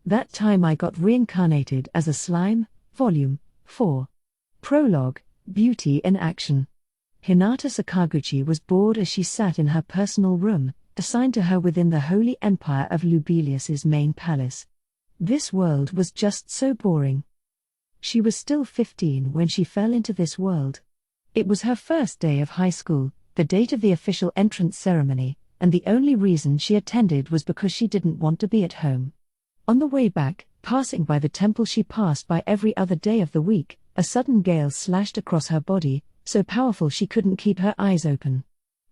That time I got reincarnated as a slime, Volume 4. Prologue, Beauty in Action. Hinata Sakaguchi was bored as she sat in her personal room, assigned to her within the holy empire of Lubelius's main palace. This world was just so boring. She was still 15 when she fell into this world. It was her first day of high school, the date of the official entrance ceremony, and the only reason she attended was because she didn't want to be at home. On the way back, passing by the temple she passed by every other day of the week, a sudden gale slashed across her body, so powerful she couldn't keep her eyes open.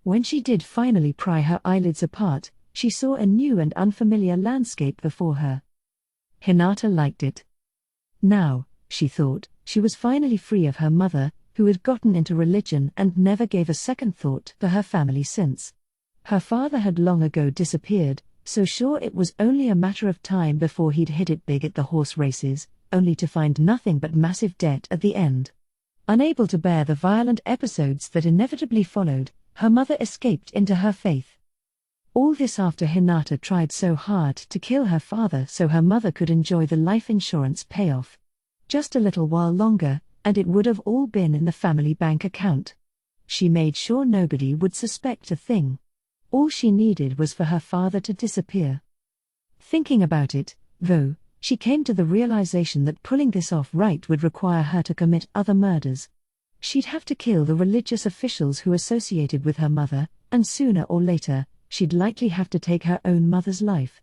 When she did finally pry her eyelids apart, she saw a new and unfamiliar landscape before her. Hinata liked it. Now, she thought, she was finally free of her mother, who had gotten into religion and never gave a second thought to her family since. Her father had long ago disappeared, so sure it was only a matter of time before he'd hit it big at the horse races, only to find nothing but massive debt at the end. Unable to bear the violent episodes that inevitably followed, her mother escaped into her faith. All this after Hinata tried so hard to kill her father so her mother could enjoy the life insurance payoff. Just a little while longer, and it would have all been in the family bank account. She made sure nobody would suspect a thing. All she needed was for her father to disappear. Thinking about it, though, she came to the realization that pulling this off right would require her to commit other murders. She'd have to kill the religious officials who associated with her mother, and sooner or later, she'd likely have to take her own mother's life.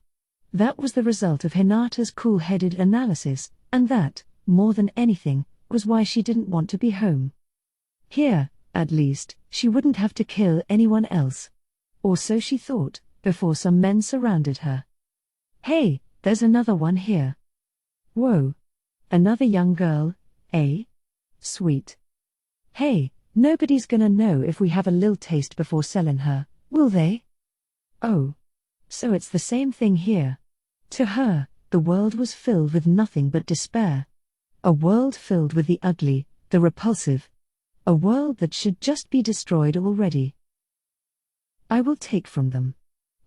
That was the result of Hinata's cool-headed analysis, and that, more than anything, was why she didn't want to be home. Here, at least, she wouldn't have to kill anyone else. Or so she thought, before some men surrounded her. "Hey, there's another one here." "Whoa. Another young girl, eh? Sweet. Hey, nobody's gonna know if we have a lil taste before selling her, will they?" Oh. So it's the same thing here. To her, the world was filled with nothing but despair. A world filled with the ugly, the repulsive. A world that should just be destroyed already. "I will take from them.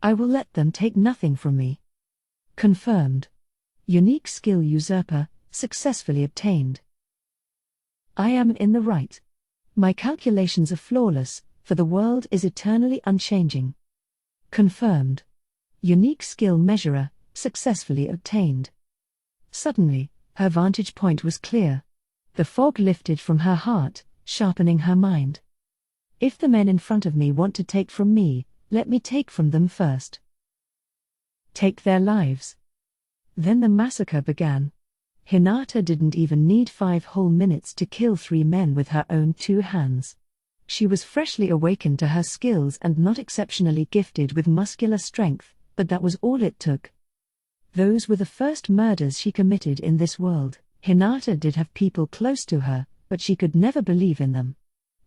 I will let them take nothing from me." Confirmed. Unique skill usurper, successfully obtained. "I am in the right. My calculations are flawless, for the world is eternally unchanging." Confirmed. Unique skill measurer, successfully obtained. Suddenly, her vantage point was clear. The fog lifted from her heart, sharpening her mind. If the men in front of me want to take from me, let me take from them first. Take their lives. Then the massacre began. Hinata didn't even need 5 whole minutes to kill 3 men with her own 2 hands. She was freshly awakened to her skills and not exceptionally gifted with muscular strength, but that was all it took. Those were the first murders she committed in this world. Hinata did have people close to her, but she could never believe in them.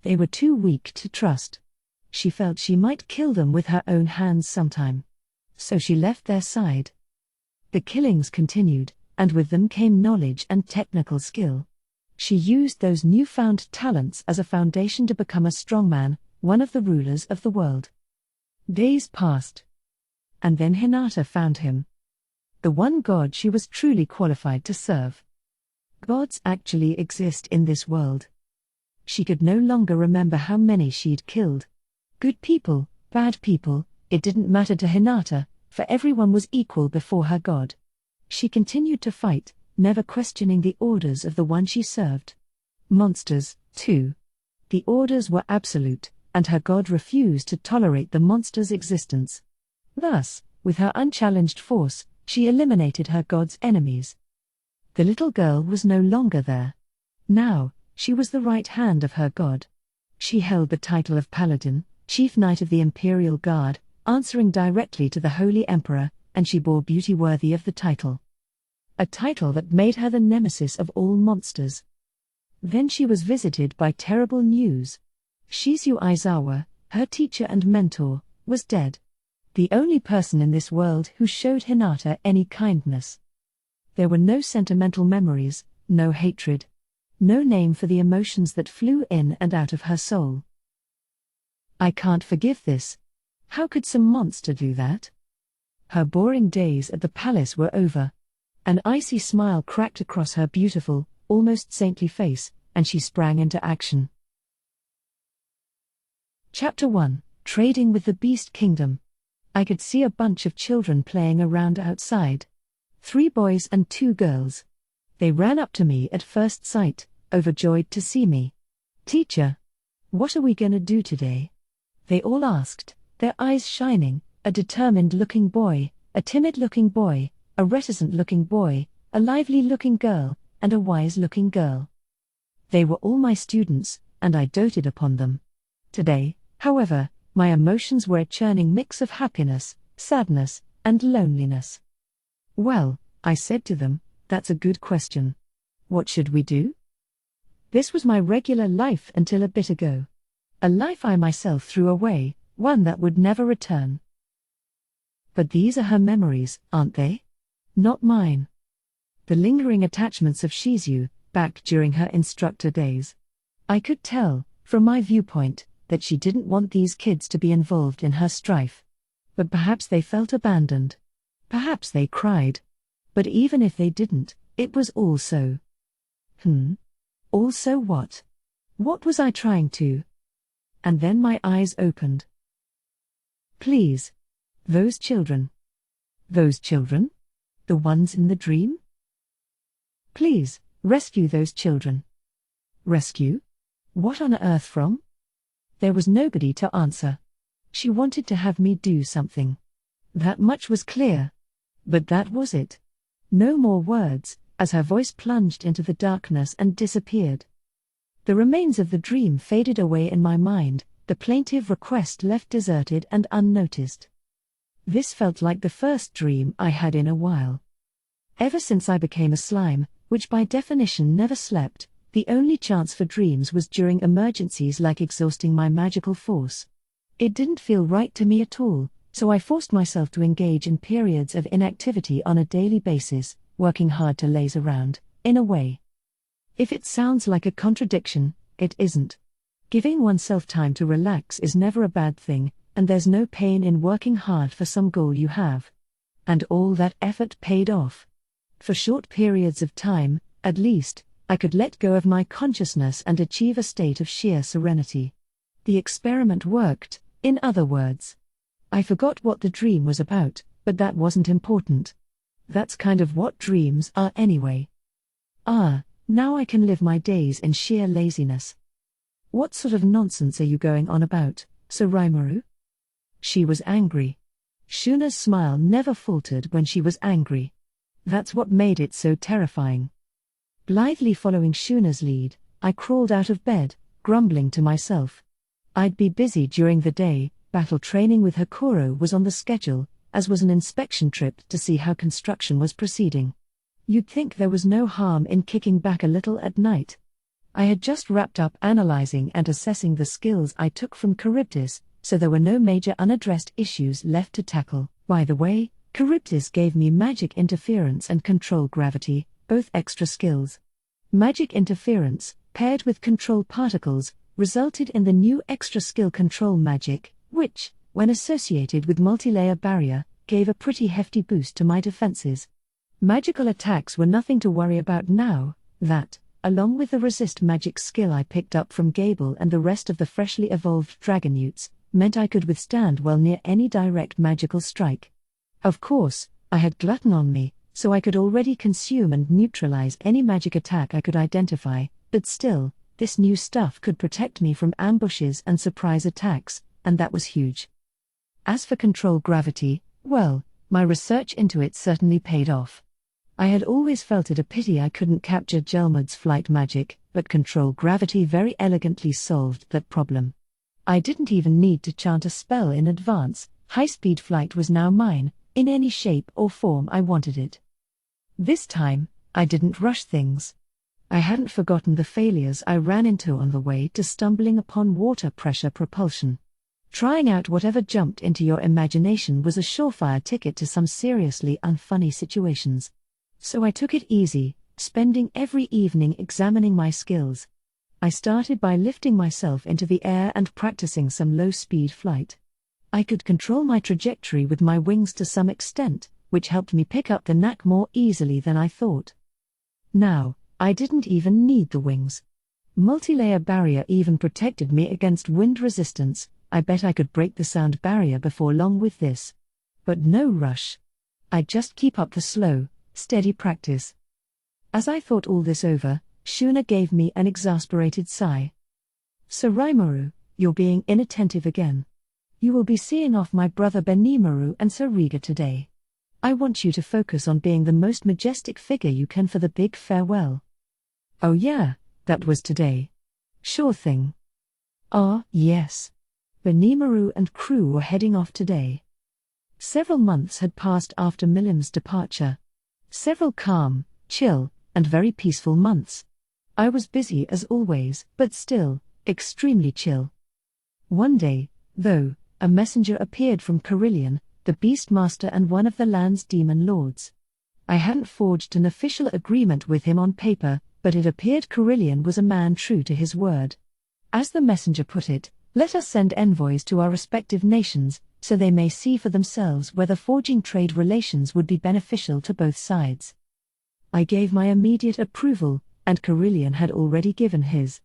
They were too weak to trust. She felt she might kill them with her own hands sometime. So she left their side. The killings continued, and with them came knowledge and technical skill. She used those newfound talents as a foundation to become a strongman, one of the rulers of the world. Days passed. And then Hinata found him. The one god she was truly qualified to serve. Gods actually exist in this world. She could no longer remember how many she'd killed. Good people, bad people, it didn't matter to Hinata, for everyone was equal before her god. She continued to fight, never questioning the orders of the one she served. Monsters, too. The orders were absolute, and her god refused to tolerate the monster's existence. Thus, with her unchallenged force, she eliminated her god's enemies. The little girl was no longer there. Now, she was the right hand of her god. She held the title of Paladin, Chief Knight of the Imperial Guard, answering directly to the Holy Emperor, and she bore beauty worthy of the title. A title that made her the nemesis of all monsters. Then she was visited by terrible news. Shizu Aizawa, her teacher and mentor, was dead. The only person in this world who showed Hinata any kindness. There were no sentimental memories, no hatred. No name for the emotions that flew in and out of her soul. "I can't forgive this. How could some monster do that?" Her boring days at the palace were over. An icy smile cracked across her beautiful, almost saintly face, and she sprang into action. Chapter 1: Trading with the Beast Kingdom. I could see a bunch of children playing around outside. 3 boys and 2 girls. They ran up to me at first sight, overjoyed to see me. "Teacher, what are we gonna do today?" they all asked, their eyes shining. A determined-looking boy, a timid-looking boy, a reticent-looking boy, a lively-looking girl, and a wise-looking girl. They were all my students, and I doted upon them. Today, however, my emotions were a churning mix of happiness, sadness, and loneliness. "Well," I said to them, "that's a good question. What should we do?" This was my regular life until a bit ago. A life I myself threw away, one that would never return. But these are her memories, aren't they? Not mine. The lingering attachments of Shizu, back during her instructor days. I could tell, from my viewpoint, that she didn't want these kids to be involved in her strife. But perhaps they felt abandoned. Perhaps they cried. But even if they didn't, it was all so. All so what? What was I trying to? And then my eyes opened. Please. Those children. Those children? The ones in the dream? Please, rescue those children. Rescue? What on earth from? There was nobody to answer. She wanted to have me do something. That much was clear. But that was it. No more words, as her voice plunged into the darkness and disappeared. The remains of the dream faded away in my mind, the plaintive request left deserted and unnoticed. This felt like the first dream I had in a while. Ever since I became a slime, which by definition never slept, the only chance for dreams was during emergencies like exhausting my magical force. It didn't feel right to me at all, so I forced myself to engage in periods of inactivity on a daily basis, working hard to laze around, in a way. If it sounds like a contradiction, it isn't. Giving oneself time to relax is never a bad thing, and there's no pain in working hard for some goal you have. And all that effort paid off. For short periods of time, at least, I could let go of my consciousness and achieve a state of sheer serenity. The experiment worked, in other words. I forgot what the dream was about, but that wasn't important. That's kind of what dreams are anyway. Now I can live my days in sheer laziness. What sort of nonsense are you going on about, Soraimaru? She was angry. Shuna's smile never faltered when she was angry. That's what made it so terrifying. Blithely following Shuna's lead, I crawled out of bed, grumbling to myself. I'd be busy during the day, battle training with Hakuro was on the schedule, as was an inspection trip to see how construction was proceeding. You'd think there was no harm in kicking back a little at night. I had just wrapped up analyzing and assessing the skills I took from Charybdis, so there were no major unaddressed issues left to tackle. By the way, Charybdis gave me magic interference and control gravity, both extra skills. Magic interference, paired with control particles, resulted in the new extra skill control magic, which, when associated with multi-layer barrier, gave a pretty hefty boost to my defenses. Magical attacks were nothing to worry about now. That, along with the resist magic skill I picked up from Gable and the rest of the freshly evolved Dragonutes, meant I could withstand well near any direct magical strike. Of course, I had Glutton on me, so I could already consume and neutralize any magic attack I could identify, but still, this new stuff could protect me from ambushes and surprise attacks, and that was huge. As for control gravity, well, my research into it certainly paid off. I had always felt it a pity I couldn't capture Gelmud's flight magic, but control gravity very elegantly solved that problem. I didn't even need to chant a spell in advance. High-speed flight was now mine, in any shape or form I wanted it. This time, I didn't rush things. I hadn't forgotten the failures I ran into on the way to stumbling upon water pressure propulsion. Trying out whatever jumped into your imagination was a surefire ticket to some seriously unfunny situations. So I took it easy, spending every evening examining my skills. I started by lifting myself into the air and practicing some low-speed flight. I could control my trajectory with my wings to some extent, which helped me pick up the knack more easily than I thought. Now, I didn't even need the wings. Multi-layer barrier even protected me against wind resistance. I bet I could break the sound barrier before long with this. But no rush. I'd just keep up the slow, steady practice. As I thought all this over, Shuna gave me an exasperated sigh. "Sir Rimuru, you're being inattentive again. You will be seeing off my brother Benimaru and Sir Riga today. I want you to focus on being the most majestic figure you can for the big farewell." "Oh yeah, that was today." "Sure thing." "Ah, yes. Benimaru and crew were heading off today." Several months had passed after Milim's departure. Several calm, chill, and very peaceful months. I was busy as always, but still, extremely chill. One day, though, a messenger appeared from Carillion, the Beastmaster and one of the land's demon lords. I hadn't forged an official agreement with him on paper, but it appeared Carillion was a man true to his word. As the messenger put it, "Let us send envoys to our respective nations, so they may see for themselves whether forging trade relations would be beneficial to both sides." I gave my immediate approval, and Carillion had already given his.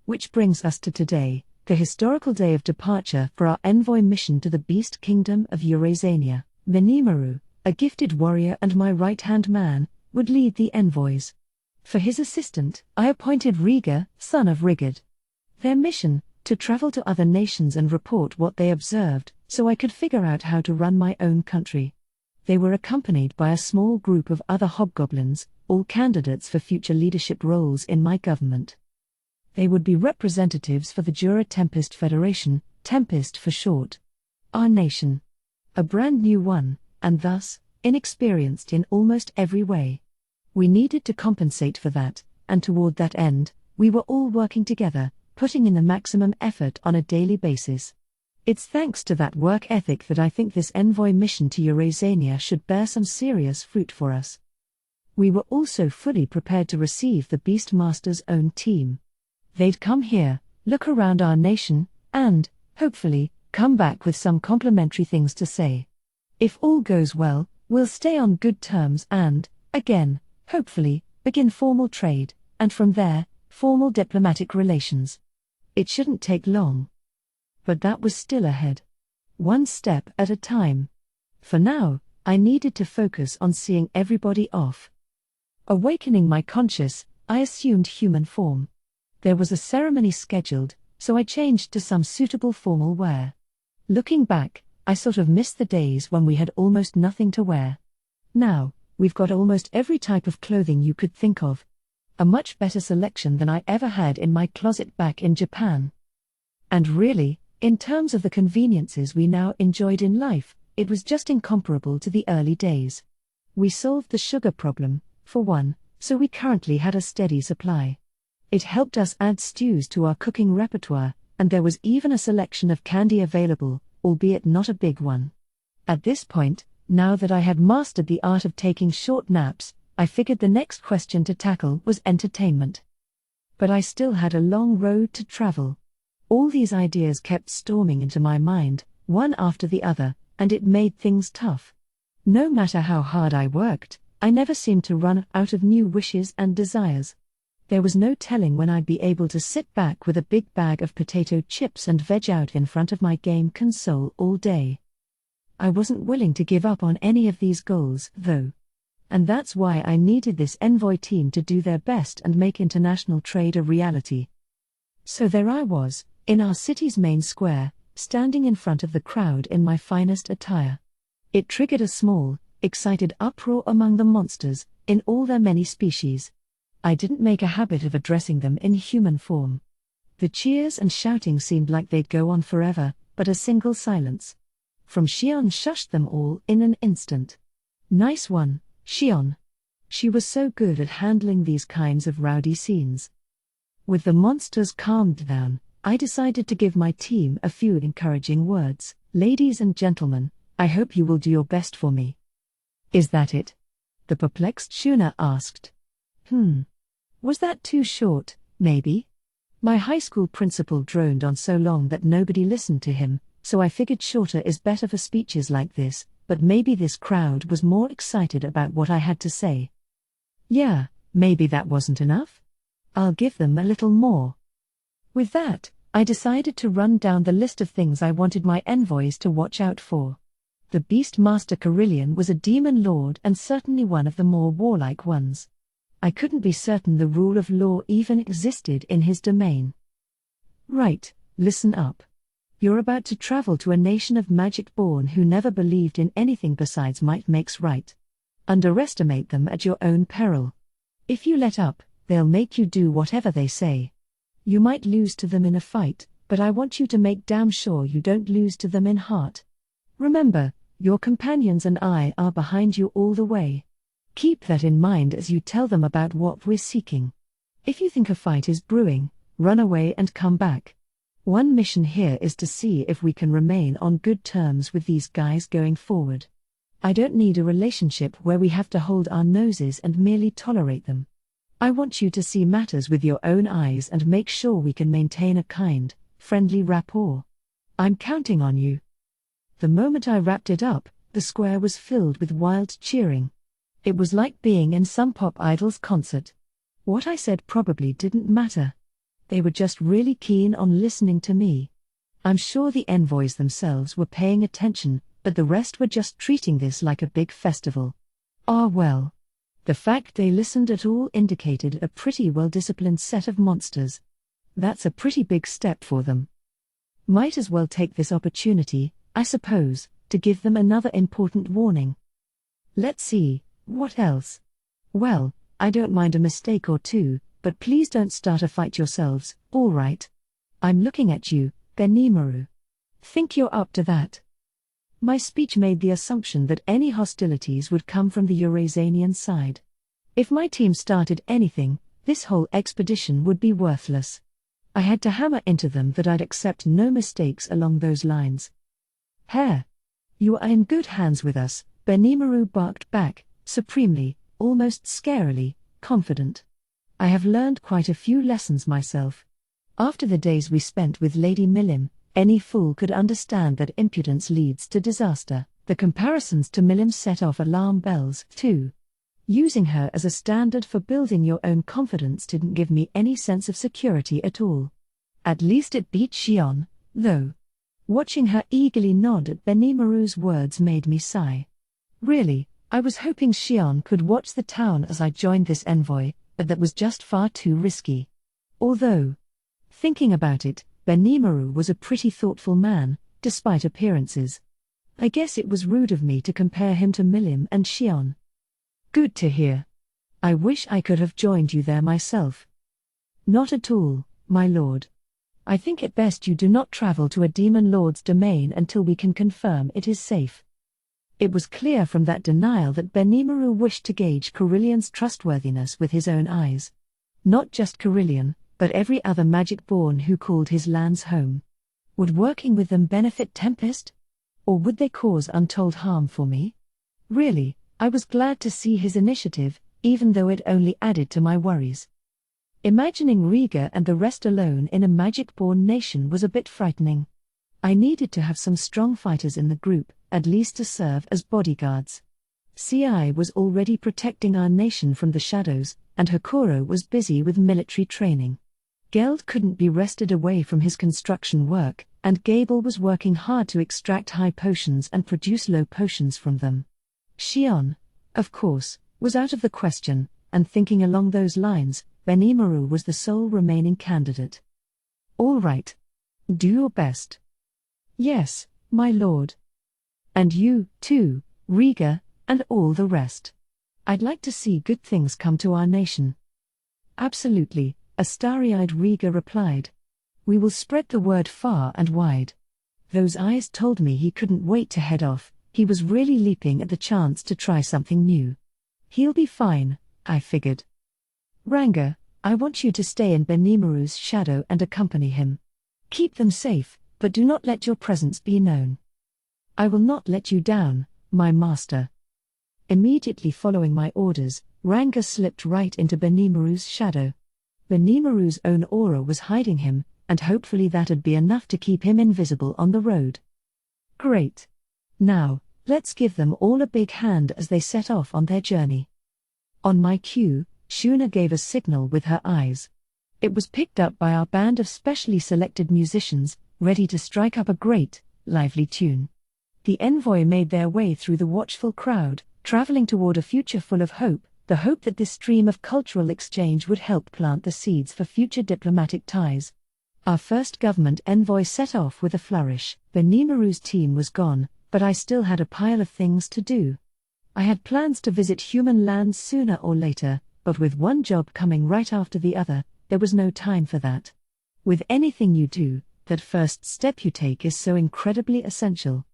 Which brings us to today, the historical day of departure for our envoy mission to the Beast Kingdom of Eurasania. Benimaru, a gifted warrior and my right-hand man, would lead the envoys. For his assistant, I appointed Riga, son of Rigard. Their mission, to travel to other nations and report what they observed, so I could figure out how to run my own country. They were accompanied by a small group of other hobgoblins, all candidates for future leadership roles in my government. They would be representatives for the Jura Tempest Federation, Tempest for short. Our nation. A brand new one, and thus, inexperienced in almost every way. We needed to compensate for that, and toward that end, we were all working together, putting in the maximum effort on a daily basis. It's thanks to that work ethic that I think this envoy mission to Eurasania should bear some serious fruit for us. We were also fully prepared to receive the Beastmaster's own team. They'd come here, look around our nation, and, hopefully, come back with some complimentary things to say. If all goes well, we'll stay on good terms and, again, hopefully, begin formal trade, and from there, formal diplomatic relations. It shouldn't take long. But that was still ahead. One step at a time. For now, I needed to focus on seeing everybody off. Awakening my conscience, I assumed human form. There was a ceremony scheduled, so I changed to some suitable formal wear. Looking back, I sort of missed the days when we had almost nothing to wear. Now, we've got almost every type of clothing you could think of. A much better selection than I ever had in my closet back in Japan. And really, in terms of the conveniences we now enjoyed in life, it was just incomparable to the early days. We solved the sugar problem, for one, so we currently had a steady supply. It helped us add stews to our cooking repertoire, and there was even a selection of candy available, albeit not a big one. At this point, now that I had mastered the art of taking short naps, I figured the next question to tackle was entertainment. But I still had a long road to travel. All these ideas kept storming into my mind, one after the other, and it made things tough. No matter how hard I worked, I never seemed to run out of new wishes and desires. There was no telling when I'd be able to sit back with a big bag of potato chips and veg out in front of my game console all day. I wasn't willing to give up on any of these goals, though. And that's why I needed this envoy team to do their best and make international trade a reality. So there I was, in our city's main square, standing in front of the crowd in my finest attire. It triggered a small, excited uproar among the monsters, in all their many species. I didn't make a habit of addressing them in human form. The cheers and shouting seemed like they'd go on forever, but a single silence from Xion shushed them all in an instant. Nice one, Xion. She was so good at handling these kinds of rowdy scenes. With the monsters calmed down, I decided to give my team a few encouraging words. Ladies and gentlemen, I hope you will do your best for me. Is that it? The perplexed Shuna asked. Was that too short, maybe? My high school principal droned on so long that nobody listened to him, so I figured shorter is better for speeches like this, but maybe this crowd was more excited about what I had to say. Yeah, maybe that wasn't enough? I'll give them a little more. With that, I decided to run down the list of things I wanted my envoys to watch out for. The Beastmaster Carillion was a demon lord and certainly one of the more warlike ones. I couldn't be certain the rule of law even existed in his domain. Right, listen up. You're about to travel to a nation of magic-born who never believed in anything besides might makes right. Underestimate them at your own peril. If you let up, they'll make you do whatever they say. You might lose to them in a fight, but I want you to make damn sure you don't lose to them in heart. Remember, your companions and I are behind you all the way. Keep that in mind as you tell them about what we're seeking. If you think a fight is brewing, run away and come back. One mission here is to see if we can remain on good terms with these guys going forward. I don't need a relationship where we have to hold our noses and merely tolerate them. I want you to see matters with your own eyes and make sure we can maintain a kind, friendly rapport. I'm counting on you. The moment I wrapped it up, the square was filled with wild cheering. It was like being in some pop idol's concert. What I said probably didn't matter. They were just really keen on listening to me. I'm sure the envoys themselves were paying attention, but the rest were just treating this like a big festival. Ah well. The fact they listened at all indicated a pretty well-disciplined set of monsters. That's a pretty big step for them. Might as well take this opportunity, I suppose, to give them another important warning. Let's see, what else? Well, I don't mind a mistake or two, but please don't start a fight yourselves, all right? I'm looking at you, Benimaru. Think you're up to that? My speech made the assumption that any hostilities would come from the Eurasianian side. If my team started anything, this whole expedition would be worthless. I had to hammer into them that I'd accept no mistakes along those lines. Hare! You are in good hands with us, Benimaru barked back, supremely, almost scarily, confident. I have learned quite a few lessons myself. After the days we spent with Lady Milim, any fool could understand that impudence leads to disaster. The comparisons to Milim set off alarm bells, too. Using her as a standard for building your own confidence didn't give me any sense of security at all. At least it beat Xion, though. Watching her eagerly nod at Benimaru's words made me sigh. Really, I was hoping Xion could watch the town as I joined this envoy, but that was just far too risky. Although, thinking about it, Benimaru was a pretty thoughtful man, despite appearances. I guess it was rude of me to compare him to Milim and Xion. Good to hear. I wish I could have joined you there myself. Not at all, my lord. I think it best you do not travel to a demon lord's domain until we can confirm it is safe. It was clear from that denial that Benimaru wished to gauge Carillion's trustworthiness with his own eyes. Not just Carillion, but every other magic-born who called his lands home. Would working with them benefit Tempest? Or would they cause untold harm for me? Really, I was glad to see his initiative, even though it only added to my worries. Imagining Riga and the rest alone in a magic-born nation was a bit frightening. I needed to have some strong fighters in the group, at least to serve as bodyguards. CI was already protecting our nation from the shadows, and Hakuro was busy with military training. Geld couldn't be wrested away from his construction work, and Gable was working hard to extract high potions and produce low potions from them. Xion, of course, was out of the question, and thinking along those lines, Benimaru was the sole remaining candidate. All right. Do your best. Yes, my lord. And you, too, Riga, and all the rest. I'd like to see good things come to our nation. Absolutely, a starry-eyed Riga replied. We will spread the word far and wide. Those eyes told me he couldn't wait to head off. He was really leaping at the chance to try something new. He'll be fine, I figured. Ranga, I want you to stay in Benimaru's shadow and accompany him. Keep them safe, but do not let your presence be known. I will not let you down, my master. Immediately following my orders, Ranga slipped right into Benimaru's shadow. Benimaru's own aura was hiding him, and hopefully that'd be enough to keep him invisible on the road. Great. Now, Let's give them all a big hand as they set off on their journey. On my cue, Shuna gave a signal with her eyes. It was picked up by our band of specially selected musicians, ready to strike up a great, lively tune. The envoy made their way through the watchful crowd, traveling toward a future full of hope, the hope that this stream of cultural exchange would help plant the seeds for future diplomatic ties. Our first government envoy set off with a flourish. Benimaru's team was gone, but I still had a pile of things to do. I had plans to visit human lands sooner or later, but with one job coming right after the other, there was no time for that. With anything you do, that first step you take is so incredibly essential.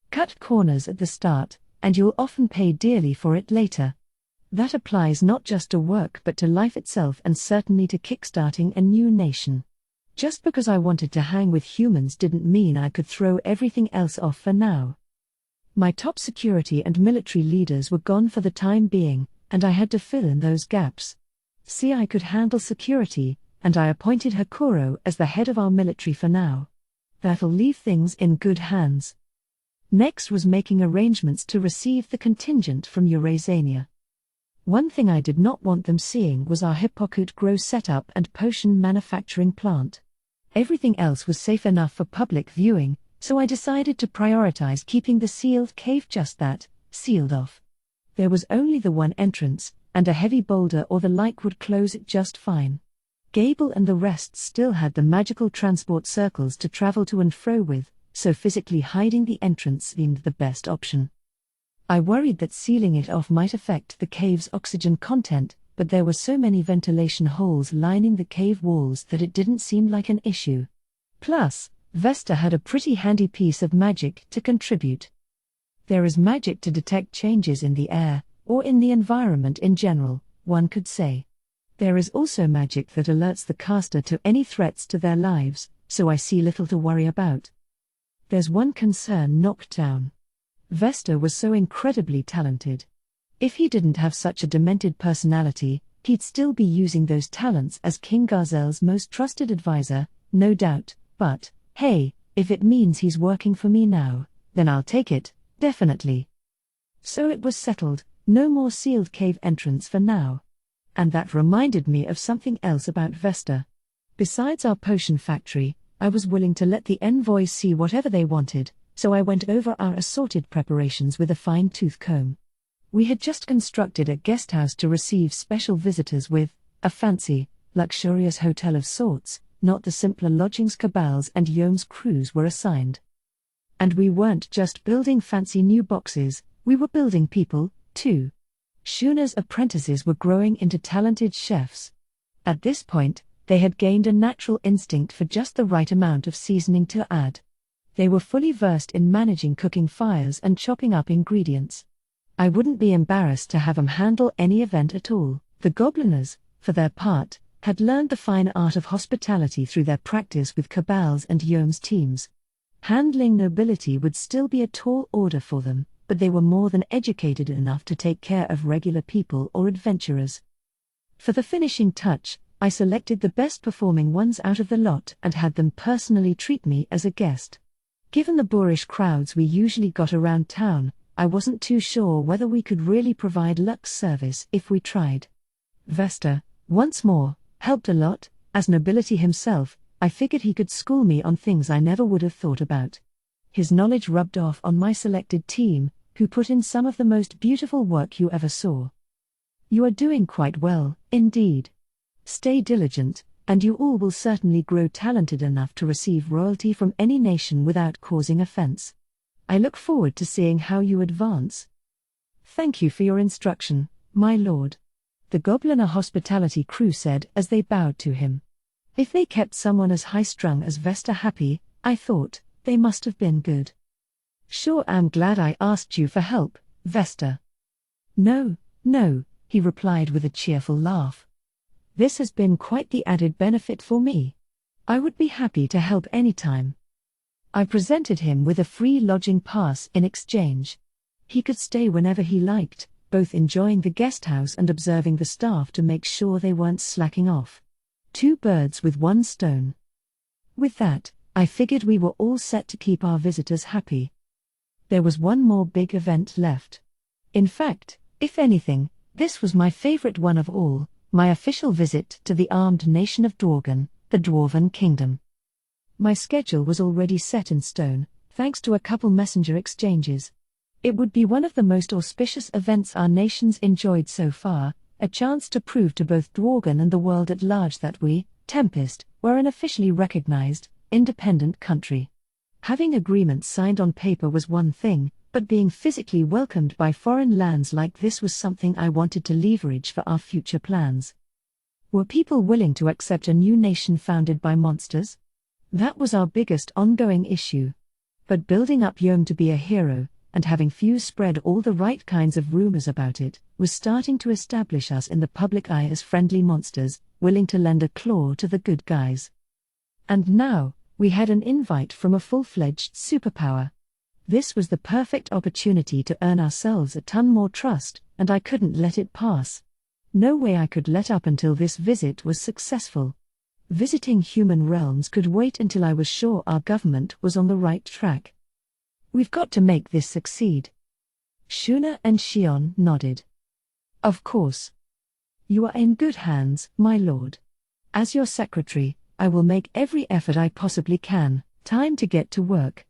Cut corners at the start, and you'll often pay dearly for it later. That applies not just to work but to life itself, and certainly to kickstarting a new nation. Just because I wanted to hang with humans didn't mean I could throw everything else off for now. My top security and military leaders were gone for the time being, and I had to fill in those gaps. See, I could handle security, and I appointed Hakuro as the head of our military for now. That'll leave things in good hands. Next was making arrangements to receive the contingent from Eurasania. One thing I did not want them seeing was our Hippocute grow setup and potion manufacturing plant. Everything else was safe enough for public viewing, so I decided to prioritize keeping the sealed cave just that, sealed off. There was only the one entrance, and a heavy boulder or the like would close it just fine. Gable and the rest still had the magical transport circles to travel to and fro with, so physically hiding the entrance seemed the best option. I worried that sealing it off might affect the cave's oxygen content, but there were so many ventilation holes lining the cave walls that it didn't seem like an issue. Plus, Vesta had a pretty handy piece of magic to contribute. There is magic to detect changes in the air, or in the environment in general, one could say. There is also magic that alerts the caster to any threats to their lives, so I see little to worry about. There's one concern: knockdown. Vesta was so incredibly talented. If he didn't have such a demented personality, he'd still be using those talents as King Gazels' most trusted advisor, no doubt, but, hey, if it means he's working for me now, then I'll take it, definitely. So it was settled, no more sealed cave entrance for now. And that reminded me of something else about Vesta. Besides our potion factory, I was willing to let the envoys see whatever they wanted, so I went over our assorted preparations with a fine-tooth comb. We had just constructed a guesthouse to receive special visitors with a fancy, luxurious hotel of sorts, not the simpler lodgings Cabals and Yome's crews were assigned. And we weren't just building fancy new boxes, we were building people, too. Shuna's apprentices were growing into talented chefs. At this point, they had gained a natural instinct for just the right amount of seasoning to add. They were fully versed in managing cooking fires and chopping up ingredients. I wouldn't be embarrassed to have them handle any event at all. The Gobliners, for their part, had learned the fine art of hospitality through their practice with Cabals and Yome's teams. Handling nobility would still be a tall order for them, but they were more than educated enough to take care of regular people or adventurers. For the finishing touch, I selected the best performing ones out of the lot and had them personally treat me as a guest. Given the boorish crowds we usually got around town, I wasn't too sure whether we could really provide luxe service if we tried. Vesta, once more, helped a lot. As nobility himself, I figured he could school me on things I never would have thought about. His knowledge rubbed off on my selected team, who put in some of the most beautiful work you ever saw. You are doing quite well, indeed. Stay diligent, and you all will certainly grow talented enough to receive royalty from any nation without causing offense. I look forward to seeing how you advance. Thank you for your instruction, my lord. The Gobliner hospitality crew said as they bowed to him. If they kept someone as high-strung as Vesta happy, I thought, they must have been good. Sure am glad I asked you for help, Vesta. No, he replied with a cheerful laugh. This has been quite the added benefit for me. I would be happy to help any time. I presented him with a free lodging pass in exchange. He could stay whenever he liked, both enjoying the guesthouse and observing the staff to make sure they weren't slacking off. 2 birds with 1 stone. With that, I figured we were all set to keep our visitors happy. There was one more big event left. In fact, if anything, this was my favorite one of all, my official visit to the armed nation of Dworgen, the Dwarven Kingdom. My schedule was already set in stone, thanks to a couple messenger exchanges. It would be one of the most auspicious events our nations enjoyed so far, a chance to prove to both Dworgen and the world at large that we, Tempest, were an officially recognized, independent country. Having agreements signed on paper was one thing, but being physically welcomed by foreign lands like this was something I wanted to leverage for our future plans. Were people willing to accept a new nation founded by monsters? That was our biggest ongoing issue. But building up Yom to be a hero, and having Fuse spread all the right kinds of rumors about it, was starting to establish us in the public eye as friendly monsters, willing to lend a claw to the good guys. And now, we had an invite from a full-fledged superpower. This was the perfect opportunity to earn ourselves a ton more trust, and I couldn't let it pass. No way I could let up until this visit was successful. Visiting human realms could wait until I was sure our government was on the right track. We've got to make this succeed. Shuna and Shion nodded. Of course. You are in good hands, my lord. As your secretary, I will make every effort I possibly can. Time to get to work.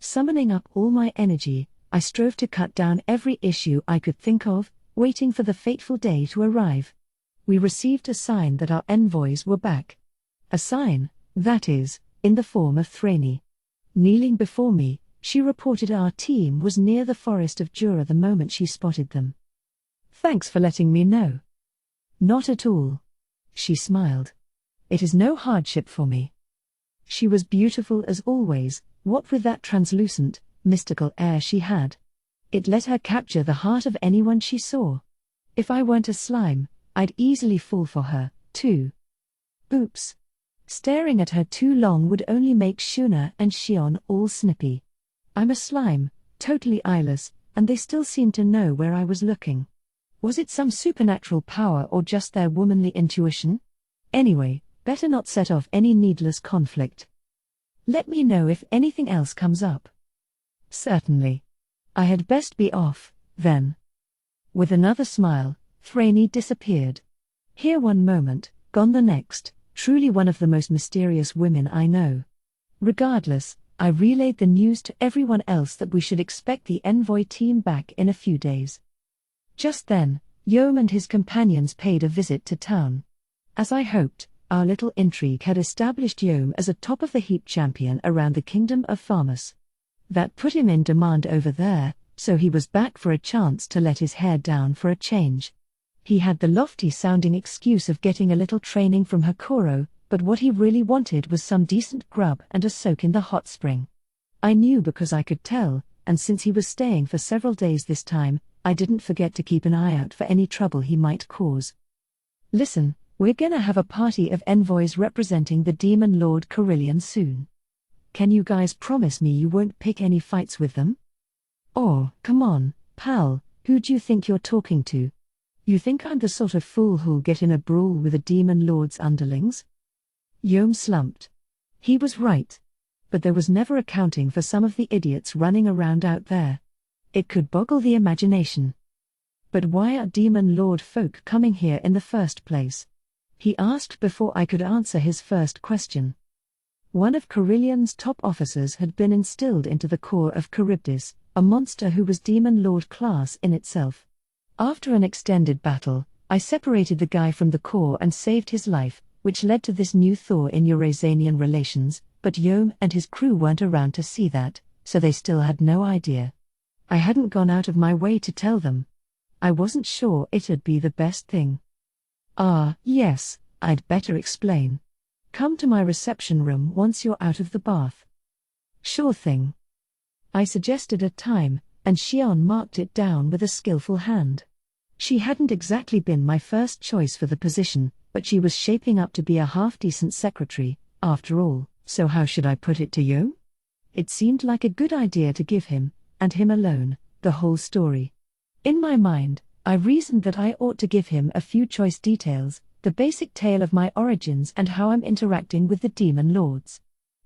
Summoning up all my energy, I strove to cut down every issue I could think of, waiting for the fateful day to arrive. We received a sign that our envoys were back. A sign, that is, in the form of Thraney. Kneeling before me, she reported our team was near the forest of Jura the moment she spotted them. Thanks for letting me know. Not at all. She smiled. It is no hardship for me. She was beautiful as always, what with that translucent, mystical air she had. It let her capture the heart of anyone she saw. If I weren't a slime, I'd easily fall for her, too. Oops. Staring at her too long would only make Shuna and Shion all snippy. I'm a slime, totally eyeless, and they still seemed to know where I was looking. Was it some supernatural power or just their womanly intuition? Anyway, better not set off any needless conflict. Let me know if anything else comes up. Certainly. I had best be off, then. With another smile, Thraney disappeared. Here one moment, gone the next, truly one of the most mysterious women I know. Regardless, I relayed the news to everyone else that we should expect the envoy team back in a few days. Just then, Yom and his companions paid a visit to town. As I hoped, our little intrigue had established Yom as a top-of-the-heap champion around the kingdom of Farmus. That put him in demand over there, so he was back for a chance to let his hair down for a change. He had the lofty-sounding excuse of getting a little training from Hakoro, but what he really wanted was some decent grub and a soak in the hot spring. I knew because I could tell, and since he was staying for several days this time, I didn't forget to keep an eye out for any trouble he might cause. Listen, we're gonna have a party of envoys representing the Demon Lord Carillion soon. Can you guys promise me you won't pick any fights with them? Oh, come on, pal, who do you think you're talking to? You think I'm the sort of fool who'll get in a brawl with a Demon Lord's underlings? Yom slumped. He was right. But there was never accounting for some of the idiots running around out there. It could boggle the imagination. But why are Demon Lord folk coming here in the first place? He asked before I could answer his first question. One of Carillion's top officers had been instilled into the core of Charybdis, a monster who was Demon Lord class in itself. After an extended battle, I separated the guy from the core and saved his life, which led to this new thaw in Eurasianian relations, but Yom and his crew weren't around to see that, so they still had no idea. I hadn't gone out of my way to tell them. I wasn't sure it'd be the best thing. Yes, I'd better explain. Come to my reception room once you're out of the bath. Sure thing. I suggested a time, and Shion marked it down with a skillful hand. She hadn't exactly been my first choice for the position, but she was shaping up to be a half-decent secretary, after all, so how should I put it to Yom? It seemed like a good idea to give him, and him alone, the whole story. In my mind, I reasoned that I ought to give him a few choice details, the basic tale of my origins and how I'm interacting with the Demon Lords.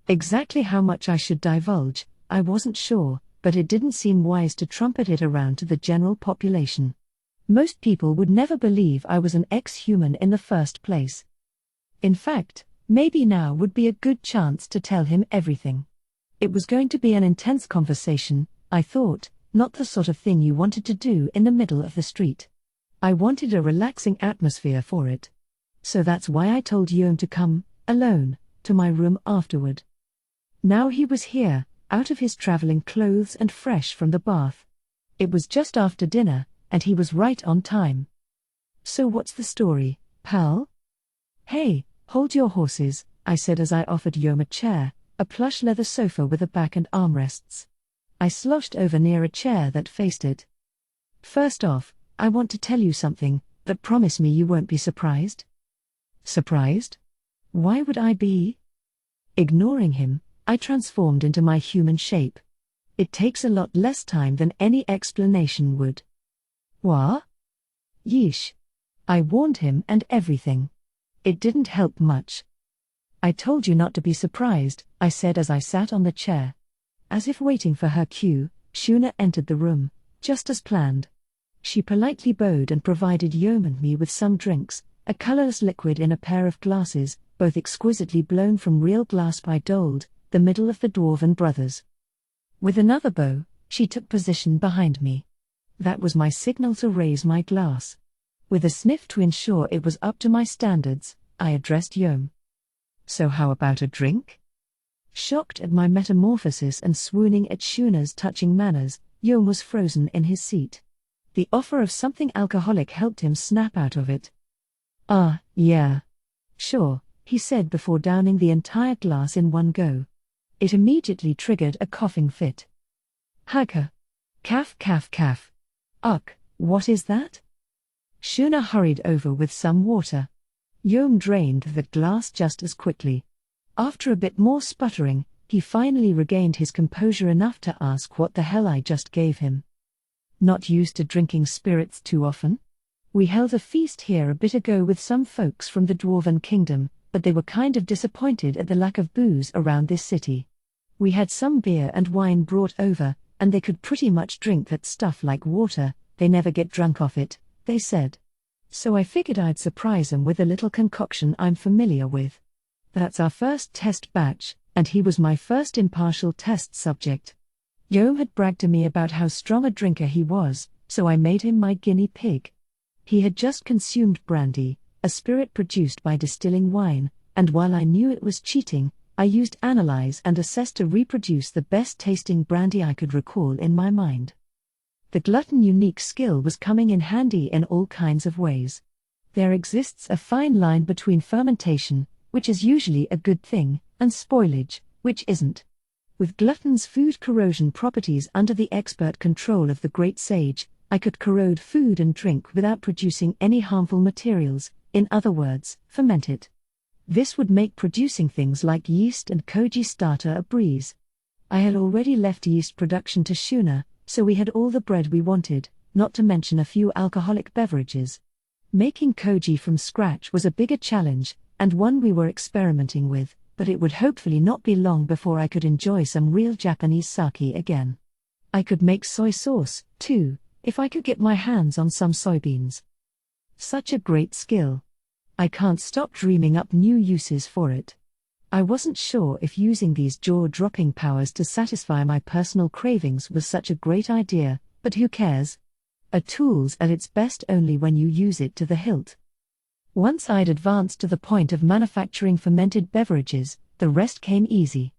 Exactly how much I should divulge, I wasn't sure, but it didn't seem wise to trumpet it around to the general population. Most people would never believe I was an ex-human in the first place. In fact, maybe now would be a good chance to tell him everything. It was going to be an intense conversation, I thought, not the sort of thing you wanted to do in the middle of the street. I wanted a relaxing atmosphere for it. So that's why I told Yom to come, alone, to my room afterward. Now he was here, out of his traveling clothes and fresh from the bath. It was just after dinner, and he was right on time. So what's the story, pal? Hey, hold your horses, I said as I offered Yom a chair, a plush leather sofa with a back and armrests. I sloshed over near a chair that faced it. First off, I want to tell you something, but promise me you won't be surprised. Surprised? Why would I be? Ignoring him, I transformed into my human shape. It takes a lot less time than any explanation would. What? Yeesh. I warned him and everything. It didn't help much. I told you not to be surprised, I said as I sat on the chair. As if waiting for her cue, Shuna entered the room, just as planned. She politely bowed and provided Yom and me with some drinks, a colorless liquid in a pair of glasses, both exquisitely blown from real glass by Dold, the middle of the Dwarven brothers. With another bow, she took position behind me. That was my signal to raise my glass. With a sniff to ensure it was up to my standards, I addressed Yom. So how about a drink? Shocked at my metamorphosis and swooning at Shuna's touching manners, Yom was frozen in his seat. The offer of something alcoholic helped him snap out of it. Yeah. Sure, he said before downing the entire glass in one go. It immediately triggered a coughing fit. Hagka. Calf. Ugh, what is that? Shuna hurried over with some water. Yom drained the glass just as quickly. After a bit more sputtering, he finally regained his composure enough to ask what the hell I just gave him. Not used to drinking spirits too often? We held a feast here a bit ago with some folks from the Dwarven Kingdom, but they were kind of disappointed at the lack of booze around this city. We had some beer and wine brought over, and they could pretty much drink that stuff like water, they never get drunk off it, they said. So I figured I'd surprise them with a little concoction I'm familiar with. That's our first test batch, and he was my first impartial test subject. Yom had bragged to me about how strong a drinker he was, so I made him my guinea pig. He had just consumed brandy, a spirit produced by distilling wine, and while I knew it was cheating, I used analyze and assess to reproduce the best-tasting brandy I could recall in my mind. The glutton unique skill was coming in handy in all kinds of ways. There exists a fine line between fermentation, which is usually a good thing, and spoilage, which isn't. With glutton's food corrosion properties under the expert control of the great sage, I could corrode food and drink without producing any harmful materials, in other words, ferment it. This would make producing things like yeast and koji starter a breeze. I had already left yeast production to Shuna, so we had all the bread we wanted, not to mention a few alcoholic beverages. Making koji from scratch was a bigger challenge, and one we were experimenting with, but it would hopefully not be long before I could enjoy some real Japanese sake again. I could make soy sauce, too, if I could get my hands on some soybeans. Such a great skill. I can't stop dreaming up new uses for it. I wasn't sure if using these jaw-dropping powers to satisfy my personal cravings was such a great idea, but who cares? A tool's at its best only when you use it to the hilt. Once I'd advanced to the point of manufacturing fermented beverages, the rest came easy.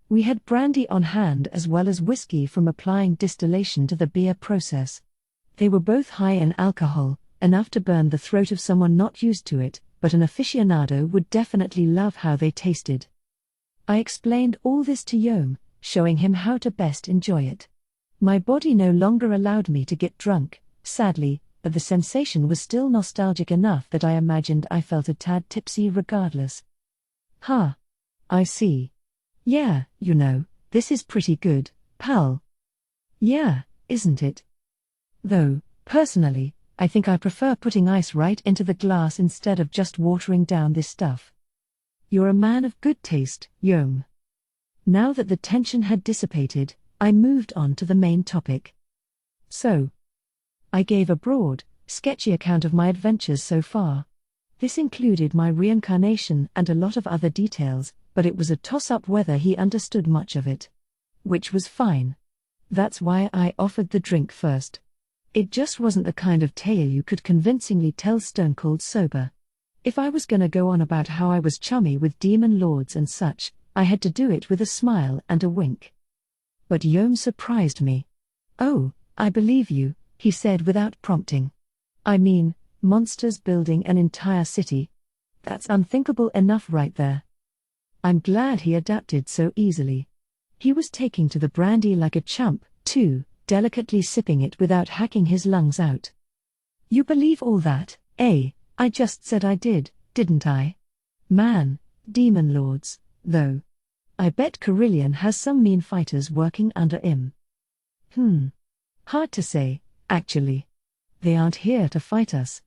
We had brandy on hand as well as whiskey from applying distillation to the beer process. They were both high in alcohol, enough to burn the throat of someone not used to it, but an aficionado would definitely love how they tasted. I explained all this to Yom, showing him how to best enjoy it. My body no longer allowed me to get drunk, sadly, but the sensation was still nostalgic enough that I imagined I felt a tad tipsy regardless. I see. Yeah, this is pretty good, pal. Yeah, isn't it? Though, personally, I think I prefer putting ice right into the glass instead of just watering down this stuff. You're a man of good taste, Yom. Now that the tension had dissipated, I moved on to the main topic. So, I gave a broad, sketchy account of my adventures so far. This included my reincarnation and a lot of other details, but it was a toss-up whether he understood much of it. Which was fine. That's why I offered the drink first. It just wasn't the kind of tale you could convincingly tell stone-cold sober. If I was gonna go on about how I was chummy with demon lords and such, I had to do it with a smile and a wink. But Yom surprised me. "Oh, I believe you," he said without prompting. "I mean, monsters building an entire city. That's unthinkable enough right there." I'm glad he adapted so easily. He was taking to the brandy like a champ, too, delicately sipping it without hacking his lungs out. "You believe all that, eh? I just said I did, didn't I? Man, demon lords, though. I bet Carillion has some mean fighters working under him." Hard to say, actually. They aren't here to fight us.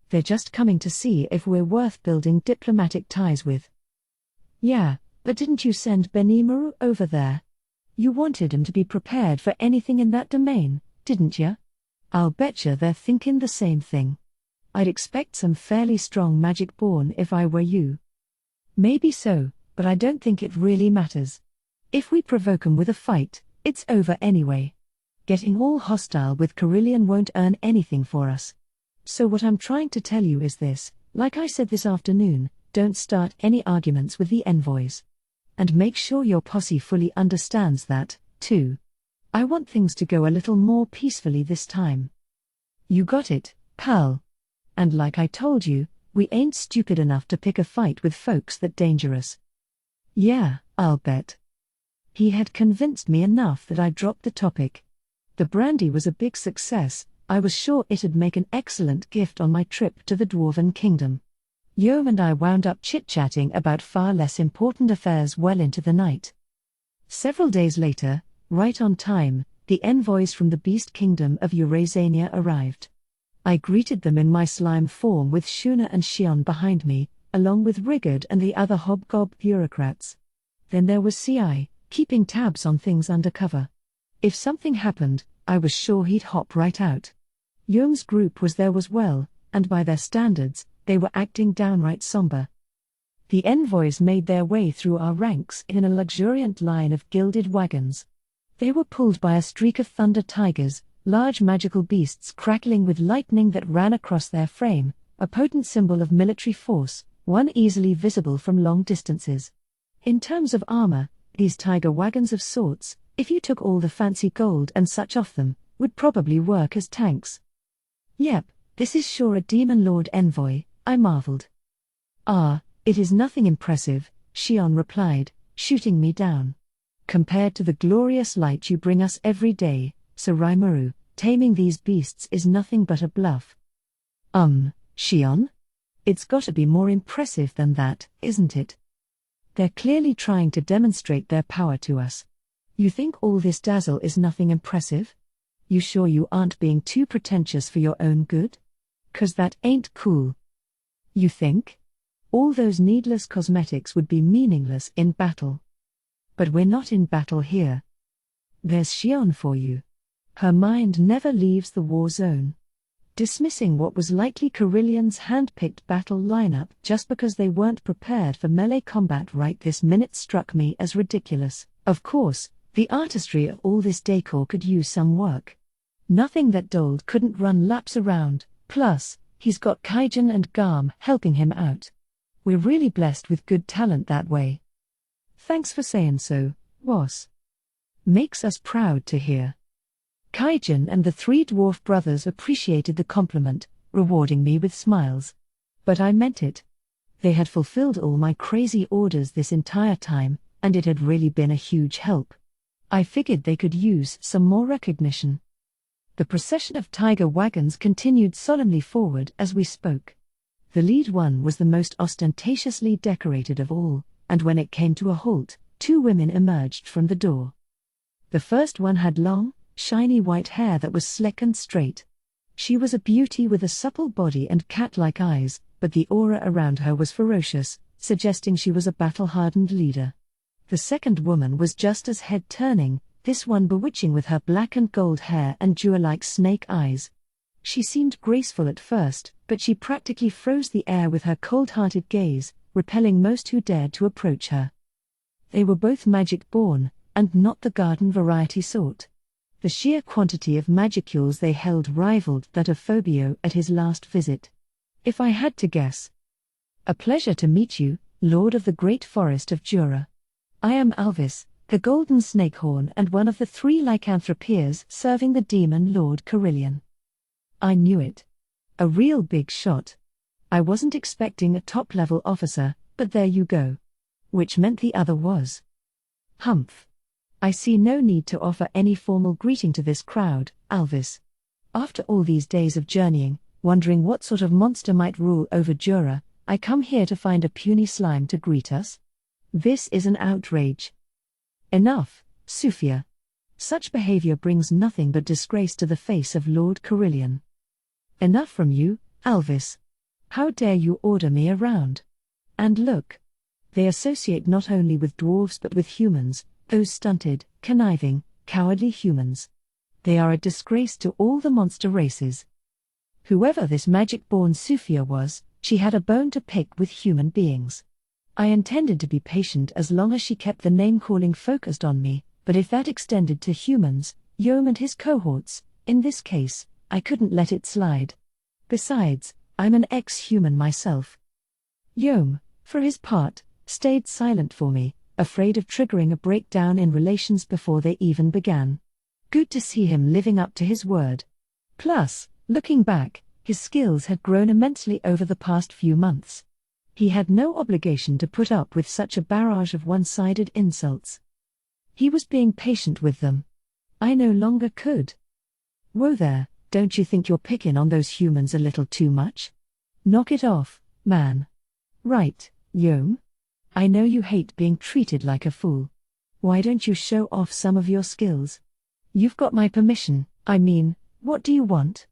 They're just coming to see if we're worth building diplomatic ties with. "Yeah, but didn't you send Benimaru over there? You wanted him to be prepared for anything in that domain, didn't ya? I'll betcha they're thinking the same thing. I'd expect some fairly strong magic born if I were you." "Maybe so, but I don't think it really matters. If we provoke 'em with a fight, it's over anyway. Getting all hostile with Carillion won't earn anything for us. So what I'm trying to tell you is this, like I said this afternoon, don't start any arguments with the envoys. And make sure your posse fully understands that, too. I want things to go a little more peacefully this time." "You got it, pal. And like I told you, we ain't stupid enough to pick a fight with folks that dangerous." "Yeah, I'll bet." He had convinced me enough that I dropped the topic. The brandy was a big success. I was sure it'd make an excellent gift on my trip to the Dwarven Kingdom. Yom and I wound up chit-chatting about far less important affairs well into the night. Several days later, right on time, the envoys from the Beast Kingdom of Eurasania arrived. I greeted them in my slime form with Shuna and Shion behind me, along with Rigard and the other hobgob bureaucrats. Then there was CI, keeping tabs on things undercover. If something happened, I was sure he'd hop right out. Yom's group was there as well, and by their standards, they were acting downright somber. The envoys made their way through our ranks in a luxuriant line of gilded wagons. They were pulled by a streak of thunder tigers, large magical beasts crackling with lightning that ran across their frame, a potent symbol of military force, one easily visible from long distances. In terms of armor, these tiger wagons of sorts, if you took all the fancy gold and such off them, would probably work as tanks. "Yep, this is sure a demon lord envoy," I marveled. "Ah, it is nothing impressive," Shion replied, shooting me down. "Compared to the glorious light you bring us every day, Saraimaru, taming these beasts is nothing but a bluff." Shion? It's gotta be more impressive than that, isn't it? They're clearly trying to demonstrate their power to us. You think all this dazzle is nothing impressive? You sure you aren't being too pretentious for your own good? 'Cause that ain't cool. You think? All those needless cosmetics would be meaningless in battle. But we're not in battle here. There's Shion for you. Her mind never leaves the war zone. Dismissing what was likely Carillion's hand-picked battle lineup just because they weren't prepared for melee combat right this minute struck me as ridiculous. Of course, the artistry of all this decor could use some work. Nothing that Dold couldn't run laps around, plus, he's got Kaijin and Garm helping him out. We're really blessed with good talent that way. Thanks for saying so, boss. Makes us proud to hear. Kaijin and the three dwarf brothers appreciated the compliment, rewarding me with smiles. But I meant it. They had fulfilled all my crazy orders this entire time, and it had really been a huge help. I figured they could use some more recognition. The procession of tiger wagons continued solemnly forward as we spoke. The lead one was the most ostentatiously decorated of all, and when it came to a halt, two women emerged from the door. The first one had long, shiny white hair that was slick and straight. She was a beauty with a supple body and cat-like eyes, but the aura around her was ferocious, suggesting she was a battle-hardened leader. The second woman was just as head-turning, this one bewitching with her black and gold hair and jewel-like snake eyes. She seemed graceful at first, but she practically froze the air with her cold-hearted gaze, repelling most who dared to approach her. They were both magic-born, and not the garden variety sort. The sheer quantity of magicules they held rivaled that of Phobio at his last visit. If I had to guess. A pleasure to meet you, Lord of the Great Forest of Jura. I am Alvis, the Golden Snakehorn and one of the 3 lycanthropeers serving the demon Lord Carillion. I knew it. A real big shot. I wasn't expecting a top-level officer, but there you go. Which meant the other was. Humph. I see no need to offer any formal greeting to this crowd, Alvis. After all these days of journeying, wondering what sort of monster might rule over Jura, I come here to find a puny slime to greet us? This is an outrage. Enough, Sufia. Such behavior brings nothing but disgrace to the face of Lord Carillion. Enough from you, Alvis. How dare you order me around? And look. They associate not only with dwarves but with humans, those stunted, conniving, cowardly humans. They are a disgrace to all the monster races. Whoever this magic-born Sufia was, she had a bone to pick with human beings. I intended to be patient as long as she kept the name-calling focused on me, but if that extended to humans, Yom and his cohorts, in this case, I couldn't let it slide. Besides, I'm an ex-human myself. Yom, for his part, stayed silent for me, afraid of triggering a breakdown in relations before they even began. Good to see him living up to his word. Plus, looking back, his skills had grown immensely over the past few months. He had no obligation to put up with such a barrage of one-sided insults. He was being patient with them. I no longer could. Whoa there, don't you think you're picking on those humans a little too much? Knock it off, man. Right, Yom? I know you hate being treated like a fool. Why don't you show off some of your skills? You've got my permission, I mean, what do you want?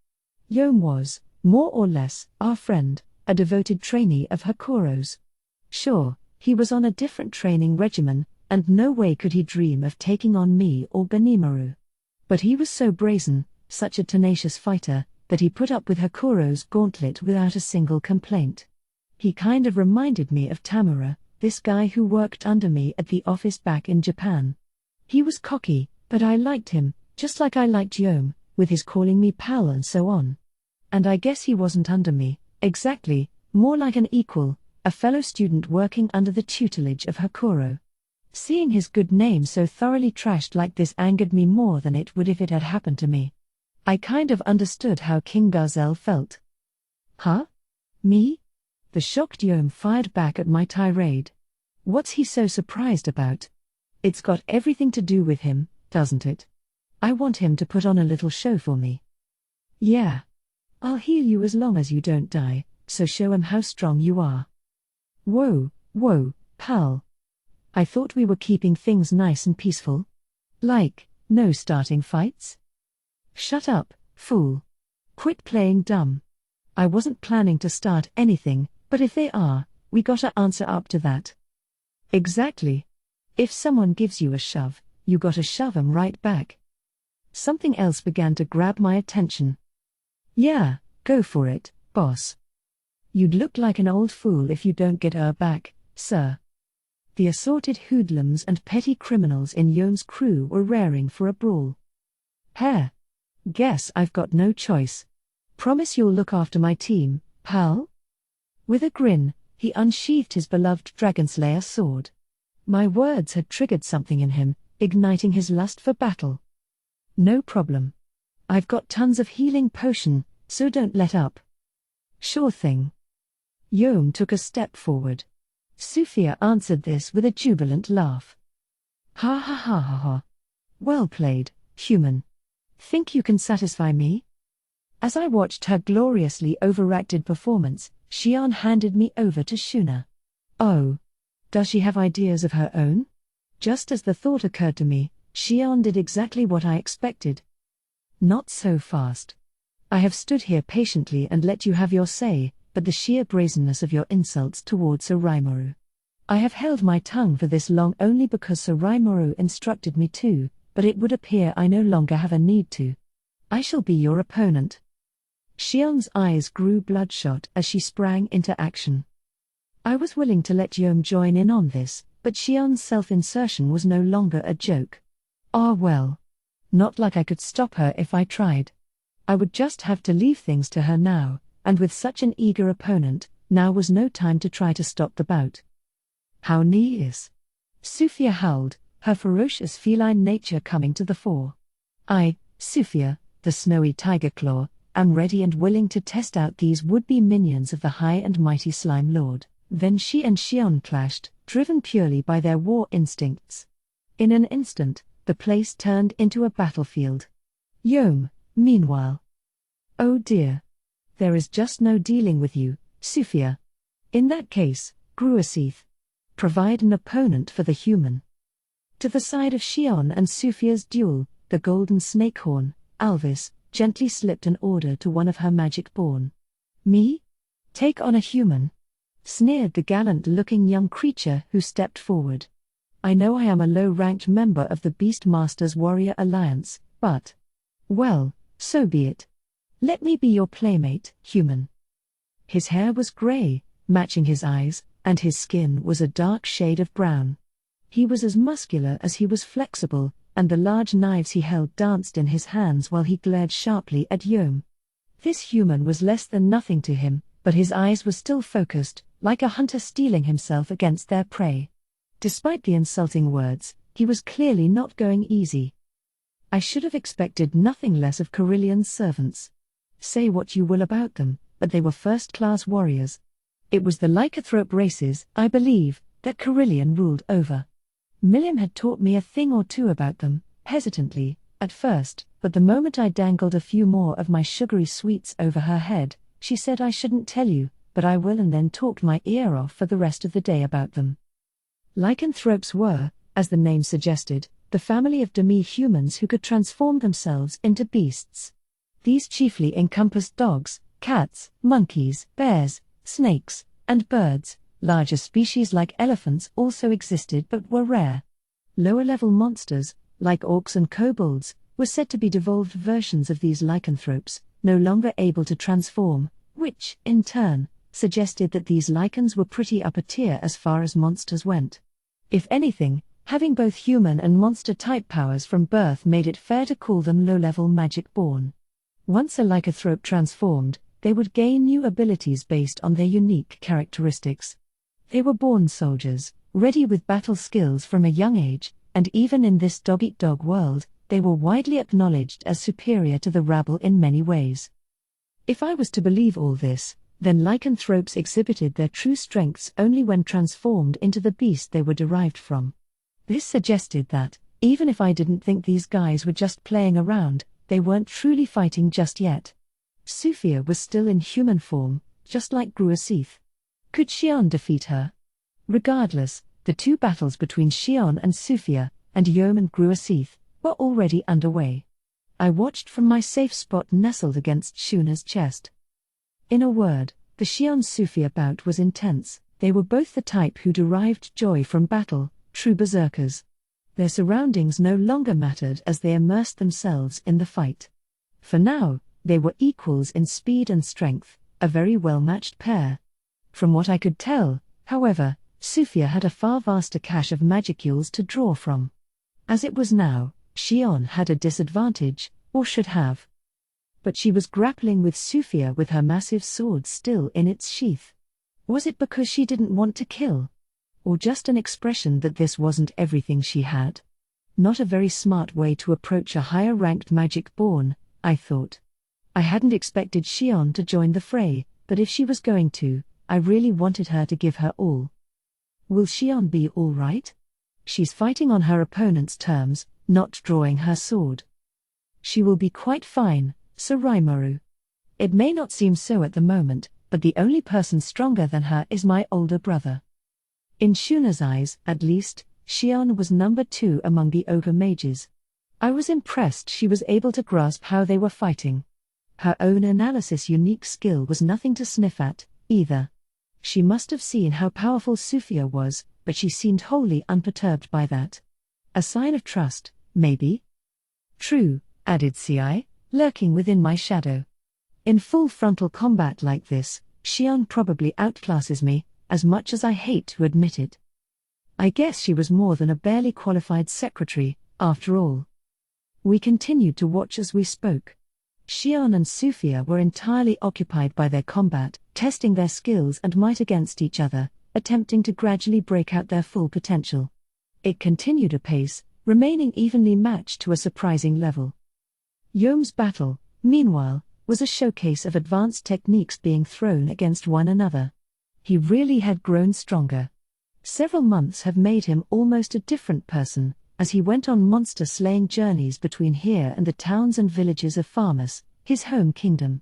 Yom was, more or less, our friend, a devoted trainee of Hakoro's. Sure, he was on a different training regimen, and no way could he dream of taking on me or Benimaru. But he was so brazen, such a tenacious fighter, that he put up with Hakoro's gauntlet without a single complaint. He kind of reminded me of Tamura, this guy who worked under me at the office back in Japan. He was cocky, but I liked him, just like I liked Yom, with his calling me pal and so on. And I guess he wasn't under me, exactly, more like an equal, a fellow student working under the tutelage of Hakoro. Seeing his good name so thoroughly trashed like this angered me more than it would if it had happened to me. I kind of understood how King Gazelle felt. Huh? Me? The shocked Yom fired back at my tirade. What's he so surprised about? It's got everything to do with him, doesn't it? I want him to put on a little show for me. Yeah. I'll heal you as long as you don't die, so show him how strong you are. Whoa, pal. I thought we were keeping things nice and peaceful. Like, no starting fights? Shut up, fool. Quit playing dumb. I wasn't planning to start anything, but if they are, we gotta answer up to that. Exactly. If someone gives you a shove, you gotta shove 'em right back. Something else began to grab my attention. Yeah, go for it, boss. You'd look like an old fool if you don't get her back, sir. The assorted hoodlums and petty criminals in Yom's crew were raring for a brawl. Heh. Guess I've got no choice. Promise you'll look after my team, pal? With a grin, he unsheathed his beloved Dragonslayer sword. My words had triggered something in him, igniting his lust for battle. No problem. I've got tons of healing potion, so don't let up. Sure thing. Yom took a step forward. Sufia answered this with a jubilant laugh. Ha ha ha ha ha. Well played, human. Think you can satisfy me? As I watched her gloriously overacted performance, Xian handed me over to Shuna. Oh. Does she have ideas of her own? Just as the thought occurred to me, Xian did exactly what I expected. Not so fast. I have stood here patiently and let you have your say, but the sheer brazenness of your insults towards Sir Raimaru. I have held my tongue for this long only because Sir Raimaru instructed me to, but it would appear I no longer have a need to. I shall be your opponent. Xion's eyes grew bloodshot as she sprang into action. I was willing to let Yom join in on this, but Xion's self-insertion was no longer a joke. Ah well. Not like I could stop her if I tried. I would just have to leave things to her now, and with such an eager opponent, now was no time to try to stop the bout. How nice! Sophia howled, her ferocious feline nature coming to the fore. I, Sophia, the snowy tiger claw, am ready and willing to test out these would-be minions of the high and mighty Slime Lord. Then she and Xion clashed, driven purely by their war instincts. In an instant, the place turned into a battlefield. Yom, meanwhile. Oh dear. There is just no dealing with you, Sophia. In that case, Gruasith. Provide an opponent for the human. To the side of Xion and Sophia's duel, the golden snakehorn, Alvis, gently slipped an order to one of her magic-born. Me? Take on a human? Sneered the gallant-looking young creature who stepped forward. I know I am a low-ranked member of the Beastmaster's Warrior Alliance, but... well, so be it. Let me be your playmate, human. His hair was grey, matching his eyes, and his skin was a dark shade of brown. He was as muscular as he was flexible, and the large knives he held danced in his hands while he glared sharply at Yom. This human was less than nothing to him, but his eyes were still focused, like a hunter steeling himself against their prey. Despite the insulting words, he was clearly not going easy. I should have expected nothing less of Carillion's servants. Say what you will about them, but they were first-class warriors. It was the lycanthrope races, I believe, that Carillion ruled over. Milliam had taught me a thing or two about them, hesitantly, at first, but the moment I dangled a few more of my sugary sweets over her head, she said I shouldn't tell you, but I will, and then talked my ear off for the rest of the day about them. Lycanthropes were, as the name suggested, the family of demi-humans who could transform themselves into beasts. These chiefly encompassed dogs, cats, monkeys, bears, snakes, and birds. Larger species like elephants also existed but were rare. Lower-level monsters, like orcs and kobolds, were said to be devolved versions of these lycanthropes, no longer able to transform, which, in turn, suggested that these lycans were pretty upper tier as far as monsters went. If anything, having both human and monster-type powers from birth made it fair to call them low-level magic-born. Once a lycanthrope transformed, they would gain new abilities based on their unique characteristics. They were born soldiers, ready with battle skills from a young age, and even in this dog-eat-dog world, they were widely acknowledged as superior to the rabble in many ways. If I was to believe all this, then lycanthropes exhibited their true strengths only when transformed into the beast they were derived from. This suggested that, even if I didn't think these guys were just playing around, they weren't truly fighting just yet. Sophia was still in human form, just like Gruasith. Could Xion defeat her? Regardless, the two battles between Xion and Sophia, and Yom and Gruasith, were already underway. I watched from my safe spot nestled against Shuna's chest. In a word, the Xion-Sophia bout was intense. They were both the type who derived joy from battle, true berserkers. Their surroundings no longer mattered as they immersed themselves in the fight. For now, they were equals in speed and strength, a very well-matched pair. From what I could tell, however, Sophia had a far vaster cache of magicules to draw from. As it was now, Xion had a disadvantage, or should have. But she was grappling with Sophia with her massive sword still in its sheath. Was it because she didn't want to kill? Or just an expression that this wasn't everything she had? Not a very smart way to approach a higher-ranked magic-born, I thought. I hadn't expected Xion to join the fray, but if she was going to, I really wanted her to give her all. Will Xion be all right? She's fighting on her opponent's terms, not drawing her sword. She will be quite fine, Sir Rimuru. It may not seem so at the moment, but the only person stronger than her is my older brother. In Shuna's eyes, at least, Xion was number 2 among the ogre mages. I was impressed she was able to grasp how they were fighting. Her own analysis unique skill was nothing to sniff at, either. She must have seen how powerful Sophia was, but she seemed wholly unperturbed by that. A sign of trust, maybe? True, added Ci, lurking within my shadow. In full frontal combat like this, Xion probably outclasses me, as much as I hate to admit it. I guess she was more than a barely qualified secretary, after all. We continued to watch as we spoke. Xion and Sophia were entirely occupied by their combat, testing their skills and might against each other, attempting to gradually break out their full potential. It continued apace, remaining evenly matched to a surprising level. Yome's battle, meanwhile, was a showcase of advanced techniques being thrown against one another. He really had grown stronger. Several months have made him almost a different person, as he went on monster-slaying journeys between here and the towns and villages of Farmus, his home kingdom.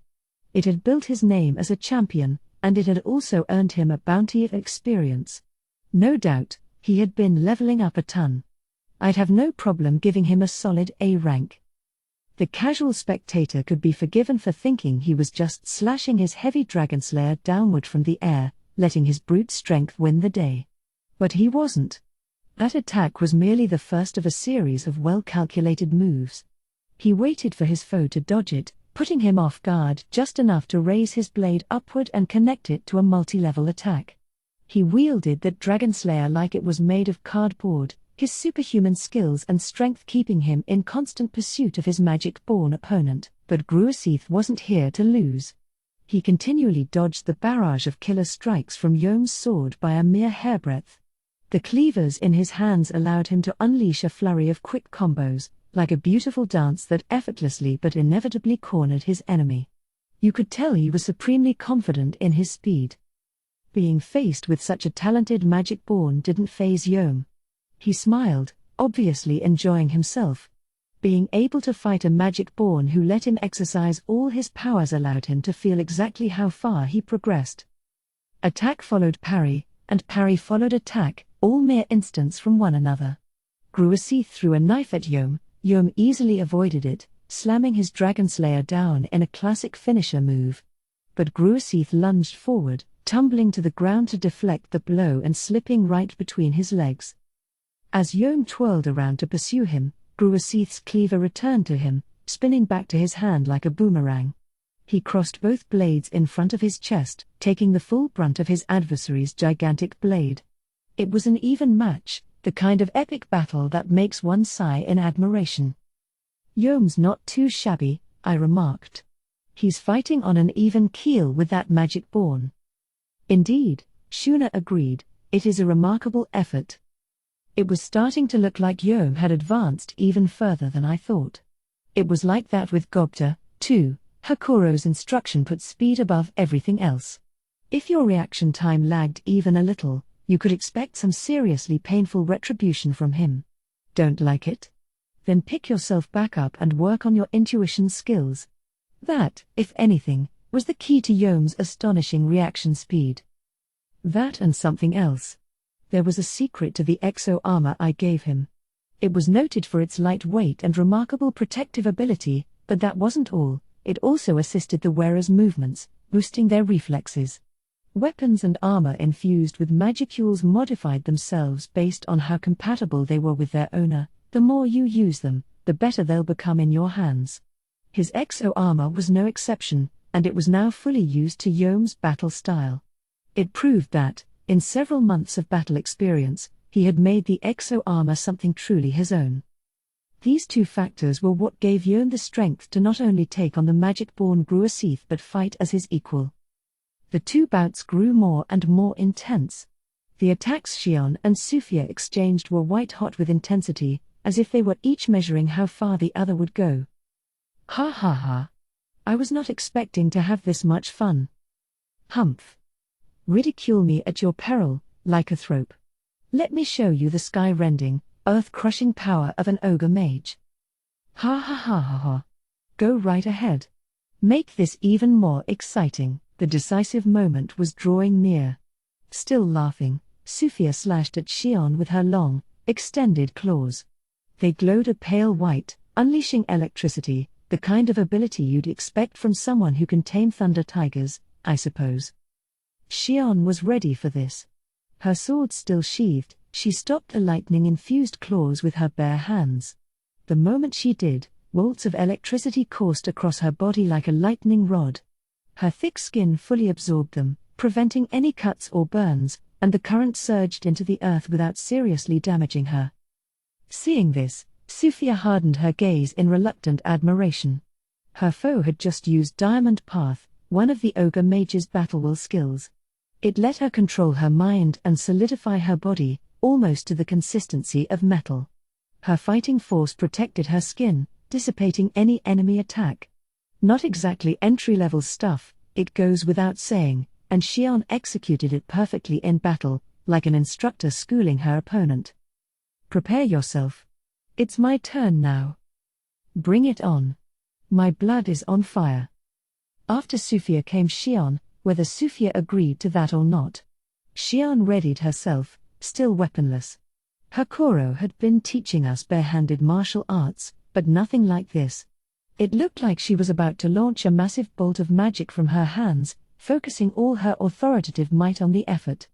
It had built his name as a champion, and it had also earned him a bounty of experience. No doubt, he had been leveling up a ton. I'd have no problem giving him a solid A rank. The casual spectator could be forgiven for thinking he was just slashing his heavy dragonslayer downward from the air, letting his brute strength win the day. But he wasn't. That attack was merely the first of a series of well-calculated moves. He waited for his foe to dodge it, putting him off guard just enough to raise his blade upward and connect it to a multi-level attack. He wielded that dragonslayer like it was made of cardboard, his superhuman skills and strength keeping him in constant pursuit of his magic-born opponent, but Gruasith wasn't here to lose. He continually dodged the barrage of killer strikes from Yome's sword by a mere hairbreadth. The cleavers in his hands allowed him to unleash a flurry of quick combos, like a beautiful dance that effortlessly but inevitably cornered his enemy. You could tell he was supremely confident in his speed. Being faced with such a talented magic-born didn't faze Yome. He smiled, obviously enjoying himself. Being able to fight a magic-born who let him exercise all his powers allowed him to feel exactly how far he progressed. Attack followed parry, and parry followed attack, all mere instants from one another. Gruasith threw a knife at Yome. Yome easily avoided it, slamming his dragonslayer down in a classic finisher move. But Gruasith lunged forward, tumbling to the ground to deflect the blow and slipping right between his legs. As Yome twirled around to pursue him, Gruasith's cleaver returned to him, spinning back to his hand like a boomerang. He crossed both blades in front of his chest, taking the full brunt of his adversary's gigantic blade. It was an even match, the kind of epic battle that makes one sigh in admiration. Yome's not too shabby, I remarked. He's fighting on an even keel with that magic-born. Indeed, Shuna agreed, it is a remarkable effort. It was starting to look like Yome had advanced even further than I thought. It was like that with Gobta, too. Hakuro's instruction put speed above everything else. If your reaction time lagged even a little, you could expect some seriously painful retribution from him. Don't like it? Then pick yourself back up and work on your intuition skills. That, if anything, was the key to Yome's astonishing reaction speed. That and something else. There was a secret to the exo-armor I gave him. It was noted for its lightweight and remarkable protective ability, but that wasn't all. It also assisted the wearer's movements, boosting their reflexes. Weapons and armor infused with magicules modified themselves based on how compatible they were with their owner. The more you use them, the better they'll become in your hands. His exo-armor was no exception, and it was now fully used to Yome's battle style. It proved that, in several months of battle experience, he had made the exo-armor something truly his own. These two factors were what gave Yome the strength to not only take on the magic-born Gruasith but fight as his equal. The two bouts grew more and more intense. The attacks Xion and Sophia exchanged were white-hot with intensity, as if they were each measuring how far the other would go. Ha ha ha. I was not expecting to have this much fun. Humph. Ridicule me at your peril, lycanthrope. Let me show you the sky-rending, earth-crushing power of an ogre mage. Ha ha ha ha ha. Go right ahead. Make this even more exciting. The decisive moment was drawing near. Still laughing, Sophia slashed at Xion with her long, extended claws. They glowed a pale white, unleashing electricity, the kind of ability you'd expect from someone who can tame thunder tigers, I suppose. Xion was ready for this. Her sword still sheathed, she stopped the lightning-infused claws with her bare hands. The moment she did, Bolts of electricity coursed across her body like a lightning rod. Her thick skin fully absorbed them, preventing any cuts or burns, and the current surged into the earth without seriously damaging her. Seeing this, Sufia hardened her gaze in reluctant admiration. Her foe had just used Diamond Path, one of the Ogre Mage's battle-will skills. It let her control her mind and solidify her body, almost to the consistency of metal. Her fighting force protected her skin, dissipating any enemy attack. Not exactly entry-level stuff, it goes without saying, and Xion executed it perfectly in battle, like an instructor schooling her opponent. Prepare yourself. It's my turn now. Bring it on. My blood is on fire. After Sufia came Xion, whether Sufia agreed to that or not. Xion readied herself, still weaponless. Her Koro had been teaching us bare-handed martial arts, but nothing like this. It looked like she was about to launch a massive bolt of magic from her hands, focusing all her authoritative might on the effort.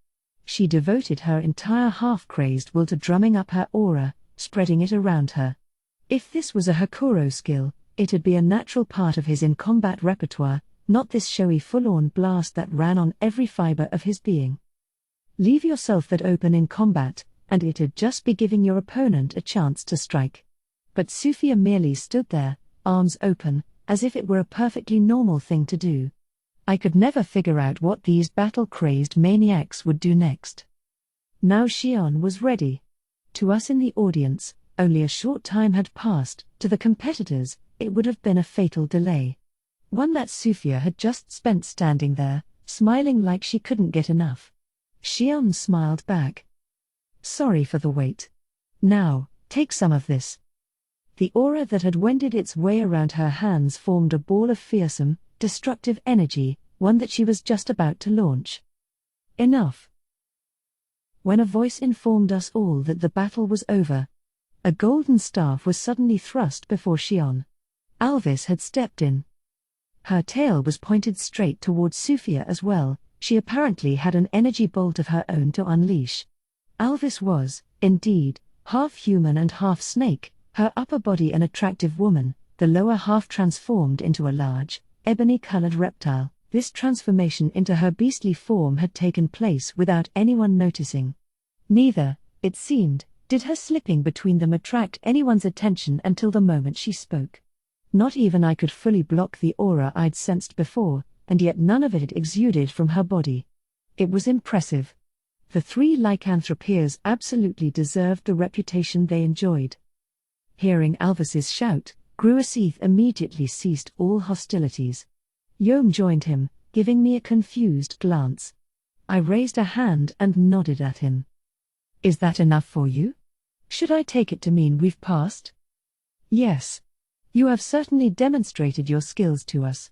She devoted her entire half-crazed will to drumming up her aura, spreading it around her. If this was a Hakuro skill, it'd be a natural part of his in-combat repertoire, not this showy full-on blast that ran on every fiber of his being. Leave yourself that open in combat, and it'd just be giving your opponent a chance to strike. But Sufia merely stood there, arms open, as if it were a perfectly normal thing to do. I could never figure out what these battle-crazed maniacs would do next. Now Xion was ready. To us in the audience, only a short time had passed. To the competitors, it would have been a fatal delay. One that Sufia had just spent standing there, smiling like she couldn't get enough. Xion smiled back. Sorry for the wait. Now, take some of this. The aura that had wended its way around her hands formed a ball of fearsome, destructive energy, one that she was just about to launch. Enough. When a voice informed us all that the battle was over, a golden staff was suddenly thrust before Xion. Alvis had stepped in. Her tail was pointed straight towards Sufia as well. She apparently had an energy bolt of her own to unleash. Alvis was, indeed, half human and half snake, her upper body an attractive woman, the lower half transformed into a large, ebony-colored reptile. This transformation into her beastly form had taken place without anyone noticing. Neither, it seemed, did her slipping between them attract anyone's attention until the moment she spoke. Not even I could fully block the aura I'd sensed before, and yet none of it exuded from her body. It was impressive. The three lycanthropeers absolutely deserved the reputation they enjoyed. Hearing Alvis's shout, Gruasith immediately ceased all hostilities. Yom joined him, giving me a confused glance. I raised a hand and nodded at him. Is that enough for you? Should I take it to mean we've passed? Yes. You have certainly demonstrated your skills to us.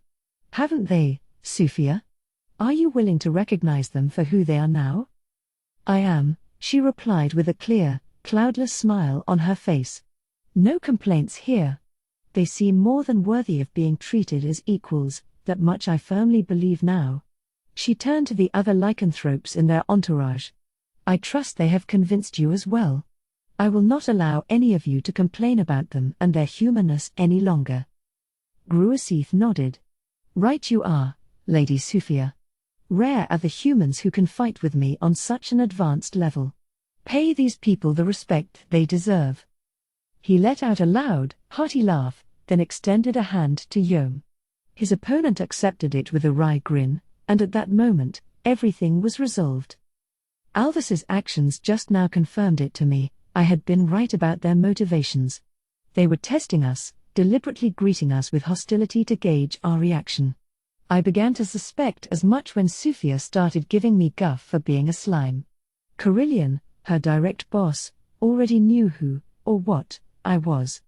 Haven't they, Sufia? Are you willing to recognize them for who they are now? I am, she replied with a clear, cloudless smile on her face. No complaints here. They seem more than worthy of being treated as equals, that much I firmly believe now. She turned to the other lycanthropes in their entourage. I trust they have convinced you as well. I will not allow any of you to complain about them and their humanness any longer. Gruasith nodded. Right you are, Lady Sufia. Rare are the humans who can fight with me on such an advanced level. Pay these people the respect they deserve. He let out a loud, hearty laugh, then extended a hand to Yom. His opponent accepted it with a wry grin, and at that moment, everything was resolved. Alvis's actions just now confirmed it to me. I had been right about their motivations. They were testing us, deliberately greeting us with hostility to gauge our reaction. I began to suspect as much when Sufia started giving me guff for being a slime. Carillion, her direct boss, already knew who, or what, I was.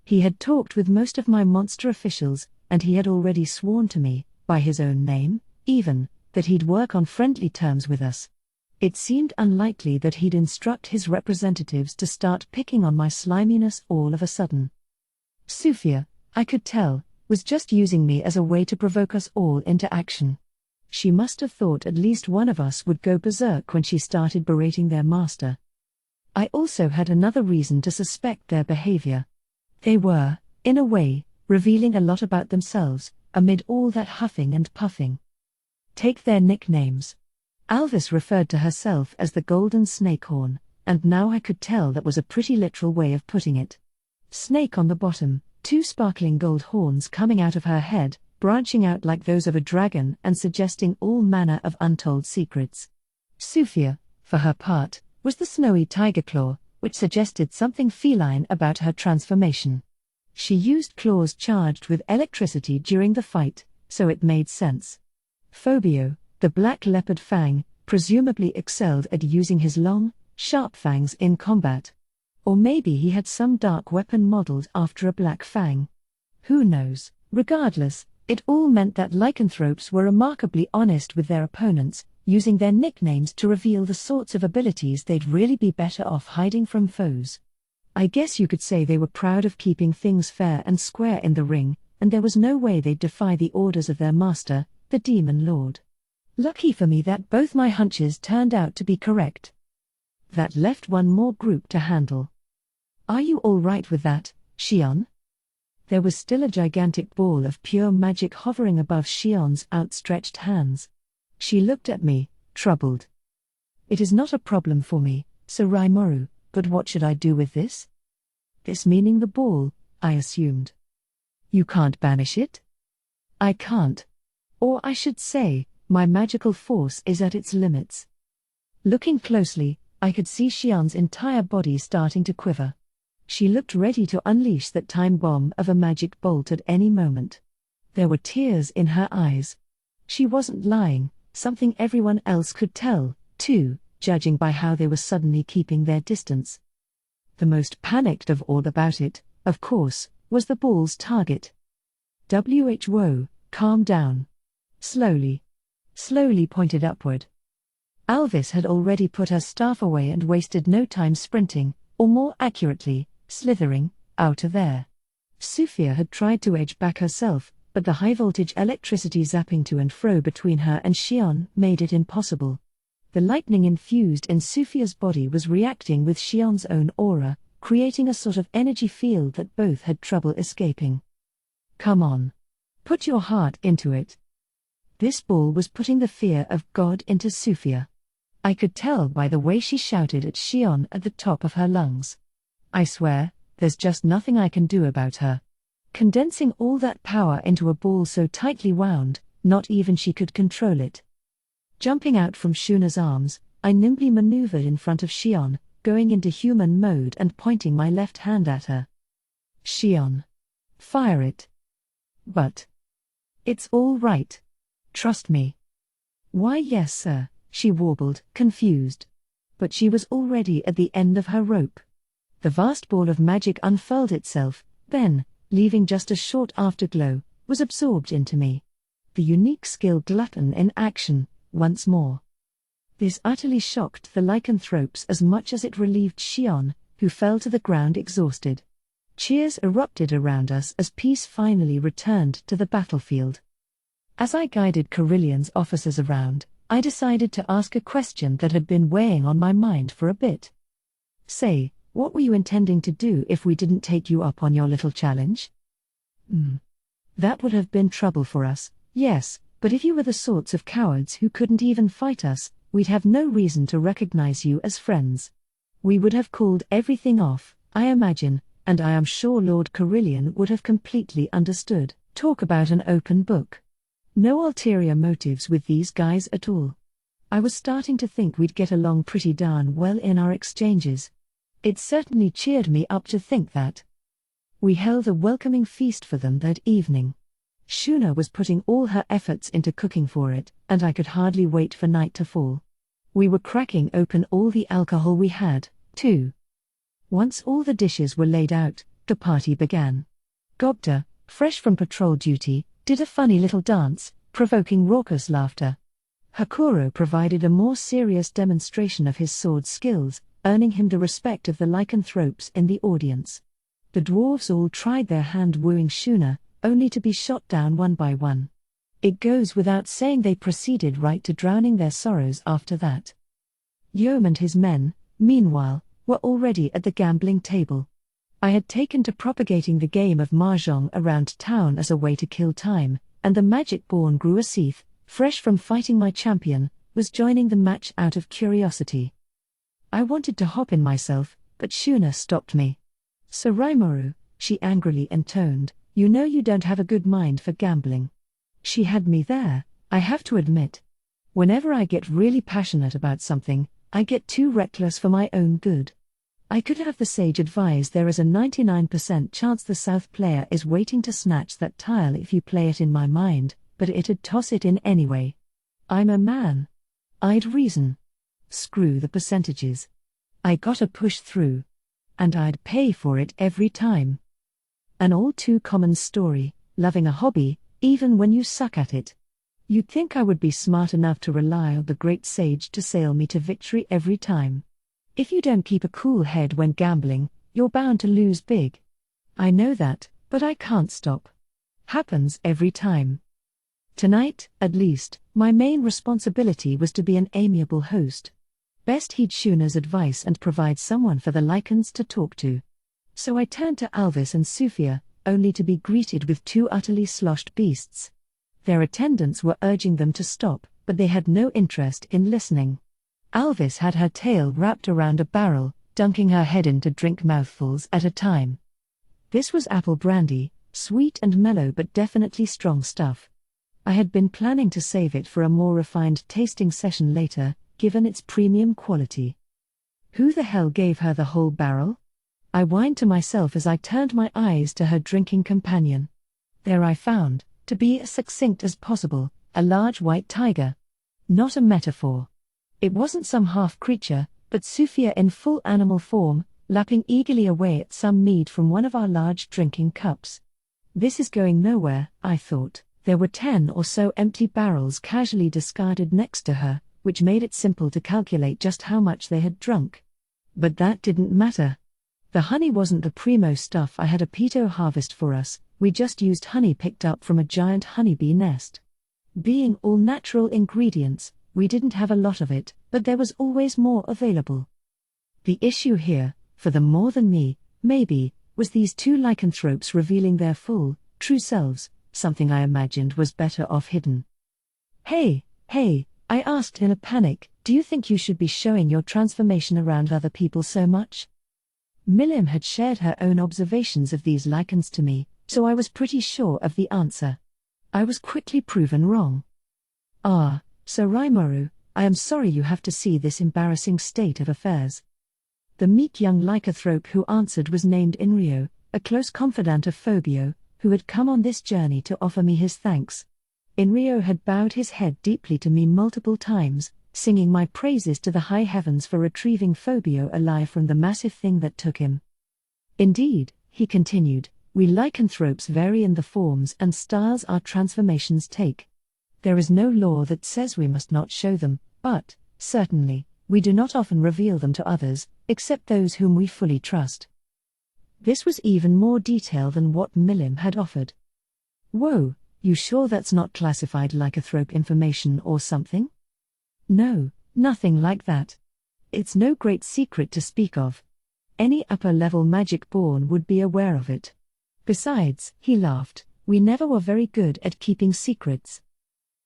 He had talked with most of my monster officials, and he had already sworn to me, by his own name, even, that he'd work on friendly terms with us. It seemed unlikely that he'd instruct his representatives to start picking on my sliminess all of a sudden. Sufia, I could tell, was just using me as a way to provoke us all into action. She must have thought at least one of us would go berserk when she started berating their master. I also had another reason to suspect their behavior. They were, in a way, revealing a lot about themselves, amid all that huffing and puffing. Take their nicknames. Alvis referred to herself as the Golden Snakehorn, and now I could tell that was a pretty literal way of putting it. Snake on the bottom, 2 sparkling gold horns coming out of her head, branching out like those of a dragon and suggesting all manner of untold secrets. Sufia, for her part, was the snowy tiger claw, which suggested something feline about her transformation. She used claws charged with electricity during the fight, so it made sense. Phobio, the black leopard fang, presumably excelled at using his long, sharp fangs in combat. Or maybe he had some dark weapon modeled after a black fang. Who knows? Regardless, it all meant that lycanthropes were remarkably honest with their opponents, using their nicknames to reveal the sorts of abilities they'd really be better off hiding from foes. I guess you could say they were proud of keeping things fair and square in the ring, and there was no way they'd defy the orders of their master, the Demon Lord. Lucky for me that both my hunches turned out to be correct. That left one more group to handle. Are you all right with that, Shion? There was still a gigantic ball of pure magic hovering above Shion's outstretched hands. She looked at me, troubled. It is not a problem for me, Sir Raimoru, but what should I do with this? This meaning the ball, I assumed. You can't banish it? I can't. Or I should say, my magical force is at its limits. Looking closely, I could see Shion's entire body starting to quiver. She looked ready to unleash that time bomb of a magic bolt at any moment. There were tears in her eyes. She wasn't lying, something everyone else could tell, too, judging by how they were suddenly keeping their distance. The most panicked of all about it, of course, was the ball's target. Whoa, calm down. Slowly pointed upward. Alvis had already put her staff away and wasted no time sprinting, or more accurately, slithering, out of there. Sufia had tried to edge back herself, but the high-voltage electricity zapping to and fro between her and Shion made it impossible. The lightning infused in Sufia's body was reacting with Shion's own aura, creating a sort of energy field that both had trouble escaping. Come on. Put your heart into it. This ball was putting the fear of God into Sufia. I could tell by the way she shouted at Shion at the top of her lungs. I swear, there's just nothing I can do about her. Condensing all that power into a ball so tightly wound, not even she could control it. Jumping out from Shuna's arms, I nimbly maneuvered in front of Shion, going into human mode and pointing my left hand at her. Shion. Fire it. But. It's all right. Trust me. Why yes sir, she warbled, confused. But she was already at the end of her rope. The vast ball of magic unfurled itself, then, leaving just a short afterglow, was absorbed into me. The unique skill glutton in action, once more. This utterly shocked the lycanthropes as much as it relieved Shion, who fell to the ground exhausted. Cheers erupted around us as peace finally returned to the battlefield. As I guided Carillion's officers around, I decided to ask a question that had been weighing on my mind for a bit. Say, what were you intending to do if we didn't take you up on your little challenge? That would have been trouble for us, yes, but if you were the sorts of cowards who couldn't even fight us, we'd have no reason to recognize you as friends. We would have called everything off, I imagine, and I am sure Lord Carillion would have completely understood. Talk about an open book. No ulterior motives with these guys at all. I was starting to think we'd get along pretty darn well in our exchanges. It certainly cheered me up to think that. We held a welcoming feast for them that evening. Shuna was putting all her efforts into cooking for it, and I could hardly wait for night to fall. We were cracking open all the alcohol we had, too. Once all the dishes were laid out, the party began. Gobta, fresh from patrol duty, did a funny little dance, provoking raucous laughter. Hakuro provided a more serious demonstration of his sword skills, earning him the respect of the lycanthropes in the audience. The dwarves all tried their hand wooing Shuna, only to be shot down one by one. It goes without saying they proceeded right to drowning their sorrows after that. Yom and his men, meanwhile, were already at the gambling table. I had taken to propagating the game of mahjong around town as a way to kill time, and the magic-born Gruasith, fresh from fighting my champion, was joining the match out of curiosity. I wanted to hop in myself, but Shuna stopped me. "So Rimuru," she angrily intoned, "you know you don't have a good mind for gambling." She had me there, I have to admit. Whenever I get really passionate about something, I get too reckless for my own good. I could have the sage advise there is a 99% chance the south player is waiting to snatch that tile if you play it in my mind, but it'd toss it in anyway. I'm a man. I'd reason. Screw the percentages. I gotta push through. And I'd pay for it every time. An all too common story, loving a hobby, even when you suck at it. You'd think I would be smart enough to rely on the great sage to sail me to victory every time. If you don't keep a cool head when gambling, you're bound to lose big. I know that, but I can't stop. Happens every time. Tonight, at least, my main responsibility was to be an amiable host. Best heed Shuna's advice and provide someone for the lichens to talk to. So I turned to Alvis and Sufia, only to be greeted with two utterly sloshed beasts. Their attendants were urging them to stop, but they had no interest in listening. Alvis had her tail wrapped around a barrel, dunking her head in to drink mouthfuls at a time. This was apple brandy, sweet and mellow but definitely strong stuff. I had been planning to save it for a more refined tasting session later, given its premium quality. Who the hell gave her the whole barrel? I whined to myself as I turned my eyes to her drinking companion. There I found, to be as succinct as possible, a large white tiger. Not a metaphor. It wasn't some half-creature, but Sufia in full animal form, lapping eagerly away at some mead from one of our large drinking cups. This is going nowhere, I thought. There were 10 or so empty barrels casually discarded next to her, which made it simple to calculate just how much they had drunk. But that didn't matter. The honey wasn't the primo stuff I had a Pito harvest for us, we just used honey picked up from a giant honeybee nest. Being all natural ingredients, we didn't have a lot of it, but there was always more available. The issue here, for them more than me, maybe, was these two lycanthropes revealing their full, true selves, something I imagined was better off hidden. Hey, I asked in a panic, do you think you should be showing your transformation around other people so much? Milim had shared her own observations of these lichens to me, so I was pretty sure of the answer. I was quickly proven wrong. So Rimuru, I am sorry you have to see this embarrassing state of affairs. The meek young lycanthrope who answered was named Inrio, a close confidant of Phobio, who had come on this journey to offer me his thanks. Inrio had bowed his head deeply to me multiple times, singing my praises to the high heavens for retrieving Phobio alive from the massive thing that took him. Indeed, he continued, we lycanthropes vary in the forms and styles our transformations take. There is no law that says we must not show them, but, certainly, we do not often reveal them to others, except those whom we fully trust. This was even more detail than what Milim had offered. Whoa, you sure that's not classified lycanthrope information or something? No, nothing like that. It's no great secret to speak of. Any upper-level magic-born would be aware of it. Besides, he laughed, we never were very good at keeping secrets.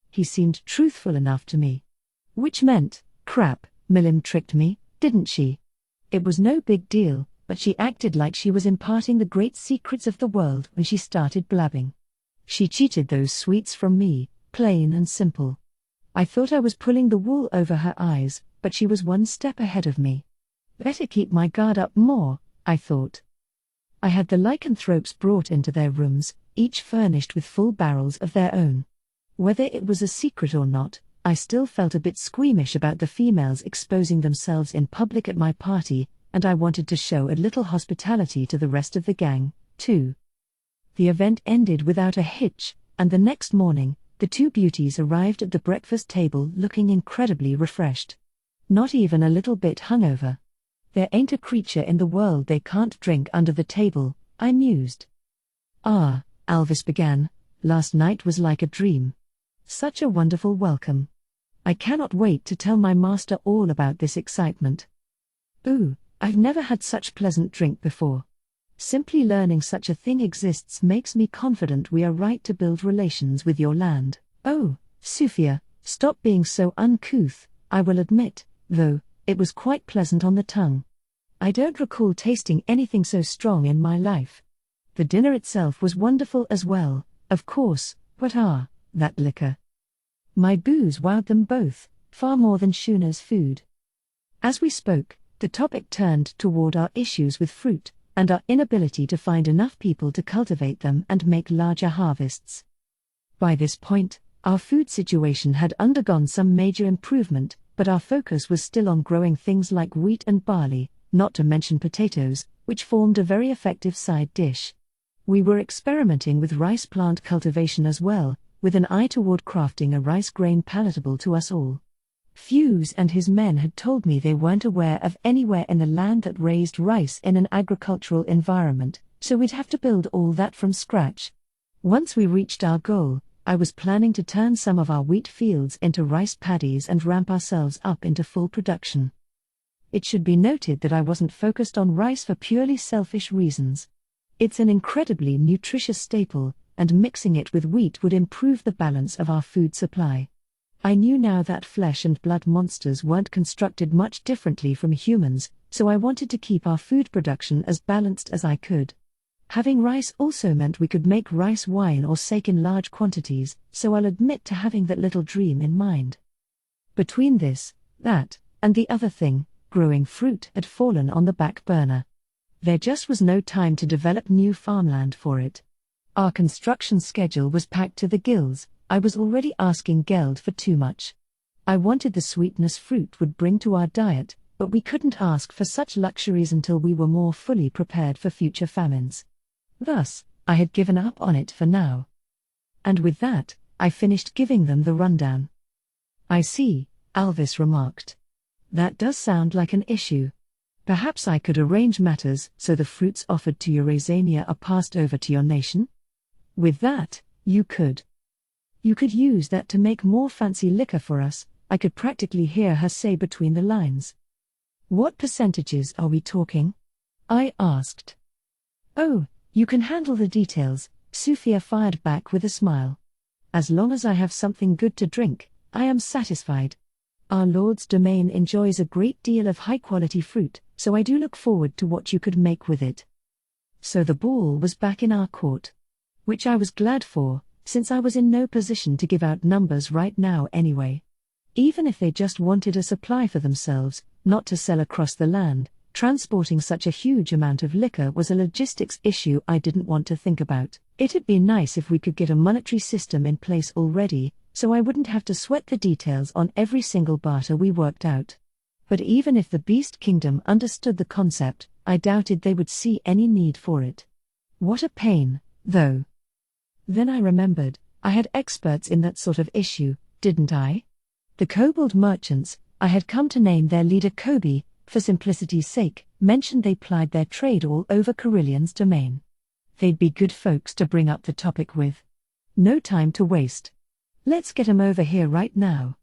He seemed truthful enough to me. Which meant, crap, Milim tricked me, didn't she? It was no big deal, but she acted like she was imparting the great secrets of the world when she started blabbing. She cheated those sweets from me, plain and simple. I thought I was pulling the wool over her eyes, but she was one step ahead of me. Better keep my guard up more, I thought. I had the lycanthropes brought into their rooms, each furnished with full barrels of their own. Whether it was a secret or not, I still felt a bit squeamish about the females exposing themselves in public at my party, and I wanted to show a little hospitality to the rest of the gang, too. The event ended without a hitch, and the next morning, the two beauties arrived at the breakfast table looking incredibly refreshed. Not even a little bit hungover. There ain't a creature in the world they can't drink under the table, I mused. Alvis began, last night was like a dream. Such a wonderful welcome. I cannot wait to tell my master all about this excitement. Ooh, I've never had such pleasant drink before. Simply learning such a thing exists makes me confident we are right to build relations with your land. Oh, Sufia, stop being so uncouth. I will admit, though, it was quite pleasant on the tongue. I don't recall tasting anything so strong in my life. The dinner itself was wonderful as well, of course, but that liquor. My booze wowed them both, far more than Shuna's food. As we spoke, the topic turned toward our issues with fruit, and our inability to find enough people to cultivate them and make larger harvests. By this point, our food situation had undergone some major improvement, but our focus was still on growing things like wheat and barley, not to mention potatoes, which formed a very effective side dish. We were experimenting with rice plant cultivation as well, with an eye toward crafting a rice grain palatable to us all. Fuse and his men had told me they weren't aware of anywhere in the land that raised rice in an agricultural environment, so we'd have to build all that from scratch. Once we reached our goal, I was planning to turn some of our wheat fields into rice paddies and ramp ourselves up into full production. It should be noted that I wasn't focused on rice for purely selfish reasons. It's an incredibly nutritious staple, and mixing it with wheat would improve the balance of our food supply. I knew now that flesh and blood monsters weren't constructed much differently from humans, so I wanted to keep our food production as balanced as I could. Having rice also meant we could make rice wine or sake in large quantities, so I'll admit to having that little dream in mind. Between this, that, and the other thing, growing fruit had fallen on the back burner. There just was no time to develop new farmland for it. Our construction schedule was packed to the gills. I was already asking Geld for too much. I wanted the sweetness fruit would bring to our diet, but we couldn't ask for such luxuries until we were more fully prepared for future famines. Thus, I had given up on it for now. And with that, I finished giving them the rundown. I see, Alvis remarked. That does sound like an issue. Perhaps I could arrange matters so the fruits offered to Eurasania are passed over to your nation? With that, you could. You could use that to make more fancy liquor for us, I could practically hear her say between the lines. What percentages are we talking? I asked. Oh, you can handle the details, Sufia fired back with a smile. As long as I have something good to drink, I am satisfied. Our Lord's domain enjoys a great deal of high-quality fruit, so I do look forward to what you could make with it. So the ball was back in our court. Which I was glad for, since I was in no position to give out numbers right now anyway. Even if they just wanted a supply for themselves, not to sell across the land, transporting such a huge amount of liquor was a logistics issue I didn't want to think about. It'd be nice if we could get a monetary system in place already, so I wouldn't have to sweat the details on every single barter we worked out. But even if the Beast Kingdom understood the concept, I doubted they would see any need for it. What a pain, though. Then I remembered, I had experts in that sort of issue, didn't I? The kobold merchants, I had come to name their leader Kobe, for simplicity's sake, mentioned they plied their trade all over Carillion's domain. They'd be good folks to bring up the topic with. No time to waste. Let's get 'em over here right now.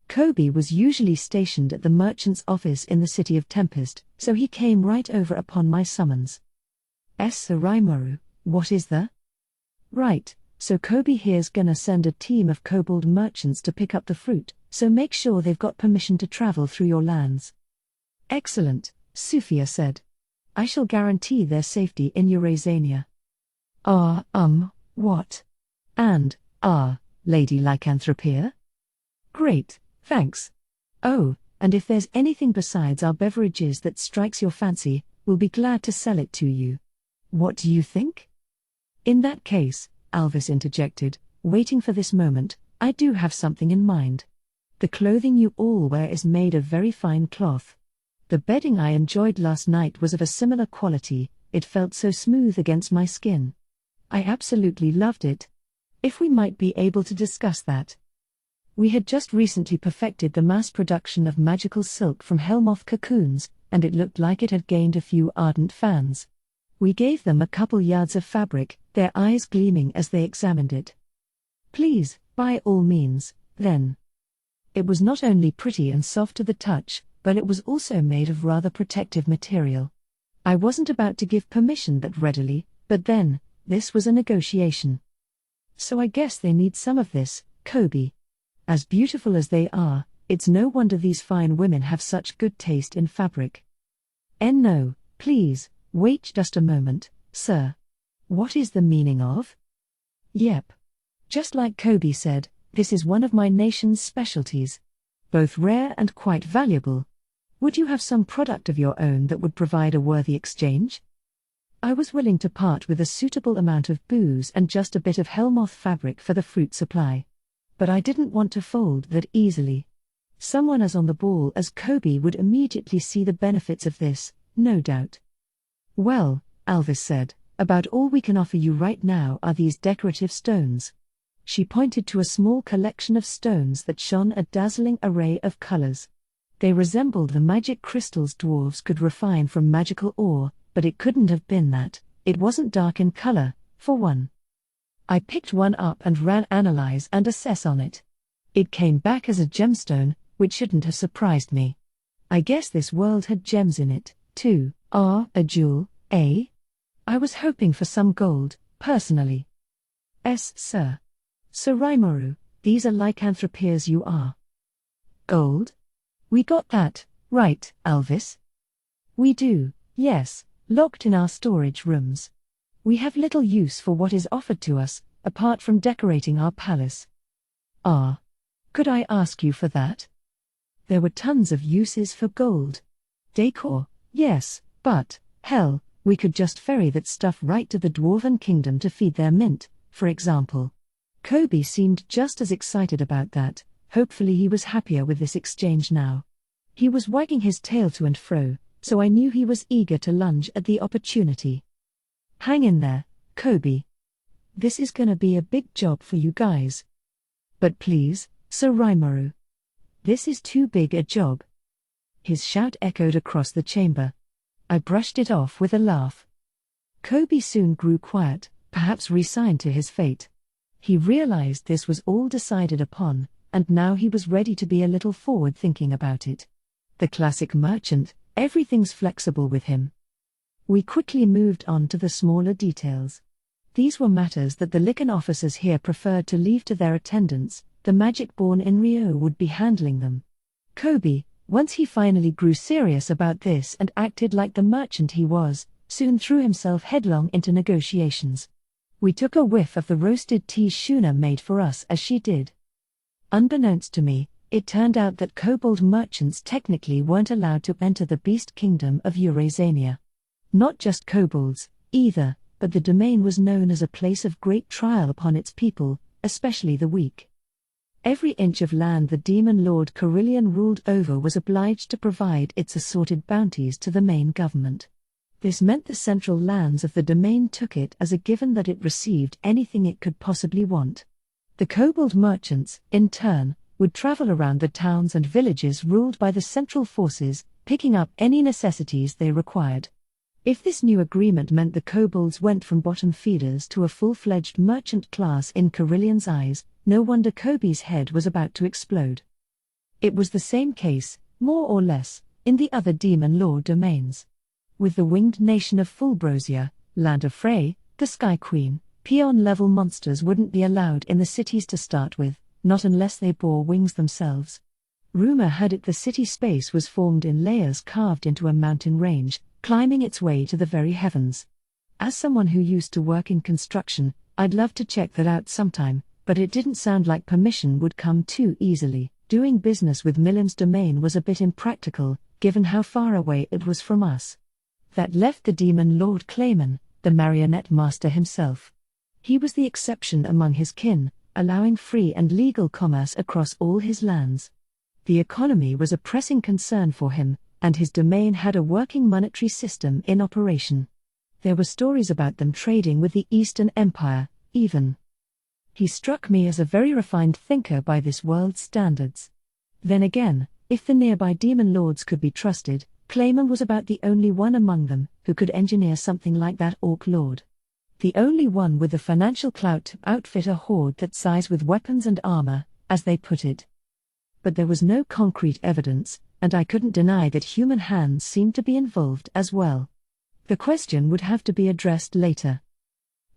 Kobe was usually stationed at the merchant's office in the city of Tempest, so he came right over upon my summons. Sir Rimuru, what is the? Right, so Kobe here's gonna send a team of kobold merchants to pick up the fruit, so make sure they've got permission to travel through your lands. Excellent, Sufia said. I shall guarantee their safety in Eurasania. What? And, Lady Lycanthropia? Great, thanks. Oh, and if there's anything besides our beverages that strikes your fancy, we'll be glad to sell it to you. What do you think? In that case, Alvis interjected, waiting for this moment, I do have something in mind. The clothing you all wear is made of very fine cloth. The bedding I enjoyed last night was of a similar quality, it felt so smooth against my skin. I absolutely loved it. If we might be able to discuss that. We had just recently perfected the mass production of magical silk from Hellmoth cocoons, and it looked like it had gained a few ardent fans. We gave them a couple yards of fabric, their eyes gleaming as they examined it. Please, by all means, then. It was not only pretty and soft to the touch, but it was also made of rather protective material. I wasn't about to give permission that readily, but then, this was a negotiation. So I guess they need some of this, Kobe. As beautiful as they are, it's no wonder these fine women have such good taste in fabric. No, please, wait just a moment, sir. What is the meaning of? Yep. Just like Kobe said, this is one of my nation's specialties. Both rare and quite valuable. Would you have some product of your own that would provide a worthy exchange? I was willing to part with a suitable amount of booze and just a bit of hellmoth fabric for the fruit supply. But I didn't want to fold that easily. Someone as on the ball as Kobe would immediately see the benefits of this, no doubt. Well, Alvis said, about all we can offer you right now are these decorative stones. She pointed to a small collection of stones that shone a dazzling array of colors. They resembled the magic crystals dwarves could refine from magical ore, but it couldn't have been that. It wasn't dark in color, for one. I picked one up and ran analyze and assess on it. It came back as a gemstone, which shouldn't have surprised me. I guess this world had gems in it, too. A jewel, eh? I was hoping for some gold, personally. Sir. Sir Rimuru, these are lycanthropias you are. Gold? We got that, right, Alvis? We do, yes, locked in our storage rooms. We have little use for what is offered to us, apart from decorating our palace. Could I ask you for that? There were tons of uses for gold. Decor, yes, but, hell, we could just ferry that stuff right to the Dwarven Kingdom to feed their mint, for example. Kobe seemed just as excited about that. Hopefully he was happier with this exchange now. He was wagging his tail to and fro, so I knew he was eager to lunge at the opportunity. Hang in there, Kobe. This is gonna be a big job for you guys. But please, Sir Rimuru. This is too big a job. His shout echoed across the chamber. I brushed it off with a laugh. Kobe soon grew quiet, perhaps resigned to his fate. He realized this was all decided upon, and now he was ready to be a little forward-thinking about it. The classic merchant, everything's flexible with him. We quickly moved on to the smaller details. These were matters that the Lycan officers here preferred to leave to their attendants. The magic-born in Rio would be handling them. Kobe, once he finally grew serious about this and acted like the merchant he was, soon threw himself headlong into negotiations. We took a whiff of the roasted tea Shuna made for us as she did. Unbeknownst to me, it turned out that kobold merchants technically weren't allowed to enter the Beast Kingdom of Eurasania. Not just kobolds, either, but the domain was known as a place of great trial upon its people, especially the weak. Every inch of land the demon lord Carillion ruled over was obliged to provide its assorted bounties to the main government. This meant the central lands of the domain took it as a given that it received anything it could possibly want. The kobold merchants, in turn, would travel around the towns and villages ruled by the central forces, picking up any necessities they required. If this new agreement meant the kobolds went from bottom feeders to a full-fledged merchant class in Carillion's eyes, no wonder Kobe's head was about to explode. It was the same case, more or less, in the other demon lord domains. With the winged nation of Fulbrosia, land of Frey, the Sky Queen, peon-level monsters wouldn't be allowed in the cities to start with, not unless they bore wings themselves. Rumor had it the city space was formed in layers carved into a mountain range, climbing its way to the very heavens. As someone who used to work in construction, I'd love to check that out sometime, but it didn't sound like permission would come too easily. Doing business with Milim's domain was a bit impractical, given how far away it was from us. That left the demon Lord Clayman, the marionette master himself. He was the exception among his kin, allowing free and legal commerce across all his lands. The economy was a pressing concern for him, and his domain had a working monetary system in operation. There were stories about them trading with the Eastern Empire, even. He struck me as a very refined thinker by this world's standards. Then again, if the nearby demon lords could be trusted, Clayman was about the only one among them who could engineer something like that Orc Lord. The only one with the financial clout to outfit a horde that size with weapons and armor, as they put it. But there was no concrete evidence, and I couldn't deny that human hands seemed to be involved as well. The question would have to be addressed later.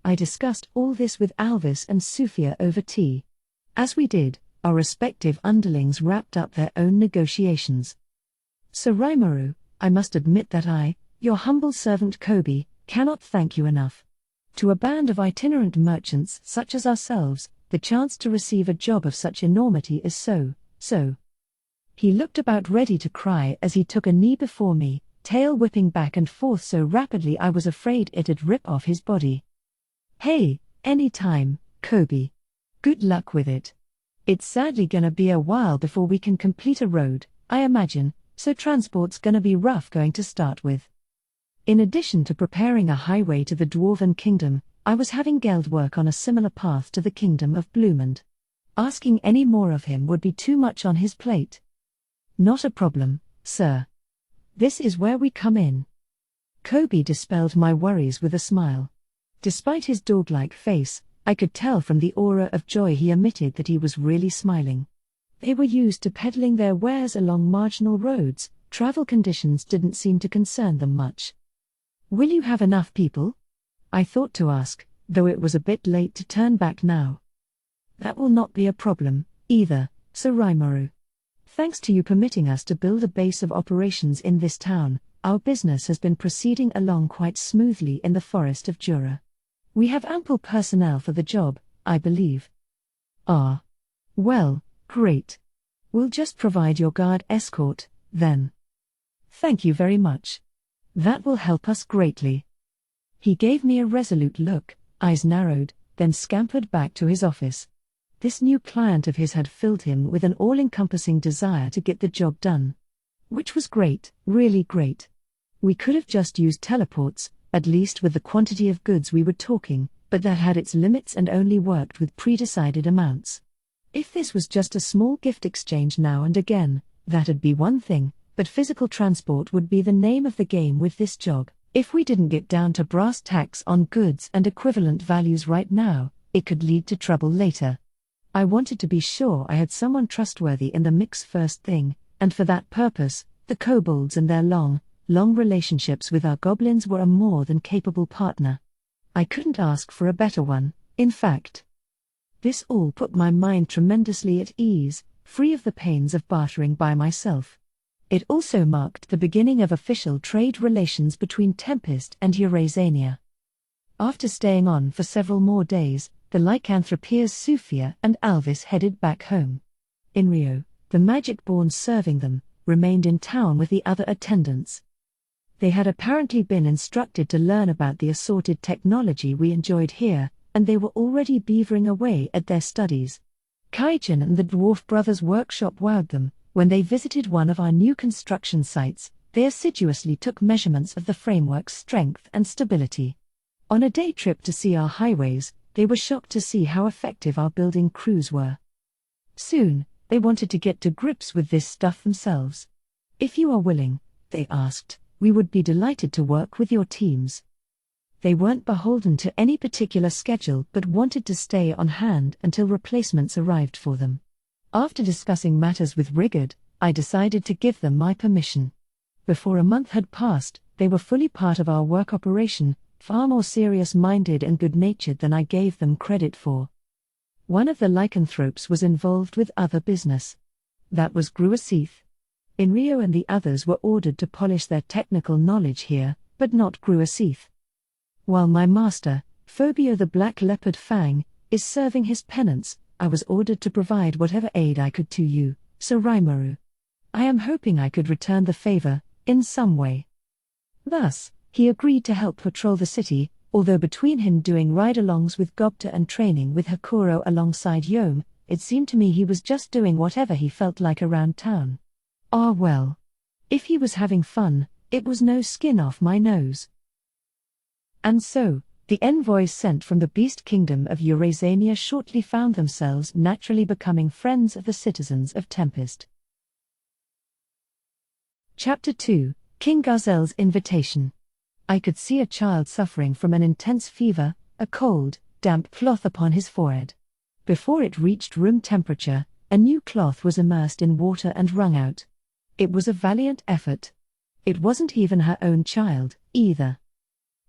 I discussed all this with Alvis and Sufia over tea. As we did, our respective underlings wrapped up their own negotiations. Sir Rimuru, I must admit that I, your humble servant Kobe, cannot thank you enough. To a band of itinerant merchants such as ourselves, the chance to receive a job of such enormity is so. He looked about ready to cry as he took a knee before me, tail whipping back and forth so rapidly I was afraid it'd rip off his body. Hey, any time, Kobe. Good luck with it. It's sadly gonna be a while before we can complete a road, I imagine, so transport's gonna be rough going to start with. In addition to preparing a highway to the Dwarven Kingdom, I was having Geld work on a similar path to the Kingdom of Blumund. Asking any more of him would be too much on his plate. Not a problem, sir. This is where we come in. Kobe dispelled my worries with a smile. Despite his dog-like face, I could tell from the aura of joy he emitted that he was really smiling. They were used to peddling their wares along marginal roads, travel conditions didn't seem to concern them much. Will you have enough people? I thought to ask, though it was a bit late to turn back now. That will not be a problem, either, Sir Rimuru. Thanks to you permitting us to build a base of operations in this town, our business has been proceeding along quite smoothly in the Forest of Jura. We have ample personnel for the job, I believe. Ah. Well, great. We'll just provide your guard escort, then. Thank you very much. That will help us greatly. He gave me a resolute look, eyes narrowed, then scampered back to his office. This new client of his had filled him with an all-encompassing desire to get the job done. Which was great, really great. We could have just used teleports, at least with the quantity of goods we were talking, but that had its limits and only worked with pre-decided amounts. If this was just a small gift exchange now and again, that'd be one thing, but physical transport would be the name of the game with this job. If we didn't get down to brass tacks on goods and equivalent values right now, it could lead to trouble later. I wanted to be sure I had someone trustworthy in the mix first thing, and for that purpose, the kobolds and their long relationships with our goblins were a more than capable partner. I couldn't ask for a better one, in fact. This all put my mind tremendously at ease, free of the pains of bartering by myself. It also marked the beginning of official trade relations between Tempest and Eurasania. After staying on for several more days, the lycanthropeers Sufia and Alvis headed back home. In Rio, the magic-born serving them remained in town with the other attendants. They had apparently been instructed to learn about the assorted technology we enjoyed here, and they were already beavering away at their studies. Kaijin and the Dwarf Brothers' workshop wowed them. When they visited one of our new construction sites, they assiduously took measurements of the framework's strength and stability. On a day trip to see our highways, they were shocked to see how effective our building crews were. Soon, they wanted to get to grips with this stuff themselves. If you are willing, they asked, we would be delighted to work with your teams. They weren't beholden to any particular schedule but wanted to stay on hand until replacements arrived for them. After discussing matters with Rigard, I decided to give them my permission. Before a month had passed, they were fully part of our work operation, far more serious-minded and good-natured than I gave them credit for. One of the lycanthropes was involved with other business. That was Gruasith. Inrio and the others were ordered to polish their technical knowledge here, but not Gruasith. While my master, Phobio the Black Leopard Fang, is serving his penance, I was ordered to provide whatever aid I could to you, Sir Rimuru. I am hoping I could return the favor, in some way. Thus, he agreed to help patrol the city, although between him doing ride-alongs with Gobta and training with Hakuro alongside Yom, it seemed to me he was just doing whatever he felt like around town. Ah well. If he was having fun, it was no skin off my nose. And so, the envoys sent from the Beast Kingdom of Eurasania shortly found themselves naturally becoming friends of the citizens of Tempest. Chapter 2, King Gazels' Invitation. I could see a child suffering from an intense fever, a cold, damp cloth upon his forehead. Before it reached room temperature, a new cloth was immersed in water and wrung out. It was a valiant effort. It wasn't even her own child, either.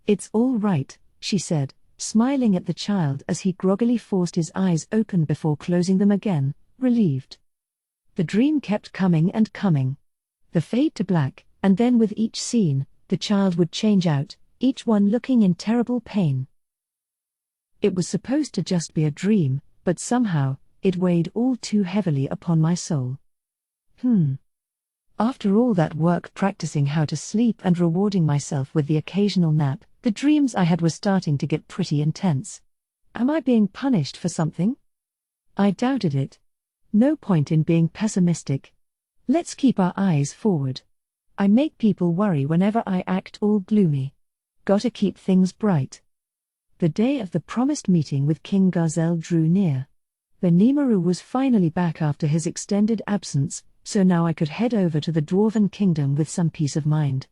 "It's all right," she said, smiling at the child as he groggily forced his eyes open before closing them again, relieved. The dream kept coming and coming. The fade to black, and then with each scene, the child would change out, each one looking in terrible pain. It was supposed to just be a dream, but somehow, it weighed all too heavily upon my soul. After all that work practicing how to sleep and rewarding myself with the occasional nap, the dreams I had were starting to get pretty intense. Am I being punished for something? I doubted it. No point in being pessimistic. Let's keep our eyes forward. I make people worry whenever I act all gloomy. Gotta keep things bright. The day of the promised meeting with King Gazelle drew near. Benimaru was finally back after his extended absence, so now I could head over to the Dwarven Kingdom with some peace of mind.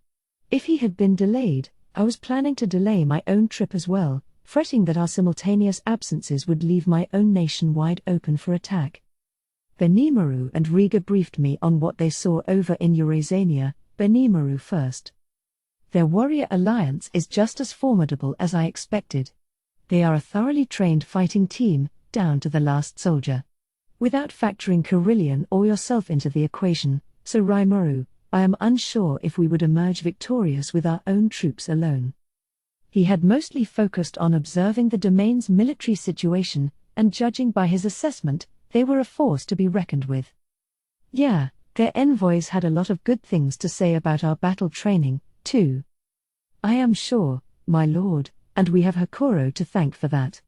If he had been delayed, I was planning to delay my own trip as well, fretting that our simultaneous absences would leave my own nation wide open for attack. Benimaru and Riga briefed me on what they saw over in Eurasania. Benimaru first. Their warrior alliance is just as formidable as I expected. They are a thoroughly trained fighting team, down to the last soldier. Without factoring Carillion or yourself into the equation, so Rimuru, I am unsure if we would emerge victorious with our own troops alone. He had mostly focused on observing the domain's military situation, and judging by his assessment, they were a force to be reckoned with. Yeah, their envoys had a lot of good things to say about our battle training, too. I am sure, my lord, and we have Hakuro to thank for that.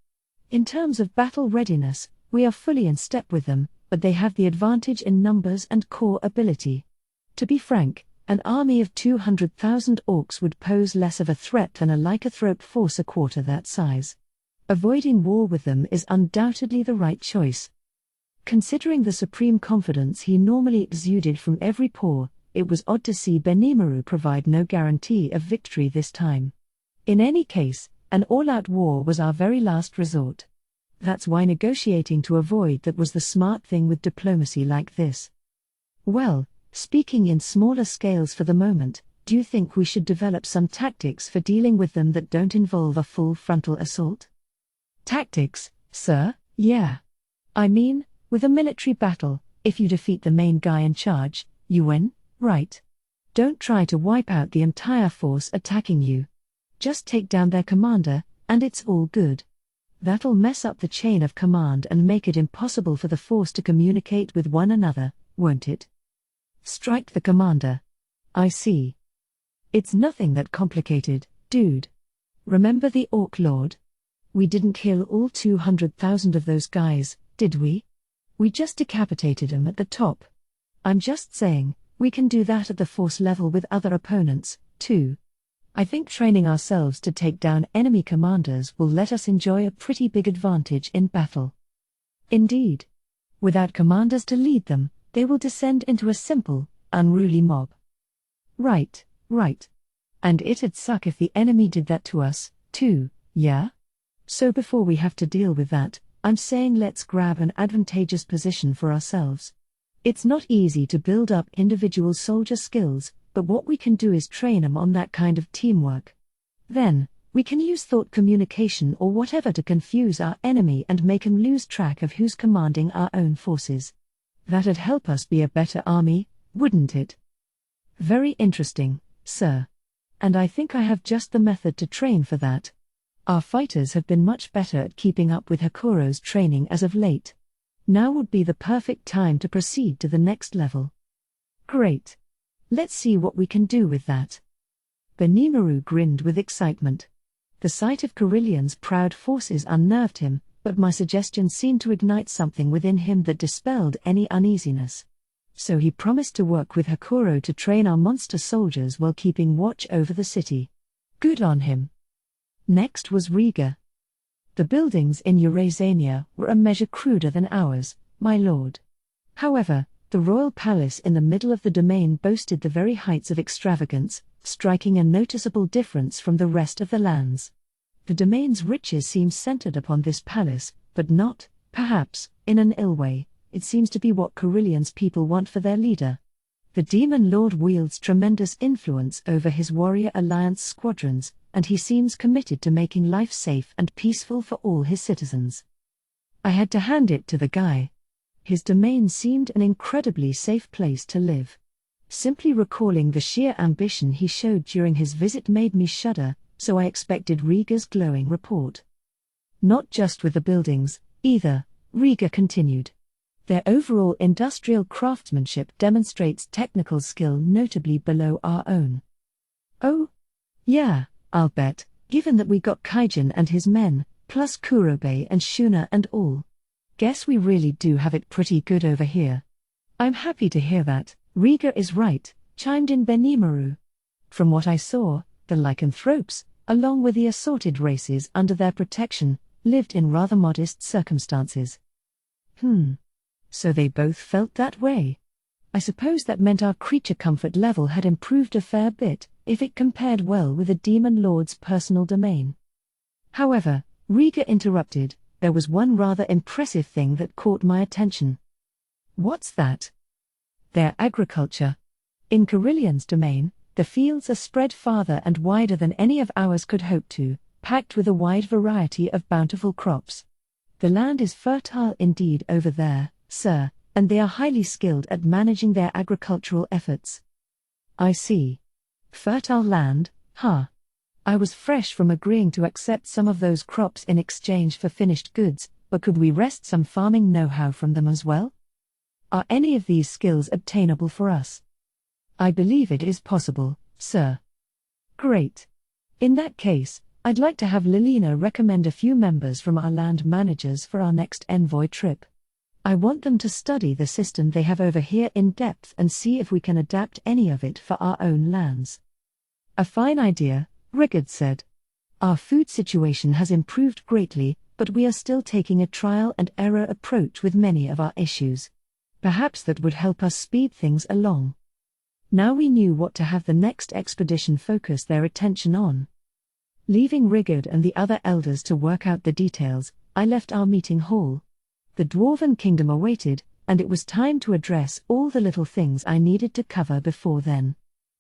In terms of battle readiness, we are fully in step with them, but they have the advantage in numbers and core ability. To be frank, an army of 200,000 orcs would pose less of a threat than a lycanthrope force a quarter that size. Avoiding war with them is undoubtedly the right choice. Considering the supreme confidence he normally exuded from every pore, it was odd to see Benimaru provide no guarantee of victory this time. In any case, an all-out war was our very last resort. That's why negotiating to avoid that was the smart thing with diplomacy like this. Well, speaking in smaller scales for the moment, do you think we should develop some tactics for dealing with them that don't involve a full frontal assault? Tactics, sir? Yeah. I mean, with a military battle, if you defeat the main guy in charge, you win, right? Don't try to wipe out the entire force attacking you. Just take down their commander, and it's all good. That'll mess up the chain of command and make it impossible for the force to communicate with one another, won't it? Strike the commander. I see. It's nothing that complicated, dude. Remember the Orc Lord? We didn't kill all 200,000 of those guys, did we? We just decapitated 'em at the top. I'm just saying, we can do that at the force level with other opponents, too. I think training ourselves to take down enemy commanders will let us enjoy a pretty big advantage in battle. Indeed. Without commanders to lead them, they will descend into a simple, unruly mob. Right. And it'd suck if the enemy did that to us, too, yeah? So before we have to deal with that, I'm saying let's grab an advantageous position for ourselves. It's not easy to build up individual soldier skills, but what we can do is train them on that kind of teamwork. Then, we can use thought communication or whatever to confuse our enemy and make him lose track of who's commanding our own forces. That'd help us be a better army, wouldn't it? Very interesting, sir. And I think I have just the method to train for that. Our fighters have been much better at keeping up with Hakuro's training as of late. Now would be the perfect time to proceed to the next level. Great. Let's see what we can do with that. Benimaru grinned with excitement. The sight of Carillion's proud forces unnerved him, but my suggestion seemed to ignite something within him that dispelled any uneasiness. So he promised to work with Hakuro to train our monster soldiers while keeping watch over the city. Good on him. Next was Riga. The buildings in Eurasania were a measure cruder than ours, my lord. However, the royal palace in the middle of the domain boasted the very heights of extravagance, striking a noticeable difference from the rest of the lands. The domain's riches seem centered upon this palace, but not, perhaps, in an ill way. It seems to be what Carillion's people want for their leader. The Demon Lord wields tremendous influence over his warrior alliance squadrons, and he seems committed to making life safe and peaceful for all his citizens. I had to hand it to the guy. His domain seemed an incredibly safe place to live. Simply recalling the sheer ambition he showed during his visit made me shudder, so I expected Rieger's glowing report. Not just with the buildings, either, Rieger continued. Their overall industrial craftsmanship demonstrates technical skill notably below our own. Oh? Yeah, I'll bet, given that we got Kaijin and his men, plus Kurobe and Shuna and all. Guess we really do have it pretty good over here. I'm happy to hear that. Rieger is right, chimed in Benimaru. From what I saw, the lycanthropes, along with the assorted races under their protection, lived in rather modest circumstances. So they both felt that way. I suppose that meant our creature comfort level had improved a fair bit, if it compared well with the Demon Lord's personal domain. However, Rieger interrupted, there was one rather impressive thing that caught my attention. What's that? Their agriculture. In Carillion's domain, the fields are spread farther and wider than any of ours could hope to, packed with a wide variety of bountiful crops. The land is fertile indeed over there, sir, and they are highly skilled at managing their agricultural efforts. I see. Fertile land, huh? I was fresh from agreeing to accept some of those crops in exchange for finished goods, but could we wrest some farming know-how from them as well? Are any of these skills obtainable for us? I believe it is possible, sir. Great. In that case, I'd like to have Lilina recommend a few members from our land managers for our next envoy trip. I want them to study the system they have over here in depth and see if we can adapt any of it for our own lands. A fine idea, Rigard said. Our food situation has improved greatly, but we are still taking a trial-and-error approach with many of our issues. Perhaps that would help us speed things along. Now we knew what to have the next expedition focus their attention on. Leaving Rigard and the other elders to work out the details, I left our meeting hall. The Dwarven Kingdom awaited, and it was time to address all the little things I needed to cover before then.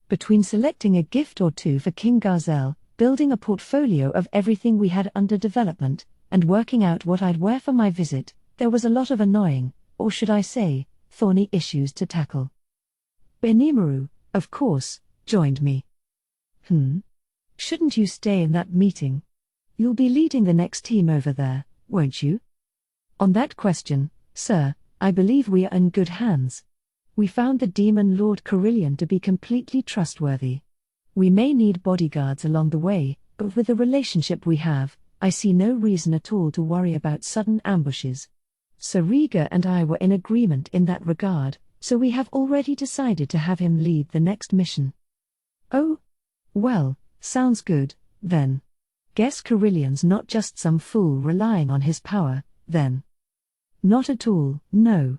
Between selecting a gift or two for King Gazel, building a portfolio of everything we had under development, and working out what I'd wear for my visit, there was a lot of annoying, or should I say, thorny issues to tackle. Benimaru, of course, joined me. Shouldn't you stay in that meeting? You'll be leading the next team over there, won't you? On that question, sir, I believe we are in good hands. We found the Demon Lord Carillion to be completely trustworthy. We may need bodyguards along the way, but with the relationship we have, I see no reason at all to worry about sudden ambushes. Sir Rieger and I were in agreement in that regard, so we have already decided to have him lead the next mission. Oh? Well, sounds good, then. Guess Carillion's not just some fool relying on his power, then. Not at all, no.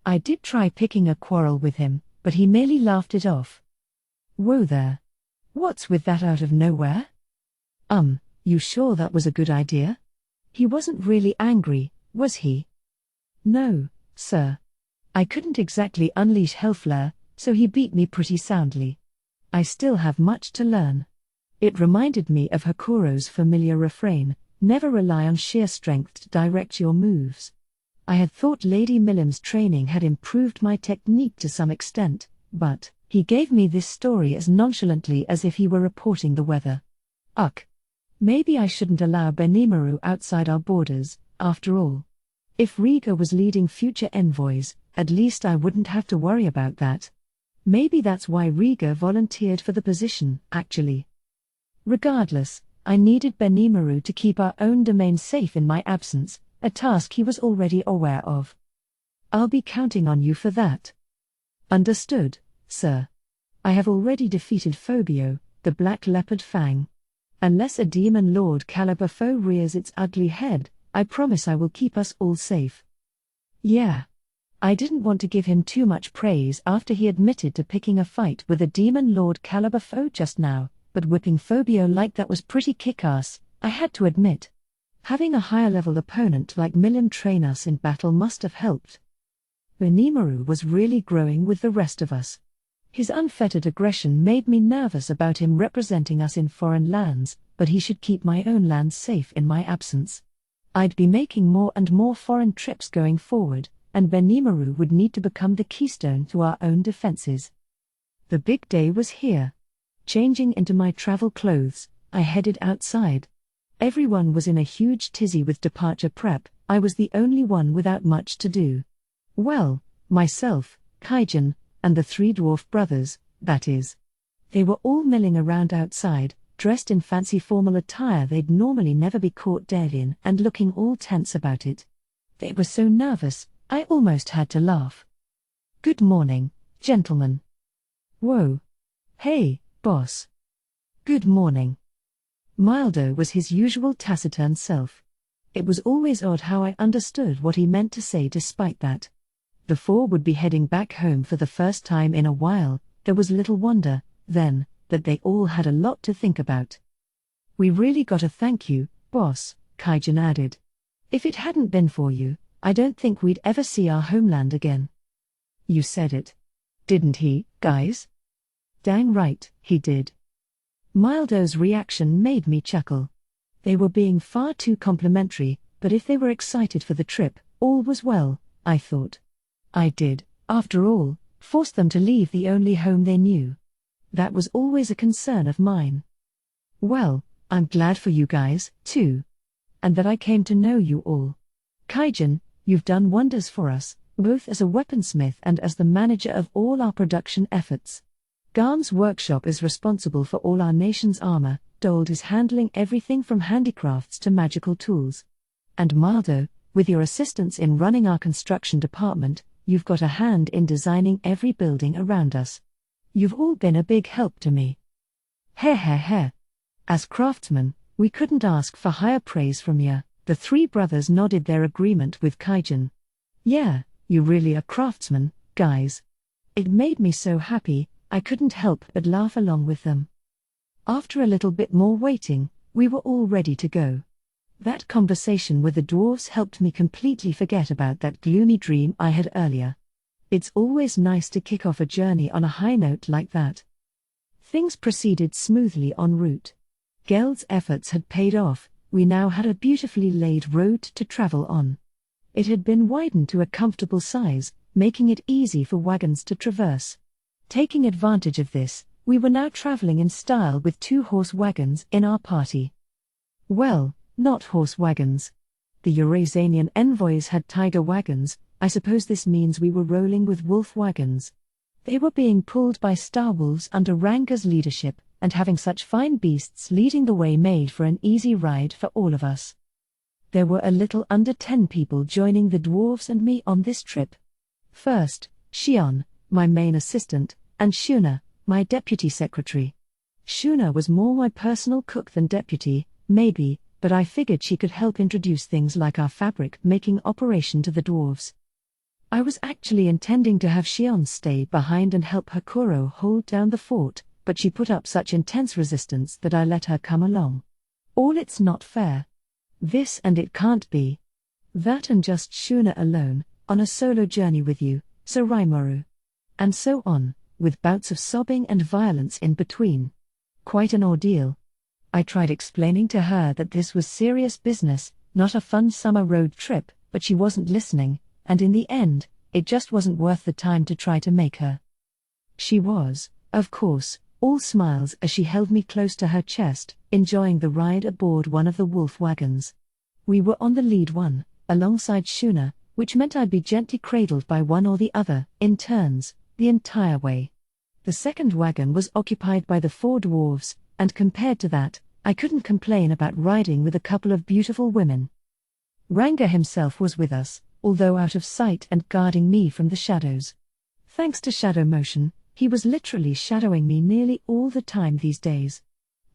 I did try picking a quarrel with him, but he merely laughed it off. Whoa there. What's with that out of nowhere? You sure that was a good idea? He wasn't really angry, was he? No, sir. I couldn't exactly unleash Hellflare, so he beat me pretty soundly. I still have much to learn. It reminded me of Hakuro's familiar refrain, never rely on sheer strength to direct your moves. I had thought Lady Millim's training had improved my technique to some extent, but he gave me this story as nonchalantly as if he were reporting the weather. Ugh. Maybe I shouldn't allow Benimaru outside our borders, after all. If Rieger was leading future envoys, at least I wouldn't have to worry about that. Maybe that's why Rieger volunteered for the position, actually. Regardless, I needed Benimaru to keep our own domain safe in my absence, a task he was already aware of. I'll be counting on you for that. Understood, sir. I have already defeated Phobio, the Black Leopard Fang. Unless a Demon Lord caliber foe rears its ugly head, I promise I will keep us all safe. Yeah. I didn't want to give him too much praise after he admitted to picking a fight with a Demon Lord caliber foe just now, but whipping Phobio like that was pretty kick-ass, I had to admit. Having a higher-level opponent like Millim train us in battle must have helped. Benimaru was really growing with the rest of us. His unfettered aggression made me nervous about him representing us in foreign lands, but he should keep my own land safe in my absence. I'd be making more and more foreign trips going forward, and Benimaru would need to become the keystone to our own defenses. The big day was here. Changing into my travel clothes, I headed outside. Everyone was in a huge tizzy with departure prep. I was the only one without much to do. Well, myself, Kaijin, and the 3 dwarf brothers, that is. They were all milling around outside, dressed in fancy formal attire they'd normally never be caught dead in and looking all tense about it. They were so nervous, I almost had to laugh. "Good morning, gentlemen." "Whoa. Hey, boss." "Good morning." Mildo was his usual taciturn self. It was always odd how I understood what he meant to say despite that. The 4 would be heading back home for the first time in a while. There was little wonder, then, that they all had a lot to think about. "We really gotta thank you, boss," Kaijin added. "If it hadn't been for you, I don't think we'd ever see our homeland again." "You said it. Didn't he, guys?" "Dang right, he did." Mildo's reaction made me chuckle. They were being far too complimentary, but if they were excited for the trip, all was well, I thought. I did, after all, force them to leave the only home they knew. That was always a concern of mine. "Well, I'm glad for you guys, too. And that I came to know you all. Kaijin, you've done wonders for us, both as a weaponsmith and as the manager of all our production efforts. Garm's workshop is responsible for all our nation's armor, Dold is handling everything from handicrafts to magical tools. And Mildo, with your assistance in running our construction department, you've got a hand in designing every building around us. You've all been a big help to me." Heh. As craftsmen, we couldn't ask for higher praise from ya. The 3 brothers nodded their agreement with Kaijin. "Yeah, you really are craftsmen, guys." It made me so happy, I couldn't help but laugh along with them. After a little bit more waiting, we were all ready to go. That conversation with the dwarves helped me completely forget about that gloomy dream I had earlier. It's always nice to kick off a journey on a high note like that. Things proceeded smoothly en route. Geld's efforts had paid off. We now had a beautifully laid road to travel on. It had been widened to a comfortable size, making it easy for wagons to traverse. Taking advantage of this, we were now traveling in style with 2 horse wagons in our party. Well, not horse wagons. The Eurasianian envoys had tiger wagons. I suppose this means we were rolling with wolf wagons. They were being pulled by star wolves under Ranga's leadership, and having such fine beasts leading the way made for an easy ride for all of us. There were a little under 10 people joining the dwarves and me on this trip. First, Shion, my main assistant, and Shuna, my deputy secretary. Shuna was more my personal cook than deputy, maybe, but I figured she could help introduce things like our fabric-making operation to the dwarves. I was actually intending to have Shion stay behind and help Hakuro hold down the fort, but she put up such intense resistance that I let her come along. All it's not fair. This and it can't be. That and just Shuna alone, on a solo journey with you, so Rimuru. And so on, with bouts of sobbing and violence in between. Quite an ordeal. I tried explaining to her that this was serious business, not a fun summer road trip, but she wasn't listening, and in the end, it just wasn't worth the time to try to make her. She was, of course, all smiles as she held me close to her chest, enjoying the ride aboard one of the wolf wagons. We were on the lead one, alongside Shuna, which meant I'd be gently cradled by one or the other, in turns, the entire way. The second wagon was occupied by the 4 dwarves, and compared to that, I couldn't complain about riding with a couple of beautiful women. Ranga himself was with us, although out of sight and guarding me from the shadows. Thanks to shadow motion, he was literally shadowing me nearly all the time these days.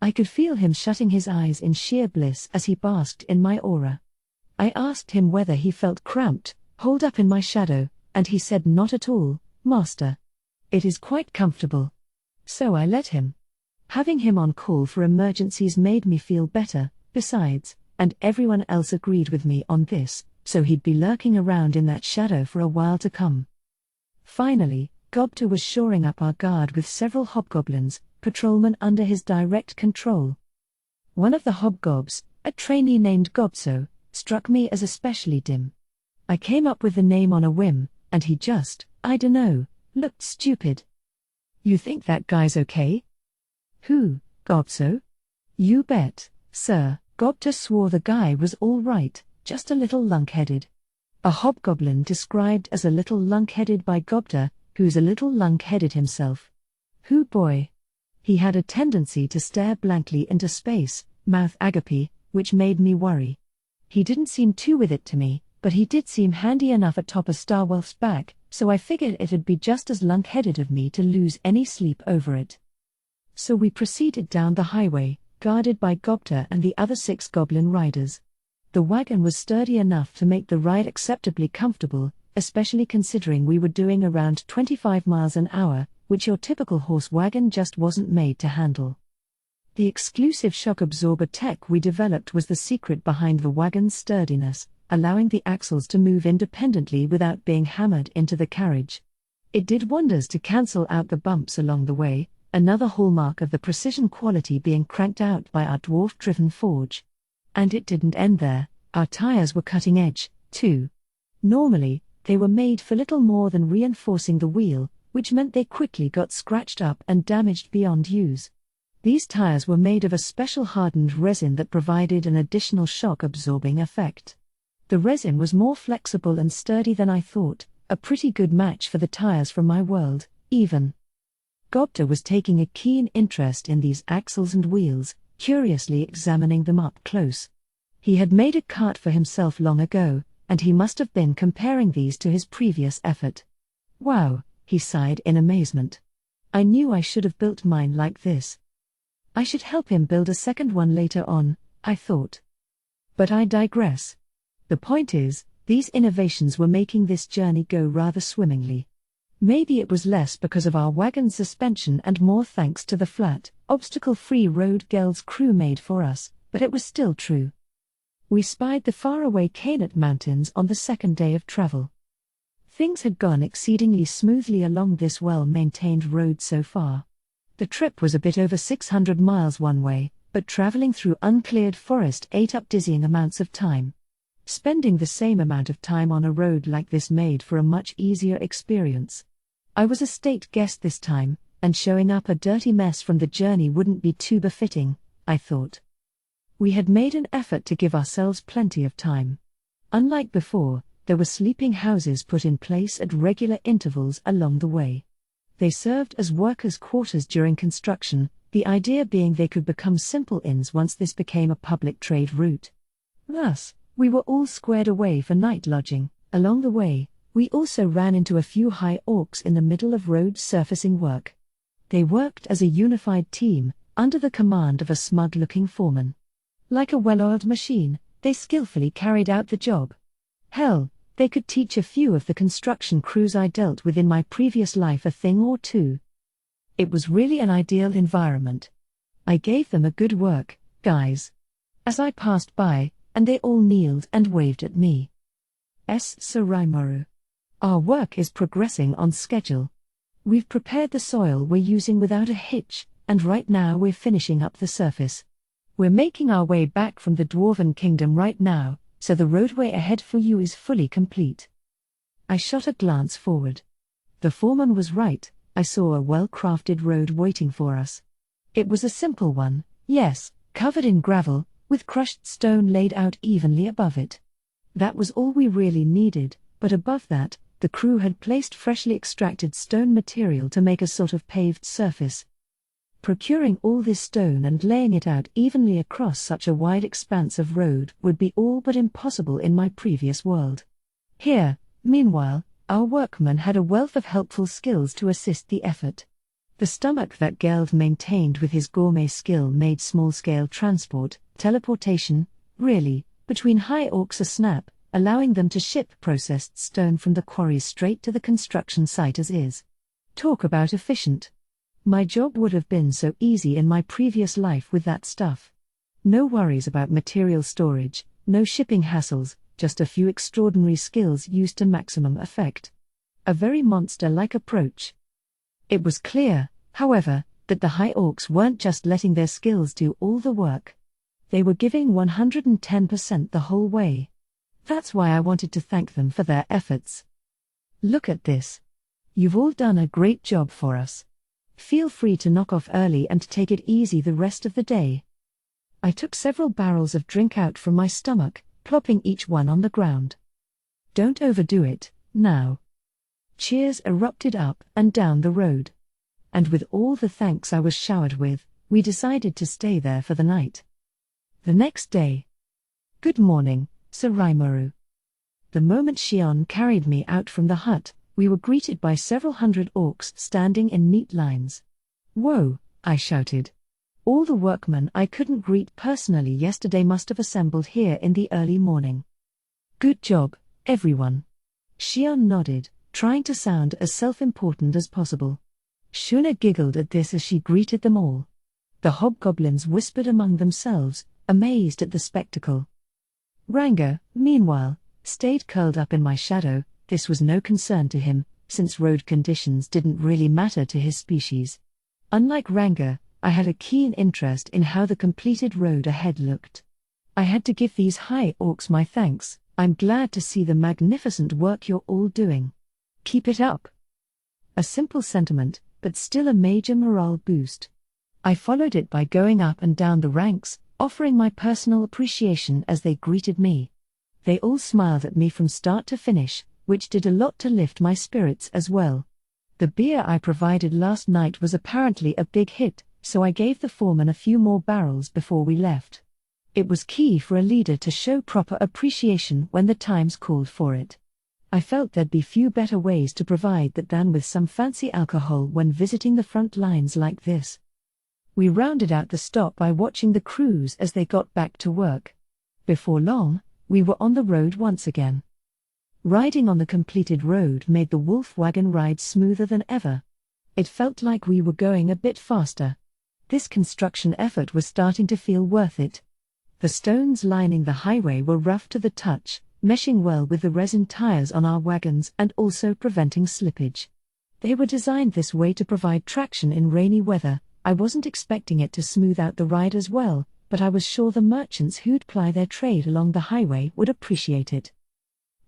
I could feel him shutting his eyes in sheer bliss as he basked in my aura. I asked him whether he felt cramped, holed up in my shadow, and he said not at all, Master. It is quite comfortable. So I let him. Having him on call for emergencies made me feel better, besides, and everyone else agreed with me on this, so he'd be lurking around in that shadow for a while to come. Finally, Gobta was shoring up our guard with several hobgoblins, patrolmen under his direct control. One of the hobgobs, a trainee named Gobso, struck me as especially dim. I came up with the name on a whim, and he just, I dunno, looked stupid. "You think that guy's okay?" "Who, Gobso?" "You bet, sir." Gobta swore the guy was all right, just a little lunkheaded. A hobgoblin described as a little lunkheaded by Gobta, who's a little lunkheaded himself. Who boy? He had a tendency to stare blankly into space, mouth agape, which made me worry. He didn't seem too with it to me, but he did seem handy enough atop a Starwolf's back, so I figured it'd be just as lunkheaded of me to lose any sleep over it. So we proceeded down the highway, guarded by Gobta and the other 6 goblin riders. The wagon was sturdy enough to make the ride acceptably comfortable, especially considering we were doing around 25 miles an hour, which your typical horse wagon just wasn't made to handle. The exclusive shock absorber tech we developed was the secret behind the wagon's sturdiness, allowing the axles to move independently without being hammered into the carriage. It did wonders to cancel out the bumps along the way, another hallmark of the precision quality being cranked out by our dwarf-driven forge. And it didn't end there, our tires were cutting edge, too. Normally, they were made for little more than reinforcing the wheel, which meant they quickly got scratched up and damaged beyond use. These tires were made of a special hardened resin that provided an additional shock-absorbing effect. The resin was more flexible and sturdy than I thought, a pretty good match for the tires from my world, even. Gobta was taking a keen interest in these axles and wheels, curiously examining them up close. He had made a cart for himself long ago, and he must have been comparing these to his previous effort. "Wow," he sighed in amazement. "I knew I should have built mine like this. I should help him build a second one later on," I thought. But I digress. The point is, these innovations were making this journey go rather swimmingly. Maybe it was less because of our wagon's suspension and more thanks to the flat, obstacle-free road Gazels crew made for us, but it was still true. We spied the faraway Canaan Mountains on the second day of travel. Things had gone exceedingly smoothly along this well-maintained road so far. The trip was a bit over 600 miles one way, but traveling through uncleared forest ate up dizzying amounts of time. Spending the same amount of time on a road like this made for a much easier experience. I was a state guest this time, and showing up a dirty mess from the journey wouldn't be too befitting, I thought. We had made an effort to give ourselves plenty of time. Unlike before, there were sleeping houses put in place at regular intervals along the way. They served as workers' quarters during construction, the idea being they could become simple inns once this became a public trade route. Thus, we were all squared away for night lodging. Along the way, we also ran into a few high orcs in the middle of road surfacing work. They worked as a unified team, under the command of a smug-looking foreman. Like a well-oiled machine, they skillfully carried out the job. Hell, they could teach a few of the construction crews I dealt with in my previous life a thing or two. It was really an ideal environment. I gave them a good work, guys. As I passed by, and they all kneeled and waved at me. Sir Rimuru. Our work is progressing on schedule. We've prepared the soil we're using without a hitch, and right now we're finishing up the surface. We're making our way back from the Dwarven Kingdom right now, so the roadway ahead for you is fully complete. I shot a glance forward. The foreman was right, I saw a well-crafted road waiting for us. It was a simple one, yes, covered in gravel, with crushed stone laid out evenly above it. That was all we really needed, but above that, the crew had placed freshly extracted stone material to make a sort of paved surface. Procuring all this stone and laying it out evenly across such a wide expanse of road would be all but impossible in my previous world. Here, meanwhile, our workman had a wealth of helpful skills to assist the effort. The stomach that Geld maintained with his gourmet skill made small-scale transport, teleportation, really, between high orcs a snap, allowing them to ship processed stone from the quarries straight to the construction site as is. Talk about efficient. My job would have been so easy in my previous life with that stuff. No worries about material storage, no shipping hassles, just a few extraordinary skills used to maximum effect. A very monster-like approach. It was clear, however, that the High Orcs weren't just letting their skills do all the work. They were giving 110% the whole way. That's why I wanted to thank them for their efforts. Look at this. You've all done a great job for us. Feel free to knock off early and take it easy the rest of the day. I took several barrels of drink out from my stomach, plopping each one on the ground. Don't overdo it, now. Cheers erupted up and down the road. And with all the thanks I was showered with, we decided to stay there for the night. The next day. Good morning, Sir Rimuru. The moment Shion carried me out from the hut, we were greeted by several hundred orcs standing in neat lines. Whoa, I shouted. All the workmen I couldn't greet personally yesterday must have assembled here in the early morning. Good job, everyone. Shion nodded, trying to sound as self-important as possible. Shuna giggled at this as she greeted them all. The hobgoblins whispered among themselves, amazed at the spectacle. Ranga, meanwhile, stayed curled up in my shadow. This was no concern to him, since road conditions didn't really matter to his species. Unlike Ranga, I had a keen interest in how the completed road ahead looked. I had to give these high orcs my thanks. I'm glad to see the magnificent work you're all doing. Keep it up. A simple sentiment, but still a major morale boost. I followed it by going up and down the ranks, offering my personal appreciation as they greeted me. They all smiled at me from start to finish, which did a lot to lift my spirits as well. The beer I provided last night was apparently a big hit, so I gave the foreman a few more barrels before we left. It was key for a leader to show proper appreciation when the times called for it. I felt there'd be few better ways to provide that than with some fancy alcohol when visiting the front lines like this. We rounded out the stop by watching the crews as they got back to work. Before long, we were on the road once again. Riding on the completed road made the wolf wagon ride smoother than ever. It felt like we were going a bit faster. This construction effort was starting to feel worth it. The stones lining the highway were rough to the touch, meshing well with the resin tires on our wagons and also preventing slippage. They were designed this way to provide traction in rainy weather. I wasn't expecting it to smooth out the ride as well, but I was sure the merchants who'd ply their trade along the highway would appreciate it.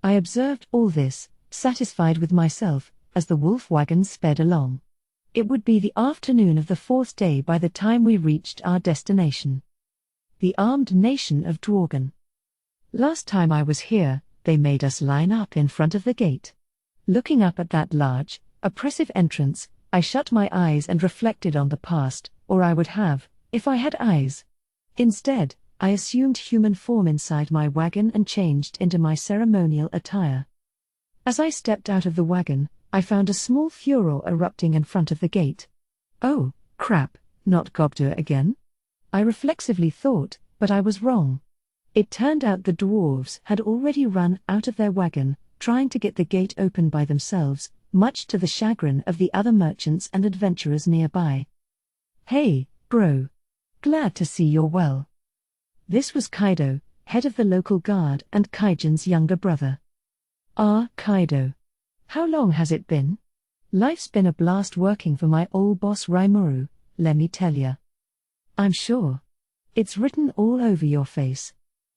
I observed all this, satisfied with myself, as the wolf wagons sped along. It would be the afternoon of the fourth day by the time we reached our destination. The armed nation of Dworgen. Last time I was here, they made us line up in front of the gate. Looking up at that large, oppressive entrance, I shut my eyes and reflected on the past, or I would have, if I had eyes. Instead, I assumed human form inside my wagon and changed into my ceremonial attire. As I stepped out of the wagon, I found a small furor erupting in front of the gate. Oh, crap, not Gobdur again? I reflexively thought, but I was wrong. It turned out the dwarves had already run out of their wagon, trying to get the gate open by themselves, much to the chagrin of the other merchants and adventurers nearby. Hey, bro. Glad to see you're well. This was Kaido, head of the local guard and Kaijin's younger brother. Ah, Kaido. How long has it been? Life's been a blast working for my old boss Rimuru, let me tell ya. I'm sure. It's written all over your face.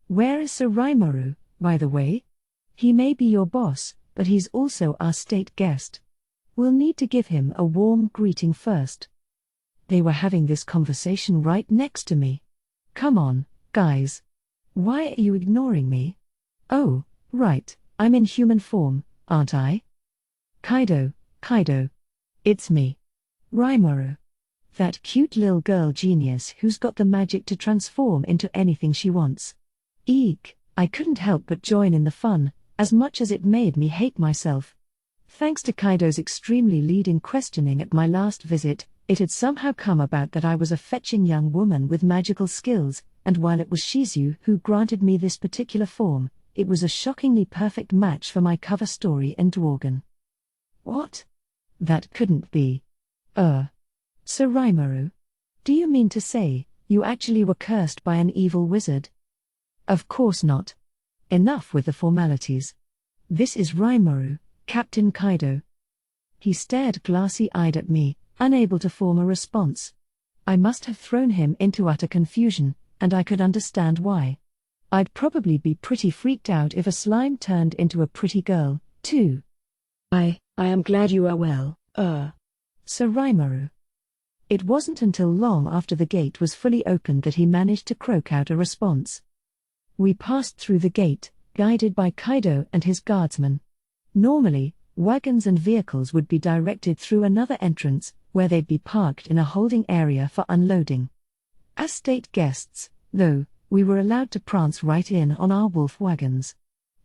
Where is Sir Rimuru, by the way? He may be your boss, but he's also our state guest. We'll need to give him a warm greeting first. They were having this conversation right next to me. Come on, guys. Why are you ignoring me? Oh, right, I'm in human form, aren't I? Kaido. It's me. Rimuru. That cute little girl genius who's got the magic to transform into anything she wants. Eek, I couldn't help but join in the fun, as much as it made me hate myself. Thanks to Kaido's extremely leading questioning at my last visit, it had somehow come about that I was a fetching young woman with magical skills, and while it was Shizu who granted me this particular form, it was a shockingly perfect match for my cover story in Dworgen. What? That couldn't be. Sir Rimuru? Do you mean to say, you actually were cursed by an evil wizard? Of course not. Enough with the formalities. This is Rimuru, Captain Kaido. He stared glassy-eyed at me, unable to form a response. I must have thrown him into utter confusion, and I could understand why. I'd probably be pretty freaked out if a slime turned into a pretty girl, too. I am glad you are well, Sir Rimuru. It wasn't until long after the gate was fully opened that he managed to croak out a response. We passed through the gate, guided by Kaido and his guardsmen. Normally, wagons and vehicles would be directed through another entrance, where they'd be parked in a holding area for unloading. As state guests, though, we were allowed to prance right in on our wolf wagons.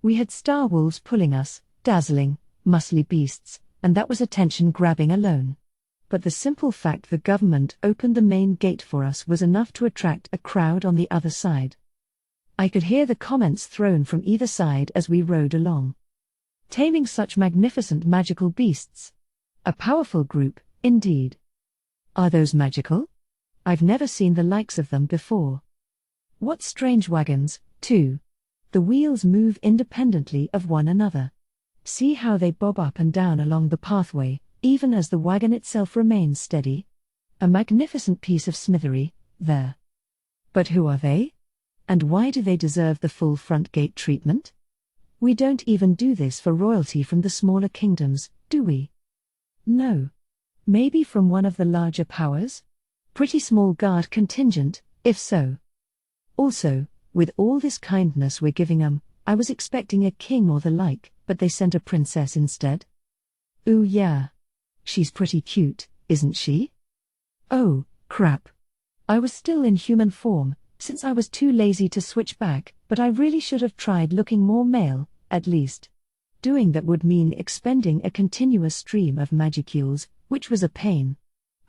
We had star wolves pulling us, dazzling, muscly beasts, and that was attention-grabbing alone. But the simple fact the government opened the main gate for us was enough to attract a crowd on the other side. I could hear the comments thrown from either side as we rode along. Taming such magnificent magical beasts. A powerful group, indeed. Are those magical? I've never seen the likes of them before. What strange wagons, too. The wheels move independently of one another. See how they bob up and down along the pathway, even as the wagon itself remains steady. A magnificent piece of smithery, there. But who are they? And why do they deserve the full front gate treatment? We don't even do this for royalty from the smaller kingdoms, do we? No. Maybe from one of the larger powers? Pretty small guard contingent, if so. Also, with all this kindness we're giving 'em, I was expecting a king or the like, but they sent a princess instead. Ooh yeah. She's pretty cute, isn't she? Oh, crap. I was still in human form, since I was too lazy to switch back, but I really should have tried looking more male, at least. Doing that would mean expending a continuous stream of magicules, which was a pain.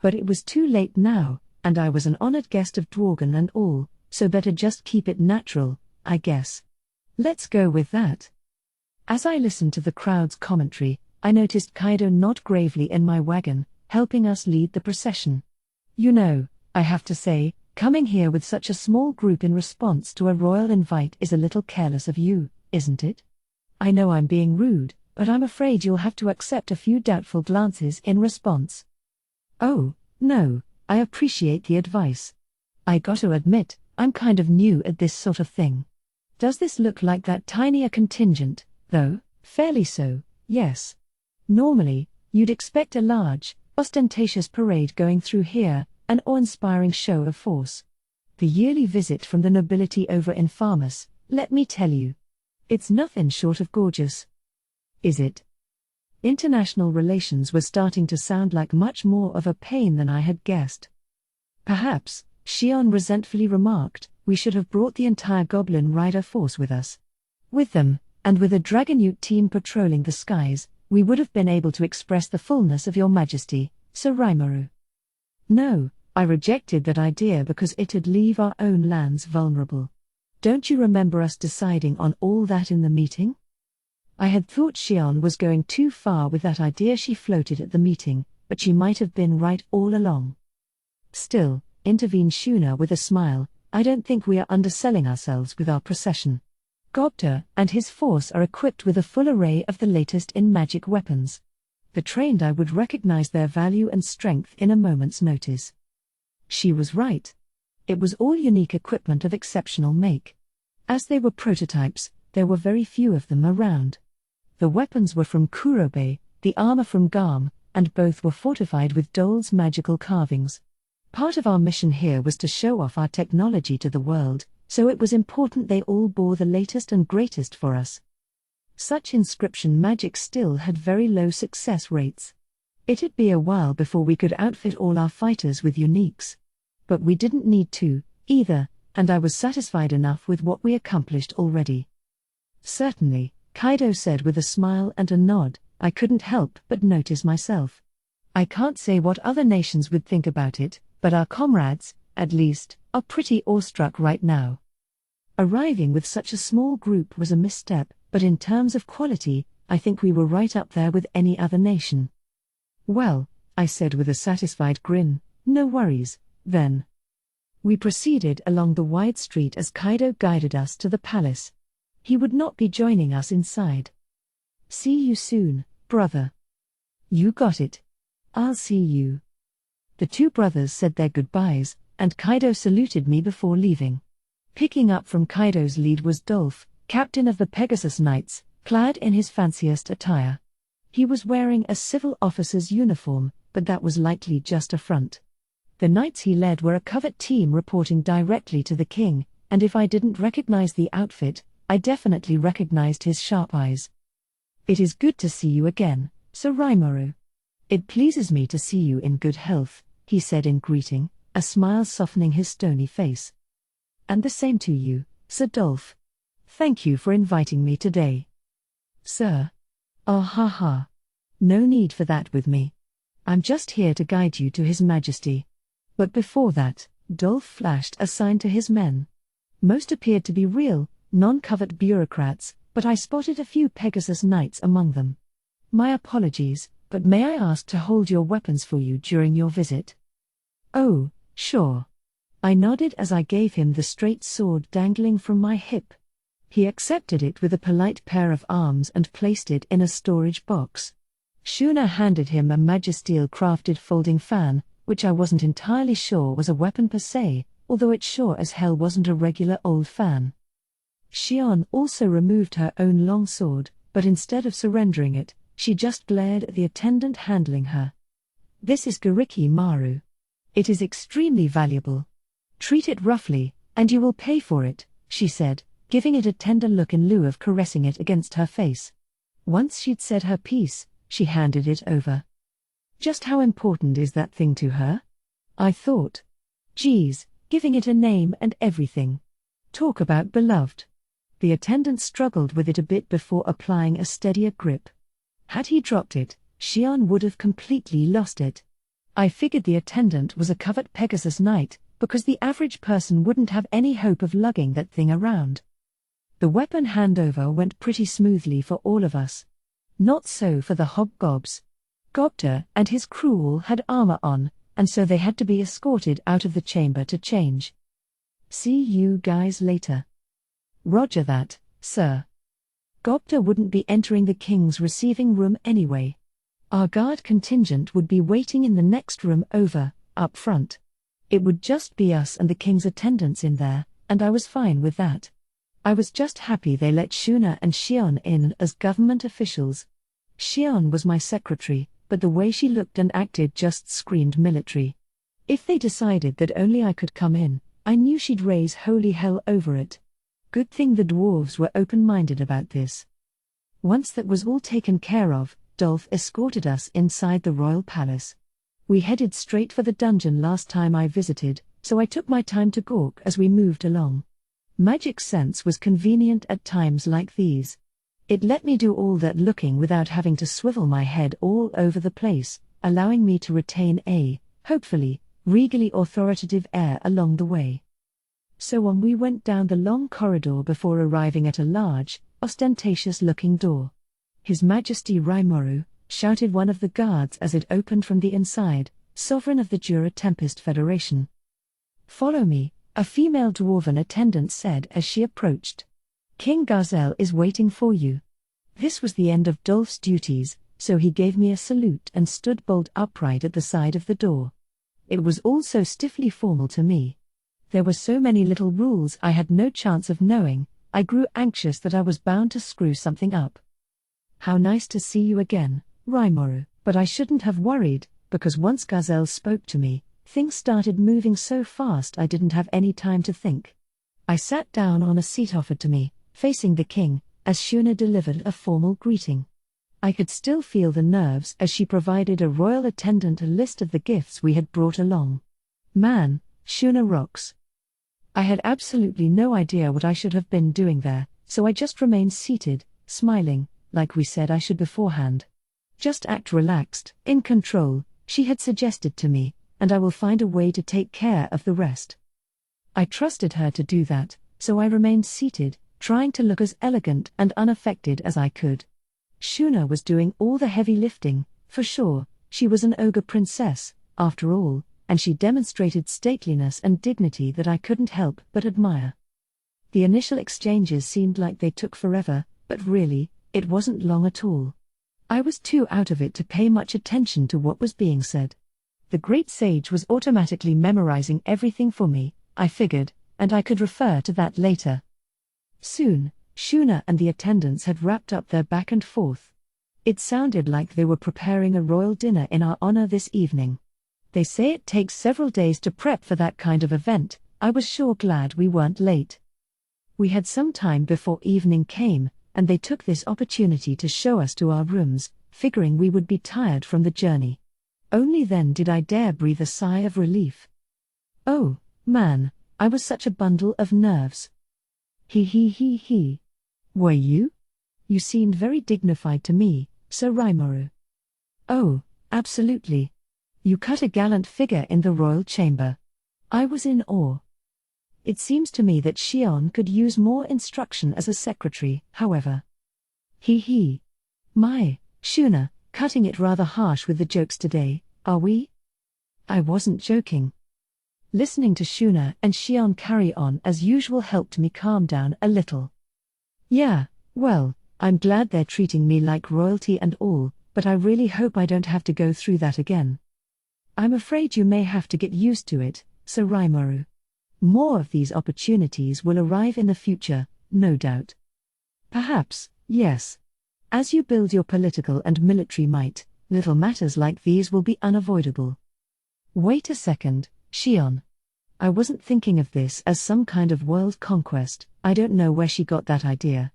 But it was too late now, and I was an honored guest of Dworgen and all, so better just keep it natural, I guess. Let's go with that. As I listened to the crowd's commentary, I noticed Kaido nod gravely in my wagon, helping us lead the procession. You know, I have to say, coming here with such a small group in response to a royal invite is a little careless of you, isn't it? I know I'm being rude, but I'm afraid you'll have to accept a few doubtful glances in response. Oh, no, I appreciate the advice. I gotta admit, I'm kind of new at this sort of thing. Does this look like that tiny a contingent, though? Fairly so, yes. Normally, you'd expect a large, ostentatious parade going through here, an awe-inspiring show of force. The yearly visit from the nobility over in Farmus, let me tell you. It's nothing short of gorgeous. Is it? International relations were starting to sound like much more of a pain than I had guessed. Perhaps, Shion resentfully remarked, we should have brought the entire Goblin Rider force with us. With them, and with a Dragonute team patrolling the skies, we would have been able to express the fullness of your majesty, Sir Rimuru. No, I rejected that idea because it'd leave our own lands vulnerable. Don't you remember us deciding on all that in the meeting? I had thought Shion was going too far with that idea she floated at the meeting, but she might have been right all along. Still, intervened Shuna with a smile, I don't think we are underselling ourselves with our procession. Gobta and his force are equipped with a full array of the latest in magic weapons. The trained eye would recognize their value and strength in a moment's notice. She was right. It was all unique equipment of exceptional make. As they were prototypes, there were very few of them around. The weapons were from Kurobe, the armor from Garm, and both were fortified with Dole's magical carvings. Part of our mission here was to show off our technology to the world, so it was important they all bore the latest and greatest for us. Such inscription magic still had very low success rates. It'd be a while before we could outfit all our fighters with uniques. But we didn't need to, either, and I was satisfied enough with what we accomplished already. Certainly, Kaido said with a smile and a nod, I couldn't help but notice myself. I can't say what other nations would think about it, but our comrades, at least, are pretty awestruck right now. Arriving with such a small group was a misstep, but in terms of quality, I think we were right up there with any other nation. Well, I said with a satisfied grin, no worries, then. We proceeded along the wide street as Kaido guided us to the palace. He would not be joining us inside. See you soon, brother. You got it. I'll see you. The two brothers said their goodbyes, and Kaido saluted me before leaving. Picking up from Kaido's lead was Dolph, captain of the Pegasus Knights, clad in his fanciest attire. He was wearing a civil officer's uniform, but that was likely just a front. The knights he led were a covert team reporting directly to the king, and if I didn't recognize the outfit, I definitely recognized his sharp eyes. "It is good to see you again, Sir Rimuru. It pleases me to see you in good health," he said in greeting, a smile softening his stony face. "And the same to you, Sir Dolph. Thank you for inviting me today." "Sir? Ah ha ha. No need for that with me. I'm just here to guide you to His Majesty." But before that, Dolph flashed a sign to his men. Most appeared to be real, non-covert bureaucrats, but I spotted a few Pegasus Knights among them. "My apologies, but may I ask to hold your weapons for you during your visit?" "Oh, sure." I nodded as I gave him the straight sword dangling from my hip. He accepted it with a polite pair of arms and placed it in a storage box. Shuna handed him a Magisteel-crafted folding fan, which I wasn't entirely sure was a weapon per se, although it sure as hell wasn't a regular old fan. Xion also removed her own longsword, but instead of surrendering it, she just glared at the attendant handling her. "This is Gariki Maru. It is extremely valuable. Treat it roughly, and you will pay for it," she said, giving it a tender look in lieu of caressing it against her face. Once she'd said her piece, she handed it over. Just how important is that thing to her? I thought. Geez, giving it a name and everything. Talk about beloved. The attendant struggled with it a bit before applying a steadier grip. Had he dropped it, Xion would have completely lost it. I figured the attendant was a covert Pegasus Knight, because the average person wouldn't have any hope of lugging that thing around. The weapon handover went pretty smoothly for all of us. Not so for the hobgobs. Gobta and his crew all had armor on, and so they had to be escorted out of the chamber to change. "See you guys later." "Roger that, sir." Gobta wouldn't be entering the king's receiving room anyway. Our guard contingent would be waiting in the next room over, up front. It would just be us and the king's attendants in there, and I was fine with that. I was just happy they let Shuna and Xion in as government officials. Xion was my secretary, but the way she looked and acted just screamed military. If they decided that only I could come in, I knew she'd raise holy hell over it. Good thing the dwarves were open-minded about this. Once that was all taken care of, Dolph escorted us inside the royal palace. We headed straight for the dungeon last time I visited, so I took my time to gawk as we moved along. Magic sense was convenient at times like these. It let me do all that looking without having to swivel my head all over the place, allowing me to retain a, hopefully, regally authoritative air along the way. So on we went down the long corridor before arriving at a large, ostentatious-looking door. "His Majesty Rimuru," shouted one of the guards as it opened from the inside, "Sovereign of the Jura Tempest Federation." "Follow me," a female dwarven attendant said as she approached. "King Gazel is waiting for you." This was the end of Dolph's duties, so he gave me a salute and stood bolt upright at the side of the door. It was all so stiffly formal to me. There were so many little rules I had no chance of knowing, I grew anxious that I was bound to screw something up. "How nice to see you again, Rimuru," but I shouldn't have worried, because once Gazels spoke to me, things started moving so fast I didn't have any time to think. I sat down on a seat offered to me, facing the king, as Shuna delivered a formal greeting. I could still feel the nerves as she provided a royal attendant a list of the gifts we had brought along. Man, Shuna rocks. I had absolutely no idea what I should have been doing there, so I just remained seated, smiling, like we said I should beforehand. "Just act relaxed, in control," she had suggested to me, "and I will find a way to take care of the rest." I trusted her to do that, so I remained seated, trying to look as elegant and unaffected as I could. Shuna was doing all the heavy lifting, for sure. She was an ogre princess, after all, and she demonstrated stateliness and dignity that I couldn't help but admire. The initial exchanges seemed like they took forever, but really, it wasn't long at all. I was too out of it to pay much attention to what was being said. The great sage was automatically memorizing everything for me, I figured, and I could refer to that later. Soon, Shuna and the attendants had wrapped up their back and forth. It sounded like they were preparing a royal dinner in our honor this evening. They say it takes several days to prep for that kind of event. I was sure glad we weren't late. We had some time before evening came, and they took this opportunity to show us to our rooms, figuring we would be tired from the journey. Only then did I dare breathe a sigh of relief. Oh, man, I was such a bundle of nerves. He. Were you? You seemed very dignified to me, Sir Rimuru. Oh, absolutely. You cut a gallant figure in the royal chamber. I was in awe. It seems to me that Xion could use more instruction as a secretary, however. My, Shuna, cutting it rather harsh with the jokes today, are we? I wasn't joking. Listening to Shuna and Xion carry on as usual helped me calm down a little. Yeah, well, I'm glad they're treating me like royalty and all, but I really hope I don't have to go through that again. I'm afraid you may have to get used to it, Sir Rimuru. More of these opportunities will arrive in the future, no doubt. Perhaps, yes. As you build your political and military might, little matters like these will be unavoidable. Wait a second, Xion. I wasn't thinking of this as some kind of world conquest. I don't know where she got that idea.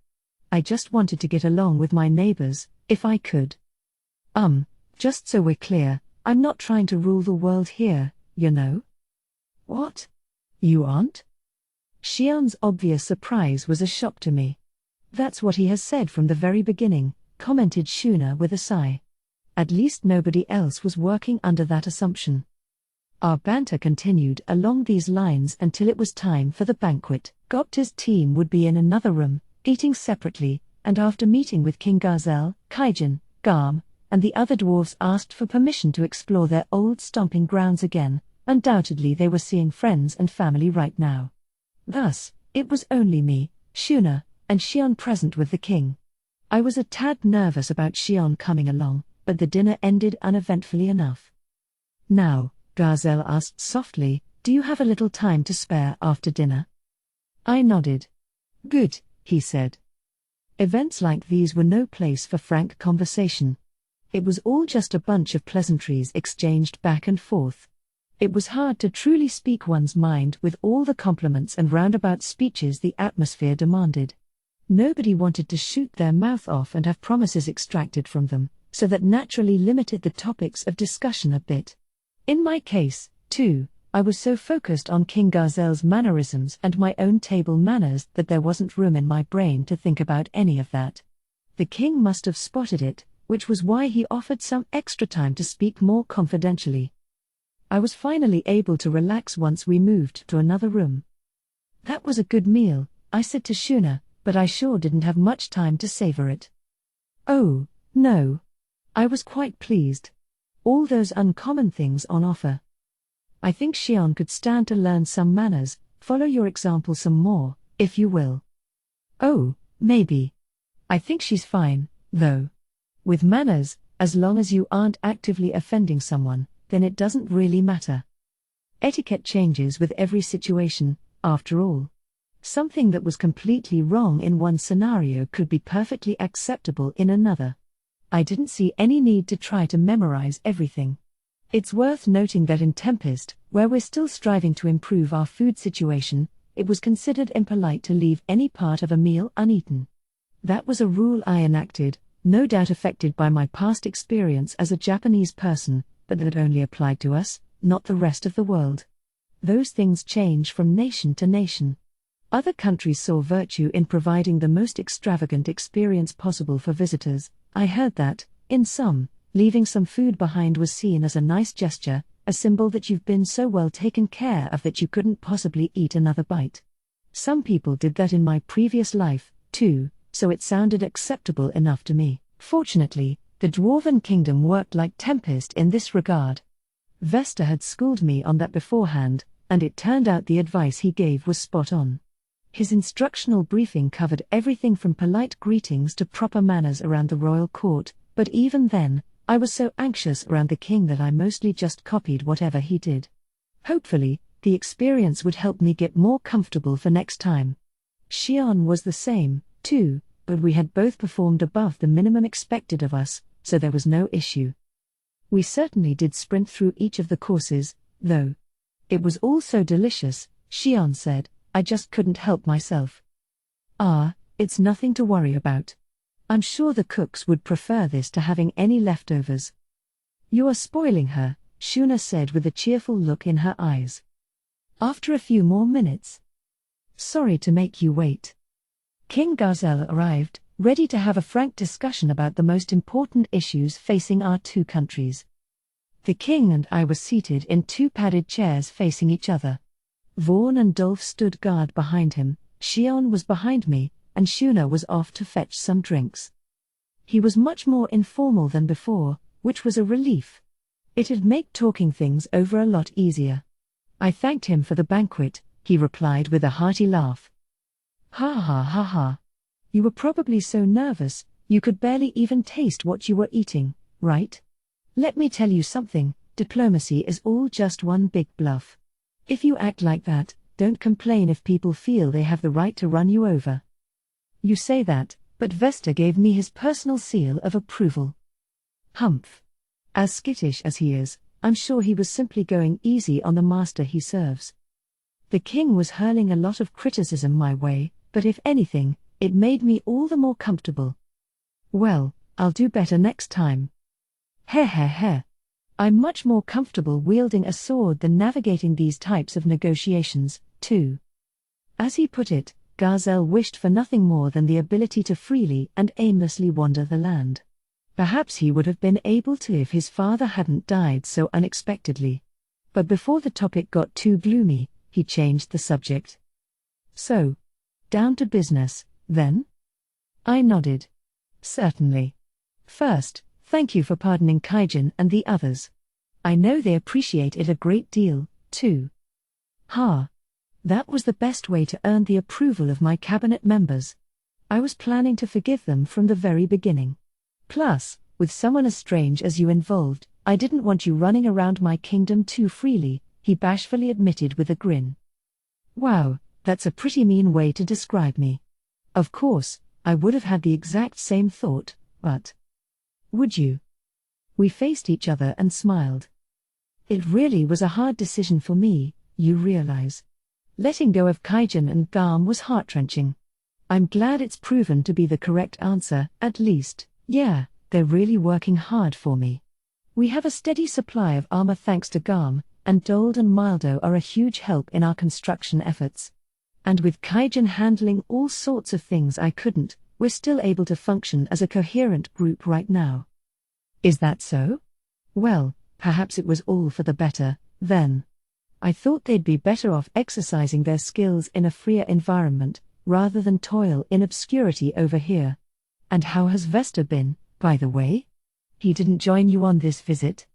I just wanted to get along with my neighbors, if I could. Just so we're clear, I'm not trying to rule the world here, you know. What? You aren't? Xion's obvious surprise was a shock to me. That's what he has said from the very beginning, commented Shuna with a sigh. At least nobody else was working under that assumption. Our banter continued along these lines until it was time for the banquet. Gopta's team would be in another room, eating separately, and after meeting with King Gazel, Kaijin, Garm, and the other dwarves asked for permission to explore their old stomping grounds again. Undoubtedly they were seeing friends and family right now. Thus, it was only me, Shuna, and Xion present with the king. I was a tad nervous about Xion coming along, but the dinner ended uneventfully enough. Now, Gazel asked softly, do you have a little time to spare after dinner? I nodded. Good, he said. Events like these were no place for frank conversation. It was all just a bunch of pleasantries exchanged back and forth. It was hard to truly speak one's mind with all the compliments and roundabout speeches the atmosphere demanded. Nobody wanted to shoot their mouth off and have promises extracted from them, so that naturally limited the topics of discussion a bit. In my case, too, I was so focused on King Gazel's mannerisms and my own table manners that there wasn't room in my brain to think about any of that. The king must have spotted it, which was why he offered some extra time to speak more confidentially. I was finally able to relax once we moved to another room. That was a good meal, I said to Shuna, but I sure didn't have much time to savor it. Oh, no. I was quite pleased. All those uncommon things on offer. I think Xion could stand to learn some manners, follow your example some more, if you will. Oh, maybe. I think she's fine, though. With manners, as long as you aren't actively offending someone, then it doesn't really matter. Etiquette changes with every situation, after all. Something that was completely wrong in one scenario could be perfectly acceptable in another. I didn't see any need to try to memorize everything. It's worth noting that in Tempest, where we're still striving to improve our food situation, it was considered impolite to leave any part of a meal uneaten. That was a rule I enacted, no doubt affected by my past experience as a Japanese person, but that only applied to us, not the rest of the world. Those things change from nation to nation. Other countries saw virtue in providing the most extravagant experience possible for visitors. I heard that, in some, leaving some food behind was seen as a nice gesture, a symbol that you've been so well taken care of that you couldn't possibly eat another bite. Some people did that in my previous life, too, so it sounded acceptable enough to me. Fortunately, the Dwarven Kingdom worked like Tempest in this regard. Vesta had schooled me on that beforehand, and it turned out the advice he gave was spot on. His instructional briefing covered everything from polite greetings to proper manners around the royal court, but even then, I was so anxious around the king that I mostly just copied whatever he did. Hopefully, The experience would help me get more comfortable for next time. Xian was the same, too, but we had both performed above the minimum expected of us, so there was no issue. We certainly did sprint through each of the courses, though. It was all so delicious, Xian said, I just couldn't help myself. It's nothing to worry about. I'm sure the cooks would prefer this to having any leftovers. You are spoiling her, Shuna said with a cheerful look in her eyes. After a few more minutes. Sorry to make you wait. King Gazel arrived, ready to have a frank discussion about the most important issues facing our two countries. The king and I were seated in two padded chairs facing each other. Vaughn and Dolph stood guard behind him, Xian was behind me, and Shuna was off to fetch some drinks. He was much more informal than before, which was a relief. It'd make talking things over a lot easier. I thanked him for the banquet, he replied with a hearty laugh. Ha ha ha ha. You were probably so nervous, you could barely even taste what you were eating, right? Let me tell you something, diplomacy is all just one big bluff. If you act like that, don't complain if people feel they have the right to run you over. You say that, but Vesta gave me his personal seal of approval. Humph. As skittish as he is, I'm sure he was simply going easy on the master he serves. The king was hurling a lot of criticism my way, but if anything, it made me all the more comfortable. Well, I'll do better next time. Heh. I'm much more comfortable wielding a sword than navigating these types of negotiations, too. As he put it, Gazel wished for nothing more than the ability to freely and aimlessly wander the land. Perhaps he would have been able to if his father hadn't died so unexpectedly. But before the topic got too gloomy, he changed the subject. So, down to business, then? I nodded. Certainly. First, thank you for pardoning Kaijin and the others. I know they appreciate it a great deal, too. That was the best way to earn the approval of my cabinet members. I was planning to forgive them from the very beginning. Plus, with someone as strange as you involved, I didn't want you running around my kingdom too freely, he bashfully admitted with a grin. Wow, that's a pretty mean way to describe me. Of course, I would have had the exact same thought, but... Would you? We faced each other and smiled. It really was a hard decision for me, you realize. Letting go of Kaijin and Garm was heart-wrenching. I'm glad it's proven to be the correct answer, at least. Yeah, they're really working hard for me. We have a steady supply of armor thanks to Garm, and Dold and Mildo are a huge help in our construction efforts. And with Kaijin handling all sorts of things I couldn't, we're still able to function as a coherent group right now. Is that so? Well, perhaps it was all for the better, then. I thought they'd be better off exercising their skills in a freer environment, rather than toil in obscurity over here. And how has Vesta been, by the way? He didn't join you on this visit?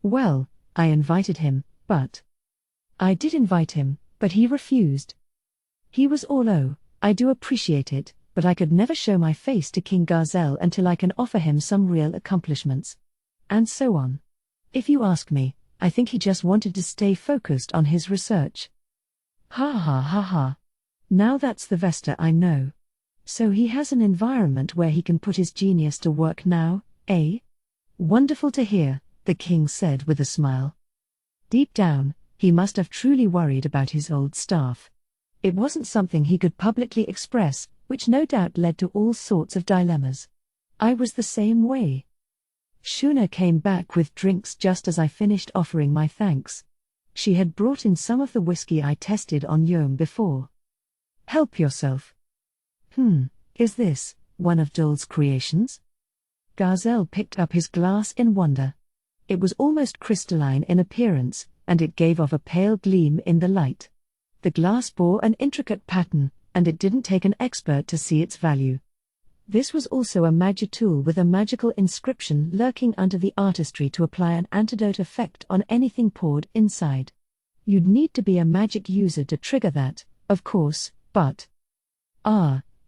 Well, I invited him, but... I did invite him, but he refused. He was all I do appreciate it, but I could never show my face to King Gazel until I can offer him some real accomplishments. And so on. If you ask me, I think he just wanted to stay focused on his research. Ha. Now that's the Vesta I know. So he has an environment where he can put his genius to work now, eh? Wonderful to hear, the king said with a smile. Deep down, he must have truly worried about his old staff. It wasn't something he could publicly express, which no doubt led to all sorts of dilemmas. I was the same way. Shuna came back with drinks just as I finished offering my thanks. She had brought in some of the whiskey I tested on Yom before. Help yourself. Is this one of Dole's creations? Gazel picked up his glass in wonder. It was almost crystalline in appearance, and it gave off a pale gleam in the light. The glass bore an intricate pattern, and it didn't take an expert to see its value. This was also a magitool with a magical inscription lurking under the artistry to apply an antidote effect on anything poured inside. You'd need to be a magic user to trigger that, of course, but...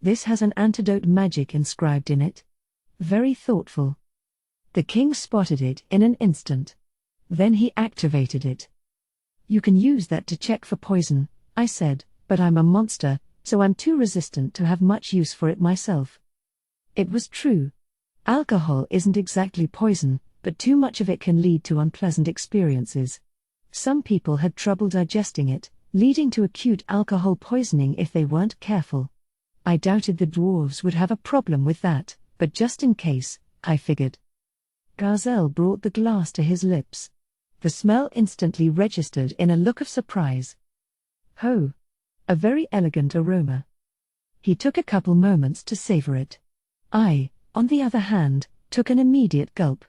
this has an antidote magic inscribed in it. Very thoughtful. The king spotted it in an instant. Then he activated it. You can use that to check for poison, I said, but I'm a monster, so I'm too resistant to have much use for it myself. It was true. Alcohol isn't exactly poison, but too much of it can lead to unpleasant experiences. Some people had trouble digesting it, leading to acute alcohol poisoning if they weren't careful. I doubted the dwarves would have a problem with that, but just in case, I figured. Gazel brought the glass to his lips. The smell instantly registered in a look of surprise. Ho! A very elegant aroma. He took a couple moments to savor it. I, on the other hand, took an immediate gulp.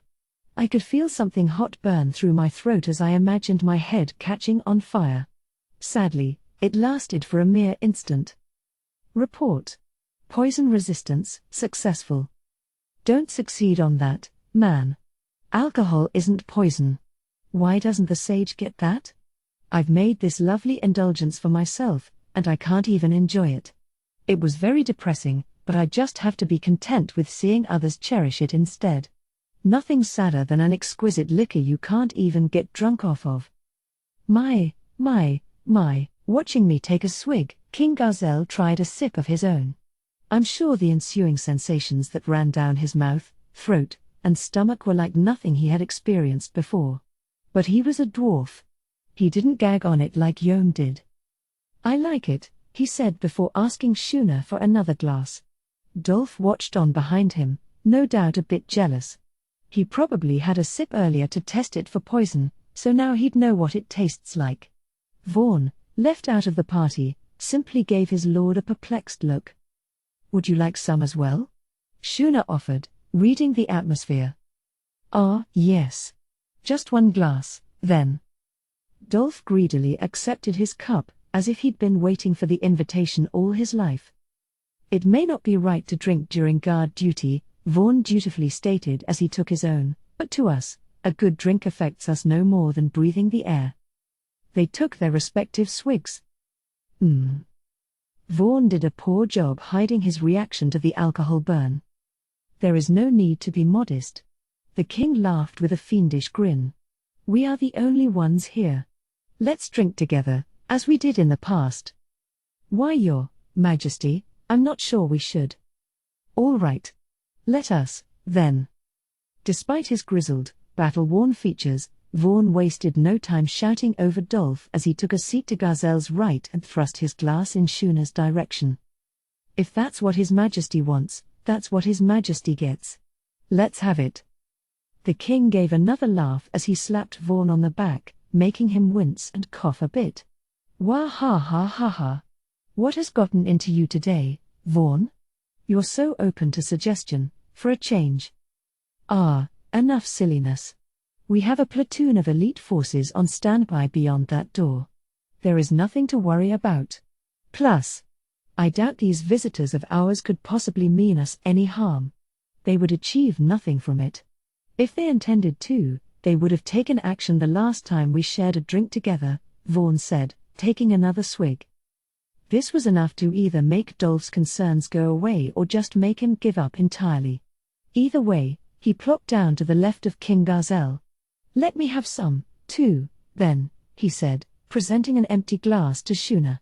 I could feel something hot burn through my throat as I imagined my head catching on fire. Sadly, it lasted for a mere instant. Report. Poison resistance, successful. Don't succeed on that, man. Alcohol isn't poison. Why doesn't the sage get that? I've made this lovely indulgence for myself, and I can't even enjoy it. It was very depressing, but I just have to be content with seeing others cherish it instead. Nothing sadder than an exquisite liquor you can't even get drunk off of. My, watching me take a swig, King Gazel tried a sip of his own. I'm sure the ensuing sensations that ran down his mouth, throat, and stomach were like nothing he had experienced before. But he was a dwarf. He didn't gag on it like Yom did. I like it, he said before asking Shuna for another glass. Dolph watched on behind him, no doubt a bit jealous. He probably had a sip earlier to test it for poison, so now he'd know what it tastes like. Vaughn, left out of the party, simply gave his lord a perplexed look. Would you like some as well? Shuna offered, reading the atmosphere. Ah, yes. Just one glass, then. Dolph greedily accepted his cup, as if he'd been waiting for the invitation all his life. It may not be right to drink during guard duty, Vaughn dutifully stated as he took his own, but to us, a good drink affects us no more than breathing the air. They took their respective swigs. Vaughn did a poor job hiding his reaction to the alcohol burn. There is no need to be modest. The king laughed with a fiendish grin. We are the only ones here. Let's drink together, as we did in the past. Why, Your Majesty, I'm not sure we should. All right. Let us, then. Despite his grizzled, battle-worn features, Vaughn wasted no time shouting over Dolph as he took a seat to Gazel's right and thrust his glass in Shuna's direction. If that's what His Majesty wants, that's what His Majesty gets. Let's have it. The king gave another laugh as he slapped Vaughn on the back, making him wince and cough a bit. Wah ha ha ha ha. What has gotten into you today, Vaughn? You're so open to suggestion, for a change. Ah, enough silliness. We have a platoon of elite forces on standby beyond that door. There is nothing to worry about. Plus, I doubt these visitors of ours could possibly mean us any harm. They would achieve nothing from it. If they intended to, they would have taken action the last time we shared a drink together, Vaughn said, taking another swig. This was enough to either make Dolph's concerns go away or just make him give up entirely. Either way, he plopped down to the left of King Gazel. Let me have some, too, then, he said, presenting an empty glass to Shuna.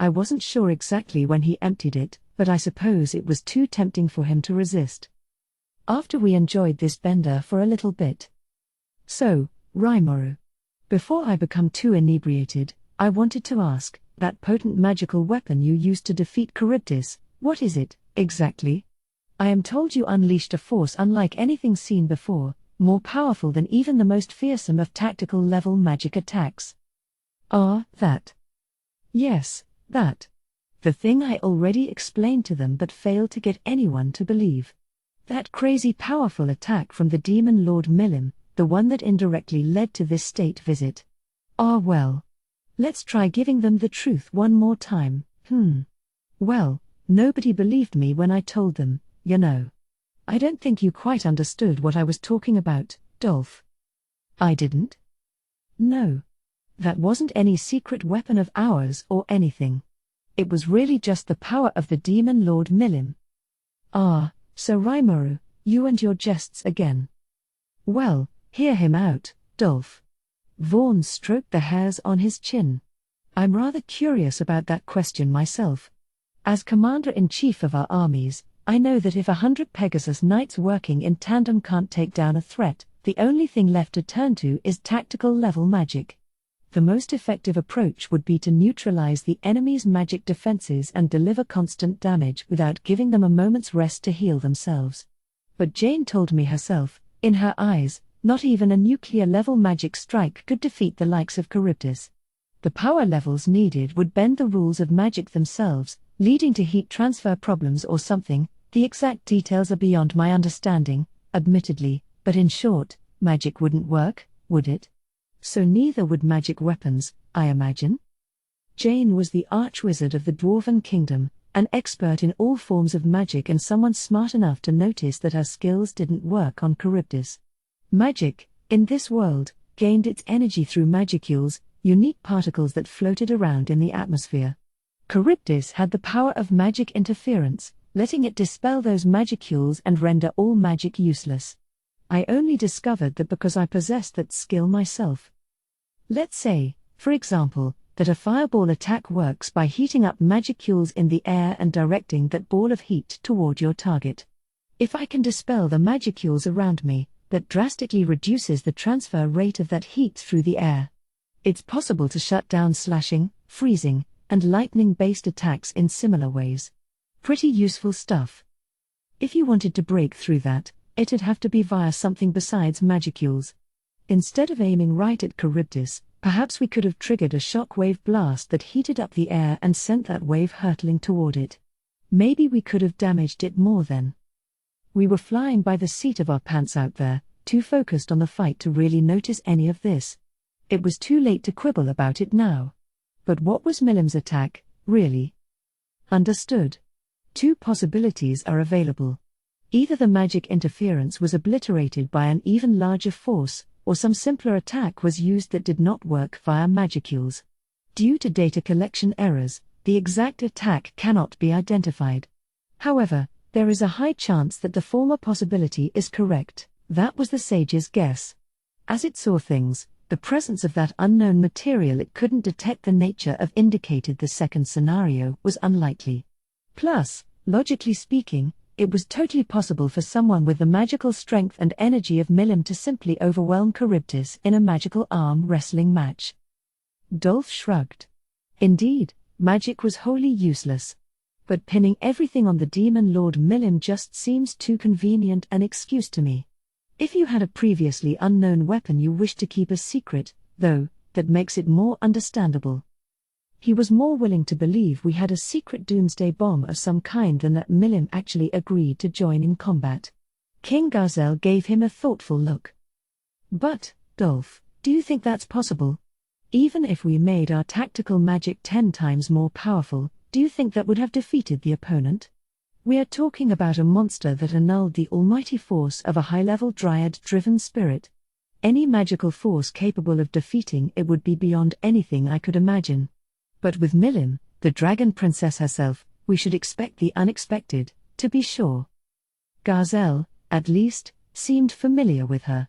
I wasn't sure exactly when he emptied it, but I suppose it was too tempting for him to resist. After we enjoyed this bender for a little bit. So, Rimuru. Before I become too inebriated, I wanted to ask, that potent magical weapon you used to defeat Charybdis, what is it, exactly? I am told you unleashed a force unlike anything seen before, more powerful than even the most fearsome of tactical-level magic attacks. Ah, that. Yes, that. The thing I already explained to them but failed to get anyone to believe. That crazy powerful attack from the demon Lord Milim, the one that indirectly led to this state visit. Ah well. Let's try giving them the truth one more time, Well, nobody believed me when I told them, you know. I don't think you quite understood what I was talking about, Dolph. I didn't? No. That wasn't any secret weapon of ours or anything. It was really just the power of the demon Lord Milim. Ah, so Rimuru, you and your jests again. Well, hear him out, Dolph. Vaughan stroked the hairs on his chin. I'm rather curious about that question myself. As Commander-in-Chief of our armies, I know that if 100 Pegasus Knights working in tandem can't take down a threat, the only thing left to turn to is tactical level magic. The most effective approach would be to neutralize the enemy's magic defenses and deliver constant damage without giving them a moment's rest to heal themselves. But Jane told me herself, in her eyes, not even a nuclear-level magic strike could defeat the likes of Charybdis. The power levels needed would bend the rules of magic themselves, leading to heat transfer problems or something. The exact details are beyond my understanding, admittedly, but in short, magic wouldn't work, would it? So neither would magic weapons, I imagine. Jane was the archwizard of the Dwarven Kingdom, an expert in all forms of magic and someone smart enough to notice that her skills didn't work on Charybdis. Magic, in this world, gained its energy through magicules, unique particles that floated around in the atmosphere. Charybdis had the power of magic interference, letting it dispel those magicules and render all magic useless. I only discovered that because I possessed that skill myself. Let's say, for example, that a fireball attack works by heating up magicules in the air and directing that ball of heat toward your target. If I can dispel the magicules around me, that drastically reduces the transfer rate of that heat through the air. It's possible to shut down slashing, freezing, and lightning-based attacks in similar ways. Pretty useful stuff. If you wanted to break through that, it'd have to be via something besides magicules. Instead of aiming right at Charybdis, perhaps we could have triggered a shockwave blast that heated up the air and sent that wave hurtling toward it. Maybe we could have damaged it more then. We were flying by the seat of our pants out there, too focused on the fight to really notice any of this. It was too late to quibble about it now. But what was Milim's attack, really? Understood. Two possibilities are available. Either the magic interference was obliterated by an even larger force, or some simpler attack was used that did not work via magicules. Due to data collection errors, the exact attack cannot be identified. However, there is a high chance that the former possibility is correct. That was the sage's guess. As it saw things, the presence of that unknown material it couldn't detect the nature of indicated the second scenario was unlikely. Plus, logically speaking, it was totally possible for someone with the magical strength and energy of Milim to simply overwhelm Charybdis in a magical arm wrestling match. Dolph shrugged. Indeed, magic was wholly useless. But pinning everything on the demon lord Milim just seems too convenient an excuse to me. If you had a previously unknown weapon you wished to keep a secret, though, that makes it more understandable. He was more willing to believe we had a secret doomsday bomb of some kind than that Milim actually agreed to join in combat. King Gazel gave him a thoughtful look. But, Dolph, do you think that's possible? Even if we made our tactical magic 10 times more powerful, do you think that would have defeated the opponent? We are talking about a monster that annulled the almighty force of a high-level dryad-driven spirit. Any magical force capable of defeating it would be beyond anything I could imagine. But with Milim, the dragon princess herself, we should expect the unexpected, to be sure. Gazel, at least, seemed familiar with her.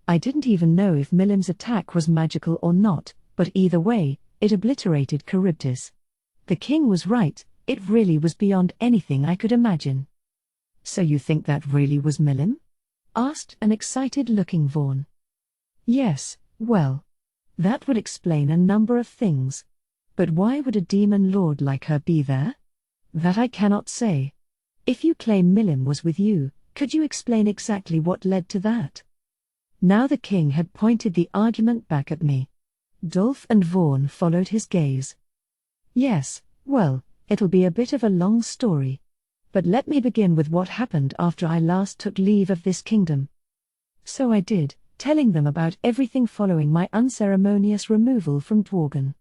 I didn't even know if Milim's attack was magical or not, but either way, it obliterated Charybdis. The king was right, it really was beyond anything I could imagine. So you think that really was Milim? Asked an excited-looking Vaughan. Yes, well. That would explain a number of things. But why would a demon lord like her be there? That I cannot say. If you claim Milim was with you, could you explain exactly what led to that? Now the king had pointed the argument back at me. Dolph and Vaughan followed his gaze. Yes, well, it'll be a bit of a long story. But let me begin with what happened after I last took leave of this kingdom. So I did, telling them about everything following my unceremonious removal from Dworgen.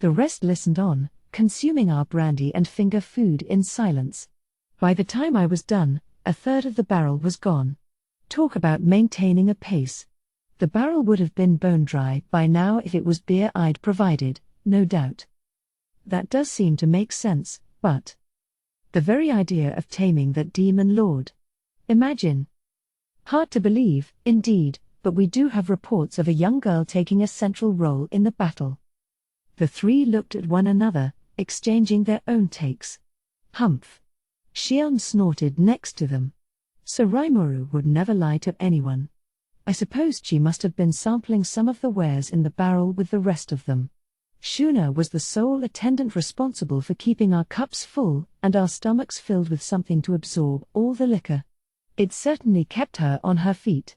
The rest listened on, consuming our brandy and finger food in silence. By the time I was done, a third of the barrel was gone. Talk about maintaining a pace. The barrel would have been bone dry by now if it was beer I'd provided, no doubt. That does seem to make sense, but the very idea of taming that demon lord. Imagine. Hard to believe, indeed, but we do have reports of a young girl taking a central role in the battle. The three looked at one another, exchanging their own takes. Humph. Xian snorted next to them. So Rimuru would never lie to anyone. I supposed she must have been sampling some of the wares in the barrel with the rest of them. Shuna was the sole attendant responsible for keeping our cups full and our stomachs filled with something to absorb all the liquor. It certainly kept her on her feet.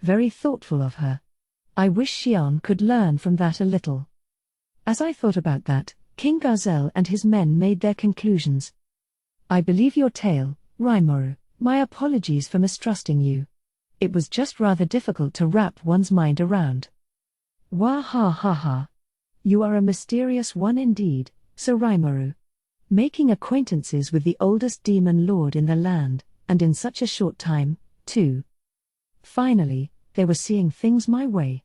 Very thoughtful of her. I wish Xian could learn from that a little. As I thought about that, King Gazel and his men made their conclusions. I believe your tale, Rimuru. My apologies for mistrusting you. It was just rather difficult to wrap one's mind around. Wah ha ha ha. You are a mysterious one indeed, Sir Rimuru. Making acquaintances with the oldest demon lord in the land, and in such a short time, too. Finally, they were seeing things my way.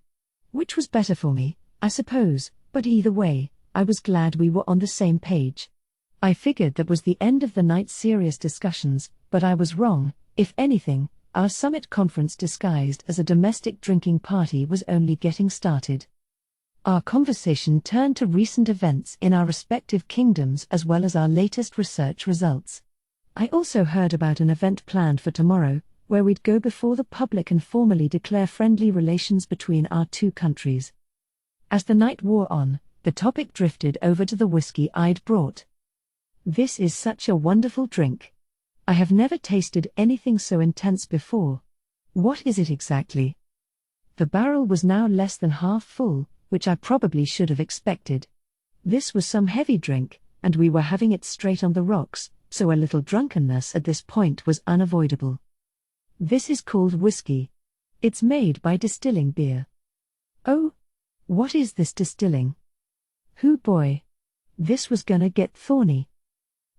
Which was better for me, I suppose, but either way, I was glad we were on the same page. I figured that was the end of the night's serious discussions, but I was wrong. If anything, our summit conference disguised as a domestic drinking party was only getting started. Our conversation turned to recent events in our respective kingdoms as well as our latest research results. I also heard about an event planned for tomorrow, where we'd go before the public and formally declare friendly relations between our two countries. As the night wore on, the topic drifted over to the whiskey I'd brought. This is such a wonderful drink. I have never tasted anything so intense before. What is it exactly? The barrel was now less than half full, which I probably should have expected. This was some heavy drink, and we were having it straight on the rocks, so a little drunkenness at this point was unavoidable. This is called whiskey. It's made by distilling beer. Oh? What is this distilling? Hoo boy. This was gonna get thorny.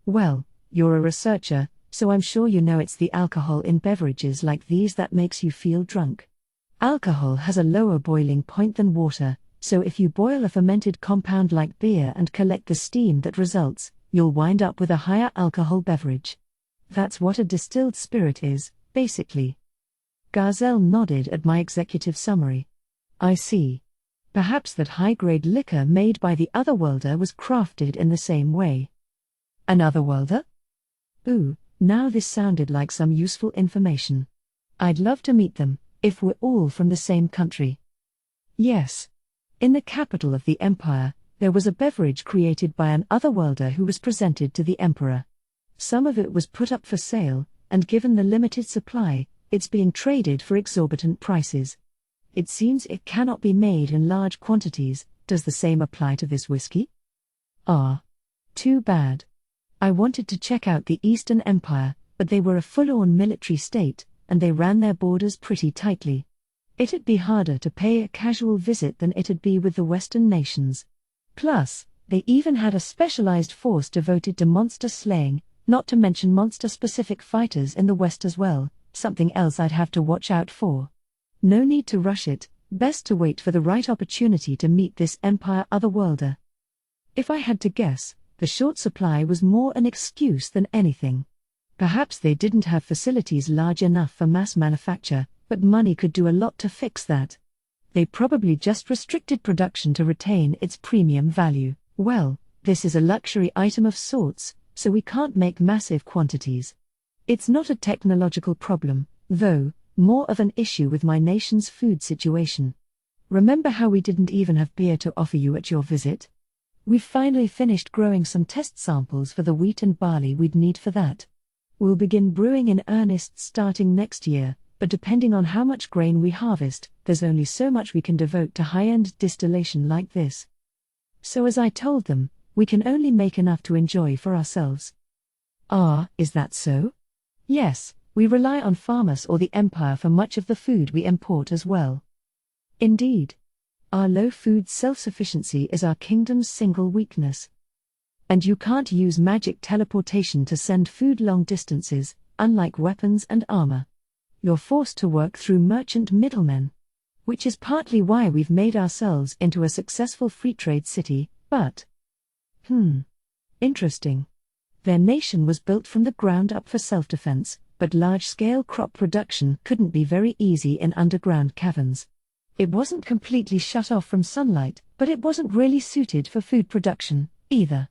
Well, you're a researcher, so I'm sure you know it's the alcohol in beverages like these that makes you feel drunk. Alcohol has a lower boiling point than water, so if you boil a fermented compound like beer and collect the steam that results, you'll wind up with a higher alcohol beverage. That's what a distilled spirit is, basically. Gazel nodded at my executive summary. I see. Perhaps that high-grade liquor made by the Otherworlder was crafted in the same way. An Otherworlder? Ooh, now this sounded like some useful information. I'd love to meet them, if we're all from the same country. Yes. In the capital of the Empire, there was a beverage created by an Otherworlder who was presented to the Emperor. Some of it was put up for sale, and given the limited supply, it's being traded for exorbitant prices. It seems it cannot be made in large quantities. Does the same apply to this whiskey? Ah. Too bad. I wanted to check out the Eastern Empire, but they were a full-on military state, and they ran their borders pretty tightly. It'd be harder to pay a casual visit than it'd be with the Western nations. Plus, they even had a specialized force devoted to monster slaying, not to mention monster-specific fighters in the West as well, something else I'd have to watch out for. No need to rush it, best to wait for the right opportunity to meet this Empire Otherworlder. If I had to guess, the short supply was more an excuse than anything. Perhaps they didn't have facilities large enough for mass manufacture, but money could do a lot to fix that. They probably just restricted production to retain its premium value. Well, this is a luxury item of sorts, so we can't make massive quantities. It's not a technological problem, though, more of an issue with my nation's food situation. Remember how we didn't even have beer to offer you at your visit? We've finally finished growing some test samples for the wheat and barley we'd need for that. We'll begin brewing in earnest starting next year, but depending on how much grain we harvest, there's only so much we can devote to high-end distillation like this. So as I told them, we can only make enough to enjoy for ourselves. Ah, is that so? Yes, we rely on farmers or the Empire for much of the food we import as well. Indeed. Our low food self-sufficiency is our kingdom's single weakness. And you can't use magic teleportation to send food long distances, unlike weapons and armor. You're forced to work through merchant middlemen. Which is partly why we've made ourselves into a successful free trade city, but... Interesting. Their nation was built from the ground up for self-defense, but large-scale crop production couldn't be very easy in underground caverns. It wasn't completely shut off from sunlight, but it wasn't really suited for food production, either.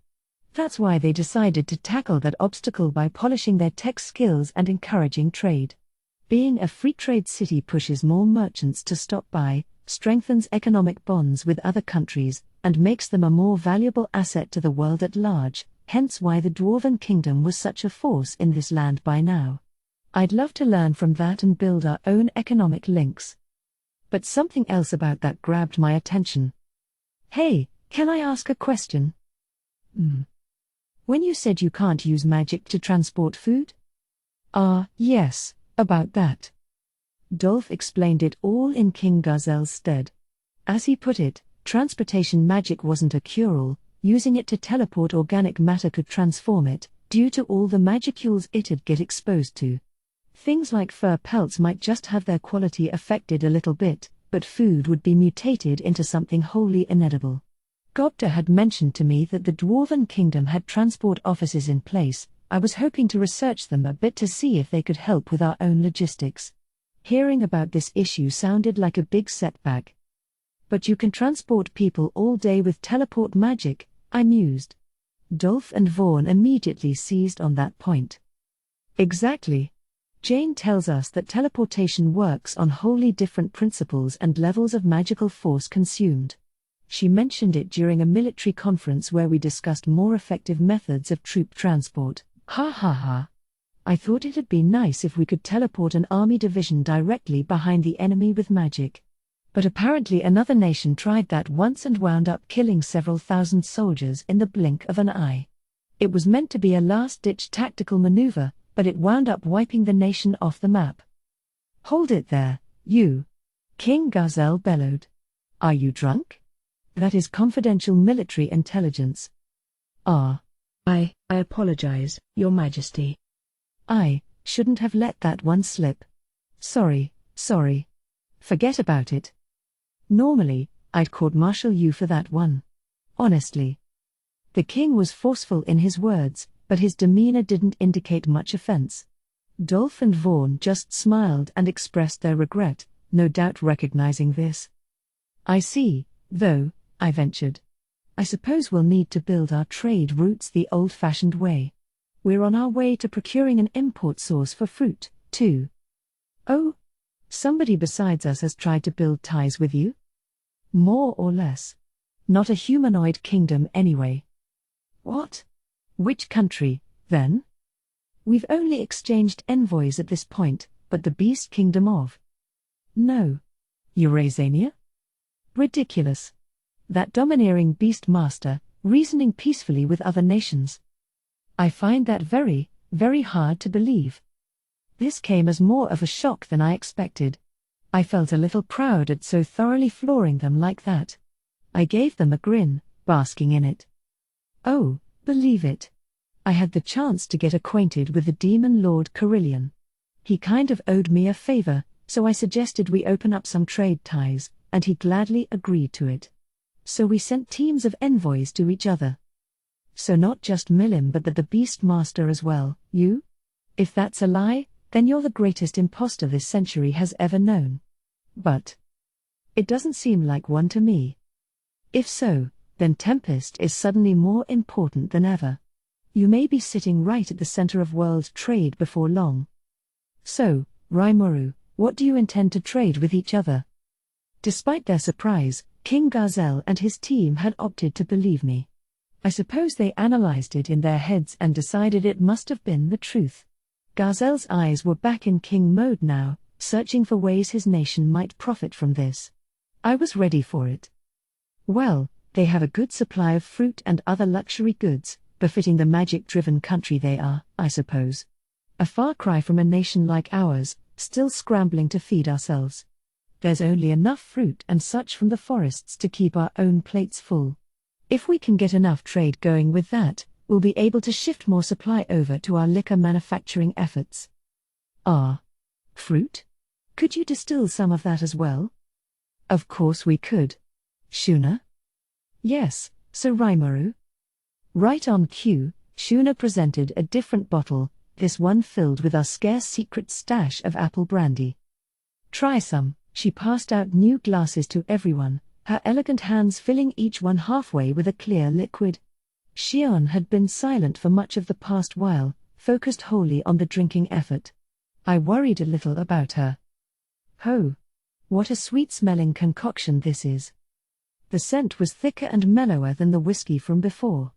That's why they decided to tackle that obstacle by polishing their tech skills and encouraging trade. Being a free trade city pushes more merchants to stop by, strengthens economic bonds with other countries, and makes them a more valuable asset to the world at large, hence why the Dwarven Kingdom was such a force in this land by now. I'd love to learn from that and build our own economic links. But something else about that grabbed my attention. Hey, can I ask a question? When you said you can't use magic to transport food? Yes, about that. Dolph explained it all in King Gazel's stead. As he put it, transportation magic wasn't a cure-all, using it to teleport organic matter could transform it, due to all the magicules it'd get exposed to. Things like fur pelts might just have their quality affected a little bit, but food would be mutated into something wholly inedible. Gobta had mentioned to me that the Dwarven Kingdom had transport offices in place. I was hoping to research them a bit to see if they could help with our own logistics. Hearing about this issue sounded like a big setback. But you can transport people all day with teleport magic, I mused. Dolph and Vaughn immediately seized on that point. Exactly. Jane tells us that teleportation works on wholly different principles and levels of magical force consumed. She mentioned it during a military conference where we discussed more effective methods of troop transport. Ha ha ha. I thought it'd be nice if we could teleport an army division directly behind the enemy with magic. But apparently another nation tried that once and wound up killing several thousand soldiers in the blink of an eye. It was meant to be a last-ditch tactical maneuver, but it wound up wiping the nation off the map. Hold it there, you! King Gazel bellowed. Are you drunk? That is confidential military intelligence. I apologize, Your Majesty. I shouldn't have let that one slip. Sorry. Forget about it. Normally, I'd court-martial you for that one. Honestly. The king was forceful in his words, but his demeanor didn't indicate much offense. Dolph and Vaughn just smiled and expressed their regret, no doubt recognizing this. I see, though, I ventured. I suppose we'll need to build our trade routes the old-fashioned way. We're on our way to procuring an import source for fruit, too. Oh? Somebody besides us has tried to build ties with you? More or less. Not a humanoid kingdom anyway. What? Which country, then? We've only exchanged envoys at this point, but the Beast Kingdom of... No. Eurasania? Ridiculous. That domineering beast master, reasoning peacefully with other nations. I find that very, very hard to believe. This came as more of a shock than I expected. I felt a little proud at so thoroughly flooring them like that. I gave them a grin, basking in it. Oh, believe it. I had the chance to get acquainted with the Demon Lord Carillion. He kind of owed me a favor, so I suggested we open up some trade ties, and he gladly agreed to it. So we sent teams of envoys to each other. So not just Milim but the Beast Master as well, you? If that's a lie, then you're the greatest imposter this century has ever known. But it doesn't seem like one to me. If so, then Tempest is suddenly more important than ever. You may be sitting right at the center of world trade before long. So, Rimuru, what do you intend to trade with each other? Despite their surprise, King Gazel and his team had opted to believe me. I suppose they analyzed it in their heads and decided it must have been the truth. Gazel's eyes were back in king mode now, searching for ways his nation might profit from this. I was ready for it. Well, they have a good supply of fruit and other luxury goods, befitting the magic-driven country they are, I suppose. A far cry from a nation like ours, still scrambling to feed ourselves. There's only enough fruit and such from the forests to keep our own plates full. If we can get enough trade going with that, we'll be able to shift more supply over to our liquor manufacturing efforts. Fruit? Could you distill some of that as well? Of course we could. Shuna? Yes, Sir Rimuru. Right on cue, Shuna presented a different bottle, this one filled with our scarce secret stash of apple brandy. Try some." She passed out new glasses to everyone, her elegant hands filling each one halfway with a clear liquid. Xion had been silent for much of the past while, focused wholly on the drinking effort. I worried a little about her. "Oh, what a sweet-smelling concoction this is." The scent was thicker and mellower than the whiskey from before.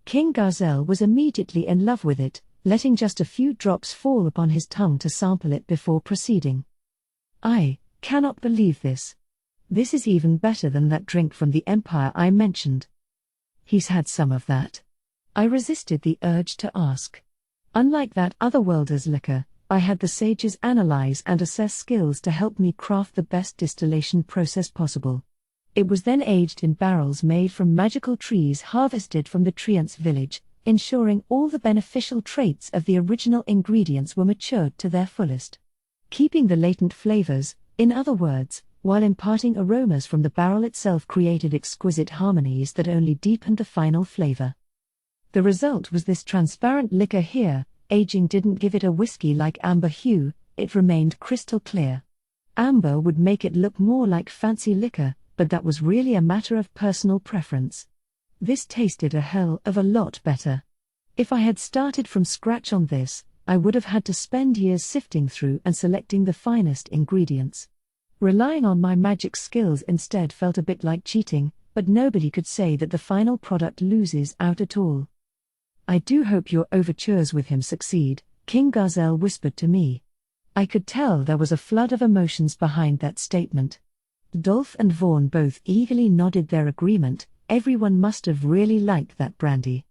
King Gazel was immediately in love with it, letting just a few drops fall upon his tongue to sample it before proceeding. "I cannot believe this. This is even better than that drink from the Empire I mentioned." "He's had some of that." I resisted the urge to ask. Unlike that otherworlder's liquor, I had the sage's analyze and assess skills to help me craft the best distillation process possible. It was then aged in barrels made from magical trees harvested from the Treants village, ensuring all the beneficial traits of the original ingredients were matured to their fullest. Keeping the latent flavors, in other words, while imparting aromas from the barrel itself created exquisite harmonies that only deepened the final flavor. The result was this transparent liquor here. Aging didn't give it a whiskey-like amber hue, it remained crystal clear. Amber would make it look more like fancy liquor, but that was really a matter of personal preference. This tasted a hell of a lot better. If I had started from scratch on this, I would have had to spend years sifting through and selecting the finest ingredients. Relying on my magic skills instead felt a bit like cheating, but nobody could say that the final product loses out at all. "I do hope your overtures with him succeed," King Gazel whispered to me. I could tell there was a flood of emotions behind that statement. Dolph and Vaughn both eagerly nodded their agreement. Everyone must have really liked that brandy.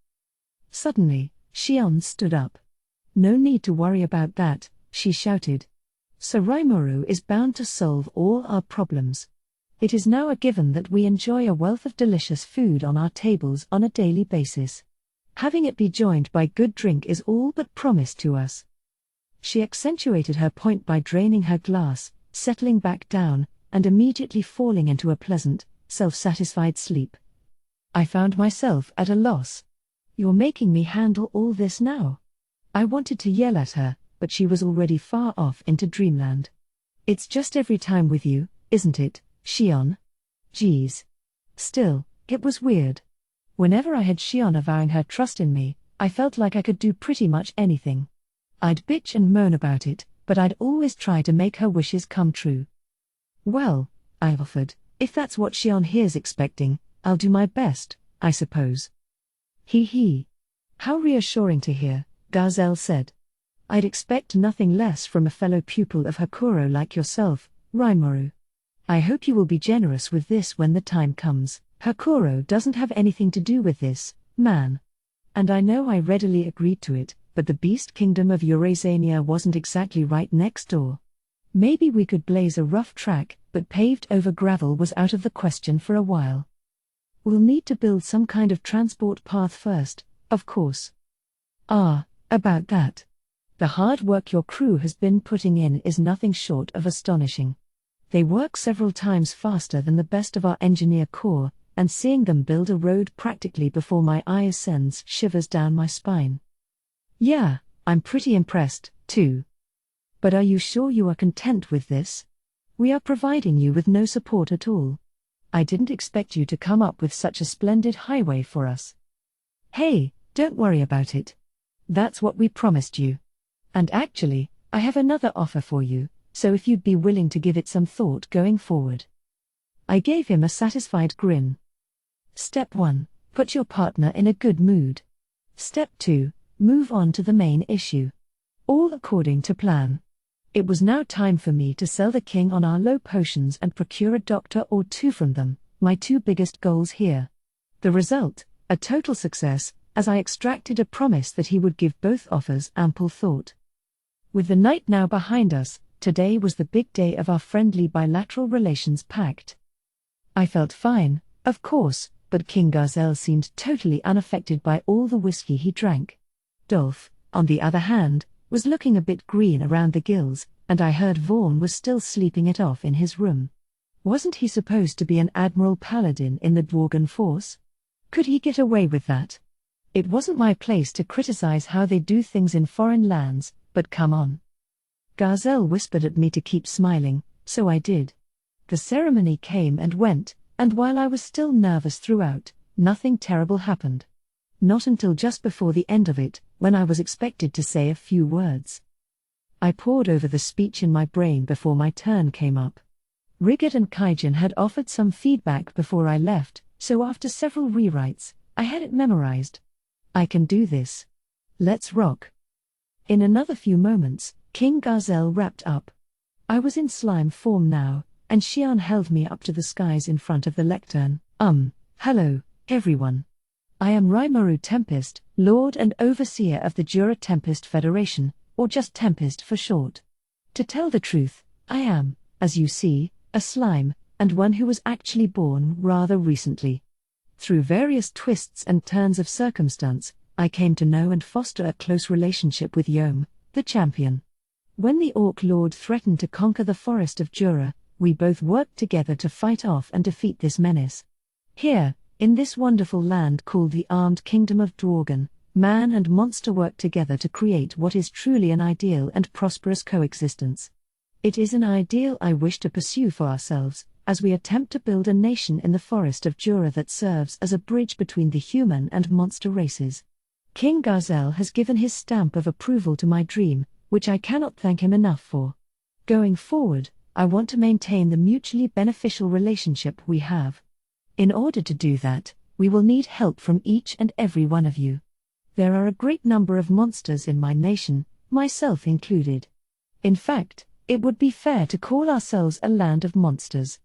Suddenly, Xion stood up. "No need to worry about that," she shouted. "Sir Rimuru is bound to solve all our problems. It is now a given that we enjoy a wealth of delicious food on our tables on a daily basis. Having it be joined by good drink is all but promised to us." She accentuated her point by draining her glass, settling back down, and immediately falling into a pleasant, self-satisfied sleep. I found myself at a loss. "You're making me handle all this now." I wanted to yell at her, but she was already far off into dreamland. "It's just every time with you, isn't it, Xion?" Geez. Still, it was weird. Whenever I had Xion avowing her trust in me, I felt like I could do pretty much anything. I'd bitch and moan about it, but I'd always try to make her wishes come true. "Well," I offered, "if that's what Xion here's expecting, I'll do my best, I suppose." He. "How reassuring to hear," Gazel said. "I'd expect nothing less from a fellow pupil of Hakuro like yourself, Rimuru. I hope you will be generous with this when the time comes. Hakuro doesn't have anything to do with this, man." And I know I readily agreed to it, but the beast kingdom of Eurasania wasn't exactly right next door. Maybe we could blaze a rough track, but paved over gravel was out of the question for a while. We'll need to build some kind of transport path first, of course. About that. The hard work your crew has been putting in is nothing short of astonishing. They work several times faster than the best of our engineer corps, and seeing them build a road practically before my eyes sends shivers down my spine. Yeah, I'm pretty impressed, too. But are you sure you are content with this? We are providing you with no support at all. I didn't expect you to come up with such a splendid highway for us. Hey, don't worry about it. That's what we promised you. And actually, I have another offer for you, so if you'd be willing to give it some thought going forward. I gave him a satisfied grin. Step 1, put your partner in a good mood. Step 2, move on to the main issue. All according to plan. It was now time for me to sell the king on our low potions and procure a doctor or two from them, my two biggest goals here. The result, a total success, as I extracted a promise that he would give both offers ample thought. With the night now behind us, today was the big day of our friendly bilateral relations pact. I felt fine, of course, but King Gazel seemed totally unaffected by all the whiskey he drank. Dolph, on the other hand, was looking a bit green around the gills, and I heard Vaughn was still sleeping it off in his room. Wasn't he supposed to be an Admiral Paladin in the Dworgen Force? Could he get away with that? It wasn't my place to criticize how they do things in foreign lands, but come on. Gazel whispered at me to keep smiling, so I did. The ceremony came and went, and while I was still nervous throughout, nothing terrible happened. Not until just before the end of it, when I was expected to say a few words. I pored over the speech in my brain before my turn came up. Rigurt and Kaijin had offered some feedback before I left, so after several rewrites, I had it memorized. I can do this. Let's rock. In another few moments, King Gazel wrapped up. I was in slime form now, and Xian held me up to the skies in front of the lectern. Hello, everyone. I am Rimuru Tempest, Lord and Overseer of the Jura Tempest Federation, or just Tempest for short. To tell the truth, I am, as you see, a slime, and one who was actually born rather recently. Through various twists and turns of circumstance, I came to know and foster a close relationship with Yom, the champion. When the Orc Lord threatened to conquer the forest of Jura, we both worked together to fight off and defeat this menace. Here, in this wonderful land called the Armed Kingdom of Dworgen, man and monster work together to create what is truly an ideal and prosperous coexistence. It is an ideal I wish to pursue for ourselves, as we attempt to build a nation in the forest of Jura that serves as a bridge between the human and monster races. King Gazel has given his stamp of approval to my dream, which I cannot thank him enough for. Going forward, I want to maintain the mutually beneficial relationship we have. In order to do that, we will need help from each and every one of you. There are a great number of monsters in my nation, myself included. In fact, it would be fair to call ourselves a land of monsters.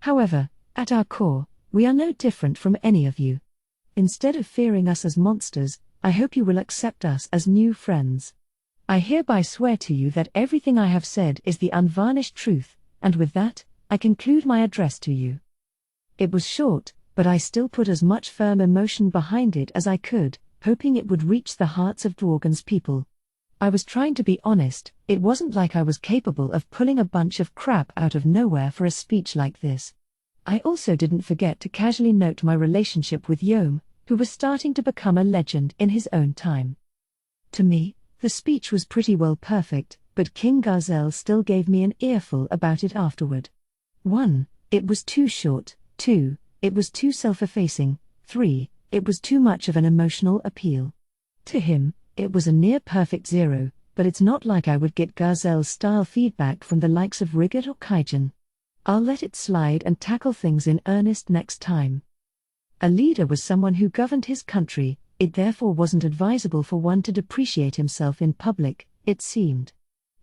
However, at our core, we are no different from any of you. Instead of fearing us as monsters, I hope you will accept us as new friends. I hereby swear to you that everything I have said is the unvarnished truth, and with that, I conclude my address to you. It was short, but I still put as much firm emotion behind it as I could, hoping it would reach the hearts of Dworgen's people. I was trying to be honest. It wasn't like I was capable of pulling a bunch of crap out of nowhere for a speech like this. I also didn't forget to casually note my relationship with Yom, who was starting to become a legend in his own time. To me, the speech was pretty well perfect, but King Gazel still gave me an earful about it afterward. 1. It was too short. 2. It was too self-effacing. 3. It was too much of an emotional appeal. To him, it was a near-perfect 0, but it's not like I would get Gazel-style feedback from the likes of Rigurt or Kaijin. I'll let it slide and tackle things in earnest next time. A leader was someone who governed his country, it therefore wasn't advisable for one to depreciate himself in public, it seemed.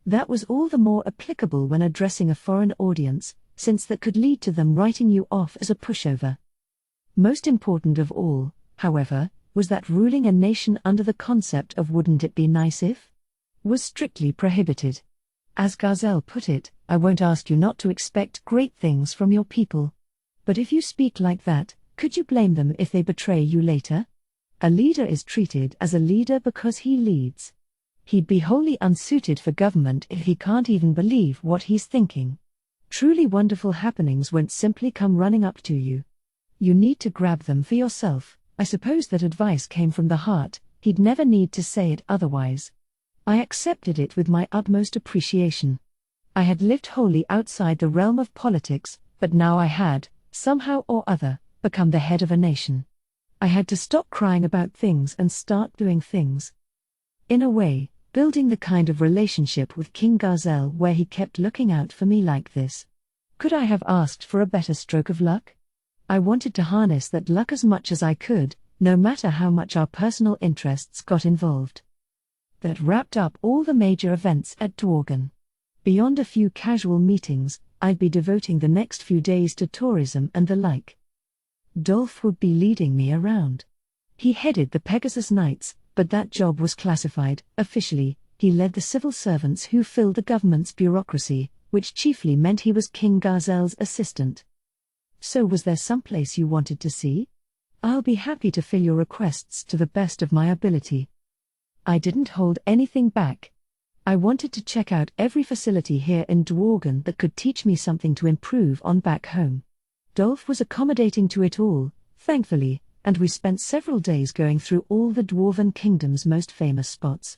That was all the more applicable when addressing a foreign audience, since that could lead to them writing you off as a pushover. Most important of all, however, was that ruling a nation under the concept of "wouldn't it be nice if?" was strictly prohibited. As Gazel put it, I won't ask you not to expect great things from your people. But if you speak like that, could you blame them if they betray you later? A leader is treated as a leader because he leads. He'd be wholly unsuited for government if he can't even believe what he's thinking. Truly wonderful happenings won't simply come running up to you. You need to grab them for yourself. I suppose that advice came from the heart, he'd never need to say it otherwise. I accepted it with my utmost appreciation. I had lived wholly outside the realm of politics, but now I had, somehow or other, become the head of a nation. I had to stop crying about things and start doing things. In a way, building the kind of relationship with King Gazel where he kept looking out for me like this. Could I have asked for a better stroke of luck? I wanted to harness that luck as much as I could, no matter how much our personal interests got involved. That wrapped up all the major events at Dworgen. Beyond a few casual meetings, I'd be devoting the next few days to tourism and the like. Dolph would be leading me around. He headed the Pegasus Knights, but that job was classified. Officially, he led the civil servants who filled the government's bureaucracy, which chiefly meant he was King Gazel's assistant. So was there someplace you wanted to see? I'll be happy to fill your requests to the best of my ability. I didn't hold anything back. I wanted to check out every facility here in Dworgen that could teach me something to improve on back home. Dolph was accommodating to it all, thankfully, and we spent several days going through all the Dwarven Kingdom's most famous spots.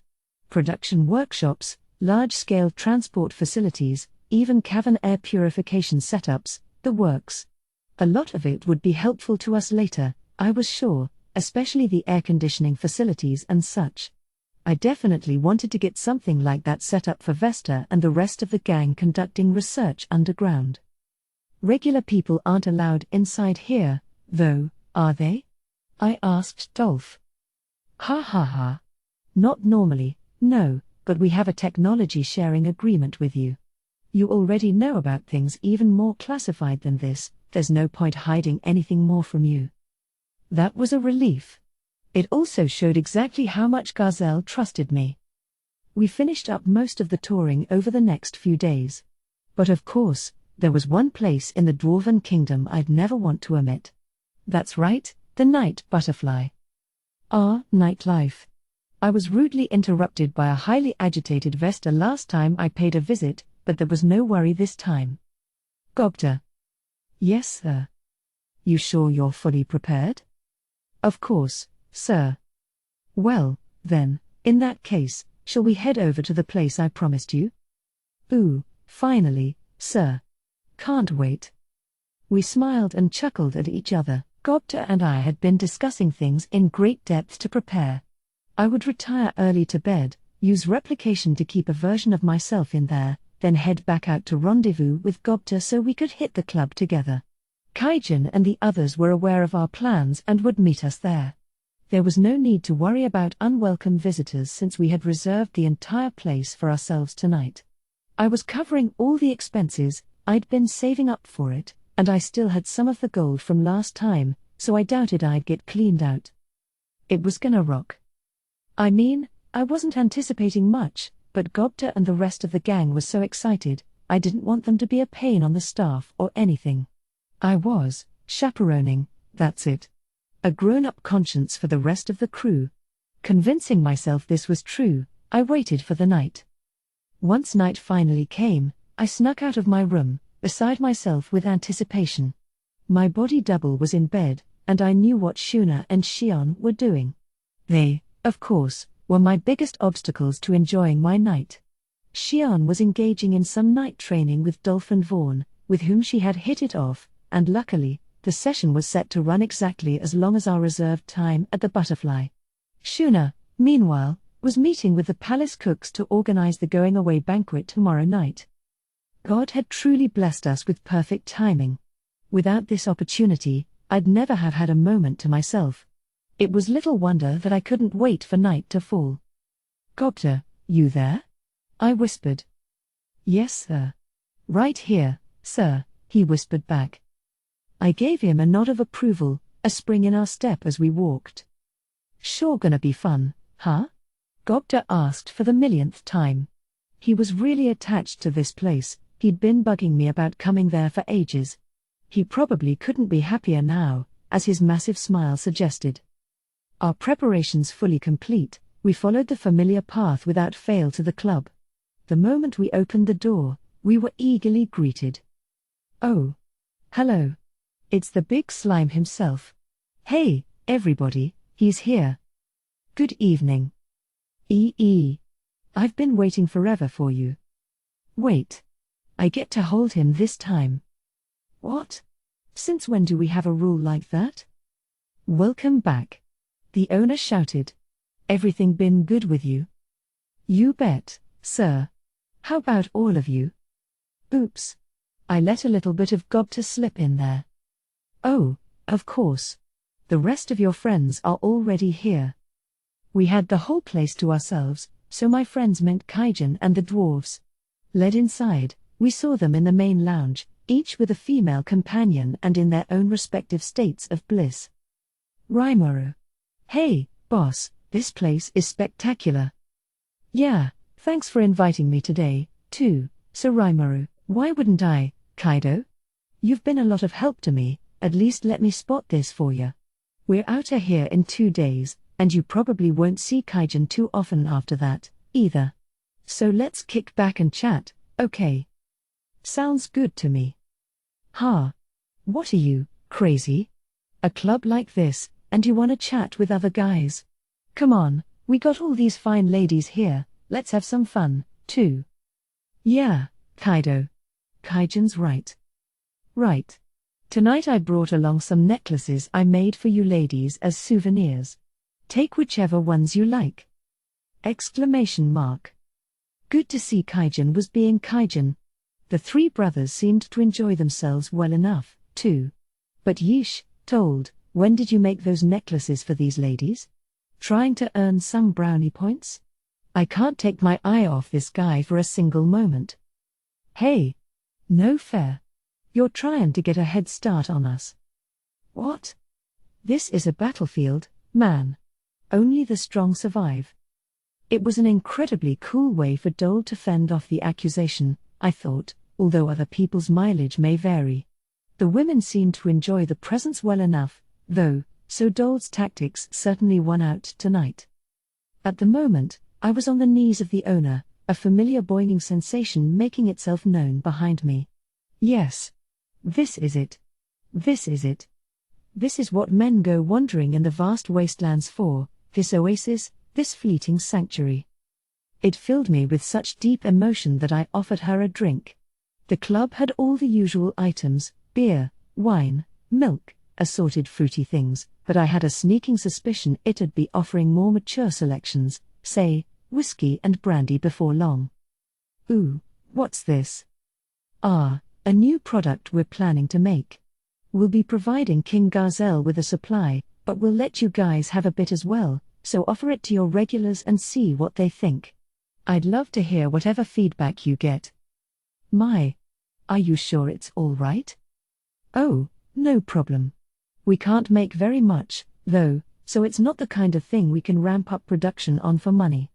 Production workshops, large-scale transport facilities, even cavern air purification setups, the works. A lot of it would be helpful to us later, I was sure, especially the air conditioning facilities and such. I definitely wanted to get something like that set up for Vesta and the rest of the gang conducting research underground. Regular people aren't allowed inside here, though, are they? I asked Dolph. Ha ha ha. Not normally, no, but we have a technology sharing agreement with you. You already know about things even more classified than this, there's no point hiding anything more from you. That was a relief. It also showed exactly how much Gazel trusted me. We finished up most of the touring over the next few days. But of course, there was one place in the Dwarven Kingdom I'd never want to omit. That's right, the night butterfly. Nightlife. I was rudely interrupted by a highly agitated Vesta last time I paid a visit, but there was no worry this time. Gobta. Yes, sir. You sure you're fully prepared? Of course, sir. Well, then, in that case, shall we head over to the place I promised you? Ooh, finally, sir. Can't wait. We smiled and chuckled at each other. Gobta and I had been discussing things in great depth to prepare. I would retire early to bed, use replication to keep a version of myself in there, then head back out to rendezvous with Gobta so we could hit the club together. Kaijin and the others were aware of our plans and would meet us there. There was no need to worry about unwelcome visitors since we had reserved the entire place for ourselves tonight. I was covering all the expenses, I'd been saving up for it, and I still had some of the gold from last time, so I doubted I'd get cleaned out. It was gonna rock. I mean, I wasn't anticipating much, but Gobta and the rest of the gang were so excited, I didn't want them to be a pain on the staff or anything. I was chaperoning, that's it. A grown-up conscience for the rest of the crew. Convincing myself this was true, I waited for the night. Once night finally came, I snuck out of my room, beside myself with anticipation. My body double was in bed, and I knew what Shuna and Xion were doing. They, of course, were my biggest obstacles to enjoying my night. Xion was engaging in some night training with Dolph and Vaughn, with whom she had hit it off, and luckily, the session was set to run exactly as long as our reserved time at the Butterfly. Shuna, meanwhile, was meeting with the palace cooks to organize the going-away banquet tomorrow night. God had truly blessed us with perfect timing. Without this opportunity, I'd never have had a moment to myself. It was little wonder that I couldn't wait for night to fall. Gobta, you there? I whispered. Yes, sir. Right here, sir, he whispered back. I gave him a nod of approval, a spring in our step as we walked. Sure gonna be fun, huh? Gobta asked for the millionth time. He was really attached to this place, he'd been bugging me about coming there for ages. He probably couldn't be happier now, as his massive smile suggested. Our preparations fully complete, we followed the familiar path without fail to the club. The moment we opened the door, we were eagerly greeted. Oh. Hello. It's the big slime himself. Hey, everybody, he's here. Good evening. I've been waiting forever for you. Wait. I get to hold him this time. What? Since when do we have a rule like that? Welcome back. The owner shouted. Everything been good with you? You bet, sir. How about all of you? Oops. I let a little bit of Gobta slip in there. Oh, of course. The rest of your friends are already here. We had the whole place to ourselves, so my friends meant Kaijin and the dwarves. Led inside, we saw them in the main lounge, each with a female companion and in their own respective states of bliss. Rimuru. Hey, boss, this place is spectacular. Yeah, thanks for inviting me today, too, Sir Rimuru. Why wouldn't I, Kaido? You've been a lot of help to me, at least let me spot this for you. We're outta here in 2 days, and you probably won't see Kaijin too often after that, either. So let's kick back and chat, okay? Sounds good to me. What are you, crazy? A club like this, and you wanna chat with other guys? Come on, we got all these fine ladies here, let's have some fun, too. Yeah, Kaido. Kaijin's right. Right. Tonight I brought along some necklaces I made for you ladies as souvenirs. Take whichever ones you like. Exclamation mark. Good to see Kaijin was being Kaijin. The three brothers seemed to enjoy themselves well enough, too. But yeesh, told, when did you make those necklaces for these ladies? Trying to earn some brownie points? I can't take my eye off this guy for a single moment. Hey! No fair. You're trying to get a head start on us. What? This is a battlefield, man. Only the strong survive. It was an incredibly cool way for Dole to fend off the accusation, I thought, although other people's mileage may vary. The women seemed to enjoy the presents well enough, though, so Dole's tactics certainly won out tonight. At the moment, I was on the knees of the owner, a familiar boinging sensation making itself known behind me. Yes. This is it. This is it. This is what men go wandering in the vast wastelands for, this oasis, this fleeting sanctuary. It filled me with such deep emotion that I offered her a drink. The club had all the usual items, beer, wine, milk, assorted fruity things, but I had a sneaking suspicion it'd be offering more mature selections, say, whiskey and brandy before long. Ooh, what's this? Ah, a new product we're planning to make. We'll be providing King Gazel with a supply, but we'll let you guys have a bit as well, so offer it to your regulars and see what they think. I'd love to hear whatever feedback you get. My. Are you sure it's all right? Oh, no problem. We can't make very much, though, so it's not the kind of thing we can ramp up production on for money.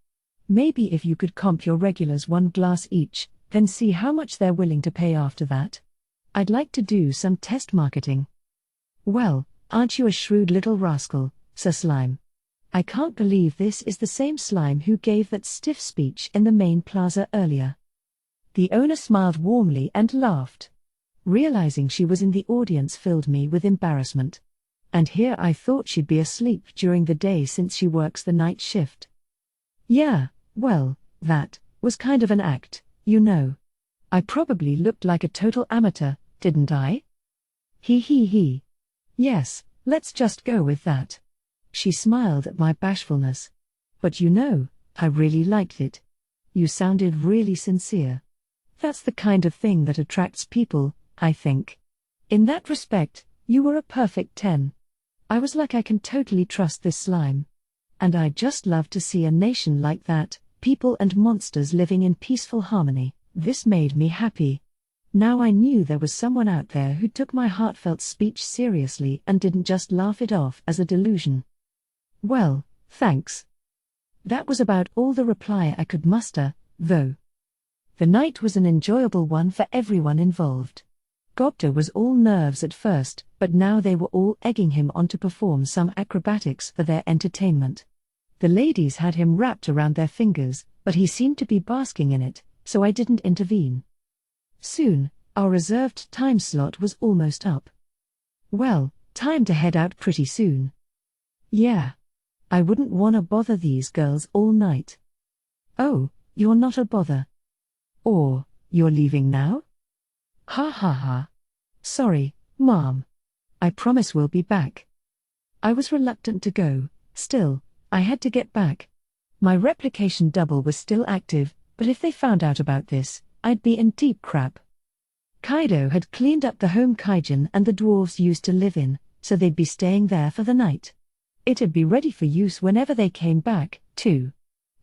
Maybe if you could comp your regulars 1 glass each, then see how much they're willing to pay after that. I'd like to do some test marketing. Well, aren't you a shrewd little rascal, Sir Slime? I can't believe this is the same Slime who gave that stiff speech in the main plaza earlier. The owner smiled warmly and laughed. Realizing she was in the audience filled me with embarrassment. And here I thought she'd be asleep during the day since she works the night shift. Yeah, well, that was kind of an act, you know. I probably looked like a total amateur, didn't I? He. Yes, let's just go with that. She smiled at my bashfulness. But you know, I really liked it. You sounded really sincere. That's the kind of thing that attracts people, I think. In that respect, you were a perfect 10. I was like, I can totally trust this Slime. And I'd just love to see a nation like that, people and monsters living in peaceful harmony. This made me happy. Now I knew there was someone out there who took my heartfelt speech seriously and didn't just laugh it off as a delusion. Well, thanks. That was about all the reply I could muster, though. The night was an enjoyable one for everyone involved. Gobta was all nerves at first, but now they were all egging him on to perform some acrobatics for their entertainment. The ladies had him wrapped around their fingers, but he seemed to be basking in it, so I didn't intervene. Soon, our reserved time slot was almost up. Well, time to head out pretty soon. Yeah. I wouldn't wanna bother these girls all night. Oh, you're not a bother. Or, you're leaving now? Ha ha ha. Sorry, Mom. I promise we'll be back. I was reluctant to go, still, I had to get back. My replication double was still active, but if they found out about this, I'd be in deep crap. Kaido had cleaned up the home Kaijin and the dwarves used to live in, so they'd be staying there for the night. It'd be ready for use whenever they came back, too.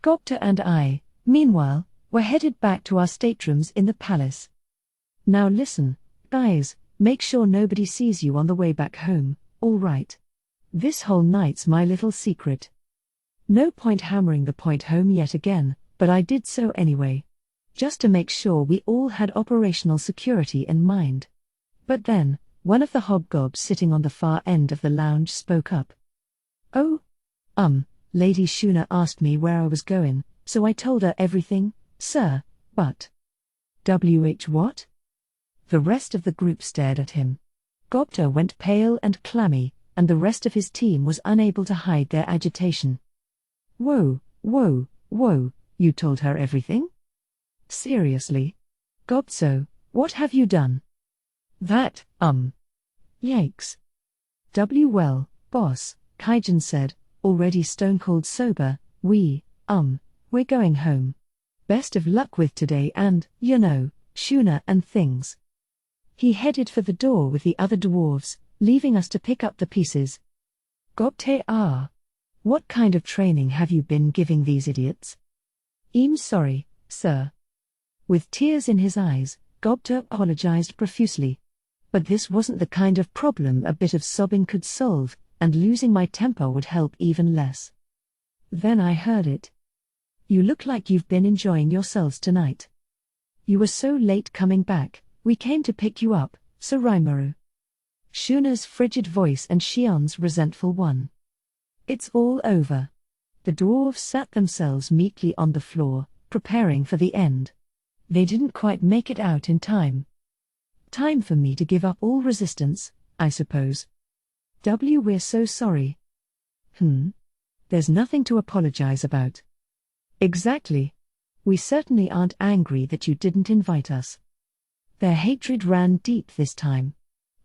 Gobta and I, meanwhile, were headed back to our staterooms in the palace. Now listen, guys, make sure nobody sees you on the way back home, all right? This whole night's my little secret. No point hammering the point home yet again, but I did so anyway. Just to make sure we all had operational security in mind. But then, one of the hobgobs sitting on the far end of the lounge spoke up. Oh? Lady Shuna asked me where I was going, so I told her everything, sir, but... what? The rest of the group stared at him. Gobta went pale and clammy, and the rest of his team was unable to hide their agitation. Whoa, you told her everything? Seriously? Gobso, what have you done? That, Yikes. Well, boss, Kaijin said, already stone-cold sober, we're going home. Best of luck with today and, Shuna and things. He headed for the door with the other dwarves, leaving us to pick up the pieces. Gobte what kind of training have you been giving these idiots? Sorry, sir. With tears in his eyes, Gobte apologized profusely. But this wasn't the kind of problem a bit of sobbing could solve, and losing my temper would help even less. Then I heard it. You look like you've been enjoying yourselves tonight. You were so late coming back, we came to pick you up, Sir Rimuru. Shuna's frigid voice and Shion's resentful one. It's all over. The dwarves sat themselves meekly on the floor, preparing for the end. They didn't quite make it out in time. Time for me to give up all resistance, I suppose. We're so sorry. There's nothing to apologize about. Exactly. We certainly aren't angry that you didn't invite us. Their hatred ran deep this time.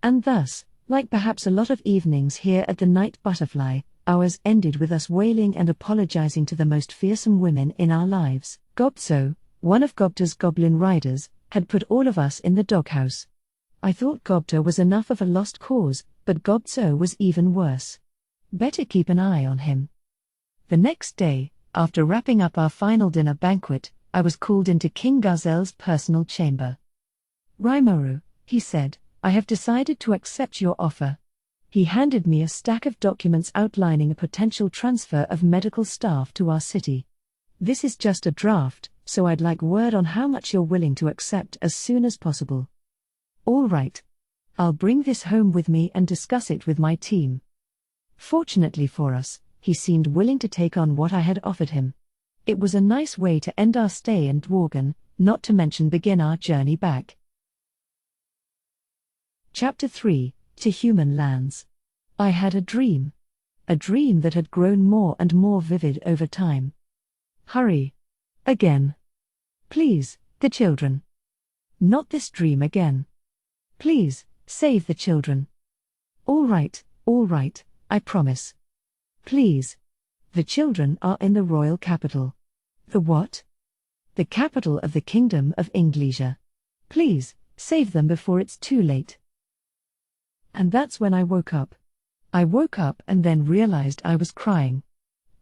And thus, like perhaps a lot of evenings here at the Night Butterfly, ours ended with us wailing and apologizing to the most fearsome women in our lives. Gobso, one of Gobta's goblin riders, had put all of us in the doghouse. I thought Gobta was enough of a lost cause, but Gobso was even worse. Better keep an eye on him. The next day, after wrapping up our final dinner banquet, I was called into King Gazels' personal chamber. Rimuru, he said, I have decided to accept your offer. He handed me a stack of documents outlining a potential transfer of medical staff to our city. This is just a draft, so I'd like word on how much you're willing to accept as soon as possible. All right. I'll bring this home with me and discuss it with my team. Fortunately for us, he seemed willing to take on what I had offered him. It was a nice way to end our stay in Dworgen, not to mention begin our journey back. Chapter 3, To Human Lands. I had a dream. A dream that had grown more and more vivid over time. Hurry. Again. Please, the children. Not this dream again. Please, save the children. All right, I promise. Please. The children are in the royal capital. The what? The capital of the Kingdom of Inglesia. Please, save them before it's too late. And that's when I woke up. I woke up and then realized I was crying.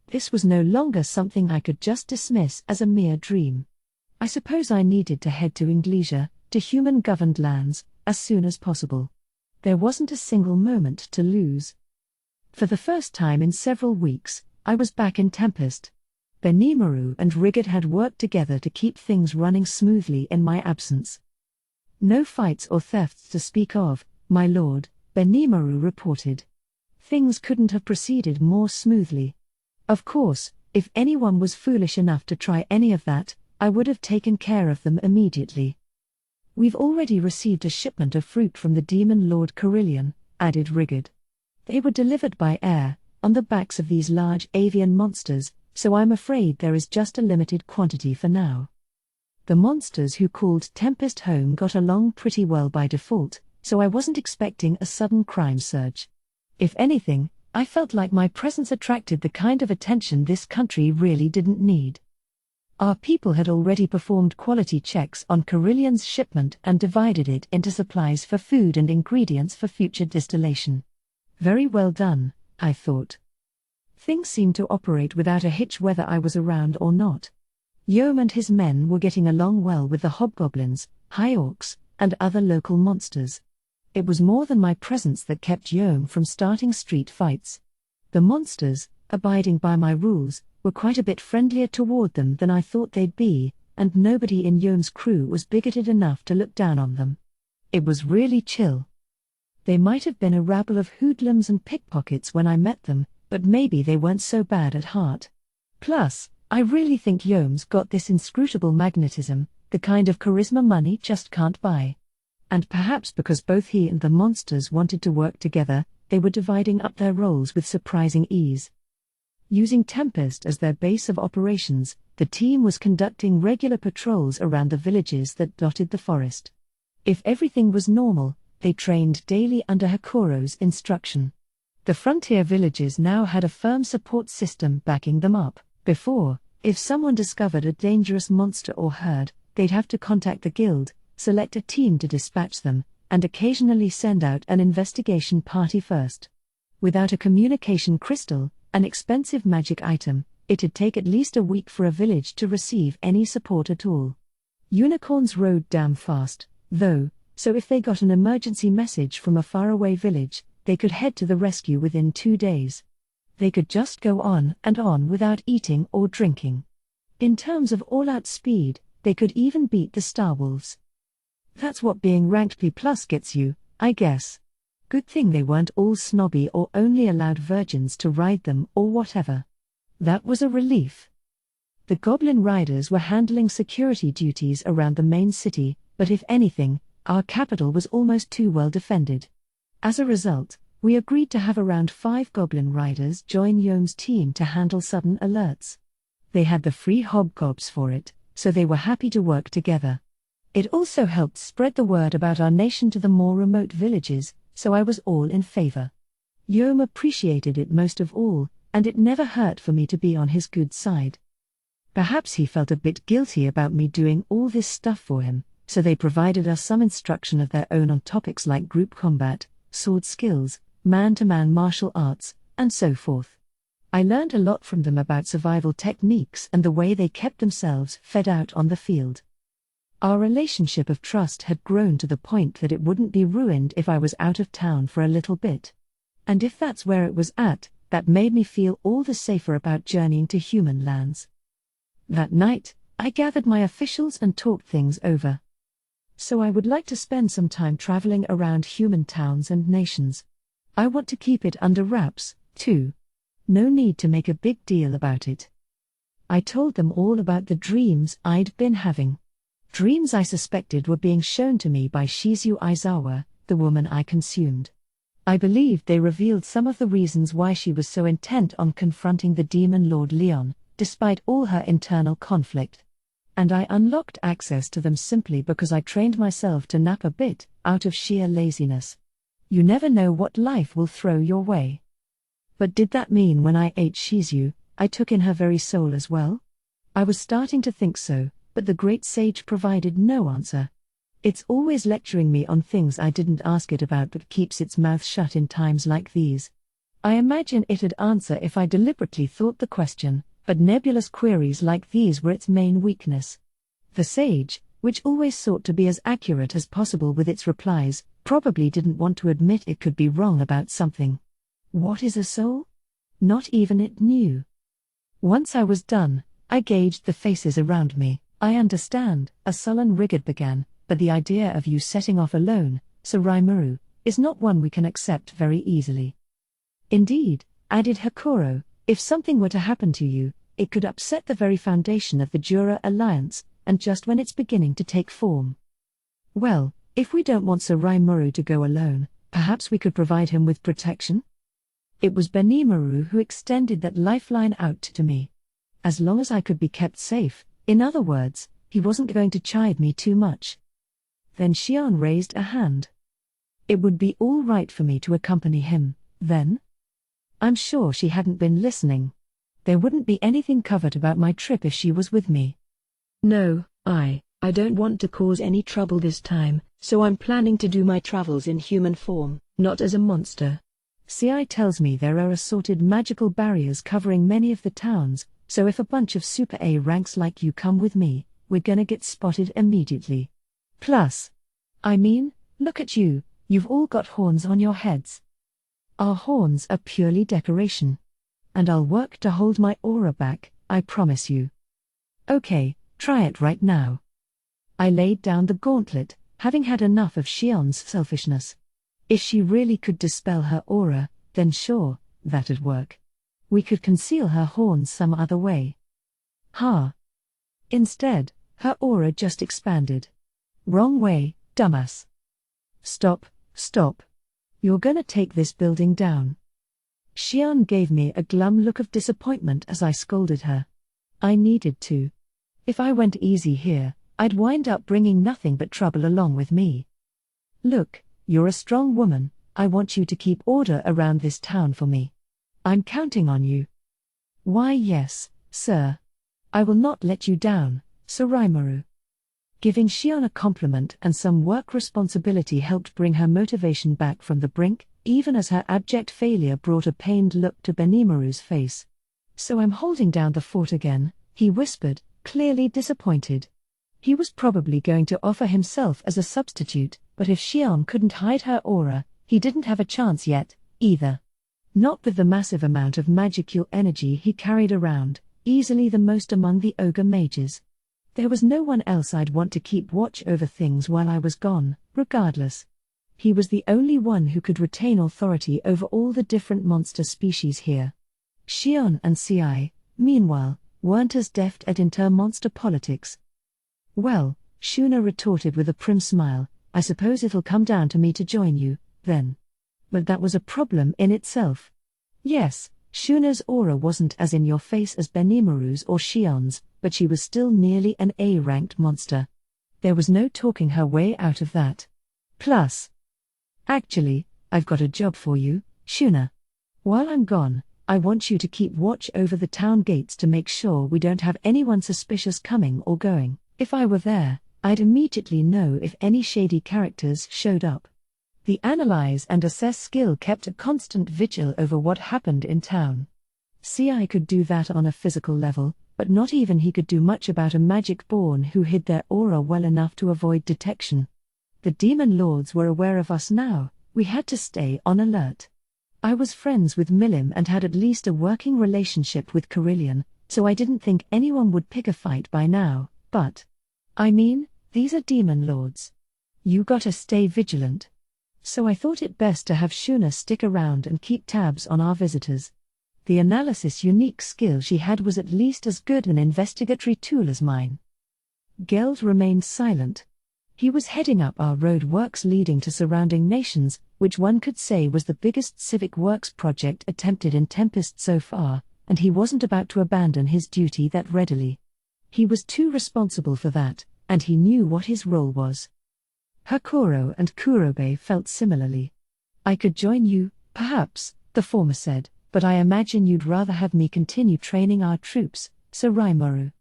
This was no longer something I could just dismiss as a mere dream. I suppose I needed to head to Inglesia, to human-governed lands, as soon as possible. There wasn't a single moment to lose. For the first time in several weeks, I was back in Tempest. Benimaru and Rigid had worked together to keep things running smoothly in my absence. No fights or thefts to speak of, my lord, Benimaru reported. Things couldn't have proceeded more smoothly. Of course, if anyone was foolish enough to try any of that, I would have taken care of them immediately. We've already received a shipment of fruit from the demon lord Carillion, added Rigid. They were delivered by air, on the backs of these large avian monsters, so I'm afraid there is just a limited quantity for now. The monsters who called Tempest home got along pretty well by default, so I wasn't expecting a sudden crime surge. If anything, I felt like my presence attracted the kind of attention this country really didn't need. Our people had already performed quality checks on Carillion's shipment and divided it into supplies for food and ingredients for future distillation. Very well done, I thought. Things seemed to operate without a hitch whether I was around or not. Yom and his men were getting along well with the hobgoblins, high orcs, and other local monsters. It was more than my presence that kept Yom from starting street fights. The monsters, abiding by my rules, were quite a bit friendlier toward them than I thought they'd be, and nobody in Yom's crew was bigoted enough to look down on them. It was really chill. They might have been a rabble of hoodlums and pickpockets when I met them, but maybe they weren't so bad at heart. Plus, I really think Yom's got this inscrutable magnetism, the kind of charisma money just can't buy. And perhaps because both he and the monsters wanted to work together, they were dividing up their roles with surprising ease. Using Tempest as their base of operations, the team was conducting regular patrols around the villages that dotted the forest. If everything was normal, they trained daily under Hakuro's instruction. The frontier villages now had a firm support system backing them up. Before, if someone discovered a dangerous monster or herd, they'd have to contact the guild, select a team to dispatch them, and occasionally send out an investigation party first. Without a communication crystal, an expensive magic item, it'd take at least a week for a village to receive any support at all. Unicorns rode damn fast, though, so if they got an emergency message from a faraway village, they could head to the rescue within 2 days. They could just go on and on without eating or drinking. In terms of all-out speed, they could even beat the Starwolves. That's what being ranked P+ gets you, I guess. Good thing they weren't all snobby or only allowed virgins to ride them or whatever. That was a relief. The Goblin Riders were handling security duties around the main city, but if anything, our capital was almost too well defended. As a result, we agreed to have around 5 Goblin Riders join Yome's team to handle sudden alerts. They had the free hobgobs for it, so they were happy to work together. It also helped spread the word about our nation to the more remote villages, so I was all in favor. Yome appreciated it most of all, and it never hurt for me to be on his good side. Perhaps he felt a bit guilty about me doing all this stuff for him, so they provided us some instruction of their own on topics like group combat, sword skills, man-to-man martial arts, and so forth. I learned a lot from them about survival techniques and the way they kept themselves fed out on the field. Our relationship of trust had grown to the point that it wouldn't be ruined if I was out of town for a little bit. And if that's where it was at, that made me feel all the safer about journeying to human lands. That night, I gathered my officials and talked things over. So I would like to spend some time traveling around human towns and nations. I want to keep it under wraps, too. No need to make a big deal about it. I told them all about the dreams I'd been having. Dreams I suspected were being shown to me by Shizu Aizawa, the woman I consumed. I believed they revealed some of the reasons why she was so intent on confronting the demon Lord Leon, despite all her internal conflict. And I unlocked access to them simply because I trained myself to nap a bit, out of sheer laziness. You never know what life will throw your way. But did that mean when I ate Shizu, I took in her very soul as well? I was starting to think so, but the great sage provided no answer. It's always lecturing me on things I didn't ask it about but keeps its mouth shut in times like these. I imagine it'd answer if I deliberately thought the question, but nebulous queries like these were its main weakness. The sage, which always sought to be as accurate as possible with its replies, probably didn't want to admit it could be wrong about something. What is a soul? Not even it knew. Once I was done, I gauged the faces around me. I understand, a sullen rigid began, but the idea of you setting off alone, Suraimuru, is not one we can accept very easily. Indeed, added Hakuro, if something were to happen to you, it could upset the very foundation of the Jura Alliance, and just when it's beginning to take form. Well, if we don't want Suraimuru to go alone, perhaps we could provide him with protection? It was Benimaru who extended that lifeline out to me. As long as I could be kept safe, in other words, he wasn't going to chide me too much. Then Xian raised a hand. It would be all right for me to accompany him, then? I'm sure she hadn't been listening. There wouldn't be anything covered about my trip if she was with me. No, I don't want to cause any trouble this time, so I'm planning to do my travels in human form, not as a monster. CI tells me there are assorted magical barriers covering many of the towns, so if a bunch of Super A ranks like you come with me, we're gonna get spotted immediately. Plus, I mean, look at you, you've all got horns on your heads. Our horns are purely decoration. And I'll work to hold my aura back, I promise you. Okay, try it right now. I laid down the gauntlet, having had enough of Xian's selfishness. If she really could dispel her aura, then sure, that'd work. We could conceal her horns some other way. Instead, her aura just expanded. Wrong way, dumbass. Stop, stop. You're gonna take this building down. Xian gave me a glum look of disappointment as I scolded her. I needed to. If I went easy here, I'd wind up bringing nothing but trouble along with me. Look, you're a strong woman, I want you to keep order around this town for me. I'm counting on you. Why yes, sir. I will not let you down, Sir Rimuru. Giving Xian a compliment and some work responsibility helped bring her motivation back from the brink, even as her abject failure brought a pained look to Benimaru's face. So I'm holding down the fort again, he whispered, clearly disappointed. He was probably going to offer himself as a substitute, but if Xian couldn't hide her aura, he didn't have a chance yet, either. Not with the massive amount of magical energy he carried around, easily the most among the ogre mages. There was no one else I'd want to keep watch over things while I was gone, regardless. He was the only one who could retain authority over all the different monster species here. Xian and Ci, meanwhile, weren't as deft at inter-monster politics. Well, Shuna retorted with a prim smile, I suppose it'll come down to me to join you, then. But that was a problem in itself. Yes, Shuna's aura wasn't as in your face as Benimaru's or Xian's, but she was still nearly an A-ranked monster. There was no talking her way out of that. Plus. Actually, I've got a job for you, Shuna. While I'm gone, I want you to keep watch over the town gates to make sure we don't have anyone suspicious coming or going. If I were there, I'd immediately know if any shady characters showed up. The analyze and assess skill kept a constant vigil over what happened in town. Ci could do that on a physical level, but not even he could do much about a magic-born who hid their aura well enough to avoid detection. The demon lords were aware of us now, we had to stay on alert. I was friends with Milim and had at least a working relationship with Carillion, so I didn't think anyone would pick a fight by now, but... I mean, these are demon lords. You gotta stay vigilant. So I thought it best to have Shuna stick around and keep tabs on our visitors. The analysis unique skill she had was at least as good an investigatory tool as mine. Geld remained silent. He was heading up our road works leading to surrounding nations, which one could say was the biggest civic works project attempted in Tempest so far, and he wasn't about to abandon his duty that readily. He was too responsible for that, and he knew what his role was. Hakuro and Kurobe felt similarly. I could join you, perhaps, the former said, but I imagine you'd rather have me continue training our troops, Sir Rimuru.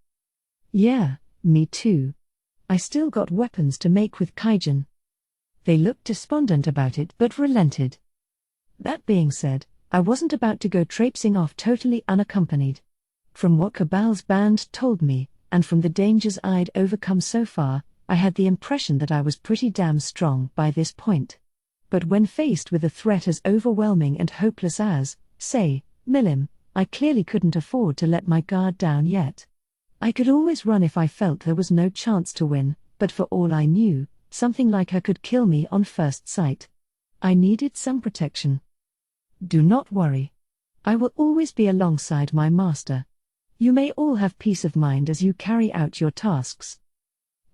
Yeah, me too. I still got weapons to make with Kaijin. They looked despondent about it but relented. That being said, I wasn't about to go traipsing off totally unaccompanied. From what Cabal's band told me, and from the dangers I'd overcome so far, I had the impression that I was pretty damn strong by this point. But when faced with a threat as overwhelming and hopeless as, say, Milim, I clearly couldn't afford to let my guard down yet. I could always run if I felt there was no chance to win, but for all I knew, something like her could kill me on first sight. I needed some protection. Do not worry. I will always be alongside my master. You may all have peace of mind as you carry out your tasks.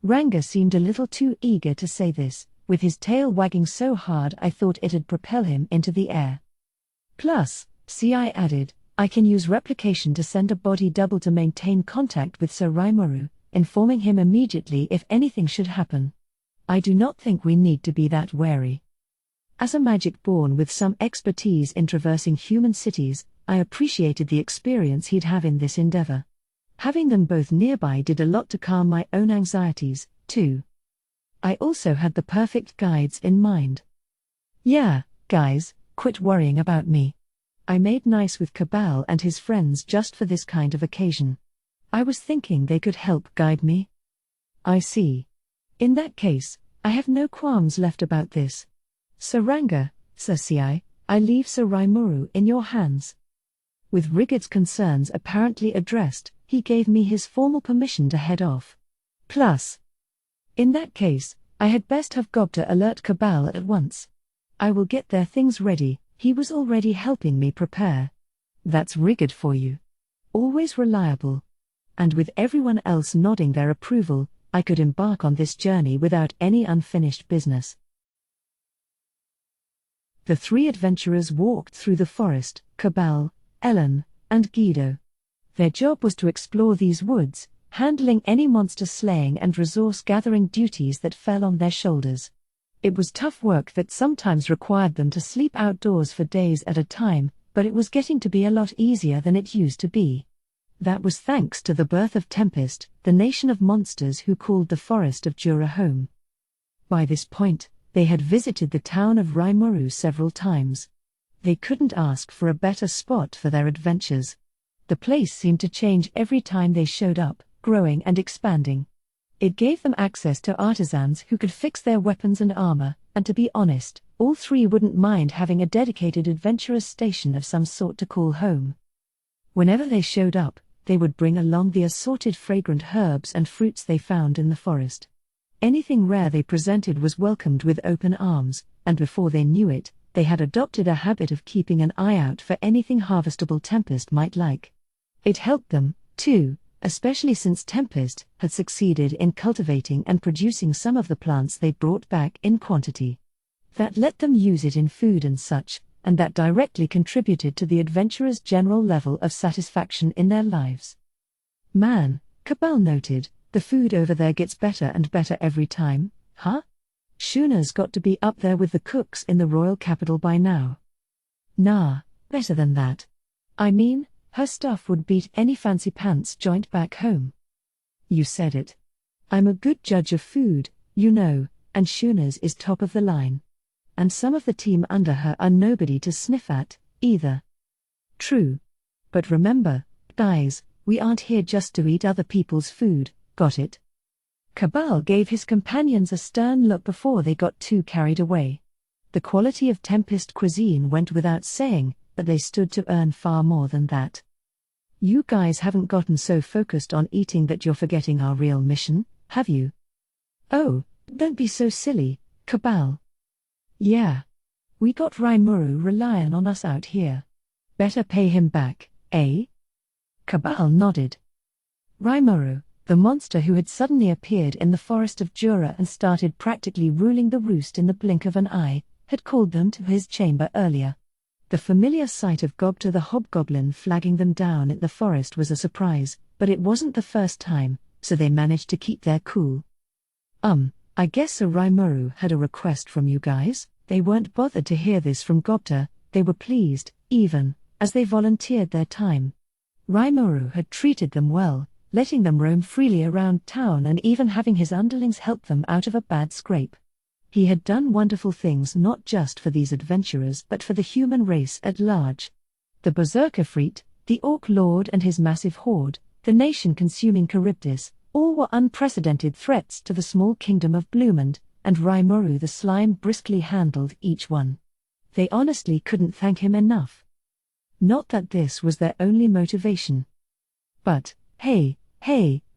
Ranga seemed a little too eager to say this, with his tail wagging so hard I thought it'd propel him into the air. Plus, Ci added, I can use replication to send a body double to maintain contact with Sir Rimuru, informing him immediately if anything should happen. I do not think we need to be that wary. As a magic-born with some expertise in traversing human cities, I appreciated the experience he'd have in this endeavor. Having them both nearby did a lot to calm my own anxieties, too. I also had the perfect guides in mind. Yeah, guys, quit worrying about me. I made nice with Cabal and his friends just for this kind of occasion. I was thinking they could help guide me. I see. In that case, I have no qualms left about this. Sir Ranga, Sir Ci, I leave Sir Rimuru in your hands. With Rigard's concerns apparently addressed, he gave me his formal permission to head off. Plus, in that case, I had best have Gobta alert Cabal at once. I will get their things ready, he was already helping me prepare. That's Rigard for you. Always reliable. And with everyone else nodding their approval, I could embark on this journey without any unfinished business. The three adventurers walked through the forest, Cabal, Ellen, and Guido. Their job was to explore these woods, handling any monster slaying and resource gathering duties that fell on their shoulders. It was tough work that sometimes required them to sleep outdoors for days at a time, but it was getting to be a lot easier than it used to be. That was thanks to the birth of Tempest, the nation of monsters who called the forest of Jura home. By this point, they had visited the town of Rimuru several times. They couldn't ask for a better spot for their adventures. The place seemed to change every time they showed up, growing and expanding. It gave them access to artisans who could fix their weapons and armor, and to be honest, all three wouldn't mind having a dedicated adventurers station of some sort to call home. Whenever they showed up, they would bring along the assorted fragrant herbs and fruits they found in the forest. Anything rare they presented was welcomed with open arms, and before they knew it, they had adopted a habit of keeping an eye out for anything harvestable Tempest might like. It helped them, too, especially since Tempest had succeeded in cultivating and producing some of the plants they brought back in quantity. That let them use it in food and such, and that directly contributed to the adventurers' general level of satisfaction in their lives. Man, Cabal noted, the food over there gets better and better every time, huh? Shuna's got to be up there with the cooks in the royal capital by now. Nah, better than that. I mean, her stuff would beat any fancy pants joint back home. You said it. I'm a good judge of food, you know, and Shuna's is top of the line. And some of the team under her are nobody to sniff at, either. True. But remember, guys, we aren't here just to eat other people's food, got it? Cabal gave his companions a stern look before they got too carried away. The quality of Tempest cuisine went without saying, but they stood to earn far more than that. You guys haven't gotten so focused on eating that you're forgetting our real mission, have you? Oh, don't be so silly, Cabal. Yeah. We got Rimuru relying on us out here. Better pay him back, eh? Cabal nodded. Rimuru, the monster who had suddenly appeared in the forest of Jura and started practically ruling the roost in the blink of an eye, had called them to his chamber earlier. The familiar sight of Gobta the hobgoblin flagging them down in the forest was a surprise, but it wasn't the first time, so they managed to keep their cool. I guess Sir Rimuru had a request from you guys. They weren't bothered to hear this from Gobta, they were pleased, even, as they volunteered their time. Rimuru had treated them well, letting them roam freely around town and even having his underlings help them out of a bad scrape. He had done wonderful things not just for these adventurers but for the human race at large. The Berserker Freet, the Orc Lord and his massive horde, the nation-consuming Charybdis, all were unprecedented threats to the small kingdom of Blumund, and Rimuru the Slime briskly handled each one. They honestly couldn't thank him enough. Not that this was their only motivation. But, hey,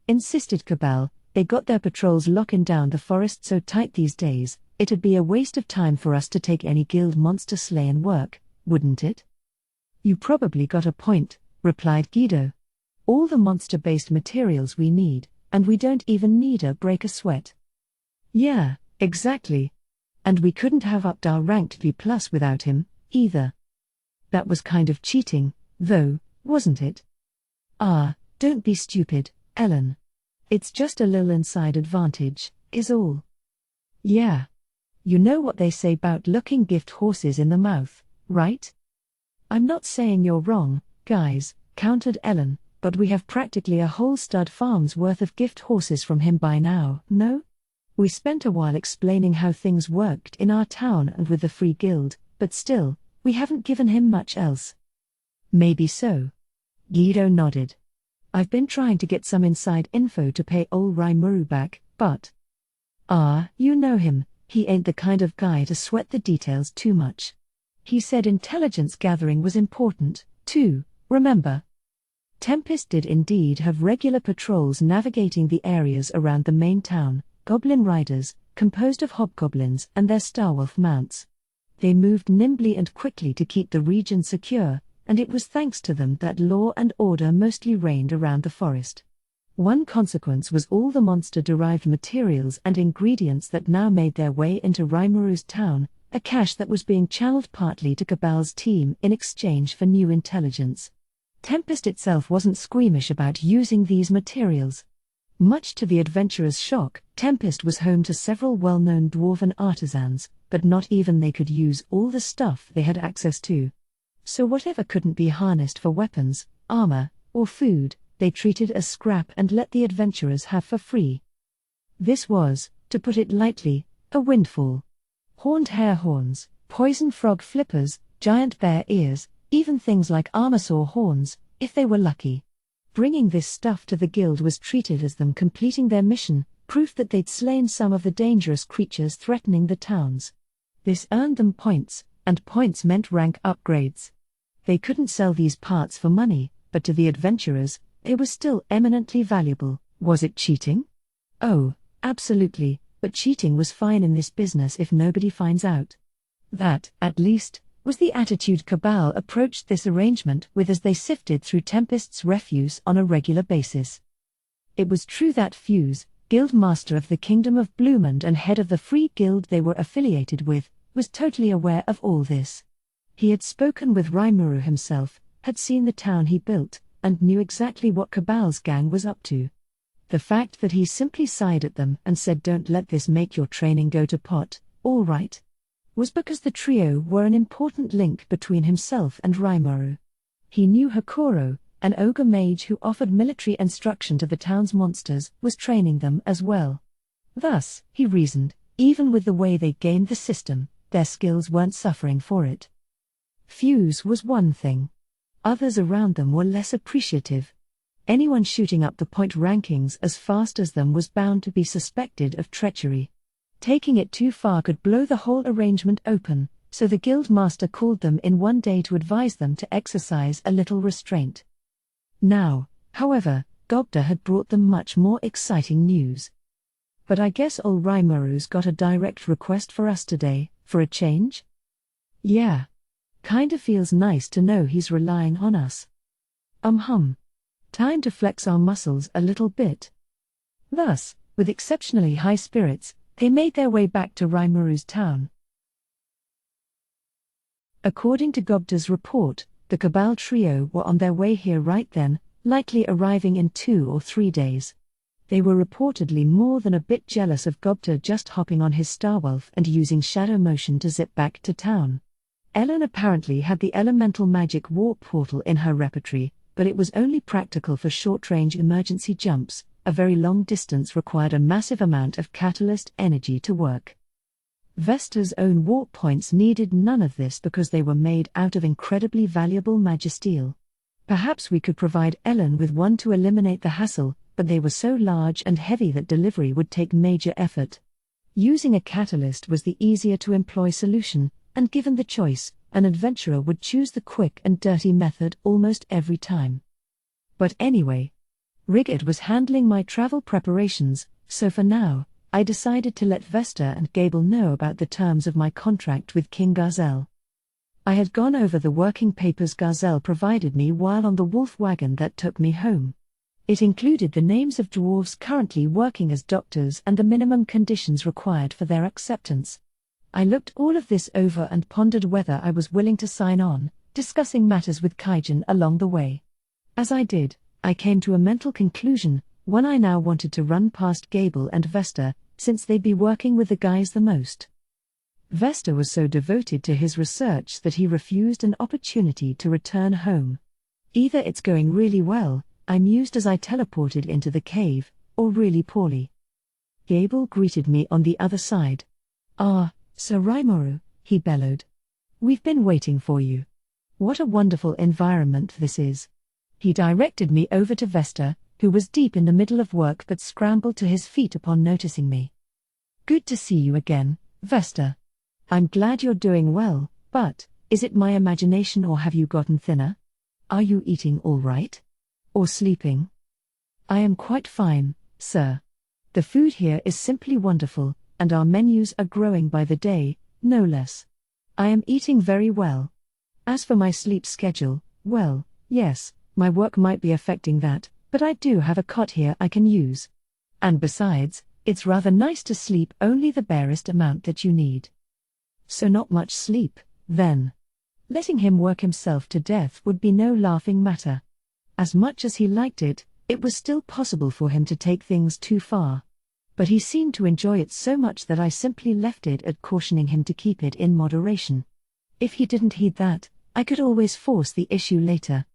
insisted Cabal, they got their patrols locking down the forest so tight these days, it'd be a waste of time for us to take any guild monster slayin' work, wouldn't it? You probably got a point, replied Guido. All the monster-based materials we need, and we don't even need a break a sweat. Yeah, exactly. And we couldn't have upped our rank to B+ without him, either. That was kind of cheating, though, wasn't it? Don't be stupid, Ellen. It's just a little inside advantage, is all. Yeah. You know what they say 'bout looking gift horses in the mouth, right? I'm not saying you're wrong, guys, countered Ellen, but we have practically a whole stud farm's worth of gift horses from him by now, no? We spent a while explaining how things worked in our town and with the Free Guild, but still, we haven't given him much else. Maybe so. Guido nodded. I've been trying to get some inside info to pay old Rimuru back, but... you know him, he ain't the kind of guy to sweat the details too much. He said intelligence gathering was important, too, remember? Tempest did indeed have regular patrols navigating the areas around the main town, goblin riders, composed of hobgoblins and their starwolf mounts. They moved nimbly and quickly to keep the region secure, and it was thanks to them that law and order mostly reigned around the forest. One consequence was all the monster-derived materials and ingredients that now made their way into Rimuru's town, a cache that was being channeled partly to Cabal's team in exchange for new intelligence. Tempest itself wasn't squeamish about using these materials. Much to the adventurers' shock, Tempest was home to several well-known dwarven artisans, but not even they could use all the stuff they had access to. So whatever couldn't be harnessed for weapons, armor, or food, they treated as scrap and let the adventurers have for free. This was, to put it lightly, a windfall. Horned hare horns, poison frog flippers, giant bear ears, even things like armorsaur horns, if they were lucky. Bringing this stuff to the guild was treated as them completing their mission, proof that they'd slain some of the dangerous creatures threatening the towns. This earned them points, and points meant rank upgrades. They couldn't sell these parts for money, but to the adventurers, they were still eminently valuable. Was it cheating? Oh, absolutely, but cheating was fine in this business if nobody finds out. That, at least, was the attitude Cabal approached this arrangement with as they sifted through Tempest's refuse on a regular basis. It was true that Fuse, guild master of the Kingdom of Blumund and head of the free guild they were affiliated with, was totally aware of all this. He had spoken with Rimuru himself, had seen the town he built, and knew exactly what Cabal's gang was up to. The fact that he simply sighed at them and said don't let this make your training go to pot, all right, was because the trio were an important link between himself and Rimuru. He knew Hakuro, an ogre mage who offered military instruction to the town's monsters, was training them as well. Thus, he reasoned, even with the way they gained the system, their skills weren't suffering for it. Fuse was one thing. Others around them were less appreciative. Anyone shooting up the point rankings as fast as them was bound to be suspected of treachery. Taking it too far could blow the whole arrangement open, so the guild master called them in one day to advise them to exercise a little restraint. Now, however, Gobda had brought them much more exciting news. But I guess old Rimuru's got a direct request for us today, for a change? Yeah. Kinda feels nice to know he's relying on us. Time to flex our muscles a little bit. Thus, with exceptionally high spirits, they made their way back to Rimuru's town. According to Gobda's report, the Cabal trio were on their way here right then, likely arriving in 2 or 3 days. They were reportedly more than a bit jealous of Gobda just hopping on his Starwolf and using shadow motion to zip back to town. Ellen apparently had the elemental magic warp portal in her repertory, but it was only practical for short-range emergency jumps. A very long distance required a massive amount of catalyst energy to work. Vesta's own warp points needed none of this because they were made out of incredibly valuable magisteel. Perhaps we could provide Ellen with one to eliminate the hassle, but they were so large and heavy that delivery would take major effort. Using a catalyst was the easier to employ solution, and given the choice, an adventurer would choose the quick and dirty method almost every time. But anyway, Rigid was handling my travel preparations, so for now, I decided to let Vesta and Gable know about the terms of my contract with King Gazel. I had gone over the working papers Gazel provided me while on the wolf wagon that took me home. It included the names of dwarves currently working as doctors and the minimum conditions required for their acceptance. I looked all of this over and pondered whether I was willing to sign on, discussing matters with Kaijin along the way. As I did, I came to a mental conclusion, one I now wanted to run past Gable and Vesta, since they'd be working with the guys the most. Vesta was so devoted to his research that he refused an opportunity to return home. Either it's going really well, I mused as I teleported into the cave, or really poorly. Gable greeted me on the other side. "Ah, Sir Rimuru," he bellowed. "We've been waiting for you. What a wonderful environment this is." He directed me over to Vesta, who was deep in the middle of work but scrambled to his feet upon noticing me. "Good to see you again, Vesta. I'm glad you're doing well, but, is it my imagination or have you gotten thinner? Are you eating all right? Or sleeping?" "I am quite fine, sir. The food here is simply wonderful, and our menus are growing by the day, no less. I am eating very well. As for my sleep schedule, well, yes, my work might be affecting that, but I do have a cot here I can use. And besides, it's rather nice to sleep only the barest amount that you need." So not much sleep, then. Letting him work himself to death would be no laughing matter. As much as he liked it, it was still possible for him to take things too far. But he seemed to enjoy it so much that I simply left it at cautioning him to keep it in moderation. If he didn't heed that, I could always force the issue later.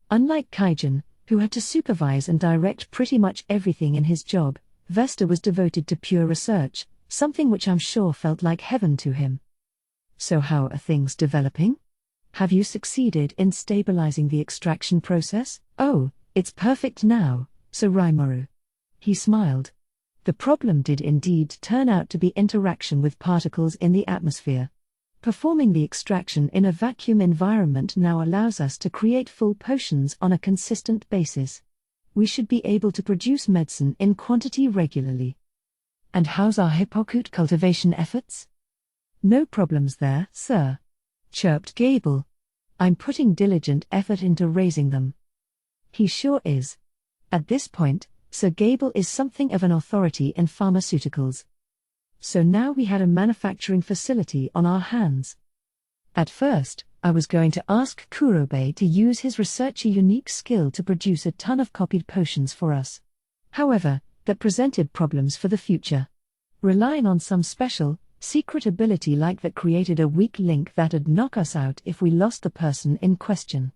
Unlike Kaigen, who had to supervise and direct pretty much everything in his job, Vesta was devoted to pure research, something which I'm sure felt like heaven to him. So how are things developing? Have you succeeded in stabilizing the extraction process? Oh, it's perfect now, Sir Rimuru. He smiled. The problem did indeed turn out to be interaction with particles in the atmosphere. Performing the extraction in a vacuum environment now allows us to create full potions on a consistent basis. We should be able to produce medicine in quantity regularly. And how's our hippocute cultivation efforts? No problems there, sir, chirped Gable. I'm putting diligent effort into raising them. He sure is. At this point, Sir Gable is something of an authority in pharmaceuticals. So now we had a manufacturing facility on our hands. At first, I was going to ask Kurobe to use his researcher unique skill to produce a ton of copied potions for us. However, that presented problems for the future. Relying on some special, secret ability like that created a weak link that'd knock us out if we lost the person in question.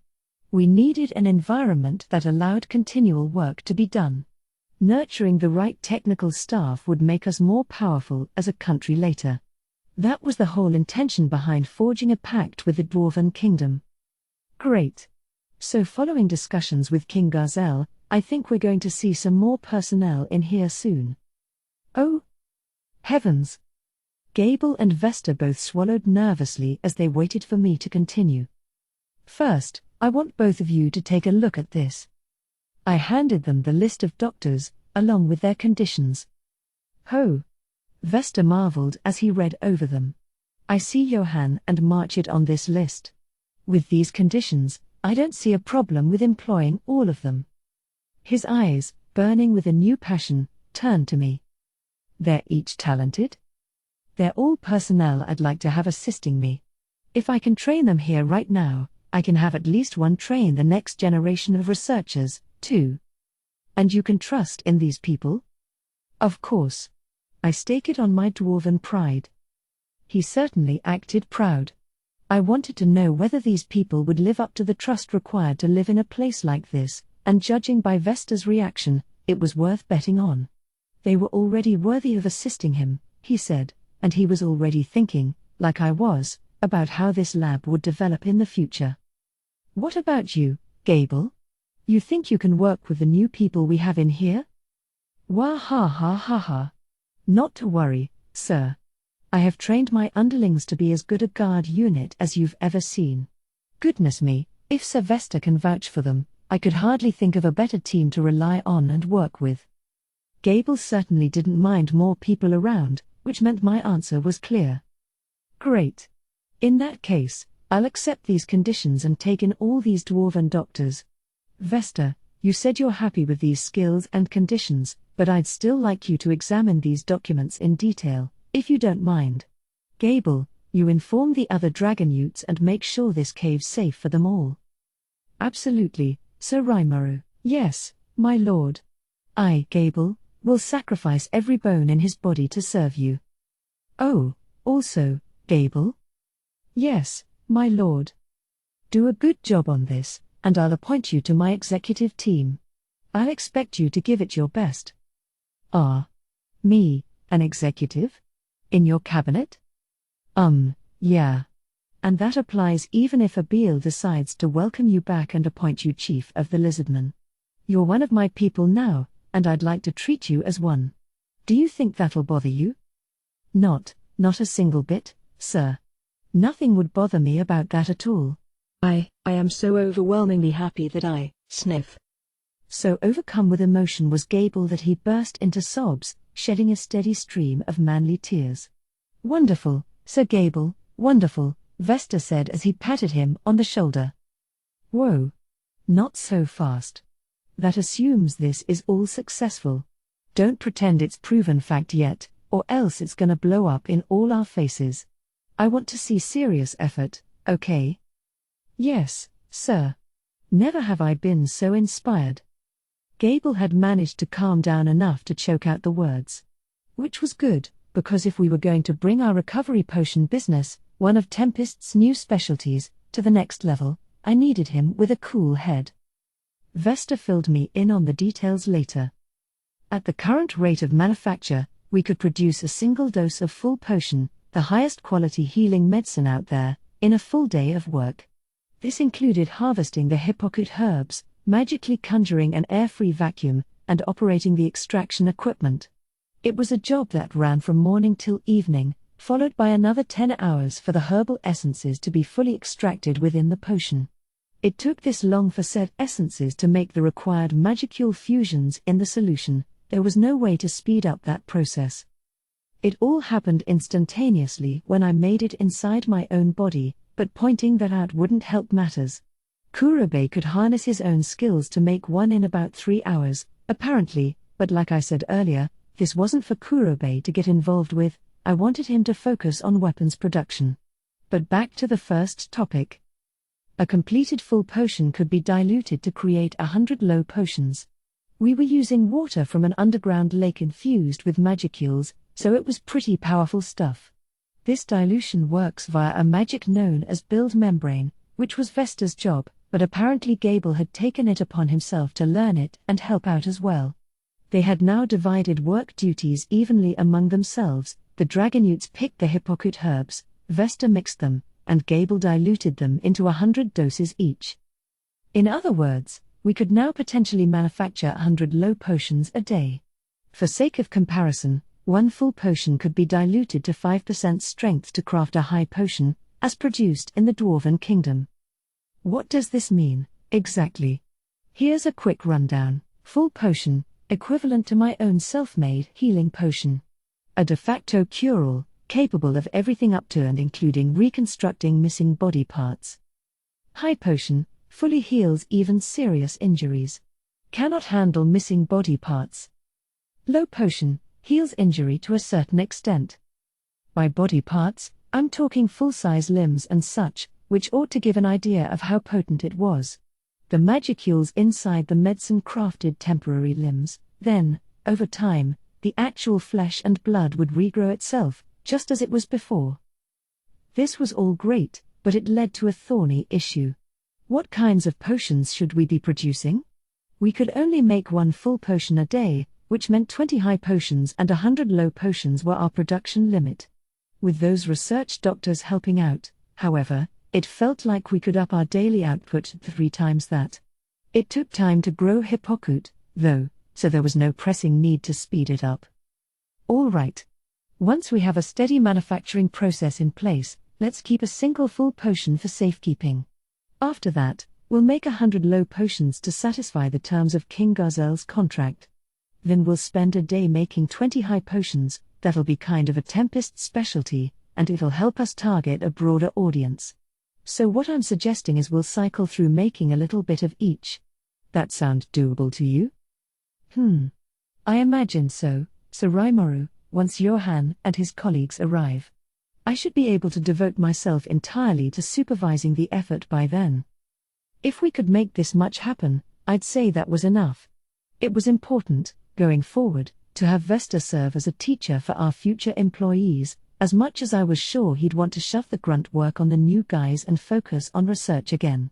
We needed an environment that allowed continual work to be done. Nurturing the right technical staff would make us more powerful as a country later. That was the whole intention behind forging a pact with the Dwarven Kingdom. Great. So following discussions with King Gazel, I think we're going to see some more personnel in here soon. Oh! Heavens! Gable and Vesta both swallowed nervously as they waited for me to continue. First, I want both of you to take a look at this. I handed them the list of doctors, along with their conditions. Ho! Vesta marveled as he read over them. I see Johann and Marchit on this list. With these conditions, I don't see a problem with employing all of them. His eyes, burning with a new passion, turned to me. They're each talented? They're all personnel I'd like to have assisting me. If I can train them here right now, I can have at least one train the next generation of researchers, too. And you can trust in these people? Of course. I stake it on my dwarven pride. He certainly acted proud. I wanted to know whether these people would live up to the trust required to live in a place like this, and judging by Vesta's reaction, it was worth betting on. They were already worthy of assisting him, he said, and he was already thinking, like I was, about how this lab would develop in the future. What about you, Gable? You think you can work with the new people we have in here? Wah ha ha ha ha. Not to worry, sir. I have trained my underlings to be as good a guard unit as you've ever seen. Goodness me, if Sir Vesta can vouch for them, I could hardly think of a better team to rely on and work with. Gable certainly didn't mind more people around, which meant my answer was clear. Great. In that case, I'll accept these conditions and take in all these dwarven doctors. Vesta, you said you're happy with these skills and conditions, but I'd still like you to examine these documents in detail, if you don't mind. Gable, you inform the other dragon youths and make sure this cave's safe for them all. Absolutely, Sir Rimuru. Yes, my lord. I, Gable, will sacrifice every bone in his body to serve you. Oh, also, Gable? Yes, my lord. Do a good job on this, and I'll appoint you to my executive team. I'll expect you to give it your best. Me, an executive? In your cabinet? Yeah. And that applies even if Abiel decides to welcome you back and appoint you chief of the Lizardmen. You're one of my people now, and I'd like to treat you as one. Do you think that'll bother you? Not a single bit, sir. Nothing would bother me about that at all. I am so overwhelmingly happy that I sniff. So overcome with emotion was Gable that he burst into sobs, shedding a steady stream of manly tears. Wonderful, Sir Gable, wonderful, Vesta said as he patted him on the shoulder. Whoa. Not so fast. That assumes this is all successful. Don't pretend it's proven fact yet, or else it's gonna blow up in all our faces. I want to see serious effort, okay? Yes, sir. Never have I been so inspired. Gable had managed to calm down enough to choke out the words. Which was good, because if we were going to bring our recovery potion business, one of Tempest's new specialties, to the next level, I needed him with a cool head. Vesta filled me in on the details later. At the current rate of manufacture, we could produce a single dose of full potion, the highest quality healing medicine out there, in a full day of work. This included harvesting the hypocrite herbs, magically conjuring an air-free vacuum, and operating the extraction equipment. It was a job that ran from morning till evening, followed by another 10 hours for the herbal essences to be fully extracted within the potion. It took this long for said essences to make the required magicule fusions in the solution. There was no way to speed up that process. It all happened instantaneously when I made it inside my own body, but pointing that out wouldn't help matters. Kurobe could harness his own skills to make one in about 3 hours, apparently, but like I said earlier, this wasn't for Kurobe to get involved with. I wanted him to focus on weapons production. But back to the first topic. A completed full potion could be diluted to create 100 low potions. We were using water from an underground lake infused with magicules, so it was pretty powerful stuff. This dilution works via a magic known as build membrane, which was Vesta's job, but apparently Gable had taken it upon himself to learn it and help out as well. They had now divided work duties evenly among themselves. The Dragonutes picked the hypocrite herbs, Vesta mixed them, and Gable diluted them into 100 doses each. In other words, we could now potentially manufacture 100 low potions a day. For sake of comparison, one full potion could be diluted to 5% strength to craft a high potion, as produced in the Dwarven Kingdom. What does this mean, exactly? Here's a quick rundown. Full potion, equivalent to my own self-made healing potion. A de facto cure-all, capable of everything up to and including reconstructing missing body parts. High potion, fully heals even serious injuries. Cannot handle missing body parts. Low potion, heals injury to a certain extent. By body parts, I'm talking full-size limbs and such, which ought to give an idea of how potent it was. The magicules inside the medicine crafted temporary limbs, then, over time, the actual flesh and blood would regrow itself, just as it was before. This was all great, but it led to a thorny issue. What kinds of potions should we be producing? We could only make one full potion a day, which meant 20 high potions and 100 low potions were our production limit. With those research doctors helping out, however, it felt like we could up our daily output to 3 times that. It took time to grow hypocrite, though, so there was no pressing need to speed it up. All right. Once we have a steady manufacturing process in place, let's keep a single full potion for safekeeping. After that, we'll make 100 low potions to satisfy the terms of King Gazels' contract. Then we'll spend a day making 20 high potions. That'll be kind of a Tempest specialty, and it'll help us target a broader audience. So what I'm suggesting is we'll cycle through making a little bit of each. That sound doable to you? I imagine so, Sir Rimuru, once Johann and his colleagues arrive. I should be able to devote myself entirely to supervising the effort by then. If we could make this much happen, I'd say that was enough. It was important, going forward, to have Vesta serve as a teacher for our future employees, as much as I was sure he'd want to shove the grunt work on the new guys and focus on research again.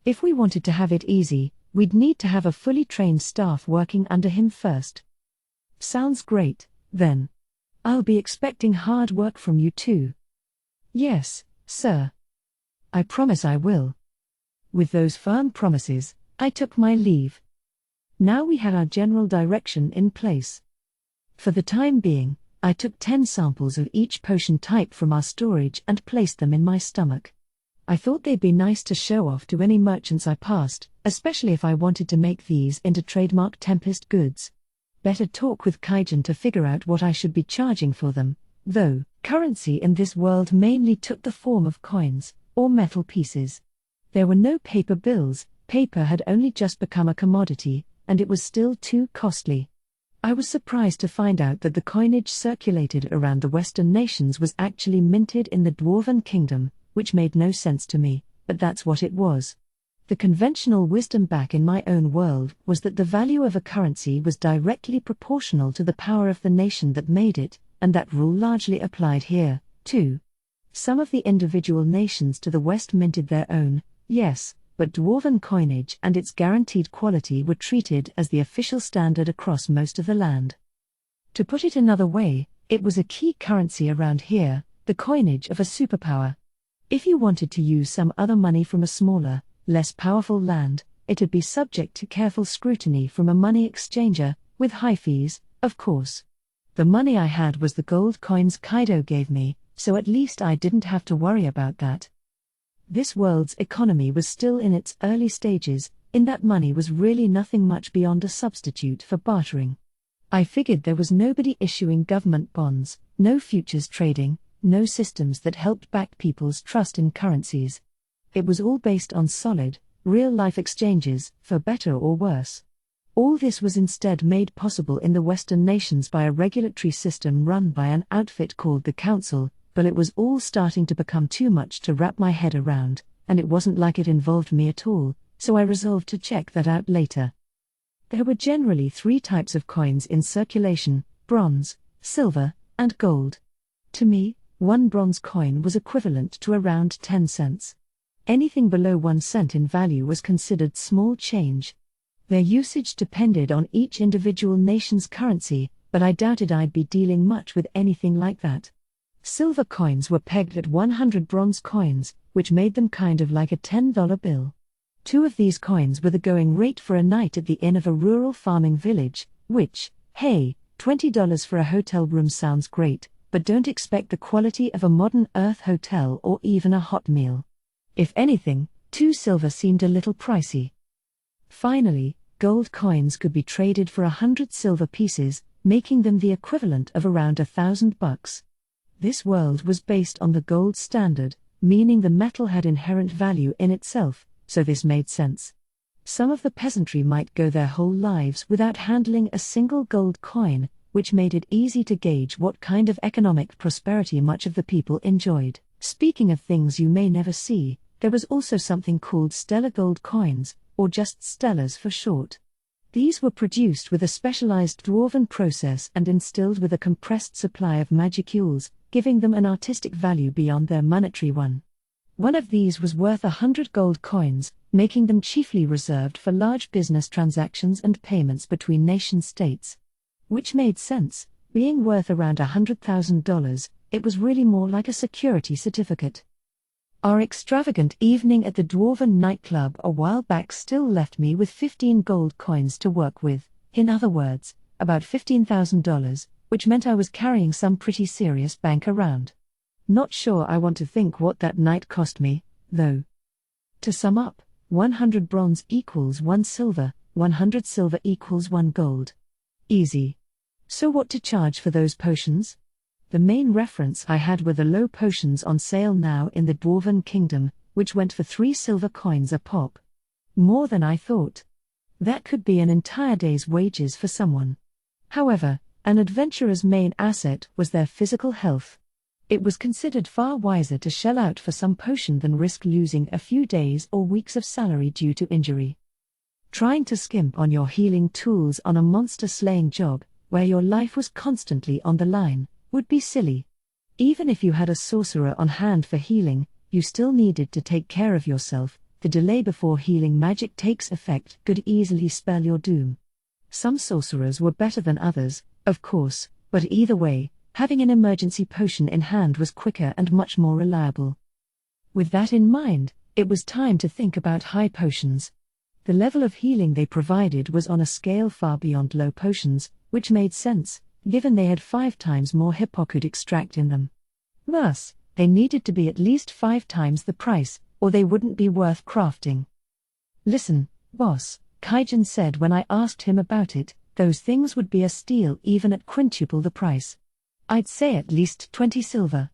If we wanted to have it easy, we'd need to have a fully trained staff working under him first. Sounds great, then. I'll be expecting hard work from you too. Yes, sir. I promise I will. With those firm promises, I took my leave. Now we had our general direction in place. For the time being, I took 10 samples of each potion type from our storage and placed them in my stomach. I thought they'd be nice to show off to any merchants I passed, especially if I wanted to make these into trademark Tempest goods. Better talk with Kaijin to figure out what I should be charging for them, though, currency in this world mainly took the form of coins, or metal pieces. There were no paper bills, paper had only just become a commodity, and it was still too costly. I was surprised to find out that the coinage circulated around the Western nations was actually minted in the Dwarven Kingdom, which made no sense to me, but that's what it was. The conventional wisdom back in my own world was that the value of a currency was directly proportional to the power of the nation that made it, and that rule largely applied here, too. Some of the individual nations to the west minted their own, yes, but Dwarven coinage and its guaranteed quality were treated as the official standard across most of the land. To put it another way, it was a key currency around here, the coinage of a superpower. If you wanted to use some other money from a smaller, less powerful land, it'd be subject to careful scrutiny from a money exchanger, with high fees, of course. The money I had was the gold coins Kaido gave me, so at least I didn't have to worry about that. This world's economy was still in its early stages, in that money was really nothing much beyond a substitute for bartering. I figured there was nobody issuing government bonds, no futures trading, no systems that helped back people's trust in currencies. It was all based on solid, real-life exchanges, for better or worse. All this was instead made possible in the Western nations by a regulatory system run by an outfit called the Council, but it was all starting to become too much to wrap my head around, and it wasn't like it involved me at all, so I resolved to check that out later. There were generally 3 types of coins in circulation: bronze, silver, and gold. To me, 1 bronze coin was equivalent to around 10 cents. Anything below 1 cent in value was considered small change. Their usage depended on each individual nation's currency, but I doubted I'd be dealing much with anything like that. Silver coins were pegged at 100 bronze coins, which made them kind of like a $10 bill. 2 of these coins were the going rate for a night at the inn of a rural farming village, which, hey, $20 for a hotel room sounds great, but don't expect the quality of a modern Earth hotel or even a hot meal. If anything, 2 silver seemed a little pricey. Finally, gold coins could be traded for 100 silver pieces, making them the equivalent of around $1,000. This world was based on the gold standard, meaning the metal had inherent value in itself, so this made sense. Some of the peasantry might go their whole lives without handling a single gold coin, which made it easy to gauge what kind of economic prosperity much of the people enjoyed. Speaking of things you may never see, there was also something called stellar gold coins, or just stellars for short. These were produced with a specialized dwarven process and instilled with a compressed supply of magicules, giving them an artistic value beyond their monetary one. One of these was worth 100 gold coins, making them chiefly reserved for large business transactions and payments between nation-states. Which made sense, being worth around $100,000, it was really more like a security certificate. Our extravagant evening at the Dwarven nightclub a while back still left me with 15 gold coins to work with, in other words, about $15,000, which meant I was carrying some pretty serious bank around. Not sure I want to think what that night cost me, though. To sum up, 100 bronze equals 1 silver, 100 silver equals 1 gold. Easy. So what to charge for those potions? The main reference I had were the low potions on sale now in the Dwarven Kingdom, which went for 3 silver coins a pop. More than I thought. That could be an entire day's wages for someone. However, an adventurer's main asset was their physical health. It was considered far wiser to shell out for some potion than risk losing a few days or weeks of salary due to injury. Trying to skimp on your healing tools on a monster-slaying job, where your life was constantly on the line, would be silly. Even if you had a sorcerer on hand for healing, you still needed to take care of yourself. The delay before healing magic takes effect could easily spell your doom. Some sorcerers were better than others, of course, but either way, having an emergency potion in hand was quicker and much more reliable. With that in mind, it was time to think about high potions. The level of healing they provided was on a scale far beyond low potions, which made sense, given they had 5 times more hypocould extract in them. Thus, they needed to be at least 5 times the price, or they wouldn't be worth crafting. "Listen, boss," Kaijin said when I asked him about it, "those things would be a steal even at quintuple the price. I'd say at least 20 silver.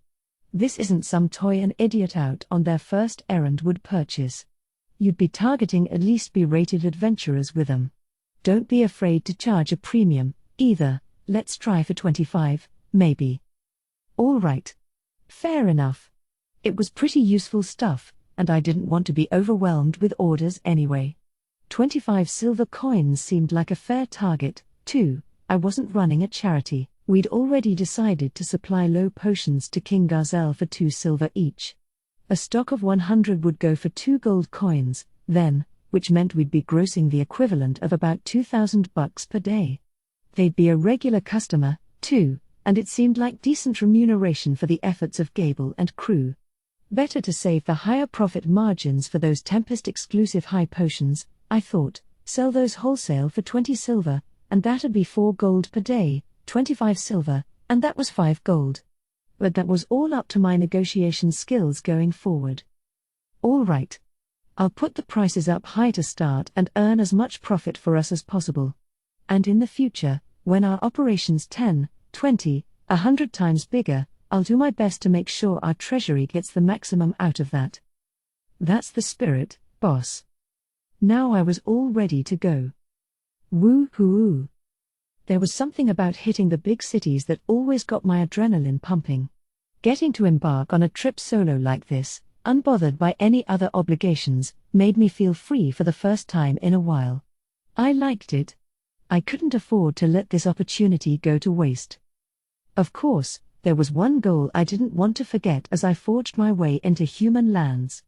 This isn't some toy an idiot out on their first errand would purchase. You'd be targeting at least B-rated adventurers with them. Don't be afraid to charge a premium, Either, let's try for 25, maybe. All right. Fair enough. It was pretty useful stuff, and I didn't want to be overwhelmed with orders anyway. 25 silver coins seemed like a fair target, too. I wasn't running a charity. We'd already decided to supply low potions to King Gazel for 2 silver each. A stock of 100 would go for 2 gold coins, then, which meant we'd be grossing the equivalent of about $2,000 per day. They'd be a regular customer, too, and it seemed like decent remuneration for the efforts of Gable and crew. Better to save the higher profit margins for those Tempest-exclusive high potions, I thought, sell those wholesale for 20 silver, and that'd be 4 gold per day, 25 silver, and that was 5 gold. But that was all up to my negotiation skills going forward. All right. I'll put the prices up high to start and earn as much profit for us as possible. And in the future, when our operation's 10, 20, 100 times bigger, I'll do my best to make sure our treasury gets the maximum out of that. That's the spirit, boss. Now I was all ready to go. Woo-hoo. There was something about hitting the big cities that always got my adrenaline pumping. Getting to embark on a trip solo like this, unbothered by any other obligations, made me feel free for the first time in a while. I liked it. I couldn't afford to let this opportunity go to waste. Of course, there was one goal I didn't want to forget as I forged my way into human lands.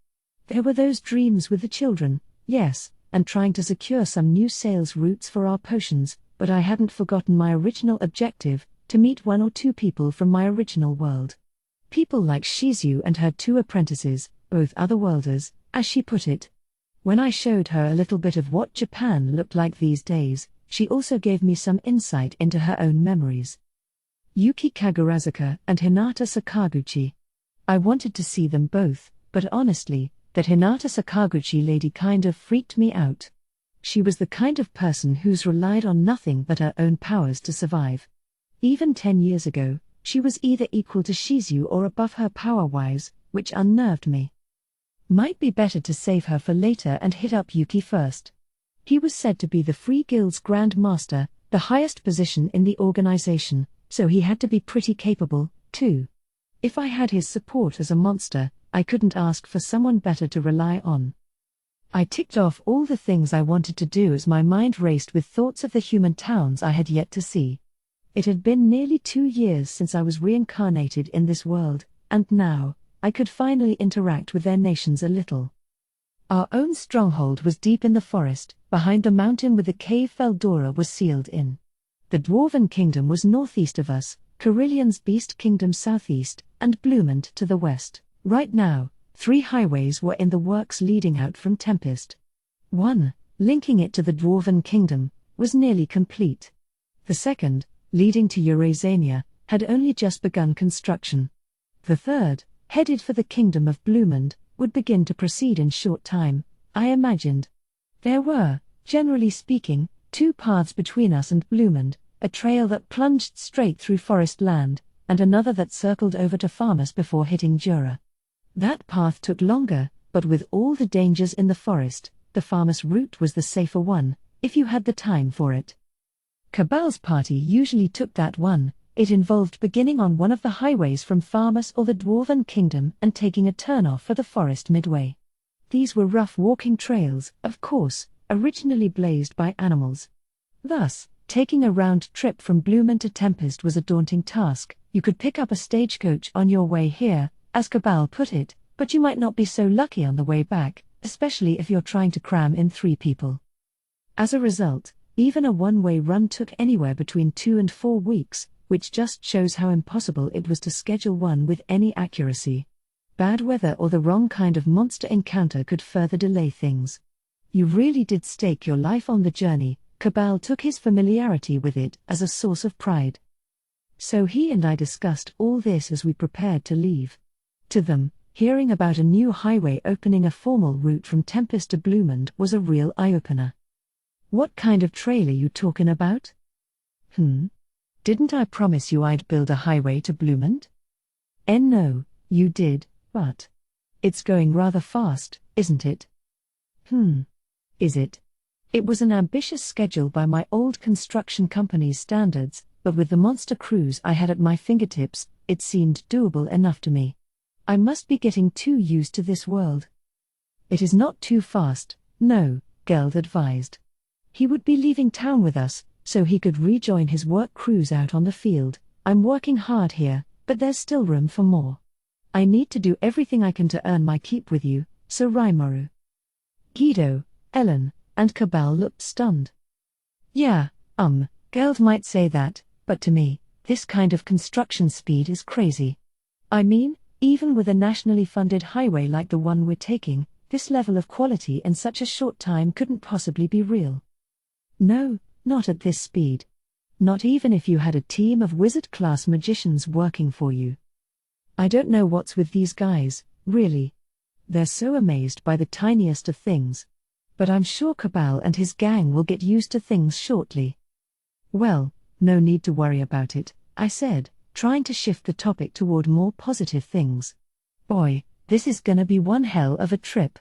There were those dreams with the children, yes, and trying to secure some new sales routes for our potions, but I hadn't forgotten my original objective, to meet 1 or 2 people from my original world. People like Shizu and her 2 apprentices, both otherworlders, as she put it. When I showed her a little bit of what Japan looked like these days, she also gave me some insight into her own memories. Yuki Kagurazuka and Hinata Sakaguchi. I wanted to see them both, but honestly, that Hinata Sakaguchi lady kind of freaked me out. She was the kind of person who's relied on nothing but her own powers to survive. Even 10 years ago, she was either equal to Shizu or above her power-wise, which unnerved me. Might be better to save her for later and hit up Yuki first. He was said to be the Free Guild's Grand Master, the highest position in the organization, so he had to be pretty capable, too. If I had his support as a monster, I couldn't ask for someone better to rely on. I ticked off all the things I wanted to do as my mind raced with thoughts of the human towns I had yet to see. It had been nearly 2 years since I was reincarnated in this world, and now, I could finally interact with their nations a little. Our own stronghold was deep in the forest, behind the mountain with the cave Feldora was sealed in. The Dwarven Kingdom was northeast of us, Carillion's Beast Kingdom southeast, and Blumund to the west. Right now, 3 highways were in the works leading out from Tempest. One, linking it to the Dwarven Kingdom, was nearly complete. The second, leading to Eurasania, had only just begun construction. The third, headed for the Kingdom of Blumund, would begin to proceed in short time, I imagined. There were, generally speaking, 2 paths between us and Blumund, a trail that plunged straight through forest land, and another that circled over to Farmus before hitting Jura. That path took longer, but with all the dangers in the forest, the Farmus route was the safer one, if you had the time for it. Cabal's party usually took that one. It involved beginning on one of the highways from Farmus or the Dwarven Kingdom and taking a turn-off for the forest midway. These were rough walking trails, of course, originally blazed by animals. Thus, taking a round trip from Blumund to Tempest was a daunting task. You could pick up a stagecoach on your way here, as Cabal put it, but you might not be so lucky on the way back, especially if you're trying to cram in 3 people. As a result, even a one-way run took anywhere between 2 and 4 weeks, which just shows how impossible it was to schedule one with any accuracy. Bad weather or the wrong kind of monster encounter could further delay things. You really did stake your life on the journey. Cabal took his familiarity with it as a source of pride. So he and I discussed all this as we prepared to leave. To them, hearing about a new highway opening a formal route from Tempest to Blumund was a real eye-opener. What kind of trail are you talking about? Didn't I promise you I'd build a highway to Blumund? No, you did, but it's going rather fast, isn't it? Is it? It was an ambitious schedule by my old construction company's standards, but with the monster crews I had at my fingertips, it seemed doable enough to me. I must be getting too used to this world. It is not too fast, no, Geld advised. He would be leaving town with us, so he could rejoin his work crews out on the field. I'm working hard here, but there's still room for more. I need to do everything I can to earn my keep with you, so Rimuru. Guido, Ellen, and Cabal looked stunned. Yeah, Geld might say that, but to me, this kind of construction speed is crazy. I mean, even with a nationally funded highway like the one we're taking, this level of quality in such a short time couldn't possibly be real. No, not at this speed. Not even if you had a team of wizard-class magicians working for you. I don't know what's with these guys, really. They're so amazed by the tiniest of things. But I'm sure Cabal and his gang will get used to things shortly. Well, no need to worry about it, I said, trying to shift the topic toward more positive things. Boy, this is gonna be one hell of a trip.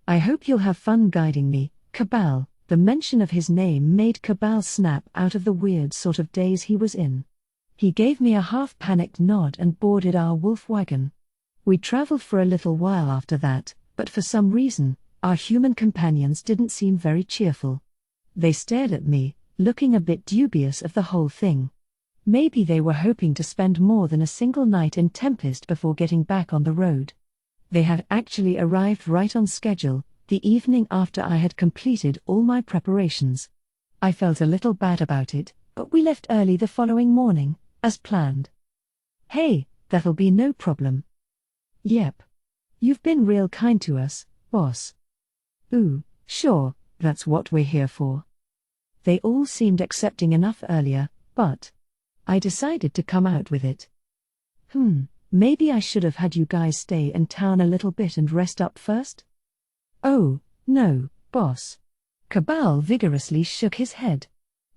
I hope you'll have fun guiding me, Cabal. The mention of his name made Cabal snap out of the weird sort of daze he was in. He gave me a half-panicked nod and boarded our wolf wagon. We traveled for a little while after that, but for some reason, our human companions didn't seem very cheerful. They stared at me, looking a bit dubious of the whole thing. Maybe they were hoping to spend more than a single night in Tempest before getting back on the road. They had actually arrived right on schedule, the evening after I had completed all my preparations. I felt a little bad about it, but we left early the following morning, as planned. Hey, that'll be no problem. Yep. You've been real kind to us, boss. Ooh, sure, that's what we're here for. They all seemed accepting enough earlier, but I decided to come out with it. Maybe I should have had you guys stay in town a little bit and rest up first? Oh, no, boss. Cabal vigorously shook his head.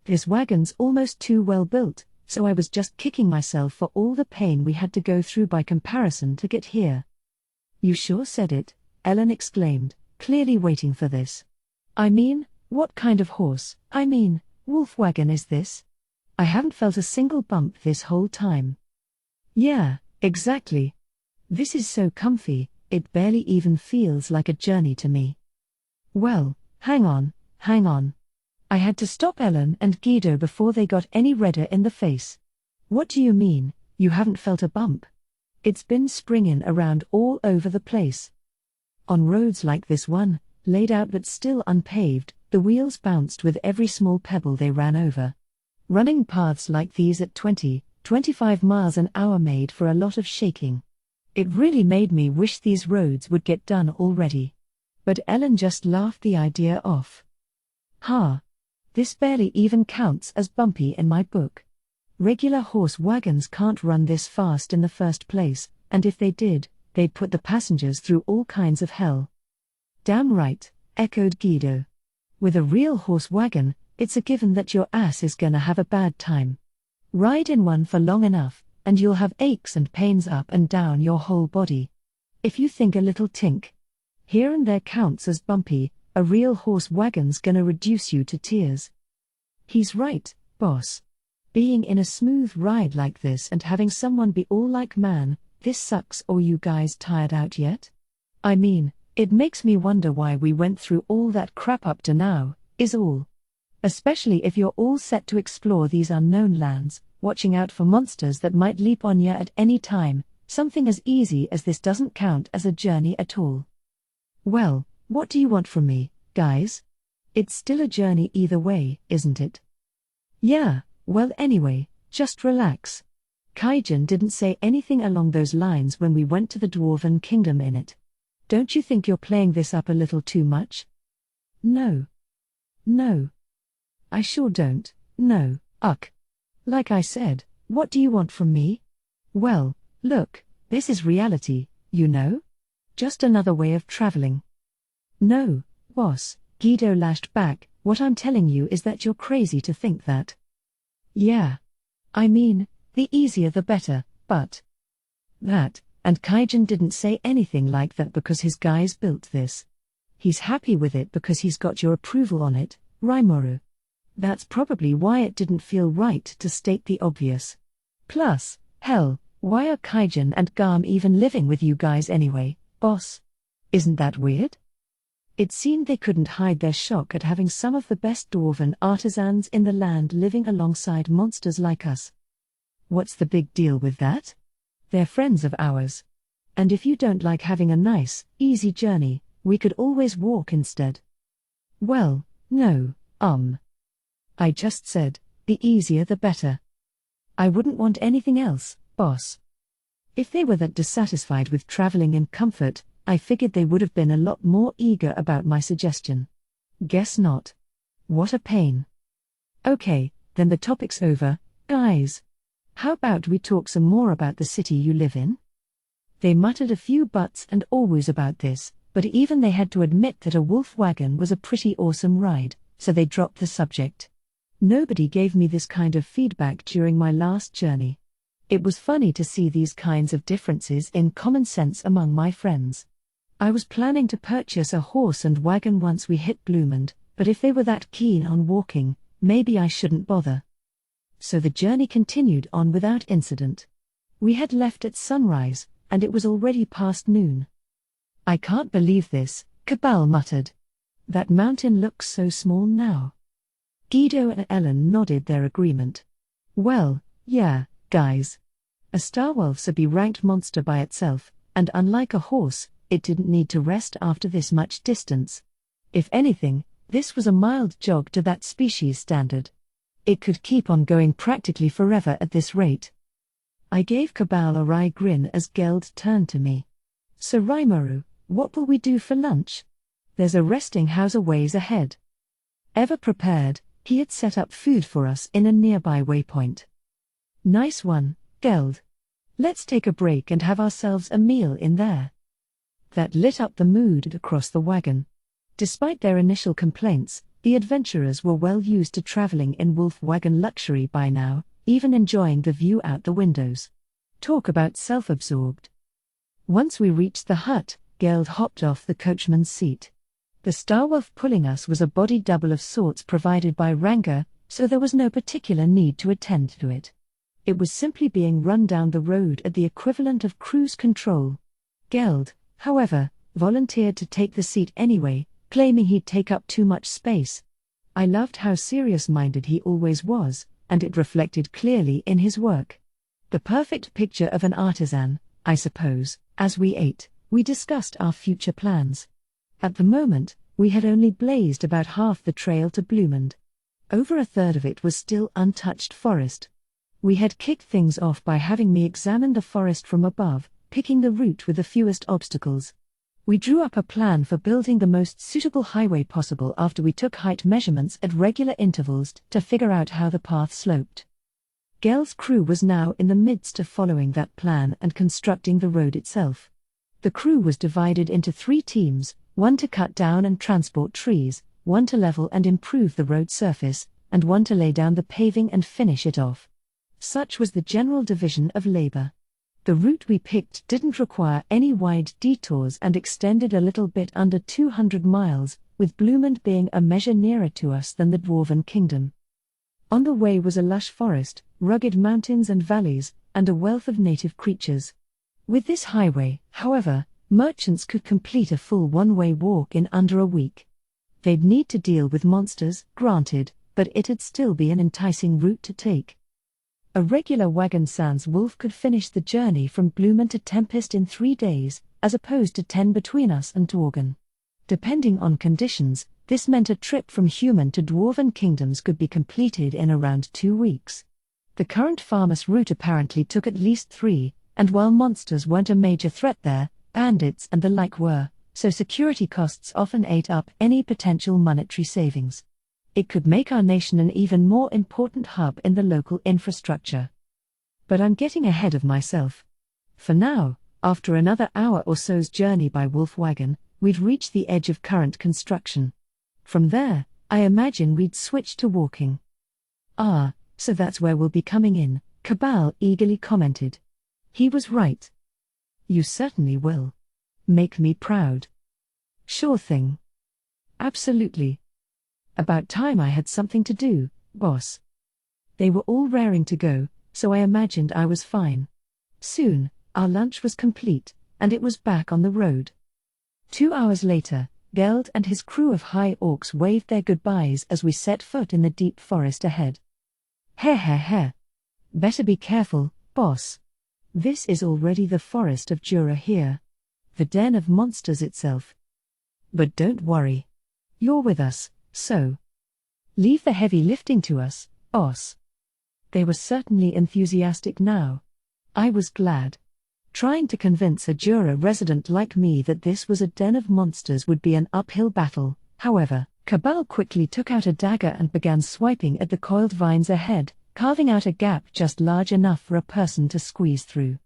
This wagon's almost too well built, so I was just kicking myself for all the pain we had to go through by comparison to get here. You sure said it, Ellen exclaimed, clearly waiting for this. I mean, what kind of wolf wagon is this? I haven't felt a single bump this whole time. Yeah, exactly. This is so comfy, it barely even feels like a journey to me. Well, hang on. I had to stop Ellen and Guido before they got any redder in the face. What do you mean, you haven't felt a bump? It's been springing around all over the place. On roads like this one, laid out but still unpaved, the wheels bounced with every small pebble they ran over. Running paths like these at 20-25 miles an hour made for a lot of shaking. It really made me wish these roads would get done already. But Ellen just laughed the idea off. This barely even counts as bumpy in my book. Regular horse wagons can't run this fast in the first place, and if they did, they'd put the passengers through all kinds of hell. Damn right, echoed Guido. With a real horse wagon, it's a given that your ass is gonna have a bad time. Ride in one for long enough, and you'll have aches and pains up and down your whole body. If you think a little tink here and there counts as bumpy, a real horse wagon's gonna reduce you to tears. He's right, boss. Being in a smooth ride like this and having someone be all like, man, this sucks, or you guys tired out yet? I mean, it makes me wonder why we went through all that crap up to now, is all. Especially if you're all set to explore these unknown lands, watching out for monsters that might leap on you at any time. Something as easy as this doesn't count as a journey at all. Well, what do you want from me, guys? It's still a journey either way, isn't it? Yeah, well anyway, just relax. Kaijin didn't say anything along those lines when we went to the Dwarven Kingdom in it. Don't you think you're playing this up a little too much? No. I sure don't, no, Uck. Like I said, what do you want from me? Well, look, this is reality, you know? Just another way of traveling. No, boss, Guido lashed back, what I'm telling you is that you're crazy to think that. Yeah. I mean, the easier the better, but that, and Kaijin didn't say anything like that because his guys built this. He's happy with it because he's got your approval on it, Rimuru. That's probably why it didn't feel right to state the obvious. Plus, hell, why are Kaijin and Garm even living with you guys anyway, boss? Isn't that weird? It seemed they couldn't hide their shock at having some of the best dwarven artisans in the land living alongside monsters like us. What's the big deal with that? They're friends of ours. And if you don't like having a nice, easy journey, we could always walk instead. Well, no, I just said, the easier the better. I wouldn't want anything else, boss. If they were that dissatisfied with traveling in comfort, I figured they would have been a lot more eager about my suggestion. Guess not. What a pain. Okay, then the topic's over, guys. How about we talk some more about the city you live in? They muttered a few buts and always about this, but even they had to admit that a wolf wagon was a pretty awesome ride, so they dropped the subject. Nobody gave me this kind of feedback during my last journey. It was funny to see these kinds of differences in common sense among my friends. I was planning to purchase a horse and wagon once we hit Blumund, but if they were that keen on walking, maybe I shouldn't bother. So the journey continued on without incident. We had left at sunrise, and it was already past noon. I can't believe this, Cabal muttered. That mountain looks so small now. Guido and Ellen nodded their agreement. Well, yeah, guys. A starwolf's a B-ranked monster by itself, and unlike a horse, it didn't need to rest after this much distance. If anything, this was a mild jog to that species standard. It could keep on going practically forever at this rate. I gave Cabal a wry grin as Geld turned to me. So Rimuru, what will we do for lunch? There's a resting house a ways ahead. Ever prepared, he had set up food for us in a nearby waypoint. Nice one, Geld. Let's take a break and have ourselves a meal in there. That lit up the mood across the wagon. Despite their initial complaints, the adventurers were well used to traveling in wolf wagon luxury by now, even enjoying the view out the windows. Talk about self-absorbed. Once we reached the hut, Geld hopped off the coachman's seat. The starwolf pulling us was a body double of sorts provided by Ranga, so there was no particular need to attend to it. It was simply being run down the road at the equivalent of cruise control. Geld, however, volunteered to take the seat anyway, claiming he'd take up too much space. I loved how serious-minded he always was, and it reflected clearly in his work. The perfect picture of an artisan, I suppose. As we ate, we discussed our future plans. At the moment, we had only blazed about half the trail to Blumund. Over a third of it was still untouched forest. We had kicked things off by having me examine the forest from above, picking the route with the fewest obstacles. We drew up a plan for building the most suitable highway possible after we took height measurements at regular intervals to figure out how the path sloped. Geld's crew was now in the midst of following that plan and constructing the road itself. The crew was divided into 3 teams, one to cut down and transport trees, one to level and improve the road surface, and one to lay down the paving and finish it off. Such was the general division of labor. The route we picked didn't require any wide detours and extended a little bit under 200 miles, with Blumund being a measure nearer to us than the Dwarven Kingdom. On the way was a lush forest, rugged mountains and valleys, and a wealth of native creatures. With this highway, however, merchants could complete a full one-way walk in under a week. They'd need to deal with monsters, granted, but it'd still be an enticing route to take. A regular wagon sans wolf could finish the journey from Blumund to Tempest in 3 days, as opposed to 10 between us and Dworgen. Depending on conditions, this meant a trip from human to Dwarven kingdoms could be completed in around 2 weeks. The current Farmus route apparently took at least 3, and while monsters weren't a major threat there, bandits and the like were, so security costs often ate up any potential monetary savings. It could make our nation an even more important hub in the local infrastructure. But I'm getting ahead of myself. For now, after another hour or so's journey by wolf wagon, we'd reached the edge of current construction. From there, I imagine we'd switch to walking. Ah, so that's where we'll be coming in, Cabal eagerly commented. He was right. You certainly will. Make me proud. Sure thing. Absolutely. About time I had something to do, boss. They were all raring to go, so I imagined I was fine. Soon, our lunch was complete, and it was back on the road. 2 hours later, Geld and his crew of high orcs waved their goodbyes as we set foot in the deep forest ahead. Heh. Better be careful, boss. This is already the forest of Jura here. The den of monsters itself. But don't worry. You're with us, so leave the heavy lifting to us, boss. They were certainly enthusiastic now. I was glad. Trying to convince a Jura resident like me that this was a den of monsters would be an uphill battle, however. Cabal quickly took out a dagger and began swiping at the coiled vines ahead, carving out a gap just large enough for a person to squeeze through.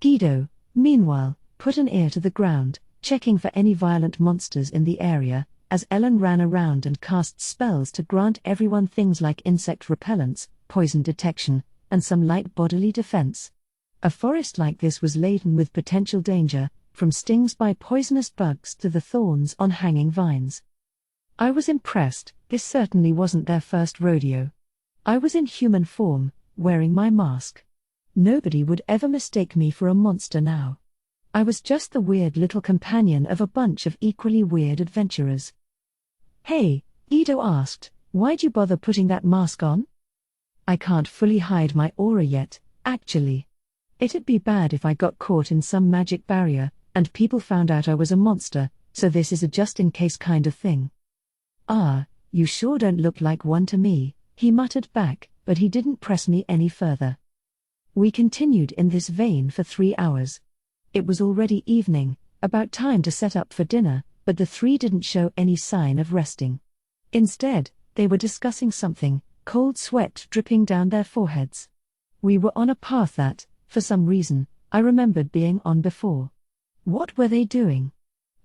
Guido, meanwhile, put an ear to the ground, checking for any violent monsters in the area, as Ellen ran around and cast spells to grant everyone things like insect repellents, poison detection, and some light bodily defense. A forest like this was laden with potential danger, from stings by poisonous bugs to the thorns on hanging vines. I was impressed. This certainly wasn't their first rodeo. I was in human form, wearing my mask. Nobody would ever mistake me for a monster now. I was just the weird little companion of a bunch of equally weird adventurers. Hey, Guido asked, why'd you bother putting that mask on? I can't fully hide my aura yet, actually. It'd be bad if I got caught in some magic barrier, and people found out I was a monster, so this is a just-in-case kind of thing. Ah, you sure don't look like one to me, he muttered back, but he didn't press me any further. We continued in this vein for 3 hours. It was already evening, about time to set up for dinner, but the three didn't show any sign of resting. Instead, they were discussing something, cold sweat dripping down their foreheads. We were on a path that, for some reason, I remembered being on before. What were they doing?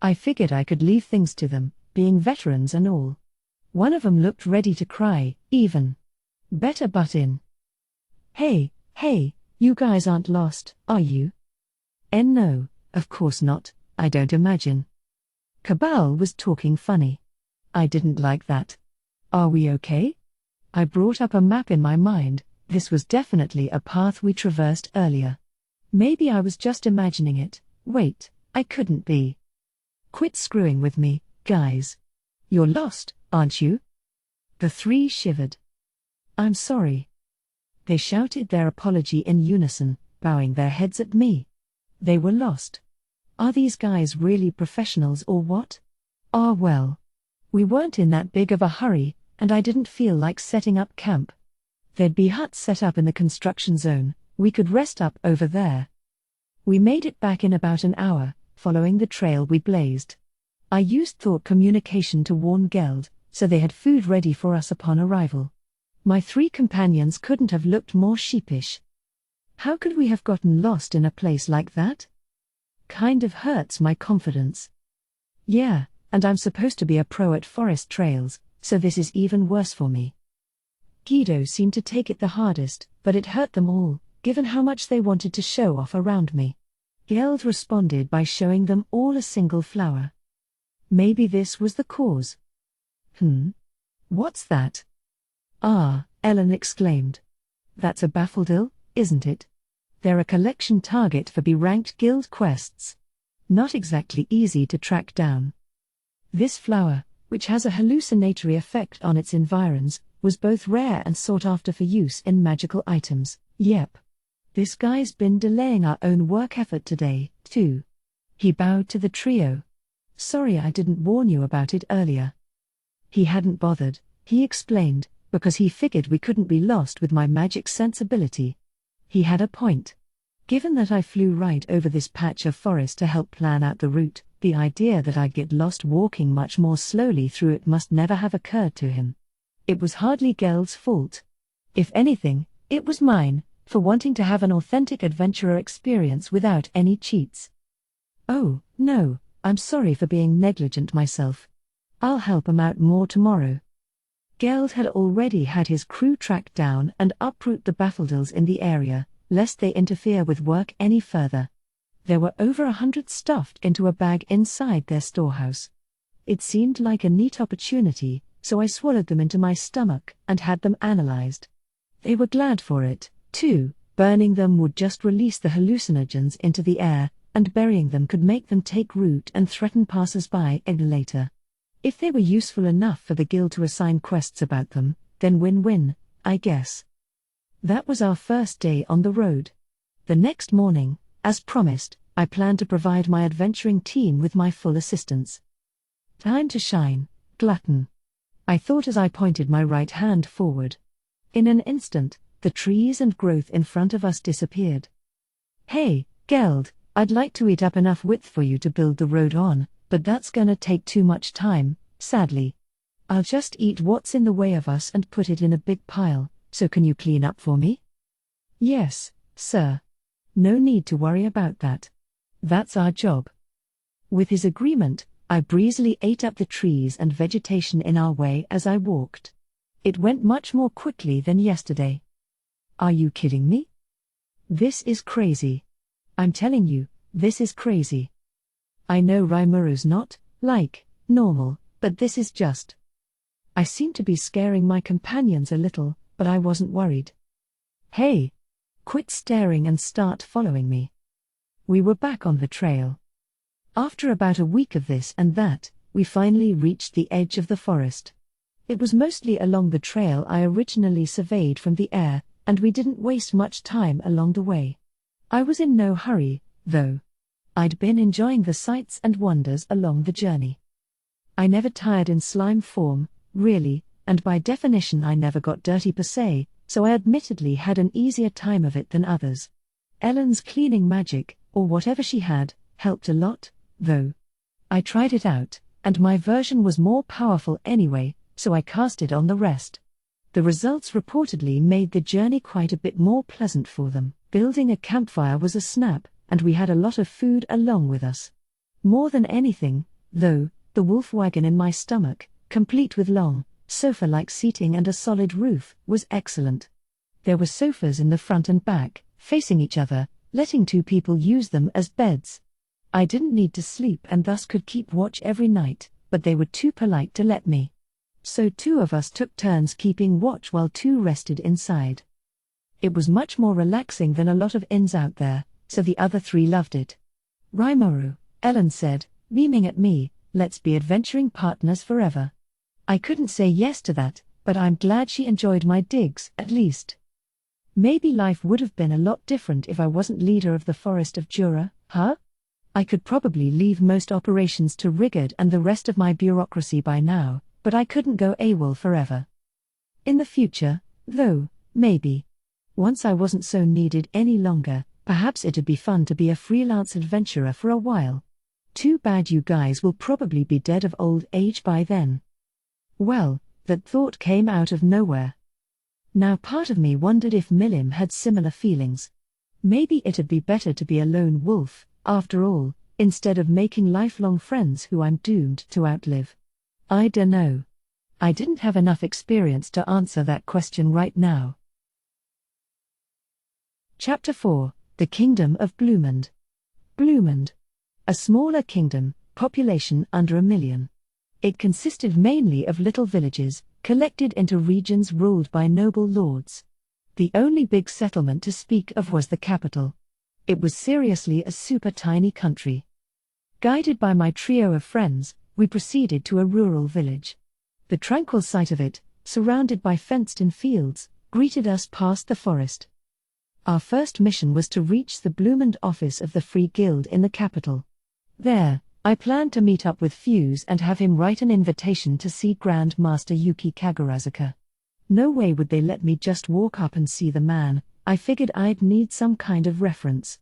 I figured I could leave things to them, being veterans and all. One of them looked ready to cry, even. Better butt in. Hey, you guys aren't lost, are you? No, of course not, I don't imagine. Cabal was talking funny. I didn't like that. Are we okay? I brought up a map in my mind. This was definitely a path we traversed earlier. Maybe I was just imagining it. Wait, I couldn't be. Quit screwing with me, guys. You're lost, aren't you? The three shivered. I'm sorry. They shouted their apology in unison, bowing their heads at me. They were lost. Are these guys really professionals or what? Ah well. We weren't in that big of a hurry, and I didn't feel like setting up camp. There'd be huts set up in the construction zone, we could rest up over there. We made it back in about an hour, following the trail we blazed. I used thought communication to warn Geld, so they had food ready for us upon arrival. My three companions couldn't have looked more sheepish. How could we have gotten lost in a place like that? Kind of hurts my confidence. Yeah, and I'm supposed to be a pro at forest trails, so this is even worse for me. Guido seemed to take it the hardest, but it hurt them all, given how much they wanted to show off around me. Geld responded by showing them all a single flower. Maybe this was the cause. What's that? Ah, Ellen exclaimed. That's a baffledil, isn't it? They're a collection target for B-ranked guild quests. Not exactly easy to track down. This flower, which has a hallucinatory effect on its environs, was both rare and sought after for use in magical items. Yep. This guy's been delaying our own work effort today, too. He bowed to the trio. Sorry I didn't warn you about it earlier. He hadn't bothered, he explained, because he figured we couldn't be lost with my magic sensibility. He had a point. Given that I flew right over this patch of forest to help plan out the route, the idea that I'd get lost walking much more slowly through it must never have occurred to him. It was hardly Geld's fault. If anything, it was mine, for wanting to have an authentic adventurer experience without any cheats. Oh, no, I'm sorry for being negligent myself. I'll help him out more tomorrow. Geld had already had his crew track down and uproot the baffledils in the area, lest they interfere with work any further. There were over 100 stuffed into a bag inside their storehouse. It seemed like a neat opportunity, so I swallowed them into my stomach and had them analyzed. They were glad for it, too. Burning them would just release the hallucinogens into the air, and burying them could make them take root and threaten passers-by later. If they were useful enough for the guild to assign quests about them, then win-win, I guess. That was our first day on the road. The next morning, as promised, I planned to provide my adventuring team with my full assistance. Time to shine, glutton, I thought as I pointed my right hand forward. In an instant, the trees and growth in front of us disappeared. Hey, Geld, I'd like to eat up enough width for you to build the road on, but that's gonna take too much time, sadly. I'll just eat what's in the way of us and put it in a big pile, so can you clean up for me? Yes, sir. No need to worry about that. That's our job. With his agreement, I breezily ate up the trees and vegetation in our way as I walked. It went much more quickly than yesterday. Are you kidding me? This is crazy. I'm telling you, this is crazy. I know Raimuru's not, like, normal, but this is just. I seem to be scaring my companions a little, but I wasn't worried. Hey! Quit staring and start following me. We were back on the trail. After about a week of this and that, we finally reached the edge of the forest. It was mostly along the trail I originally surveyed from the air, and we didn't waste much time along the way. I was in no hurry, though. I'd been enjoying the sights and wonders along the journey. I never tired in slime form, really, and by definition I never got dirty per se, so I admittedly had an easier time of it than others. Ellen's cleaning magic, or whatever she had, helped a lot, though. I tried it out, and my version was more powerful anyway, so I cast it on the rest. The results reportedly made the journey quite a bit more pleasant for them. Building a campfire was a snap, and we had a lot of food along with us. More than anything, though, the wolf wagon in my stomach, complete with long, sofa-like seating and a solid roof, was excellent. There were sofas in the front and back, facing each other, letting two people use them as beds. I didn't need to sleep and thus could keep watch every night, but they were too polite to let me. So two of us took turns keeping watch while two rested inside. It was much more relaxing than a lot of inns out there, so the other three loved it. Rimuru, Ellen said, beaming at me, let's be adventuring partners forever. I couldn't say yes to that, but I'm glad she enjoyed my digs, at least. Maybe life would have been a lot different if I wasn't leader of the Forest of Jura, huh? I could probably leave most operations to Rigard and the rest of my bureaucracy by now, but I couldn't go AWOL forever. In the future, though, maybe. Once I wasn't so needed any longer, perhaps it'd be fun to be a freelance adventurer for a while. Too bad you guys will probably be dead of old age by then. Well, that thought came out of nowhere. Now part of me wondered if Milim had similar feelings. Maybe it'd be better to be a lone wolf, after all, instead of making lifelong friends who I'm doomed to outlive. I dunno. I didn't have enough experience to answer that question right now. Chapter 4, The Kingdom of Blumund. Blumund. A smaller kingdom, population under 1 million. It consisted mainly of little villages, collected into regions ruled by noble lords. The only big settlement to speak of was the capital. It was seriously a super tiny country. Guided by my trio of friends, we proceeded to a rural village. The tranquil sight of it, surrounded by fenced-in fields, greeted us past the forest. Our first mission was to reach the Blumund office of the Free Guild in the capital. There, I planned to meet up with Fuse and have him write an invitation to see Grand Master Yuki Kagurazuka. No way would they let me just walk up and see the man. I figured I'd need some kind of reference.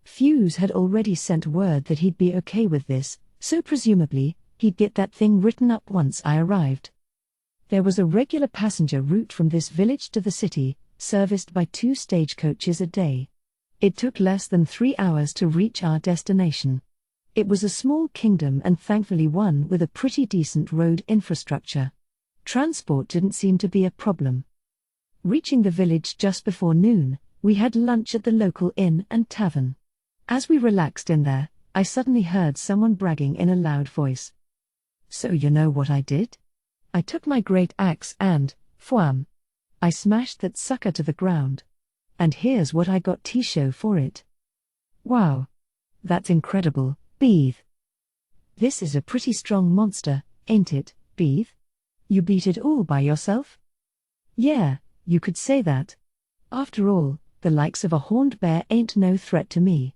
Fuse had already sent word that he'd be okay with this, so presumably, he'd get that thing written up once I arrived. There was a regular passenger route from this village to the city, serviced by 2 stagecoaches a day. It took less than 3 hours to reach our destination. It was a small kingdom and thankfully one with a pretty decent road infrastructure. Transport didn't seem to be a problem. Reaching the village just before noon, we had lunch at the local inn and tavern. As we relaxed in there, I suddenly heard someone bragging in a loud voice. So you know what I did? I took my great axe and, wham! I smashed that sucker to the ground. And here's what I got T-show for it. Wow. That's incredible, Beeth. This is a pretty strong monster, ain't it, Beeth? You beat it all by yourself? Yeah, you could say that. After all, the likes of a horned bear ain't no threat to me.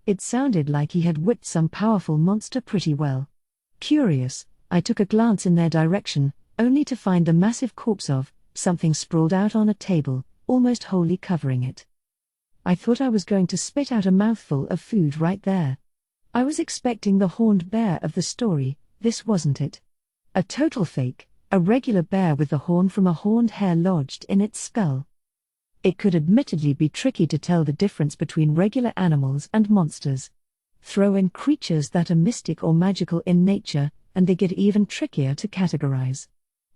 It sounded like he had whipped some powerful monster pretty well. Curious, I took a glance in their direction, only to find the massive corpse of something sprawled out on a table, almost wholly covering it. I thought I was going to spit out a mouthful of food right there. I was expecting the horned bear of the story. This wasn't it. A total fake, a regular bear with the horn from a horned hare lodged in its skull. It could admittedly be tricky to tell the difference between regular animals and monsters. Throw in creatures that are mystic or magical in nature, and they get even trickier to categorize.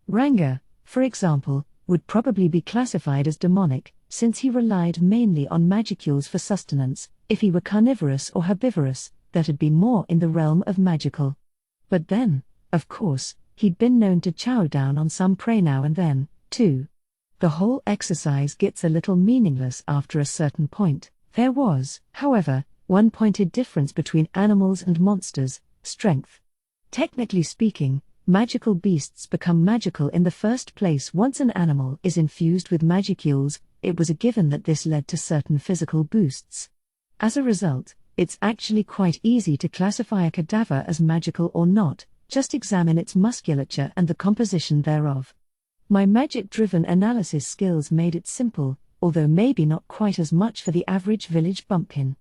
Ranga, for example, would probably be classified as demonic, since he relied mainly on magicules for sustenance. If he were carnivorous or herbivorous, that'd be more in the realm of magical. But then, of course, he'd been known to chow down on some prey now and then, too. The whole exercise gets a little meaningless after a certain point. There was, however, one pointed difference between animals and monsters: strength. Technically speaking, magical beasts become magical in the first place once an animal is infused with magicules. It was a given that this led to certain physical boosts. As a result, it's actually quite easy to classify a cadaver as magical or not. Just examine its musculature and the composition thereof. My magic-driven analysis skills made it simple, although maybe not quite as much for the average village bumpkin.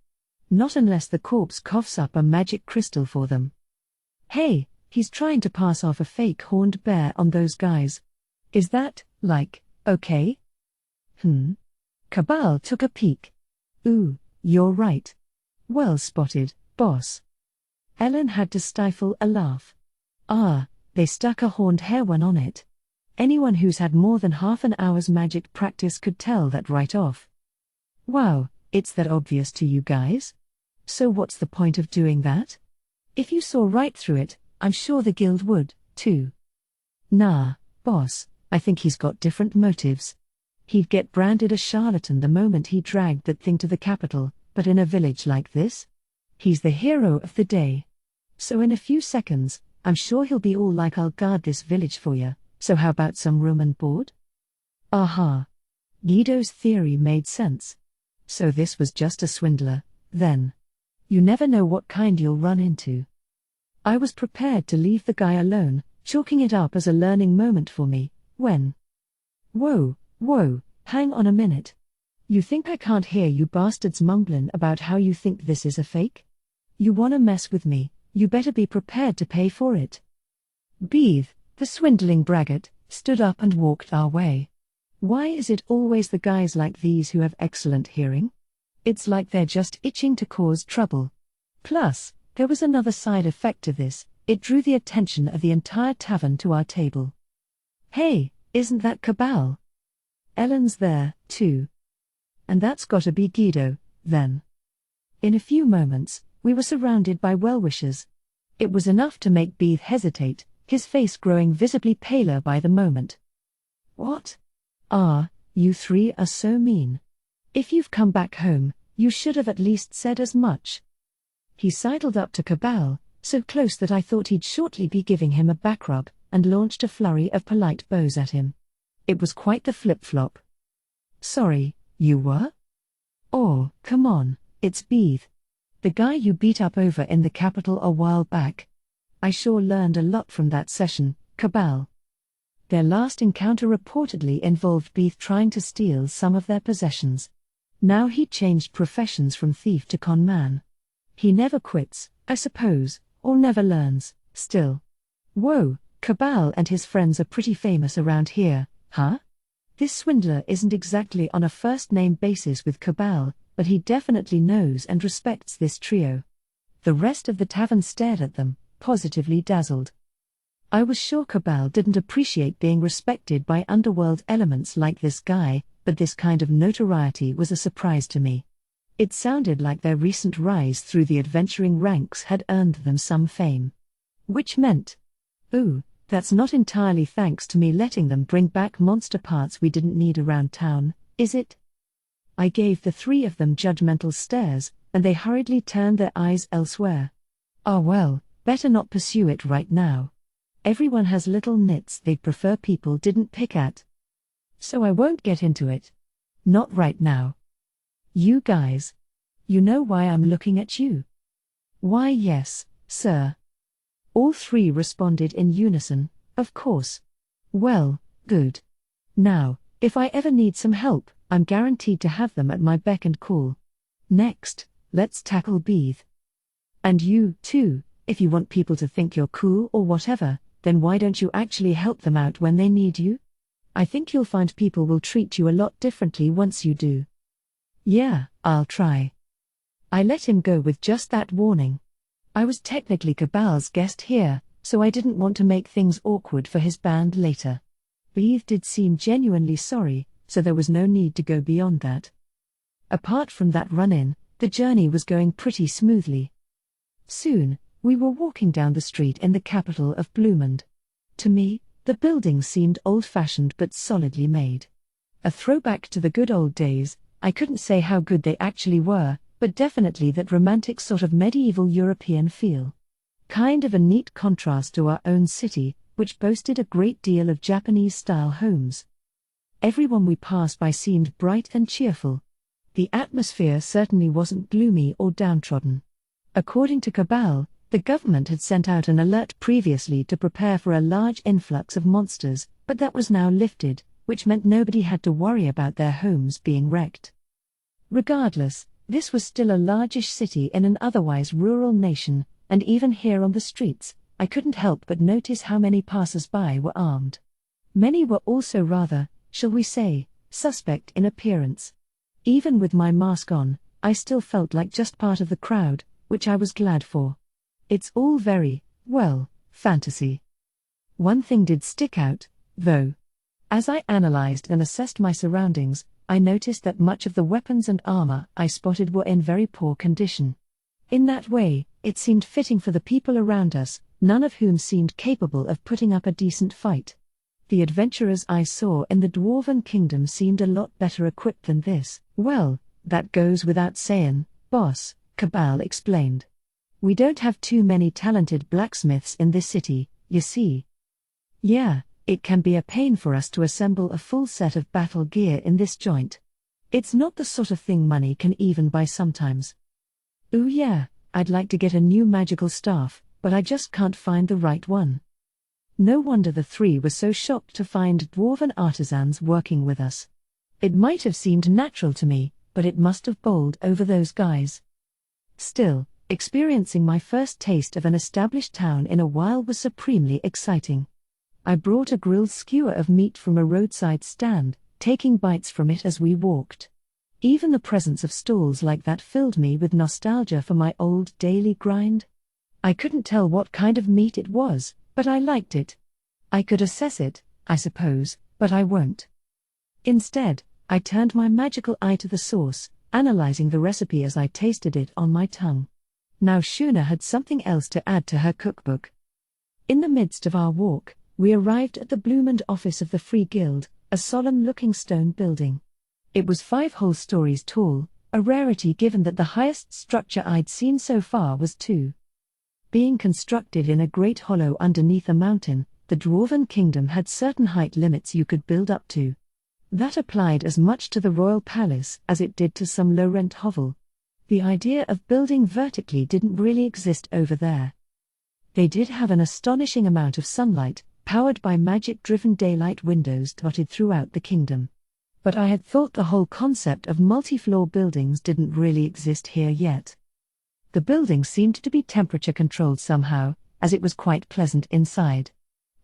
Not unless the corpse coughs up a magic crystal for them. Hey, he's trying to pass off a fake horned bear on those guys. Is that, like, okay? Cabal took a peek. Ooh, you're right. Well spotted, boss. Ellen had to stifle a laugh. Ah, they stuck a horned hare one on it. Anyone who's had more than half an hour's magic practice could tell that right off. Wow, it's that obvious to you guys? So what's the point of doing that? If you saw right through it, I'm sure the guild would, too. Nah, boss, I think he's got different motives. He'd get branded a charlatan the moment he dragged that thing to the capital, but in a village like this? He's the hero of the day. So in a few seconds, I'm sure he'll be all like, I'll guard this village for ya, so how about some room and board? Aha. Guido's theory made sense. So this was just a swindler, then. You never know what kind you'll run into. I was prepared to leave the guy alone, chalking it up as a learning moment for me, when... Whoa, hang on a minute. You think I can't hear you bastards mumbling about how you think this is a fake? You wanna mess with me, you better be prepared to pay for it. Beeth, the swindling braggart, stood up and walked our way. Why is it always the guys like these who have excellent hearing? It's like they're just itching to cause trouble. Plus, there was another side effect to this: it drew the attention of the entire tavern to our table. Hey, isn't that Cabal? Ellen's there, too. And that's gotta be Guido, then. In a few moments, we were surrounded by well-wishers. It was enough to make Beeth hesitate, his face growing visibly paler by the moment. What? Ah, you three are so mean. If you've come back home, you should have at least said as much. He sidled up to Cabal, so close that I thought he'd shortly be giving him a back rub, and launched a flurry of polite bows at him. It was quite the flip-flop. Sorry, you were? Oh, come on, it's Beeth. The guy you beat up over in the capital a while back. I sure learned a lot from that session, Cabal. Their last encounter reportedly involved Beeth trying to steal some of their possessions. Now he changed professions from thief to con man. He never quits, I suppose, or never learns, still. Whoa, Cabal and his friends are pretty famous around here, huh? This swindler isn't exactly on a first-name basis with Cabal, but he definitely knows and respects this trio. The rest of the tavern stared at them, positively dazzled. I was sure Cabal didn't appreciate being respected by underworld elements like this guy, but this kind of notoriety was a surprise to me. It sounded like their recent rise through the adventuring ranks had earned them some fame. Which meant, ooh, That's not entirely thanks to me letting them bring back monster parts we didn't need around town, is it? I gave the three of them judgmental stares, and they hurriedly turned their eyes elsewhere. Ah well, better not pursue it right now. Everyone has little nits they'd prefer people didn't pick at. So I won't get into it. Not right now. You guys. You know why I'm looking at you? Why yes, sir. All three responded in unison, of course. Well, good. Now, if I ever need some help, I'm guaranteed to have them at my beck and call. Next, let's tackle Beeth. And you, too, if you want people to think you're cool or whatever, then why don't you actually help them out when they need you? I think you'll find people will treat you a lot differently once you do. Yeah, I'll try. I let him go with just that warning. I was technically Cabal's guest here, so I didn't want to make things awkward for his band later. Beeth did seem genuinely sorry, so there was no need to go beyond that. Apart from that run-in, the journey was going pretty smoothly. Soon, we were walking down the street in the capital of Blumund. To me, the buildings seemed old-fashioned but solidly made. A throwback to the good old days. I couldn't say how good they actually were, but definitely that romantic sort of medieval European feel. Kind of a neat contrast to our own city, which boasted a great deal of Japanese-style homes. Everyone we passed by seemed bright and cheerful. The atmosphere certainly wasn't gloomy or downtrodden. According to Cabal, the government had sent out an alert previously to prepare for a large influx of monsters, but that was now lifted, which meant nobody had to worry about their homes being wrecked. Regardless, this was still a largish city in an otherwise rural nation, and even here on the streets, I couldn't help but notice how many passers-by were armed. Many were also rather, shall we say, suspect in appearance. Even with my mask on, I still felt like just part of the crowd, which I was glad for. It's all very, well, fantasy. One thing did stick out, though. As I analyzed and assessed my surroundings, I noticed that much of the weapons and armor I spotted were in very poor condition. In that way, it seemed fitting for the people around us, none of whom seemed capable of putting up a decent fight. The adventurers I saw in the Dwarven Kingdom seemed a lot better equipped than this. Well, that goes without saying, boss, Cabal explained. We don't have too many talented blacksmiths in this city, you see. Yeah, it can be a pain for us to assemble a full set of battle gear in this joint. It's not the sort of thing money can even buy sometimes. Ooh yeah, I'd like to get a new magical staff, but I just can't find the right one. No wonder the three were so shocked to find dwarven artisans working with us. It might have seemed natural to me, but it must have bowled over those guys. Still, experiencing my first taste of an established town in a while was supremely exciting. I brought a grilled skewer of meat from a roadside stand, taking bites from it as we walked. Even the presence of stalls like that filled me with nostalgia for my old daily grind. I couldn't tell what kind of meat it was, but I liked it. I could assess it, I suppose, but I won't. Instead, I turned my magical eye to the sauce, analyzing the recipe as I tasted it on my tongue. Now Shuna had something else to add to her cookbook. In the midst of our walk, we arrived at the Blumund office of the Free Guild, a solemn-looking stone building. It was 5 whole stories tall, a rarity given that the highest structure I'd seen so far was 2. Being constructed in a great hollow underneath a mountain, the Dwarven Kingdom had certain height limits you could build up to. That applied as much to the royal palace as it did to some low-rent hovel. The idea of building vertically didn't really exist over there. They did have an astonishing amount of sunlight, powered by magic-driven daylight windows dotted throughout the kingdom. But I had thought the whole concept of multi-floor buildings didn't really exist here yet. The building seemed to be temperature-controlled somehow, as it was quite pleasant inside.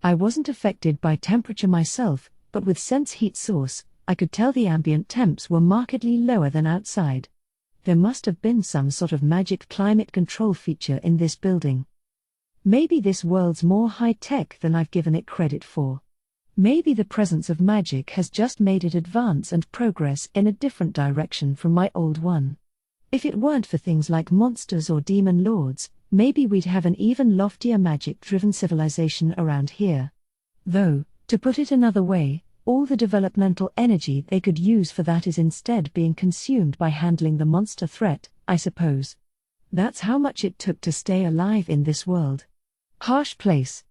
I wasn't affected by temperature myself, but with sense heat source, I could tell the ambient temps were markedly lower than outside. There must have been some sort of magic climate control feature in this building. Maybe this world's more high-tech than I've given it credit for. Maybe the presence of magic has just made it advance and progress in a different direction from my old one. If it weren't for things like monsters or demon lords, maybe we'd have an even loftier magic-driven civilization around here. Though, to put it another way, all the developmental energy they could use for that is instead being consumed by handling the monster threat, I suppose. That's how much it took to stay alive in this world. Harsh place.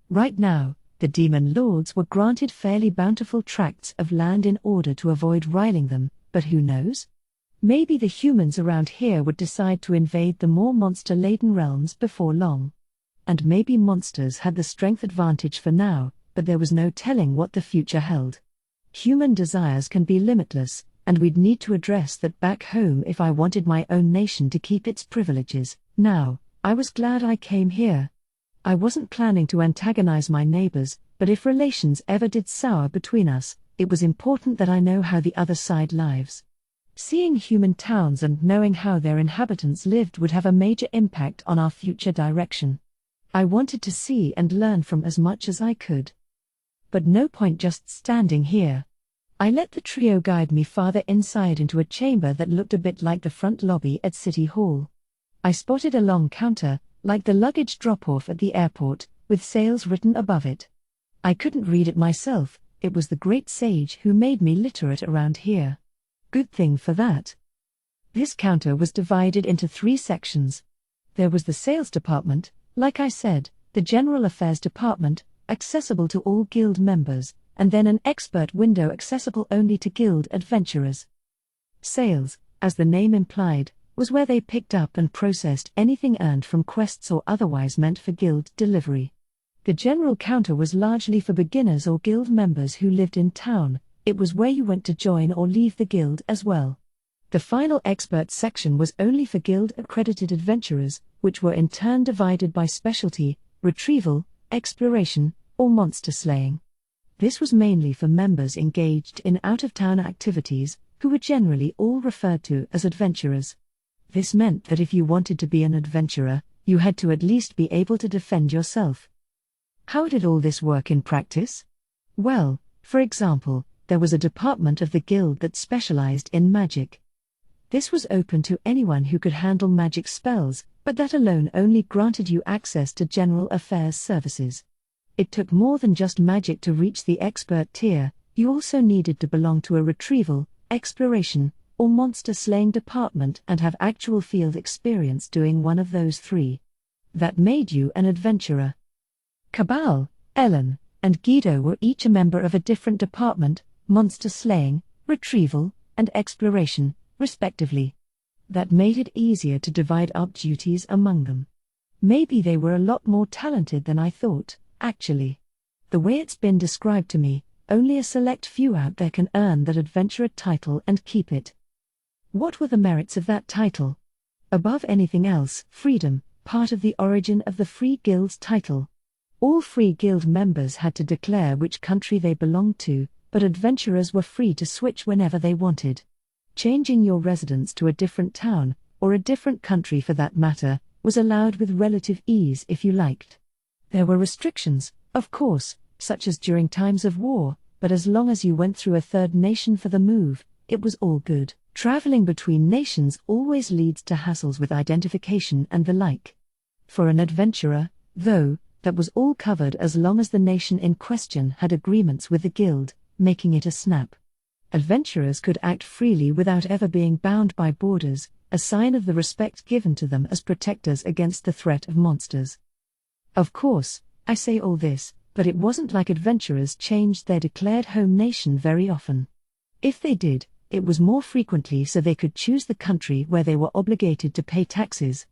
Right now, the demon lords were granted fairly bountiful tracts of land in order to avoid riling them, but who knows? Maybe the humans around here would decide to invade the more monster-laden realms before long. And maybe monsters had the strength advantage for now, but there was no telling what the future held. Human desires can be limitless, and we'd need to address that back home if I wanted my own nation to keep its privileges. Now, I was glad I came here. I wasn't planning to antagonize my neighbors, but if relations ever did sour between us, it was important that I know how the other side lives. Seeing human towns and knowing how their inhabitants lived would have a major impact on our future direction. I wanted to see and learn from as much as I could. But no point just standing here. I let the trio guide me farther inside into a chamber that looked a bit like the front lobby at City Hall. I spotted a long counter, like the luggage drop-off at the airport, with sales written above it. I couldn't read it myself, it was the great sage who made me literate around here. Good thing for that. This counter was divided into 3 sections. There was the sales department, like I said, the general affairs department, accessible to all guild members, and then an expert window accessible only to guild adventurers. Sales, as the name implied, was where they picked up and processed anything earned from quests or otherwise meant for guild delivery. The general counter was largely for beginners or guild members who lived in town. It was where you went to join or leave the guild as well. The final expert section was only for guild-accredited adventurers, which were in turn divided by specialty, retrieval, exploration, or monster slaying. This was mainly for members engaged in out-of-town activities, who were generally all referred to as adventurers. This meant that if you wanted to be an adventurer, you had to at least be able to defend yourself. How did all this work in practice? Well, for example, there was a department of the guild that specialized in magic. This was open to anyone who could handle magic spells, but that alone only granted you access to general affairs services. It took more than just magic to reach the expert tier, you also needed to belong to a retrieval, exploration, or monster-slaying department and have actual field experience doing one of those 3. That made you an adventurer. Cabal, Ellen, and Guido were each a member of a different department, monster slaying, retrieval, and exploration, respectively. That made it easier to divide up duties among them. Maybe they were a lot more talented than I thought, actually. The way it's been described to me, only a select few out there can earn that adventurer title and keep it. What were the merits of that title? Above anything else, freedom, part of the origin of the Free Guild's title. All Free Guild members had to declare which country they belonged to, but adventurers were free to switch whenever they wanted. Changing your residence to a different town, or a different country for that matter, was allowed with relative ease if you liked. There were restrictions, of course, such as during times of war, but as long as you went through a third nation for the move, it was all good. Traveling between nations always leads to hassles with identification and the like. For an adventurer, though, that was all covered as long as the nation in question had agreements with the guild, making it a snap. Adventurers could act freely without ever being bound by borders, a sign of the respect given to them as protectors against the threat of monsters. Of course, I say all this, but it wasn't like adventurers changed their declared home nation very often. If they did, it was more frequently so they could choose the country where they were obligated to pay taxes.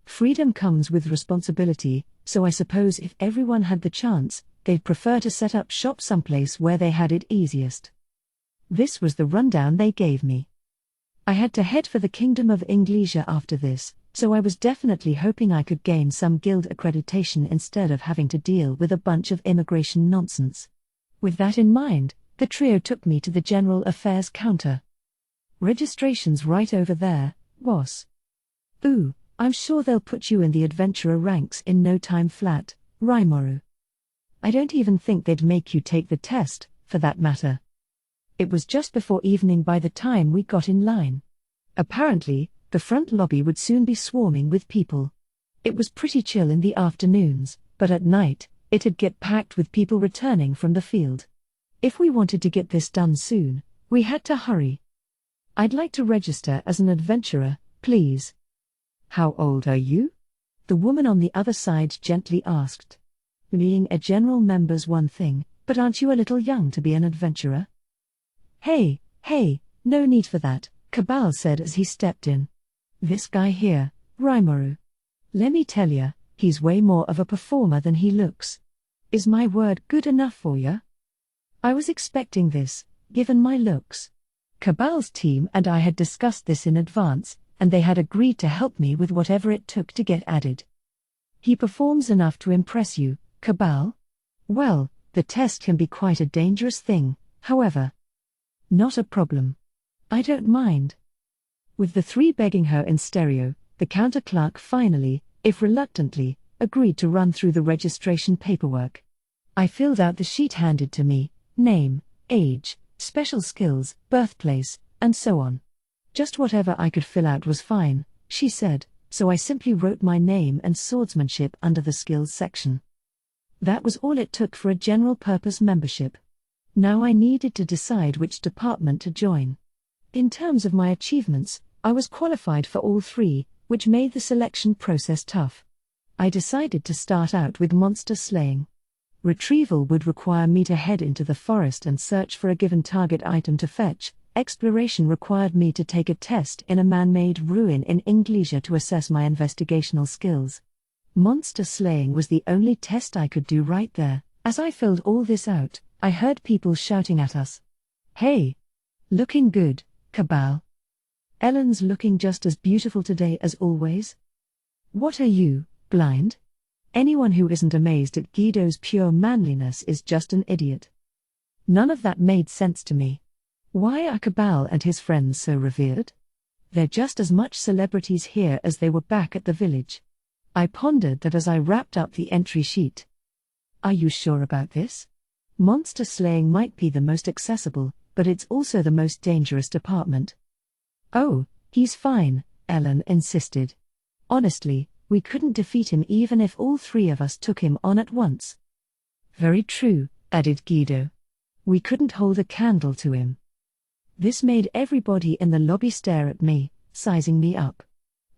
Freedom comes with responsibility, so I suppose if everyone had the chance, they'd prefer to set up shop someplace where they had it easiest. This was the rundown they gave me. I had to head for the Kingdom of Inglesia after this, so I was definitely hoping I could gain some guild accreditation instead of having to deal with a bunch of immigration nonsense. With that in mind, the trio took me to the General Affairs counter. Registration's right over there, boss. Ooh, I'm sure they'll put you in the adventurer ranks in no time flat, Rimuru. I don't even think they'd make you take the test, for that matter. It was just before evening by the time we got in line. Apparently, the front lobby would soon be swarming with people. It was pretty chill in the afternoons, but at night, It'd get packed with people returning from the field. If we wanted to get this done soon, we had to hurry. I'd like to register as an adventurer, please. How old are you? The woman on the other side gently asked. Being a general member's one thing, but aren't you a little young to be an adventurer? Hey, no need for that, Cabal said as he stepped in. This guy here, Rimuru. Lemme tell ya, he's way more of a performer than he looks. Is my word good enough for ya? I was expecting this, given my looks. Cabal's team and I had discussed this in advance, and they had agreed to help me with whatever it took to get added. He performs enough to impress you, Cabal? Well, the test can be quite a dangerous thing, however. Not a problem. I don't mind. With the three begging her in stereo, the counter clerk finally, if reluctantly, agreed to run through the registration paperwork. I filled out the sheet handed to me, name, age, special skills, birthplace, and so on. Just whatever I could fill out was fine, she said, so I simply wrote my name and swordsmanship under the skills section. That was all it took for a general-purpose membership. Now I needed to decide which department to join. In terms of my achievements, I was qualified for all three, which made the selection process tough. I decided to start out with monster slaying. Retrieval would require me to head into the forest and search for a given target item to fetch. Exploration required me to take a test in a man-made ruin in Inglesia to assess my investigational skills. Monster slaying was the only test I could do right there. As I filled all this out, I heard people shouting at us. Hey! Looking good, Cabal. Ellen's looking just as beautiful today as always. What are you, blind? Anyone who isn't amazed at Guido's pure manliness is just an idiot. None of that made sense to me. Why are Cabal and his friends so revered? They're just as much celebrities here as they were back at the village. I pondered that as I wrapped up the entry sheet. Are you sure about this? Monster slaying might be the most accessible, but it's also the most dangerous department. Oh, he's fine, Ellen insisted. Honestly, we couldn't defeat him even if all three of us took him on at once. Very true, added Guido. We couldn't hold a candle to him. This made everybody in the lobby stare at me, sizing me up.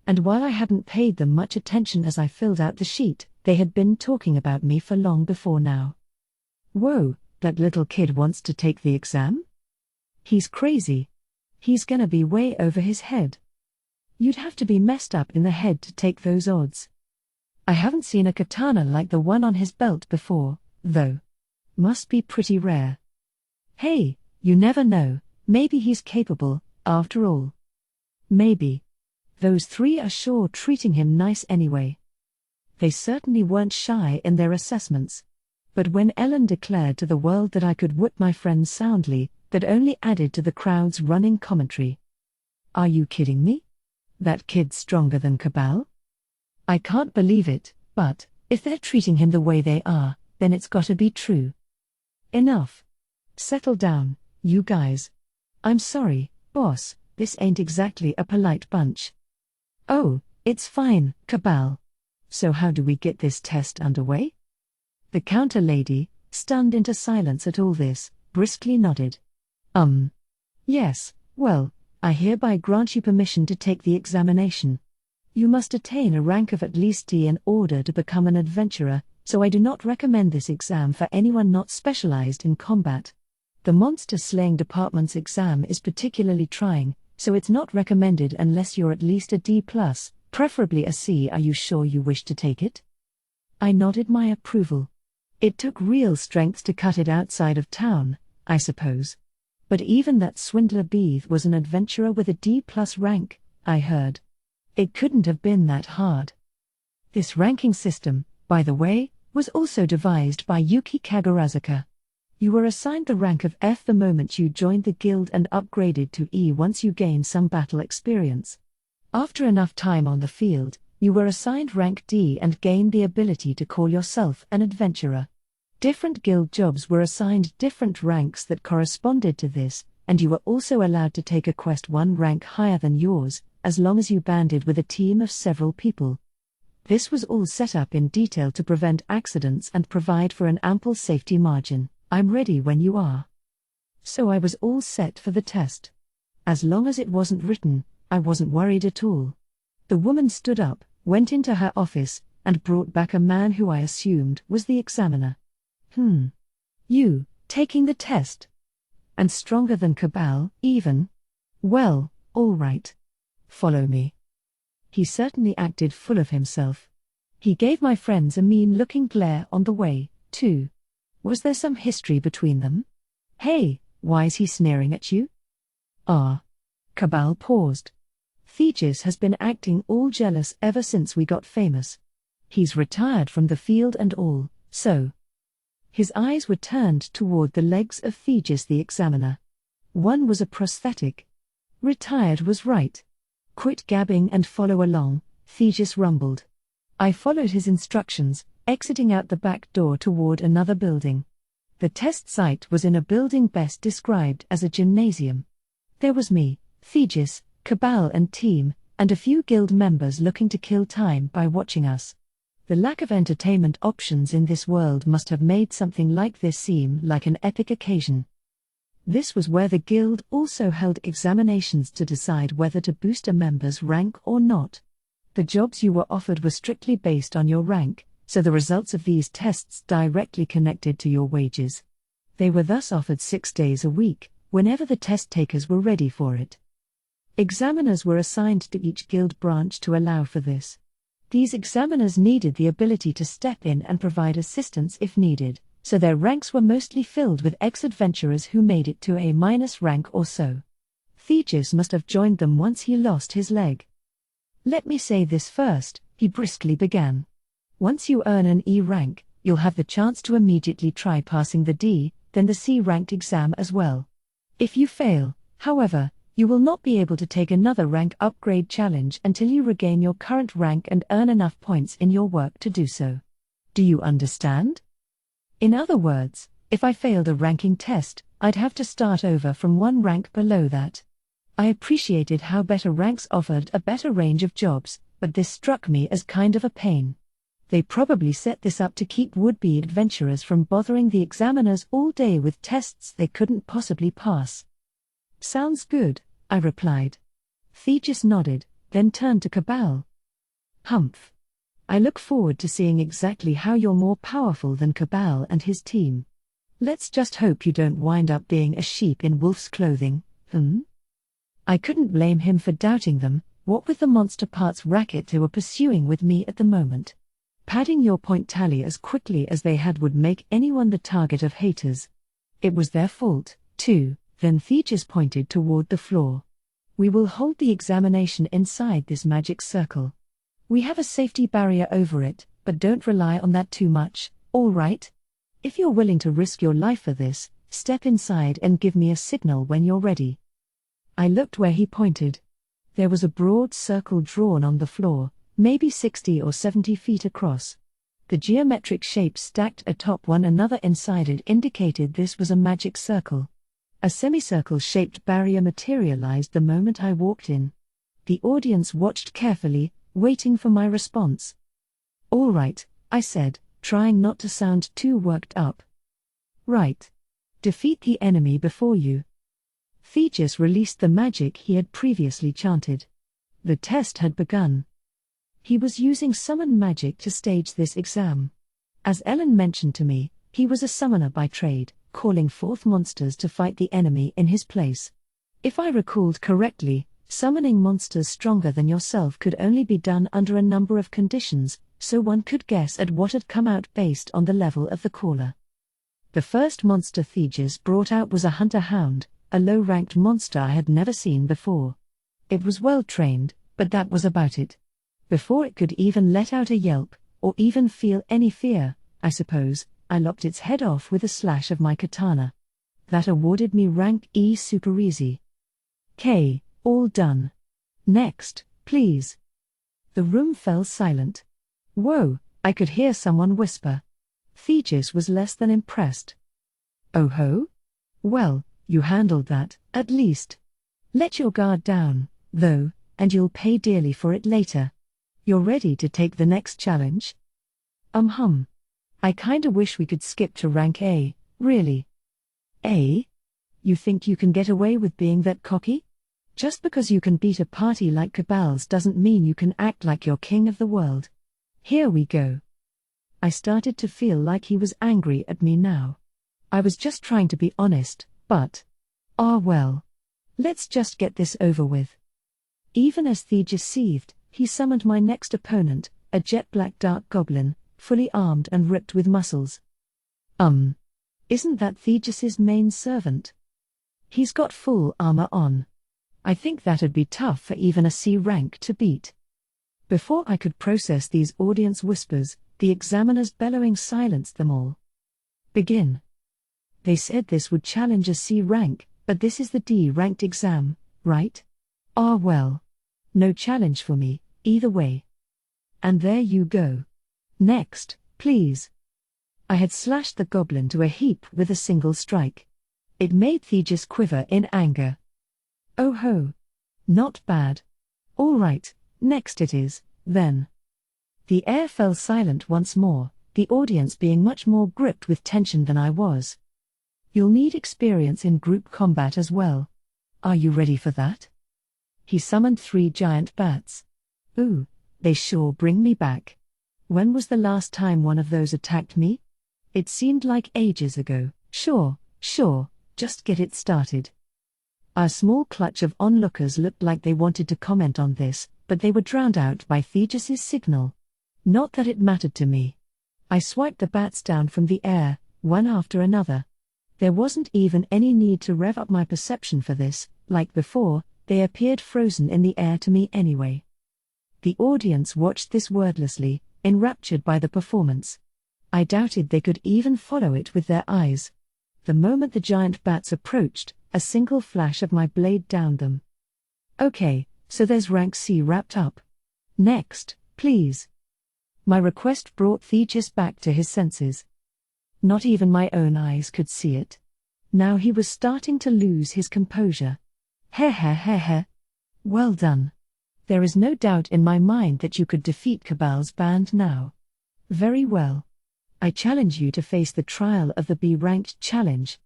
And while I hadn't paid them much attention as I filled out the sheet, they had been talking about me for long before now. Whoa, that little kid wants to take the exam? He's crazy. He's gonna be way over his head. You'd have to be messed up in the head to take those odds. I haven't seen a katana like the one on his belt before, though. Must be pretty rare. Hey, you never know, maybe he's capable, after all. Maybe. Those three are sure treating him nice anyway. They certainly weren't shy in their assessments. But when Ellen declared to the world that I could whip my friends soundly, that only added to the crowd's running commentary. Are you kidding me? That kid's stronger than Cabal? I can't believe it, but, if they're treating him the way they are, then it's gotta be true. Enough. Settle down, you guys. I'm sorry, boss, this ain't exactly a polite bunch. Oh, it's fine, Cabal. So how do we get this test underway? The counter lady, stunned into silence at all this, briskly nodded. Yes, well, I hereby grant you permission to take the examination. You must attain a rank of at least D in order to become an adventurer, so I do not recommend this exam for anyone not specialized in combat. The monster slaying department's exam is particularly trying, so it's not recommended unless you're at least a D+, preferably a C. Are you sure you wish to take it? I nodded my approval. It took real strength to cut it outside of town, I suppose. But even that swindler Beeth was an adventurer with a D+ rank, I heard. It couldn't have been that hard. This ranking system, by the way, was also devised by Yuki Kagurazuka. You were assigned the rank of F the moment you joined the guild and upgraded to E once you gained some battle experience. After enough time on the field, you were assigned rank D and gained the ability to call yourself an adventurer. Different guild jobs were assigned different ranks that corresponded to this, and you were also allowed to take a quest one rank higher than yours, as long as you banded with a team of several people. This was all set up in detail to prevent accidents and provide for an ample safety margin. I'm ready when you are. So I was all set for the test. As long as it wasn't written, I wasn't worried at all. The woman stood up, went into her office, and brought back a man who I assumed was the examiner. You, taking the test? And stronger than Cabal, even? Well, all right. Follow me. He certainly acted full of himself. He gave my friends a mean-looking glare on the way, too. Was there some history between them? Hey, why is he sneering at you? Cabal paused. Thegis has been acting all jealous ever since we got famous. He's retired from the field and all, so. His eyes were turned toward the legs of Thegis the examiner. One was a prosthetic. Retired was right. Quit gabbing and follow along, Thegis rumbled. I followed his instructions, exiting out the back door toward another building. The test site was in a building best described as a gymnasium. There was me, Thegis, Cabal and team, and a few guild members looking to kill time by watching us. The lack of entertainment options in this world must have made something like this seem like an epic occasion. This was where the guild also held examinations to decide whether to boost a member's rank or not. The jobs you were offered were strictly based on your rank, so the results of these tests directly connected to your wages. They were thus offered 6 days a week, whenever the test takers were ready for it. Examiners were assigned to each guild branch to allow for this. These examiners needed the ability to step in and provide assistance if needed, so their ranks were mostly filled with ex-adventurers who made it to A- rank or so. Thegis must have joined them once he lost his leg. Let me say this first, he briskly began. Once you earn an E rank, you'll have the chance to immediately try passing the D, then the C-ranked exam as well. If you fail, however, you will not be able to take another rank upgrade challenge until you regain your current rank and earn enough points in your work to do so. Do you understand? In other words, if I failed a ranking test, I'd have to start over from one rank below that. I appreciated how better ranks offered a better range of jobs, but this struck me as kind of a pain. They probably set this up to keep would-be adventurers from bothering the examiners all day with tests they couldn't possibly pass. Sounds good, I replied. Thegis nodded, then turned to Cabal. Humph. I look forward to seeing exactly how you're more powerful than Cabal and his team. Let's just hope you don't wind up being a sheep in wolf's clothing, I couldn't blame him for doubting them, what with the monster parts racket they were pursuing with me at the moment. Padding your point tally as quickly as they had would make anyone the target of haters. It was their fault, too. Then Thegis pointed toward the floor. We will hold the examination inside this magic circle. We have a safety barrier over it, but don't rely on that too much, all right? If you're willing to risk your life for this, step inside and give me a signal when you're ready. I looked where he pointed. There was a broad circle drawn on the floor, maybe 60 or 70 feet across. The geometric shapes stacked atop one another inside it indicated this was a magic circle. A semicircle-shaped barrier materialized the moment I walked in. The audience watched carefully, waiting for my response. All right, I said, trying not to sound too worked up. Right. Defeat the enemy before you. Thegis released the magic he had previously chanted. The test had begun. He was using summon magic to stage this exam. As Ellen mentioned to me, he was a summoner by trade, calling forth monsters to fight the enemy in his place. If I recalled correctly, summoning monsters stronger than yourself could only be done under a number of conditions, so one could guess at what had come out based on the level of the caller. The first monster Thegis brought out was a hunter hound, a low-ranked monster I had never seen before. It was well-trained, but that was about it. Before it could even let out a yelp, or even feel any fear, I suppose, I lopped its head off with a slash of my katana. That awarded me rank E super easy. K, all done. Next, please. The room fell silent. Whoa, I could hear someone whisper. Thegis was less than impressed. Oh ho? Well, you handled that, at least. Let your guard down, though, and you'll pay dearly for it later. You're ready to take the next challenge? Hum. I kinda wish we could skip to rank A, really. A? You think you can get away with being that cocky? Just because you can beat a party like Gazels doesn't mean you can act like you're king of the world. Here we go. I started to feel like he was angry at me now. I was just trying to be honest, but... well. Let's just get this over with. Even as Thegus seethed, he summoned my next opponent, a jet-black dark goblin, fully armed and ripped with muscles. Isn't that Thegus's main servant? He's got full armor on. I think that'd be tough for even a C rank to beat. Before I could process these audience whispers, the examiner's bellowing silenced them all. Begin. They said this would challenge a C rank, but this is the D-ranked exam, right? Well. No challenge for me, either way. And there you go. Next, please. I had slashed the goblin to a heap with a single strike. It made Thegus quiver in anger. Oh ho. Not bad. All right, next it is, then. The air fell silent once more, the audience being much more gripped with tension than I was. You'll need experience in group combat as well. Are you ready for that? He summoned 3 giant bats. Ooh, they sure bring me back. When was the last time one of those attacked me? It seemed like ages ago. Sure, just get it started. Our small clutch of onlookers looked like they wanted to comment on this, but they were drowned out by Thegus's signal. Not that it mattered to me. I swiped the bats down from the air, one after another. There wasn't even any need to rev up my perception for this, like before, they appeared frozen in the air to me anyway. The audience watched this wordlessly, enraptured by the performance. I doubted they could even follow it with their eyes. The moment the giant bats approached, a single flash of my blade downed them. Okay, so there's rank C wrapped up. Next, please. My request brought Thegus back to his senses. Not even my own eyes could see it. Now he was starting to lose his composure. Heh. Well done. There is no doubt in my mind that you could defeat Cabal's band now. Very well. I challenge you to face the trial of the B-ranked challenge.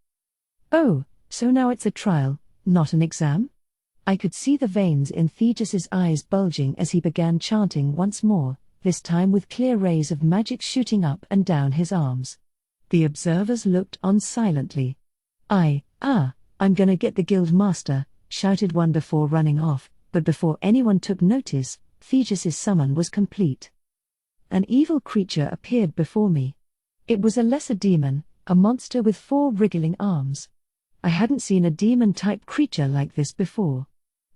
Oh, so now it's a trial, not an exam? I could see the veins in Thegus's eyes bulging as he began chanting once more, this time with clear rays of magic shooting up and down his arms. The observers looked on silently. I'm gonna get the guild master, shouted one before running off, but before anyone took notice, Thegus's summon was complete. An evil creature appeared before me. It was a lesser demon, a monster with 4 wriggling arms. I hadn't seen a demon-type creature like this before.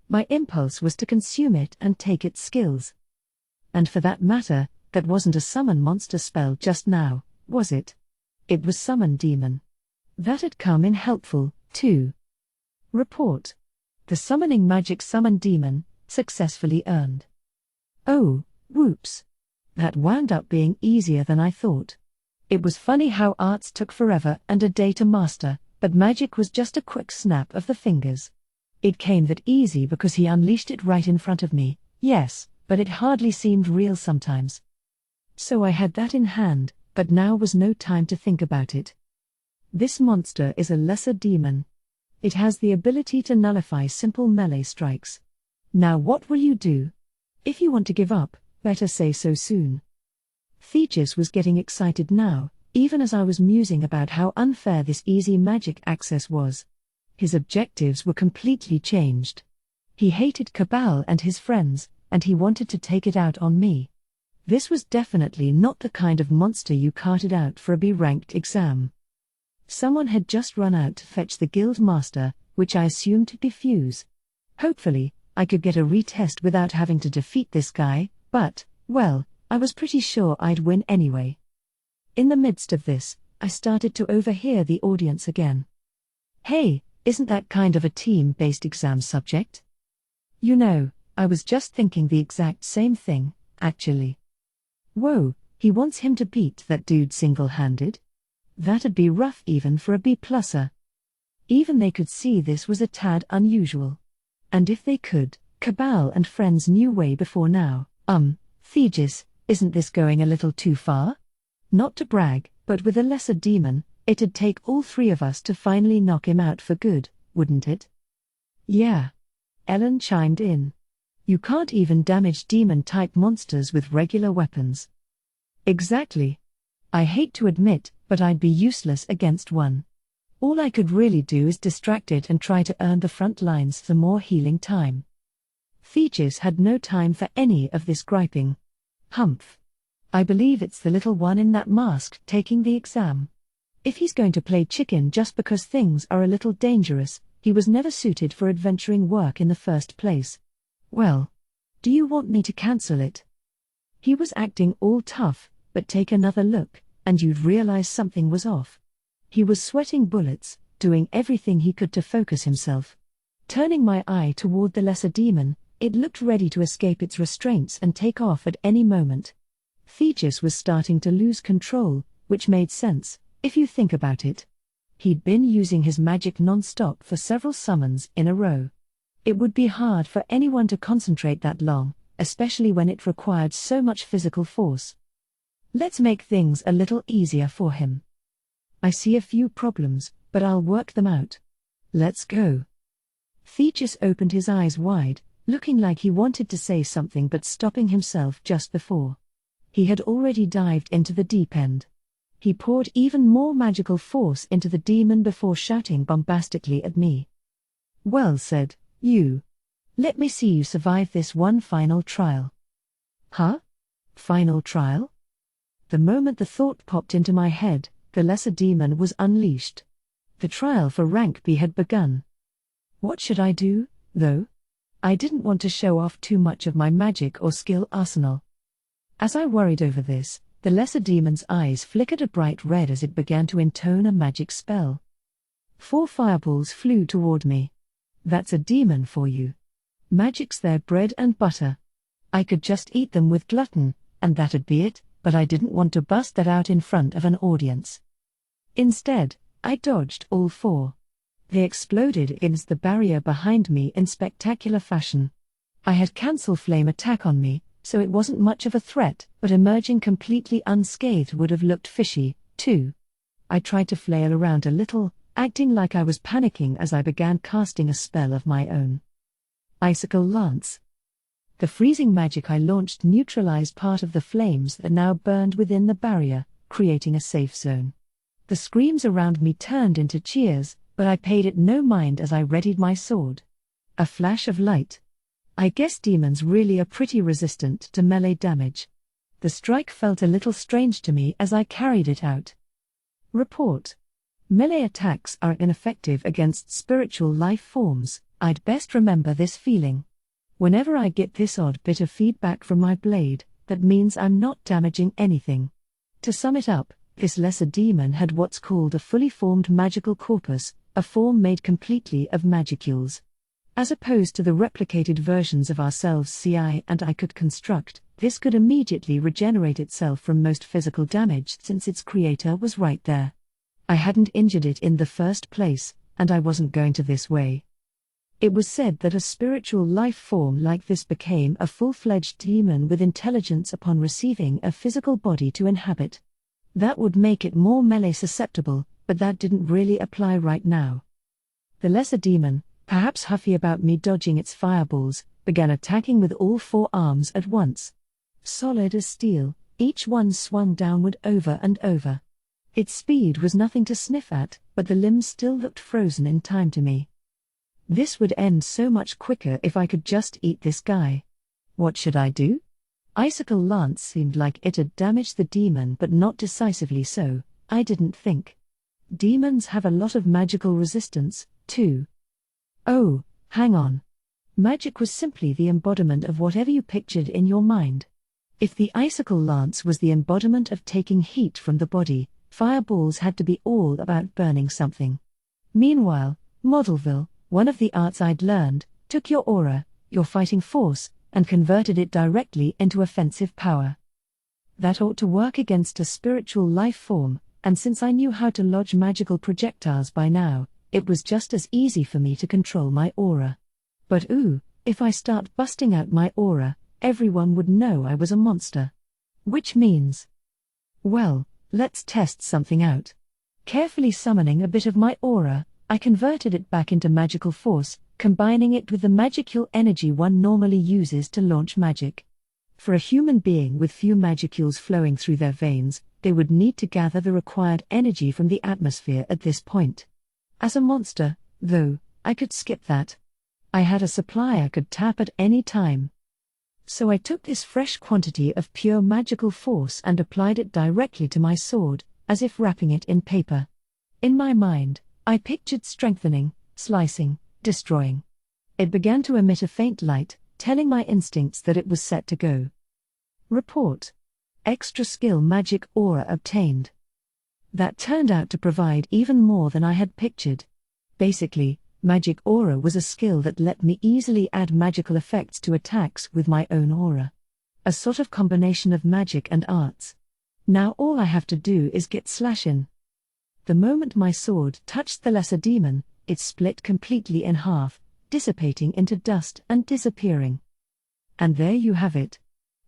My impulse was to consume it and take its skills. And for that matter, that wasn't a summon monster spell just now, was it? It was summon demon. That had come in helpful, too. Report. The summoning magic summon demon, successfully earned. Oh, whoops. That wound up being easier than I thought. It was funny how arts took forever and a day to master, but magic was just a quick snap of the fingers. It came that easy because he unleashed it right in front of me, yes, but it hardly seemed real sometimes. So I had that in hand, but now was no time to think about it. This monster is a lesser demon. It has the ability to nullify simple melee strikes. Now what will you do? If you want to give up, better say so soon. Thegus was getting excited now, even as I was musing about how unfair this easy magic access was. His objectives were completely changed. He hated Cabal and his friends, and he wanted to take it out on me. This was definitely not the kind of monster you carted out for a B-ranked exam. Someone had just run out to fetch the guild master, which I assumed to be Fuse. Hopefully, I could get a retest without having to defeat this guy, but, well, I was pretty sure I'd win anyway. In the midst of this, I started to overhear the audience again. Hey, isn't that kind of a team-based exam subject? You know, I was just thinking the exact same thing, actually. Whoa, he wants him to beat that dude single-handed? That'd be rough even for a B-plusser. Even they could see this was a tad unusual. And if they could, Cabal and friends knew way before now. Thegis, isn't this going a little too far? Not to brag, but with a lesser demon, it'd take all three of us to finally knock him out for good, wouldn't it? Yeah. Ellen chimed in. You can't even damage demon-type monsters with regular weapons. Exactly. I hate to admit, but I'd be useless against one. All I could really do is distract it and try to earn the front lines some more healing time. Thegis had no time for any of this griping. Humph. I believe it's the little one in that mask taking the exam. If he's going to play chicken just because things are a little dangerous, he was never suited for adventuring work in the first place. Well, do you want me to cancel it? He was acting all tough, but take another look, and you'd realize something was off. He was sweating bullets, doing everything he could to focus himself. Turning my eye toward the lesser demon, it looked ready to escape its restraints and take off at any moment. Thegis was starting to lose control, which made sense, if you think about it. He'd been using his magic non-stop for several summons in a row. It would be hard for anyone to concentrate that long, especially when it required so much physical force. Let's make things a little easier for him. I see a few problems, but I'll work them out. Let's go. Thegis opened his eyes wide, looking like he wanted to say something but stopping himself just before. He had already dived into the deep end. He poured even more magical force into the demon before shouting bombastically at me. Well said, you. Let me see you survive this one final trial. Huh? Final trial? The moment the thought popped into my head, the lesser demon was unleashed. The trial for rank B had begun. What should I do, though? I didn't want to show off too much of my magic or skill arsenal. As I worried over this, the lesser demon's eyes flickered a bright red as it began to intone a magic spell. 4 fireballs flew toward me. That's a demon for you. Magic's their bread and butter. I could just eat them with glutton, and that'd be it, but I didn't want to bust that out in front of an audience. Instead, I dodged all 4. They exploded against the barrier behind me in spectacular fashion. I had cancel flame attack on me, so it wasn't much of a threat, but emerging completely unscathed would have looked fishy, too. I tried to flail around a little, acting like I was panicking as I began casting a spell of my own. Icicle Lance. The freezing magic I launched neutralized part of the flames that now burned within the barrier, creating a safe zone. The screams around me turned into cheers, but I paid it no mind as I readied my sword. A flash of light. I guess demons really are pretty resistant to melee damage. The strike felt a little strange to me as I carried it out. Report. Melee attacks are ineffective against spiritual life forms. I'd best remember this feeling. Whenever I get this odd bit of feedback from my blade, that means I'm not damaging anything. To sum it up, this lesser demon had what's called a fully formed magical corpus, a form made completely of magicules. As opposed to the replicated versions of ourselves CI and I could construct, this could immediately regenerate itself from most physical damage since its creator was right there. I hadn't injured it in the first place, and I wasn't going to this way. It was said that a spiritual life form like this became a full-fledged demon with intelligence upon receiving a physical body to inhabit. That would make it more melee susceptible, but that didn't really apply right now. The lesser demon, perhaps huffy about me dodging its fireballs, began attacking with all 4 arms at once. Solid as steel, each one swung downward over and over. Its speed was nothing to sniff at, but the limbs still looked frozen in time to me. This would end so much quicker if I could just eat this guy. What should I do? Icicle Lance seemed like it had damaged the demon, but not decisively so, I didn't think. Demons have a lot of magical resistance, too. Oh, hang on. Magic was simply the embodiment of whatever you pictured in your mind. If the Icicle Lance was the embodiment of taking heat from the body, fireballs had to be all about burning something. Meanwhile, Modelville, one of the arts I'd learned, took your aura, your fighting force, and converted it directly into offensive power. That ought to work against a spiritual life form, and since I knew how to lodge magical projectiles by now, it was just as easy for me to control my aura. But if I start busting out my aura, everyone would know I was a monster. Which means, well, let's test something out. Carefully summoning a bit of my aura, I converted it back into magical force, combining it with the magical energy one normally uses to launch magic. For a human being with few magicules flowing through their veins, they would need to gather the required energy from the atmosphere at this point. As a monster, though, I could skip that. I had a supply I could tap at any time. So I took this fresh quantity of pure magical force and applied it directly to my sword, as if wrapping it in paper. In my mind, I pictured strengthening, slicing, destroying. It began to emit a faint light, telling my instincts that it was set to go. Report. Extra skill magic aura obtained. That turned out to provide even more than I had pictured. Basically, magic aura was a skill that let me easily add magical effects to attacks with my own aura. A sort of combination of magic and arts. Now all I have to do is get slash in. The moment my sword touched the lesser demon, it split completely in half, dissipating into dust and disappearing. And there you have it.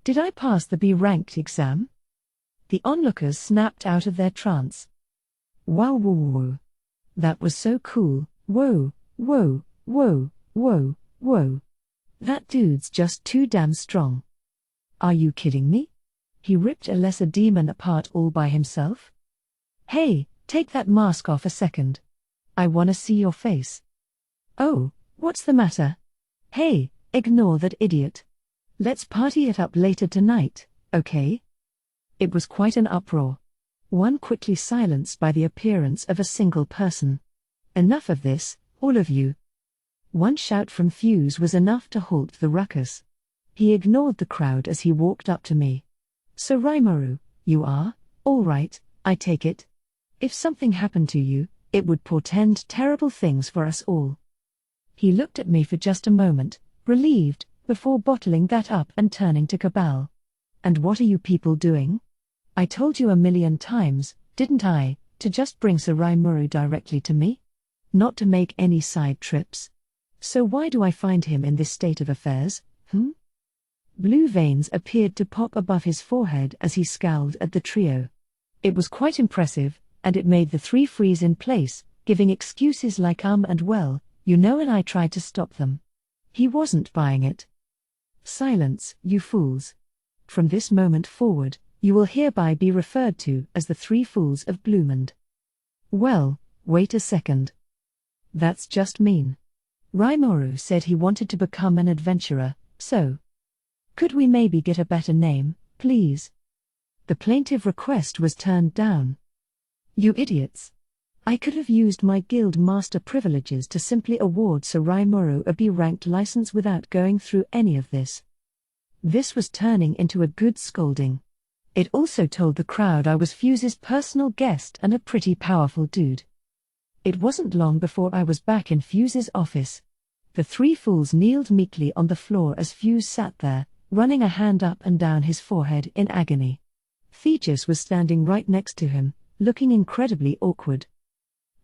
Did I pass the B-ranked exam? The onlookers snapped out of their trance. Wow, whoa, whoa. That was so cool. Whoa, whoa, whoa, whoa, whoa. That dude's just too damn strong. Are you kidding me? He ripped a lesser demon apart all by himself? Hey, take that mask off a second. I wanna see your face. Oh, what's the matter? Hey, ignore that idiot. Let's party it up later tonight, okay? It was quite an uproar. One quickly silenced by the appearance of a single person. Enough of this, all of you. One shout from Fuse was enough to halt the ruckus. He ignored the crowd as he walked up to me. So Rimuru, you are, all right, I take it. If something happened to you, it would portend terrible things for us all. He looked at me for just a moment, relieved, before bottling that up and turning to Cabal. And what are you people doing? I told you 1,000,000 times, didn't I, to just bring Sir Rimuru directly to me? Not to make any side trips. So why do I find him in this state of affairs, Blue veins appeared to pop above his forehead as he scowled at the trio. It was quite impressive, and it made the three freeze in place, giving excuses like and well, you know, and I tried to stop them. He wasn't buying it. Silence, you fools. From this moment forward, you will hereby be referred to as the Three Fools of Blumund. Well, wait a second. That's just mean. Rimuru said he wanted to become an adventurer, so. Could we maybe get a better name, please? The plaintive request was turned down. You idiots. I could have used my guild master privileges to simply award Sir Rimuru a B-ranked license without going through any of this. This was turning into a good scolding. It also told the crowd I was Fuse's personal guest and a pretty powerful dude. It wasn't long before I was back in Fuse's office. The three fools kneeled meekly on the floor as Fuse sat there, running a hand up and down his forehead in agony. Thetis was standing right next to him, looking incredibly awkward.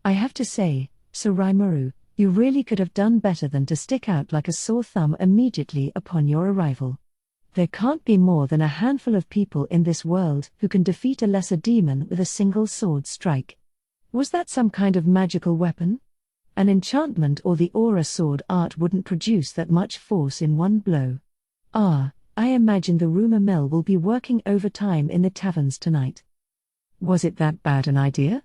I have to say, Sir Rimuru, you really could have done better than to stick out like a sore thumb immediately upon your arrival. There can't be more than a handful of people in this world who can defeat a lesser demon with a single sword strike. Was that some kind of magical weapon? An enchantment or the aura sword art wouldn't produce that much force in one blow. I imagine the rumor mill will be working overtime in the taverns tonight. Was it that bad an idea?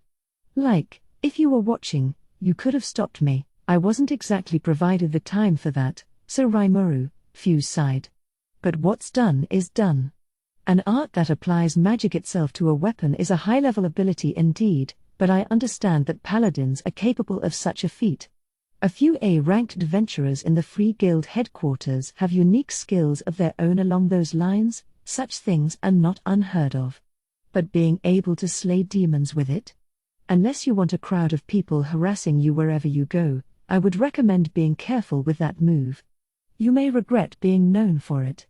Like, if you were watching, you could have stopped me. I wasn't exactly provided the time for that, Sir Rimuru, Fuse sighed. But what's done is done. An art that applies magic itself to a weapon is a high-level ability indeed, but I understand that paladins are capable of such a feat. A few A-ranked adventurers in the Free Guild headquarters have unique skills of their own along those lines. Such things are not unheard of. But being able to slay demons with it? Unless you want a crowd of people harassing you wherever you go, I would recommend being careful with that move. You may regret being known for it.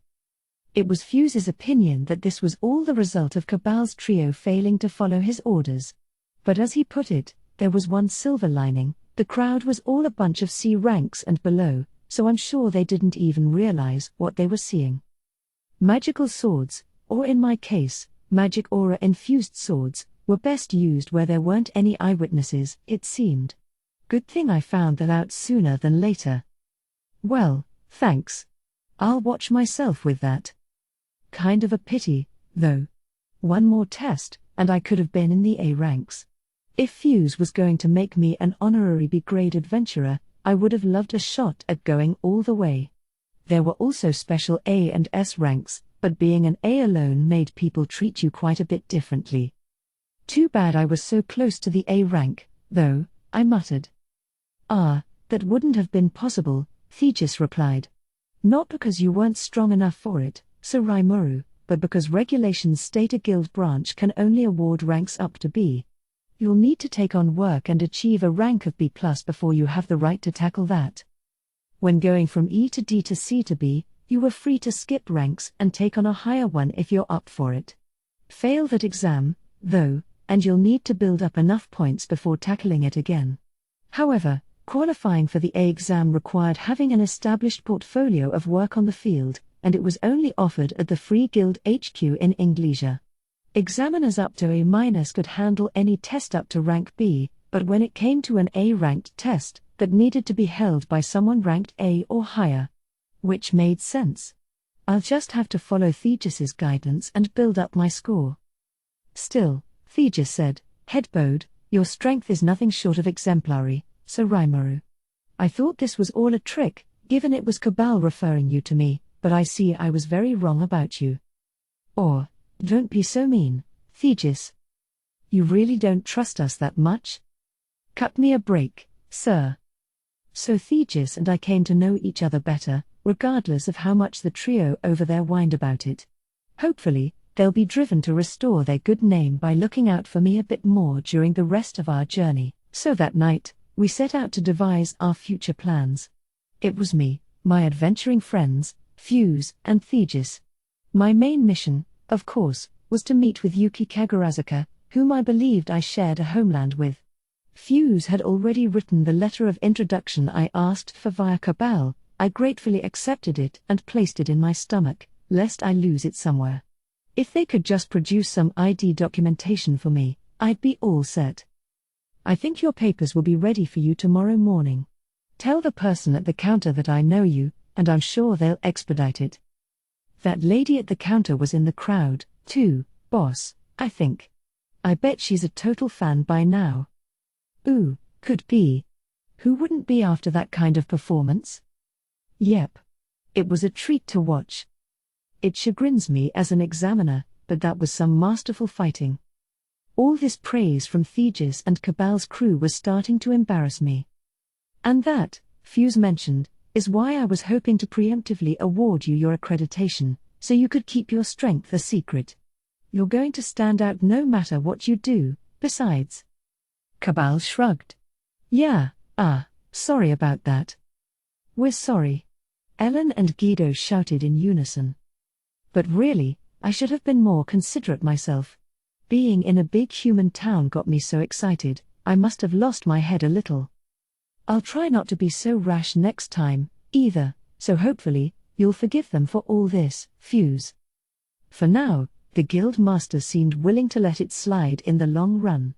It was Fuse's opinion that this was all the result of Cabal's trio failing to follow his orders. But as he put it, there was one silver lining: the crowd was all a bunch of C ranks and below, so I'm sure they didn't even realize what they were seeing. Magical swords, or in my case, magic aura-infused swords, were best used where there weren't any eyewitnesses, it seemed. Good thing I found that out sooner than later. Well, thanks. I'll watch myself with that. Kind of a pity, though. One more test, and I could have been in the A ranks. If Fuse was going to make me an honorary B-grade adventurer, I would have loved a shot at going all the way. There were also special A and S ranks, but being an A alone made people treat you quite a bit differently. Too bad I was so close to the A rank, though, I muttered. Ah, that wouldn't have been possible, Thetis replied. Not because you weren't strong enough for it, Sir Rimuru, but because regulations state a guild branch can only award ranks up to B. You'll need to take on work and achieve a rank of B+ before you have the right to tackle that. When going from E to D to C to B, you were free to skip ranks and take on a higher one if you're up for it. Fail that exam, though, and you'll need to build up enough points before tackling it again. However, qualifying for the A exam required having an established portfolio of work on the field, and it was only offered at the Free Guild HQ in Inglesia. Examiners up to A- could handle any test up to rank B, but when it came to an A-ranked test, that needed to be held by someone ranked A or higher. Which made sense. I'll just have to follow Thegis's guidance and build up my score. Still, Thegis said, head bowed, your strength is nothing short of exemplary, Sir Rimuru. I thought this was all a trick, given it was Cabal referring you to me, but I see I was very wrong about you. Or, don't be so mean, Thegis. You really don't trust us that much? Cut me a break, sir. So Thegis and I came to know each other better, regardless of how much the trio over there whined about it. Hopefully, they'll be driven to restore their good name by looking out for me a bit more during the rest of our journey. So that night, we set out to devise our future plans. It was me, my adventuring friends, Fuse and Thegis. My main mission, of course, was to meet with Yuki Kagurazuka, whom I believed I shared a homeland with. Fuse had already written the letter of introduction I asked for via Cabal. I gratefully accepted it and placed it in my stomach, lest I lose it somewhere. If they could just produce some ID documentation for me, I'd be all set. I think your papers will be ready for you tomorrow morning. Tell the person at the counter that I know you, and I'm sure they'll expedite it. That lady at the counter was in the crowd, too, boss, I think. I bet she's a total fan by now. Ooh, could be. Who wouldn't be after that kind of performance? Yep. It was a treat to watch. It chagrins me as an examiner, but that was some masterful fighting. All this praise from Thegis and Cabal's crew was starting to embarrass me. And that, Fuse mentioned, is why I was hoping to preemptively award you your accreditation, so you could keep your strength a secret. You're going to stand out no matter what you do, besides. Cabal shrugged. Yeah, sorry about that. We're sorry. Ellen and Guido shouted in unison. But really, I should have been more considerate myself. Being in a big human town got me so excited, I must have lost my head a little. I'll try not to be so rash next time, either, so hopefully, you'll forgive them for all this, Fuse. For now, the guild master seemed willing to let it slide in the long run.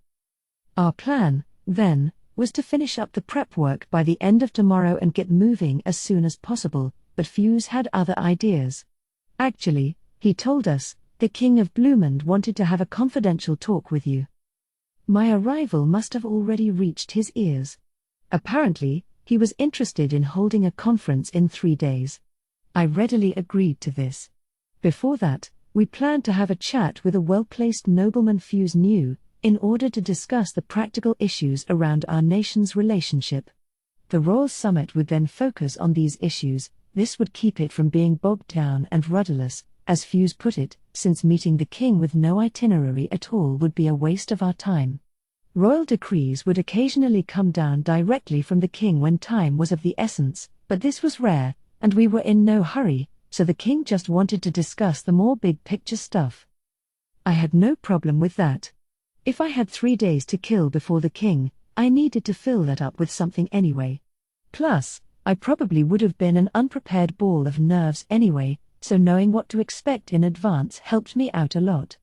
Our plan, then, was to finish up the prep work by the end of tomorrow and get moving as soon as possible, but Fuse had other ideas. Actually, he told us, the King of Blumund wanted to have a confidential talk with you. My arrival must have already reached his ears. Apparently, he was interested in holding a conference in 3 days. I readily agreed to this. Before that, we planned to have a chat with a well-placed nobleman Fuse knew, in order to discuss the practical issues around our nation's relationship. The Royal Summit would then focus on these issues. This would keep it from being bogged down and rudderless, as Fuse put it, since meeting the king with no itinerary at all would be a waste of our time. Royal decrees would occasionally come down directly from the king when time was of the essence, but this was rare, and we were in no hurry, so the king just wanted to discuss the more big-picture stuff. I had no problem with that. If I had 3 days to kill before the king, I needed to fill that up with something anyway. Plus, I probably would have been an unprepared ball of nerves anyway, so knowing what to expect in advance helped me out a lot.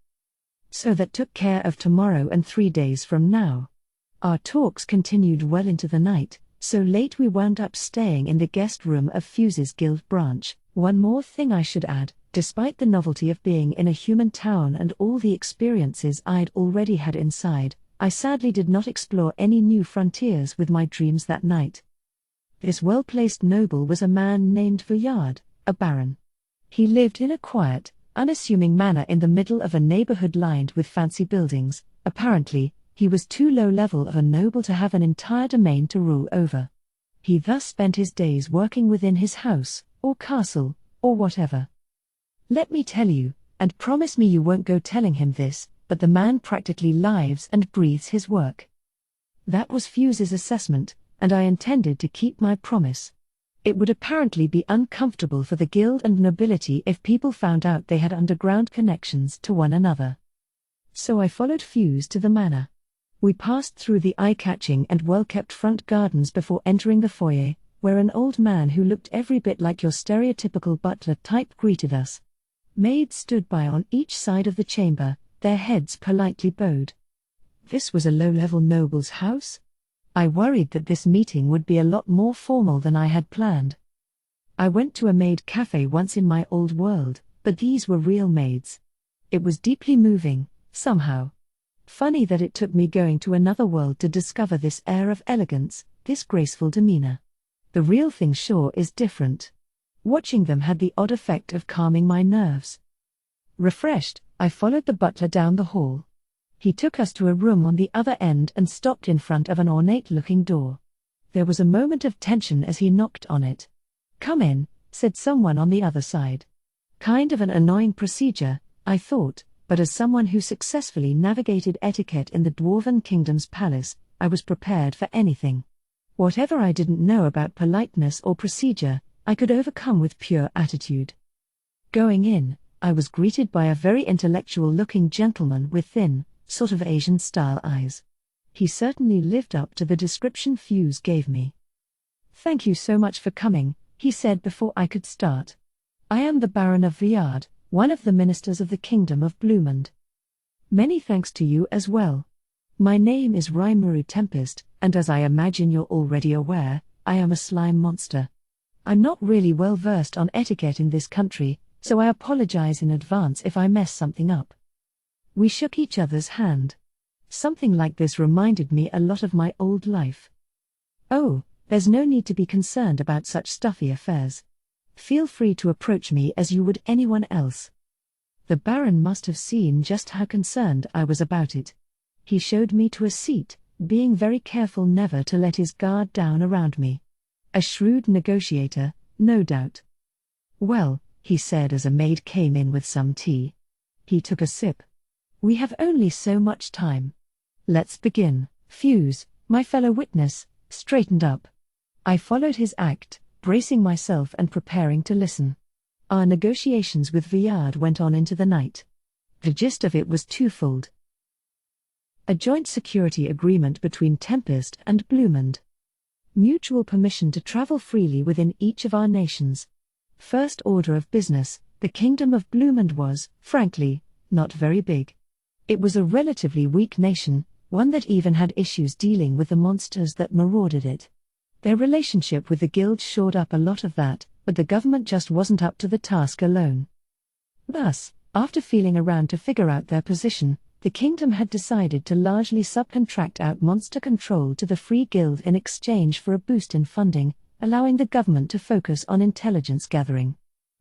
So that took care of tomorrow and 3 days from now. Our talks continued well into the night, so late we wound up staying in the guest room of Fuse's guild branch. One more thing I should add, despite the novelty of being in a human town and all the experiences I'd already had inside, I sadly did not explore any new frontiers with my dreams that night. This well-placed noble was a man named Villard, a baron. He lived in a quiet, unassuming manor in the middle of a neighborhood lined with fancy buildings. Apparently, he was too low level of a noble to have an entire domain to rule over. He thus spent his days working within his house, or castle, or whatever. Let me tell you, and promise me you won't go telling him this, but the man practically lives and breathes his work. That was Fuse's assessment, and I intended to keep my promise. It would apparently be uncomfortable for the guild and nobility if people found out they had underground connections to one another. So I followed Fuse to the manor. We passed through the eye-catching and well-kept front gardens before entering the foyer, where an old man who looked every bit like your stereotypical butler type greeted us. Maids stood by on each side of the chamber, their heads politely bowed. This was a low-level noble's house? I worried that this meeting would be a lot more formal than I had planned. I went to a maid cafe once in my old world, but these were real maids. It was deeply moving, somehow. Funny that it took me going to another world to discover this air of elegance, this graceful demeanor. The real thing sure is different. Watching them had the odd effect of calming my nerves. Refreshed, I followed the butler down the hall. He took us to a room on the other end and stopped in front of an ornate-looking door. There was a moment of tension as he knocked on it. "Come in," said someone on the other side. Kind of an annoying procedure, I thought, but as someone who successfully navigated etiquette in the Dwarven Kingdom's palace, I was prepared for anything. Whatever I didn't know about politeness or procedure, I could overcome with pure attitude. Going in, I was greeted by a very intellectual-looking gentleman with thin, sort of Asian-style eyes. He certainly lived up to the description Fuse gave me. "Thank you so much for coming," he said before I could start. "I am the Baron of Villard, one of the ministers of the Kingdom of Blumund." "Many thanks to you as well. My name is Rimuru Tempest, and as I imagine you're already aware, I am a slime monster. I'm not really well versed on etiquette in this country, so I apologize in advance if I mess something up." We shook each other's hand. Something like this reminded me a lot of my old life. "Oh, there's no need to be concerned about such stuffy affairs. Feel free to approach me as you would anyone else." The Baron must have seen just how concerned I was about it. He showed me to a seat, being very careful never to let his guard down around me. A shrewd negotiator, no doubt. "Well," he said as a maid came in with some tea. He took a sip. "We have only so much time. Let's begin." Fuse, my fellow witness, straightened up. I followed his act, bracing myself and preparing to listen. Our negotiations with Villard went on into the night. The gist of it was twofold. A joint security agreement between Tempest and Blumund. Mutual permission to travel freely within each of our nations. First order of business, the Kingdom of Blumund was, frankly, not very big. It was a relatively weak nation, one that even had issues dealing with the monsters that marauded it. Their relationship with the guild shored up a lot of that, but the government just wasn't up to the task alone. Thus, after feeling around to figure out their position, the kingdom had decided to largely subcontract out monster control to the Free Guild in exchange for a boost in funding, allowing the government to focus on intelligence gathering.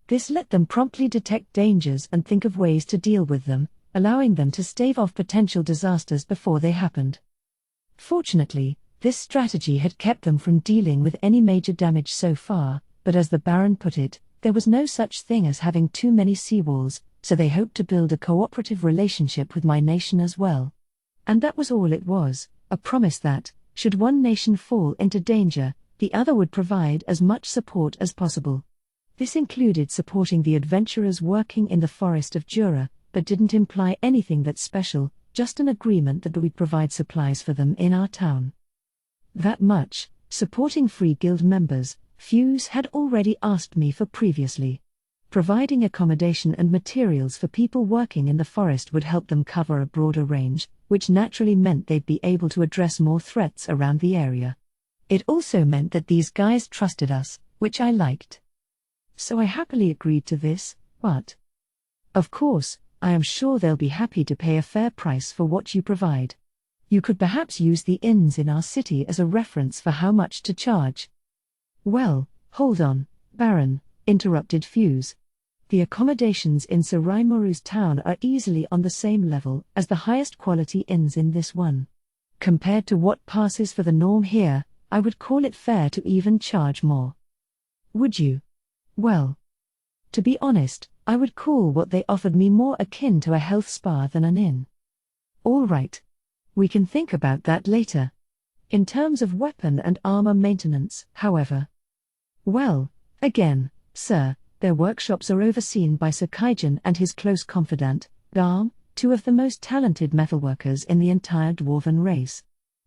This let them promptly detect dangers and think of ways to deal with them, allowing them to stave off potential disasters before they happened. Fortunately, this strategy had kept them from dealing with any major damage so far, but as the Baron put it, there was no such thing as having too many seawalls, so they hoped to build a cooperative relationship with my nation as well. And that was all it was, a promise that, should one nation fall into danger, the other would provide as much support as possible. This included supporting the adventurers working in the Forest of Jura, but didn't imply anything that's special, just an agreement that we'd provide supplies for them in our town. That much, supporting Free Guild members, Fuse had already asked me for previously. Providing accommodation and materials for people working in the forest would help them cover a broader range, which naturally meant they'd be able to address more threats around the area. It also meant that these guys trusted us, which I liked. So I happily agreed to this, but of course, I am sure they'll be happy to pay a fair price for what you provide. You could perhaps use the inns in our city as a reference for how much to charge. Well, hold on, Baron, interrupted Fuse. The accommodations in Sir Raimuru's town are easily on the same level as the highest quality inns in this one. Compared to what passes for the norm here, I would call it fair to even charge more. Would you? Well, to be honest, I would call what they offered me more akin to a health spa than an inn. All right. We can think about that later. In terms of weapon and armor maintenance, however. Well, again, sir, their workshops are overseen by Sir Kaijin and his close confidant, Garm, two of the most talented metalworkers in the entire dwarven race.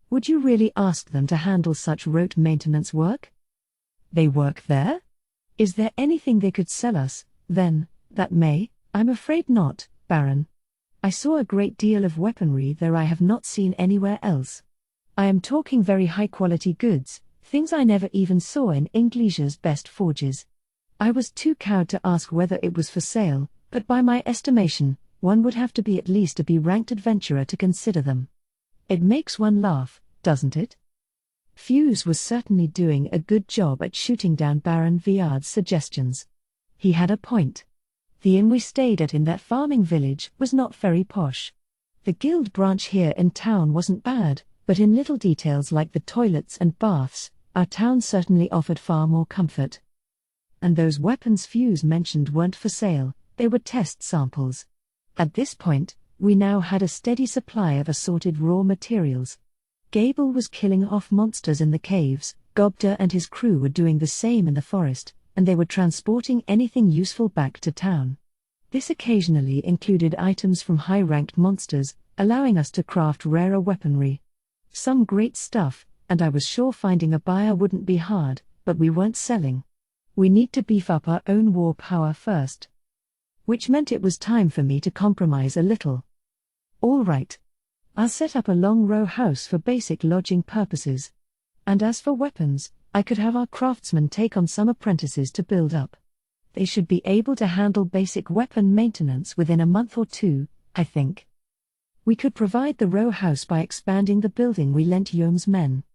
Would you really ask them to handle such rote maintenance work? They work there? Is there anything they could sell us, then, that may? I'm afraid not, Baron. I saw a great deal of weaponry there I have not seen anywhere else. I am talking very high-quality goods, things I never even saw in Inglisier's best forges. I was too cowed to ask whether it was for sale, but by my estimation, one would have to be at least a B-ranked adventurer to consider them. It makes one laugh, doesn't it? Fuse was certainly doing a good job at shooting down Baron Viard's suggestions. He had a point. The inn we stayed at in that farming village was not very posh. The guild branch here in town wasn't bad, but in little details like the toilets and baths, our town certainly offered far more comfort. And those weapons Fuse mentioned weren't for sale, they were test samples. At this point, we now had a steady supply of assorted raw materials. Gable was killing off monsters in the caves, Gobda and his crew were doing the same in the forest, and they were transporting anything useful back to town. This occasionally included items from high-ranked monsters, allowing us to craft rarer weaponry. Some great stuff, and I was sure finding a buyer wouldn't be hard, but we weren't selling. We need to beef up our own war power first. Which meant it was time for me to compromise a little. All right. I'll set up a long row house for basic lodging purposes. And as for weapons, I could have our craftsmen take on some apprentices to build up. They should be able to handle basic weapon maintenance within a month or two, I think. We could provide the row house by expanding the building we lent Yome's men.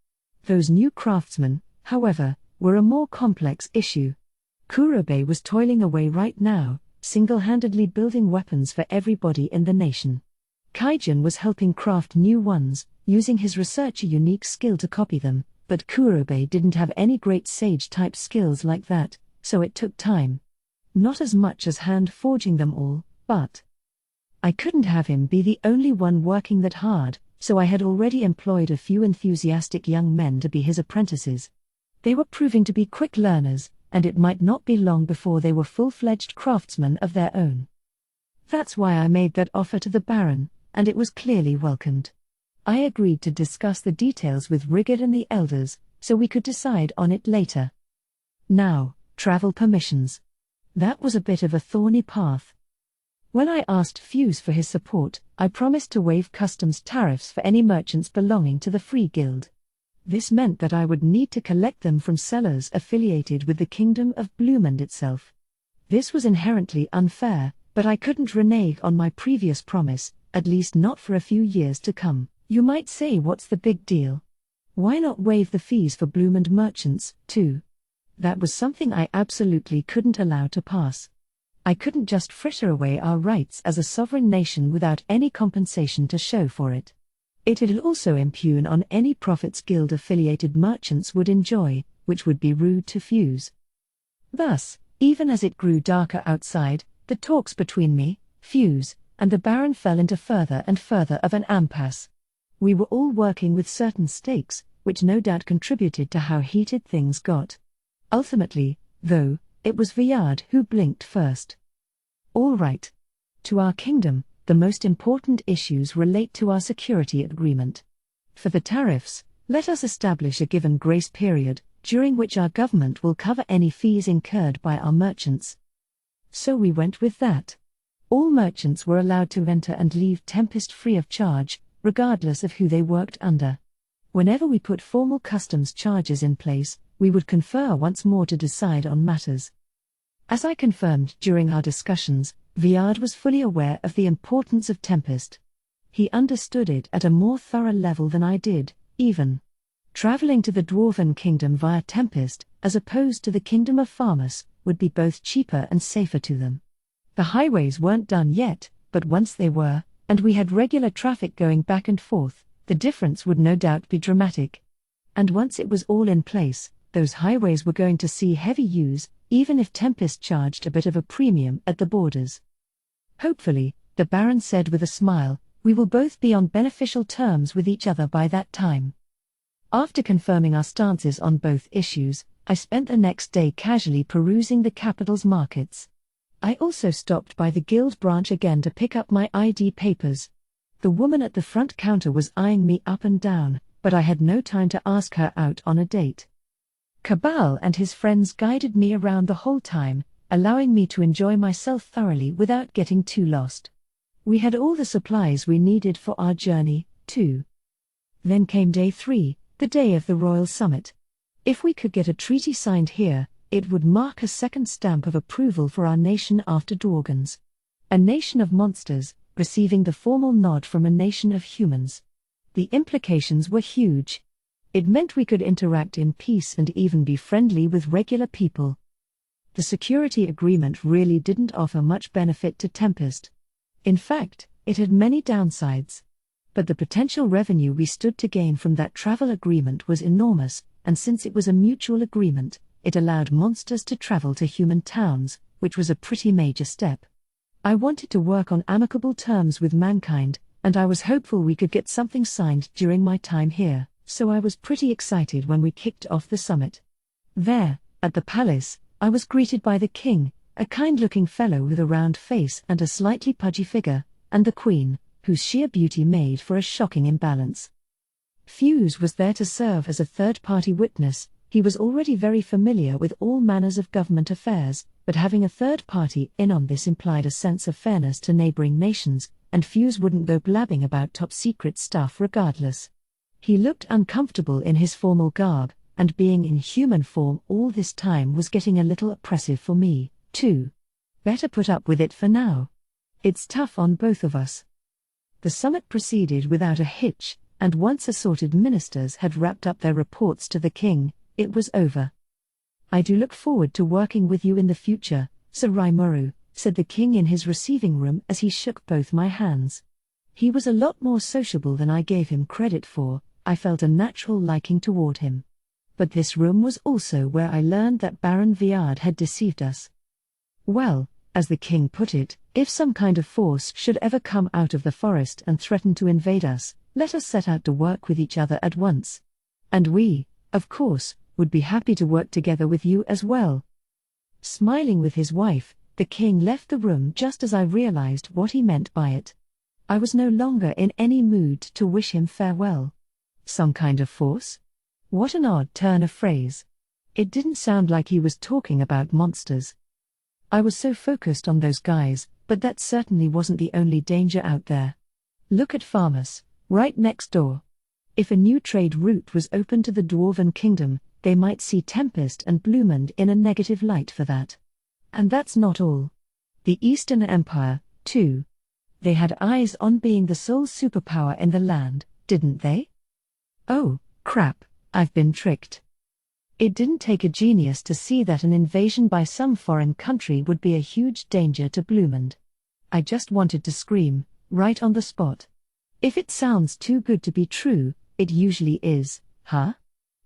Those new craftsmen, however, were a more complex issue. Kurobe was toiling away right now, single-handedly building weapons for everybody in the nation. Kaijin was helping craft new ones, using his researcher-unique skill to copy them, but Kurobe didn't have any great sage-type skills like that, so it took time. Not as much as hand-forging them all, but I couldn't have him be the only one working that hard, so I had already employed a few enthusiastic young men to be his apprentices. They were proving to be quick learners, and it might not be long before they were full-fledged craftsmen of their own. That's why I made that offer to the Baron, and it was clearly welcomed. I agreed to discuss the details with Rigard and the elders, so we could decide on it later. Now, travel permissions. That was a bit of a thorny path. When I asked Fuse for his support, I promised to waive customs tariffs for any merchants belonging to the Free Guild. This meant that I would need to collect them from sellers affiliated with the Kingdom of Blumund itself. This was inherently unfair, but I couldn't renege on my previous promise, at least not for a few years to come. You might say, what's the big deal? Why not waive the fees for Blumund merchants, too? That was something I absolutely couldn't allow to pass. I couldn't just fritter away our rights as a sovereign nation without any compensation to show for it. It'd also impugn on any profits guild-affiliated merchants would enjoy, which would be rude to Fuse. Thus, even as it grew darker outside, the talks between me, Fuse, and the Baron fell into further and further of an impasse. We were all working with certain stakes, which no doubt contributed to how heated things got. Ultimately, though, it was Viard who blinked first. All right. To our kingdom, the most important issues relate to our security agreement. For the tariffs, let us establish a given grace period, during which our government will cover any fees incurred by our merchants. So we went with that. All merchants were allowed to enter and leave Tempest free of charge, regardless of who they worked under. Whenever we put formal customs charges in place, we would confer once more to decide on matters. As I confirmed during our discussions, Viard was fully aware of the importance of Tempest. He understood it at a more thorough level than I did, even. Traveling to the Dwarven Kingdom via Tempest, as opposed to the Kingdom of Farmus, would be both cheaper and safer to them. The highways weren't done yet, but once they were, and we had regular traffic going back and forth, the difference would no doubt be dramatic. And once it was all in place, those highways were going to see heavy use, even if Tempest charged a bit of a premium at the borders. Hopefully, the Baron said with a smile, we will both be on beneficial terms with each other by that time. After confirming our stances on both issues, I spent the next day casually perusing the capital's markets. I also stopped by the guild branch again to pick up my ID papers. The woman at the front counter was eyeing me up and down, but I had no time to ask her out on a date. Cabal and his friends guided me around the whole time, allowing me to enjoy myself thoroughly without getting too lost. We had all the supplies we needed for our journey, too. Then came day 3, the day of the Royal Summit. If we could get a treaty signed here, it would mark a second stamp of approval for our nation after Dworgans. A nation of monsters, receiving the formal nod from a nation of humans. The implications were huge. It meant we could interact in peace and even be friendly with regular people. The security agreement really didn't offer much benefit to Tempest. In fact, it had many downsides. But the potential revenue we stood to gain from that travel agreement was enormous, and since it was a mutual agreement, it allowed monsters to travel to human towns, which was a pretty major step. I wanted to work on amicable terms with mankind, and I was hopeful we could get something signed during my time here, so I was pretty excited when we kicked off the summit. There, at the palace, I was greeted by the king, a kind-looking fellow with a round face and a slightly pudgy figure, and the queen, whose sheer beauty made for a shocking imbalance. Fuse was there to serve as a third-party witness. He was already very familiar with all manners of government affairs, but having a third party in on this implied a sense of fairness to neighboring nations, and Fuse wouldn't go blabbing about top-secret stuff regardless. He looked uncomfortable in his formal garb, and being in human form all this time was getting a little oppressive for me, too. Better put up with it for now. It's tough on both of us. The summit proceeded without a hitch, and once assorted ministers had wrapped up their reports to the king, it was over. I do look forward to working with you in the future, Sir Rimuru, said the king in his receiving room as he shook both my hands. He was a lot more sociable than I gave him credit for. I felt a natural liking toward him. But this room was also where I learned that Baron Viard had deceived us. Well, as the king put it, if some kind of force should ever come out of the forest and threaten to invade us, let us set out to work with each other at once. And we, of course, would be happy to work together with you as well. Smiling with his wife, the king left the room just as I realized what he meant by it. I was no longer in any mood to wish him farewell. Some kind of force? What an odd turn of phrase. It didn't sound like he was talking about monsters. I was so focused on those guys, but that certainly wasn't the only danger out there. Look at Farmus, right next door. If a new trade route was open to the Dwarven Kingdom, they might see Tempest and Blumund in a negative light for that. And that's not all. The Eastern Empire, too. They had eyes on being the sole superpower in the land, didn't they? Oh, crap, I've been tricked. It didn't take a genius to see that an invasion by some foreign country would be a huge danger to Blumund. I just wanted to scream, right on the spot. If it sounds too good to be true, it usually is, huh?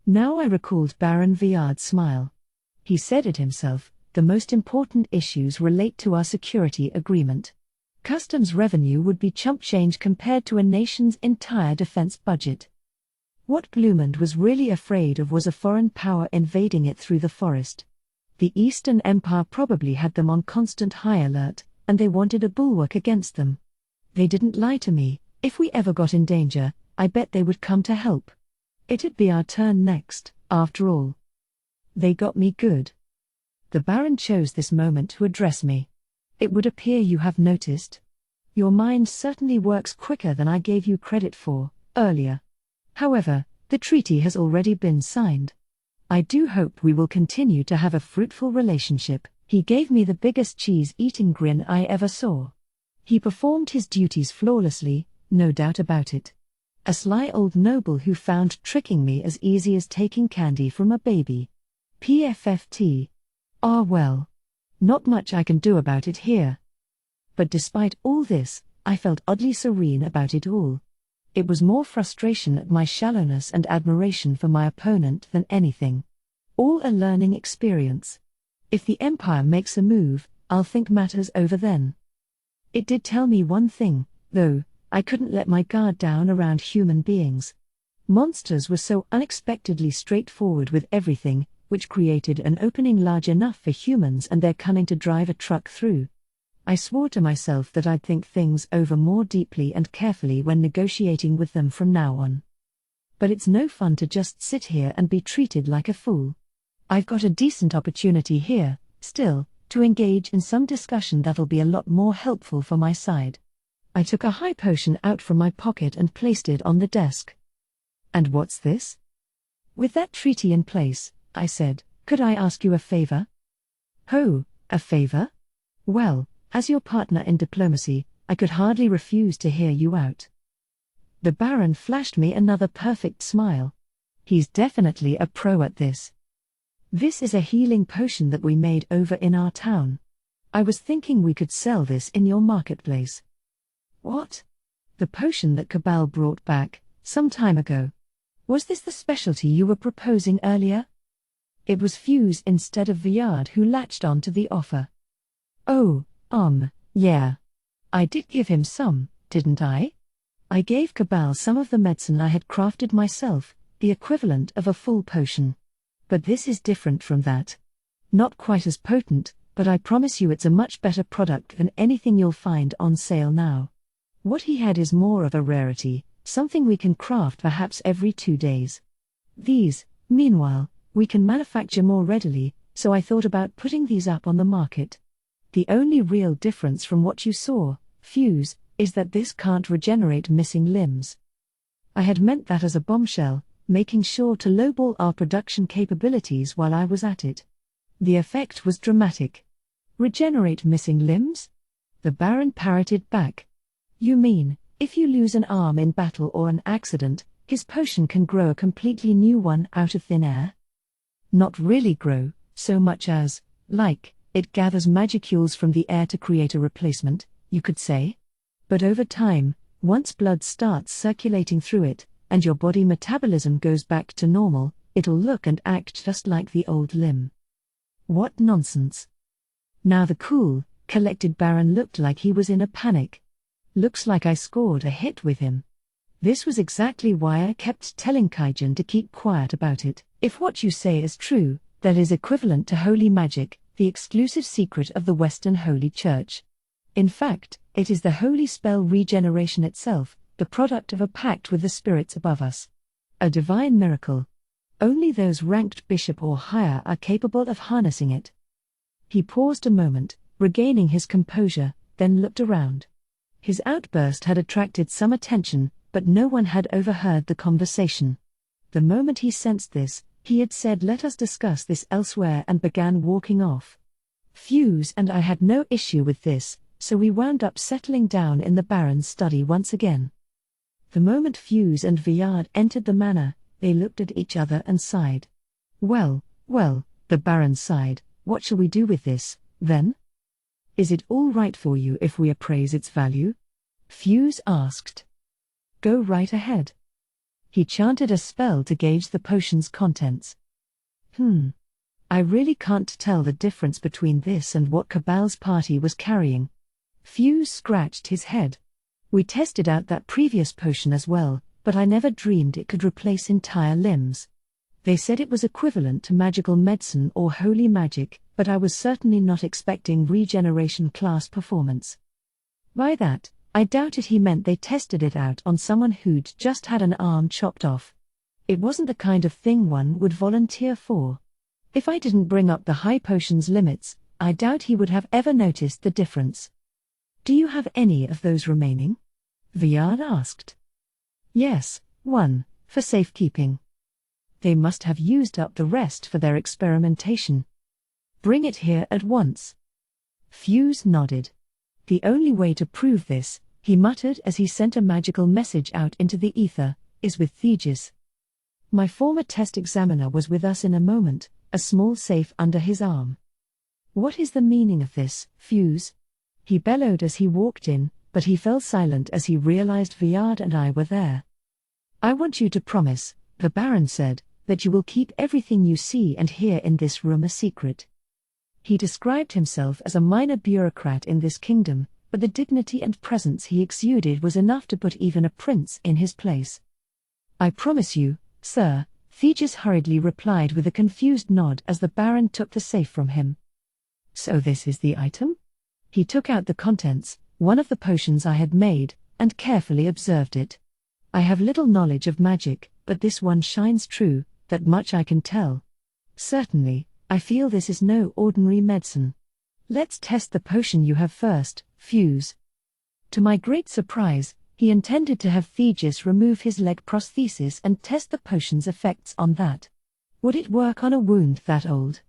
Now I recalled Baron Viard's smile. He said it himself, the most important issues relate to our security agreement. Customs revenue would be chump change compared to a nation's entire defense budget. What Blumund was really afraid of was a foreign power invading it through the forest. The Eastern Empire probably had them on constant high alert, and they wanted a bulwark against them. They didn't lie to me. If we ever got in danger, I bet they would come to help. It'd be our turn next, after all. They got me good. The Baron chose this moment to address me. It would appear you have noticed. Your mind certainly works quicker than I gave you credit for, earlier. However, the treaty has already been signed. I do hope we will continue to have a fruitful relationship. He gave me the biggest cheese-eating grin I ever saw. He performed his duties flawlessly, no doubt about it. A sly old noble who found tricking me as easy as taking candy from a baby. PFFT. Ah well. Not much I can do about it here. But despite all this, I felt oddly serene about it all. It was more frustration at my shallowness and admiration for my opponent than anything. All a learning experience. If the Empire makes a move, I'll think matters over then. It did tell me one thing, though: I couldn't let my guard down around human beings. Monsters were so unexpectedly straightforward with everything, which created an opening large enough for humans and their cunning to drive a truck through. I swore to myself that I'd think things over more deeply and carefully when negotiating with them from now on. But it's no fun to just sit here and be treated like a fool. I've got a decent opportunity here, still, to engage in some discussion that'll be a lot more helpful for my side. I took a high potion out from my pocket and placed it on the desk. And what's this? With that treaty in place, I said, could I ask you a favor? Oh, a favor? Well, as your partner in diplomacy, I could hardly refuse to hear you out. The Baron flashed me another perfect smile. He's definitely a pro at this. This is a healing potion that we made over in our town. I was thinking we could sell this in your marketplace. What? The potion that Cabal brought back, some time ago. Was this the specialty you were proposing earlier? It was Fuse instead of Viard who latched on to the offer. Oh, yeah. I did give him some, didn't I? I gave Cabal some of the medicine I had crafted myself, the equivalent of a full potion. But this is different from that. Not quite as potent, but I promise you it's a much better product than anything you'll find on sale now. What he had is more of a rarity, something we can craft perhaps every 2 days. These, meanwhile, we can manufacture more readily, so I thought about putting these up on the market. The only real difference from what you saw, Fuse, is that this can't regenerate missing limbs. I had meant that as a bombshell, making sure to lowball our production capabilities while I was at it. The effect was dramatic. Regenerate missing limbs? The Baron parroted back. You mean, if you lose an arm in battle or an accident, his potion can grow a completely new one out of thin air? Not really grow, so much as, it gathers magicules from the air to create a replacement, you could say. But over time, once blood starts circulating through it, and your body metabolism goes back to normal, it'll look and act just like the old limb. What nonsense. Now the cool, collected Baron looked like he was in a panic. Looks like I scored a hit with him. This was exactly why I kept telling Kaijin to keep quiet about it. If what you say is true, that is equivalent to holy magic, the exclusive secret of the Western Holy Church. In fact, it is the holy spell regeneration itself, the product of a pact with the spirits above us. A divine miracle. Only those ranked bishop or higher are capable of harnessing it. He paused a moment, regaining his composure, then looked around. His outburst had attracted some attention, but no one had overheard the conversation. The moment he sensed this, he had said, "Let us discuss this elsewhere," and began walking off. Fuse and I had no issue with this, so we wound up settling down in the Baron's study once again. The moment Fuse and Viard entered the manor, they looked at each other and sighed. Well, the Baron sighed. What shall we do with this, then? Is it all right for you if we appraise its value? Fuse asked. Go right ahead. He chanted a spell to gauge the potion's contents. I really can't tell the difference between this and what Cabal's party was carrying. Fuse scratched his head. We tested out that previous potion as well, but I never dreamed it could replace entire limbs. They said it was equivalent to magical medicine or holy magic, but I was certainly not expecting regeneration class performance. By that, I doubted he meant they tested it out on someone who'd just had an arm chopped off. It wasn't the kind of thing one would volunteer for. If I didn't bring up the high potion's limits, I doubt he would have ever noticed the difference. Do you have any of those remaining? Viard asked. Yes, one, for safekeeping. They must have used up the rest for their experimentation. Bring it here at once. Fuse nodded. The only way to prove this, he muttered as he sent a magical message out into the ether, is with Thegis. My former test examiner was with us in a moment, a small safe under his arm. What is the meaning of this, Fuse? He bellowed as he walked in, but he fell silent as he realized Viard and I were there. I want you to promise, the Baron said, that you will keep everything you see and hear in this room a secret. He described himself as a minor bureaucrat in this kingdom, but the dignity and presence he exuded was enough to put even a prince in his place. I promise you, sir, Thegis hurriedly replied with a confused nod as the Baron took the safe from him. So this is the item? He took out the contents, one of the potions I had made, and carefully observed it. I have little knowledge of magic, but this one shines true, that much I can tell. Certainly, I feel this is no ordinary medicine. Let's test the potion you have first, Fuse. To my great surprise, he intended to have Thegis remove his leg prosthesis and test the potion's effects on that. Would it work on a wound that old?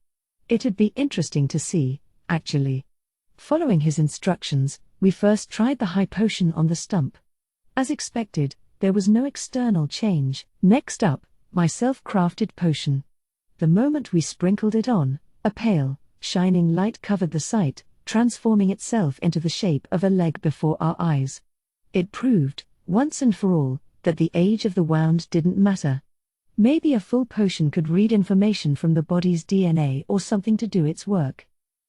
It'd be interesting to see, actually. Following his instructions, we first tried the high potion on the stump. As expected, there was no external change. Next up, my self-crafted potion. The moment we sprinkled it on, a pale, shining light covered the site, transforming itself into the shape of a leg before our eyes. It proved, once and for all, that the age of the wound didn't matter. Maybe a full potion could read information from the body's DNA or something to do its work.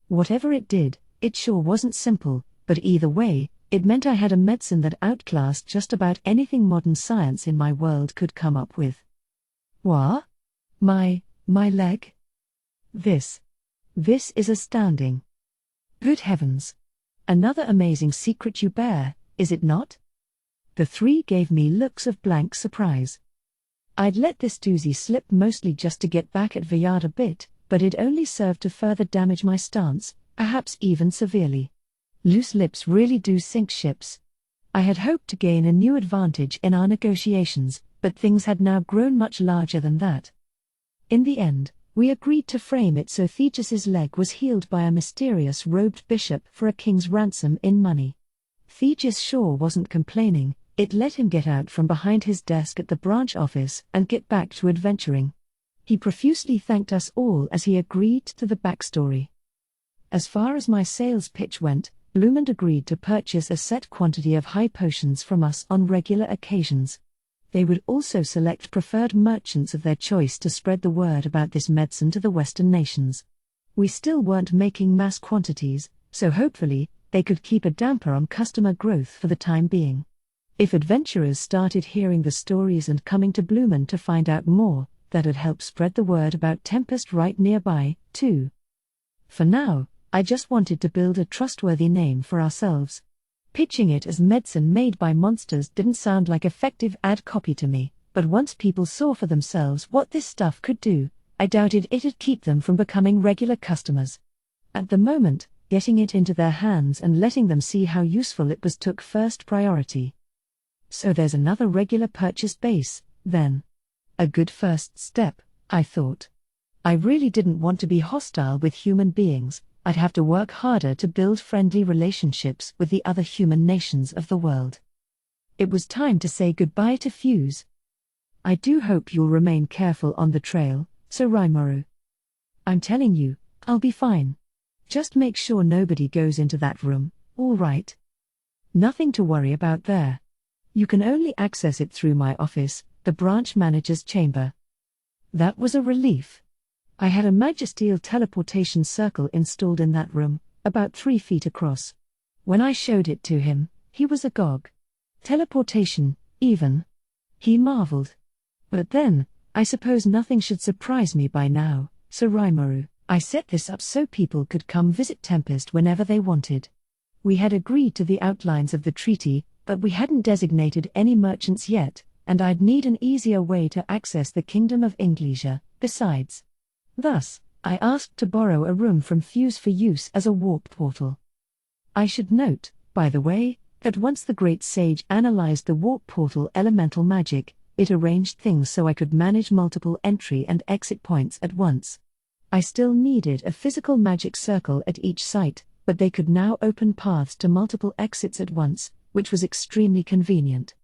Whatever it did, it sure wasn't simple, but either way, it meant I had a medicine that outclassed just about anything modern science in my world could come up with. What? My leg? This is astounding. Good heavens. Another amazing secret you bear, is it not? The three gave me looks of blank surprise. I'd let this doozy slip mostly just to get back at Viard a bit, but it only served to further damage my stance, perhaps even severely. Loose lips really do sink ships. I had hoped to gain a new advantage in our negotiations, but things had now grown much larger than that. In the end, we agreed to frame it so Thegis's leg was healed by a mysterious robed bishop for a king's ransom in money. Thegis sure wasn't complaining. It let him get out from behind his desk at the branch office and get back to adventuring. He profusely thanked us all as he agreed to the backstory. As far as my sales pitch went, Blumund agreed to purchase a set quantity of high potions from us on regular occasions. They would also select preferred merchants of their choice to spread the word about this medicine to the Western nations. We still weren't making mass quantities, so hopefully, they could keep a damper on customer growth for the time being. If adventurers started hearing the stories and coming to Blumund to find out more, that'd help spread the word about Tempest right nearby, too. For now, I just wanted to build a trustworthy name for ourselves. Pitching it as medicine made by monsters didn't sound like effective ad copy to me, but once people saw for themselves what this stuff could do, I doubted it'd keep them from becoming regular customers. At the moment, getting it into their hands and letting them see how useful it was took first priority. So there's another regular purchase base, then. A good first step, I thought. I really didn't want to be hostile with human beings. I'd have to work harder to build friendly relationships with the other human nations of the world. It was time to say goodbye to Fuse. I do hope you'll remain careful on the trail, Sir Rimuru. I'm telling you, I'll be fine. Just make sure nobody goes into that room, all right? Nothing to worry about there. You can only access it through my office, the branch manager's chamber. That was a relief. I had a magisteel teleportation circle installed in that room, about 3 feet across. When I showed it to him, he was agog. Teleportation, even? He marveled. But then, I suppose nothing should surprise me by now, Sir Rimuru. I set this up so people could come visit Tempest whenever they wanted. We had agreed to the outlines of the treaty, but we hadn't designated any merchants yet, and I'd need an easier way to access the Kingdom of Inglesia, besides. Thus, I asked to borrow a room from Fuse for use as a warp portal. I should note, by the way, that once the great sage analyzed the warp portal elemental magic, it arranged things so I could manage multiple entry and exit points at once. I still needed a physical magic circle at each site, but they could now open paths to multiple exits at once, which was extremely convenient.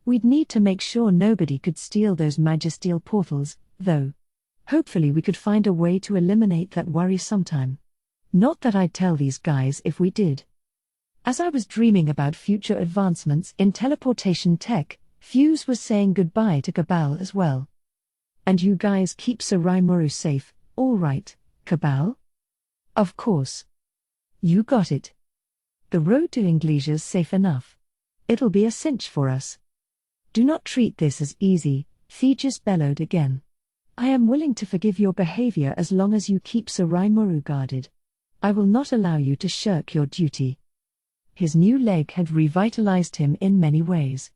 We'd need to make sure nobody could steal those magisteel portals, though. Hopefully we could find a way to eliminate that worry sometime. Not that I'd tell these guys if we did. As I was dreaming about future advancements in teleportation tech, Fuse was saying goodbye to Cabal as well. And you guys keep Sir Rimuru safe, all right, Cabal? Of course. You got it. The road to Inglesio's safe enough. It'll be a cinch for us. Do not treat this as easy, Theegis bellowed again. I am willing to forgive your behavior as long as you keep Sir Rimuru guarded. I will not allow you to shirk your duty. His new leg had revitalized him in many ways.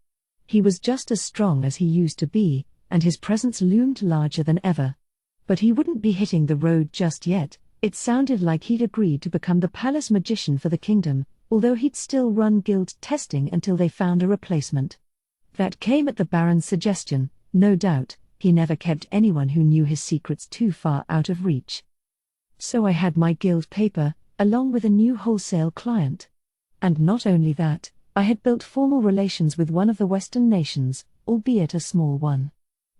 He was just as strong as he used to be, and his presence loomed larger than ever. But he wouldn't be hitting the road just yet. It sounded like he'd agreed to become the palace magician for the kingdom, although he'd still run guild testing until they found a replacement. That came at the Baron's suggestion, no doubt. He never kept anyone who knew his secrets too far out of reach. So I had my guild paper, along with a new wholesale client. And not only that, I had built formal relations with one of the Western nations, albeit a small one.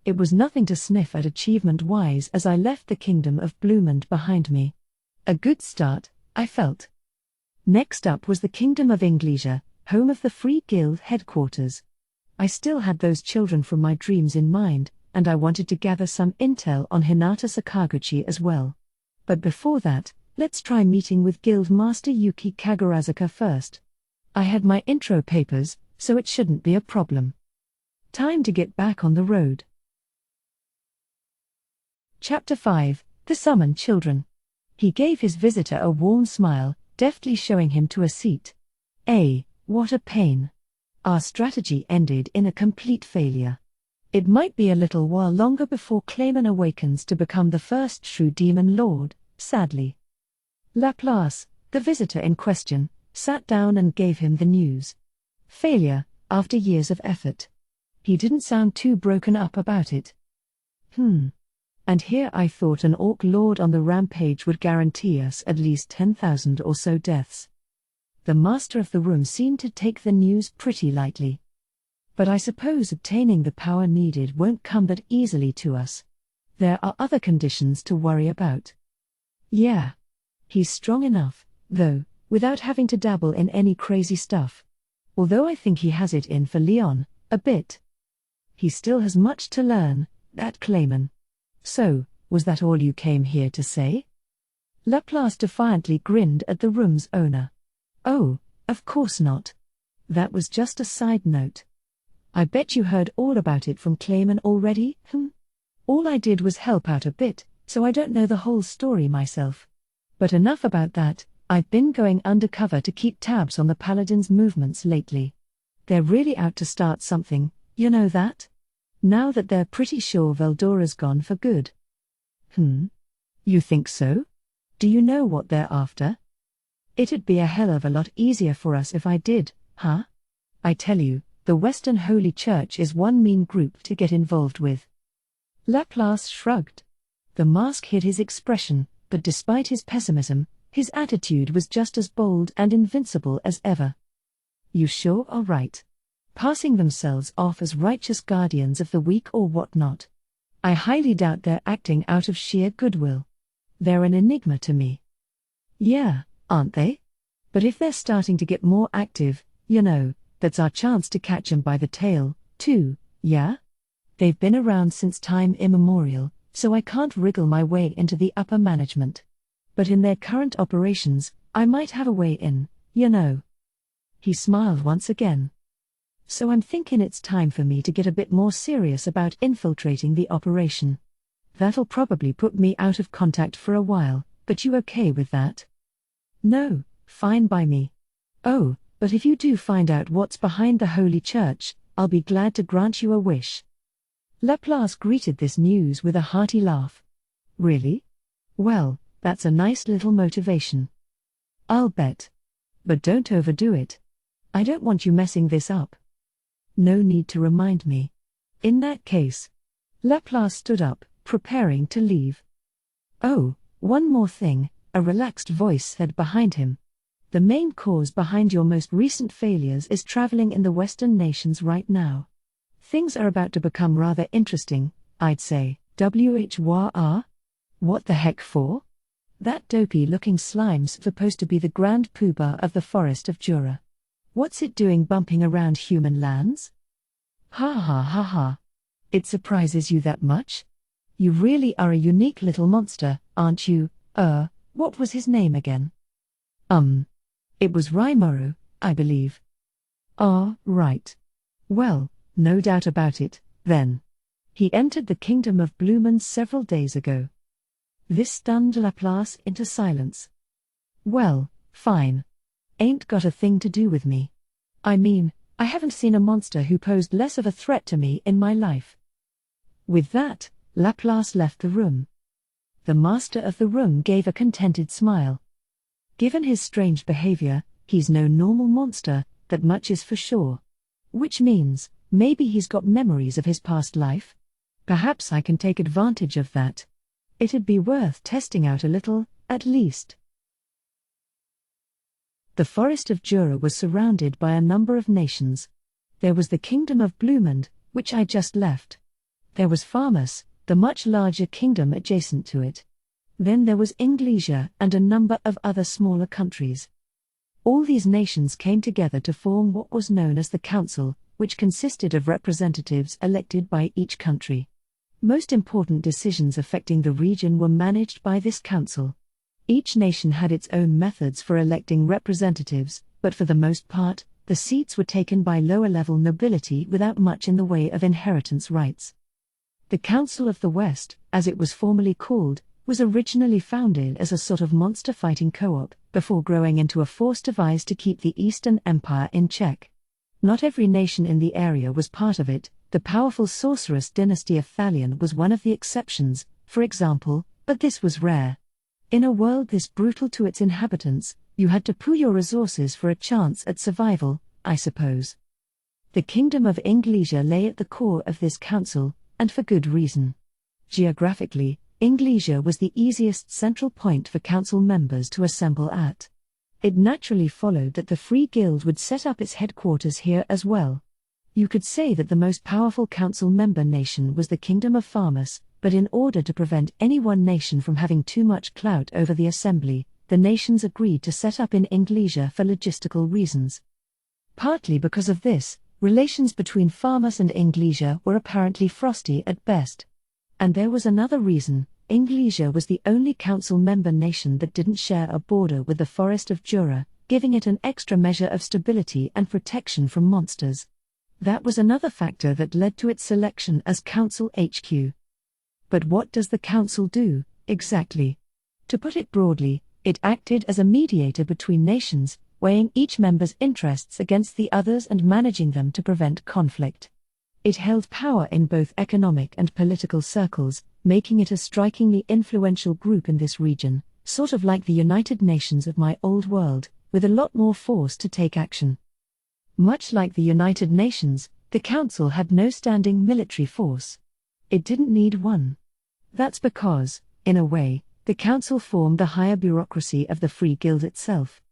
It was nothing to sniff at achievement-wise as I left the kingdom of Blumund behind me. A good start, I felt. Next up was the kingdom of Inglesia, home of the Free Guild headquarters. I still had those children from my dreams in mind, and I wanted to gather some intel on Hinata Sakaguchi as well. But before that, let's try meeting with Guild Master Yuki Kagurazuka first. I had my intro papers, so it shouldn't be a problem. Time to get back on the road. Chapter 5, The Summoned Children. He gave his visitor a warm smile, deftly showing him to a seat. What a pain. Our strategy ended in a complete failure. It might be a little while longer before Clayman awakens to become the first true demon lord, sadly. Laplace, the visitor in question, sat down and gave him the news. Failure, after years of effort. He didn't sound too broken up about it. And here I thought an orc lord on the rampage would guarantee us at least 10,000 or so deaths. The master of the room seemed to take the news pretty lightly. But I suppose obtaining the power needed won't come that easily to us. There are other conditions to worry about. Yeah. He's strong enough, though, without having to dabble in any crazy stuff. Although I think he has it in for Leon, a bit. He still has much to learn, that Clayman. So, was that all you came here to say? Laplace defiantly grinned at the room's owner. Oh, of course not. That was just a side note. I bet you heard all about it from Clayman already, All I did was help out a bit, so I don't know the whole story myself. But enough about that, I've been going undercover to keep tabs on the Paladins' movements lately. They're really out to start something, you know that? Now that they're pretty sure Veldora's gone for good. You think so? Do you know what they're after? It'd be a hell of a lot easier for us if I did, huh? I tell you, the Western Holy Church is one mean group to get involved with. Laplace shrugged. The mask hid his expression, but despite his pessimism, his attitude was just as bold and invincible as ever. You sure are right. Passing themselves off as righteous guardians of the weak or whatnot. I highly doubt they're acting out of sheer goodwill. They're an enigma to me. Yeah, aren't they? But if they're starting to get more active, that's our chance to catch 'em by the tail, too, yeah? They've been around since time immemorial, so I can't wriggle my way into the upper management. But in their current operations, I might have a way in, He smiled once again. So I'm thinking it's time for me to get a bit more serious about infiltrating the operation. That'll probably put me out of contact for a while, but you okay with that? No, fine by me. Oh, but if you do find out what's behind the Holy Church, I'll be glad to grant you a wish. Laplace greeted this news with a hearty laugh. Really? Well, that's a nice little motivation. I'll bet. But don't overdo it. I don't want you messing this up. No need to remind me. In that case. Laplace stood up, preparing to leave. Oh, one more thing, a relaxed voice said behind him. The main cause behind your most recent failures is traveling in the Western nations right now. Things are about to become rather interesting, I'd say. WHWR? What the heck for? That dopey-looking slime's supposed to be the grand poobah of the Forest of Jura. What's it doing bumping around human lands? Ha ha ha ha. It surprises you that much? You really are a unique little monster, aren't you? What was his name again? It was Rimuru, I believe. Ah, right. Well, no doubt about it, then. He entered the kingdom of Blumund several days ago. This stunned Laplace into silence. Well, fine. Ain't got a thing to do with me. I mean, I haven't seen a monster who posed less of a threat to me in my life. With that, Laplace left the room. The master of the room gave a contented smile. Given his strange behavior, he's no normal monster, that much is for sure. Which means, maybe he's got memories of his past life? Perhaps I can take advantage of that. It'd be worth testing out a little, at least. The Forest of Jura was surrounded by a number of nations. There was the Kingdom of Blumund, which I just left. There was Farmus, the much larger kingdom adjacent to it. Then there was Inglesia and a number of other smaller countries. All these nations came together to form what was known as the Council, which consisted of representatives elected by each country. Most important decisions affecting the region were managed by this council. Each nation had its own methods for electing representatives, but for the most part, the seats were taken by lower-level nobility without much in the way of inheritance rights. The Council of the West, as it was formerly called, was originally founded as a sort of monster-fighting co-op, before growing into a force devised to keep the Eastern Empire in check. Not every nation in the area was part of it. The powerful sorceress dynasty of Thalion was one of the exceptions, for example, but this was rare. In a world this brutal to its inhabitants, you had to pool your resources for a chance at survival, I suppose. The Kingdom of Inglesia lay at the core of this council, and for good reason. Geographically, Inglesia was the easiest central point for council members to assemble at. It naturally followed that the Free Guild would set up its headquarters here as well. You could say that the most powerful council member nation was the Kingdom of Farmus, but in order to prevent any one nation from having too much clout over the assembly, the nations agreed to set up in Inglesia for logistical reasons. Partly because of this, relations between Farmus and Inglesia were apparently frosty at best. And there was another reason. Inglesia was the only council member nation that didn't share a border with the Forest of Jura, giving it an extra measure of stability and protection from monsters. That was another factor that led to its selection as Council HQ. But what does the Council do, exactly? To put it broadly, it acted as a mediator between nations, weighing each member's interests against the others and managing them to prevent conflict. It held power in both economic and political circles, making it a strikingly influential group in this region, sort of like the United Nations of my old world, with a lot more force to take action. Much like the United Nations, the Council had no standing military force. It didn't need one. That's because, in a way, the Council formed the higher bureaucracy of the Free Guild itself.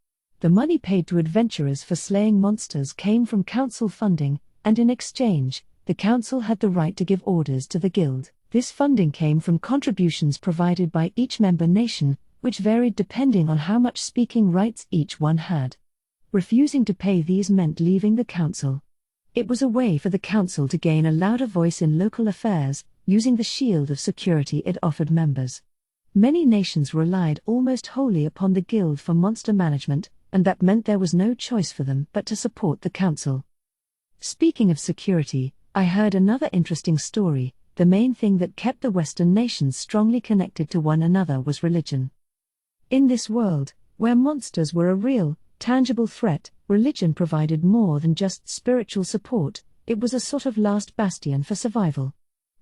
The money paid to adventurers for slaying monsters came from Council funding, and in exchange, the Council had the right to give orders to the Guild. This funding came from contributions provided by each member nation, which varied depending on how much speaking rights each one had. Refusing to pay these meant leaving the Council. It was a way for the Council to gain a louder voice in local affairs, using the shield of security it offered members. Many nations relied almost wholly upon the Guild for monster management, and that meant there was no choice for them but to support the Council. Speaking of security, I heard another interesting story. The main thing that kept the Western nations strongly connected to one another was religion. In this world, where monsters were a real, tangible threat, religion provided more than just spiritual support. It was a sort of last bastion for survival.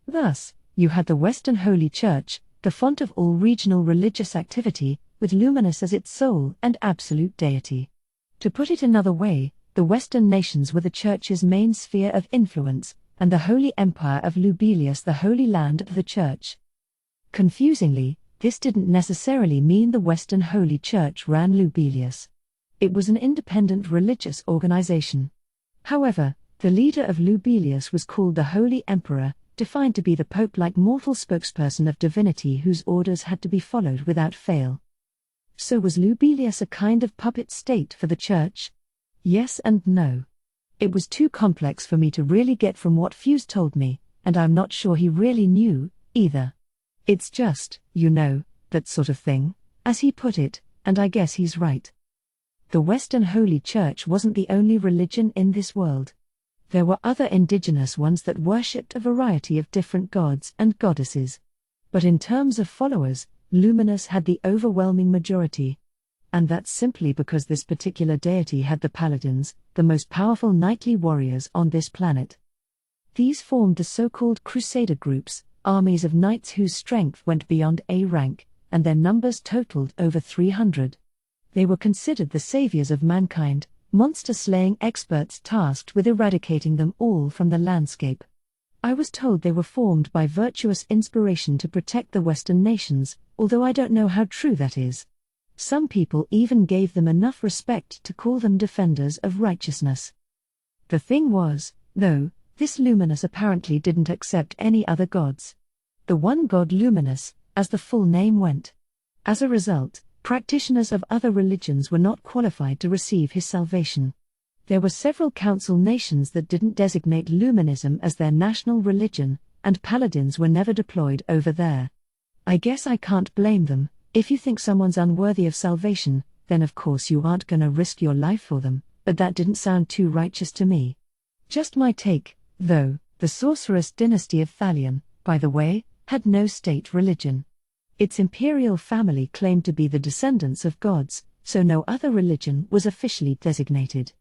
Thus, you had the Western Holy Church, the font of all regional religious activity, with Luminous as its sole and absolute deity. To put it another way, the Western nations were the Church's main sphere of influence, and the Holy Empire of Lubelius the Holy Land of the Church. Confusingly, this didn't necessarily mean the Western Holy Church ran Lubelius. It was an independent religious organization. However, the leader of Lubelius was called the Holy Emperor, defined to be the pope-like mortal spokesperson of divinity whose orders had to be followed without fail. So was Lubelius a kind of puppet state for the Church? Yes and no. It was too complex for me to really get from what Fuse told me, and I'm not sure he really knew, either. It's just, that sort of thing, as he put it, and I guess he's right. The Western Holy Church wasn't the only religion in this world. There were other indigenous ones that worshipped a variety of different gods and goddesses. But in terms of followers, Luminous had the overwhelming majority. And that's simply because this particular deity had the paladins, the most powerful knightly warriors on this planet. These formed the so-called Crusader groups, armies of knights whose strength went beyond A rank, and their numbers totaled over 300. They were considered the saviors of mankind, monster-slaying experts tasked with eradicating them all from the landscape. I was told they were formed by virtuous inspiration to protect the Western nations, although I don't know how true that is. Some people even gave them enough respect to call them defenders of righteousness. The thing was, though, this Luminous apparently didn't accept any other gods. The one god Luminous, as the full name went. As a result, practitioners of other religions were not qualified to receive his salvation. There were several council nations that didn't designate Luminism as their national religion, and paladins were never deployed over there. I guess I can't blame them. If you think someone's unworthy of salvation, then of course you aren't gonna risk your life for them, but that didn't sound too righteous to me. Just my take, though. The sorceress dynasty of Thalion, by the way, had no state religion. Its imperial family claimed to be the descendants of gods, so no other religion was officially designated.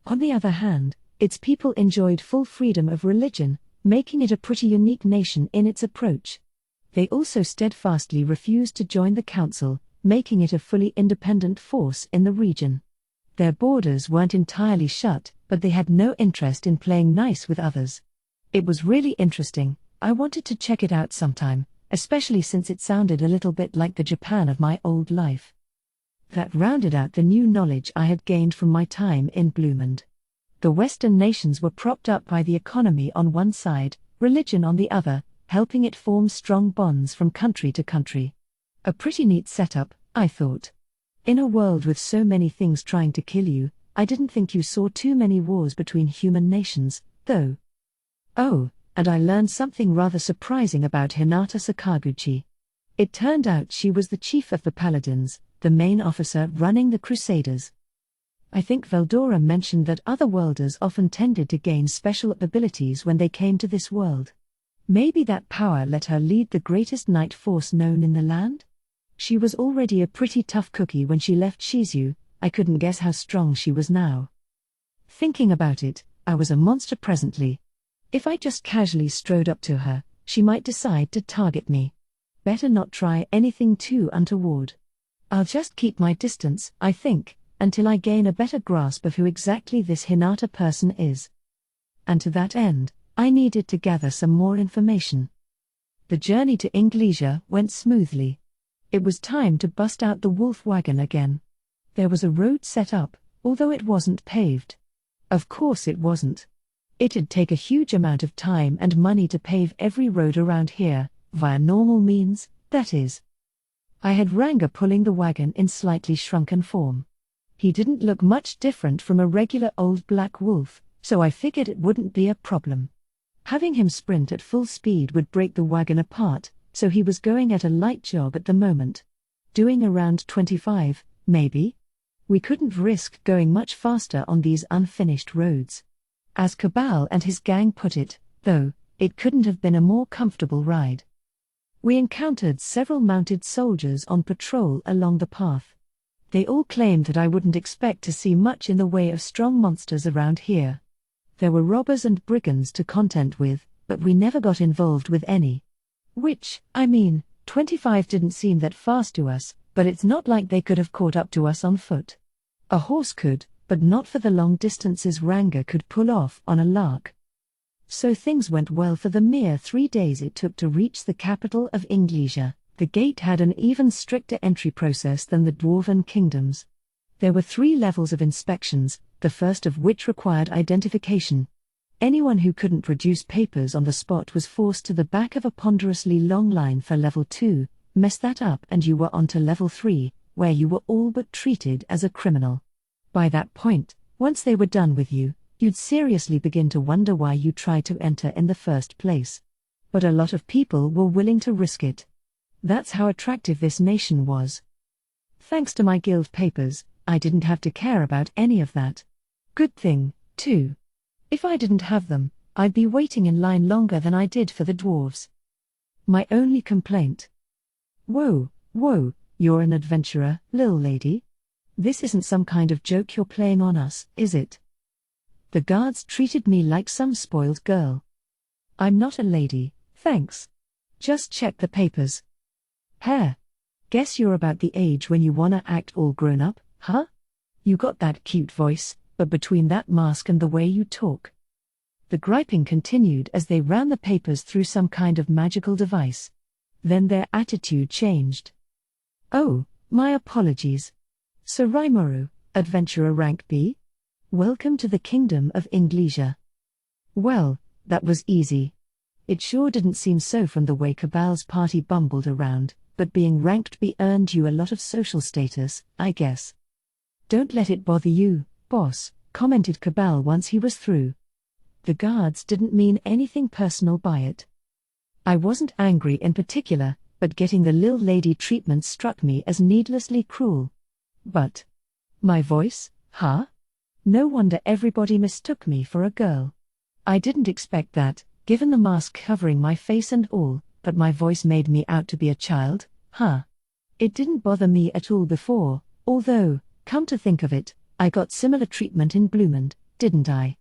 On the other hand, its people enjoyed full freedom of religion, making it a pretty unique nation in its approach. They also steadfastly refused to join the council, making it a fully independent force in the region. Their borders weren't entirely shut, but they had no interest in playing nice with others. It was really interesting. I wanted to check it out sometime, especially since it sounded a little bit like the Japan of my old life. That rounded out the new knowledge I had gained from my time in Blumund. The Western nations were propped up by the economy on one side, religion on the other, helping it form strong bonds from country to country. A pretty neat setup, I thought. In a world with so many things trying to kill you, I didn't think you saw too many wars between human nations, though. Oh, and I learned something rather surprising about Hinata Sakaguchi. It turned out she was the chief of the Paladins, the main officer running the Crusaders. I think Veldora mentioned that otherworlders often tended to gain special abilities when they came to this world. Maybe that power let her lead the greatest knight force known in the land? She was already a pretty tough cookie when she left Shizu. I couldn't guess how strong she was now. Thinking about it, I was a monster presently. If I just casually strode up to her, she might decide to target me. Better not try anything too untoward. I'll just keep my distance, I think, until I gain a better grasp of who exactly this Hinata person is. And to that end, I needed to gather some more information. The journey to Inglesia went smoothly. It was time to bust out the wolf wagon again. There was a road set up, although it wasn't paved. Of course it wasn't. It'd take a huge amount of time and money to pave every road around here, via normal means, that is. I had Ranga pulling the wagon in slightly shrunken form. He didn't look much different from a regular old black wolf, so I figured it wouldn't be a problem. Having him sprint at full speed would break the wagon apart, so he was going at a light jog at the moment. Doing around 25, maybe? We couldn't risk going much faster on these unfinished roads. As Cabal and his gang put it, though, it couldn't have been a more comfortable ride. We encountered several mounted soldiers on patrol along the path. They all claimed that I wouldn't expect to see much in the way of strong monsters around here. There were robbers and brigands to contend with, but we never got involved with any. Which, 20 25 didn't seem that fast to us, but it's not like they could have caught up to us on foot. A horse could, but not for the long distances Ranga could pull off on a lark. So things went well for the mere 3 days it took to reach the capital of Inglesia. The gate had an even stricter entry process than the Dwarven kingdoms. There were 3 levels of inspections, the first of which required identification. Anyone who couldn't produce papers on the spot was forced to the back of a ponderously long line for level 2, mess that up and you were on to level 3, where you were all but treated as a criminal. By that point, once they were done with you, you'd seriously begin to wonder why you tried to enter in the first place. But a lot of people were willing to risk it. That's how attractive this nation was. Thanks to my guild papers, I didn't have to care about any of that. Good thing, too. If I didn't have them, I'd be waiting in line longer than I did for the dwarves. My only complaint. Whoa, you're an adventurer, lil lady? This isn't some kind of joke you're playing on us, is it? The guards treated me like some spoiled girl. I'm not a lady, thanks. Just check the papers. Hair. Guess you're about the age when you wanna act all grown up, huh? You got that cute voice, but between that mask and the way you talk. The griping continued as they ran the papers through some kind of magical device. Then their attitude changed. Oh, my apologies. Sir Rimuru, adventurer rank B? Welcome to the kingdom of Inglesia. Well, that was easy. It sure didn't seem so from the way Cabal's party bumbled around, but being ranked B earned you a lot of social status, I guess. Don't let it bother you, boss, commented Cabal once he was through. The guards didn't mean anything personal by it. I wasn't angry in particular, but getting the lil lady treatment struck me as needlessly cruel. But my voice, huh? No wonder everybody mistook me for a girl. I didn't expect that, given the mask covering my face and all, but my voice made me out to be a child, huh? It didn't bother me at all before, although, come to think of it, I got similar treatment in Blumund, didn't I?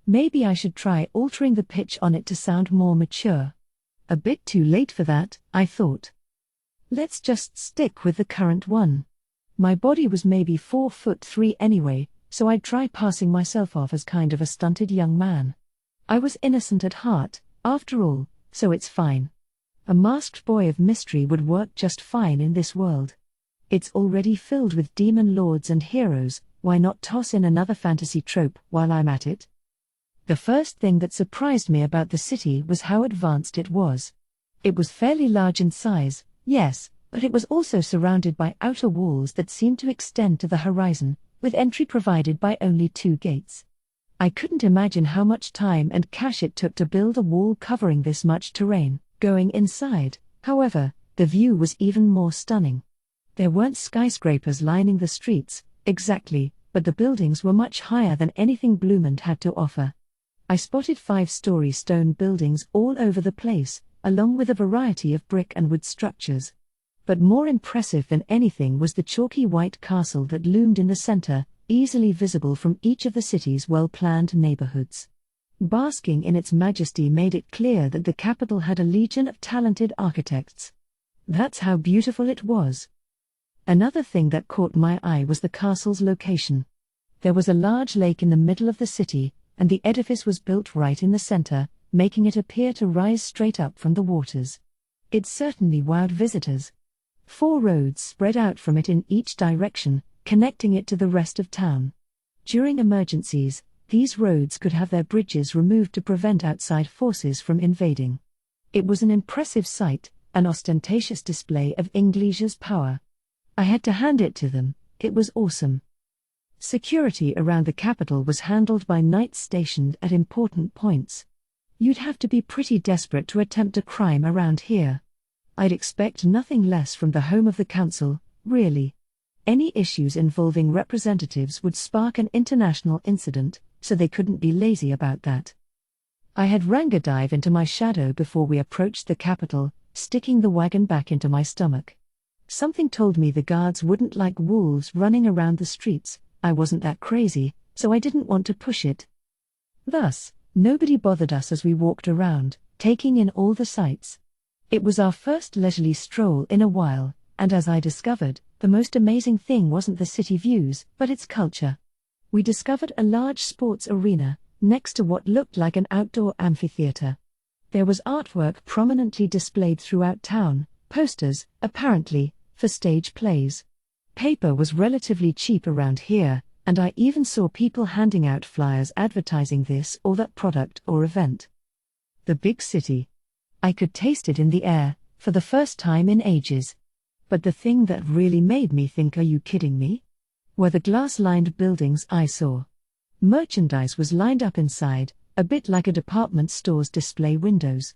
Maybe I should try altering the pitch on it to sound more mature. A bit too late for that, I thought. Let's just stick with the current one. My body was maybe 4'3" anyway, so I'd try passing myself off as kind of a stunted young man. I was innocent at heart, after all, so it's fine. A masked boy of mystery would work just fine in this world. It's already filled with demon lords and heroes, why not toss in another fantasy trope while I'm at it? The first thing that surprised me about the city was how advanced it was. It was fairly large in size, yes, but it was also surrounded by outer walls that seemed to extend to the horizon, with entry provided by only 2 gates. I couldn't imagine how much time and cash it took to build a wall covering this much terrain. Going inside, however, the view was even more stunning. There weren't skyscrapers lining the streets, exactly, but the buildings were much higher than anything Blumund had to offer. I spotted 5-story stone buildings all over the place, along with a variety of brick and wood structures. But more impressive than anything was the chalky white castle that loomed in the center, easily visible from each of the city's well-planned neighborhoods. Basking in its majesty made it clear that the capital had a legion of talented architects. That's how beautiful it was. Another thing that caught my eye was the castle's location. There was a large lake in the middle of the city, and the edifice was built right in the center, making it appear to rise straight up from the waters. It certainly wowed visitors. 4 roads spread out from it in each direction, connecting it to the rest of town. During emergencies, these roads could have their bridges removed to prevent outside forces from invading. It was an impressive sight, an ostentatious display of Inglesia's power. I had to hand it to them, it was awesome. Security around the capital was handled by knights stationed at important points. You'd have to be pretty desperate to attempt a crime around here. I'd expect nothing less from the home of the council, really. Any issues involving representatives would spark an international incident, so they couldn't be lazy about that. I had Ranga dive into my shadow before we approached the capital, sticking the wagon back into my stomach. Something told me the guards wouldn't like wolves running around the streets. I wasn't that crazy, so I didn't want to push it. Thus, nobody bothered us as we walked around, taking in all the sights. It was our first leisurely stroll in a while, and as I discovered, the most amazing thing wasn't the city views, but its culture. We discovered a large sports arena, next to what looked like an outdoor amphitheater. There was artwork prominently displayed throughout town, posters, apparently, for stage plays. Paper was relatively cheap around here, and I even saw people handing out flyers advertising this or that product or event. The big city. I could taste it in the air, for the first time in ages. But the thing that really made me think, are you kidding me? Were the glass-lined buildings I saw. Merchandise was lined up inside, a bit like a department store's display windows.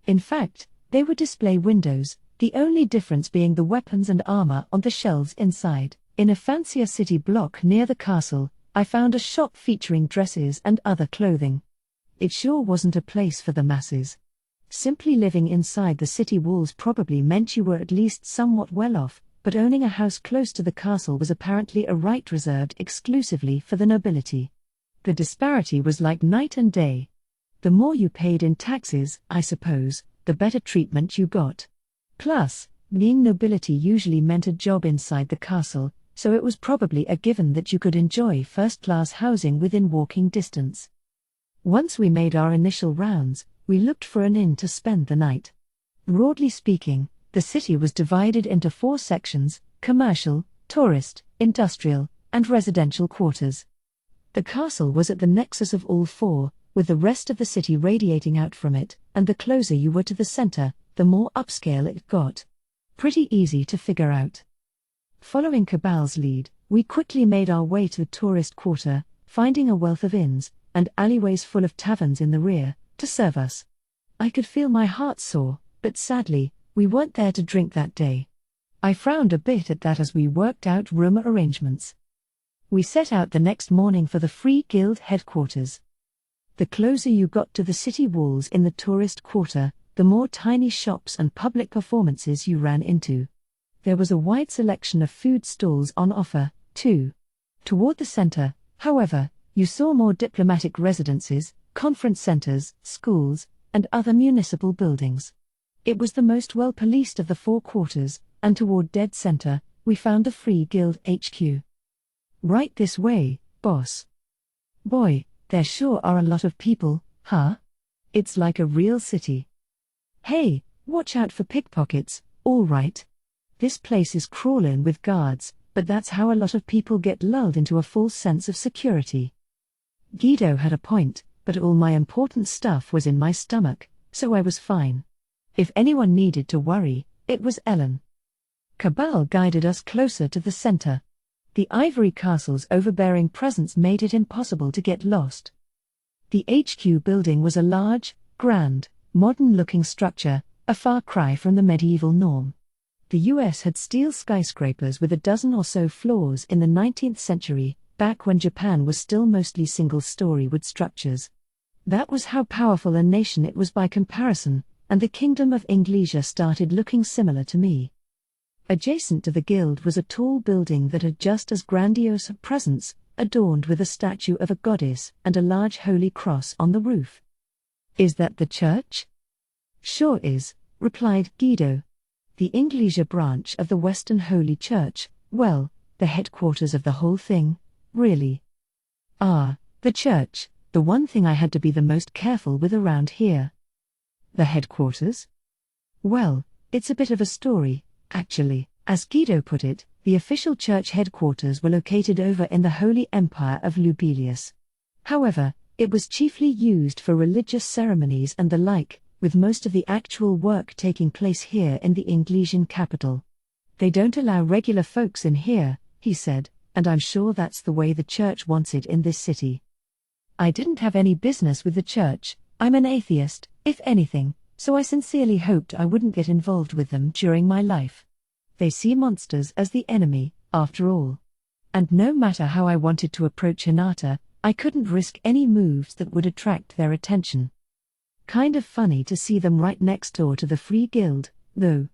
In fact, they were display windows, the only difference being the weapons and armor on the shelves inside. In a fancier city block near the castle, I found a shop featuring dresses and other clothing. It sure wasn't a place for the masses. Simply living inside the city walls probably meant you were at least somewhat well off, but owning a house close to the castle was apparently a right reserved exclusively for the nobility. The disparity was like night and day. The more you paid in taxes, I suppose, the better treatment you got. Plus, being nobility usually meant a job inside the castle, so it was probably a given that you could enjoy first-class housing within walking distance. Once we made our initial rounds, we looked for an inn to spend the night. Broadly speaking, the city was divided into 4 sections: commercial, tourist, industrial, and residential quarters. The castle was at the nexus of all 4, with the rest of the city radiating out from it, and the closer you were to the center, the more upscale it got. Pretty easy to figure out. Following Cabal's lead, we quickly made our way to the tourist quarter, finding a wealth of inns, and alleyways full of taverns in the rear, to serve us. I could feel my heart soar, but sadly, we weren't there to drink that day. I frowned a bit at that as we worked out room arrangements. We set out the next morning for the Free Guild headquarters. The closer you got to the city walls in the tourist quarter, the more tiny shops and public performances you ran into. There was a wide selection of food stalls on offer, too. Toward the center, however, you saw more diplomatic residences, conference centers, schools, and other municipal buildings. It was the most well-policed of the 4 quarters, and toward dead center, we found the Free Guild HQ. Right this way, boss. Boy, there sure are a lot of people, huh? It's like a real city. Hey, watch out for pickpockets, all right. This place is crawling with guards, but that's how a lot of people get lulled into a false sense of security. Guido had a point, but all my important stuff was in my stomach, so I was fine. If anyone needed to worry, it was Ellen. Cabal guided us closer to the center. The Ivory Castle's overbearing presence made it impossible to get lost. The HQ building was a large, grand, modern-looking structure, a far cry from the medieval norm. The US had steel skyscrapers with a dozen or so floors in the 19th century, back when Japan was still mostly single-story wood structures. That was how powerful a nation it was by comparison, and the Kingdom of Inglesia started looking similar to me. Adjacent to the guild was a tall building that had just as grandiose a presence, adorned with a statue of a goddess and a large holy cross on the roof. Is that the church? Sure is, replied Guido. The Inglesia branch of the Western Holy Church, well, the headquarters of the whole thing, really. Ah, the church, the one thing I had to be the most careful with around here. The headquarters? Well, it's a bit of a story, actually. As Guido put it, the official church headquarters were located over in the Holy Empire of Lubilius. However, it was chiefly used for religious ceremonies and the like, with most of the actual work taking place here in the Inglesian capital. They don't allow regular folks in here, he said, and I'm sure that's the way the church wants it in this city. I didn't have any business with the church, I'm an atheist, if anything, so I sincerely hoped I wouldn't get involved with them during my life. They see monsters as the enemy, after all. And no matter how I wanted to approach Hinata, I couldn't risk any moves that would attract their attention. Kind of funny to see them right next door to the Free Guild, though.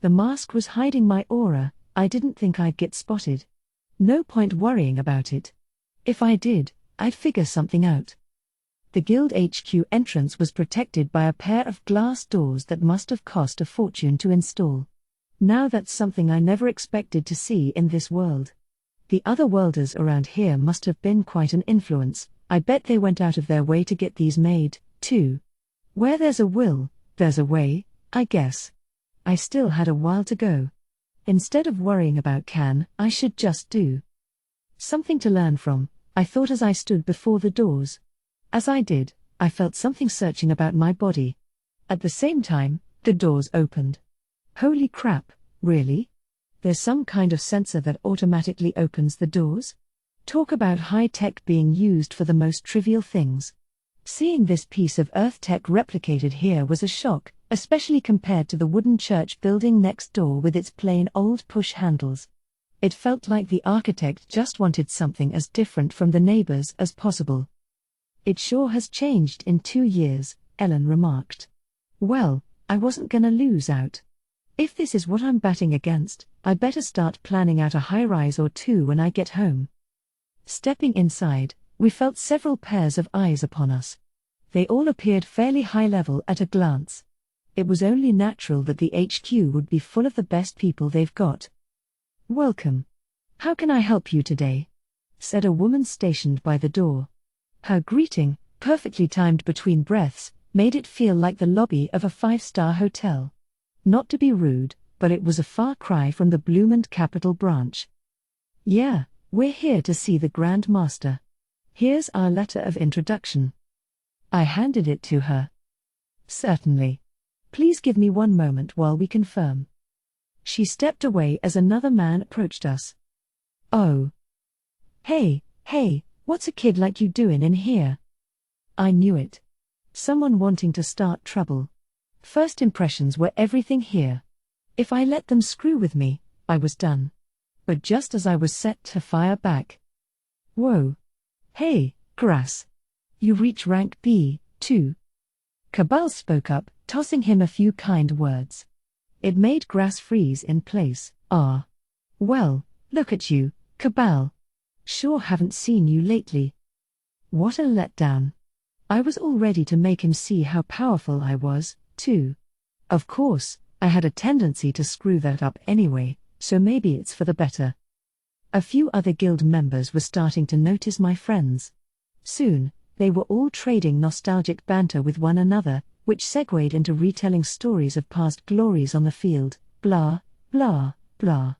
The mask was hiding my aura, I didn't think I'd get spotted. No point worrying about it. If I did, I'd figure something out. The guild HQ entrance was protected by a pair of glass doors that must have cost a fortune to install. Now that's something I never expected to see in this world. The other worlders around here must have been quite an influence. I bet they went out of their way to get these made, too. Where there's a will, there's a way, I guess. I still had a while to go. Instead of worrying about can, I should just do. Something to learn from, I thought as I stood before the doors. As I did, I felt something searching about my body. At the same time, the doors opened. Holy crap, really? There's some kind of sensor that automatically opens the doors? Talk about high-tech being used for the most trivial things. Seeing this piece of Earth tech replicated here was a shock, especially compared to the wooden church building next door with its plain old push handles. It felt like the architect just wanted something as different from the neighbors as possible. It sure has changed in 2 years, Ellen remarked. Well, I wasn't gonna lose out. If this is what I'm batting against, I better start planning out a high-rise or two when I get home. Stepping inside, we felt several pairs of eyes upon us. They all appeared fairly high-level at a glance. It was only natural that the HQ would be full of the best people they've got. "Welcome. How can I help you today?" said a woman stationed by the door. Her greeting, perfectly timed between breaths, made it feel like the lobby of a 5-star hotel. Not to be rude, but it was a far cry from the Blumund Capital branch. "Yeah, we're here to see the Grand Master. Here's our letter of introduction." I handed it to her. "Certainly. Please give me one moment while we confirm." She stepped away as another man approached us. "Oh. Hey, what's a kid like you doing in here?" I knew it. Someone wanting to start trouble. First impressions were everything here. If I let them screw with me, I was done. But just as I was set to fire back. "Whoa. Hey, Grass. You reach rank B, too." Cabal spoke up, tossing him a few kind words. It made Grass freeze in place. Well, look at you, Cabal. Sure haven't seen you lately." What a letdown. I was all ready to make him see how powerful I was, too. Of course, I had a tendency to screw that up anyway, so maybe it's for the better. A few other guild members were starting to notice my friends. Soon, they were all trading nostalgic banter with one another, which segued into retelling stories of past glories on the field, blah, blah, blah.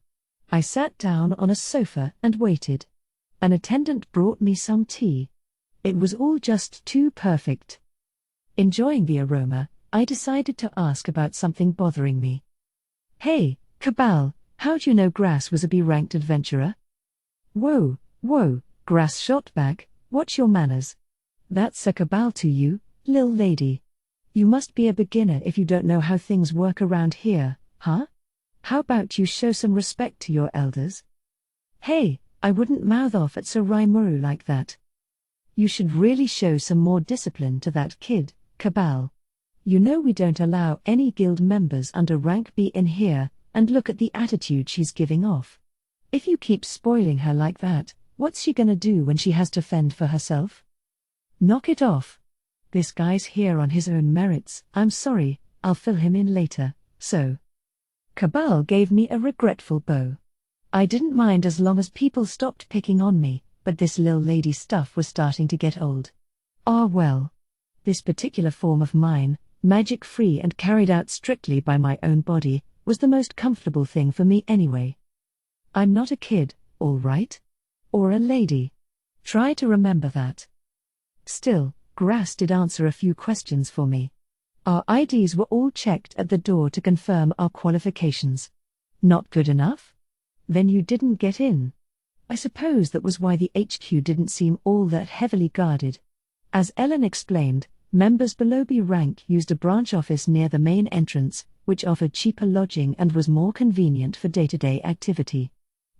I sat down on a sofa and waited. An attendant brought me some tea. It was all just too perfect. Enjoying the aroma, I decided to ask about something bothering me. "Hey, Cabal, how'd you know Grass was a B-ranked adventurer?" Whoa, Grass shot back, "Watch your manners. That's a Cabal to you, lil lady. You must be a beginner if you don't know how things work around here, huh? How about you show some respect to your elders?" "Hey, I wouldn't mouth off at Sir Rimuru like that. You should really show some more discipline to that kid, Cabal. You know we don't allow any guild members under rank B in here, and look at the attitude she's giving off. If you keep spoiling her like that, what's she gonna do when she has to fend for herself? Knock it off. This guy's here on his own merits. I'm sorry, I'll fill him in later, so." Cabal gave me a regretful bow. I didn't mind as long as people stopped picking on me, but this lil lady stuff was starting to get old. Well. This particular form of mine, magic-free and carried out strictly by my own body, was the most comfortable thing for me anyway. I'm not a kid, all right? Or a lady. Try to remember that. Still, Grass did answer a few questions for me. Our IDs were all checked at the door to confirm our qualifications. Not good enough? Then you didn't get in. I suppose that was why the HQ didn't seem all that heavily guarded. As Ellen explained, members below B rank used a branch office near the main entrance, which offered cheaper lodging and was more convenient for day-to-day activity.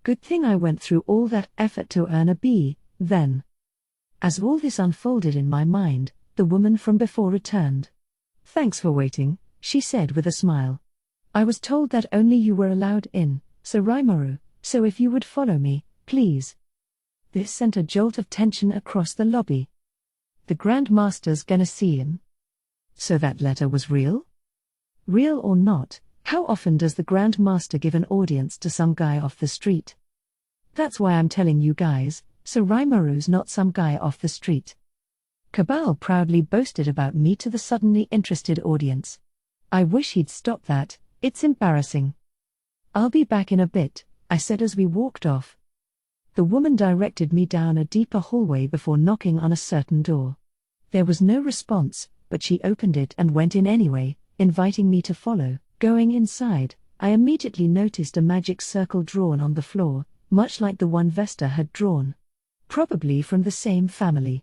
Good thing I went through all that effort to earn a B, then. As all this unfolded in my mind, the woman from before returned. "Thanks for waiting," she said with a smile. "I was told that only you were allowed in, Sir Rimuru, so if you would follow me, please." This sent a jolt of tension across the lobby. The Grand Master's gonna see him. So that letter was real? Real or not, how often does the Grand Master give an audience to some guy off the street? That's why I'm telling you guys, so Rimuru not some guy off the street. Cabal proudly boasted about me to the suddenly interested audience. I wish he'd stop that, it's embarrassing. I'll be back in a bit, I said as we walked off. The woman directed me down a deeper hallway before knocking on a certain door. There was no response, but she opened it and went in anyway, inviting me to follow. Going inside, I immediately noticed a magic circle drawn on the floor, much like the one Vesta had drawn. Probably from the same family.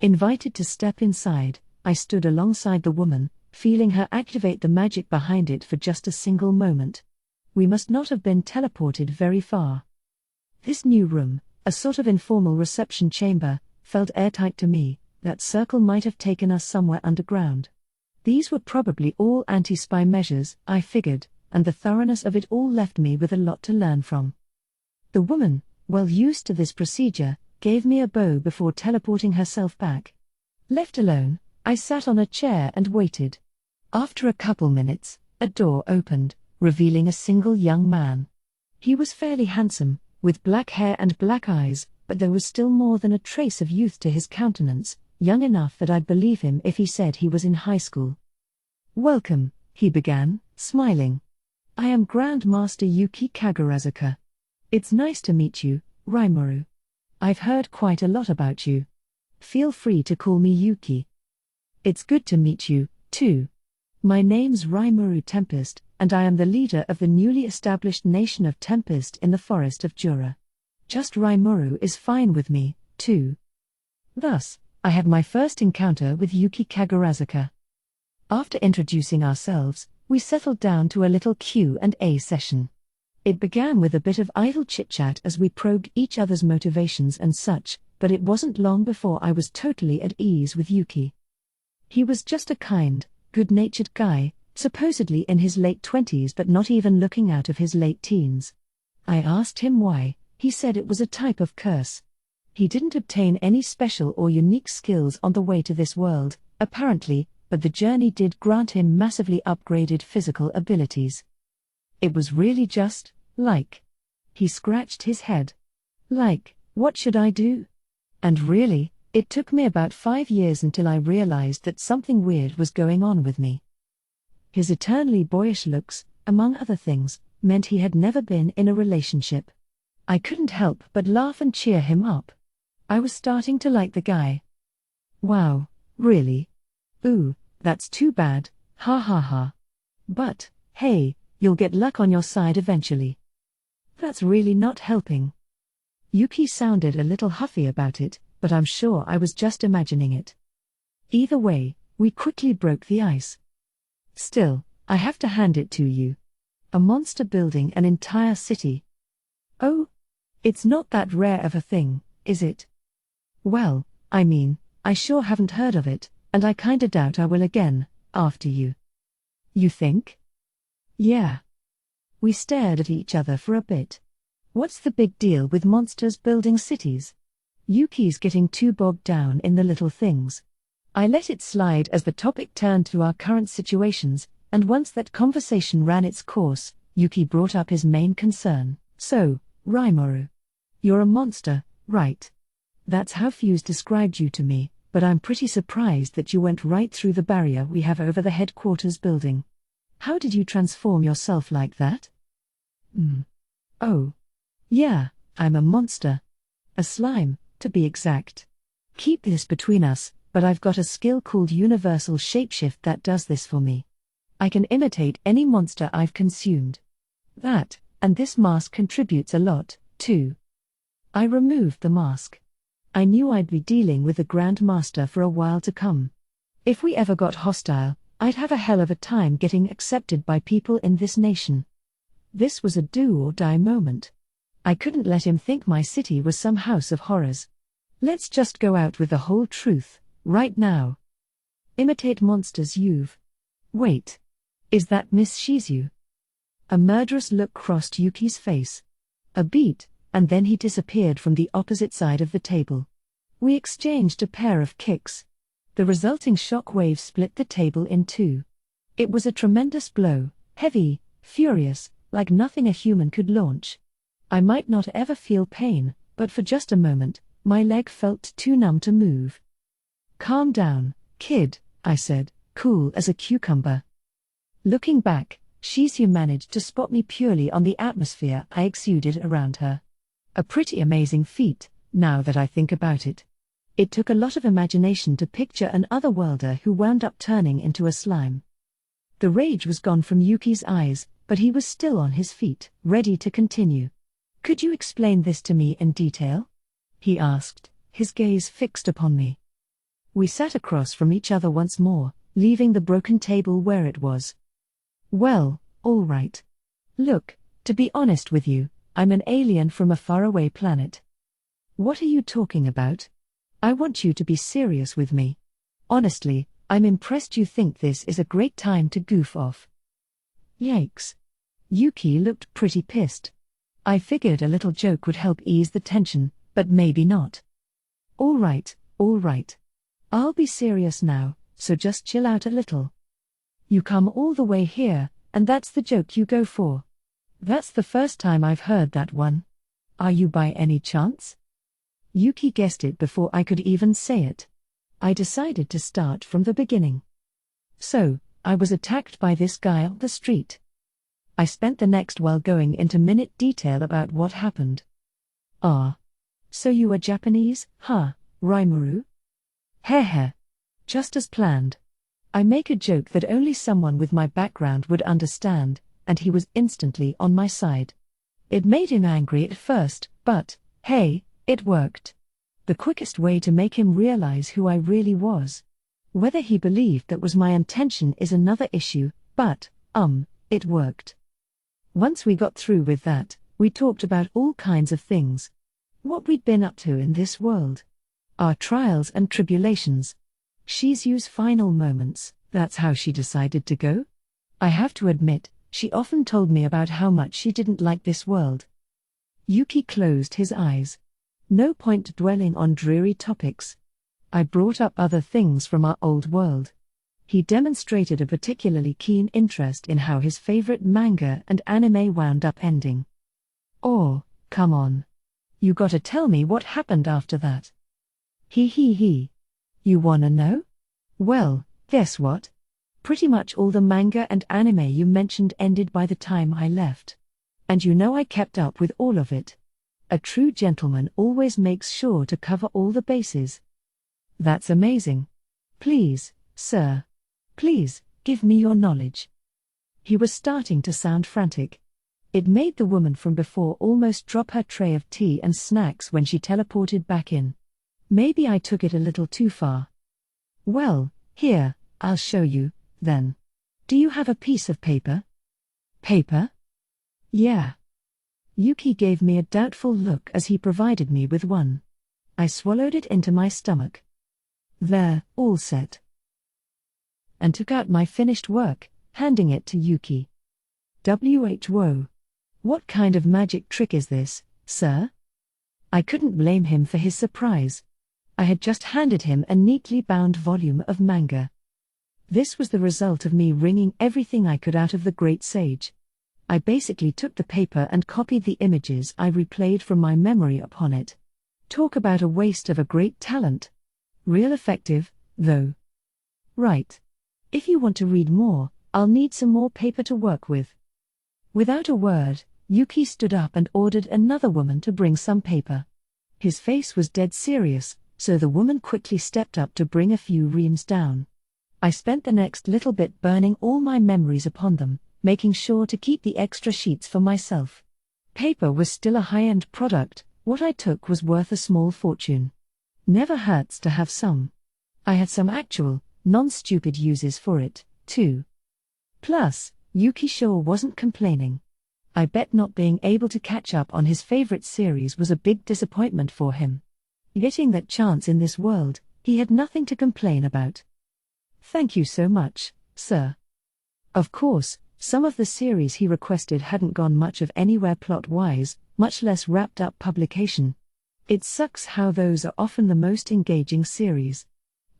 Invited to step inside, I stood alongside the woman, feeling her activate the magic behind it for just a single moment. We must not have been teleported very far. This new room, a sort of informal reception chamber, felt airtight to me. That circle might have taken us somewhere underground. These were probably all anti-spy measures, I figured, and the thoroughness of it all left me with a lot to learn from. The woman, well used to this procedure, gave me a bow before teleporting herself back. Left alone, I sat on a chair and waited. After a couple minutes, a door opened, revealing a single young man. He was fairly handsome, with black hair and black eyes, but there was still more than a trace of youth to his countenance, young enough that I'd believe him if he said he was in high school. "Welcome," he began, smiling. "I am Grand Master Yuki Kagurazuka. It's nice to meet you, Rimuru. I've heard quite a lot about you. Feel free to call me Yuki. It's good to meet you, too. My name's Rimuru Tempest, and I am the leader of the newly established nation of Tempest in the forest of Jura. Just Rimuru is fine with me, too." Thus, I had my first encounter with Yuki Kagurazuka. After introducing ourselves, we settled down to a little Q&A session. It began with a bit of idle chit-chat as we probed each other's motivations and such, but it wasn't long before I was totally at ease with Yuki. He was just a kind, good-natured guy, supposedly in his late 20s but not even looking out of his late teens. I asked him why. He said it was a type of curse. He didn't obtain any special or unique skills on the way to this world, apparently, but the journey did grant him massively upgraded physical abilities. It was really just, like. He scratched his head. Like, what should I do? And really, it took me about 5 years until I realized that something weird was going on with me. His eternally boyish looks, among other things, meant he had never been in a relationship. I couldn't help but laugh and cheer him up. I was starting to like the guy. "Wow, really? Ooh, that's too bad, ha ha ha. But, hey, you'll get luck on your side eventually." That's really not helping. Yuki sounded a little huffy about it, but I'm sure I was just imagining it. Either way, we quickly broke the ice. Still, I have to hand it to you. A monster building an entire city. Oh, it's not that rare of a thing, is it? Well, I mean, I sure haven't heard of it, and I kinda doubt I will again, after you. You think? Yeah. We stared at each other for a bit. What's the big deal with monsters building cities? Yuki's getting too bogged down in the little things. I let it slide as the topic turned to our current situations, and once that conversation ran its course, Yuki brought up his main concern. "So, Rimuru, you're a monster, right? That's how Fuse described you to me, but I'm pretty surprised that you went right through the barrier we have over the headquarters building. How did you transform yourself like that?" Oh. Yeah, I'm a monster. A slime, to be exact. Keep this between us, but I've got a skill called Universal Shapeshift that does this for me. I can imitate any monster I've consumed. That, and this mask contributes a lot, too. I removed the mask. I knew I'd be dealing with the Grand Master for a while to come. If we ever got hostile, I'd have a hell of a time getting accepted by people in this nation. This was a do-or-die moment. I couldn't let him think my city was some house of horrors. Let's just go out with the whole truth, right now. Imitate monsters you've. Wait. Is that Miss Shizu? A murderous look crossed Yuki's face. A beat, and then he disappeared from the opposite side of the table. We exchanged a pair of kicks. The resulting shock wave split the table in two. It was a tremendous blow, heavy, furious, like nothing a human could launch. I might not ever feel pain, but for just a moment, my leg felt too numb to move. "Calm down, kid," I said, cool as a cucumber. Looking back, Shizu managed to spot me purely on the atmosphere I exuded around her. A pretty amazing feat, now that I think about it. It took a lot of imagination to picture an otherworlder who wound up turning into a slime. The rage was gone from Yuki's eyes, but he was still on his feet, ready to continue. "Could you explain this to me in detail?" he asked, his gaze fixed upon me. We sat across from each other once more, leaving the broken table where it was. "Well, all right. Look, to be honest with you, I'm an alien from a faraway planet." "What are you talking about? I want you to be serious with me. Honestly, I'm impressed you think this is a great time to goof off." Yikes. Yuki looked pretty pissed. I figured a little joke would help ease the tension, but maybe not. All right. I'll be serious now, so just chill out a little. You come all the way here, and that's the joke you go for. That's the first time I've heard that one. Are you by any chance? Yuki guessed it before I could even say it. I decided to start from the beginning. "So, I was attacked by this guy on the street." I spent the next while going into minute detail about what happened. "Ah. So you are Japanese, huh, Rimuru?" "Heh. Just as planned." I make a joke that only someone with my background would understand, and he was instantly on my side. It made him angry at first, but, hey, it worked. The quickest way to make him realize who I really was. Whether he believed that was my intention is another issue, but, it worked. Once we got through with that, we talked about all kinds of things. What we'd been up to in this world. Our trials and tribulations. Shizu's final moments, that's how she decided to go? I have to admit, she often told me about how much she didn't like this world. Yuki closed his eyes. No point dwelling on dreary topics. I brought up other things from our old world. He demonstrated a particularly keen interest in how his favorite manga and anime wound up ending. "Oh, come on. You gotta tell me what happened after that." He. "You wanna know? Well, guess what? Pretty much all the manga and anime you mentioned ended by the time I left. And you know I kept up with all of it. A true gentleman always makes sure to cover all the bases." "That's amazing. Please, sir. Please, give me your knowledge." He was starting to sound frantic. It made the woman from before almost drop her tray of tea and snacks when she teleported back in. Maybe I took it a little too far. "Well, here, I'll show you, then. Do you have a piece of paper?" "Paper?" "Yeah." Yuki gave me a doubtful look as he provided me with one. I swallowed it into my stomach. "There, all set." And took out my finished work, handing it to Yuki. "Whoa. What kind of magic trick is this, sir?" I couldn't blame him for his surprise. I had just handed him a neatly bound volume of manga. This was the result of me wringing everything I could out of the great sage. I basically took the paper and copied the images I replayed from my memory upon it. Talk about a waste of a great talent. Real effective, though. Right. If you want to read more, I'll need some more paper to work with. Without a word, Yuki stood up and ordered another woman to bring some paper. His face was dead serious, so the woman quickly stepped up to bring a few reams down. I spent the next little bit burning all my memories upon them, making sure to keep the extra sheets for myself. Paper was still a high-end product, what I took was worth a small fortune. Never hurts to have some. I had some actual, non-stupid uses for it, too. Plus, Yuki sure wasn't complaining. I bet not being able to catch up on his favorite series was a big disappointment for him. Getting that chance in this world, he had nothing to complain about. "Thank you so much, sir." Of course, some of the series he requested hadn't gone much of anywhere plot-wise, much less wrapped-up publication. It sucks how those are often the most engaging series.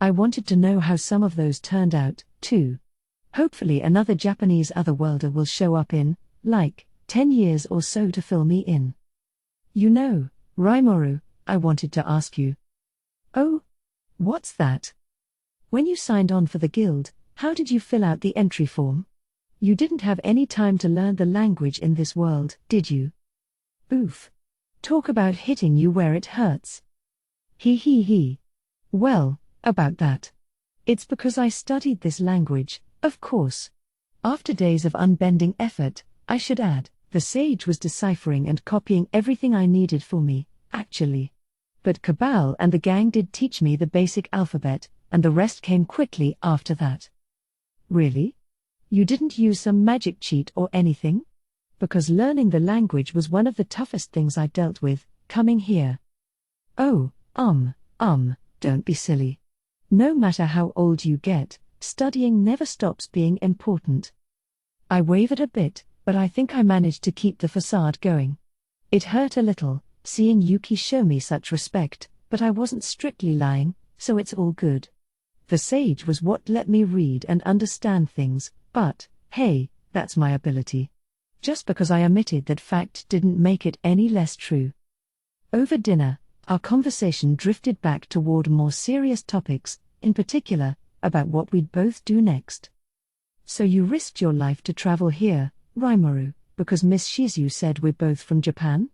I wanted to know how some of those turned out, too. Hopefully another Japanese otherworlder will show up in, 10 years or so to fill me in. You know, Rimuru, I wanted to ask you. Oh? What's that? When you signed on for the guild, how did you fill out the entry form? You didn't have any time to learn the language in this world, did you? Oof. Talk about hitting you where it hurts. He. Well, about that. It's because I studied this language, of course. After days of unbending effort, I should add, the sage was deciphering and copying everything I needed for me, actually. But Cabal and the gang did teach me the basic alphabet, and the rest came quickly after that. Really? You didn't use some magic cheat or anything? Because learning the language was one of the toughest things I dealt with, coming here. Oh, don't be silly. No matter how old you get, studying never stops being important. I wavered a bit, but I think I managed to keep the facade going. It hurt a little, seeing Yuki show me such respect, but I wasn't strictly lying, so it's all good. The sage was what let me read and understand things, but, hey, that's my ability. Just because I omitted that fact didn't make it any less true. Over dinner, our conversation drifted back toward more serious topics, in particular, about what we'd both do next. So you risked your life to travel here, Rimuru, because Miss Shizu said we're both from Japan?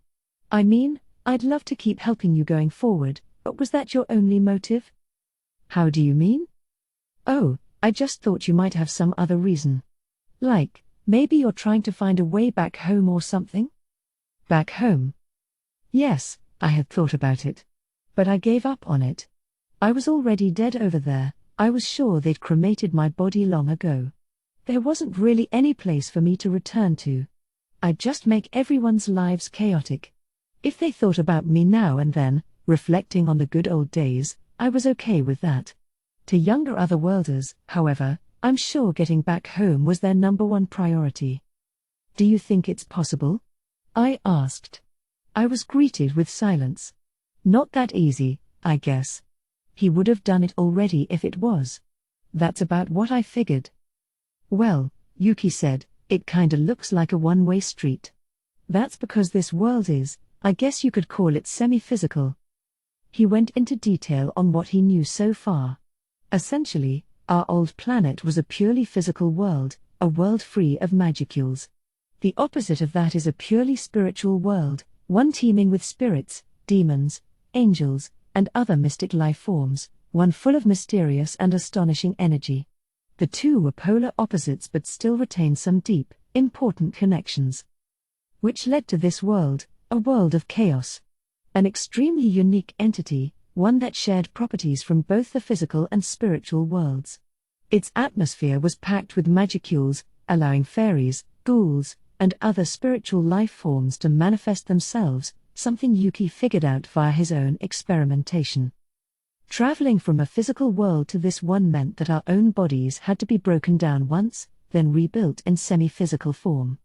I mean, I'd love to keep helping you going forward, but was that your only motive? How do you mean? Oh, I just thought you might have some other reason. Like, maybe you're trying to find a way back home or something? Back home? Yes, I had thought about it. But I gave up on it. I was already dead over there. I was sure they'd cremated my body long ago. There wasn't really any place for me to return to. I'd just make everyone's lives chaotic. If they thought about me now and then, reflecting on the good old days, I was okay with that. To younger otherworlders, however, I'm sure getting back home was their number one priority. Do you think it's possible? I asked. I was greeted with silence. Not that easy, I guess. He would have done it already if it was. That's about what I figured. Well, Yuki said, it kinda looks like a one-way street. That's because this world is, I guess you could call it semi-physical. He went into detail on what he knew so far. Essentially, our old planet was a purely physical world, a world free of magicules. The opposite of that is a purely spiritual world, one teeming with spirits, demons, angels, and other mystic life forms, one full of mysterious and astonishing energy. The two were polar opposites but still retain some deep, important connections. Which led to this world, a world of chaos. An extremely unique entity, one that shared properties from both the physical and spiritual worlds. Its atmosphere was packed with magicules, allowing fairies, ghouls, and other spiritual life forms to manifest themselves, something Yuki figured out via his own experimentation. Traveling from a physical world to this one meant that our own bodies had to be broken down once, then rebuilt in semi-physical form.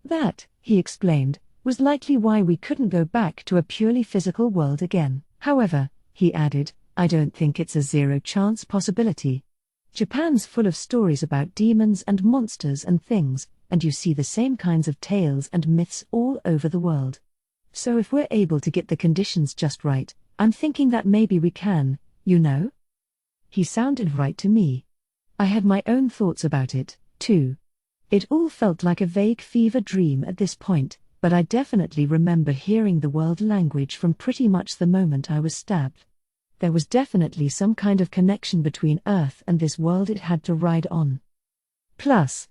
That, he explained, was likely why we couldn't go back to a purely physical world again. However, he added, I don't think it's a zero-chance possibility. Japan's full of stories about demons and monsters and things, and you see the same kinds of tales and myths all over the world. So if we're able to get the conditions just right, I'm thinking that maybe we can, you know? He sounded right to me. I had my own thoughts about it, too. It all felt like a vague fever dream at this point, but I definitely remember hearing the world language from pretty much the moment I was stabbed. There was definitely some kind of connection between Earth and this world it had to ride on. Plus,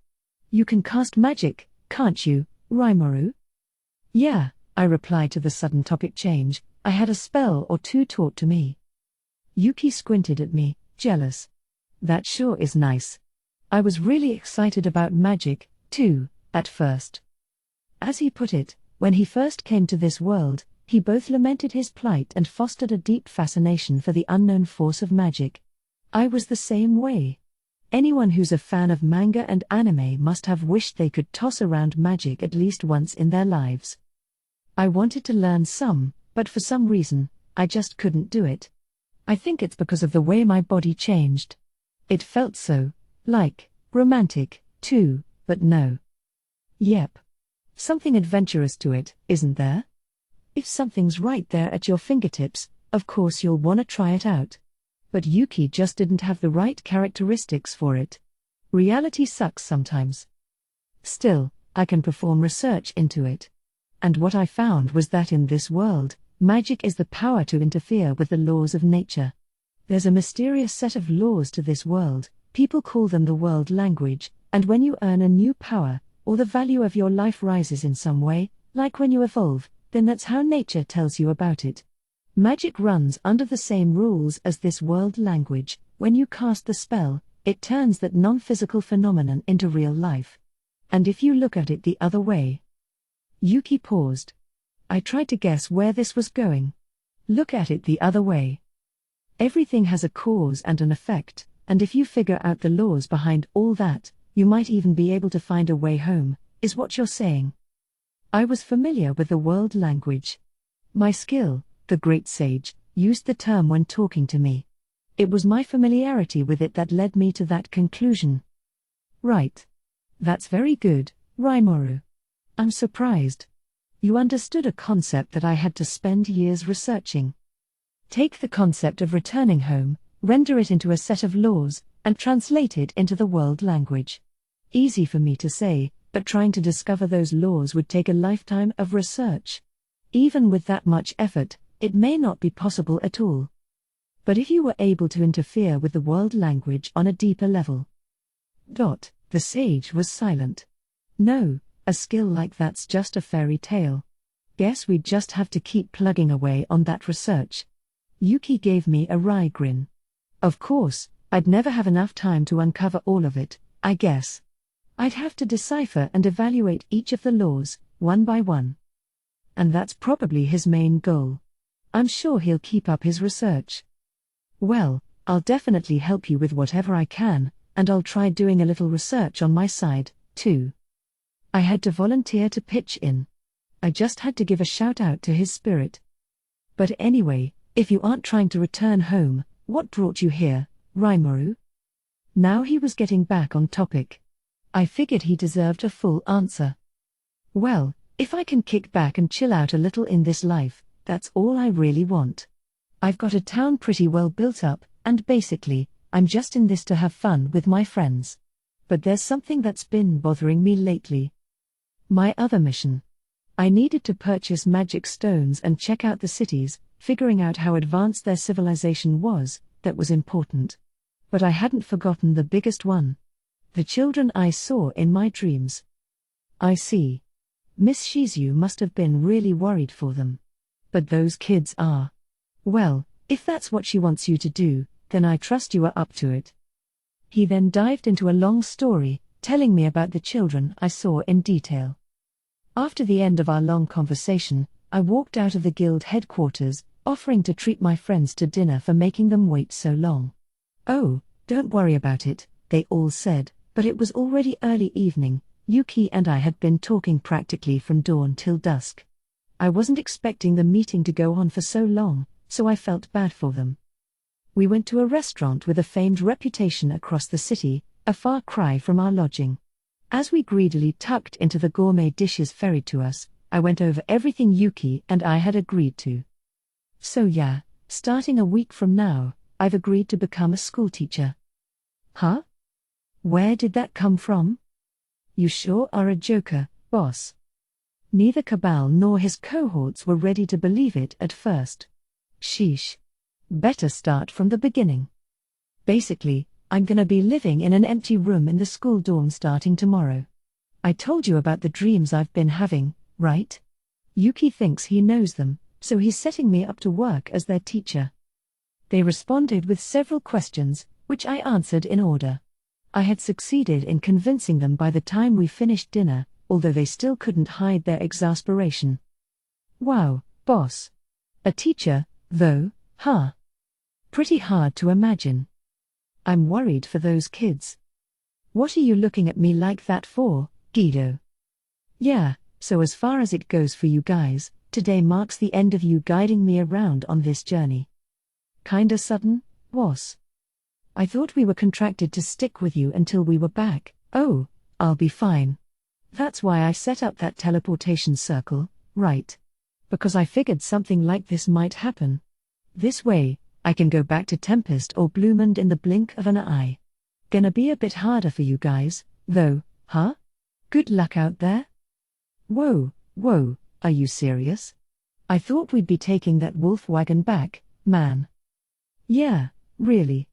you can cast magic, can't you, Rimuru? Yeah, I replied to the sudden topic change. I had a spell or two taught to me. Yuki squinted at me, jealous. That sure is nice. I was really excited about magic, too, at first. As he put it, when he first came to this world, he both lamented his plight and fostered a deep fascination for the unknown force of magic. I was the same way. Anyone who's a fan of manga and anime must have wished they could toss around magic at least once in their lives. I wanted to learn some, but for some reason, I just couldn't do it. I think it's because of the way my body changed. It felt so, romantic, too, but no. Yep. Something adventurous to it, isn't there? If something's right there at your fingertips, of course you'll want to try it out. But Yuki just didn't have the right characteristics for it. Reality sucks sometimes. Still, I can perform research into it. And what I found was that in this world, magic is the power to interfere with the laws of nature. There's a mysterious set of laws to this world, people call them the world language, and when you earn a new power, or the value of your life rises in some way, like when you evolve, then that's how nature tells you about it. Magic runs under the same rules as this world language. When you cast the spell, it turns that non-physical phenomenon into real life. And if you look at it the other way. Yuki paused. I tried to guess where this was going. Look at it the other way. Everything has a cause and an effect, and if you figure out the laws behind all that, you might even be able to find a way home, is what you're saying. I was familiar with the world language. My skill, the great sage, used the term when talking to me. It was my familiarity with it that led me to that conclusion. Right. That's very good, Rimuru. I'm surprised. You understood a concept that I had to spend years researching. Take the concept of returning home, render it into a set of laws, and translate it into the world language. Easy for me to say, but trying to discover those laws would take a lifetime of research. Even with that much effort, it may not be possible at all. But if you were able to interfere with the world language on a deeper level. The sage was silent. No, a skill like that's just a fairy tale. Guess we'd just have to keep plugging away on that research. Yuki gave me a wry grin. Of course, I'd never have enough time to uncover all of it, I guess. I'd have to decipher and evaluate each of the laws, one by one. And that's probably his main goal. I'm sure he'll keep up his research. Well, I'll definitely help you with whatever I can, and I'll try doing a little research on my side, too. I had to volunteer to pitch in. I just had to give a shout out to his spirit. But anyway, if you aren't trying to return home, what brought you here, Rimuru? Now he was getting back on topic. I figured he deserved a full answer. Well, if I can kick back and chill out a little in this life, that's all I really want. I've got a town pretty well built up, and basically, I'm just in this to have fun with my friends. But there's something that's been bothering me lately. My other mission. I needed to purchase magic stones and check out the cities, figuring out how advanced their civilization was, that was important. But I hadn't forgotten the biggest one. The children I saw in my dreams. I see. Miss Shizu must have been really worried for them. But those kids are. Well, if that's what she wants you to do, then I trust you are up to it. He then dived into a long story, telling me about the children I saw in detail. After the end of our long conversation, I walked out of the guild headquarters, offering to treat my friends to dinner for making them wait so long. Oh, don't worry about it, they all said, but it was already early evening. Yuki and I had been talking practically from dawn till dusk. I wasn't expecting the meeting to go on for so long, so I felt bad for them. We went to a restaurant with a famed reputation across the city, a far cry from our lodging. As we greedily tucked into the gourmet dishes ferried to us, I went over everything Yuki and I had agreed to. So yeah, starting a week from now, I've agreed to become a schoolteacher. Huh? Where did that come from? You sure are a joker, boss. Neither Cabal nor his cohorts were ready to believe it at first. Sheesh. Better start from the beginning. Basically, I'm gonna be living in an empty room in the school dorm starting tomorrow. I told you about the dreams I've been having, right? Yuki thinks he knows them, so he's setting me up to work as their teacher. They responded with several questions, which I answered in order. I had succeeded in convincing them by the time we finished dinner, although they still couldn't hide their exasperation. Wow, boss. A teacher, though, huh? Pretty hard to imagine. I'm worried for those kids. What are you looking at me like that for, Guido? Yeah, so as far as it goes for you guys, today marks the end of you guiding me around on this journey. Kinda sudden, boss. I thought we were contracted to stick with you until we were back. Oh, I'll be fine. That's why I set up that teleportation circle, right? Because I figured something like this might happen. This way, I can go back to Tempest or Blumund in the blink of an eye. Gonna be a bit harder for you guys, though, huh? Good luck out there. Whoa, are you serious? I thought we'd be taking that wolf wagon back, man. Yeah, really.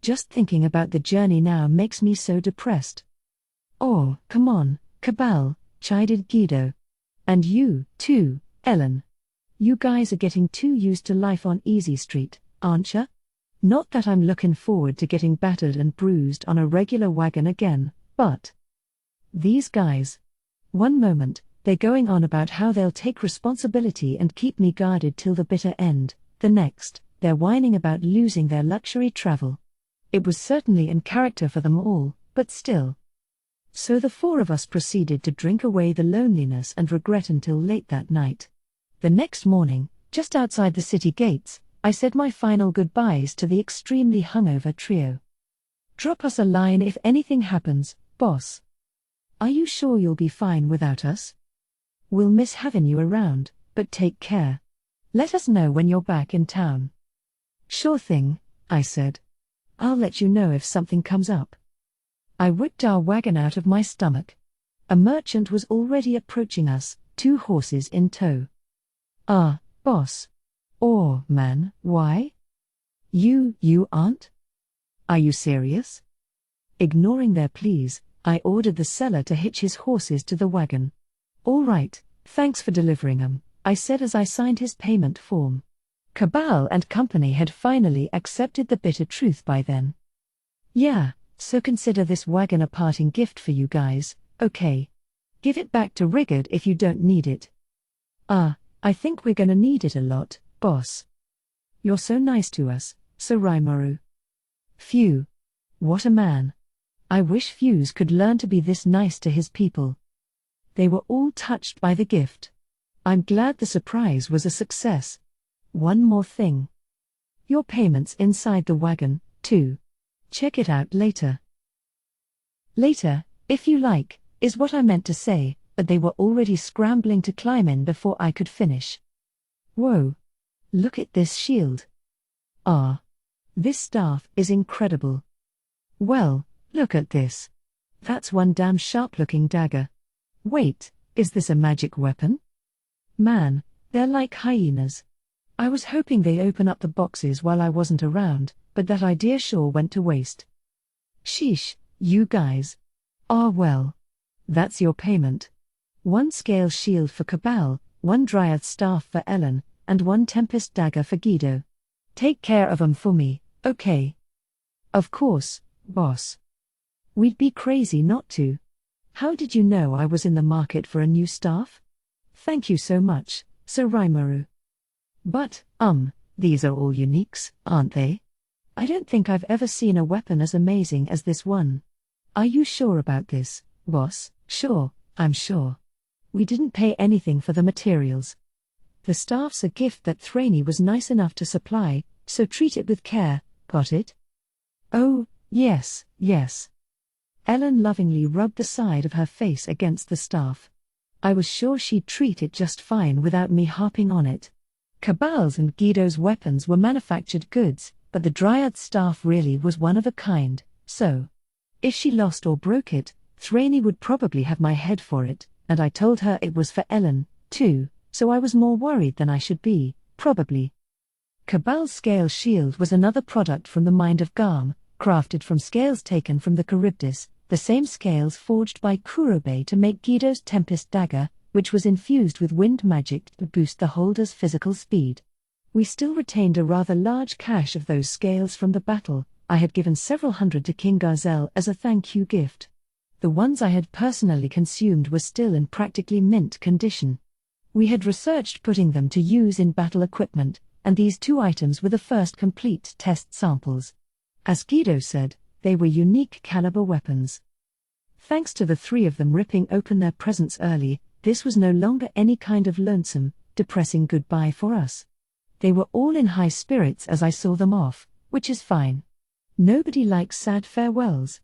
Just thinking about the journey now makes me so depressed. Oh, come on, Cabal, chided Guido. And you, too, Ellen. You guys are getting too used to life on Easy Street, aren't ya? Not that I'm looking forward to getting battered and bruised on a regular wagon again, but these guys. One moment, they're going on about how they'll take responsibility and keep me guarded till the bitter end, the next, they're whining about losing their luxury travel. It was certainly in character for them all, but still. So the four of us proceeded to drink away the loneliness and regret until late that night. The next morning, just outside the city gates, I said my final goodbyes to the extremely hungover trio. Drop us a line if anything happens, boss. Are you sure you'll be fine without us? We'll miss having you around, but take care. Let us know when you're back in town. Sure thing, I said. I'll let you know if something comes up. I whipped our wagon out of my stomach. A merchant was already approaching us, 2 horses in tow. Boss. Or, man, why? You aren't? Are you serious? Ignoring their pleas, I ordered the seller to hitch his horses to the wagon. All right, thanks for delivering 'em, I said as I signed his payment form. Cabal and company had finally accepted the bitter truth by then. Yeah, so consider this wagon a parting gift for you guys, okay? Give it back to Rigard if you don't need it. I think we're gonna need it a lot, boss. You're so nice to us, Sir Rimuru. Phew. What a man. I wish Fuse could learn to be this nice to his people. They were all touched by the gift. I'm glad the surprise was a success. One more thing. Your payment's inside the wagon, too. Check it out later. Later, if you like, is what I meant to say, but they were already scrambling to climb in before I could finish. Whoa. Look at this shield. This staff is incredible. Well, look at this. That's one damn sharp-looking dagger. Wait, is this a magic weapon? Man, they're like hyenas. I was hoping they'd open up the boxes while I wasn't around, but that idea sure went to waste. Sheesh, you guys. Well. That's your payment. 1 scale shield for Cabal, 1 Dryad staff for Ellen, and 1 Tempest dagger for Guido. Take care of 'em for me, okay? Of course, boss. We'd be crazy not to. How did you know I was in the market for a new staff? Thank you so much, Sir Rimuru. But, these are all uniques, aren't they? I don't think I've ever seen a weapon as amazing as this one. Are you sure about this, boss? Sure, I'm sure. We didn't pay anything for the materials. The staff's a gift that Thraney was nice enough to supply, so treat it with care, got it? Oh, yes. Ellen lovingly rubbed the side of her face against the staff. I was sure she'd treat it just fine without me harping on it. Cabal's and Guido's weapons were manufactured goods, but the Dryad staff really was one of a kind, so if she lost or broke it, Thraney would probably have my head for it, and I told her it was for Ellen, too, so I was more worried than I should be, probably. Cabal's scale shield was another product from the mind of Garm, crafted from scales taken from the Charybdis, the same scales forged by Kurobe to make Guido's Tempest dagger, which was infused with wind magic to boost the holder's physical speed. We still retained a rather large cache of those scales from the battle. I had given several hundred to King Gazel as a thank you gift. The ones I had personally consumed were still in practically mint condition. We had researched putting them to use in battle equipment, and these 2 items were the first complete test samples. As Guido said, they were unique caliber weapons. Thanks to the 3 of them ripping open their presents early, this was no longer any kind of lonesome, depressing goodbye for us. They were all in high spirits as I saw them off, which is fine. Nobody likes sad farewells.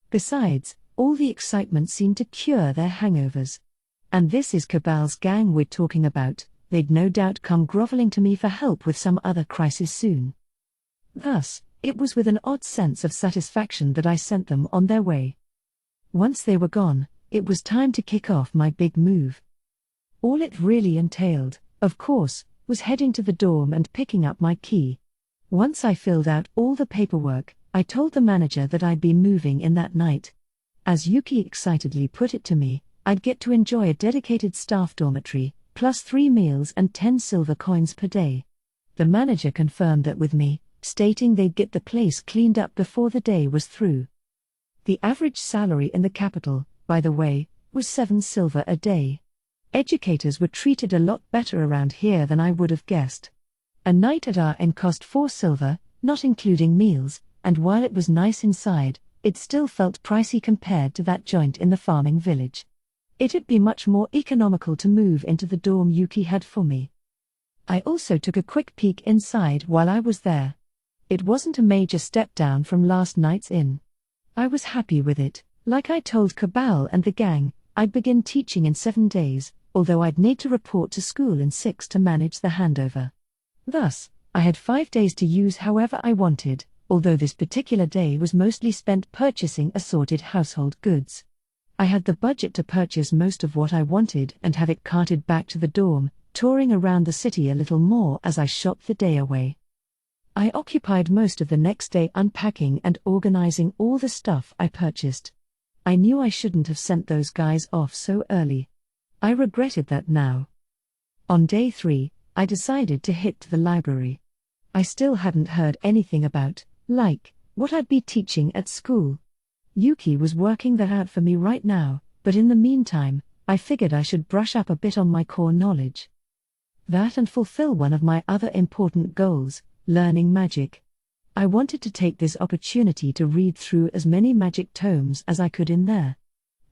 Besides, all the excitement seemed to cure their hangovers. And this is Cabal's gang we're talking about. They'd no doubt come groveling to me for help with some other crisis soon. Thus, it was with an odd sense of satisfaction that I sent them on their way. Once they were gone, it was time to kick off my big move. All it really entailed, of course, was heading to the dorm and picking up my key. Once I filled out all the paperwork, I told the manager that I'd be moving in that night. As Yuki excitedly put it to me, I'd get to enjoy a dedicated staff dormitory, plus 3 meals and 10 silver coins per day. The manager confirmed that with me, stating they'd get the place cleaned up before the day was through. The average salary in the capital, by the way, was 7 silver a day. Educators were treated a lot better around here than I would have guessed. A night at our inn cost 4 silver, not including meals, and while it was nice inside, it still felt pricey compared to that joint in the farming village. It'd be much more economical to move into the dorm Yuki had for me. I also took a quick peek inside while I was there. It wasn't a major step down from last night's inn. I was happy with it. Like I told Cabal and the gang, I'd begin teaching in 7 days, although I'd need to report to school in 6 to manage the handover. Thus, I had 5 days to use however I wanted, although this particular day was mostly spent purchasing assorted household goods. I had the budget to purchase most of what I wanted and have it carted back to the dorm, touring around the city a little more as I shopped the day away. I occupied most of the next day unpacking and organizing all the stuff I purchased. I knew I shouldn't have sent those guys off so early. I regretted that now. On day 3, I decided to hit the library. I still hadn't heard anything about, what I'd be teaching at school. Yuki was working that out for me right now, but in the meantime, I figured I should brush up a bit on my core knowledge. That and fulfill one of my other important goals, learning magic. I wanted to take this opportunity to read through as many magic tomes as I could in there.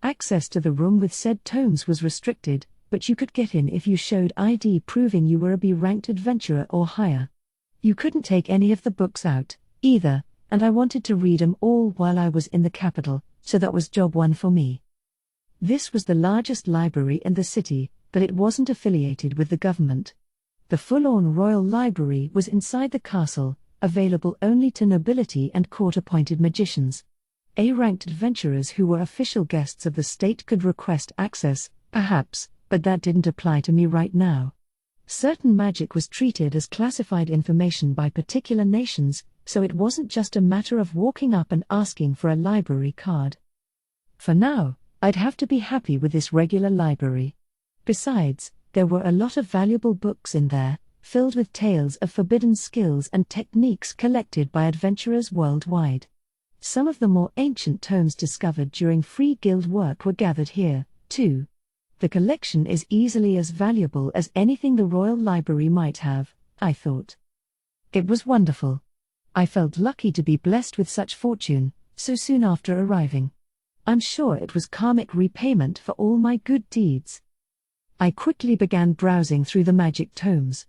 Access to the room with said tomes was restricted, but you could get in if you showed ID proving you were a B-ranked adventurer or higher. You couldn't take any of the books out, either, and I wanted to read them all while I was in the capital, so that was job 1 for me. This was the largest library in the city, but it wasn't affiliated with the government. The full-on royal library was inside the castle, available only to nobility and court-appointed magicians. A-ranked adventurers who were official guests of the state could request access, perhaps, but that didn't apply to me right now. Certain magic was treated as classified information by particular nations, so it wasn't just a matter of walking up and asking for a library card. For now, I'd have to be happy with this regular library. Besides, there were a lot of valuable books in there, filled with tales of forbidden skills and techniques collected by adventurers worldwide. Some of the more ancient tomes discovered during free guild work were gathered here, too. The collection is easily as valuable as anything the Royal Library might have, I thought. It was wonderful. I felt lucky to be blessed with such fortune, so soon after arriving. I'm sure it was karmic repayment for all my good deeds. I quickly began browsing through the magic tomes.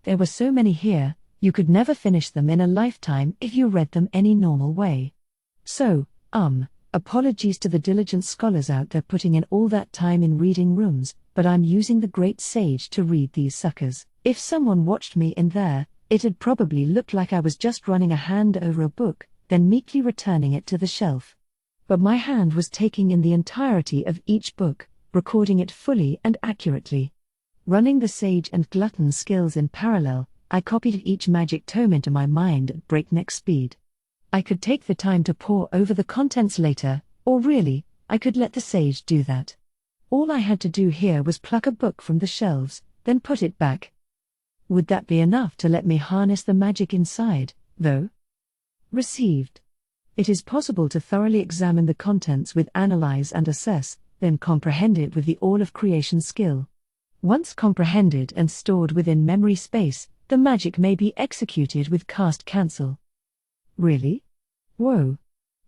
There were so many here, you could never finish them in a lifetime if you read them any normal way. So, apologies to the diligent scholars out there putting in all that time in reading rooms, but I'm using the great sage to read these suckers. If someone watched me in there, it'd probably look like I was just running a hand over a book, then meekly returning it to the shelf. But my hand was taking in the entirety of each book, recording it fully and accurately. Running the sage and glutton skills in parallel, I copied each magic tome into my mind at breakneck speed. I could take the time to pore over the contents later, or really, I could let the sage do that. All I had to do here was pluck a book from the shelves, then put it back. Would that be enough to let me harness the magic inside, though? Received. It is possible to thoroughly examine the contents with analyze and assess, then comprehend it with the all of creation skill. Once comprehended and stored within memory space, the magic may be executed with cast cancel. Really? Whoa.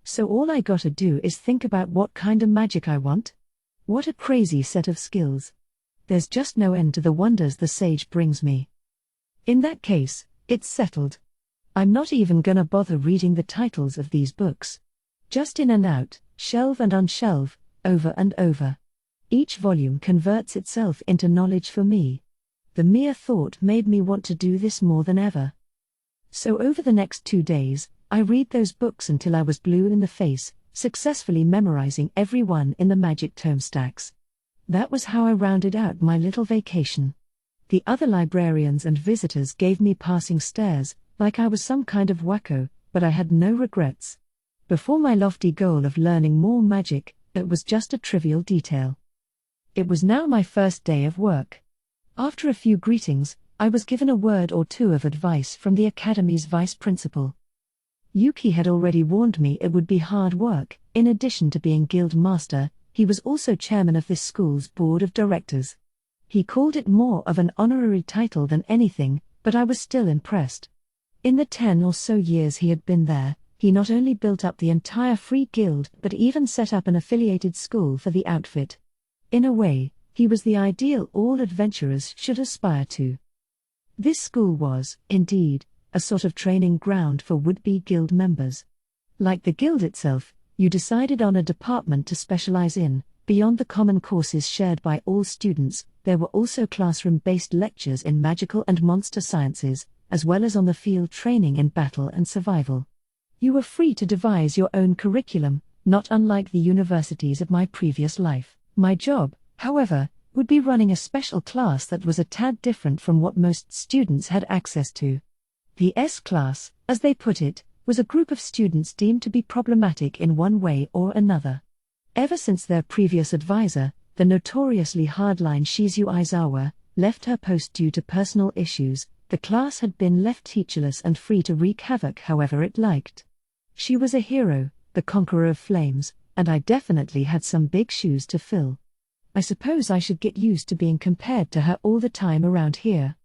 So all I gotta do is think about what kind of magic I want? What a crazy set of skills. There's just no end to the wonders the sage brings me. In that case, it's settled. I'm not even gonna bother reading the titles of these books. Just in and out, shelve and unshelve, over and over. Each volume converts itself into knowledge for me. The mere thought made me want to do this more than ever. So over the next 2 days, I read those books until I was blue in the face, successfully memorizing every one in the magic tome stacks. That was how I rounded out my little vacation. The other librarians and visitors gave me passing stares, like I was some kind of wacko, but I had no regrets. Before my lofty goal of learning more magic, it was just a trivial detail. It was now my first day of work. After a few greetings, I was given a word or two of advice from the academy's vice principal. Yuki had already warned me it would be hard work. In addition to being guild master, he was also chairman of this school's board of directors. He called it more of an honorary title than anything, but I was still impressed. In the 10 or so years he had been there, he not only built up the entire free guild but even set up an affiliated school for the outfit. In a way, he was the ideal all adventurers should aspire to. This school was, indeed, a sort of training ground for would-be guild members. Like the guild itself, you decided on a department to specialize in. Beyond the common courses shared by all students, there were also classroom-based lectures in magical and monster sciences, as well as on the field training in battle and survival. You were free to devise your own curriculum, not unlike the universities of my previous life. My job, however, would be running a special class that was a tad different from what most students had access to. The S class, as they put it, was a group of students deemed to be problematic in one way or another. Ever since their previous advisor, the notoriously hardline Shizu Aizawa, left her post due to personal issues, the class had been left teacherless and free to wreak havoc however it liked. She was a hero, the conqueror of flames, and I definitely had some big shoes to fill. I suppose I should get used to being compared to her all the time around here.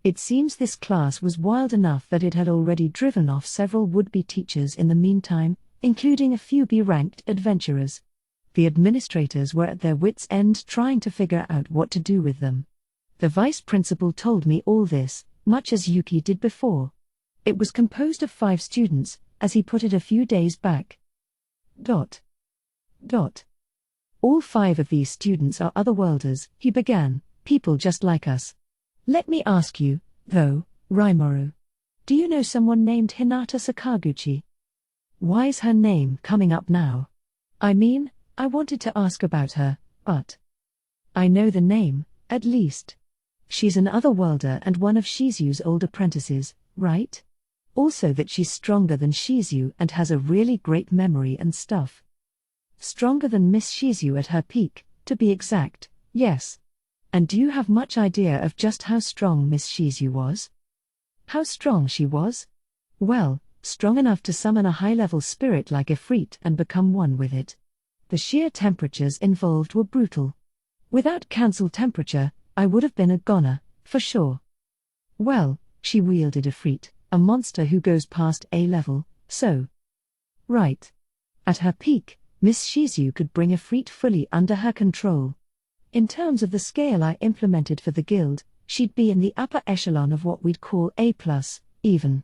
It seems this class was wild enough that it had already driven off several would-be teachers in the meantime, including a few B-ranked adventurers. The administrators were at their wits' end trying to figure out what to do with them. The vice principal told me all this, much as Yuki did before. It was composed of 5 students, as he put it a few days back. All 5 of these students are otherworlders, he began, people just like us. Let me ask you, though, Rimuru. Do you know someone named Hinata Sakaguchi? Why's her name coming up now? I mean, I wanted to ask about her, but I know the name, at least. She's an otherworlder and one of Shizu's old apprentices, right? Also that she's stronger than Shizu and has a really great memory and stuff. Stronger than Miss Shizu at her peak, to be exact, yes. And do you have much idea of just how strong Miss Shizu was? How strong she was? Well, strong enough to summon a high-level spirit like Ifrit and become one with it. The sheer temperatures involved were brutal. Without cancel temperature, I would have been a goner, for sure. Well, she wielded Ifrit, a monster who goes past A-level, so. Right. At her peak, Miss Shizu could bring Ifrit fully under her control. In terms of the scale I implemented for the guild, she'd be in the upper echelon of what we'd call A+, even.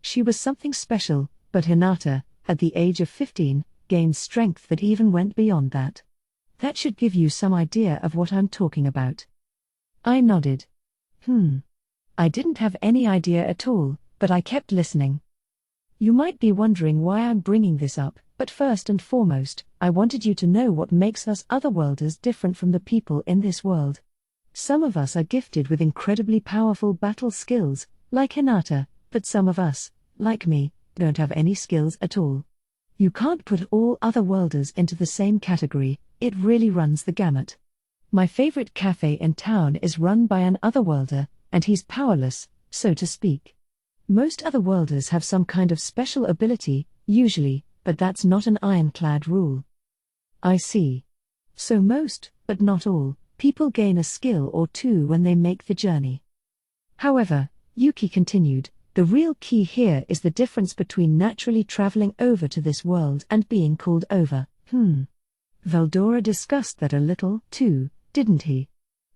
She was something special, but Hinata, at the age of 15, gained strength that even went beyond that. That should give you some idea of what I'm talking about. I nodded. I didn't have any idea at all, but I kept listening. You might be wondering why I'm bringing this up, but first and foremost, I wanted you to know what makes us otherworlders different from the people in this world. Some of us are gifted with incredibly powerful battle skills, like Hinata, but some of us, like me, don't have any skills at all. You can't put all otherworlders into the same category, it really runs the gamut. My favorite cafe in town is run by an otherworlder, and he's powerless, so to speak. Most otherworlders have some kind of special ability, usually, but that's not an ironclad rule. I see. So most, but not all, people gain a skill or two when they make the journey. However, Yuki continued, the real key here is the difference between naturally traveling over to this world and being called over. Veldora discussed that a little, too, didn't he?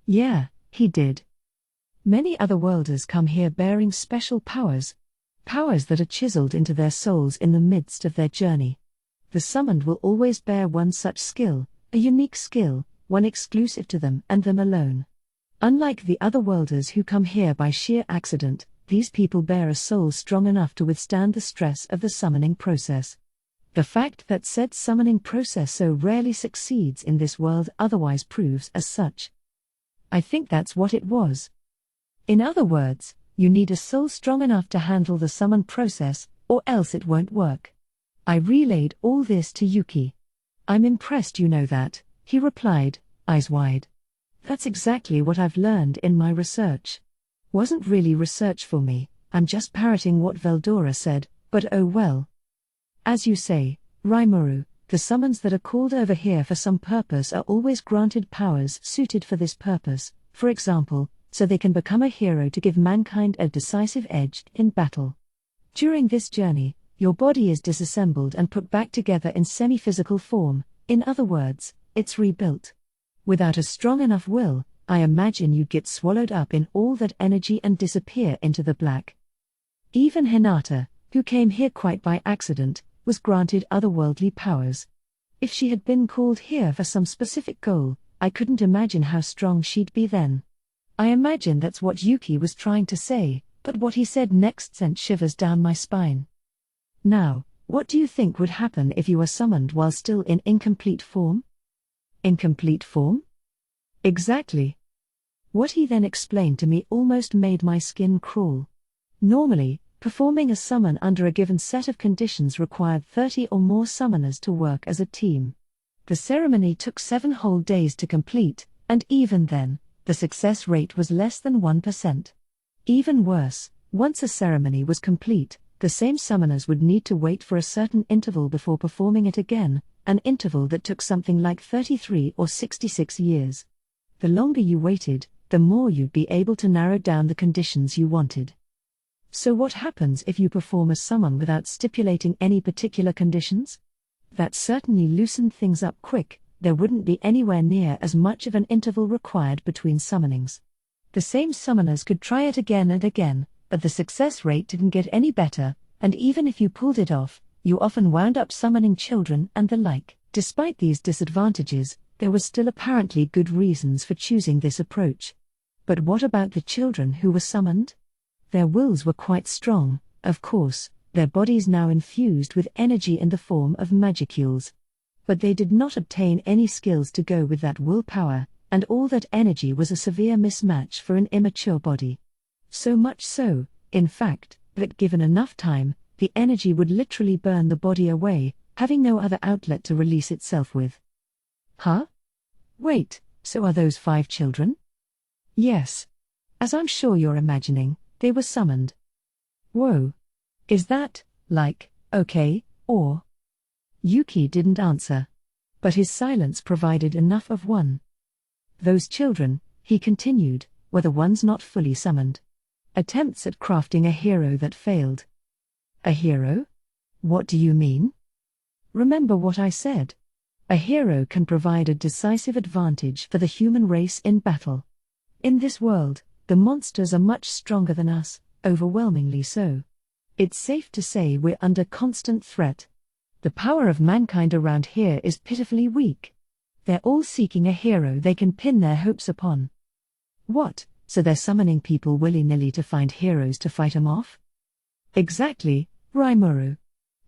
Yeah, he did. Many otherworlders come here bearing special powers. Powers that are chiseled into their souls in the midst of their journey. The summoned will always bear one such skill, a unique skill, one exclusive to them and them alone. Unlike the otherworlders who come here by sheer accident, these people bear a soul strong enough to withstand the stress of the summoning process. The fact that said summoning process so rarely succeeds in this world otherwise proves as such. I think that's what it was. In other words, you need a soul strong enough to handle the summon process, or else it won't work. I relayed all this to Yuki. I'm impressed you know that, he replied, eyes wide. That's exactly what I've learned in my research. Wasn't really research for me, I'm just parroting what Veldora said, but oh well. As you say, Rimuru, the summons that are called over here for some purpose are always granted powers suited for this purpose, for example, so they can become a hero to give mankind a decisive edge in battle. During this journey, your body is disassembled and put back together in semi-physical form, in other words, it's rebuilt. Without a strong enough will, I imagine you'd get swallowed up in all that energy and disappear into the black. Even Hinata, who came here quite by accident, was granted otherworldly powers. If she had been called here for some specific goal, I couldn't imagine how strong she'd be then. I imagine that's what Yuki was trying to say, but what he said next sent shivers down my spine. Now, what do you think would happen if you were summoned while still in incomplete form? Incomplete form? Exactly. What he then explained to me almost made my skin crawl. Normally, performing a summon under a given set of conditions required 30 or more summoners to work as a team. The ceremony took 7 whole days to complete, and even then, the success rate was less than 1%. Even worse, once a ceremony was complete, the same summoners would need to wait for a certain interval before performing it again, an interval that took something like 33 or 66 years. The longer you waited, the more you'd be able to narrow down the conditions you wanted. So what happens if you perform a summon without stipulating any particular conditions? That certainly loosened things up quick. There wouldn't be anywhere near as much of an interval required between summonings. The same summoners could try it again and again, but the success rate didn't get any better, and even if you pulled it off, you often wound up summoning children and the like. Despite these disadvantages, there were still apparently good reasons for choosing this approach. But what about the children who were summoned? Their wills were quite strong, of course, their bodies now infused with energy in the form of magicules. But they did not obtain any skills to go with that willpower, and all that energy was a severe mismatch for an immature body. So much so, in fact, that given enough time, the energy would literally burn the body away, having no other outlet to release itself with. Huh? Wait, so are those 5 children? Yes. As I'm sure you're imagining, they were summoned. Whoa. Is that, like, okay, or? Yuki didn't answer. But his silence provided enough of one. Those children, he continued, were the ones not fully summoned. Attempts at crafting a hero that failed. A hero? What do you mean? Remember what I said. A hero can provide a decisive advantage for the human race in battle. In this world, the monsters are much stronger than us, overwhelmingly so. It's safe to say we're under constant threat. The power of mankind around here is pitifully weak. They're all seeking a hero they can pin their hopes upon. What, so they're summoning people willy-nilly to find heroes to fight 'em off? Exactly, Rimuru.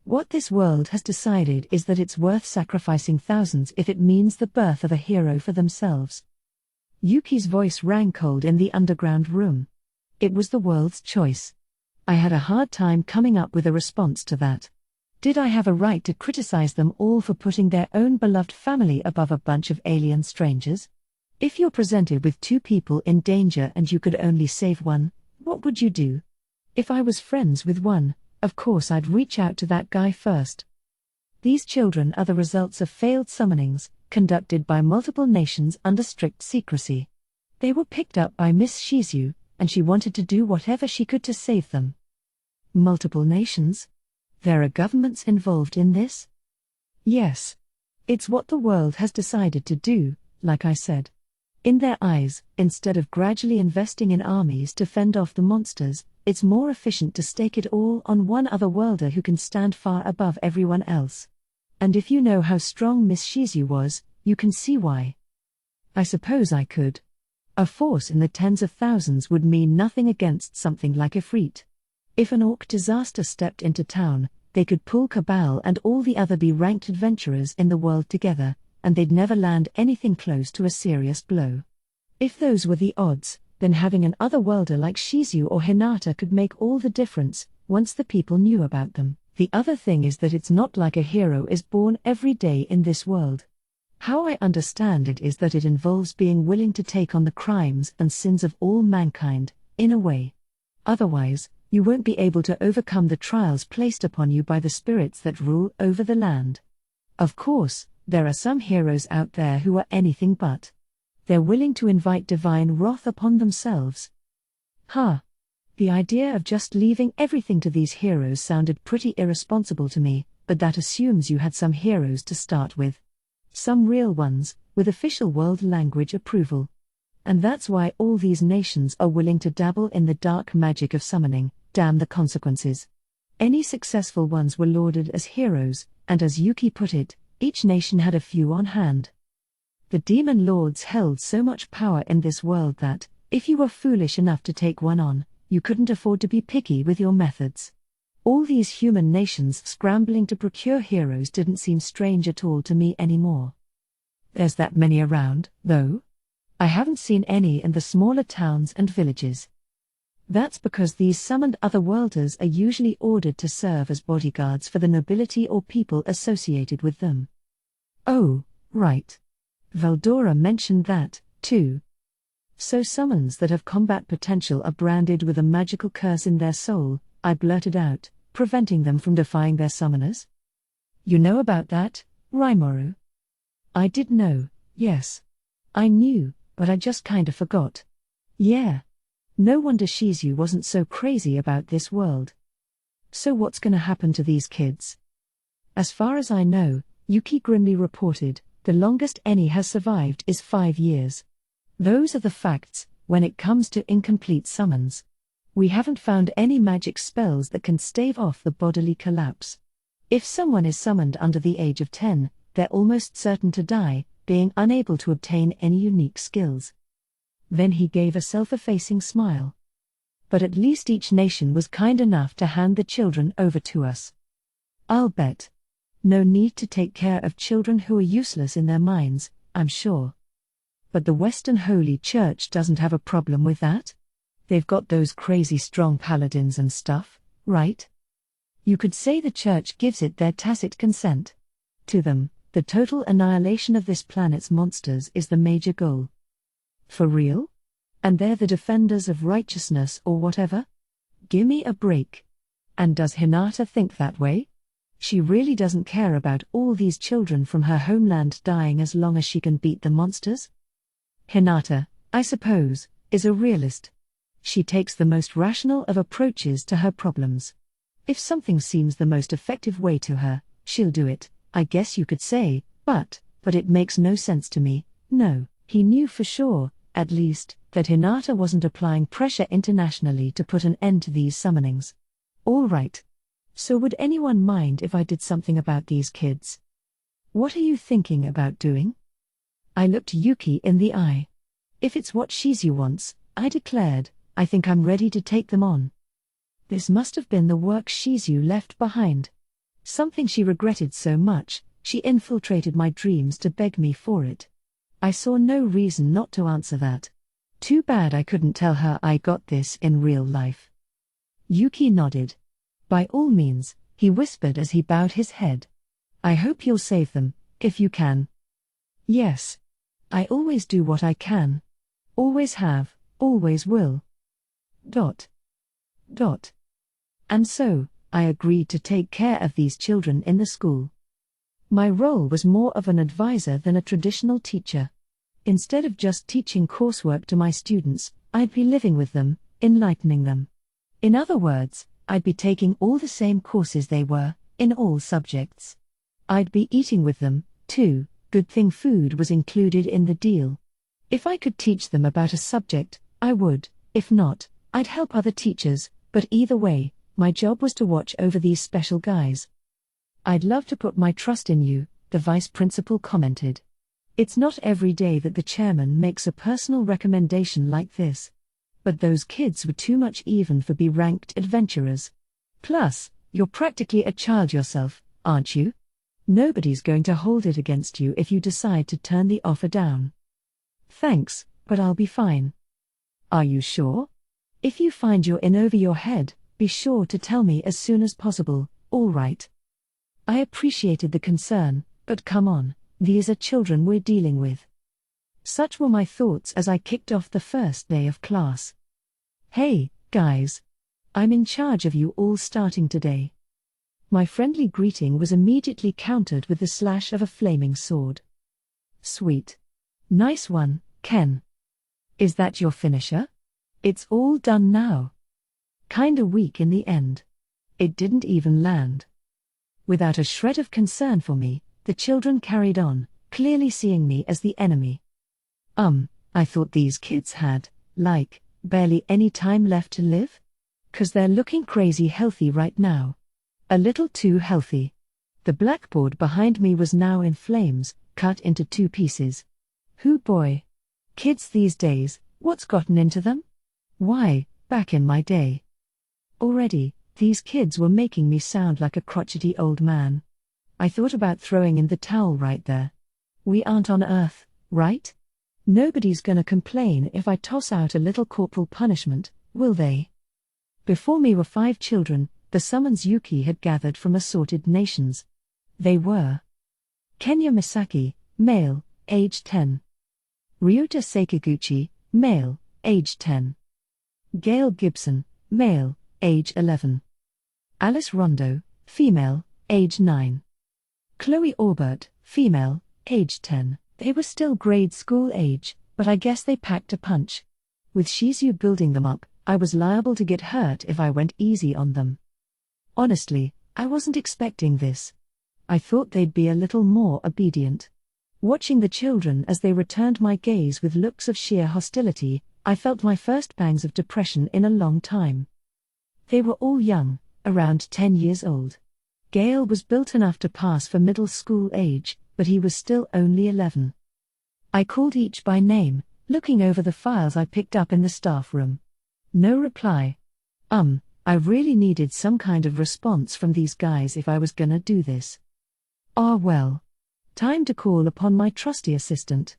What this world has decided is that it's worth sacrificing thousands if it means the birth of a hero for themselves. Yuki's voice rang cold in the underground room. It was the world's choice. I had a hard time coming up with a response to that. Did I have a right to criticize them all for putting their own beloved family above a bunch of alien strangers? If you're presented with 2 people in danger and you could only save one, what would you do? If I was friends with one, of course I'd reach out to that guy first. These children are the results of failed summonings, conducted by multiple nations under strict secrecy. They were picked up by Miss Shizu, and she wanted to do whatever she could to save them. Multiple nations? There are governments involved in this? Yes. It's what the world has decided to do, like I said. In their eyes, instead of gradually investing in armies to fend off the monsters, it's more efficient to stake it all on one otherworlder who can stand far above everyone else. And if you know how strong Miss Shizu was, you can see why. I suppose I could. A force in the tens of thousands would mean nothing against something like Ifrit. If an orc disaster stepped into town, they could pull Cabal and all the other B-ranked adventurers in the world together, and they'd never land anything close to a serious blow. If those were the odds, then having an otherworlder like Shizu or Hinata could make all the difference, once the people knew about them. The other thing is that it's not like a hero is born every day in this world. How I understand it is that it involves being willing to take on the crimes and sins of all mankind, in a way. Otherwise, you won't be able to overcome the trials placed upon you by the spirits that rule over the land. Of course, there are some heroes out there who are anything but. They're willing to invite divine wrath upon themselves. The idea of just leaving everything to these heroes sounded pretty irresponsible to me, but that assumes you had some heroes to start with. Some real ones, with official world language approval. And that's why all these nations are willing to dabble in the dark magic of summoning, damn the consequences. Any successful ones were lauded as heroes, and as Yuki put it, each nation had a few on hand. The demon lords held so much power in this world that, if you were foolish enough to take one on, you couldn't afford to be picky with your methods. All these human nations scrambling to procure heroes didn't seem strange at all to me anymore. There's that many around, though. I haven't seen any in the smaller towns and villages. That's because these summoned otherworlders are usually ordered to serve as bodyguards for the nobility or people associated with them. Oh, right. Veldora mentioned that, too. So summons that have combat potential are branded with a magical curse in their soul, I blurted out, preventing them from defying their summoners? You know about that, Rimuru? I did know, yes. I knew, but I just kinda forgot. Yeah. No wonder Shizu wasn't so crazy about this world. So what's gonna happen to these kids? As far as I know, Yuki grimly reported, the longest any has survived is 5 years. Those are the facts, when it comes to incomplete summons. We haven't found any magic spells that can stave off the bodily collapse. If someone is summoned under the age of 10, they're almost certain to die, being unable to obtain any unique skills. Then he gave a self-effacing smile. But at least each nation was kind enough to hand the children over to us. I'll bet. No need to take care of children who are useless in their minds, I'm sure. But the Western Holy Church doesn't have a problem with that? They've got those crazy strong paladins and stuff, right? You could say the Church gives it their tacit consent. To them, the total annihilation of this planet's monsters is the major goal. For real? And they're the defenders of righteousness or whatever? Gimme a break. And does Hinata think that way? She really doesn't care about all these children from her homeland dying as long as she can beat the monsters? Hinata, I suppose, is a realist. She takes the most rational of approaches to her problems. If something seems the most effective way to her, she'll do it, I guess you could say, but it makes no sense to me. No, he knew for sure, at least, that Hinata wasn't applying pressure internationally to put an end to these summonings. All right. So would anyone mind if I did something about these kids? What are you thinking about doing? I looked Yuki in the eye. If it's what Shizu wants, I declared, I think I'm ready to take them on. This must have been the work Shizu left behind. Something she regretted so much, she infiltrated my dreams to beg me for it. I saw no reason not to answer that. Too bad I couldn't tell her I got this in real life. Yuki nodded. By all means, he whispered as he bowed his head. I hope you'll save them, if you can. Yes. I always do what I can. Always have, always will. ... And so, I agreed to take care of these children in the school. My role was more of an advisor than a traditional teacher. Instead of just teaching coursework to my students, I'd be living with them, enlightening them. In other words, I'd be taking all the same courses they were, in all subjects. I'd be eating with them, too, good thing food was included in the deal. If I could teach them about a subject, I would. If not, I'd help other teachers, but either way, my job was to watch over these special guys. I'd love to put my trust in you, the vice principal commented. It's not every day that the chairman makes a personal recommendation like this. But those kids were too much even for B-ranked adventurers. Plus, you're practically a child yourself, aren't you? Nobody's going to hold it against you if you decide to turn the offer down. Thanks, but I'll be fine. Are you sure? If you find you're in over your head, be sure to tell me as soon as possible, all right? I appreciated the concern, but come on, these are children we're dealing with. Such were my thoughts as I kicked off the first day of class. Hey, guys. I'm in charge of you all starting today. My friendly greeting was immediately countered with the slash of a flaming sword. Sweet. Nice one, Ken. Is that your finisher? It's all done now. Kinda weak in the end. It didn't even land. Without a shred of concern for me, the children carried on, clearly seeing me as the enemy. I thought these kids had, barely any time left to live? 'Cause they're looking crazy healthy right now. A little too healthy. The blackboard behind me was now in flames, cut into 2 pieces. Hoo boy. Kids these days, what's gotten into them? Why, back in my day. Already, these kids were making me sound like a crotchety old man. I thought about throwing in the towel right there. We aren't on Earth, right? Nobody's gonna complain if I toss out a little corporal punishment, will they? Before me were 5 children, the summons Yuki had gathered from assorted nations. They were Kenya Misaki, male, age 10. Ryuta Sekiguchi, male, age 10. Gail Gibson, male, age 11. Alice Rondo, female, age 9. Chloe Orbert, female, age 10. They were still grade school age, but I guess they packed a punch. With Shizu building them up, I was liable to get hurt if I went easy on them. Honestly, I wasn't expecting this. I thought they'd be a little more obedient. Watching the children as they returned my gaze with looks of sheer hostility, I felt my first pangs of depression in a long time. They were all young, around 10 years old. Gale was built enough to pass for middle school age, but he was still only 11. I called each by name, looking over the files I picked up in the staff room. No reply. I really needed some kind of response from these guys if I was gonna do this. Well. Time to call upon my trusty assistant.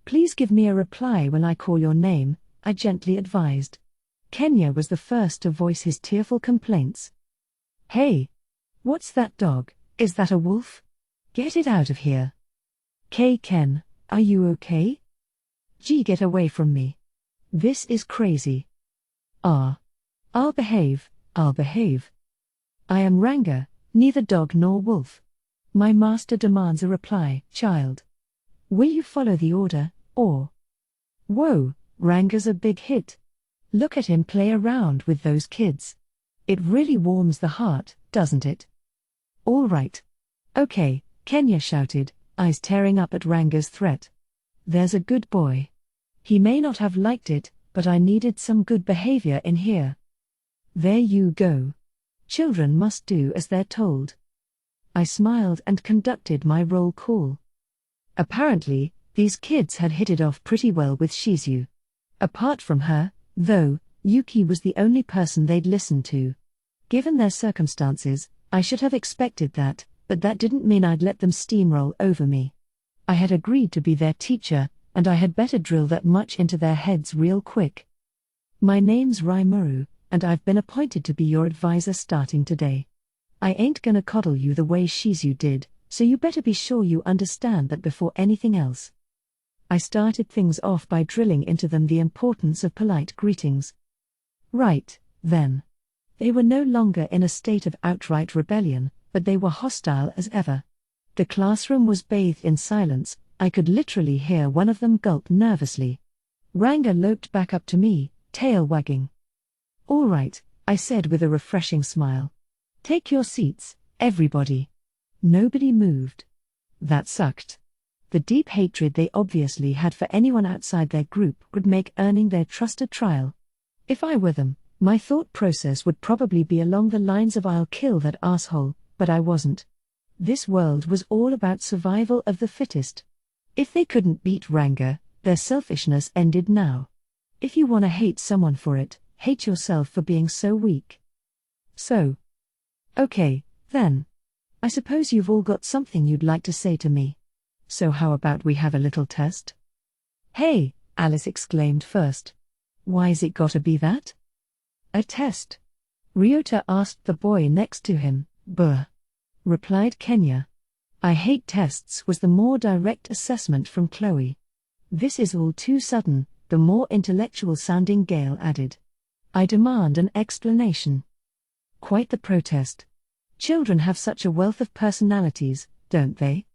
Please give me a reply when I call your name, I gently advised. Kenya was the first to voice his tearful complaints. Hey! What's that dog? Is that a wolf? Get it out of here. Ken, are you okay? Gee, get away from me. This is crazy. I'll behave. I am Ranga, neither dog nor wolf. My master demands a reply, child. Will you follow the order, or? Whoa, Ranga's a big hit. Look at him play around with those kids. It really warms the heart, doesn't it? All right. Okay, Kenya shouted, eyes tearing up at Ranga's threat. There's a good boy. He may not have liked it, but I needed some good behavior in here. There you go. Children must do as they're told. I smiled and conducted my roll call. Apparently, these kids had hit it off pretty well with Shizu. Apart from her, though, Yuki was the only person they'd listened to. Given their circumstances, I should have expected that, but that didn't mean I'd let them steamroll over me. I had agreed to be their teacher, and I had better drill that much into their heads real quick. My name's Rimuru, and I've been appointed to be your advisor starting today. I ain't gonna coddle you the way Shizu did, so you better be sure you understand that before anything else. I started things off by drilling into them the importance of polite greetings. Right, then. They were no longer in a state of outright rebellion, but they were hostile as ever. The classroom was bathed in silence. I could literally hear one of them gulp nervously. Ranga loped back up to me, tail wagging. All right, I said with a refreshing smile. Take your seats, everybody. Nobody moved. That sucked. The deep hatred they obviously had for anyone outside their group would make earning their trust a trial. If I were them, my thought process would probably be along the lines of "I'll kill that asshole," but I wasn't. This world was all about survival of the fittest. If they couldn't beat Ranga, their selfishness ended now. If you wanna hate someone for it, hate yourself for being so weak. So. Okay, then. I suppose you've all got something you'd like to say to me. So how about we have a little test? Hey, Alice exclaimed first. Why's it gotta be that? A test? Ryota asked the boy next to him. Buh. Replied Kenya. I hate tests was the more direct assessment from Chloe. This is all too sudden, the more intellectual sounding Gale added. I demand an explanation. Quite the protest. Children have such a wealth of personalities, don't they?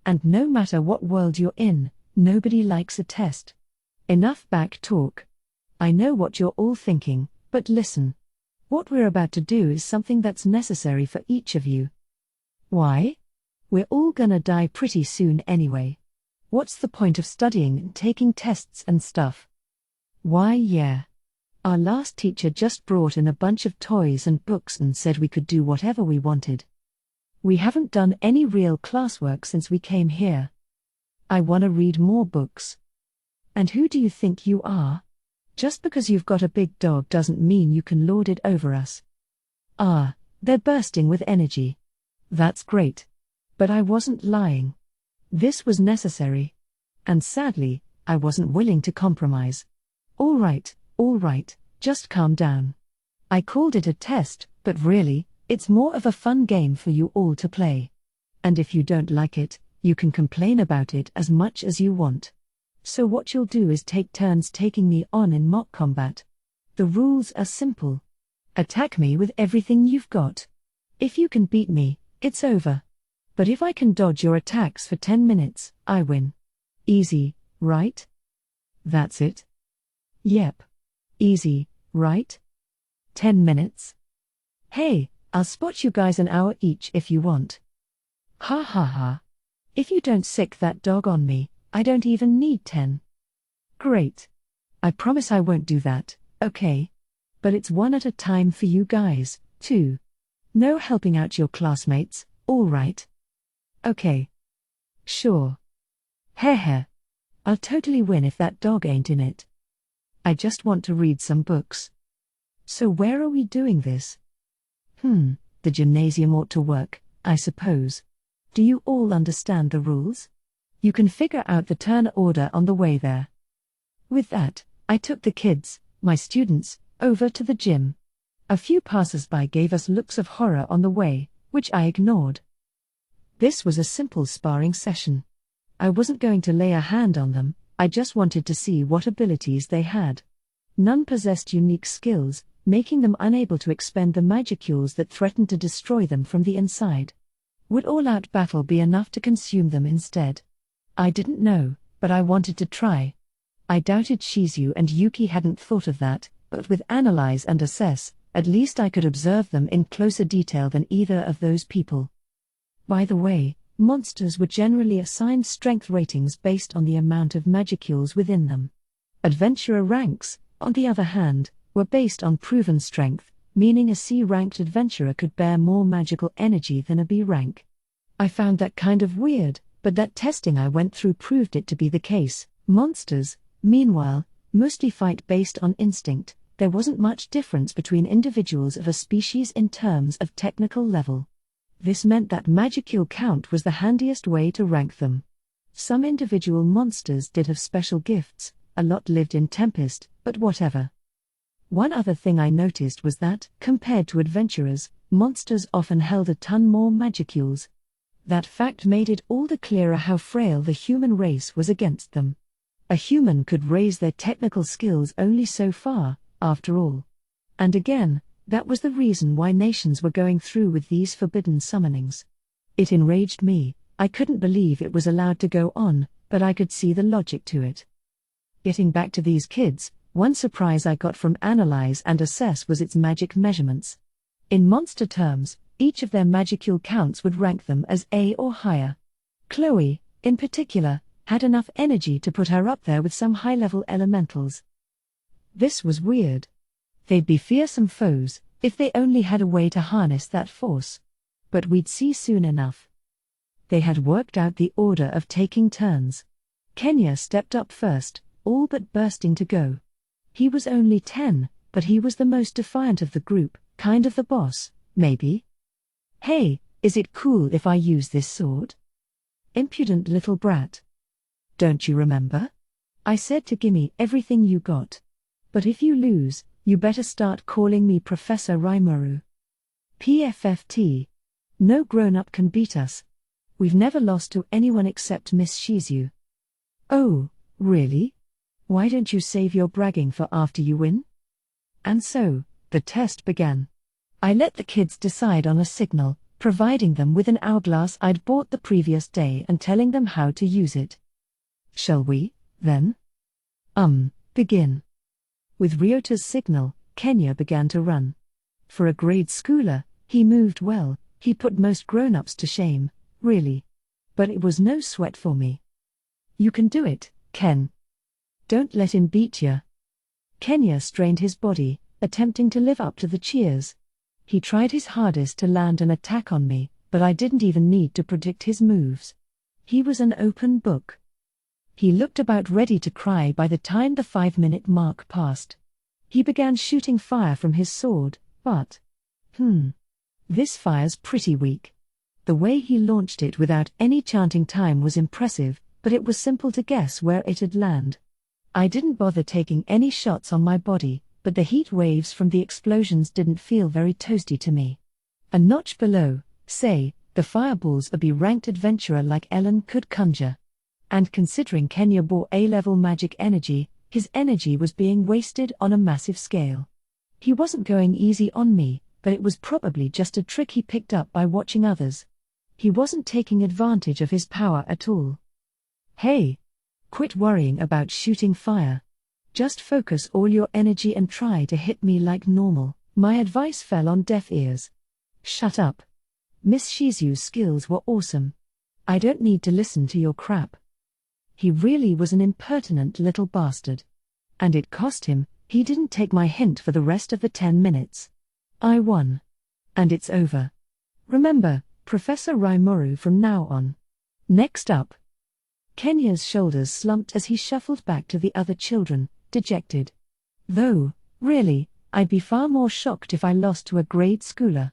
And no matter what world you're in, nobody likes a test. Enough back talk. I know what you're all thinking, but listen. What we're about to do is something that's necessary for each of you. Why? We're all gonna die pretty soon anyway. What's the point of studying and taking tests and stuff? Why, yeah. Our last teacher just brought in a bunch of toys and books and said we could do whatever we wanted. We haven't done any real classwork since we came here. I wanna read more books. And who do you think you are? Just because you've got a big dog doesn't mean you can lord it over us. Ah, they're bursting with energy. That's great. But I wasn't lying. This was necessary. And sadly, I wasn't willing to compromise. All right, just calm down. I called it a test, but really, it's more of a fun game for you all to play. And if you don't like it, you can complain about it as much as you want. So what you'll do is take turns taking me on in mock combat. The rules are simple. Attack me with everything you've got. If you can beat me, it's over. But if I can dodge your attacks for 10 minutes, I win. Easy, right? That's it? Yep. Easy, right? 10 minutes? Hey, I'll spot you guys an hour each if you want. Ha ha ha. If you don't sick that dog on me, I don't even need 10. Great. I promise I won't do that, okay? But it's one at a time for you guys, too. No helping out your classmates, all right? Okay. Sure. Heh. I'll totally win if that dog ain't in it. I just want to read some books. So where are we doing this? The gymnasium ought to work, I suppose. Do you all understand the rules? You can figure out the turn order on the way there. With that, I took the kids, my students, over to the gym. A few passers-by gave us looks of horror on the way, which I ignored. This was a simple sparring session. I wasn't going to lay a hand on them, I just wanted to see what abilities they had. None possessed unique skills, making them unable to expend the magicules that threatened to destroy them from the inside. Would all-out battle be enough to consume them instead? I didn't know, but I wanted to try. I doubted Shizu and Yuki hadn't thought of that, but with Analyze and Assess, at least I could observe them in closer detail than either of those people. By the way, monsters were generally assigned strength ratings based on the amount of magicules within them. Adventurer ranks, on the other hand, were based on proven strength, meaning a C-ranked adventurer could bear more magical energy than a B rank. I found that kind of weird, but that testing I went through proved it to be the case. Monsters, meanwhile, mostly fight based on instinct. There wasn't much difference between individuals of a species in terms of technical level. This meant that magicule count was the handiest way to rank them. Some individual monsters did have special gifts, a lot lived in Tempest, but whatever. One other thing I noticed was that, compared to adventurers, monsters often held a ton more magicules. That fact made it all the clearer how frail the human race was against them. A human could raise their technical skills only so far, after all. And again, that was the reason why nations were going through with these forbidden summonings. It enraged me. I couldn't believe it was allowed to go on, but I could see the logic to it. Getting back to these kids, one surprise I got from Analyze and Assess was its magic measurements. In monster terms, each of their magicule counts would rank them as A or higher. Chloe, in particular, Had enough energy to put her up there with some high-level elementals. This was weird. They'd be fearsome foes, if they only had a way to harness that force. But we'd see soon enough. They had worked out the order of taking turns. Kenya stepped up first, all but bursting to go. He was only 10, but he was the most defiant of the group, kind of the boss, maybe. "Hey, is it cool if I use this sword?" Impudent little brat. "Don't you remember? I said to gimme everything you got. But if you lose, you better start calling me Professor Rimuru. PFFT. No grown-up can beat us. We've never lost to anyone except Miss Shizu." "Oh, really? Why don't you save your bragging for after you win?" And so, the test began. I let the kids decide on a signal, providing them with an hourglass I'd bought the previous day and telling them how to use it. "Shall we, then?" Begin." With Ryota's signal, Kenya began to run. For a grade schooler, he moved well, he put most grown-ups to shame, really. But it was no sweat for me. "You can do it, Ken. Don't let him beat ya." Kenya strained his body, attempting to live up to the cheers. He tried his hardest to land an attack on me, but I didn't even need to predict his moves. He was an open book. He looked about ready to cry by the time the 5-minute mark passed. He began shooting fire from his sword, but this fire's pretty weak. The way he launched it without any chanting time was impressive, but it was simple to guess where it'd land. I didn't bother taking any shots on my body, but the heat waves from the explosions didn't feel very toasty to me. A notch below, say, the fireballs a B-ranked adventurer like Ellen could conjure. And considering Kenya bore A-level magic energy, his energy was being wasted on a massive scale. He wasn't going easy on me, but it was probably just a trick he picked up by watching others. He wasn't taking advantage of his power at all. "Hey! Quit worrying about shooting fire. Just focus all your energy and try to hit me like normal." My advice fell on deaf ears. "Shut up. Miss Shizu's skills were awesome. I don't need to listen to your crap." He really was an impertinent little bastard. And it cost him. He didn't take my hint for the rest of the 10 minutes. I won. And it's over. Remember, Professor Rimuru from now on. Next up. Kenya's shoulders slumped as he shuffled back to the other children, dejected. Though, really, I'd be far more shocked if I lost to a grade schooler.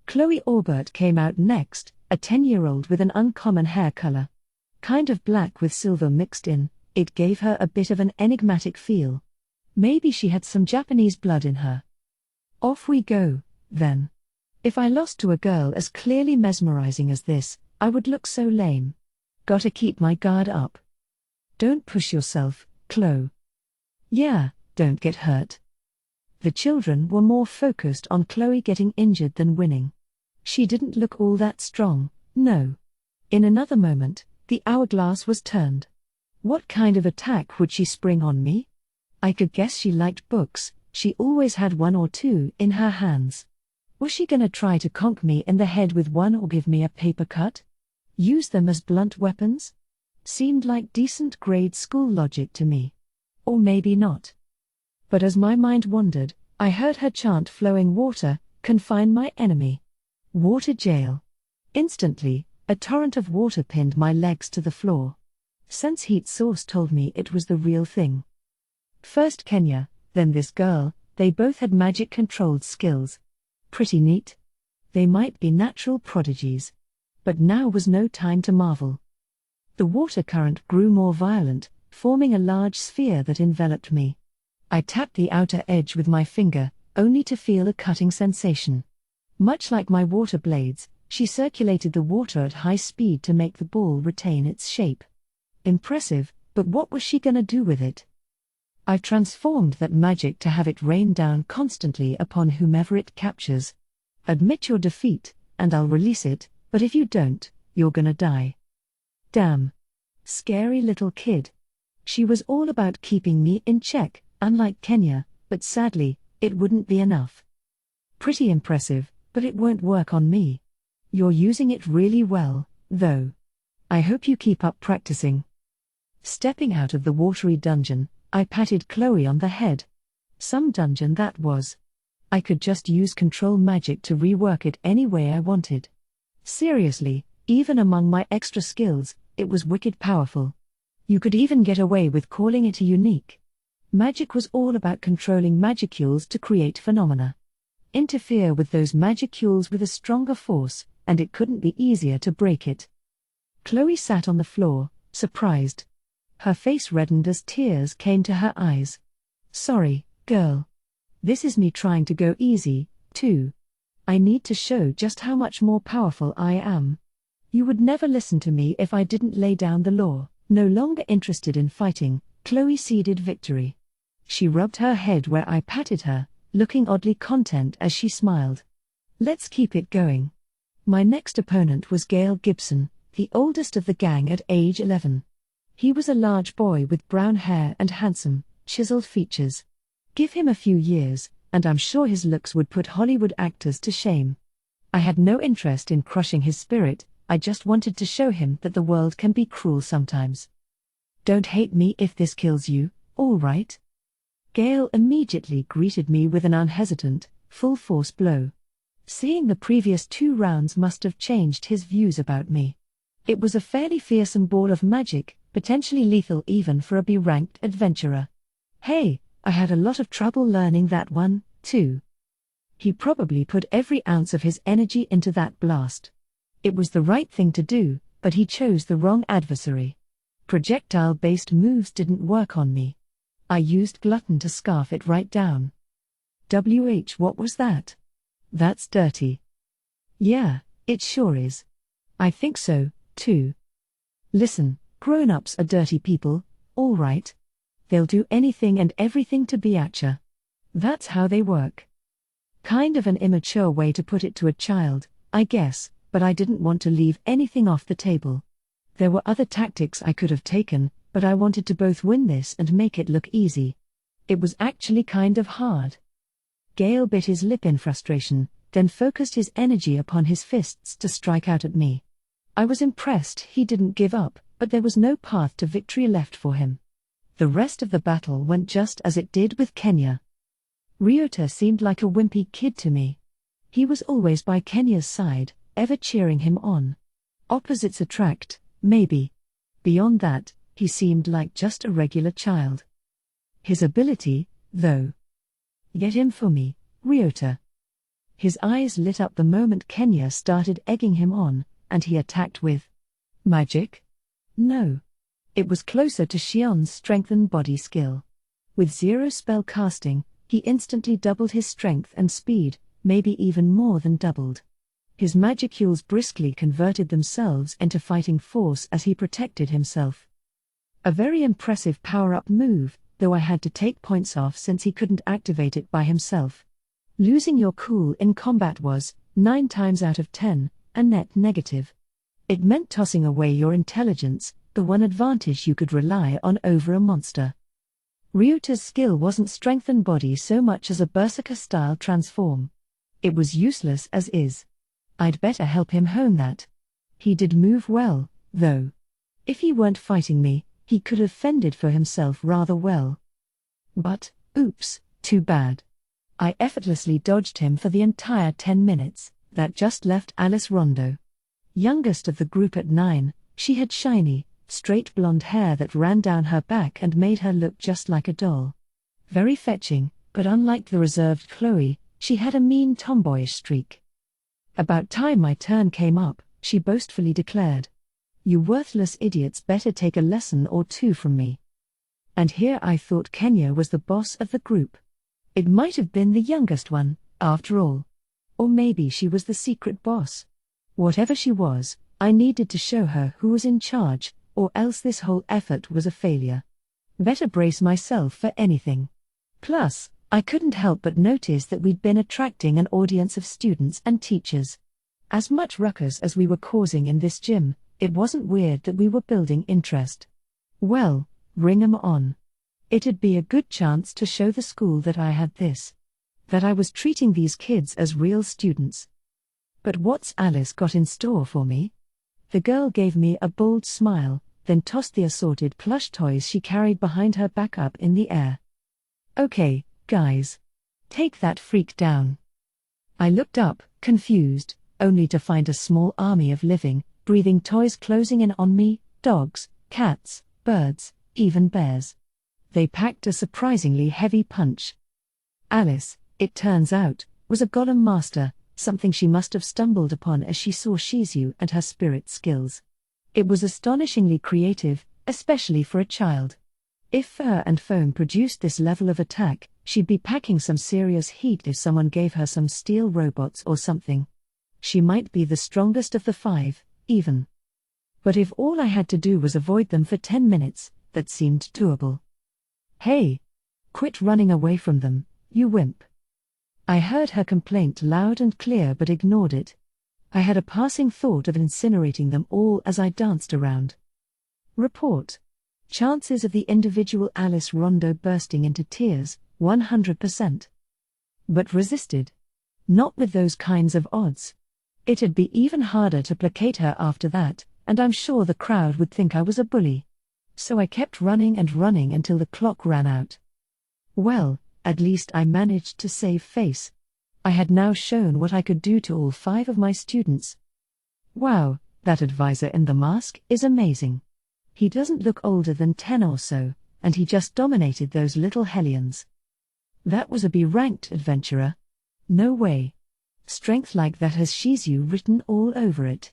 Chloe Aubert came out next, a 10-year-old with an uncommon hair color. Kind of black with silver mixed in, it gave her a bit of an enigmatic feel. Maybe she had some Japanese blood in her. Off we go, then. If I lost to a girl as clearly mesmerizing as this, I would look so lame. Gotta keep my guard up. Don't push yourself, Chloe. Yeah, don't get hurt. The children were more focused on Chloe getting injured than winning. She didn't look all that strong, no. In another moment, the hourglass was turned. What kind of attack would she spring on me? I could guess she liked books, she always had one or two in her hands. Was she gonna try to conk me in the head with one or give me a paper cut? Use them as blunt weapons? Seemed like decent grade school logic to me. Or maybe not. But as my mind wandered, I heard her chant flowing water, confine my enemy. Water jail. Instantly, a torrent of water pinned my legs to the floor. Sense heat source told me it was the real thing. First Kenya, then this girl, they both had magic-controlled skills. Pretty neat. They might be natural prodigies. But now was no time to marvel. The water current grew more violent, forming a large sphere that enveloped me. I tapped the outer edge with my finger, only to feel a cutting sensation. Much like my water blades, she circulated the water at high speed to make the ball retain its shape. Impressive, but what was she gonna do with it? I've transformed that magic to have it rain down constantly upon whomever it captures. Admit your defeat, and I'll release it, but if you don't, you're gonna die. Damn. Scary little kid. She was all about keeping me in check, unlike Kenya, but sadly, it wouldn't be enough. Pretty impressive, but it won't work on me. You're using it really well, though. I hope you keep up practicing. Stepping out of the watery dungeon, I patted Chloe on the head. Some dungeon that was. I could just use control magic to rework it any way I wanted. Seriously, even among my extra skills, it was wicked powerful. You could even get away with calling it a unique. Magic was all about controlling magicules to create phenomena. Interfere with those magicules with a stronger force, and it couldn't be easier to break it. Chloe sat on the floor, surprised. Her face reddened as tears came to her eyes. Sorry, girl. This is me trying to go easy, too. I need to show just how much more powerful I am. You would never listen to me if I didn't lay down the law. No longer interested in fighting, Chloe ceded victory. She rubbed her head where I patted her, looking oddly content as she smiled. Let's keep it going. My next opponent was Gale Gibson, the oldest of the gang at age 11. He was a large boy with brown hair and handsome, chiseled features. Give him a few years, and I'm sure his looks would put Hollywood actors to shame. I had no interest in crushing his spirit, I just wanted to show him that the world can be cruel sometimes. Don't hate me if this kills you, all right? Gale immediately greeted me with an unhesitant, full-force blow. Seeing the previous 2 rounds must have changed his views about me. It was a fairly fearsome ball of magic, potentially lethal even for a B-ranked adventurer. Hey, I had a lot of trouble learning that one, too. He probably put every ounce of his energy into that blast. It was the right thing to do, but he chose the wrong adversary. Projectile-based moves didn't work on me. I used Glutton to scarf it right down. What was that? That's dirty. Yeah, it sure is. I think so, too. Listen, grown-ups are dirty people, all right? They'll do anything and everything to be at ya. That's how they work. Kind of an immature way to put it to a child, I guess, but I didn't want to leave anything off the table. There were other tactics I could have taken, but I wanted to both win this and make it look easy. It was actually kind of hard. Gale bit his lip in frustration, then focused his energy upon his fists to strike out at me. I was impressed he didn't give up, but there was no path to victory left for him. The rest of the battle went just as it did with Kenya. Ryota seemed like a wimpy kid to me. He was always by Kenya's side, ever cheering him on. Opposites attract, maybe. Beyond that, he seemed like just a regular child. His ability, though. Get him for me, Ryota. His eyes lit up the moment Kenya started egging him on, and he attacked with magic? No. It was closer to Xion's strengthened body skill. With 0 spell casting, he instantly doubled his strength and speed, maybe even more than doubled. His magicules briskly converted themselves into fighting force as he protected himself. A very impressive power-up move, though I had to take points off since he couldn't activate it by himself. Losing your cool in combat was, 9 times out of 10, a net negative. It meant tossing away your intelligence, the one advantage you could rely on over a monster. Ryota's skill wasn't strengthened body so much as a berserker-style transform. It was useless as is. I'd better help him hone that. He did move well, though. If he weren't fighting me, he could have fended for himself rather well. But, oops, too bad. I effortlessly dodged him for the entire 10 minutes, that just left Alice Rondo. Youngest of the group at 9, she had shiny, straight blonde hair that ran down her back and made her look just like a doll. Very fetching, but unlike the reserved Chloe, she had a mean tomboyish streak. About time my turn came up, she boastfully declared. You worthless idiots better take a lesson or two from me. And here I thought Kenya was the boss of the group. It might have been the youngest one, after all. Or maybe she was the secret boss. Whatever she was, I needed to show her who was in charge, or else this whole effort was a failure. Better brace myself for anything. Plus, I couldn't help but notice that we'd been attracting an audience of students and teachers. As much ruckus as we were causing in this gym, it wasn't weird that we were building interest. Well, bring 'em on. It'd be a good chance to show the school that I had this. That I was treating these kids as real students. But what's Alice got in store for me? The girl gave me a bold smile, then tossed the assorted plush toys she carried behind her back up in the air. "Okay, guys. Take that freak down." I looked up, confused, only to find a small army of living, breathing toys closing in on me: dogs, cats, birds, even bears. They packed a surprisingly heavy punch. Alice, it turns out, was a golem master, something she must have stumbled upon as she saw Shizu and her spirit skills. It was astonishingly creative, especially for a child. If fur and foam produced this level of attack, she'd be packing some serious heat if someone gave her some steel robots or something. She might be the strongest of the 5, even. But if all I had to do was avoid them for 10 minutes, that seemed doable. "Hey! Quit running away from them, you wimp." I heard her complaint loud and clear but ignored it. I had a passing thought of incinerating them all as I danced around. Report. Chances of the individual Alice Rondo bursting into tears, 100%. But resisted. Not with those kinds of odds. It'd be even harder to placate her after that, and I'm sure the crowd would think I was a bully. So I kept running and running until the clock ran out. Well, at least I managed to save face. I had now shown what I could do to all 5 of my students. Wow, that advisor in the mask is amazing. He doesn't look older than 10 or so, and he just dominated those little hellions. That was a B-ranked adventurer. No way. Strength like that has Shizu written all over it.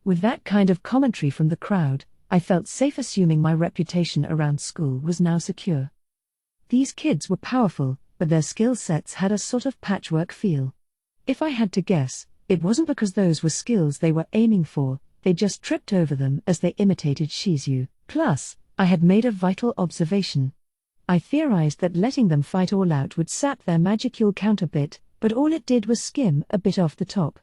With that kind of commentary from the crowd, I felt safe assuming my reputation around school was now secure. These kids were powerful, but their skill sets had a sort of patchwork feel. If I had to guess, it wasn't because those were skills they were aiming for, they just tripped over them as they imitated Shizu. Plus, I had made a vital observation. I theorized that letting them fight all out would sap their magicule counter bit, but all it did was skim a bit off the top.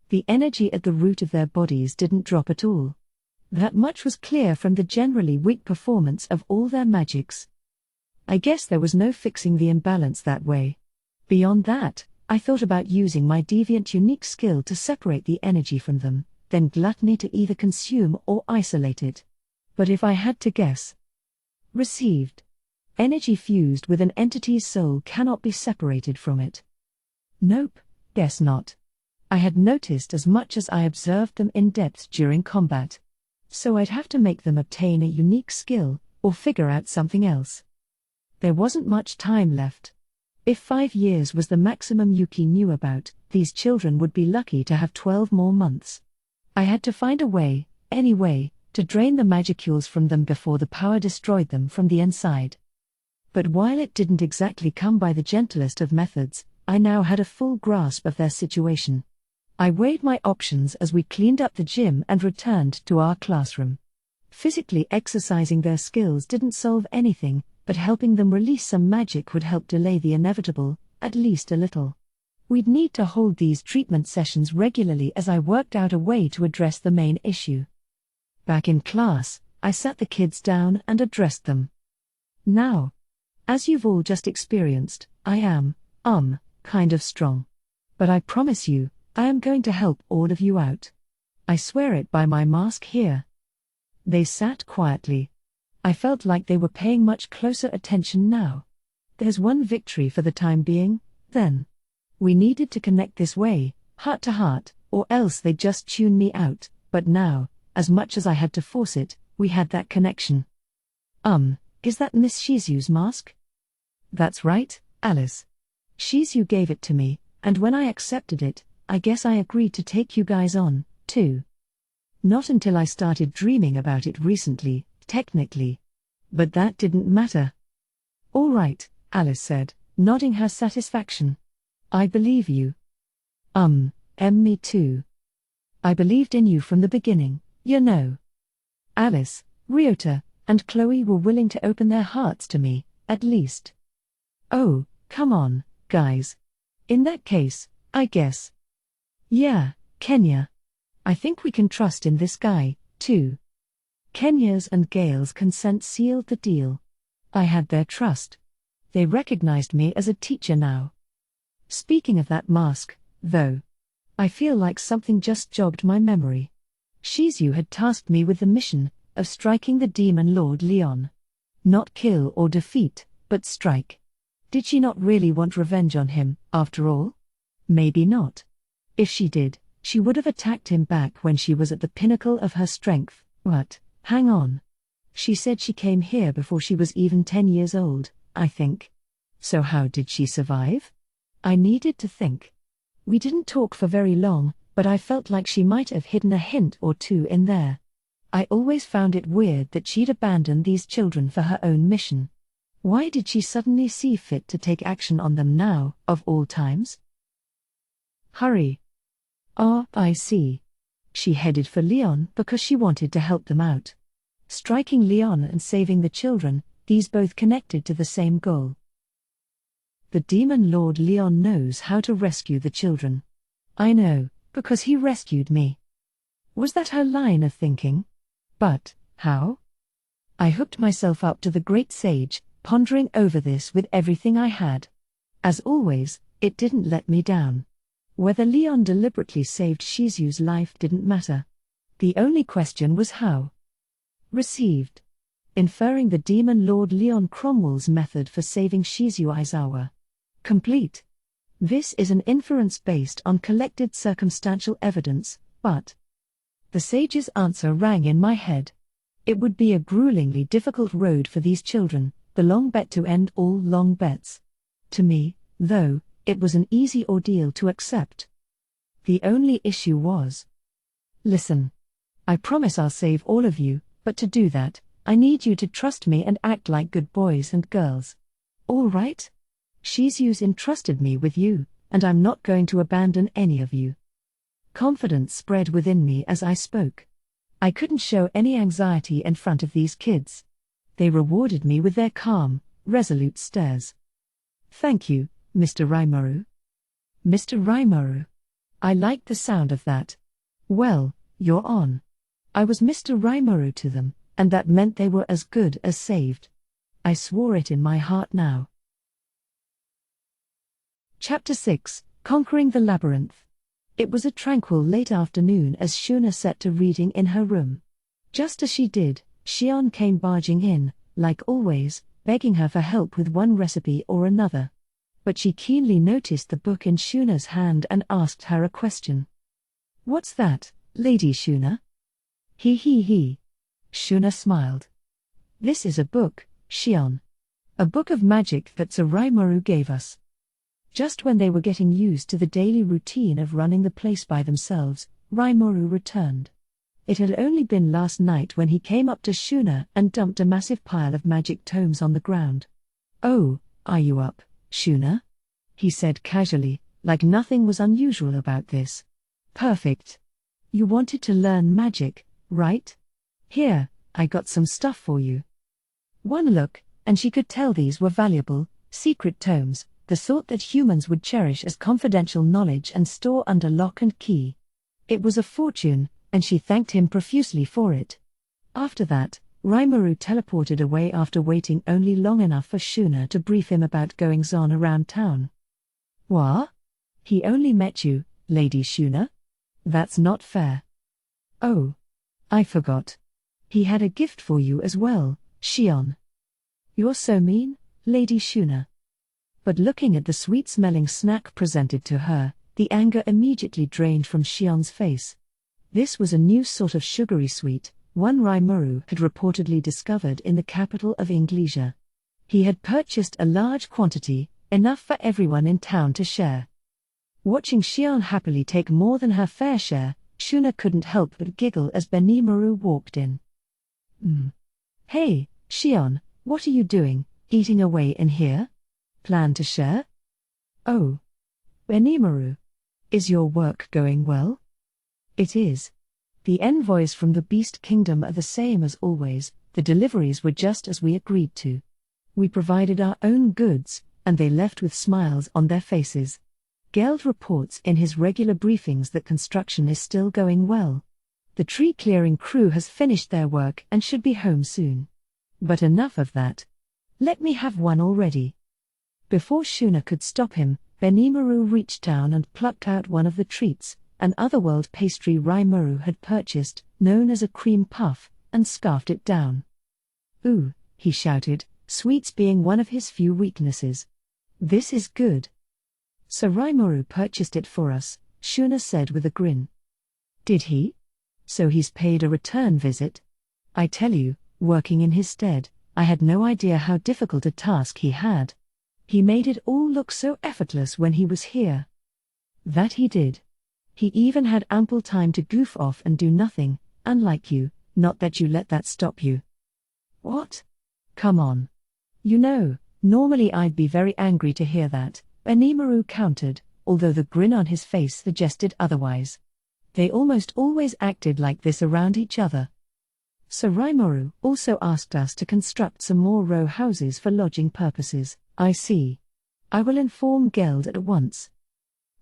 The energy at the root of their bodies didn't drop at all. That much was clear from the generally weak performance of all their magics. I guess there was no fixing the imbalance that way. Beyond that, I thought about using my deviant unique skill to separate the energy from them, then gluttony to either consume or isolate it. But if I had to guess. Received. Energy fused with an entity's soul cannot be separated from it. Nope, guess not. I had noticed as much as I observed them in depth during combat. So I'd have to make them obtain a unique skill, or figure out something else. There wasn't much time left. If 5 years was the maximum Yuki knew about, these children would be lucky to have 12 more months. I had to find a way, anyway, to drain the magicules from them before the power destroyed them from the inside. But while it didn't exactly come by the gentlest of methods, I now had a full grasp of their situation. I weighed my options as we cleaned up the gym and returned to our classroom. Physically exercising their skills didn't solve anything, but helping them release some magic would help delay the inevitable, at least a little. We'd need to hold these treatment sessions regularly as I worked out a way to address the main issue. Back in class, I sat the kids down and addressed them. Now, as you've all just experienced, I am, kind of strong. But I promise you, I am going to help all of you out. I swear it by my mask here. They sat quietly. I felt like they were paying much closer attention now. There's one victory for the time being, then. We needed to connect this way, heart to heart, or else they'd just tune me out, but now, as much as I had to force it, we had that connection. Is that Miss Shizu's mask? That's right, Alice. Shizu gave it to me, and when I accepted it, I guess I agreed to take you guys on, too. Not until I started dreaming about it recently, technically. But that didn't matter. All right, Alice said, nodding her satisfaction. I believe you. Me too. I believed in you from the beginning, you know. Alice, Ryota, and Chloe were willing to open their hearts to me, at least. Oh, come on, guys. In that case, I guess. Yeah, Kenya. I think we can trust in this guy, too. Kenya's and Gail's consent sealed the deal. I had their trust. They recognized me as a teacher now. Speaking of that mask, though, I feel like something just jogged my memory. Shizu had tasked me with the mission, of striking the demon Lord Leon. Not kill or defeat, but strike. Did she not really want revenge on him, after all? Maybe not. If she did, she would have attacked him back when she was at the pinnacle of her strength. But, hang on. She said she came here before she was even 10 years old, I think. So how did she survive? I needed to think. We didn't talk for very long, but I felt like she might have hidden a hint or two in there. I always found it weird that she'd abandon these children for her own mission. Why did she suddenly see fit to take action on them now, of all times? Hurry. I see. She headed for Leon because she wanted to help them out. Striking Leon and saving the children, these both connected to the same goal. The demon Lord Leon knows how to rescue the children. I know, because he rescued me. Was that her line of thinking? But, how? I hooked myself up to the great sage, pondering over this with everything I had. As always, it didn't let me down. Whether Leon deliberately saved Shizu's life didn't matter. The only question was how. Received. Inferring the demon Lord Leon Cromwell's method for saving Shizu Aizawa. Complete. This is an inference based on collected circumstantial evidence, but the sage's answer rang in my head. It would be a gruelingly difficult road for these children, the long bet to end all long bets. To me, though, it was an easy ordeal to accept. The only issue was, listen. I promise I'll save all of you, but to do that, I need you to trust me and act like good boys and girls. All right? Shizu's entrusted me with you, and I'm not going to abandon any of you. Confidence spread within me as I spoke. I couldn't show any anxiety in front of these kids. They rewarded me with their calm, resolute stares. Thank you, Mr. Rimuru. Mr. Rimuru. I liked the sound of that. Well, you're on. I was Mr. Rimuru to them, and that meant they were as good as saved. I swore it in my heart now. Chapter 6, Conquering the Labyrinth. It was a tranquil late afternoon as Shuna set to reading in her room. Just as she did, Shion came barging in, like always, begging her for help with one recipe or another. But she keenly noticed the book in Shuna's hand and asked her a question. What's that, Lady Shuna? He. Shuna smiled. This is a book, Shion. A book of magic that Sir Rimuru gave us. Just when they were getting used to the daily routine of running the place by themselves, Rimuru returned. It had only been last night when he came up to Shuna and dumped a massive pile of magic tomes on the ground. Oh, are you up, Shuna? He said casually, like nothing was unusual about this. Perfect. You wanted to learn magic, right? Here, I got some stuff for you. One look, and she could tell these were valuable, secret tomes, the sort that humans would cherish as confidential knowledge and store under lock and key. It was a fortune, and she thanked him profusely for it. After that, Rimuru teleported away after waiting only long enough for Shuna to brief him about goings-on around town. What? He only met you, Lady Shuna? That's not fair. Oh. I forgot. He had a gift for you as well, Shion. You're so mean, Lady Shuna. But looking at the sweet-smelling snack presented to her, the anger immediately drained from Shion's face. This was a new sort of sugary sweet, one Rimuru had reportedly discovered in the capital of Inglesia. He had purchased a large quantity, enough for everyone in town to share. Watching Shion happily take more than her fair share, Shuna couldn't help but giggle as Benimaru walked in. Hey, Shion, what are you doing, eating away in here? Plan to share? Oh. Benimaru. Is your work going well? It is. The envoys from the Beast Kingdom are the same as always, the deliveries were just as we agreed to. We provided our own goods, and they left with smiles on their faces. Geld reports in his regular briefings that construction is still going well. The tree-clearing crew has finished their work and should be home soon. But enough of that. Let me have one already. Before Shuna could stop him, Benimaru reached down and plucked out one of the treats, an otherworld pastry Rimuru had purchased, known as a cream puff, and scarfed it down. "Ooh," he shouted, sweets being one of his few weaknesses. "This is good." "Sir Rimuru purchased it for us," Shuna said with a grin. "Did he? So he's paid a return visit? I tell you, working in his stead, I had no idea how difficult a task he had. He made it all look so effortless when he was here." "That he did. He even had ample time to goof off and do nothing, unlike you, not that you let that stop you." "What? Come on. You know, normally I'd be very angry to hear that," Onimaru countered, although the grin on his face suggested otherwise. "They almost always acted like this around each other." "Sir Rimuru also asked us to construct some more row houses for lodging purposes." "I see. I will inform Geld at once."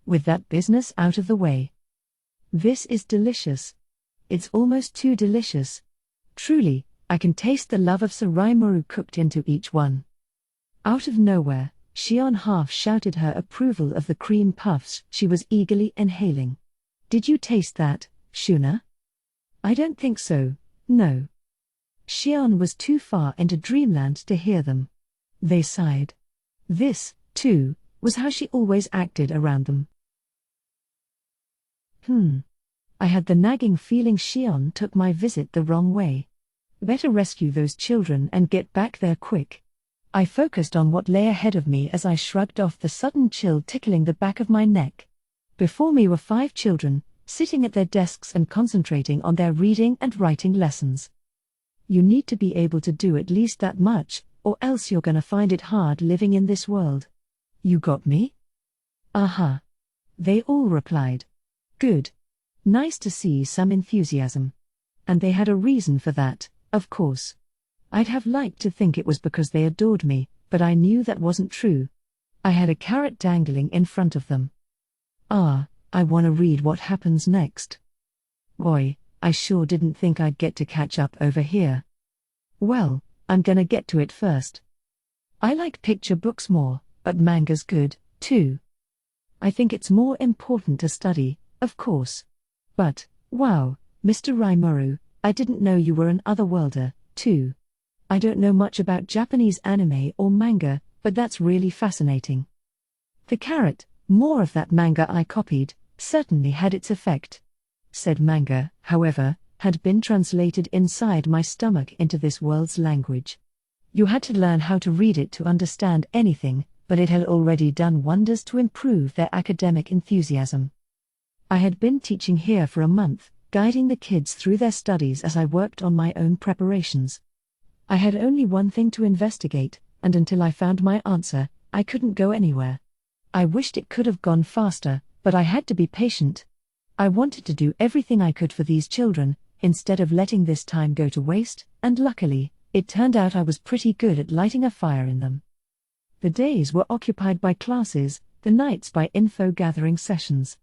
"With that business out of the way. This is delicious. It's almost too delicious. Truly, I can taste the love of Sir Rimuru cooked into each one." Out of nowhere, Shion half shouted her approval of the cream puffs she was eagerly inhaling. "Did you taste that, Shuna?" "I don't think so, no." Shion was too far into dreamland to hear them. They sighed. This, too, was how she always acted around them. I had the nagging feeling Shion took my visit the wrong way. Better rescue those children and get back there quick. I focused on what lay ahead of me as I shrugged off the sudden chill tickling the back of my neck. Before me were 5 children, sitting at their desks and concentrating on their reading and writing lessons. You need to be able to do at least that much, or else you're gonna find it hard living in this world. You got me? Aha. They all replied. Good. Nice to see some enthusiasm. And they had a reason for that, of course. I'd have liked to think it was because they adored me, but I knew that wasn't true. I had a carrot dangling in front of them. I wanna read what happens next. Boy, I sure didn't think I'd get to catch up over here. Well, I'm gonna get to it first. I like picture books more, but manga's good, too. I think it's more important to study, of course. But, wow, Mr. Rimuru, I didn't know you were an otherworlder, too. I don't know much about Japanese anime or manga, but that's really fascinating. The carrot, more of that manga I copied, certainly had its effect. Said manga, however, had been translated inside my stomach into this world's language. You had to learn how to read it to understand anything, but it had already done wonders to improve their academic enthusiasm. I had been teaching here for a month, guiding the kids through their studies as I worked on my own preparations. I had only one thing to investigate, and until I found my answer, I couldn't go anywhere. I wished it could have gone faster, but I had to be patient. I wanted to do everything I could for these children, instead of letting this time go to waste, and luckily, it turned out I was pretty good at lighting a fire in them. The days were occupied by classes, the nights by info-gathering sessions.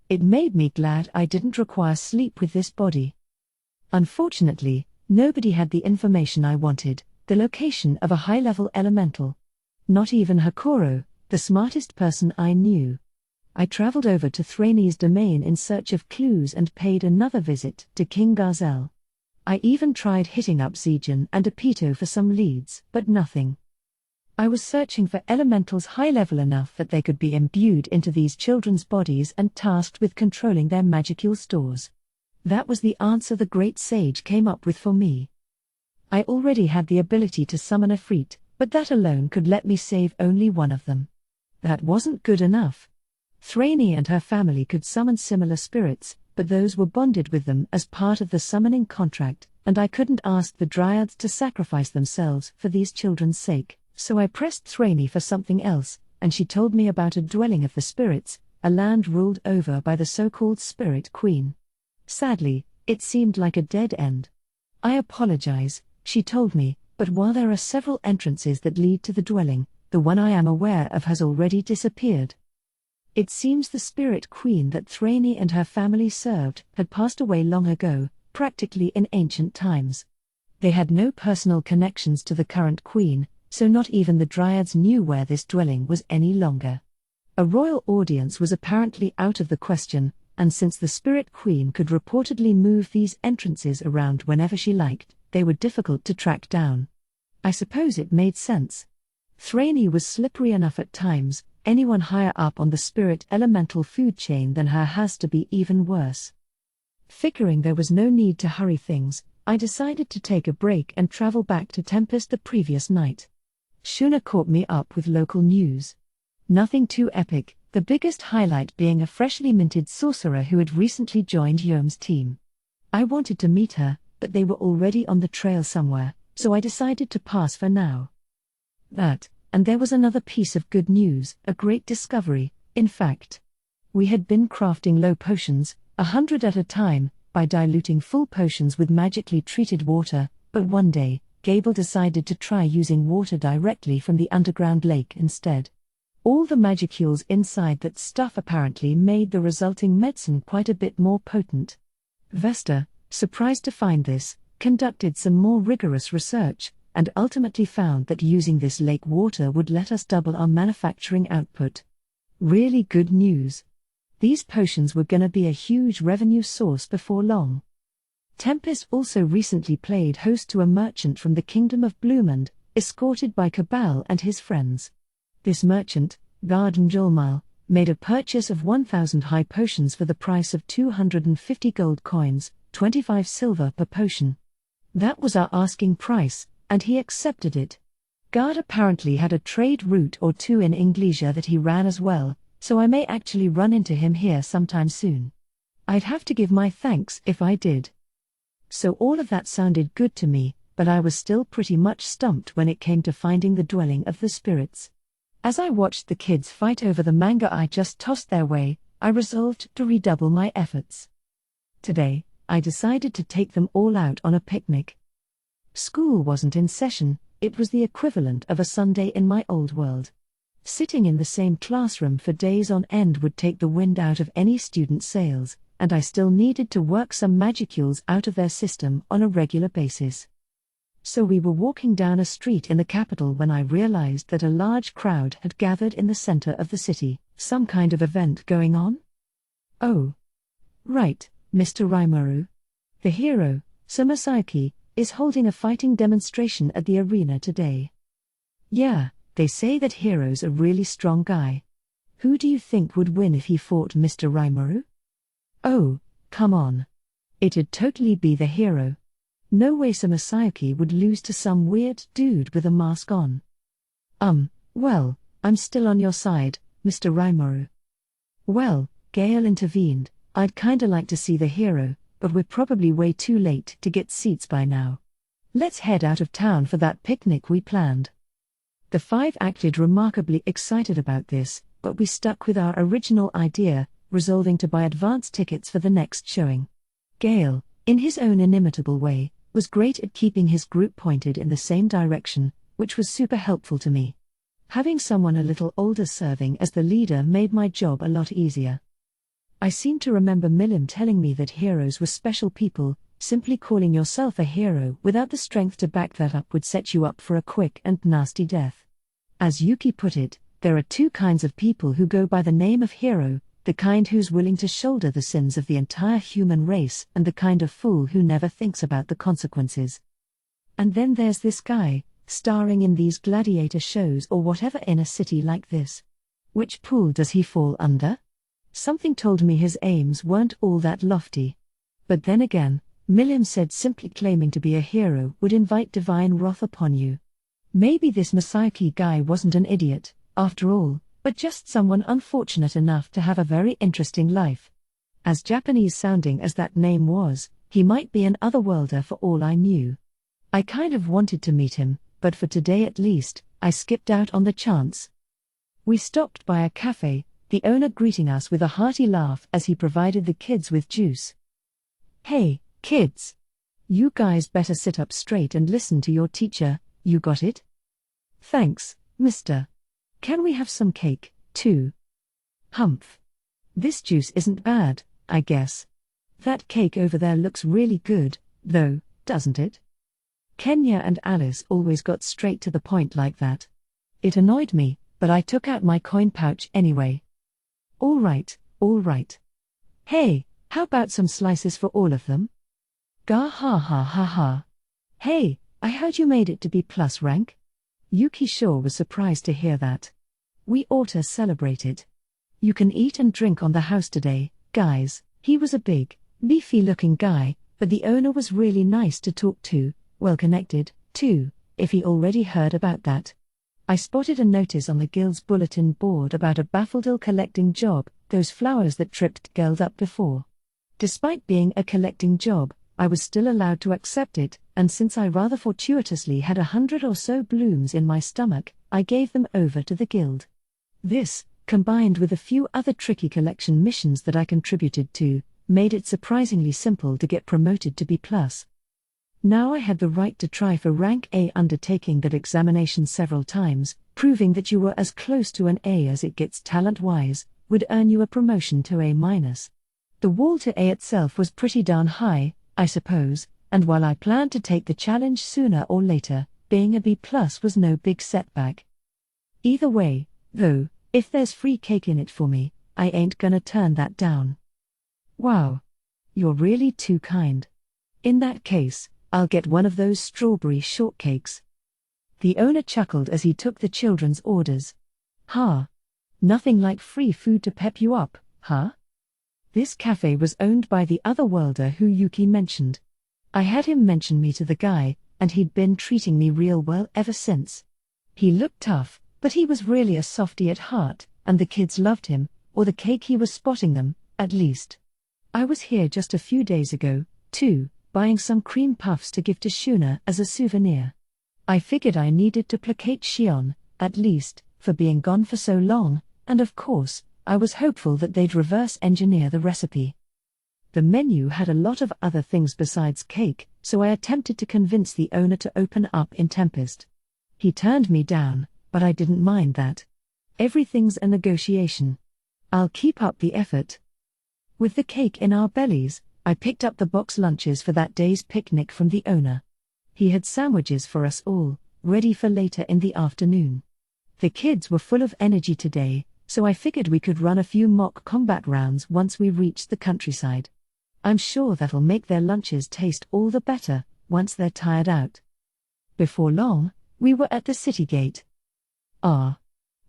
It made me glad I didn't require sleep with this body. Unfortunately, nobody had the information I wanted, the location of a high-level elemental. Not even Hakoro, the smartest person I knew. I traveled over to Thrane's domain in search of clues and paid another visit to King Gazel. I even tried hitting up Zijin and Apito for some leads, but nothing. I was searching for elementals high-level enough that they could be imbued into these children's bodies and tasked with controlling their magical stores. That was the answer the great sage came up with for me. I already had the ability to summon a Efreet, but that alone could let me save only one of them. That wasn't good enough. Thrane and her family could summon similar spirits, but those were bonded with them as part of the summoning contract, and I couldn't ask the dryads to sacrifice themselves for these children's sake. So I pressed Thrane for something else, and she told me about a dwelling of the spirits, a land ruled over by the so-called Spirit Queen. Sadly, it seemed like a dead end. I apologize, she told me, but while there are several entrances that lead to the dwelling, the one I am aware of has already disappeared. It seems the Spirit Queen that Thrane and her family served had passed away long ago, practically in ancient times. They had no personal connections to the current queen, so not even the dryads knew where this dwelling was any longer. A royal audience was apparently out of the question, and since the Spirit Queen could reportedly move these entrances around whenever she liked, they were difficult to track down. I suppose it made sense. Thraney was slippery enough at times, anyone higher up on the spirit elemental food chain than her has to be even worse. Figuring there was no need to hurry things, I decided to take a break and travel back to Tempest the previous night. Shuna caught me up with local news. Nothing too epic, the biggest highlight being a freshly minted sorcerer who had recently joined Yome's team. I wanted to meet her, but they were already on the trail somewhere, so I decided to pass for now. That, and there was another piece of good news, a great discovery, in fact. We had been crafting low potions, 100 at a time, by diluting full potions with magically treated water, but one day, Gable decided to try using water directly from the underground lake instead. All the magicules inside that stuff apparently made the resulting medicine quite a bit more potent. Vesta, surprised to find this, conducted some more rigorous research, and ultimately found that using this lake water would let us double our manufacturing output. Really good news. These potions were gonna be a huge revenue source before long. Tempest also recently played host to a merchant from the kingdom of Blumund, escorted by Cabal and his friends. This merchant, Garden Jolmile, made a purchase of 1,000 high potions for the price of 250 gold coins, 25 silver per potion. That was our asking price, and he accepted it. Gard apparently had a trade route or two in Inglesia that he ran as well, so I may actually run into him here sometime soon. I'd have to give my thanks if I did. So all of that sounded good to me, but I was still pretty much stumped when it came to finding the dwelling of the spirits. As I watched the kids fight over the manga I just tossed their way, I resolved to redouble my efforts. Today, I decided to take them all out on a picnic. School wasn't in session, it was the equivalent of a Sunday in my old world. Sitting in the same classroom for days on end would take the wind out of any student's sails, and I still needed to work some magicules out of their system on a regular basis. So we were walking down a street in the capital when I realized that a large crowd had gathered in the center of the city, some kind of event going on? Oh. Right, Mr. Rimuru. The hero, Sumasaki, is holding a fighting demonstration at the arena today. Yeah, they say that Hero's a really strong guy. Who do you think would win if he fought Mr. Rimuru? Oh, come on. It'd totally be the hero. No way Sumasaki would lose to some weird dude with a mask on. Well, I'm still on your side, Mr. Rimuru. Well, Gale intervened, I'd kinda like to see the hero, but we're probably way too late to get seats by now. Let's head out of town for that picnic we planned. The five acted remarkably excited about this, but we stuck with our original idea, resolving to buy advance tickets for the next showing. Gale, in his own inimitable way, was great at keeping his group pointed in the same direction, which was super helpful to me. Having someone a little older serving as the leader made my job a lot easier. I seem to remember Milim telling me that heroes were special people, simply calling yourself a hero without the strength to back that up would set you up for a quick and nasty death. As Yuki put it, there are two kinds of people who go by the name of hero, the kind who's willing to shoulder the sins of the entire human race and the kind of fool who never thinks about the consequences. And then there's this guy, starring in these gladiator shows or whatever in a city like this. Which pool does he fall under? Something told me his aims weren't all that lofty. But then again, Milim said simply claiming to be a hero would invite divine wrath upon you. Maybe this Masaki guy wasn't an idiot, after all, but just someone unfortunate enough to have a very interesting life. As Japanese sounding as that name was, he might be an otherworlder for all I knew. I kind of wanted to meet him, but for today at least, I skipped out on the chance. We stopped by a cafe, the owner greeting us with a hearty laugh as he provided the kids with juice. Hey, kids! You guys better sit up straight and listen to your teacher, you got it? Thanks, mister. Can we have some cake, too? Humph. This juice isn't bad, I guess. That cake over there looks really good, though, doesn't it? Kenya and Alice always got straight to the point like that. It annoyed me, but I took out my coin pouch anyway. All right. Hey, how about some slices for all of them? Gah ha ha ha ha. Hey, I heard you made it to B+ rank? Yuki sure was surprised to hear that. We oughta celebrate it. You can eat and drink on the house today, guys. He was a big, beefy-looking guy, but the owner was really nice to talk to, well-connected, too, if he already heard about that. I spotted a notice on the guild's bulletin board about a Baffledale collecting job, those flowers that tripped Geld up before. Despite being a collecting job, I was still allowed to accept it, and since I rather fortuitously had 100 or so blooms in my stomach, I gave them over to the guild. This, combined with a few other tricky collection missions that I contributed to, made it surprisingly simple to get promoted to B+. Now I had the right to try for rank A. Undertaking that examination several times, proving that you were as close to an A as it gets talent-wise, would earn you a promotion to A-. The wall to A itself was pretty darn high, I suppose, and while I planned to take the challenge sooner or later, being a B+ was no big setback. Either way, though, if there's free cake in it for me, I ain't gonna turn that down. Wow. You're really too kind. In that case, I'll get one of those strawberry shortcakes. The owner chuckled as he took the children's orders. Nothing like free food to pep you up, huh? This cafe was owned by the other worlder who Yuki mentioned. I had him mention me to the guy, and he'd been treating me real well ever since. He looked tough, but he was really a softie at heart, and the kids loved him, or the cake he was spotting them, at least. I was here just a few days ago, too, buying some cream puffs to give to Shuna as a souvenir. I figured I needed to placate Shion, at least, for being gone for so long, and of course, I was hopeful that they'd reverse engineer the recipe. The menu had a lot of other things besides cake, so I attempted to convince the owner to open up in Tempest. He turned me down, but I didn't mind that. Everything's a negotiation. I'll keep up the effort. With the cake in our bellies, I picked up the box lunches for that day's picnic from the owner. He had sandwiches for us all, ready for later in the afternoon. The kids were full of energy today, so I figured we could run a few mock combat rounds once we reached the countryside. I'm sure that'll make their lunches taste all the better, once they're tired out. Before long, we were at the city gate.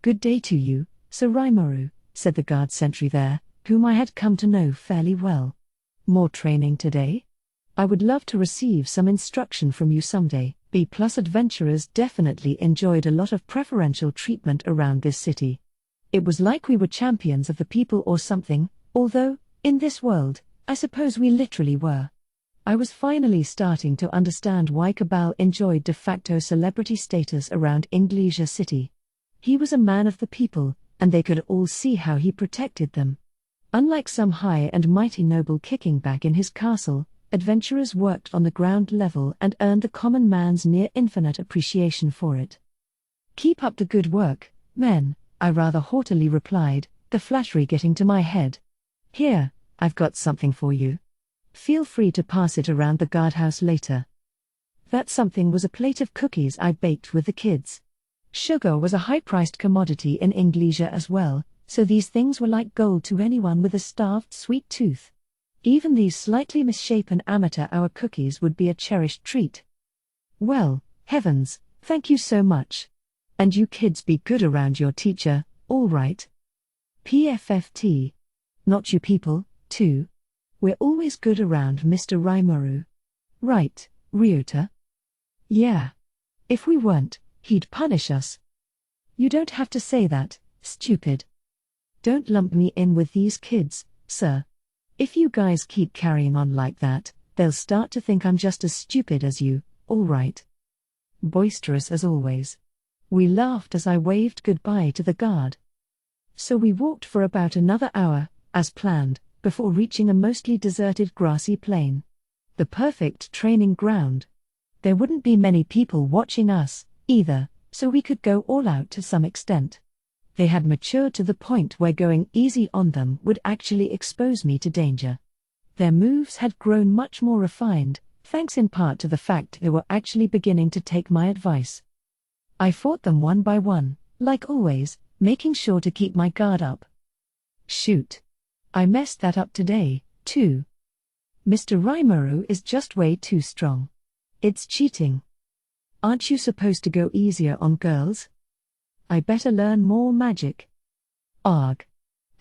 Good day to you, Sir Rimuru, said the guard sentry there, whom I had come to know fairly well. More training today? I would love to receive some instruction from you someday. B+ adventurers definitely enjoyed a lot of preferential treatment around this city. It was like we were champions of the people or something, although, in this world, I suppose we literally were. I was finally starting to understand why Cabal enjoyed de facto celebrity status around Inglesia City. He was a man of the people, and they could all see how he protected them. Unlike some high and mighty noble kicking back in his castle, adventurers worked on the ground level and earned the common man's near-infinite appreciation for it. Keep up the good work, men, I rather haughtily replied, the flattery getting to my head. Here, I've got something for you. Feel free to pass it around the guardhouse later. That something was a plate of cookies I baked with the kids. Sugar was a high-priced commodity in Inglesia as well, so these things were like gold to anyone with a starved sweet tooth. Even these slightly misshapen amateur-hour cookies would be a cherished treat. Well, heavens, thank you so much. And you kids be good around your teacher, all right? PFFT. Not you people, too. We're always good around Mr. Rimuru. Right, Ryota? Yeah. If we weren't, he'd punish us. You don't have to say that, stupid. Don't lump me in with these kids, sir. If you guys keep carrying on like that, they'll start to think I'm just as stupid as you, all right? Boisterous as always. We laughed as I waved goodbye to the guard. So we walked for about another hour, as planned, before reaching a mostly deserted grassy plain. The perfect training ground. There wouldn't be many people watching us, either, so we could go all out to some extent. They had matured to the point where going easy on them would actually expose me to danger. Their moves had grown much more refined, thanks in part to the fact they were actually beginning to take my advice. I fought them one by one, like always, making sure to keep my guard up. Shoot. I messed that up today, too. Mr. Rimuru is just way too strong. It's cheating. Aren't you supposed to go easier on girls? I better learn more magic. Arg.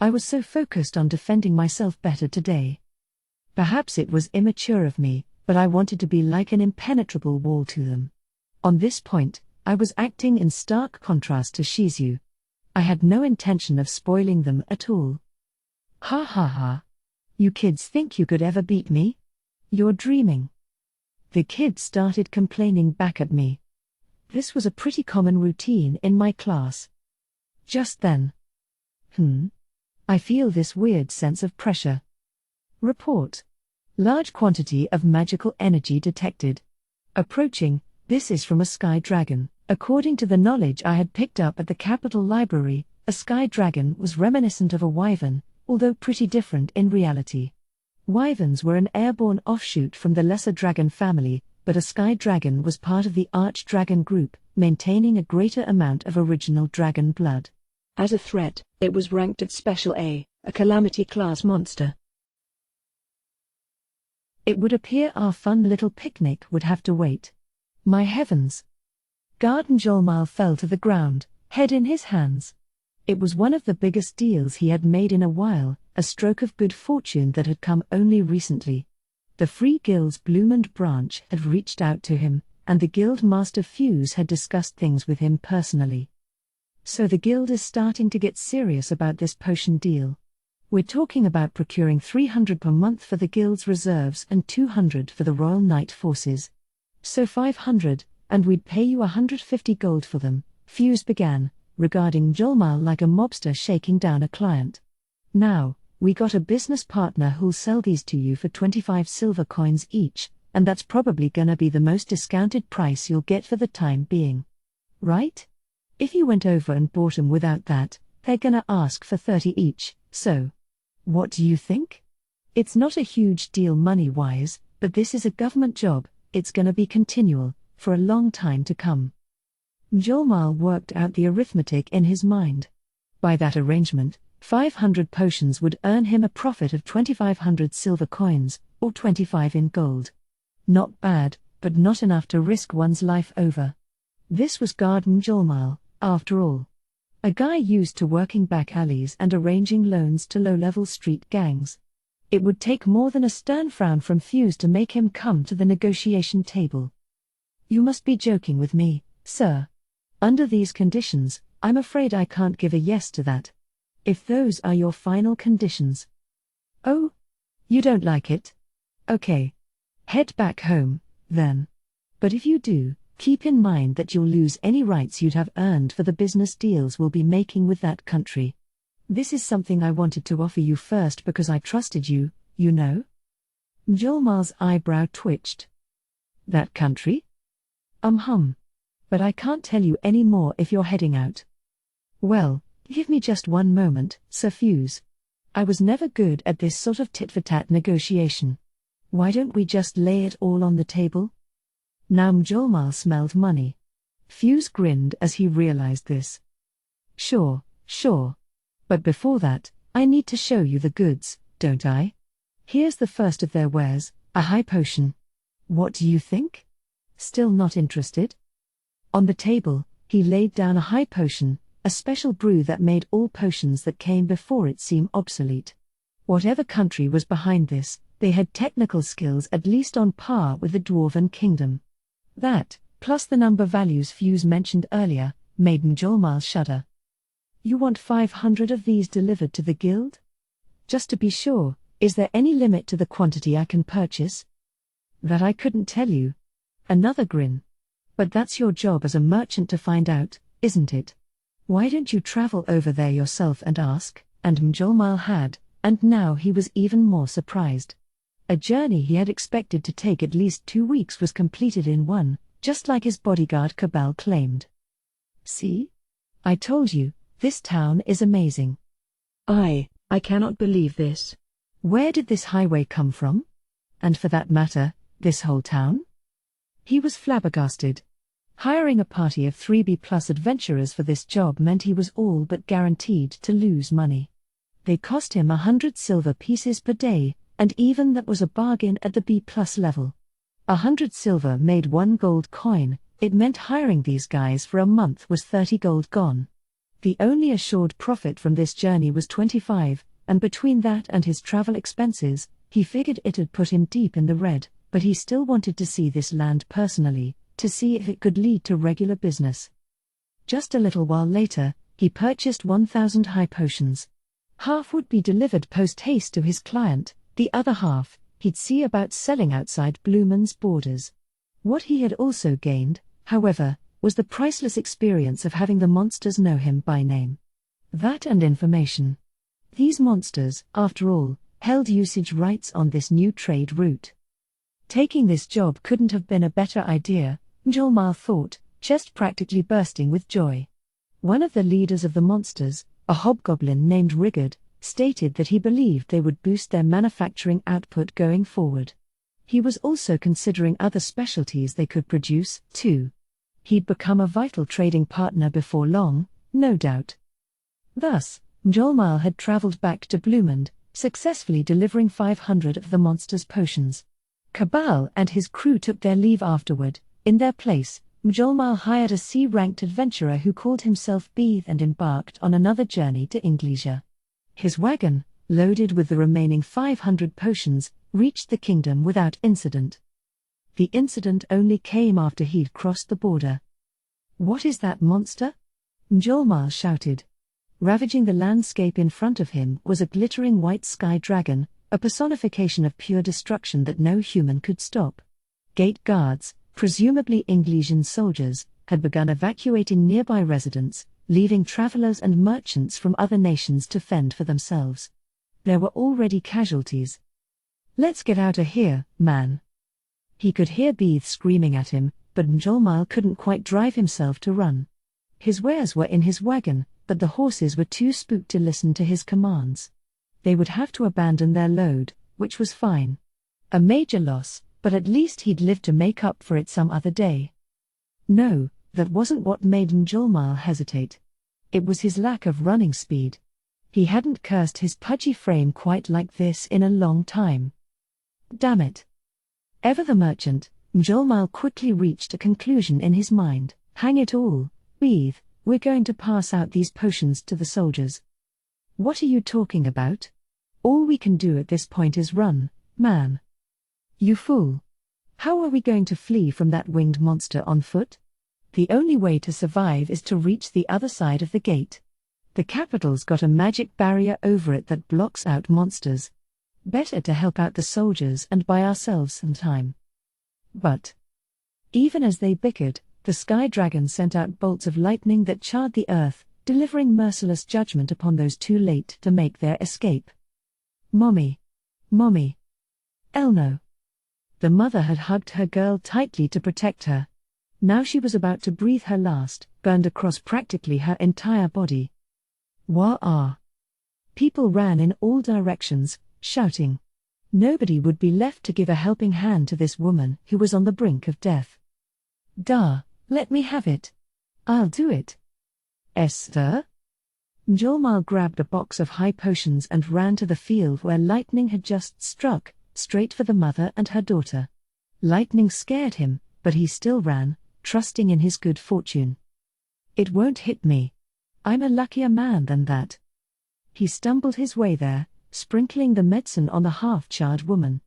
I was so focused on defending myself better today. Perhaps it was immature of me, but I wanted to be like an impenetrable wall to them. On this point, I was acting in stark contrast to Shizu. I had no intention of spoiling them at all. Ha ha ha. You kids think you could ever beat me? You're dreaming. The kids started complaining back at me. This was a pretty common routine in my class. Just then. I feel this weird sense of pressure. Report. Large quantity of magical energy detected. Approaching, this is from a sky dragon. According to the knowledge I had picked up at the Capital Library, a sky dragon was reminiscent of a wyvern, although pretty different in reality. Wyverns were an airborne offshoot from the lesser dragon family, but a sky dragon was part of the arch-dragon group, maintaining a greater amount of original dragon blood. As a threat, it was ranked at Special A Calamity-class monster. It would appear our fun little picnic would have to wait. My heavens! Garden Jolmal fell to the ground, head in his hands. It was one of the biggest deals he had made in a while, a stroke of good fortune that had come only recently. The Free Guild's Blumund branch had reached out to him, and the Guild Master Fuse had discussed things with him personally. So the Guild is starting to get serious about this potion deal. We're talking about procuring 300 per month for the Guild's reserves and 200 for the Royal Knight forces. So 500, and we'd pay you 150 gold for them, Fuse began, regarding Jolmal like a mobster shaking down a client. Now, we got a business partner who'll sell these to you for 25 silver coins each, and that's probably gonna be the most discounted price you'll get for the time being. Right? If you went over and bought 'em without that, they're gonna ask for 30 each, so. What do you think? It's not a huge deal money-wise, but this is a government job, it's gonna be continual, for a long time to come. Jolmal worked out the arithmetic in his mind. By that arrangement, 500 potions would earn him a profit of 2,500 silver coins, or 25 in gold. Not bad, but not enough to risk one's life over. This was Garden Jolmal, after all. A guy used to working back alleys and arranging loans to low-level street gangs. It would take more than a stern frown from Fuse to make him come to the negotiation table. You must be joking with me, sir. Under these conditions, I'm afraid I can't give a yes to that. If those are your final conditions. Oh? You don't like it? Okay. Head back home, then. But if you do, keep in mind that you'll lose any rights you'd have earned for the business deals we'll be making with that country. This is something I wanted to offer you first because I trusted you, you know? Jolmal's eyebrow twitched. That country? But I can't tell you any more if you're heading out. Well, give me just one moment, Sir Fuse. I was never good at this sort of tit-for-tat negotiation. Why don't we just lay it all on the table? Now Jolmal smelled money. Fuse grinned as he realized this. Sure. But before that, I need to show you the goods, don't I? Here's the first of their wares, a high potion. What do you think? Still not interested? On the table, he laid down a high potion, a special brew that made all potions that came before it seem obsolete. Whatever country was behind this, they had technical skills at least on par with the Dwarven Kingdom. That, plus the number values Fuse mentioned earlier, made Jolmal shudder. You want 500 of these delivered to the guild? Just to be sure, is there any limit to the quantity I can purchase? That I couldn't tell you. Another grin. But that's your job as a merchant to find out, isn't it? Why don't you travel over there yourself and ask? And Jolmal had, and now he was even more surprised. A journey he had expected to take at least 2 weeks was completed in one, just like his bodyguard Cabal claimed. See? I told you, this town is amazing. I cannot believe this. Where did this highway come from? And for that matter, this whole town? He was flabbergasted. Hiring a party of 3B+ adventurers for this job meant he was all but guaranteed to lose money. They cost him 100 silver pieces per day, and even that was a bargain at the B+ level. 100 silver made 1 gold coin. It meant hiring these guys for a month was 30 gold gone. The only assured profit from this journey was 25, and between that and his travel expenses, he figured it'd put him deep in the red, but he still wanted to see this land personally, to see if it could lead to regular business. Just a little while later, he purchased 1,000 high potions. Half would be delivered post-haste to his client, the other half, he'd see about selling outside Blumund's borders. What he had also gained, however, was the priceless experience of having the monsters know him by name. That and information. These monsters, after all, held usage rights on this new trade route. Taking this job couldn't have been a better idea, Mjolnir thought, chest practically bursting with joy. One of the leaders of the monsters, a hobgoblin named Rigard, stated that he believed they would boost their manufacturing output going forward. He was also considering other specialties they could produce, too. He'd become a vital trading partner before long, no doubt. Thus, Mjolnir had traveled back to Blumund, successfully delivering 500 of the monster's potions. Cabal and his crew took their leave afterward. In their place, Mjolnir hired a C-ranked adventurer who called himself Beeth and embarked on another journey to Inglesia. His wagon, loaded with the remaining 500 potions, reached the kingdom without incident. The incident only came after he'd crossed the border. "What is that monster?" Mjolnir shouted. Ravaging the landscape in front of him was a glittering white sky dragon, a personification of pure destruction that no human could stop. Gate guards, presumably Inglesian soldiers, had begun evacuating nearby residents, leaving travelers and merchants from other nations to fend for themselves. There were already casualties. "Let's get out of here, man." He could hear Beeth screaming at him, but Mjolnir couldn't quite drive himself to run. His wares were in his wagon, but the horses were too spooked to listen to his commands. They would have to abandon their load, which was fine. A major loss, but at least he'd live to make up for it some other day. No, that wasn't what made Mjolnir hesitate. It was his lack of running speed. He hadn't cursed his pudgy frame quite like this in a long time. Damn it. Ever the merchant, Mjolnir quickly reached a conclusion in his mind. Hang it all, Beeth, we're going to pass out these potions to the soldiers. What are you talking about? All we can do at this point is run, man. You fool. How are we going to flee from that winged monster on foot? The only way to survive is to reach the other side of the gate. The capital's got a magic barrier over it that blocks out monsters. Better to help out the soldiers and buy ourselves some time. But even as they bickered, the sky dragon sent out bolts of lightning that charred the earth, delivering merciless judgment upon those too late to make their escape. Mommy. Mommy. Elno. The mother had hugged her girl tightly to protect her. Now she was about to breathe her last, burned across practically her entire body. Wah-ah. People ran in all directions, shouting. Nobody would be left to give a helping hand to this woman who was on the brink of death. "Da, let me have it. I'll do it." Esther? Mjolnir grabbed a box of high potions and ran to the field where lightning had just struck, straight for the mother and her daughter. Lightning scared him, but he still ran, trusting in his good fortune. "It won't hit me. I'm a luckier man than that." He stumbled his way there, sprinkling the medicine on the half-charred woman.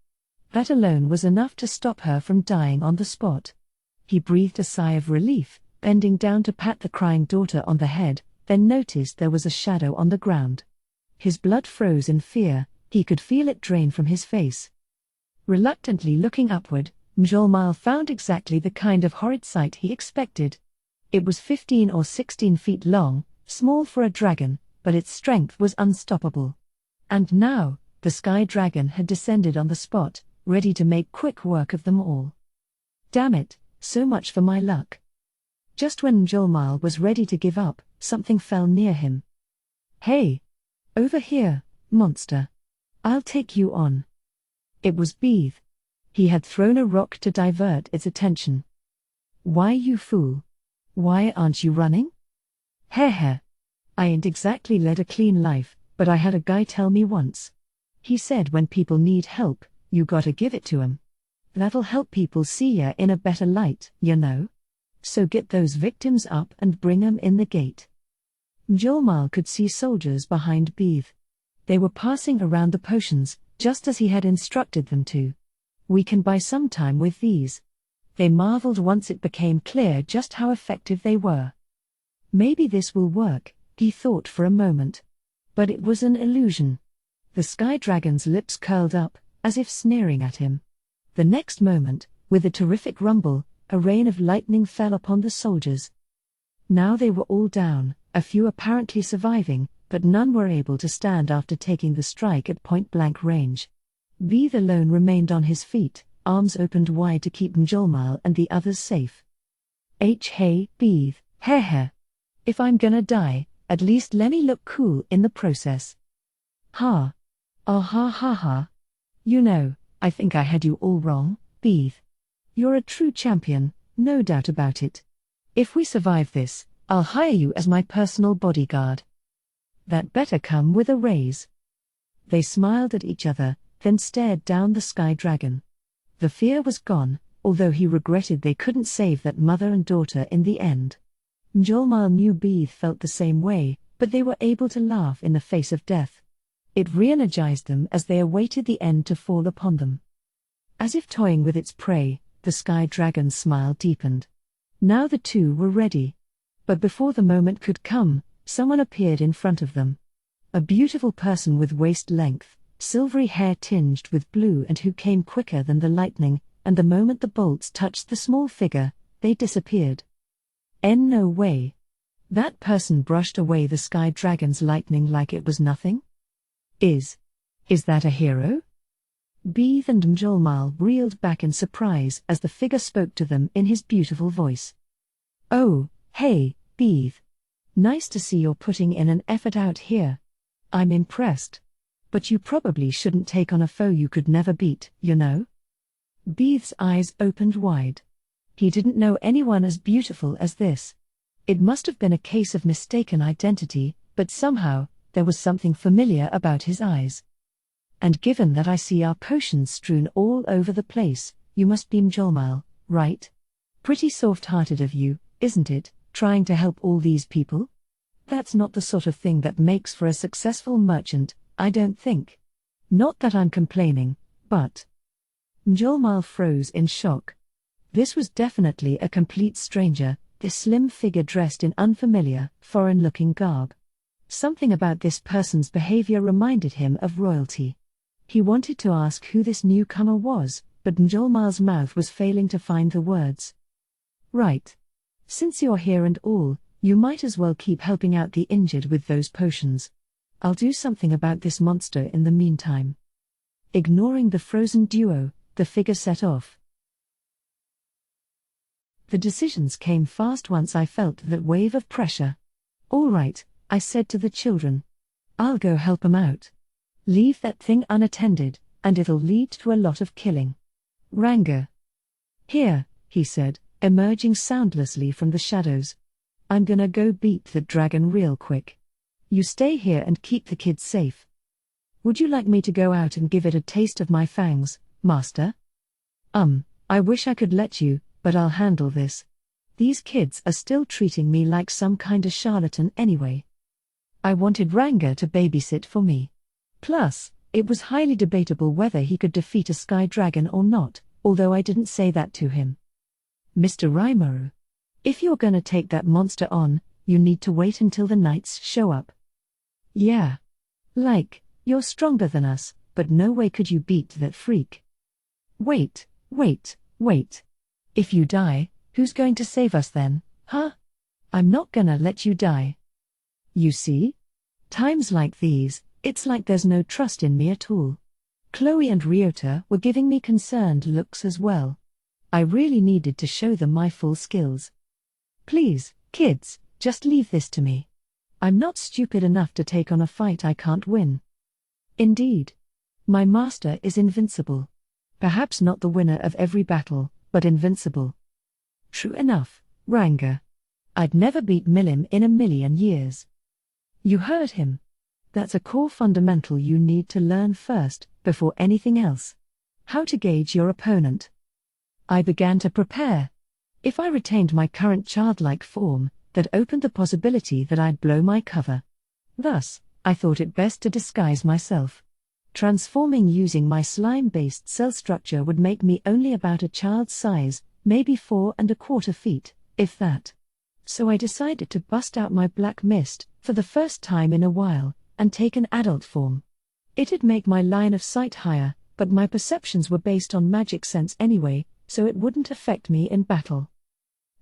That alone was enough to stop her from dying on the spot. He breathed a sigh of relief, bending down to pat the crying daughter on the head, then noticed there was a shadow on the ground. His blood froze in fear, he could feel it drain from his face. Reluctantly looking upward, Mjolnir found exactly the kind of horrid sight he expected. It was 15 or 16 feet long, small for a dragon, but its strength was unstoppable. And now, the sky dragon had descended on the spot, ready to make quick work of them all. Damn it, so much for my luck. Just when Mjolnir was ready to give up, something fell near him. "Hey! Over here, monster. I'll take you on." It was Beeth. He had thrown a rock to divert its attention. "Why, you fool? Why aren't you running?" "Heh. I ain't exactly led a clean life, but I had a guy tell me once. He said when people need help, you gotta give it to 'em. That'll help people see ya in a better light, you know. So get those victims up and bring 'em in the gate. Mjolnir could see soldiers behind Beeth. They were passing around the potions, just as he had instructed them to. We can buy some time with these. They marveled once it became clear just how effective they were. Maybe this will work, he thought for a moment. But it was an illusion. The Sky Dragon's lips curled up, as if sneering at him. The next moment, with a terrific rumble, a rain of lightning fell upon the soldiers. Now they were all down, a few apparently surviving, but none were able to stand after taking the strike at point-blank range. Beeth alone remained on his feet, arms opened wide to keep Mjolnir and the others safe. Hey, Beeth, heh. If I'm gonna die, at least let me look cool in the process. Ha. Ah ha. You know, I think I had you all wrong, Beeth. You're a true champion, no doubt about it. If we survive this, I'll hire you as my personal bodyguard. That better come with a raise. They smiled at each other, then stared down the Sky Dragon. The fear was gone, although he regretted they couldn't save that mother and daughter in the end. Mjolnir knew Beeth felt the same way, but they were able to laugh in the face of death. It re-energized them as they awaited the end to fall upon them. As if toying with its prey, the Sky Dragon's smile deepened. Now the two were ready. But before the moment could come, someone appeared in front of them. A beautiful person with waist-length, silvery hair tinged with blue and who came quicker than the lightning, and the moment the bolts touched the small figure, they disappeared. No way. That person brushed away the Sky Dragon's lightning like it was nothing? Is that a hero? Beeth and Mjolnir reeled back in surprise as the figure spoke to them in his beautiful voice. Oh, hey, Beeth. Nice to see you're putting in an effort out here. I'm impressed. But you probably shouldn't take on a foe you could never beat, you know? Beeth's eyes opened wide. He didn't know anyone as beautiful as this. It must have been a case of mistaken identity, but somehow, there was something familiar about his eyes. And given that I see our potions strewn all over the place, you must be Mjolnir, right? Pretty soft-hearted of you, isn't it, trying to help all these people? That's not the sort of thing that makes for a successful merchant, I don't think. Not that I'm complaining, but... Mjolnir froze in shock. This was definitely a complete stranger, this slim figure dressed in unfamiliar, foreign-looking garb. Something about this person's behavior reminded him of royalty. He wanted to ask who this newcomer was, but Mjolnir's mouth was failing to find the words. Right. Since you're here and all, you might as well keep helping out the injured with those potions. I'll do something about this monster in the meantime. Ignoring the frozen duo, the figure set off. The decisions came fast once I felt that wave of pressure. All right, I said to the children. I'll go help 'em out. Leave that thing unattended, and it'll lead to a lot of killing. Ranga. Here, he said, emerging soundlessly from the shadows. I'm gonna go beat the dragon real quick. You stay here and keep the kids safe. Would you like me to go out and give it a taste of my fangs, Master? I wish I could let you, but I'll handle this. These kids are still treating me like some kinda charlatan anyway. I wanted Ranga to babysit for me. Plus, it was highly debatable whether he could defeat a sky dragon or not, although I didn't say that to him. Mr. Rimuru. If you're gonna take that monster on, you need to wait until the knights show up. Yeah. Like, you're stronger than us, but no way could you beat that freak. Wait. If you die, who's going to save us then, huh? I'm not gonna let you die. You see? Times like these, it's like there's no trust in me at all. Chloe and Ryota were giving me concerned looks as well. I really needed to show them my full skills. Please, kids, just leave this to me. I'm not stupid enough to take on a fight I can't win. Indeed. My master is invincible. Perhaps not the winner of every battle, but invincible. True enough, Ranga. I'd never beat Milim in a million years. You heard him. That's a core fundamental you need to learn first, before anything else. How to gauge your opponent. I began to prepare. If I retained my current childlike form, that opened the possibility that I'd blow my cover. Thus, I thought it best to disguise myself. Transforming using my slime-based cell structure would make me only about a child's size, maybe 4¼ feet, if that. So I decided to bust out my black mist, for the first time in a while, and take an adult form. It'd make my line of sight higher, but my perceptions were based on magic sense anyway, so it wouldn't affect me in battle.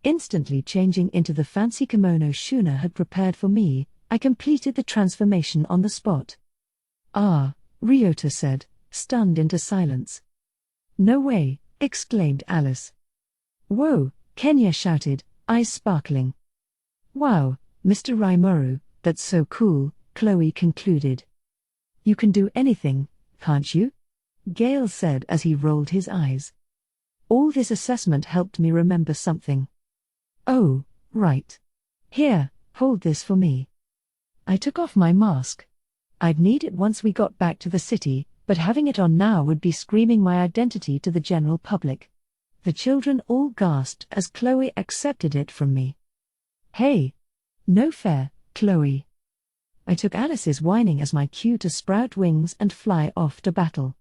Instantly changing into the fancy kimono Shuna had prepared for me, I completed the transformation on the spot. "Ah," Ryota said, stunned into silence. "No way," exclaimed Alice. "Whoa," Kenya shouted, eyes sparkling. "Wow, Mr. Rimuru, that's so cool," Chloe concluded. "You can do anything, can't you?" Gale said as he rolled his eyes. All this assessment helped me remember something. "Oh, right. Here, hold this for me." I took off my mask. I'd need it once we got back to the city, but having it on now would be screaming my identity to the general public. The children all gasped as Chloe accepted it from me. "Hey! No fair, Chloe." I took Alice's whining as my cue to sprout wings and fly off to battle.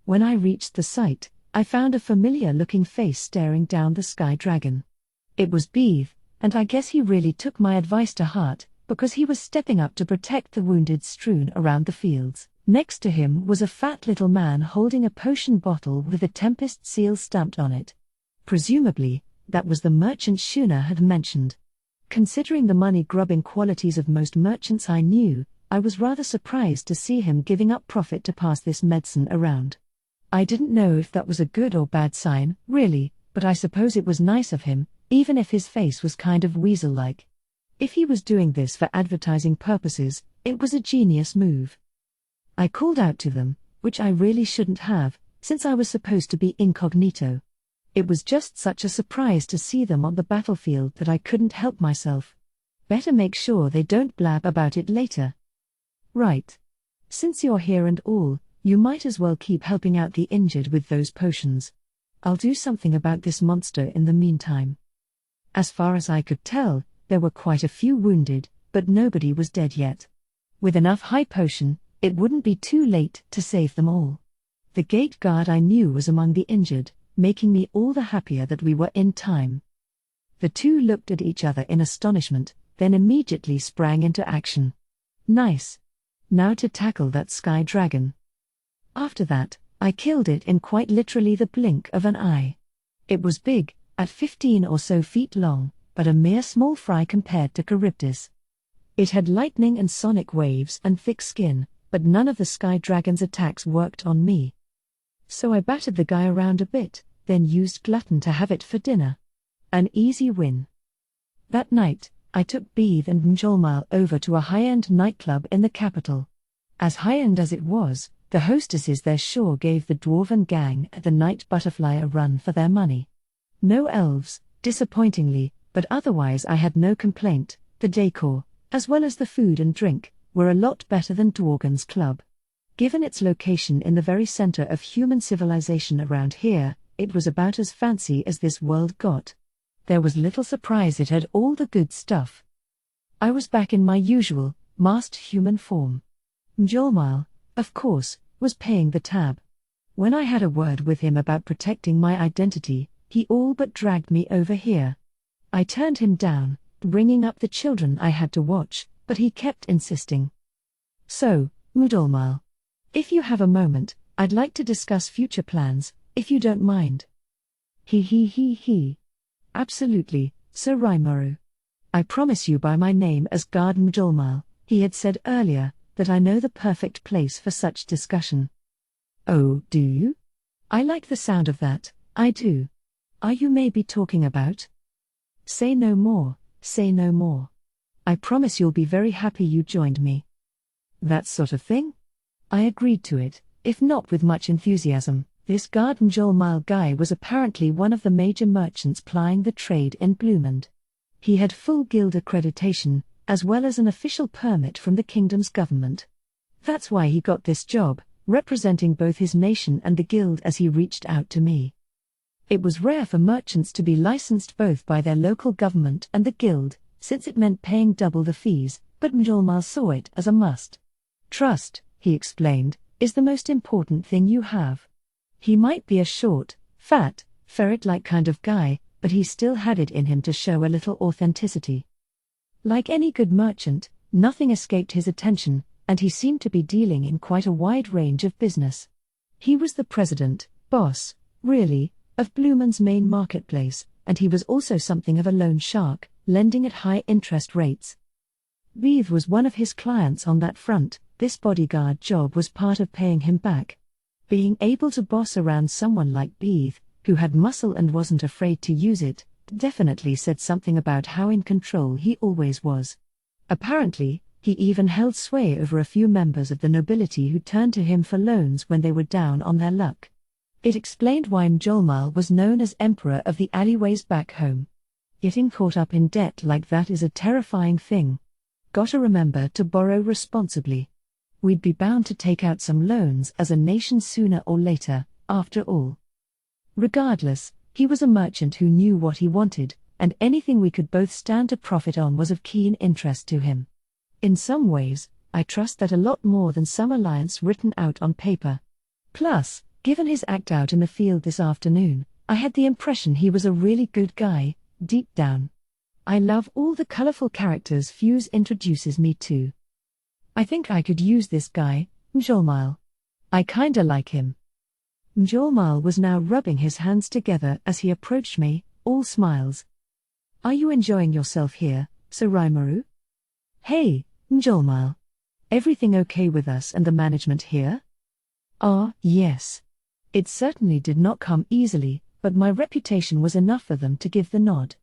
When I reached the site, I found a familiar-looking face staring down the sky dragon. It was Beeve, and I guess he really took my advice to heart, because he was stepping up to protect the wounded strewn around the fields. Next to him was a fat little man holding a potion bottle with a Tempest seal stamped on it. Presumably, that was the merchant Shuna had mentioned. Considering the money-grubbing qualities of most merchants I knew, I was rather surprised to see him giving up profit to pass this medicine around. I didn't know if that was a good or bad sign, really, but I suppose it was nice of him, even if his face was kind of weasel-like. If he was doing this for advertising purposes, it was a genius move. I called out to them, which I really shouldn't have, since I was supposed to be incognito. It was just such a surprise to see them on the battlefield that I couldn't help myself. Better make sure they don't blab about it later. "Right. Since you're here and all, you might as well keep helping out the injured with those potions. I'll do something about this monster in the meantime." As far as I could tell, there were quite a few wounded, but nobody was dead yet. With enough high potion, it wouldn't be too late to save them all. The gate guard I knew was among the injured, making me all the happier that we were in time. The two looked at each other in astonishment, then immediately sprang into action. Nice. Now to tackle that sky dragon. After that, I killed it in quite literally the blink of an eye. It was big, at 15 or so feet long, but a mere small fry compared to Charybdis. It had lightning and sonic waves and thick skin, but none of the sky dragon's attacks worked on me. So I battered the guy around a bit, then used Glutton to have it for dinner. An easy win. That night, I took Beeve and Njolmal over to a high-end nightclub in the capital. As high-end as it was, the hostesses there sure gave the dwarven gang at the Night Butterfly a run for their money. No elves, disappointingly, but otherwise I had no complaint. The decor, as well as the food and drink, were a lot better than Dworgen's club. Given its location in the very center of human civilization around here, it was about as fancy as this world got. There was little surprise it had all the good stuff. I was back in my usual, masked human form. Njolmal, of course, was paying the tab. When I had a word with him about protecting my identity, he all but dragged me over here. I turned him down, bringing up the children I had to watch, but he kept insisting. "So, Njolmal, if you have a moment, I'd like to discuss future plans, if you don't mind." He. "Absolutely, Sir Rimuru. I promise you by my name as Guard Njolmal," he had said earlier, "that I know the perfect place for such discussion." "Oh, do you? I like the sound of that, I do. Are you maybe talking about?" Say no more, say no more. I promise you'll be very happy you joined me." That sort of thing? I agreed to it, if not with much enthusiasm. This Guard Njolmal guy was apparently one of the major merchants plying the trade in Blumund. He had full guild accreditation, as well as an official permit from the kingdom's government. That's why he got this job, representing both his nation and the guild as he reached out to me. It was rare for merchants to be licensed both by their local government and the guild, since it meant paying double the fees, but Mjolnir saw it as a must. Trust, he explained, is the most important thing you have. He might be a short, fat, ferret-like kind of guy, but he still had it in him to show a little authenticity. Like any good merchant, nothing escaped his attention, and he seemed to be dealing in quite a wide range of business. He was the president, boss, really, of Blumund's main marketplace, and he was also something of a loan shark, lending at high interest rates. Beeth was one of his clients on that front. This bodyguard job was part of paying him back. Being able to boss around someone like Beeth, who had muscle and wasn't afraid to use it, definitely said something about how in control he always was. Apparently, he even held sway over a few members of the nobility who turned to him for loans when they were down on their luck. It explained why Mjolnir was known as Emperor of the Alleyways back home. Getting caught up in debt like that is a terrifying thing. Gotta remember to borrow responsibly. We'd be bound to take out some loans as a nation sooner or later, after all. Regardless, he was a merchant who knew what he wanted, and anything we could both stand to profit on was of keen interest to him. In some ways, I trust that a lot more than some alliance written out on paper. Plus, given his act out in the field this afternoon, I had the impression he was a really good guy, deep down. I love all the colorful characters Fuse introduces me to. I think I could use this guy, Mjolnir. I kinda like him. Mjolnir was now rubbing his hands together as he approached me, all smiles. Are you enjoying yourself here, Sir Rimuru? Hey, Mjolnir. Everything okay with us and the management here? Yes. It certainly did not come easily, but my reputation was enough for them to give the nod.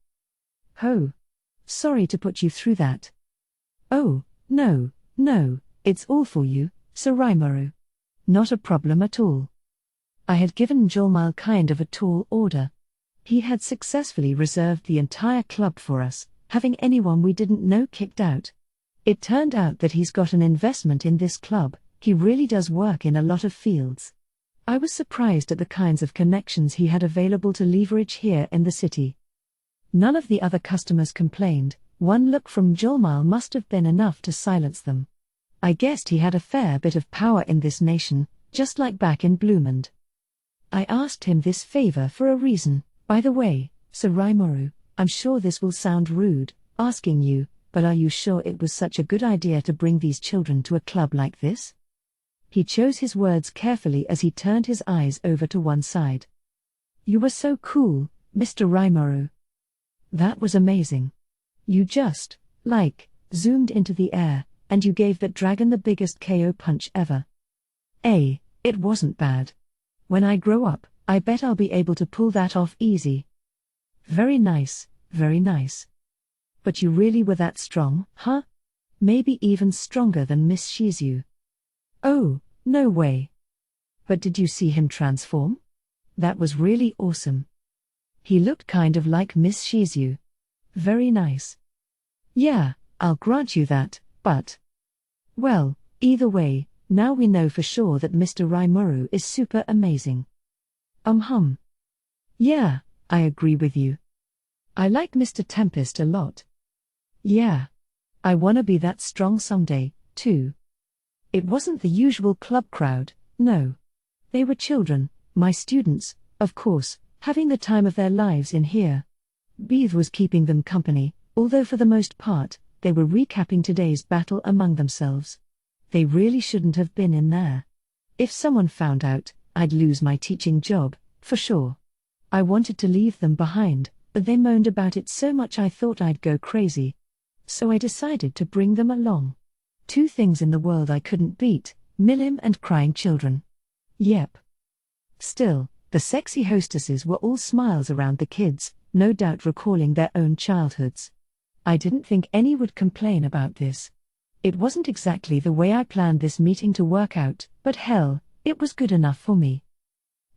Oh. Sorry to put you through that. Oh, no, it's all for you, Sir Rimuru. Not a problem at all. I had given Mjolnir kind of a tall order. He had successfully reserved the entire club for us, having anyone we didn't know kicked out. It turned out that he's got an investment in this club. He really does work in a lot of fields. I was surprised at the kinds of connections he had available to leverage here in the city. None of the other customers complained. One look from Mjolnir must have been enough to silence them. I guessed he had a fair bit of power in this nation, just like back in Blumund. I asked him this favor for a reason. By the way, Sir Rimuru, I'm sure this will sound rude, asking you, but are you sure it was such a good idea to bring these children to a club like this? He chose his words carefully as he turned his eyes over to one side. You were so cool, Mr. Rimuru. That was amazing. You just, zoomed into the air, and you gave that dragon the biggest KO punch ever. It wasn't bad. When I grow up, I bet I'll be able to pull that off easy. Very nice, very nice. But you really were that strong, huh? Maybe even stronger than Miss Shizu. Oh, no way. But did you see him transform? That was really awesome. He looked kind of like Miss Shizu. Very nice. Yeah, I'll grant you that, but... Well, either way, now we know for sure that Mr. Rimuru is super amazing. Yeah, I agree with you. I like Mr. Tempest a lot. Yeah. I wanna be that strong someday, too. It wasn't the usual club crowd, no. They were children, my students, of course, having the time of their lives in here. Beeth was keeping them company, although for the most part, they were recapping today's battle among themselves. They really shouldn't have been in there. If someone found out, I'd lose my teaching job, for sure. I wanted to leave them behind, but they moaned about it so much I thought I'd go crazy. So I decided to bring them along. Two things in the world I couldn't beat, Milim and crying children. Yep. Still, the sexy hostesses were all smiles around the kids, no doubt recalling their own childhoods. I didn't think any would complain about this. It wasn't exactly the way I planned this meeting to work out, but hell, it was good enough for me.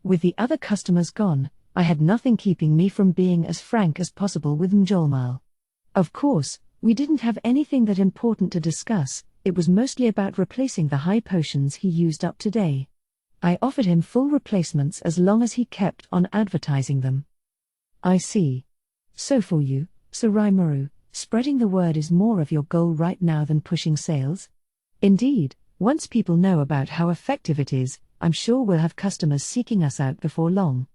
With the other customers gone, I had nothing keeping me from being as frank as possible with Mjolnir. Of course, we didn't have anything that important to discuss. It was mostly about replacing the high potions he used up today. I offered him full replacements as long as he kept on advertising them. I see. So for you, Sir Rimuru, spreading the word is more of your goal right now than pushing sales? Indeed, once people know about how effective it is, I'm sure we'll have customers seeking us out before long.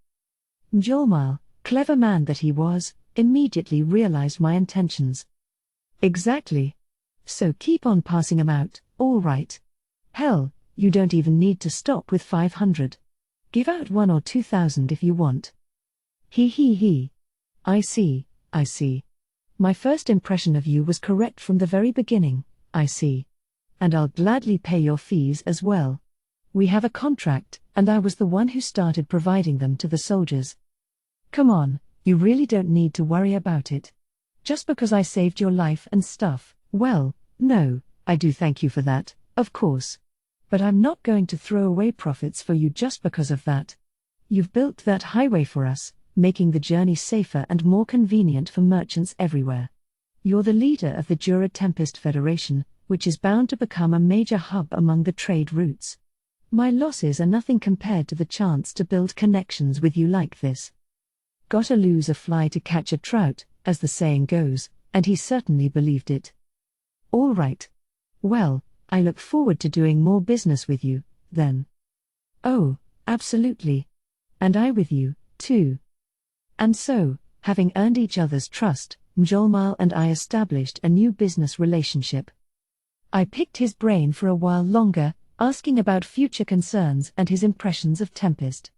Mjolnir, clever man that he was, immediately realized my intentions. Exactly. So keep on passing 'em out, all right. Hell, you don't even need to stop with 500. Give out 1 or 2,000 if you want. He. I see. My first impression of you was correct from the very beginning, I see. And I'll gladly pay your fees as well. We have a contract, and I was the one who started providing them to the soldiers. Come on, you really don't need to worry about it. Just because I saved your life and stuff, well, no, I do thank you for that, of course. But I'm not going to throw away profits for you just because of that. You've built that highway for us, making the journey safer and more convenient for merchants everywhere. You're the leader of the Jura Tempest Federation, which is bound to become a major hub among the trade routes. My losses are nothing compared to the chance to build connections with you like this. Gotta lose a fly to catch a trout, as the saying goes, and he certainly believed it. All right. Well, I look forward to doing more business with you, then. Oh, absolutely. And I with you, too. And so, having earned each other's trust, Mjolnir and I established a new business relationship. I picked his brain for a while longer, asking about future concerns and his impressions of Tempest.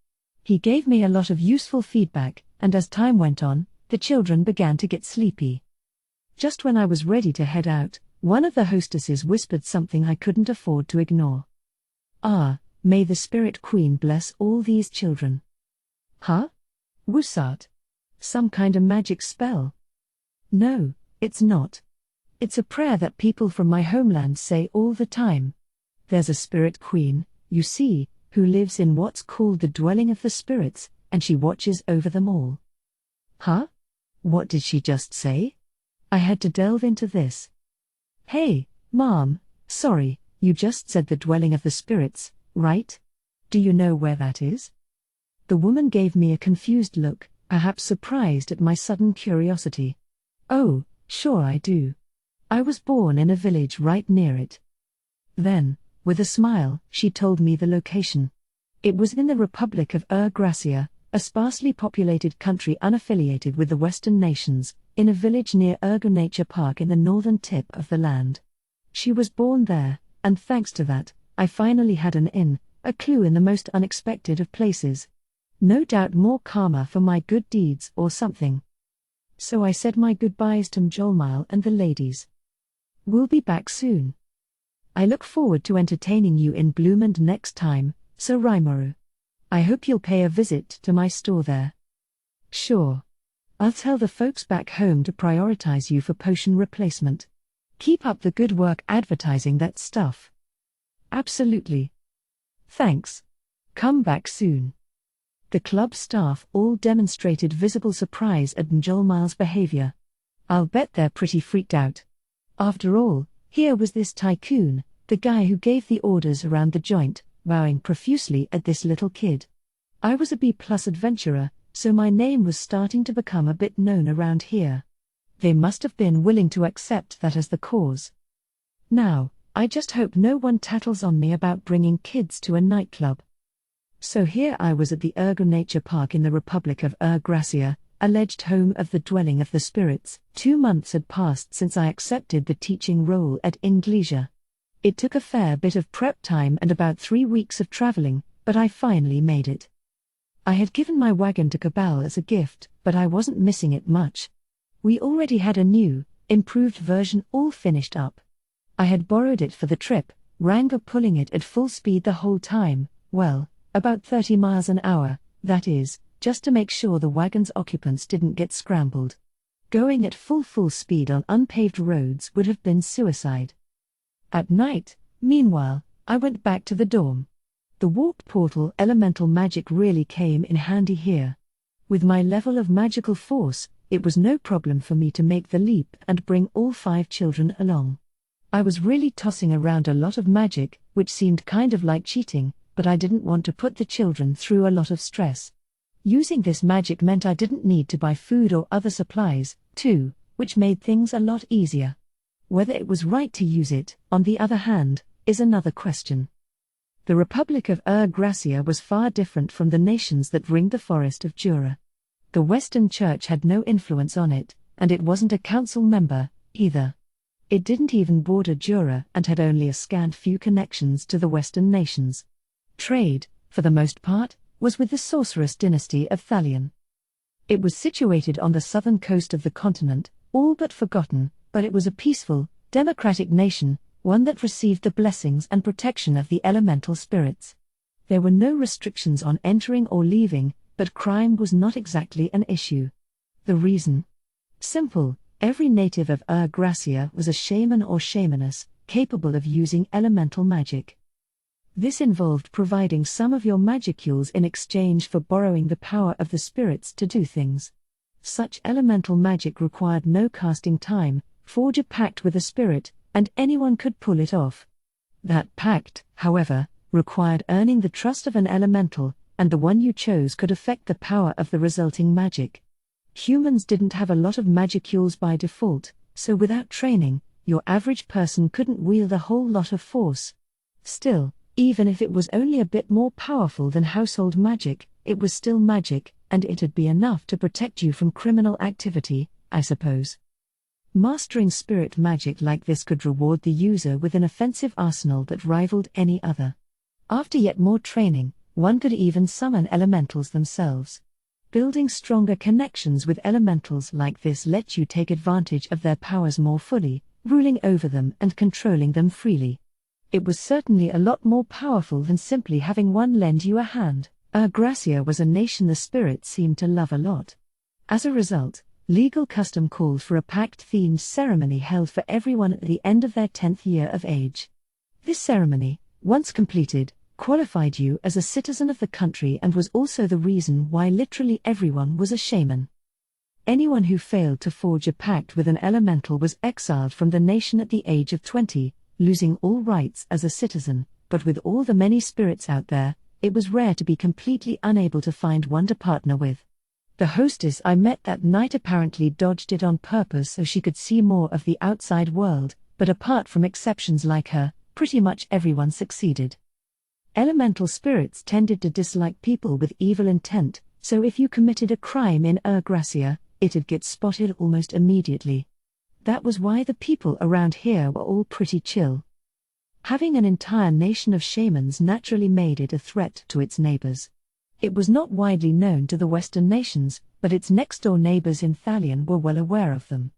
He gave me a lot of useful feedback, and as time went on, the children began to get sleepy. Just when I was ready to head out, one of the hostesses whispered something I couldn't afford to ignore. Ah, may the Spirit Queen bless all these children. Huh? Wussat? Some kind of magic spell? No, it's not. It's a prayer that people from my homeland say all the time. There's a Spirit Queen, you see, who lives in what's called the dwelling of the spirits, and she watches over them all. Huh? What did she just say? I had to delve into this. Hey, Mom, sorry, you just said the dwelling of the spirits, right? Do you know where that is? The woman gave me a confused look, perhaps surprised at my sudden curiosity. Oh, sure I do. I was born in a village right near it. Then, with a smile, she told me the location. It was in the Republic of Gracia, a sparsely populated country unaffiliated with the Western nations, in a village near Nature Park in the northern tip of the land. She was born there, and thanks to that, I finally had an in, a clue in the most unexpected of places. No doubt more karma for my good deeds or something. So I said my goodbyes to Mjolnir and the ladies. We'll be back soon. I look forward to entertaining you in Blumund next time, Sir Rimuru. I hope you'll pay a visit to my store there. Sure. I'll tell the folks back home to prioritize you for potion replacement. Keep up the good work advertising that stuff. Absolutely. Thanks. Come back soon. The club staff all demonstrated visible surprise at Mjolnir's behavior. I'll bet they're pretty freaked out. After all, here was this tycoon, the guy who gave the orders around the joint, bowing profusely at this little kid. I was a B-plus adventurer, so my name was starting to become a bit known around here. They must have been willing to accept that as the cause. Now, I just hope no one tattles on me about bringing kids to a nightclub. So here I was at the Nature Park in the Republic of Gracia, alleged home of the dwelling of the spirits. 2 months had passed since I accepted the teaching role at Inglesia. It took a fair bit of prep time and about 3 weeks of traveling, but I finally made it. I had given my wagon to Cabal as a gift, but I wasn't missing it much. We already had a new, improved version all finished up. I had borrowed it for the trip, Ranga pulling it at full speed the whole time, well, about 30 miles an hour, that is, just to make sure the wagon's occupants didn't get scrambled. Going at full speed on unpaved roads would have been suicide. At night, meanwhile, I went back to the dorm. The warp portal elemental magic really came in handy here. With my level of magical force, it was no problem for me to make the leap and bring all 5 children along. I was really tossing around a lot of magic, which seemed kind of like cheating, but I didn't want to put the children through a lot of stress. Using this magic meant I didn't need to buy food or other supplies, too, which made things a lot easier. Whether it was right to use it, on the other hand, is another question. The Republic of Gracia was far different from the nations that ringed the Forest of Jura. The Western Church had no influence on it, and it wasn't a council member, either. It didn't even border Jura and had only a scant few connections to the Western nations. Trade, for the most part, was with the sorceress dynasty of Thalion. It was situated on the southern coast of the continent, all but forgotten, but it was a peaceful, democratic nation, one that received the blessings and protection of the elemental spirits. There were no restrictions on entering or leaving, but crime was not exactly an issue. The reason? Simple: every native of Gracia was a shaman or shamaness, capable of using elemental magic. This involved providing some of your magicules in exchange for borrowing the power of the spirits to do things. Such elemental magic required no casting time. Forge a pact with a spirit, and anyone could pull it off. That pact, however, required earning the trust of an elemental, and the one you chose could affect the power of the resulting magic. Humans didn't have a lot of magicules by default, so without training, your average person couldn't wield a whole lot of force. Still, even if it was only a bit more powerful than household magic, it was still magic, and it'd be enough to protect you from criminal activity, I suppose. Mastering spirit magic like this could reward the user with an offensive arsenal that rivaled any other. After yet more training, one could even summon elementals themselves. Building stronger connections with elementals like this lets you take advantage of their powers more fully, ruling over them and controlling them freely. It was certainly a lot more powerful than simply having one lend you a hand. Gracia was a nation the spirits seemed to love a lot. As a result, legal custom called for a pact-themed ceremony held for everyone at the end of their 10th year of age. This ceremony, once completed, qualified you as a citizen of the country and was also the reason why literally everyone was a shaman. Anyone who failed to forge a pact with an elemental was exiled from the nation at the age of 20, losing all rights as a citizen, but with all the many spirits out there, it was rare to be completely unable to find one to partner with. The hostess I met that night apparently dodged it on purpose so she could see more of the outside world, but apart from exceptions like her, pretty much everyone succeeded. Elemental spirits tended to dislike people with evil intent, so if you committed a crime in Gracia, it'd get spotted almost immediately. That was why the people around here were all pretty chill. Having an entire nation of shamans naturally made it a threat to its neighbors. It was not widely known to the Western nations, but its next-door neighbors in Thalion were well aware of them.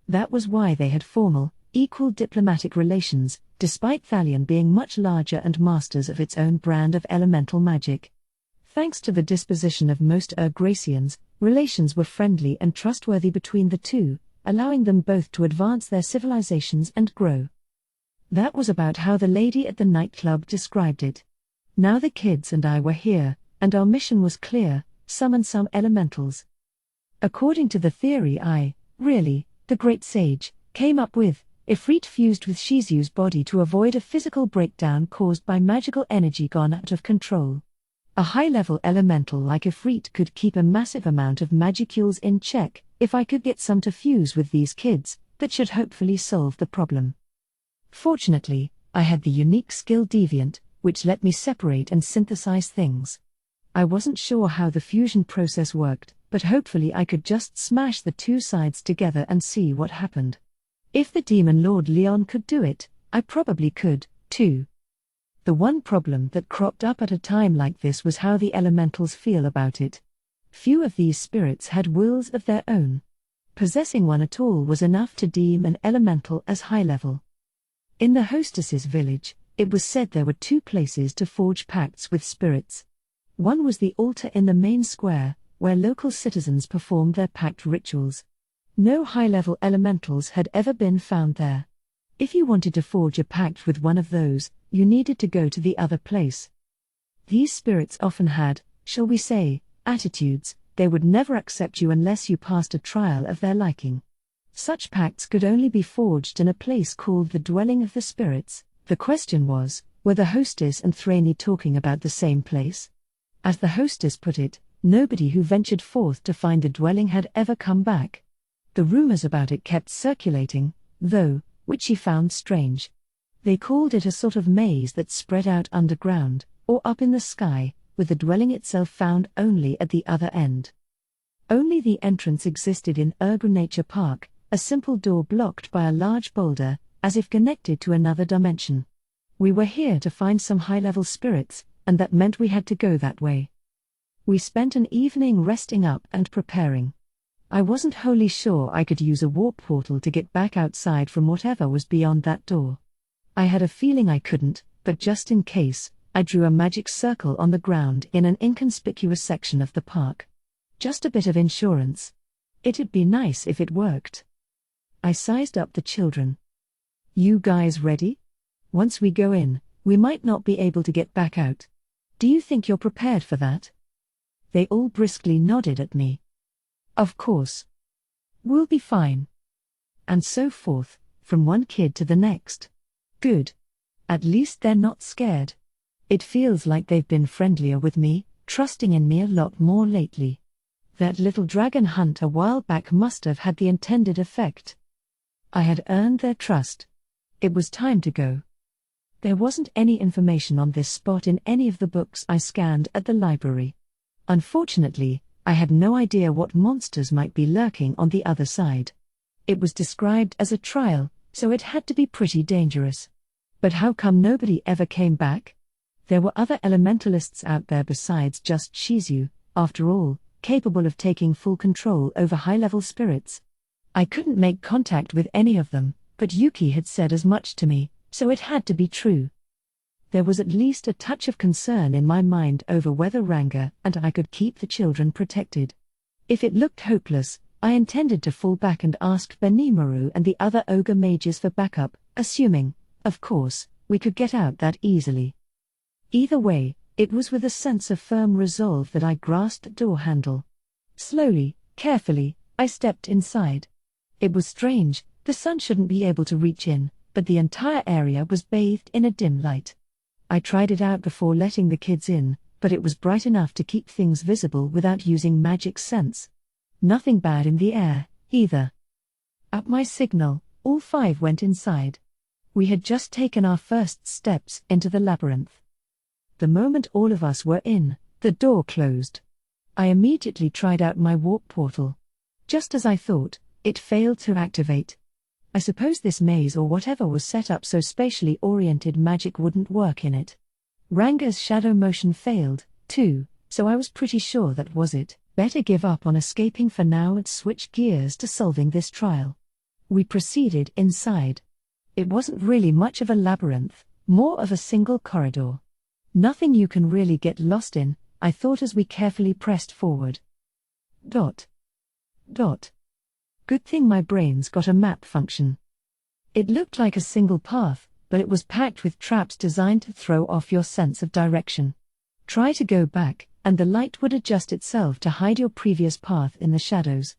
That was why they had formal, equal diplomatic relations, despite Thalion being much larger and masters of its own brand of elemental magic. Thanks to the disposition of most Gracians, relations were friendly and trustworthy between the two, allowing them both to advance their civilizations and grow. That was about how the lady at the nightclub described it. Now the kids and I were here, and our mission was clear: summon some elementals. According to the theory the great sage, came up with, Ifrit fused with Shizu's body to avoid a physical breakdown caused by magical energy gone out of control. A high-level elemental like Ifrit could keep a massive amount of magicules in check. If I could get some to fuse with these kids, that should hopefully solve the problem. Fortunately, I had the unique skill Deviant, which let me separate and synthesize things. I wasn't sure how the fusion process worked, but hopefully I could just smash the two sides together and see what happened. If the Demon Lord Leon could do it, I probably could, too. The one problem that cropped up at a time like this was how the elementals feel about it. Few of these spirits had wills of their own. Possessing one at all was enough to deem an elemental as high-level. In the hostess's village, it was said there were two places to forge pacts with spirits. One was the altar in the main square, where local citizens performed their pact rituals. No high-level elementals had ever been found there. If you wanted to forge a pact with one of those, you needed to go to the other place. These spirits often had, shall we say, attitudes. They would never accept you unless you passed a trial of their liking. Such pacts could only be forged in a place called the Dwelling of the Spirits. The question was, Were the hostess and Thraney talking about the same place? As the hostess put it, nobody who ventured forth to find the dwelling had ever come back. The rumors about it kept circulating, though, which she found strange. They called it a sort of maze that spread out underground, or up in the sky, with the dwelling itself found only at the other end. Only the entrance existed in Nature Park, a simple door blocked by a large boulder, as if connected to another dimension. We were here to find some high-level spirits, and that meant we had to go that way. We spent an evening resting up and preparing. I wasn't wholly sure I could use a warp portal to get back outside from whatever was beyond that door. I had a feeling I couldn't, but just in case, I drew a magic circle on the ground in an inconspicuous section of the park. Just a bit of insurance. It'd be nice if it worked. I sized up the children. You guys ready? Once we go in, we might not be able to get back out. Do you think you're prepared for that? They all briskly nodded at me. Of course. We'll be fine. And so forth, from one kid to the next. Good. At least they're not scared. It feels like they've been friendlier with me, trusting in me a lot more lately. That little dragon hunt a while back must have had the intended effect. I had earned their trust. It was time to go. There wasn't any information on this spot in any of the books I scanned at the library. Unfortunately, I had no idea what monsters might be lurking on the other side. It was described as a trial, so it had to be pretty dangerous. But how come nobody ever came back? There were other elementalists out there besides just Shizu, after all, capable of taking full control over high-level spirits. I couldn't make contact with any of them, but Yuki had said as much to me, so it had to be true. There was at least a touch of concern in my mind over whether Ranga and I could keep the children protected. If it looked hopeless, I intended to fall back and ask Benimaru and the other ogre mages for backup, assuming, of course, we could get out that easily. Either way, it was with a sense of firm resolve that I grasped the door handle. Slowly, carefully, I stepped inside. It was strange, the sun shouldn't be able to reach in, but the entire area was bathed in a dim light. I tried it out before letting the kids in, but it was bright enough to keep things visible without using magic sense. Nothing bad in the air, either. At my signal, all 5 went inside. We had just taken our first steps into the labyrinth. The moment all of us were in, the door closed. I immediately tried out my warp portal. Just as I thought, it failed to activate. I suppose this maze or whatever was set up so spatially oriented magic wouldn't work in it. Ranga's shadow motion failed, too, so I was pretty sure that was it. Better give up on escaping for now and switch gears to solving this trial. We proceeded inside. It wasn't really much of a labyrinth, more of a single corridor. Nothing you can really get lost in, I thought as we carefully pressed forward. Dot. Good thing my brain's got a map function. It looked like a single path, but it was packed with traps designed to throw off your sense of direction. Try to go back, and the light would adjust itself to hide your previous path in the shadows.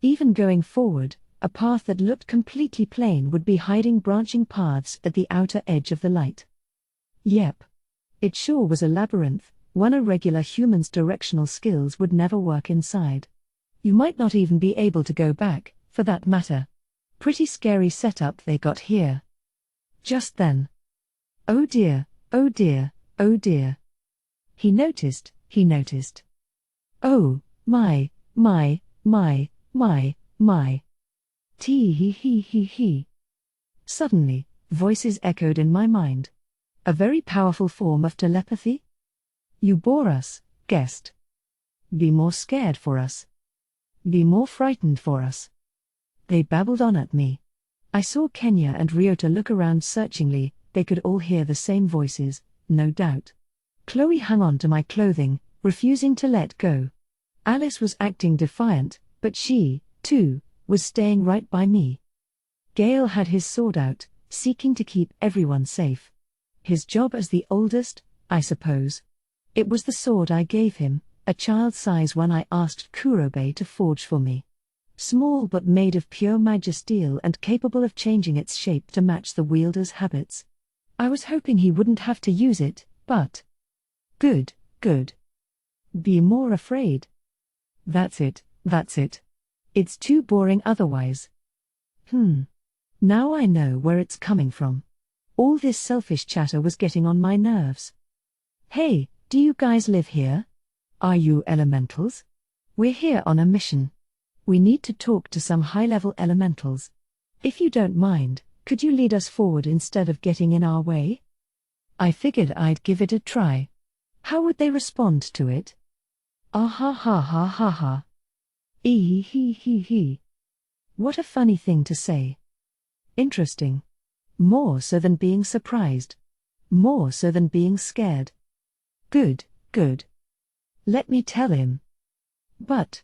Even going forward, a path that looked completely plain would be hiding branching paths at the outer edge of the light. Yep. It sure was a labyrinth, one a regular human's directional skills would never work inside. You might not even be able to go back, for that matter. Pretty scary setup they got here. Just then. Oh dear, oh dear, oh dear. He noticed. Oh, my. Tee-hee-hee-hee-hee. Suddenly, voices echoed in my mind. A very powerful form of telepathy? You bore us, guest. Be more scared for us. Be more frightened for us. They babbled on at me. I saw Kenya and Ryota look around searchingly. They could all hear the same voices, no doubt. Chloe hung on to my clothing, refusing to let go. Alice was acting defiant, but she, too, was staying right by me. Gale had his sword out, seeking to keep everyone safe. His job as the oldest, I suppose. It was the sword I gave him, a child-size one I asked Kurobe to forge for me. Small but made of pure magisteel and capable of changing its shape to match the wielder's habits. I was hoping he wouldn't have to use it, but... Good, good. Be more afraid. That's it, that's it. It's too boring otherwise. Now I know where it's coming from. All this selfish chatter was getting on my nerves. Hey, do you guys live here? Are you elementals? We're here on a mission. We need to talk to some high-level elementals. If you don't mind, could you lead us forward instead of getting in our way? I figured I'd give it a try. How would they respond to it? Ah ha ha ha ha ha. Ee hee hee hee. What a funny thing to say. Interesting. More so than being surprised. More so than being scared. Good, good. Let me tell him. But.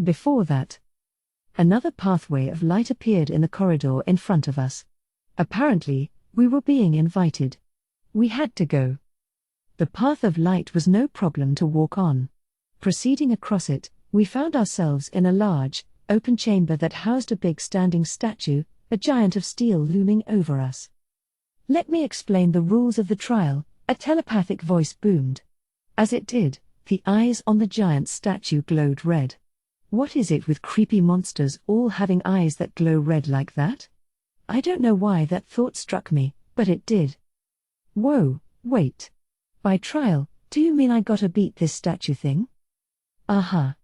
Before that, another pathway of light appeared in the corridor in front of us. Apparently, we were being invited. We had to go. The path of light was no problem to walk on. Proceeding across it, we found ourselves in a large, open chamber that housed a big standing statue, a giant of steel looming over us. Let me explain the rules of the trial, a telepathic voice boomed. As it did, the eyes on the giant statue glowed red. What is it with creepy monsters all having eyes that glow red like that? I don't know why that thought struck me, but it did. Whoa, wait. By trial, do you mean I gotta beat this statue thing? Uh-huh.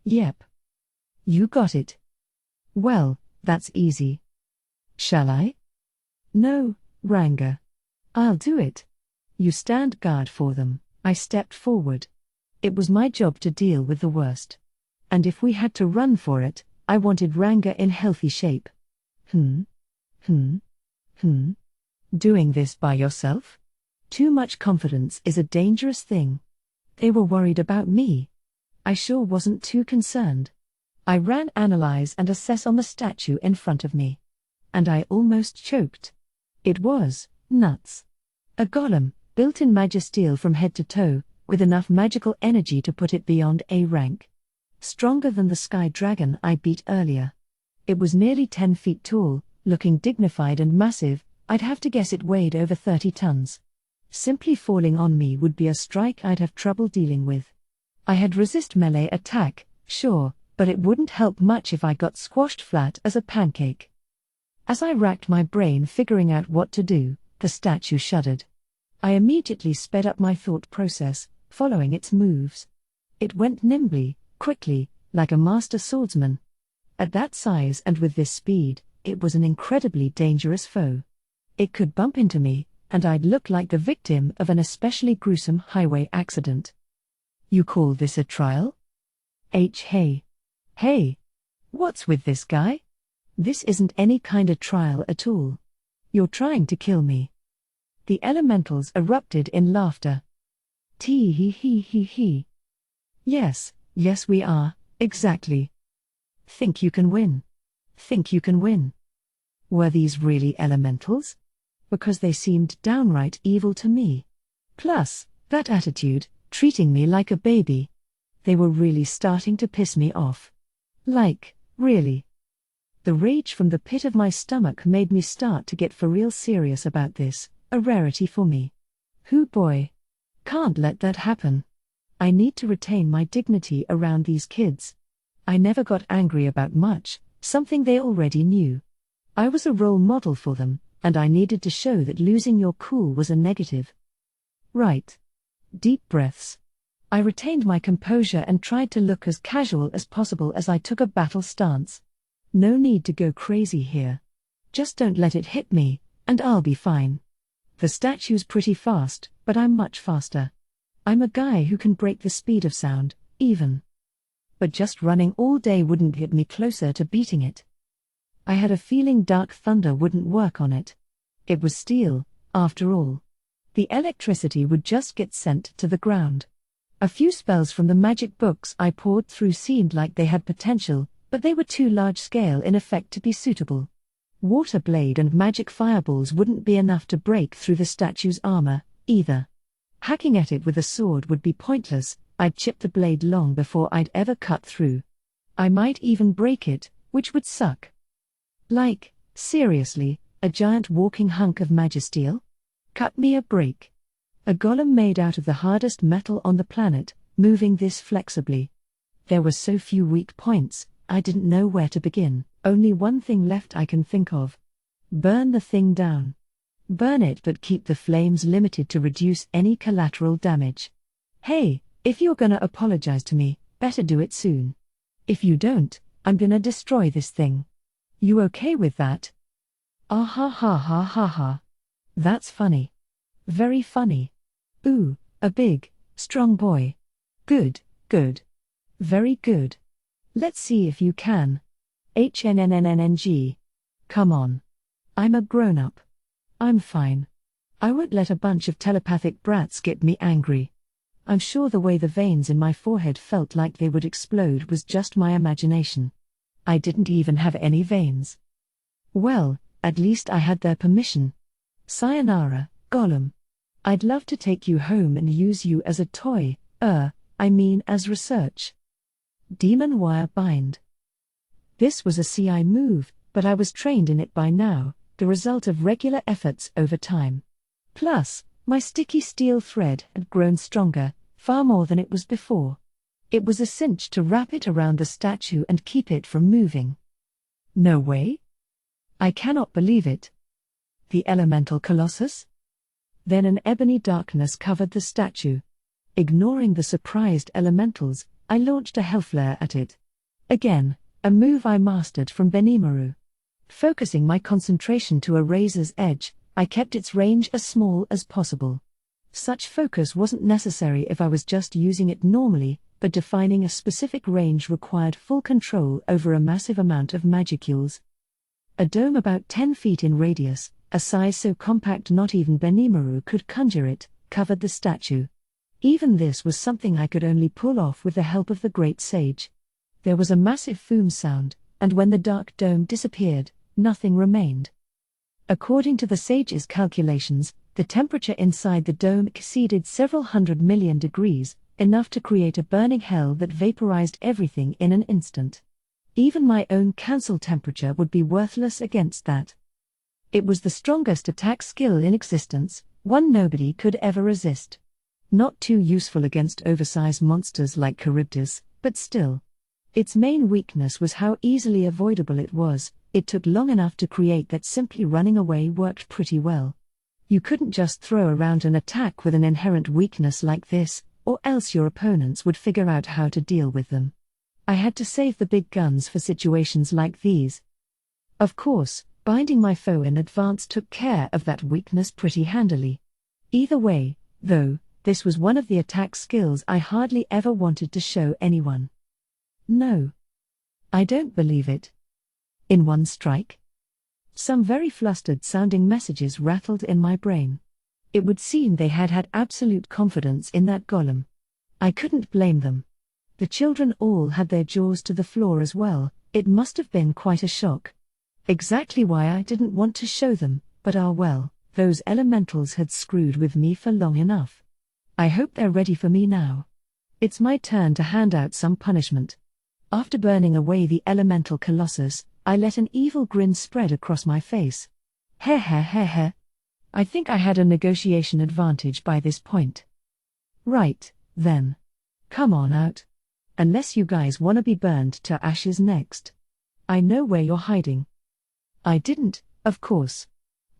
Yep. You got it. Well, that's easy. Shall I? No, Ranga. I'll do it. You stand guard for them. I stepped forward. It was my job to deal with the worst. And if we had to run for it, I wanted Ranga in healthy shape. Doing this by yourself? Too much confidence is a dangerous thing. They were worried about me. I sure wasn't too concerned. I ran analyze and assess on the statue in front of me. And I almost choked. It was nuts. A golem, built in magisteel from head to toe, with enough magical energy to put it beyond A rank. Stronger than the sky dragon I beat earlier. It was nearly 10 feet tall, looking dignified and massive. I'd have to guess it weighed over 30 tons. Simply falling on me would be a strike I'd have trouble dealing with. I had resist melee attack, sure, but it wouldn't help much if I got squashed flat as a pancake. As I racked my brain figuring out what to do, the statue shuddered. I immediately sped up my thought process, following its moves. It went nimbly, quickly, like a master swordsman. At that size and with this speed, it was an incredibly dangerous foe. It could bump into me, and I'd look like the victim of an especially gruesome highway accident. You call this a trial? Hey. What's with this guy? This isn't any kind of trial at all. You're trying to kill me. The elementals erupted in laughter. Tee hee hee hee hee. Yes, we are, exactly. Think you can win. Were these really elementals? Because they seemed downright evil to me. Plus, that attitude, treating me like a baby. They were really starting to piss me off. Like, really. The rage from the pit of my stomach made me start to get for real serious about this, a rarity for me. Hoo boy. Can't let that happen. I need to retain my dignity around these kids. I never got angry about much, something they already knew. I was a role model for them, and I needed to show that losing your cool was a negative. Right. Deep breaths. I retained my composure and tried to look as casual as possible as I took a battle stance. No need to go crazy here. Just don't let it hit me, and I'll be fine. The statue's pretty fast, but I'm much faster. I'm a guy who can break the speed of sound, even. But just running all day wouldn't get me closer to beating it. I had a feeling dark thunder wouldn't work on it. It was steel, after all. The electricity would just get sent to the ground. A few spells from the magic books I poured through seemed like they had potential, but they were too large-scale in effect to be suitable. Water blade and magic fireballs wouldn't be enough to break through the statue's armor, either. Hacking at it with a sword would be pointless. I'd chip the blade long before I'd ever cut through. I might even break it, which would suck. Like, seriously, A giant walking hunk of magisteel? Cut me a break. A golem made out of the hardest metal on the planet, moving this flexibly. There were so few weak points, I didn't know where to begin. Only one thing left I can think of. Burn the thing down. Burn it, but keep the flames limited to reduce any collateral damage. Hey, if you're gonna apologize to me, better do it soon. If you don't, I'm gonna destroy this thing. You okay with that? Ah ha ha ha ha ha. That's funny. Very funny. Ooh, a big, strong boy. Good, good. Very good. Let's see if you can. HNNNNNG. Come on. I'm a grown-up. I'm fine. I won't let a bunch of telepathic brats get me angry. I'm sure the way the veins in my forehead felt like they would explode was just my imagination. I didn't even have any veins. Well, at least I had their permission. Sayonara, Golem. I'd love to take you home and use you as a toy, as research. Demon wire bind. This was a CI move, but I was trained in it by now, the result of regular efforts over time. Plus, my sticky steel thread had grown stronger, far more than it was before. It was a cinch to wrap it around the statue and keep it from moving. No way? I cannot believe it. The elemental colossus? Then an ebony darkness covered the statue. Ignoring the surprised elementals, I launched a hellflare at it. Again, a move I mastered from Benimaru. Focusing my concentration to a razor's edge, I kept its range as small as possible. Such focus wasn't necessary if I was just using it normally, but defining a specific range required full control over a massive amount of magicules. A dome about 10 feet in radius, a size so compact not even Benimaru could conjure it, covered the statue. Even this was something I could only pull off with the help of the Great Sage. There was a massive foom sound, and when the dark dome disappeared, nothing remained. According to the Sage's calculations, the temperature inside the dome exceeded several 100 million degrees, enough to create a burning hell that vaporized everything in an instant. Even my own cancel temperature would be worthless against that. It was the strongest attack skill in existence, one nobody could ever resist. Not too useful against oversized monsters like Charybdis, but still. Its main weakness was how easily avoidable it was. It took long enough to create that simply running away worked pretty well. You couldn't just throw around an attack with an inherent weakness like this, or else your opponents would figure out how to deal with them. I had to save the big guns for situations like these. Of course, binding my foe in advance took care of that weakness pretty handily. Either way, though, this was one of the attack skills I hardly ever wanted to show anyone. No. I don't believe it. In one strike? Some very flustered-sounding messages rattled in my brain. It would seem they had had absolute confidence in that golem. I couldn't blame them. The children all had their jaws to the floor as well. It must have been quite a shock. Exactly why I didn't want to show them, but well, those elementals had screwed with me for long enough. I hope they're ready for me now. It's my turn to hand out some punishment. After burning away the elemental colossus, I let an evil grin spread across my face. Heh heh heh heh. I think I had a negotiation advantage by this point. Right, then. Come on out. Unless you guys wanna be burned to ashes next. I know where you're hiding. I didn't, of course.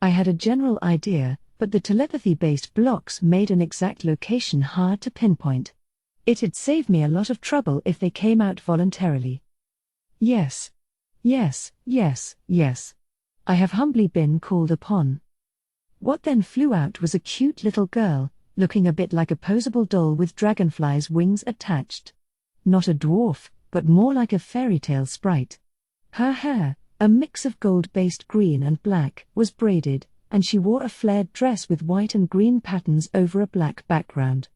I had a general idea, but the telepathy-based blocks made an exact location hard to pinpoint. It'd save me a lot of trouble if they came out voluntarily. Yes. Yes, yes, yes. I have humbly been called upon. What then flew out was a cute little girl, looking a bit like a posable doll with dragonflies' wings attached. Not a dwarf, but more like a fairy tale sprite. Her hair, a mix of gold-based green and black, was braided, and she wore a flared dress with white and green patterns over a black background.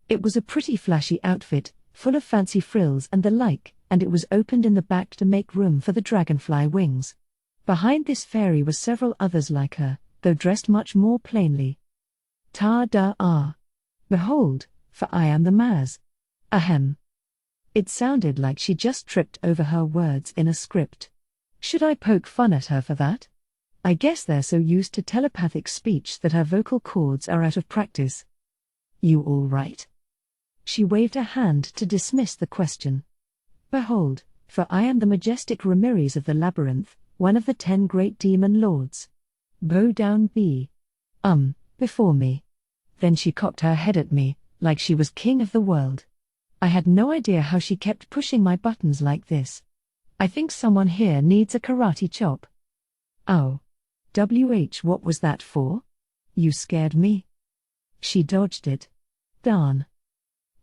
It was a pretty flashy outfit, full of fancy frills and the like, and it was opened in the back to make room for the dragonfly wings. Behind this fairy were several others like her, though dressed much more plainly. Ta-da-ah. Behold, for I am the Maz. Ahem. It sounded like she just tripped over her words in a script. Should I poke fun at her for that? I guess they're so used to telepathic speech that her vocal cords are out of practice. You all right? She waved a hand to dismiss the question. Behold, for I am the majestic Ramirez of the Labyrinth, one of the 10 great demon lords. Bow down before me. Then she cocked her head at me, like she was king of the world. I had no idea how she kept pushing my buttons like this. I think someone here needs a karate chop. Ow. What was that for? You scared me. She dodged it. Darn.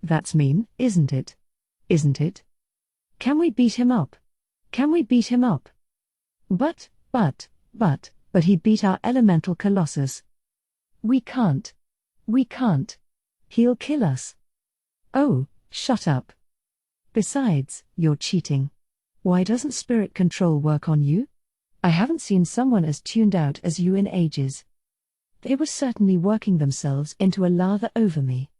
That's mean, isn't it? Isn't it? Can we beat him up? Can we beat him up? But he beat our elemental colossus. We can't. We can't. He'll kill us. Oh, shut up. Besides, you're cheating. Why doesn't spirit control work on you? I haven't seen someone as tuned out as you in ages. They were certainly working themselves into a lather over me.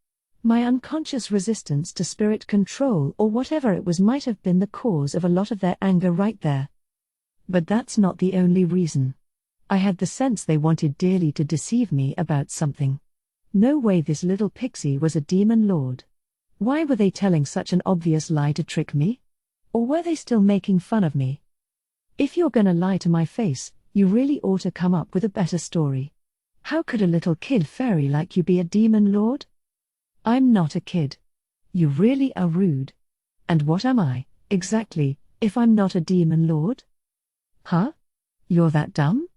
My unconscious resistance to spirit control or whatever it was might have been the cause of a lot of their anger right there. But that's not the only reason. I had the sense they wanted dearly to deceive me about something. No way this little pixie was a demon lord. Why were they telling such an obvious lie to trick me? Or were they still making fun of me? If you're gonna lie to my face, you really ought to come up with a better story. How could a little kid fairy like you be a demon lord? I'm not a kid. You really are rude. And what am I, exactly, if I'm not a demon lord? Huh? You're that dumb?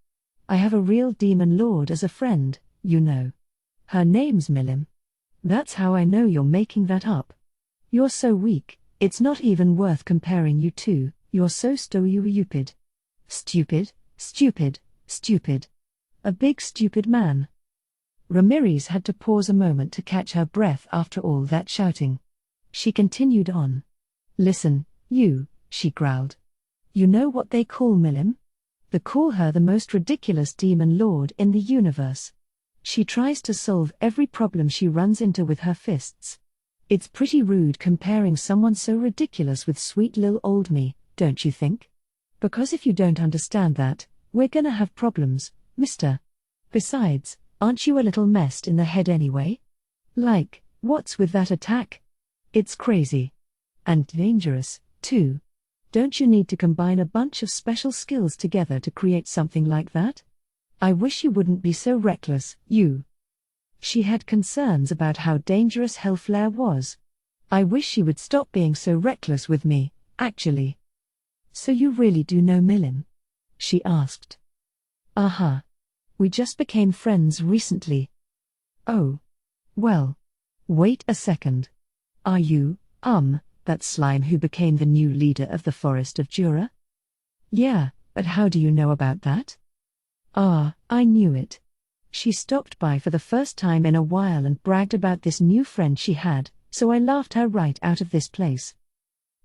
I have a real demon lord as a friend, you know. Her name's Milim. That's how I know you're making that up. You're so weak, it's not even worth comparing you to, you're so stupid. Stupid. A big stupid man. Ramirez had to pause a moment to catch her breath after all that shouting. She continued on. Listen, you, she growled. You know what they call Milim? They call her the most ridiculous demon lord in the universe. She tries to solve every problem she runs into with her fists. It's pretty rude comparing someone so ridiculous with sweet lil old me, don't you think? Because if you don't understand that, we're gonna have problems, mister. Besides, aren't you a little messed in the head anyway? Like, what's with that attack? It's crazy. And dangerous, too. Don't you need to combine a bunch of special skills together to create something like that? I wish you wouldn't be so reckless, you. She had concerns about how dangerous Hellflare was. I wish she would stop being so reckless with me, actually. So you really do know Milim? She asked. Uh-huh. We just became friends recently. Oh. Well. Wait a second. Are you, that slime who became the new leader of the Forest of Jura? Yeah, but how do you know about that? Ah, I knew it. She stopped by for the first time in a while and bragged about this new friend she had, so I laughed her right out of this place.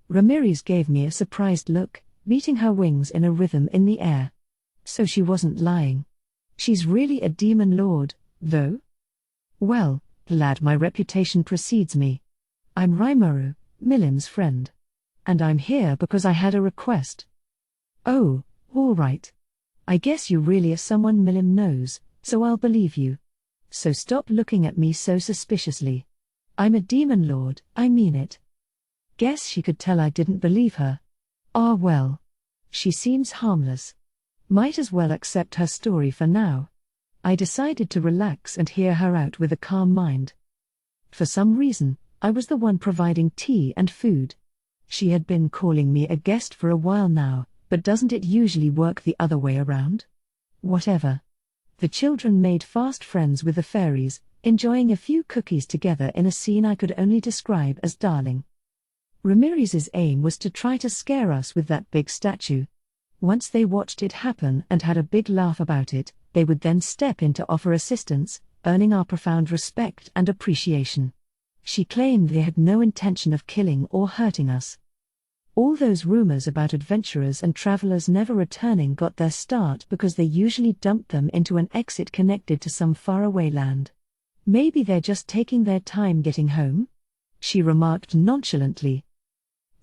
Ramirez gave me a surprised look, beating her wings in a rhythm in the air. So she wasn't lying. She's really a demon lord, though? Well, lad, my reputation precedes me. I'm Rimuru, Milim's friend. And I'm here because I had a request. Oh, all right. I guess you really are someone Milim knows, so I'll believe you. So stop looking at me so suspiciously. I'm a demon lord, I mean it. Guess she could tell I didn't believe her. Ah well. She seems harmless. Might as well accept her story for now. I decided to relax and hear her out with a calm mind. For some reason, I was the one providing tea and food. She had been calling me a guest for a while now, but doesn't it usually work the other way around? Whatever. The children made fast friends with the fairies, enjoying a few cookies together in a scene I could only describe as darling. Ramirez's aim was to try to scare us with that big statue. Once they watched it happen and had a big laugh about it, they would then step in to offer assistance, earning our profound respect and appreciation. She claimed they had no intention of killing or hurting us. All those rumors about adventurers and travelers never returning got their start because they usually dumped them into an exit connected to some faraway land. Maybe they're just taking their time getting home? She remarked nonchalantly.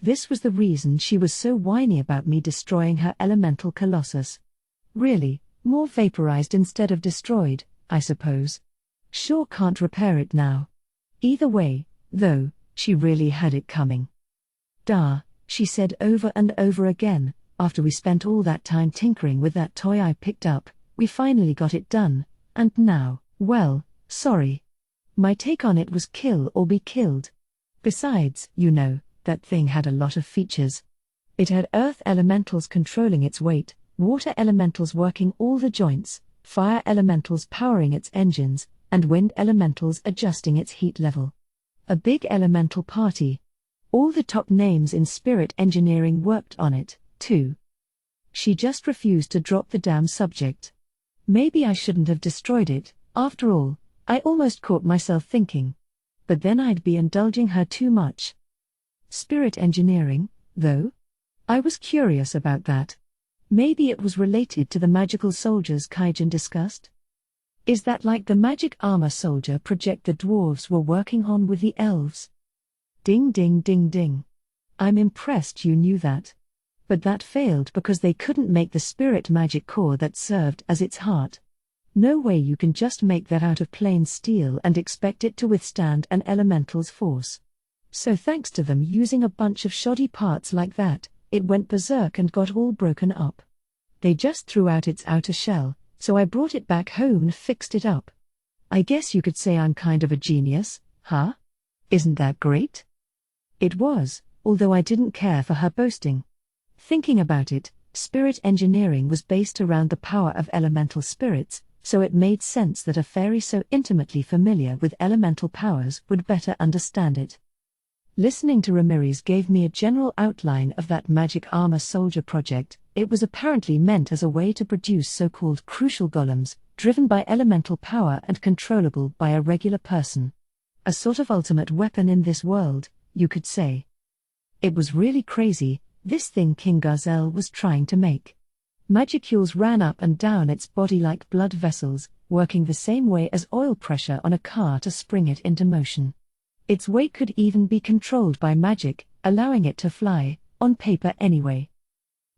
This was the reason she was so whiny about me destroying her elemental colossus. Really, More vaporized instead of destroyed, I suppose. Sure can't repair it now. Either way, though, she really had it coming. "Da," she said over and over again, "after we spent all that time tinkering with that toy I picked up, we finally got it done, and now, well, sorry. My take on it was kill or be killed. Besides, that thing had a lot of features. It had earth elementals controlling its weight, water elementals working all the joints, fire elementals powering its engines, and wind elementals adjusting its heat level. A big elemental party. All the top names in spirit engineering worked on it, too." She just refused to drop the damn subject. Maybe I shouldn't have destroyed it, after all, I almost caught myself thinking. But then I'd be indulging her too much. Spirit engineering, though? I was curious about that. Maybe it was related to the magical soldiers Kaijin discussed? Is that like the magic armor soldier project the dwarves were working on with the elves? Ding ding ding ding. I'm impressed you knew that. But that failed because they couldn't make the spirit magic core that served as its heart. No way you can just make that out of plain steel and expect it to withstand an elemental's force. So thanks to them using a bunch of shoddy parts like that, it went berserk and got all broken up. They just threw out its outer shell, so I brought it back home and fixed it up. I guess you could say I'm kind of a genius, huh? Isn't that great? It was, although I didn't care for her boasting. Thinking about it, spirit engineering was based around the power of elemental spirits, so it made sense that a fairy so intimately familiar with elemental powers would better understand it. Listening to Ramirez gave me a general outline of that magic armor soldier project. It was apparently meant as a way to produce so-called crucial golems, driven by elemental power and controllable by a regular person. A sort of ultimate weapon in this world, you could say. It was really crazy, this thing King Gazel was trying to make. Magicules ran up and down its body like blood vessels, working the same way as oil pressure on a car to spring it into motion. Its weight could even be controlled by magic, allowing it to fly, on paper anyway.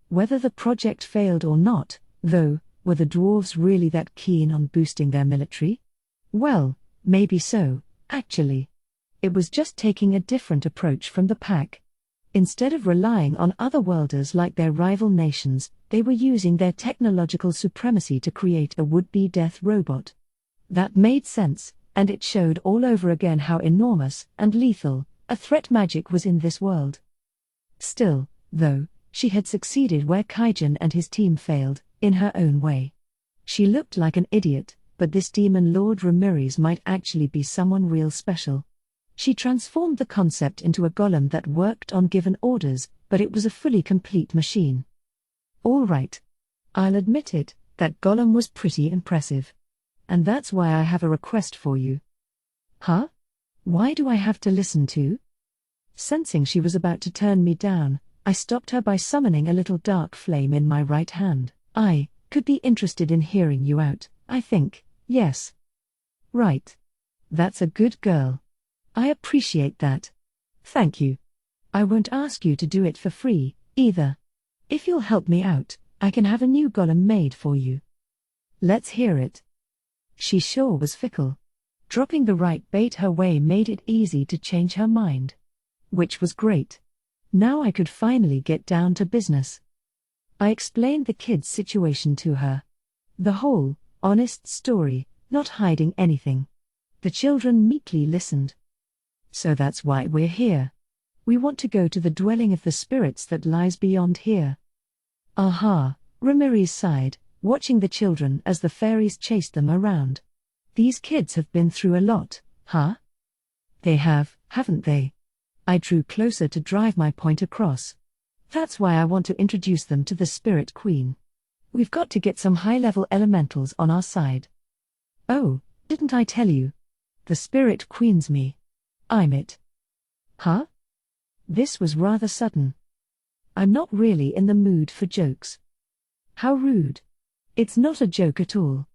Whether the project failed or not, though, were the dwarves really that keen on boosting their military? Well, maybe so, actually. It was just taking a different approach from the pack. Instead of relying on otherworlders like their rival nations, they were using their technological supremacy to create a would-be death robot. That made sense, and it showed all over again how enormous and lethal a threat magic was in this world. Still, though, she had succeeded where Kaijin and his team failed, in her own way. She looked like an idiot, but this demon Lord Ramirez might actually be someone real special. She transformed the concept into a golem that worked on given orders, but it was a fully complete machine. All right. I'll admit it, that golem was pretty impressive. And that's why I have a request for you. Huh? Why do I have to listen to? Sensing she was about to turn me down, I stopped her by summoning a little dark flame in my right hand. I could be interested in hearing you out, I think, yes. Right. That's a good girl. I appreciate that. Thank you. I won't ask you to do it for free, either. If you'll help me out, I can have a new golem made for you. Let's hear it. She sure was fickle. Dropping the right bait her way made it easy to change her mind. Which was great. Now I could finally get down to business. I explained the kid's situation to her. The whole, honest story, not hiding anything. The children meekly listened. So that's why we're here. We want to go to the dwelling of the spirits that lies beyond here. Aha, Ramirez sighed, watching the children as the fairies chased them around. These kids have been through a lot, huh? They have, haven't they? I drew closer to drive my point across. That's why I want to introduce them to the Spirit Queen. We've got to get some high-level elementals on our side. Oh, didn't I tell you? The Spirit Queen's me. I'm it. Huh? This was rather sudden. I'm not really in the mood for jokes. How rude. It's not a joke at all.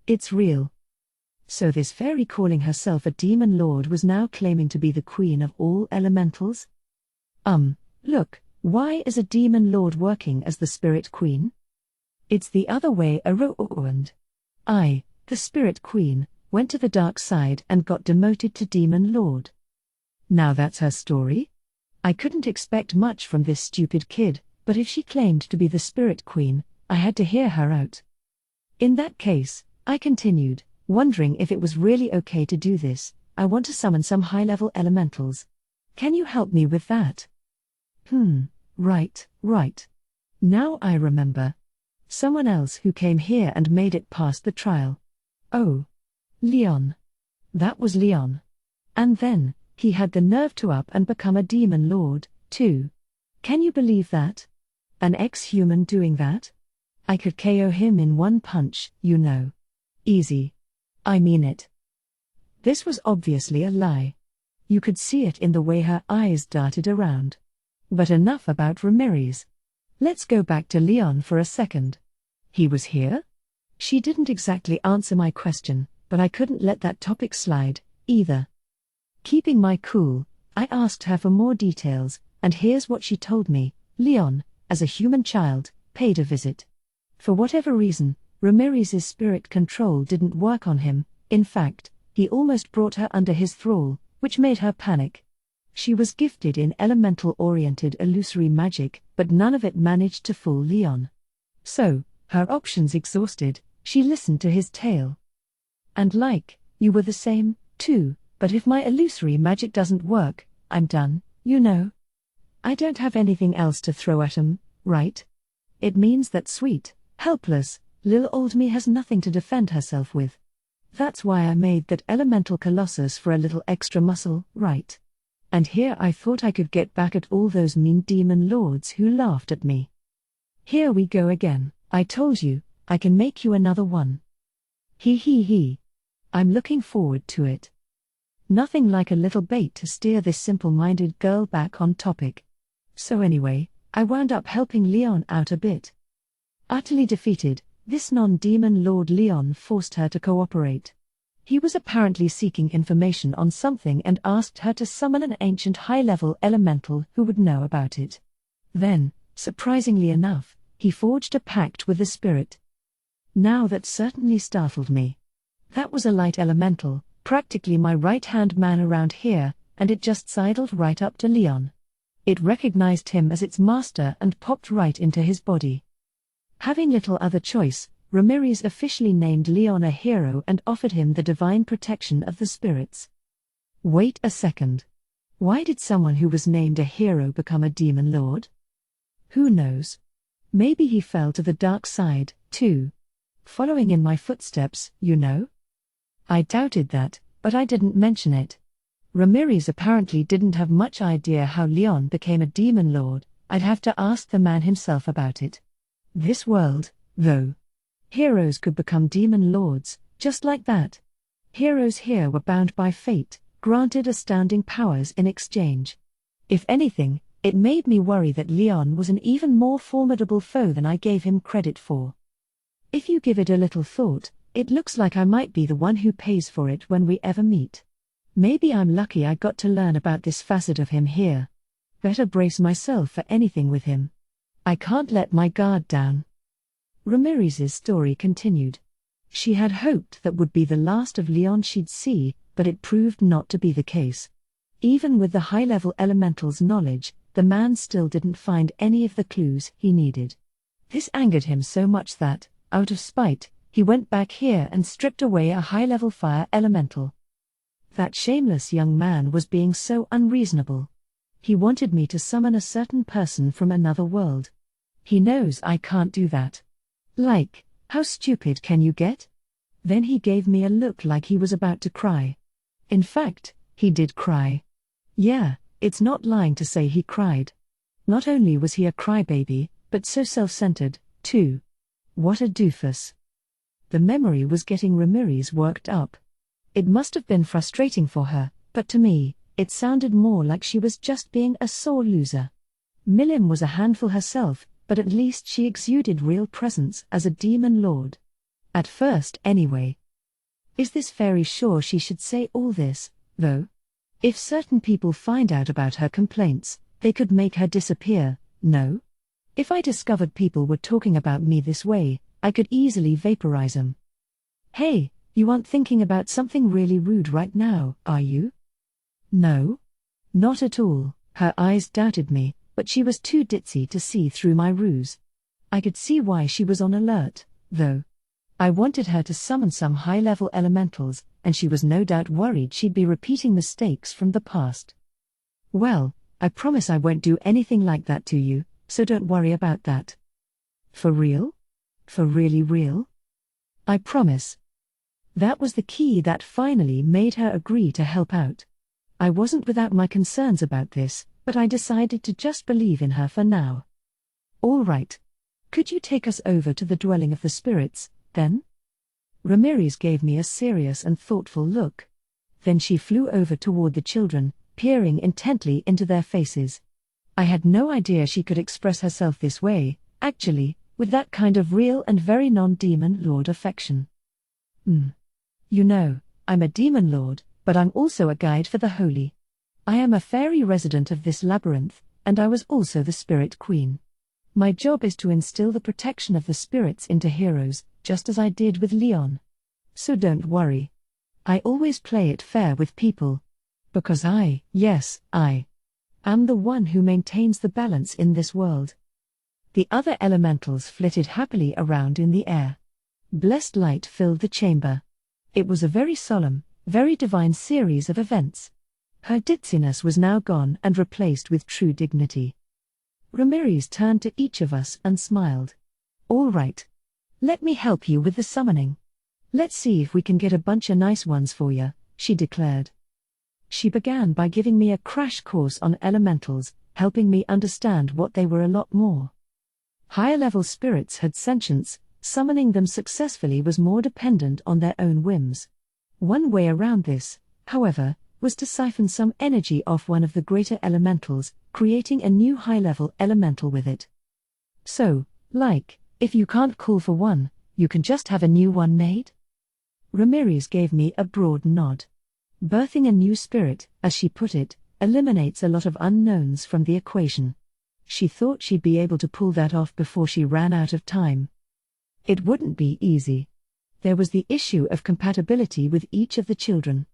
It's real. So this fairy calling herself a demon lord was now claiming to be the queen of all elementals? Look, why is a demon lord working as the Spirit Queen? It's the other way around. I, the Spirit Queen, went to the dark side and got demoted to Demon Lord. Now that's her story? I couldn't expect much from this stupid kid, but if she claimed to be the Spirit Queen, I had to hear her out. In that case, I continued, wondering if it was really okay to do this, I want to summon some high-level elementals. Can you help me with that? Right. Now I remember. Someone else who came here and made it past the trial. Oh. Leon. That was Leon. And then, he had the nerve to up and become a demon lord, too. Can you believe that? An ex-human doing that? I could KO him in one punch, you know. Easy. I mean it. This was obviously a lie. You could see it in the way her eyes darted around. But enough about Ramirez. Let's go back to Leon for a second. He was here? She didn't exactly answer my question, but I couldn't let that topic slide, either. Keeping my cool, I asked her for more details, and here's what she told me. Leon, as a human child, paid a visit. For whatever reason, Ramirez's spirit control didn't work on him. In fact, he almost brought her under his thrall, which made her panic. She was gifted in elemental-oriented illusory magic, but none of it managed to fool Leon. So, her options exhausted, she listened to his tale. And you were the same, too, but if my illusory magic doesn't work, I'm done, you know. I don't have anything else to throw at him, right? It means that sweet, helpless, little old me has nothing to defend herself with. That's why I made that elemental colossus for a little extra muscle, right? And here I thought I could get back at all those mean demon lords who laughed at me. Here we go again. I told you, I can make you another one. He. I'm looking forward to it. Nothing like a little bait to steer this simple-minded girl back on topic. So anyway, I wound up helping Leon out a bit. Utterly defeated, this non-demon Lord Leon forced her to cooperate. He was apparently seeking information on something and asked her to summon an ancient high-level elemental who would know about it. Then, surprisingly enough, he forged a pact with the spirit. Now that certainly startled me. That was a light elemental, practically my right-hand man around here, and it just sidled right up to Leon. It recognized him as its master and popped right into his body. Having little other choice, Ramirez officially named Leon a hero and offered him the divine protection of the spirits. Wait a second. Why did someone who was named a hero become a demon lord? Who knows? Maybe he fell to the dark side, too. Following in my footsteps, you know? I doubted that, but I didn't mention it. Ramirez apparently didn't have much idea how Leon became a demon lord. I'd have to ask the man himself about it. This world, though. Heroes could become demon lords, just like that. Heroes here were bound by fate, granted astounding powers in exchange. If anything, it made me worry that Leon was an even more formidable foe than I gave him credit for. If you give it a little thought, it looks like I might be the one who pays for it when we ever meet. Maybe I'm lucky I got to learn about this facet of him here. Better brace myself for anything with him. I can't let my guard down. Ramirez's story continued. She had hoped that would be the last of Leon she'd see, but it proved not to be the case. Even with the high-level elemental's knowledge, the man still didn't find any of the clues he needed. This angered him so much that, out of spite, he went back here and stripped away a high-level fire elemental. That shameless young man was being so unreasonable. He wanted me to summon a certain person from another world. He knows I can't do that. How stupid can you get? Then he gave me a look like he was about to cry. In fact, he did cry. Yeah, it's not lying to say he cried. Not only was he a crybaby, but so self-centered, too. What a doofus. The memory was getting Ramirez worked up. It must have been frustrating for her, but to me, it sounded more like she was just being a sore loser. Milim was a handful herself, but at least she exuded real presence as a demon lord. At first, anyway. Is this fairy sure she should say all this, though? If certain people find out about her complaints, they could make her disappear, no? If I discovered people were talking about me this way, I could easily vaporize them. Hey, you aren't thinking about something really rude right now, are you? No? Not at all. Her eyes doubted me, but she was too ditzy to see through my ruse. I could see why she was on alert, though. I wanted her to summon some high-level elementals, and she was no doubt worried she'd be repeating mistakes from the past. Well, I promise I won't do anything like that to you, so don't worry about that. For real? For really real? I promise. That was the key that finally made her agree to help out. I wasn't without my concerns about this, but I decided to just believe in her for now. All right. Could you take us over to the dwelling of the spirits, then? Ramirez gave me a serious and thoughtful look. Then she flew over toward the children, peering intently into their faces. I had no idea she could express herself this way, actually, with that kind of real and very non-demon lord affection. You know, I'm a demon lord, but I'm also a guide for the holy. I am a fairy resident of this labyrinth, and I was also the spirit queen. My job is to instill the protection of the spirits into heroes, just as I did with Leon. So don't worry. I always play it fair with people. Because I am the one who maintains the balance in this world. The other elementals flitted happily around in the air. Blessed light filled the chamber. It was a very solemn, very divine series of events. Her ditziness was now gone and replaced with true dignity. Ramirez turned to each of us and smiled. All right. Let me help you with the summoning. Let's see if we can get a bunch of nice ones for you, she declared. She began by giving me a crash course on elementals, helping me understand what they were a lot more. Higher-level spirits had sentience, summoning them successfully was more dependent on their own whims. One way around this, however, was to siphon some energy off one of the greater elementals, creating a new high-level elemental with it. So, if you can't call for one, you can just have a new one made? Ramirez gave me a broad nod. Birthing a new spirit, as she put it, eliminates a lot of unknowns from the equation. She thought she'd be able to pull that off before she ran out of time. It wouldn't be easy. There was the issue of compatibility with each of the children.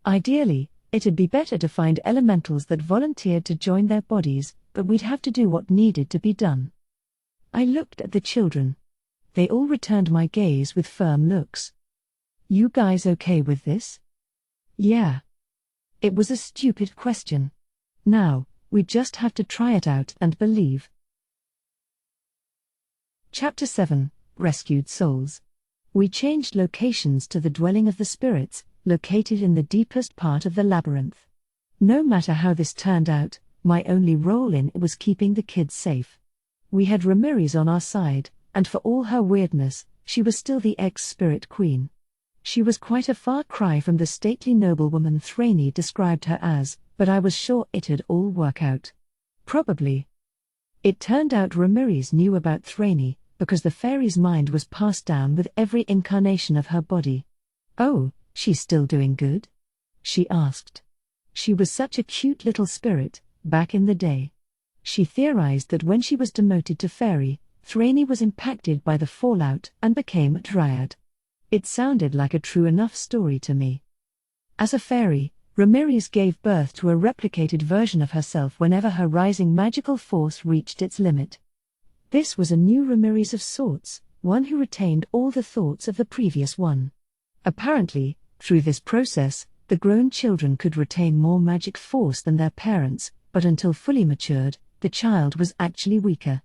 Ideally, it'd be better to find elementals that volunteered to join their bodies, but we'd have to do what needed to be done. I looked at the children. They all returned my gaze with firm looks. You guys okay with this? Yeah. It was a stupid question. Now, we just have to try it out and believe. Chapter 7, Rescued Souls. We changed locations to the dwelling of the spirits, located in the deepest part of the labyrinth. No matter how this turned out, my only role in it was keeping the kids safe. We had Ramirez on our side, and for all her weirdness, she was still the ex-spirit queen. She was quite a far cry from the stately noblewoman Thraney described her as, but I was sure it'd all work out. Probably. It turned out Ramirez knew about Thraney, because the fairy's mind was passed down with every incarnation of her body. Oh, she's still doing good? She asked. She was such a cute little spirit, back in the day. She theorized that when she was demoted to fairy, Thraney was impacted by the fallout and became a dryad. It sounded like a true enough story to me. As a fairy, Ramirez gave birth to a replicated version of herself whenever her rising magical force reached its limit. This was a new Ramirez of sorts, one who retained all the thoughts of the previous one. Apparently, through this process, the grown children could retain more magic force than their parents, but until fully matured, the child was actually weaker.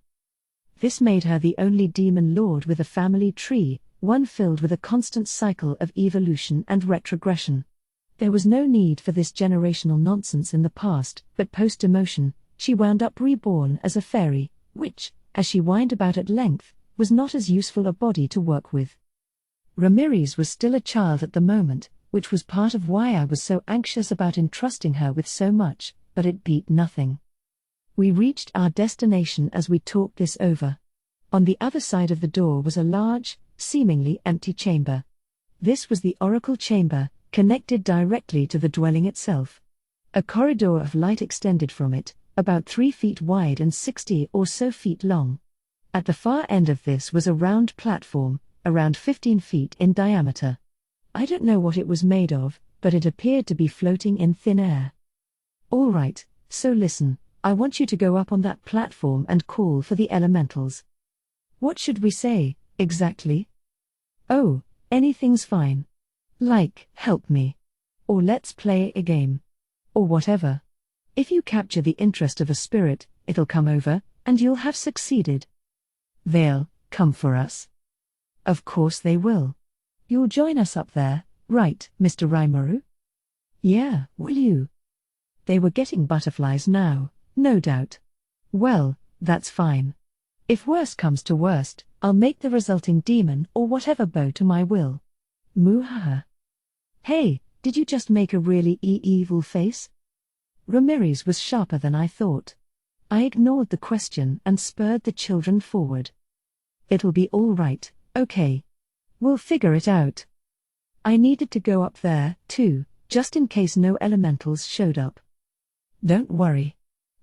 This made her the only demon lord with a family tree, one filled with a constant cycle of evolution and retrogression. There was no need for this generational nonsense in the past, but post-emotion, she wound up reborn as a fairy, which, as she whined about at length, was not as useful a body to work with. Ramirez was still a child at the moment, which was part of why I was so anxious about entrusting her with so much, but it beat nothing. We reached our destination as we talked this over. On the other side of the door was a large, seemingly empty chamber. This was the oracle chamber, connected directly to the dwelling itself. A corridor of light extended from it, about 3 feet wide and 60 or so feet long. At the far end of this was a round platform, around 15 feet in diameter. I don't know what it was made of, but it appeared to be floating in thin air. All right, so listen, I want you to go up on that platform and call for the elementals. What should we say, exactly? Oh, anything's fine. Like, help me. Or let's play a game. Or whatever. If you capture the interest of a spirit, it'll come over, and you'll have succeeded. They'll come for us. Of course they will. You'll join us up there, right, Mr. Rimuru? Yeah, will you? They were getting butterflies now, no doubt. Well, that's fine. If worst comes to worst, I'll make the resulting demon or whatever bow to my will. Muhaha. Hey, did you just make a really evil face? Ramirez was sharper than I thought. I ignored the question and spurred the children forward. It'll be all right, okay. We'll figure it out. I needed to go up there, too, just in case no elementals showed up. Don't worry.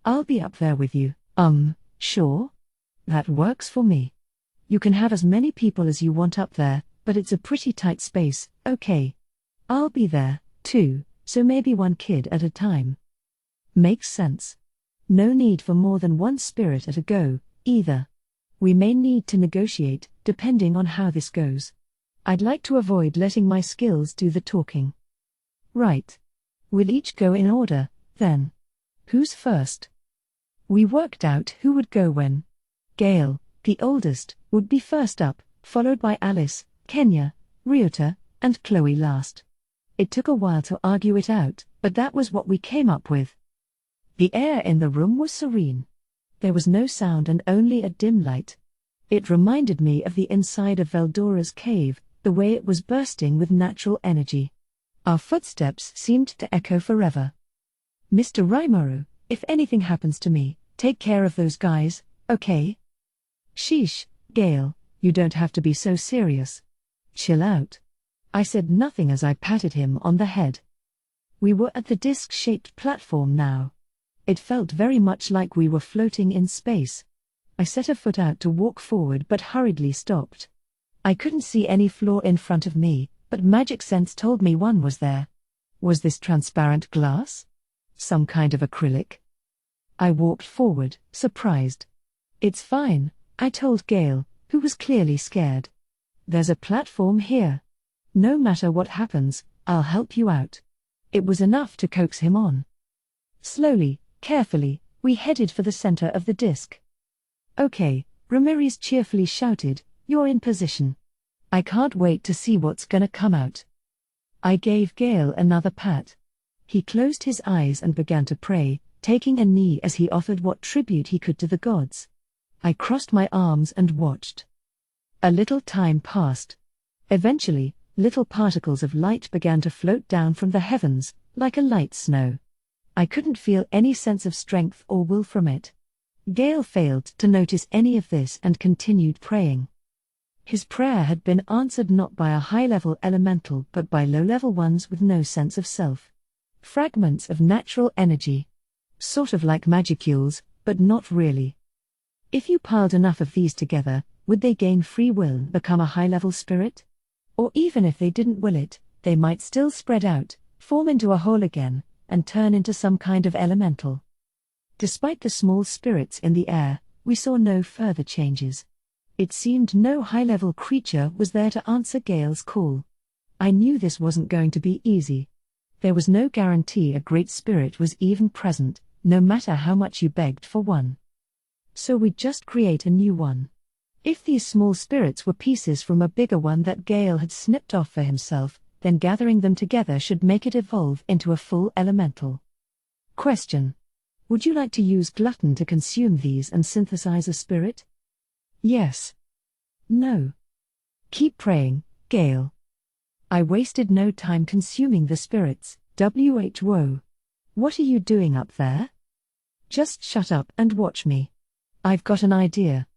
I'll be up there with you, sure? That works for me. You can have as many people as you want up there, but it's a pretty tight space, okay? I'll be there, too, so maybe one kid at a time. Makes sense. No need for more than one spirit at a go, either. We may need to negotiate, depending on how this goes. I'd like to avoid letting my skills do the talking. Right. We'll each go in order, then. Who's first? We worked out who would go when. Gale, the oldest, would be first up, followed by Alice, Kenya, Ryota, and Chloe last. It took a while to argue it out, but that was what we came up with. The air in the room was serene. There was no sound and only a dim light. It reminded me of the inside of Veldora's cave, the way it was bursting with natural energy. Our footsteps seemed to echo forever. Mr. Rimuru, if anything happens to me, take care of those guys, okay? Sheesh, Gale, you don't have to be so serious. Chill out. I said nothing as I patted him on the head. We were at the disc-shaped platform now. It felt very much like we were floating in space. I set a foot out to walk forward but hurriedly stopped. I couldn't see any floor in front of me, but magic sense told me one was there. Was this transparent glass? Some kind of acrylic? I walked forward, surprised. It's fine, I told Gale, who was clearly scared. There's a platform here. No matter what happens, I'll help you out. It was enough to coax him on. Slowly, carefully, we headed for the center of the disc. Okay, Ramirez cheerfully shouted, you're in position. I can't wait to see what's gonna come out. I gave Gale another pat. He closed his eyes and began to pray, taking a knee as he offered what tribute he could to the gods. I crossed my arms and watched. A little time passed. Eventually, little particles of light began to float down from the heavens, like a light snow. I couldn't feel any sense of strength or will from it. Gale failed to notice any of this and continued praying. His prayer had been answered not by a high-level elemental but by low-level ones with no sense of self. Fragments of natural energy. Sort of like magicules, but not really. If you piled enough of these together, would they gain free will and become a high-level spirit? Or even if they didn't will it, they might still spread out, form into a whole again, and turn into some kind of elemental. Despite the small spirits in the air, we saw no further changes. It seemed no high-level creature was there to answer Gale's call. I knew this wasn't going to be easy. There was no guarantee a great spirit was even present, no matter how much you begged for one. So we'd just create a new one. If these small spirits were pieces from a bigger one that Gale had snipped off for himself, then gathering them together should make it evolve into a full elemental. Question. Would you like to use Glutton to consume these and synthesize a spirit? Yes. No. Keep praying, Gale. I wasted no time consuming the spirits, whoa. What are you doing up there? Just shut up and watch me. I've got an idea.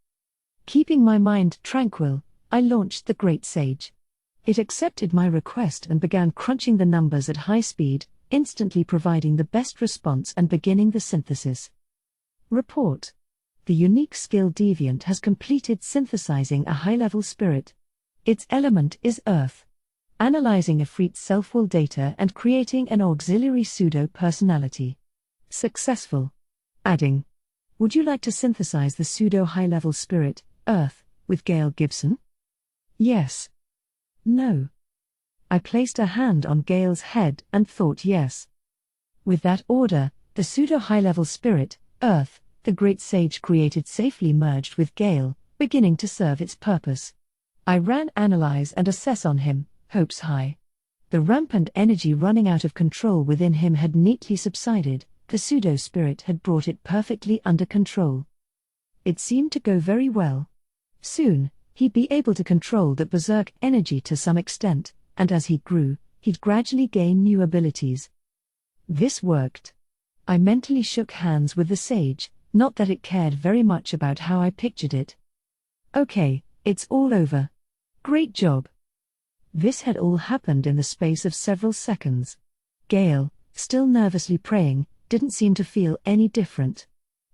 Keeping my mind tranquil, I launched the Great Sage. It accepted my request and began crunching the numbers at high speed, instantly providing the best response and beginning the synthesis. Report. The unique skill deviant has completed synthesizing a high-level spirit. Its element is Earth. Analyzing Efreet's self-will data and creating an auxiliary pseudo-personality. Successful. Adding. Would you like to synthesize the pseudo-high-level spirit, Earth, with Gail Gibson? Yes. No. I placed a hand on Gail's head and thought yes. With that order, the pseudo-high-level spirit, Earth, the great sage created safely merged with Gail, beginning to serve its purpose. I ran analyze and assess on him, hopes high. The rampant energy running out of control within him had neatly subsided, the pseudo-spirit had brought it perfectly under control. It seemed to go very well. Soon, he'd be able to control that berserk energy to some extent, and as he grew, he'd gradually gain new abilities. This worked. I mentally shook hands with the sage, not that it cared very much about how I pictured it. Okay, it's all over. Great job. This had all happened in the space of several seconds. Gale, still nervously praying, didn't seem to feel any different.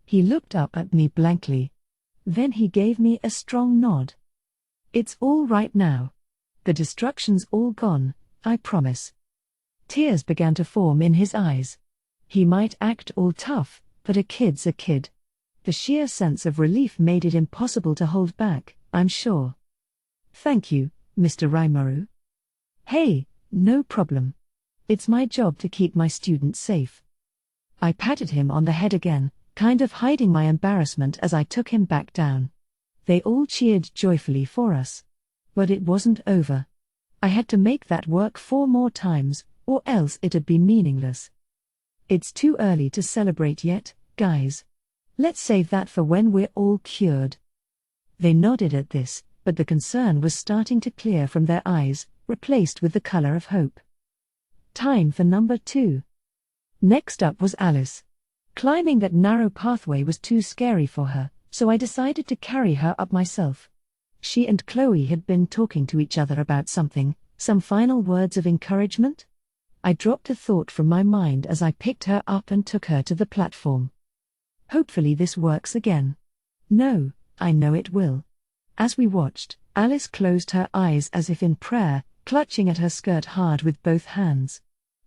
He looked up at me blankly. Then he gave me a strong nod. It's all right now. The destruction's all gone, I promise. Tears began to form in his eyes. He might act all tough, but a kid's a kid. The sheer sense of relief made it impossible to hold back, I'm sure. Thank you, Mr. Rimuru. Hey, no problem. It's my job to keep my students safe. I patted him on the head again, kind of hiding my embarrassment as I took him back down. They all cheered joyfully for us. But it wasn't over. I had to make that work 4 more times, or else it'd be meaningless. It's too early to celebrate yet, guys. Let's save that for when we're all cured. They nodded at this, but the concern was starting to clear from their eyes, replaced with the color of hope. Time for number 2. Next up was Alice. Climbing that narrow pathway was too scary for her, so I decided to carry her up myself. She and Chloe had been talking to each other about something, some final words of encouragement? I dropped a thought from my mind as I picked her up and took her to the platform. Hopefully this works again. No, I know it will. As we watched, Alice closed her eyes as if in prayer, clutching at her skirt hard with both hands.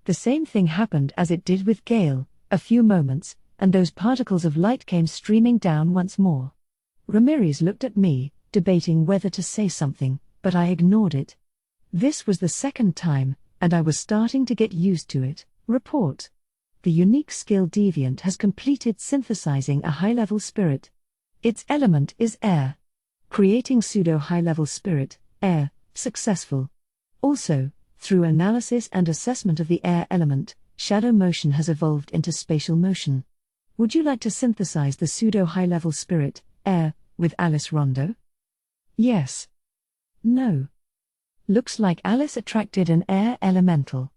The same thing happened as it did with Gale, a few moments, and those particles of light came streaming down once more. Ramirez looked at me, debating whether to say something, but I ignored it. This was the second time, and I was starting to get used to it. Report. The unique skill deviant has completed synthesizing a high-level spirit. Its element is air. Creating pseudo-high-level spirit, air, successful. Also, through analysis and assessment of the air element, shadow motion has evolved into spatial motion. Would you like to synthesize the pseudo-high-level spirit, air, with Alice Rondo? Yes. No. Looks like Alice attracted an air elemental.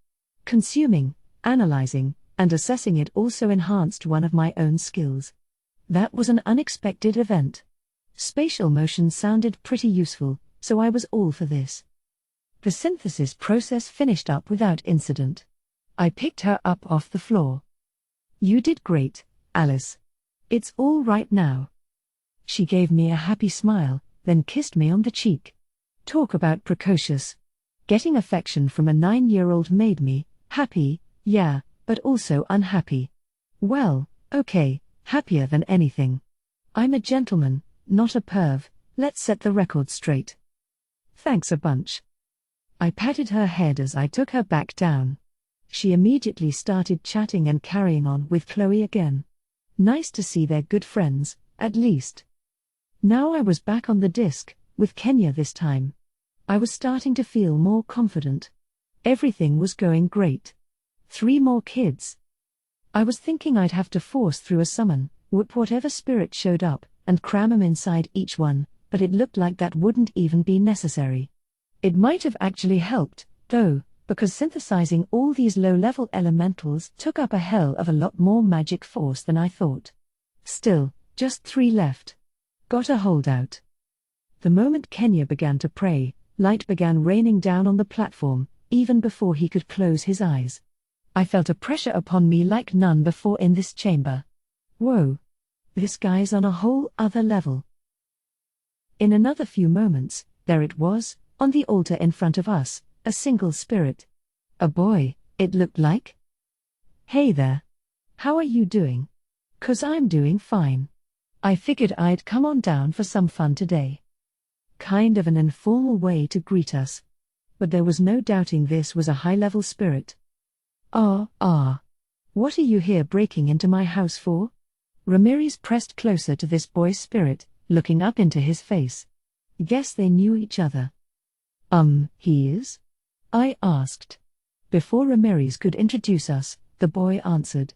Consuming, analyzing, and assessing it also enhanced one of my own skills. That was an unexpected event. Spatial motion sounded pretty useful, so I was all for this. The synthesis process finished up without incident. I picked her up off the floor. You did great, Alice. It's all right now. She gave me a happy smile, then kissed me on the cheek. Talk about precocious. Getting affection from a 9-year-old made me happy, yeah, but also unhappy. Well, okay, happier than anything. I'm a gentleman, not a perv, let's set the record straight. Thanks a bunch. I patted her head as I took her back down. She immediately started chatting and carrying on with Chloe again. Nice to see they're good friends, at least. Now I was back on the disc, with Kenya this time. I was starting to feel more confident. Everything was going great. 3 more kids. I was thinking I'd have to force through a summon, whip whatever spirit showed up, and cram 'em inside each one, but it looked like that wouldn't even be necessary. It might have actually helped, though, because synthesizing all these low-level elementals took up a hell of a lot more magic force than I thought. Still, just 3 left. Gotta hold out. The moment Kenya began to pray, light began raining down on the platform, even before he could close his eyes. I felt a pressure upon me like none before in this chamber. Whoa. This guy's on a whole other level. In another few moments, there it was, on the altar in front of us, a single spirit. A boy, it looked like. "Hey there. How are you doing?" "'Cause I'm doing fine. I figured I'd come on down for some fun today." Kind of an informal way to greet us. But there was no doubting this was a high-level spirit. What are you here breaking into my house for?" Ramirez pressed closer to this boy's spirit, looking up into his face. "Guess they knew each other." He is?" I asked. Before Ramirez could introduce us, the boy answered.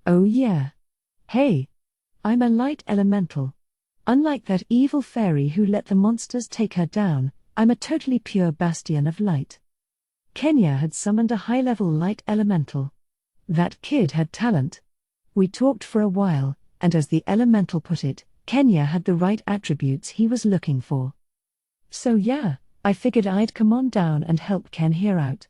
"Oh yeah. Hey. I'm a light elemental. Unlike that evil fairy who let the monsters take her down, I'm a totally pure bastion of light." Kenya had summoned a high-level light elemental. That kid had talent. We talked for a while, and as the elemental put it, Kenya had the right attributes he was looking for. So yeah, I figured I'd come on down and help Ken here out.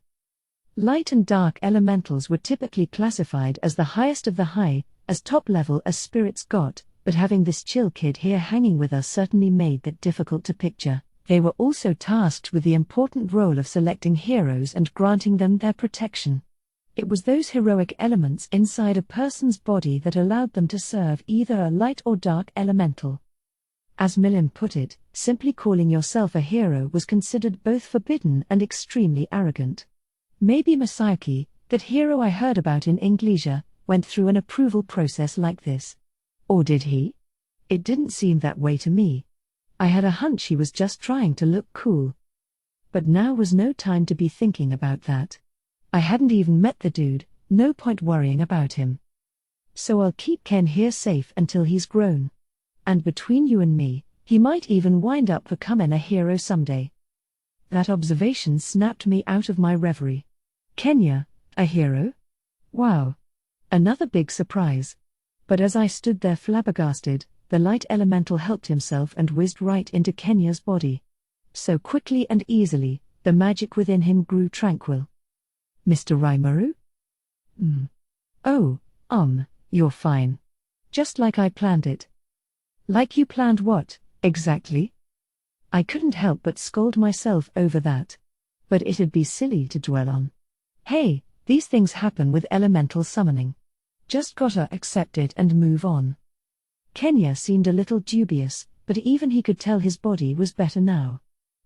Light and dark elementals were typically classified as the highest of the high, as top level as spirits got, but having this chill kid here hanging with us certainly made that difficult to picture. They were also tasked with the important role of selecting heroes and granting them their protection. It was those heroic elements inside a person's body that allowed them to serve either a light or dark elemental. As Milim put it, simply calling yourself a hero was considered both forbidden and extremely arrogant. Maybe Masayuki, that hero I heard about in Inglesia, went through an approval process like this. Or did he? It didn't seem that way to me. I had a hunch he was just trying to look cool. But now was no time to be thinking about that. I hadn't even met the dude, no point worrying about him. So I'll keep Ken here safe until he's grown. And between you and me, he might even wind up becoming a hero someday. That observation snapped me out of my reverie. Kenya, a hero? Wow. Another big surprise. But as I stood there flabbergasted, the light elemental helped himself and whizzed right into Kenya's body. So quickly and easily, the magic within him grew tranquil. "Mr. Raimaru?" "Oh, you're fine. Just like I planned it." "Like you planned what, exactly?" I couldn't help but scold myself over that. But it'd be silly to dwell on. Hey, these things happen with elemental summoning. Just gotta accept it and move on. Kenya seemed a little dubious, but even he could tell his body was better now.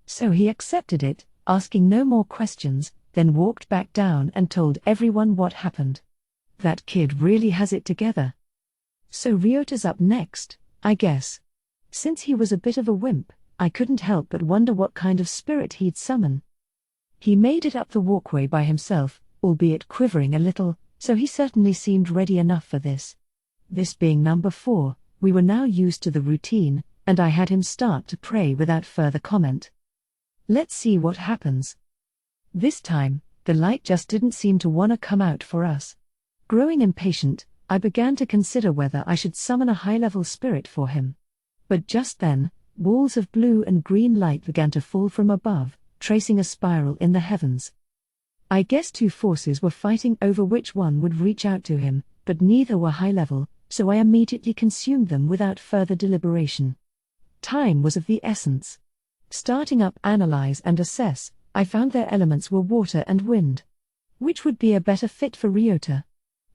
So he accepted it, asking no more questions, then walked back down and told everyone what happened. That kid really has it together. So Ryota's up next, I guess. Since he was a bit of a wimp, I couldn't help but wonder what kind of spirit he'd summon. He made it up the walkway by himself, albeit quivering a little, so he certainly seemed ready enough for this. This being number 4, we were now used to the routine, and I had him start to pray without further comment. Let's see what happens. This time, the light just didn't seem to want to come out for us. Growing impatient, I began to consider whether I should summon a high-level spirit for him. But just then, walls of blue and green light began to fall from above, tracing a spiral in the heavens. I guess two forces were fighting over which one would reach out to him, but neither were high-level, so I immediately consumed them without further deliberation. Time was of the essence. Starting up Analyze and Assess, I found their elements were water and wind. Which would be a better fit for Ryota?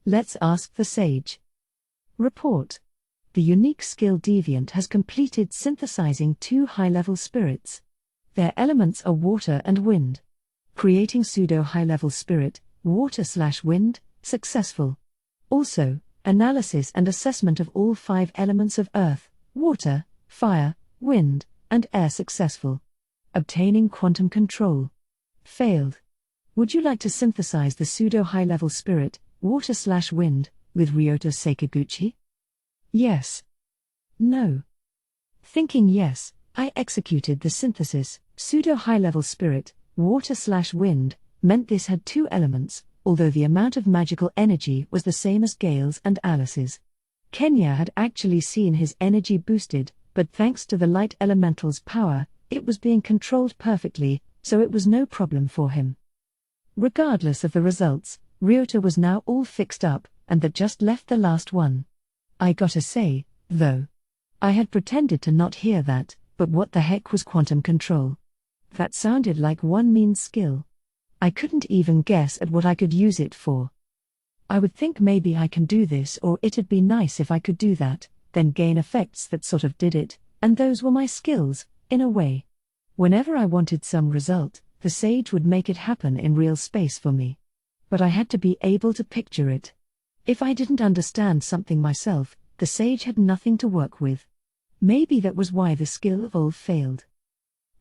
Let's ask the sage. Report. The unique skill deviant has completed synthesizing 2 high-level spirits. Their elements are water and wind. Creating pseudo-high-level spirit, water/wind, successful. Also, analysis and assessment of all 5 elements of earth, water, fire, wind, and air successful. Obtaining quantum control. Failed. Would you like to synthesize the pseudo-high-level spirit, water/wind, with Ryota Sakaguchi? Yes. No. Thinking yes, I executed the synthesis. Pseudo-high-level spirit, water/wind, meant this had 2 elements, although the amount of magical energy was the same as Gale's and Alice's. Kenya had actually seen his energy boosted, but thanks to the light elemental's power, it was being controlled perfectly, so it was no problem for him. Regardless of the results, Ryota was now all fixed up, and that just left the last one. I gotta say, Though I had pretended to not hear that, but what the heck was quantum control? That sounded like one mean skill. I couldn't even guess at what I could use it for. I would think maybe I can do this, or it'd be nice if I could do that, then gain effects that sort of did it, and those were my skills, in a way. Whenever I wanted some result, the sage would make it happen in real space for me. But I had to be able to picture it. If I didn't understand something myself, the sage had nothing to work with. Maybe that was why the skill evolve failed.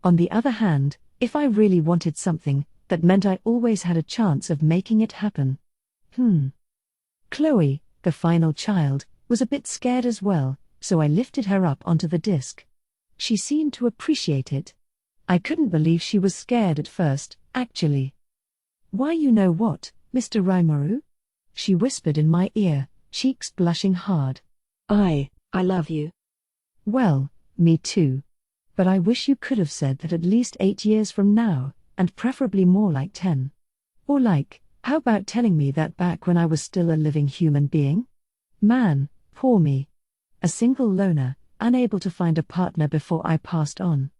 On the other hand, if I really wanted something, that meant I always had a chance of making it happen. Chloe, the final child, was a bit scared as well, so I lifted her up onto the disc. She seemed to appreciate it. I couldn't believe she was scared at first, actually. "Why, you know what, Mr. Rimuru?" she whispered in my ear, cheeks blushing hard. I love you. Well, me too. But I wish you could have said that at least 8 years from now, and preferably more like 10. Or how about telling me that back when I was still a living human being? Man, poor me. A single loner, unable to find a partner before I passed on.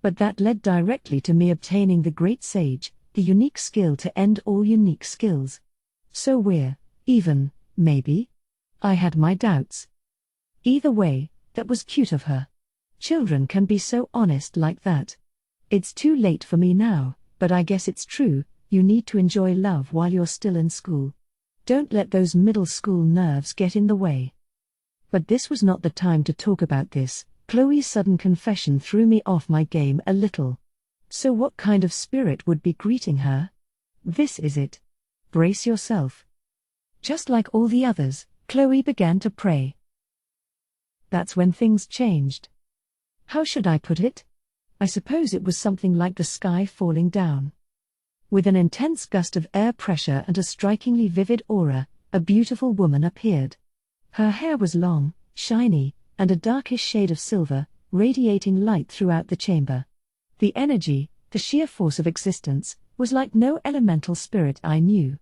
But that led directly to me obtaining the Great Sage, the unique skill to end all unique skills. So we're even, maybe? I had my doubts. Either way, that was cute of her. Children can be so honest like that. It's too late for me now, but I guess it's true, you need to enjoy love while you're still in school. Don't let those middle school nerves get in the way. But this was not the time to talk about this. Chloe's sudden confession threw me off my game a little. So what kind of spirit would be greeting her? This is it. Brace yourself. Just like all the others, Chloe began to pray. That's when things changed. How should I put it? I suppose it was something like the sky falling down. With an intense gust of air pressure and a strikingly vivid aura, a beautiful woman appeared. Her hair was long, shiny, and a darkish shade of silver, radiating light throughout the chamber. The energy, the sheer force of existence, was like no elemental spirit I knew.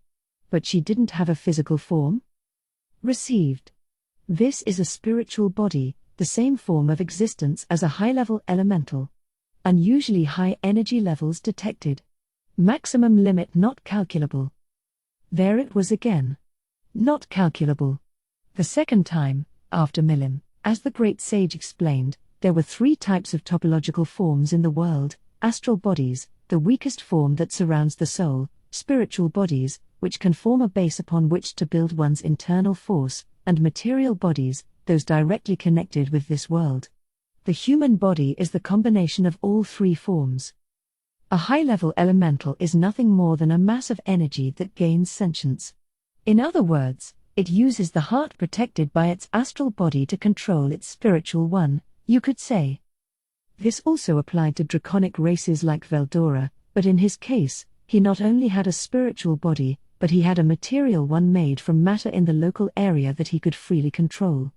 But she didn't have a physical form? Received. This is a spiritual body, the same form of existence as a high-level elemental. Unusually high energy levels detected. Maximum limit not calculable. There it was again. Not calculable. The second time, after Milim, as the Great Sage explained, there were 3 types of topological forms in the world: astral bodies, the weakest form that surrounds the soul; spiritual bodies, which can form a base upon which to build one's internal force; and material bodies, those directly connected with this world. The human body is the combination of all 3 forms. A high-level elemental is nothing more than a mass of energy that gains sentience. In other words, it uses the heart protected by its astral body to control its spiritual one, you could say. This also applied to draconic races like Veldora, but in his case, he not only had a spiritual body, but he had a material one made from matter in the local area that he could freely control.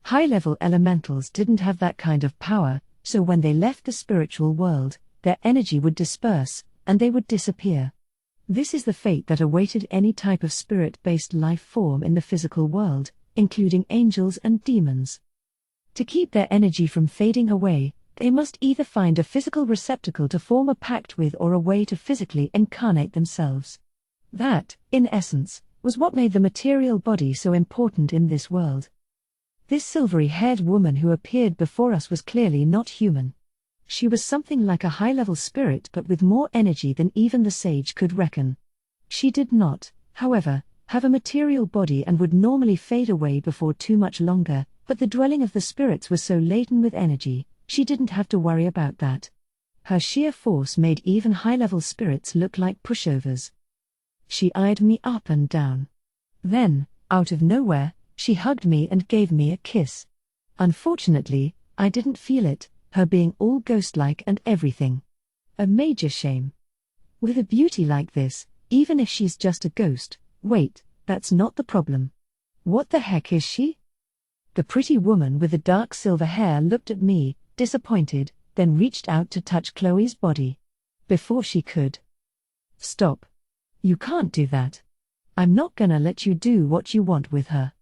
High-level elementals didn't have that kind of power, so when they left the spiritual world, their energy would disperse, and they would disappear. This is the fate that awaited any type of spirit-based life form in the physical world, including angels and demons. To keep their energy from fading away, they must either find a physical receptacle to form a pact with or a way to physically incarnate themselves. That, in essence, was what made the material body so important in this world. This silvery-haired woman who appeared before us was clearly not human. She was something like a high-level spirit but with more energy than even the sage could reckon. She did not, however, have a material body and would normally fade away before too much longer, but the dwelling of the spirits was so laden with energy, she didn't have to worry about that. Her sheer force made even high-level spirits look like pushovers. She eyed me up and down. Then, out of nowhere, she hugged me and gave me a kiss. Unfortunately, I didn't feel it, her being all ghost-like and everything. A major shame. With a beauty like this, even if she's just a ghost, wait, that's not the problem. What the heck is she? The pretty woman with the dark silver hair looked at me, disappointed, then reached out to touch Chloe's body. Before she could. Stop. You can't do that. I'm not gonna let you do what you want with her.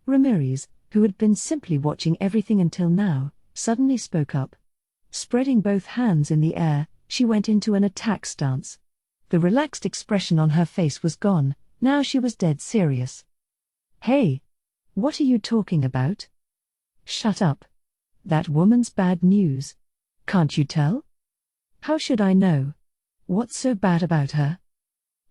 Ramirez, who had been simply watching everything until now, suddenly spoke up. Spreading both hands in the air, she went into an attack stance. The relaxed expression on her face was gone, now she was dead serious. "Hey! What are you talking about?" "Shut up. That woman's bad news. Can't you tell?" "How should I know? What's so bad about her?"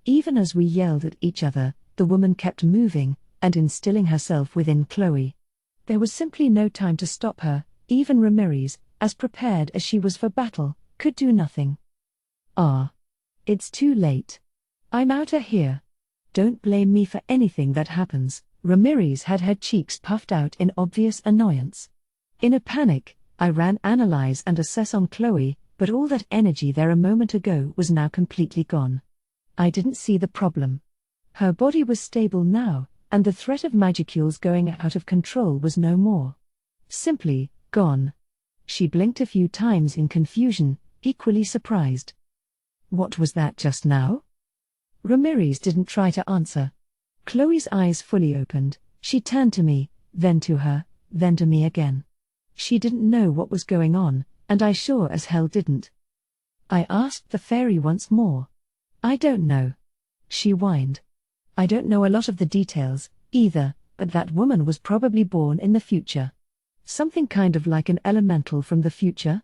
Even as we yelled at each other, the woman kept moving, and instilling herself within Chloe. There was simply no time to stop her. Even Ramirez, as prepared as she was for battle, could do nothing. It's too late. I'm outta here. Don't blame me for anything that happens." Ramirez had her cheeks puffed out in obvious annoyance. In a panic, I ran analyze and assess on Chloe, but all that energy there a moment ago was now completely gone. I didn't see the problem. Her body was stable now, and the threat of magicules going out of control was no more. Simply, gone. She blinked a few times in confusion, equally surprised. "What was that just now?" Ramirez didn't try to answer. Chloe's eyes fully opened. She turned to me, then to her, then to me again. She didn't know what was going on, and I sure as hell didn't. I asked the fairy once more. "I don't know," she whined. "I don't know a lot of the details, either, but that woman was probably born in the future. Something kind of like an elemental from the future.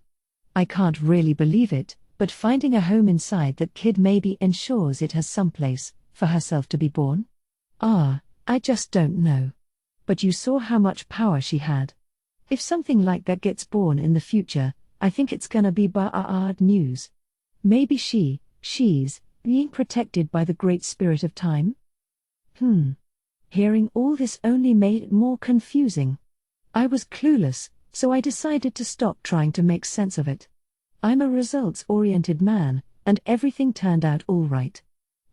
I can't really believe it, but finding a home inside that kid maybe ensures it has someplace for herself to be born. I just don't know. But you saw how much power she had. If something like that gets born in the future, I think it's gonna be bad news. Maybe she's being protected by the great spirit of time?" Hearing all this only made it more confusing. I was clueless, so I decided to stop trying to make sense of it. I'm a results-oriented man, and everything turned out all right.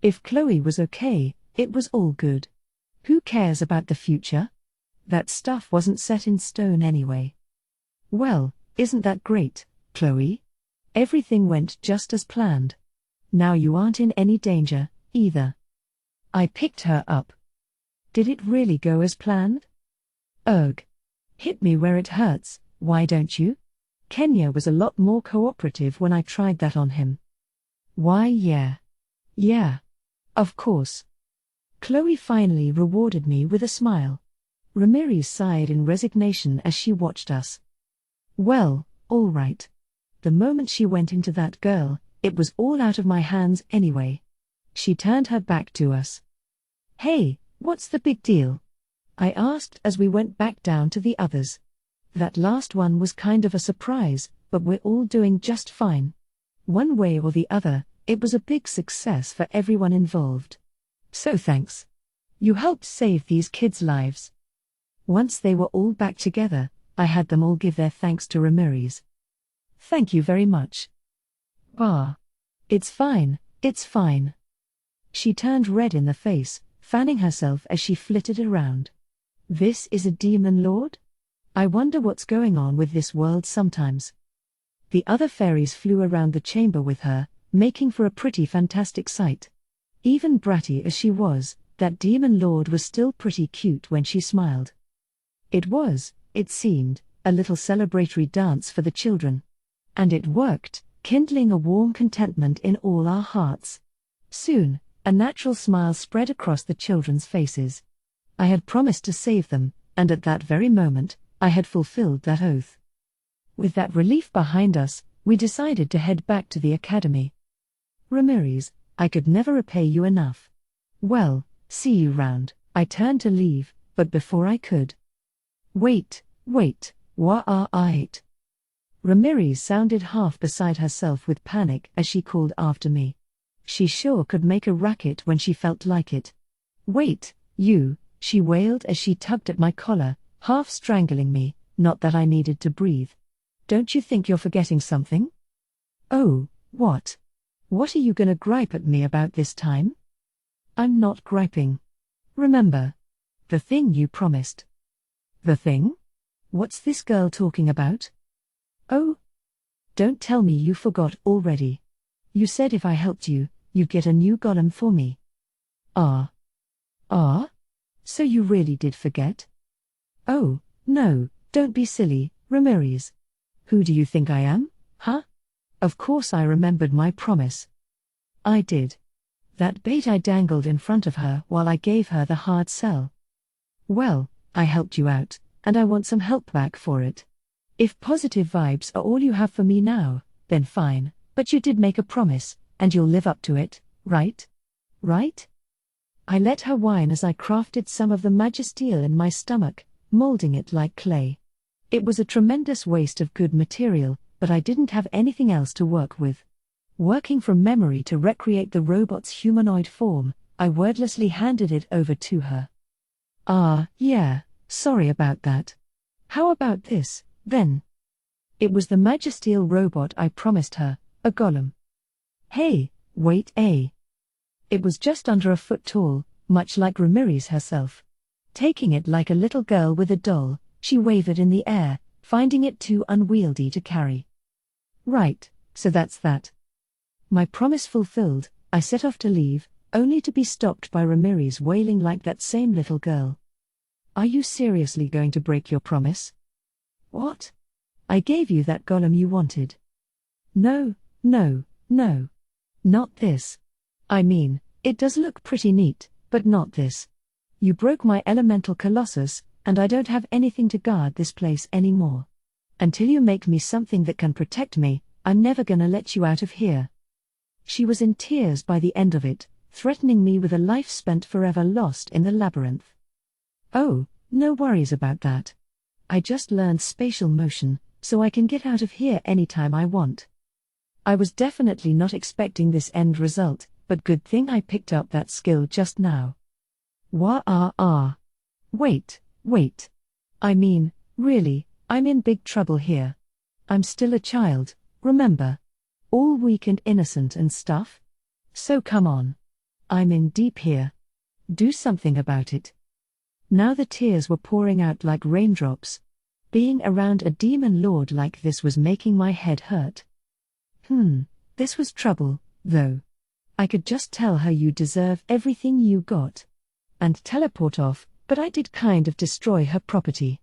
If Chloe was okay, it was all good. Who cares about the future? That stuff wasn't set in stone anyway. "Well, isn't that great, Chloe? Everything went just as planned. Now you aren't in any danger, either." I picked her up. "Did it really go as planned?" "Ugh. Hit me where it hurts, why don't you? Kenya was a lot more cooperative when I tried that on him." "Why yeah. Of course." Chloe finally rewarded me with a smile. Ramirez sighed in resignation as she watched us. "Well, all right. The moment she went into that girl, it was all out of my hands anyway." She turned her back to us. "Hey, what's the big deal?" I asked as we went back down to the others. That last one was kind of a surprise, but we're all doing just fine. One way or the other, it was a big success for everyone involved. So thanks. You helped save these kids' lives. Once they were all back together, I had them all give their thanks to Ramirez. "Thank you very much." It's fine. She turned red in the face, fanning herself as she flitted around. "This is a demon lord? I wonder what's going on with this world sometimes." The other fairies flew around the chamber with her, making for a pretty fantastic sight. Even bratty as she was, that demon lord was still pretty cute when she smiled. It was, it seemed, a little celebratory dance for the children. And it worked, kindling a warm contentment in all our hearts. Soon, a natural smile spread across the children's faces. I had promised to save them, and at that very moment, I had fulfilled that oath. With that relief behind us, we decided to head back to the academy. "Ramirez, I could never repay you enough." "Well, see you round." I turned to leave, but before I could. Wait, what? Ramirez sounded half beside herself with panic as she called after me. She sure could make a racket when she felt like it. "Wait, you," she wailed as she tugged at my collar, half strangling me, not that I needed to breathe. "Don't you think you're forgetting something?" "Oh, what? What are you gonna gripe at me about this time?" "I'm not griping. Remember. The thing you promised." "The thing? What's this girl talking about?" "Oh? Don't tell me you forgot already. You said if I helped you, you'd get a new golem for me." So you really did forget?" "Oh, No, don't be silly, Ramirez. Who do you think I am, huh? Of course I remembered my promise. I did. That bait I dangled in front of her while I gave her the hard sell. Well, I helped you out, and I want some help back for it. If positive vibes are all you have for me now, then fine, but you did make a promise, and you'll live up to it, right? Right? I let her whine as I crafted some of the magisteel in my stomach, molding it like clay. It was a tremendous waste of good material, but I didn't have anything else to work with. Working from memory to recreate the robot's humanoid form, I wordlessly handed it over to her. Yeah, sorry about that. How about this, then? It was the magisteel robot I promised her, a golem. Hey, wait, It was just under a foot tall, much like Ramirez herself. Taking it like a little girl with a doll, she wavered in the air, finding it too unwieldy to carry. Right, so that's that. My promise fulfilled, I set off to leave, only to be stopped by Ramirez wailing like that same little girl. Are you seriously going to break your promise? What? I gave you that golem you wanted. No. Not this. I mean, it does look pretty neat, but not this. You broke my elemental colossus, and I don't have anything to guard this place anymore. Until you make me something that can protect me, I'm never gonna let you out of here. She was in tears by the end of it, threatening me with a life spent forever lost in the labyrinth. Oh, no worries about that. I just learned spatial motion, so I can get out of here anytime I want. I was definitely not expecting this end result, but good thing I picked up that skill just now. Wait. I mean, really, I'm in big trouble here. I'm still a child, remember? All weak and innocent and stuff. So come on. I'm in deep here. Do something about it. Now the tears were pouring out like raindrops. Being around a demon lord like this was making my head hurt. This was trouble, though. I could just tell her you deserve everything you got. And teleport off, but I did kind of destroy her property.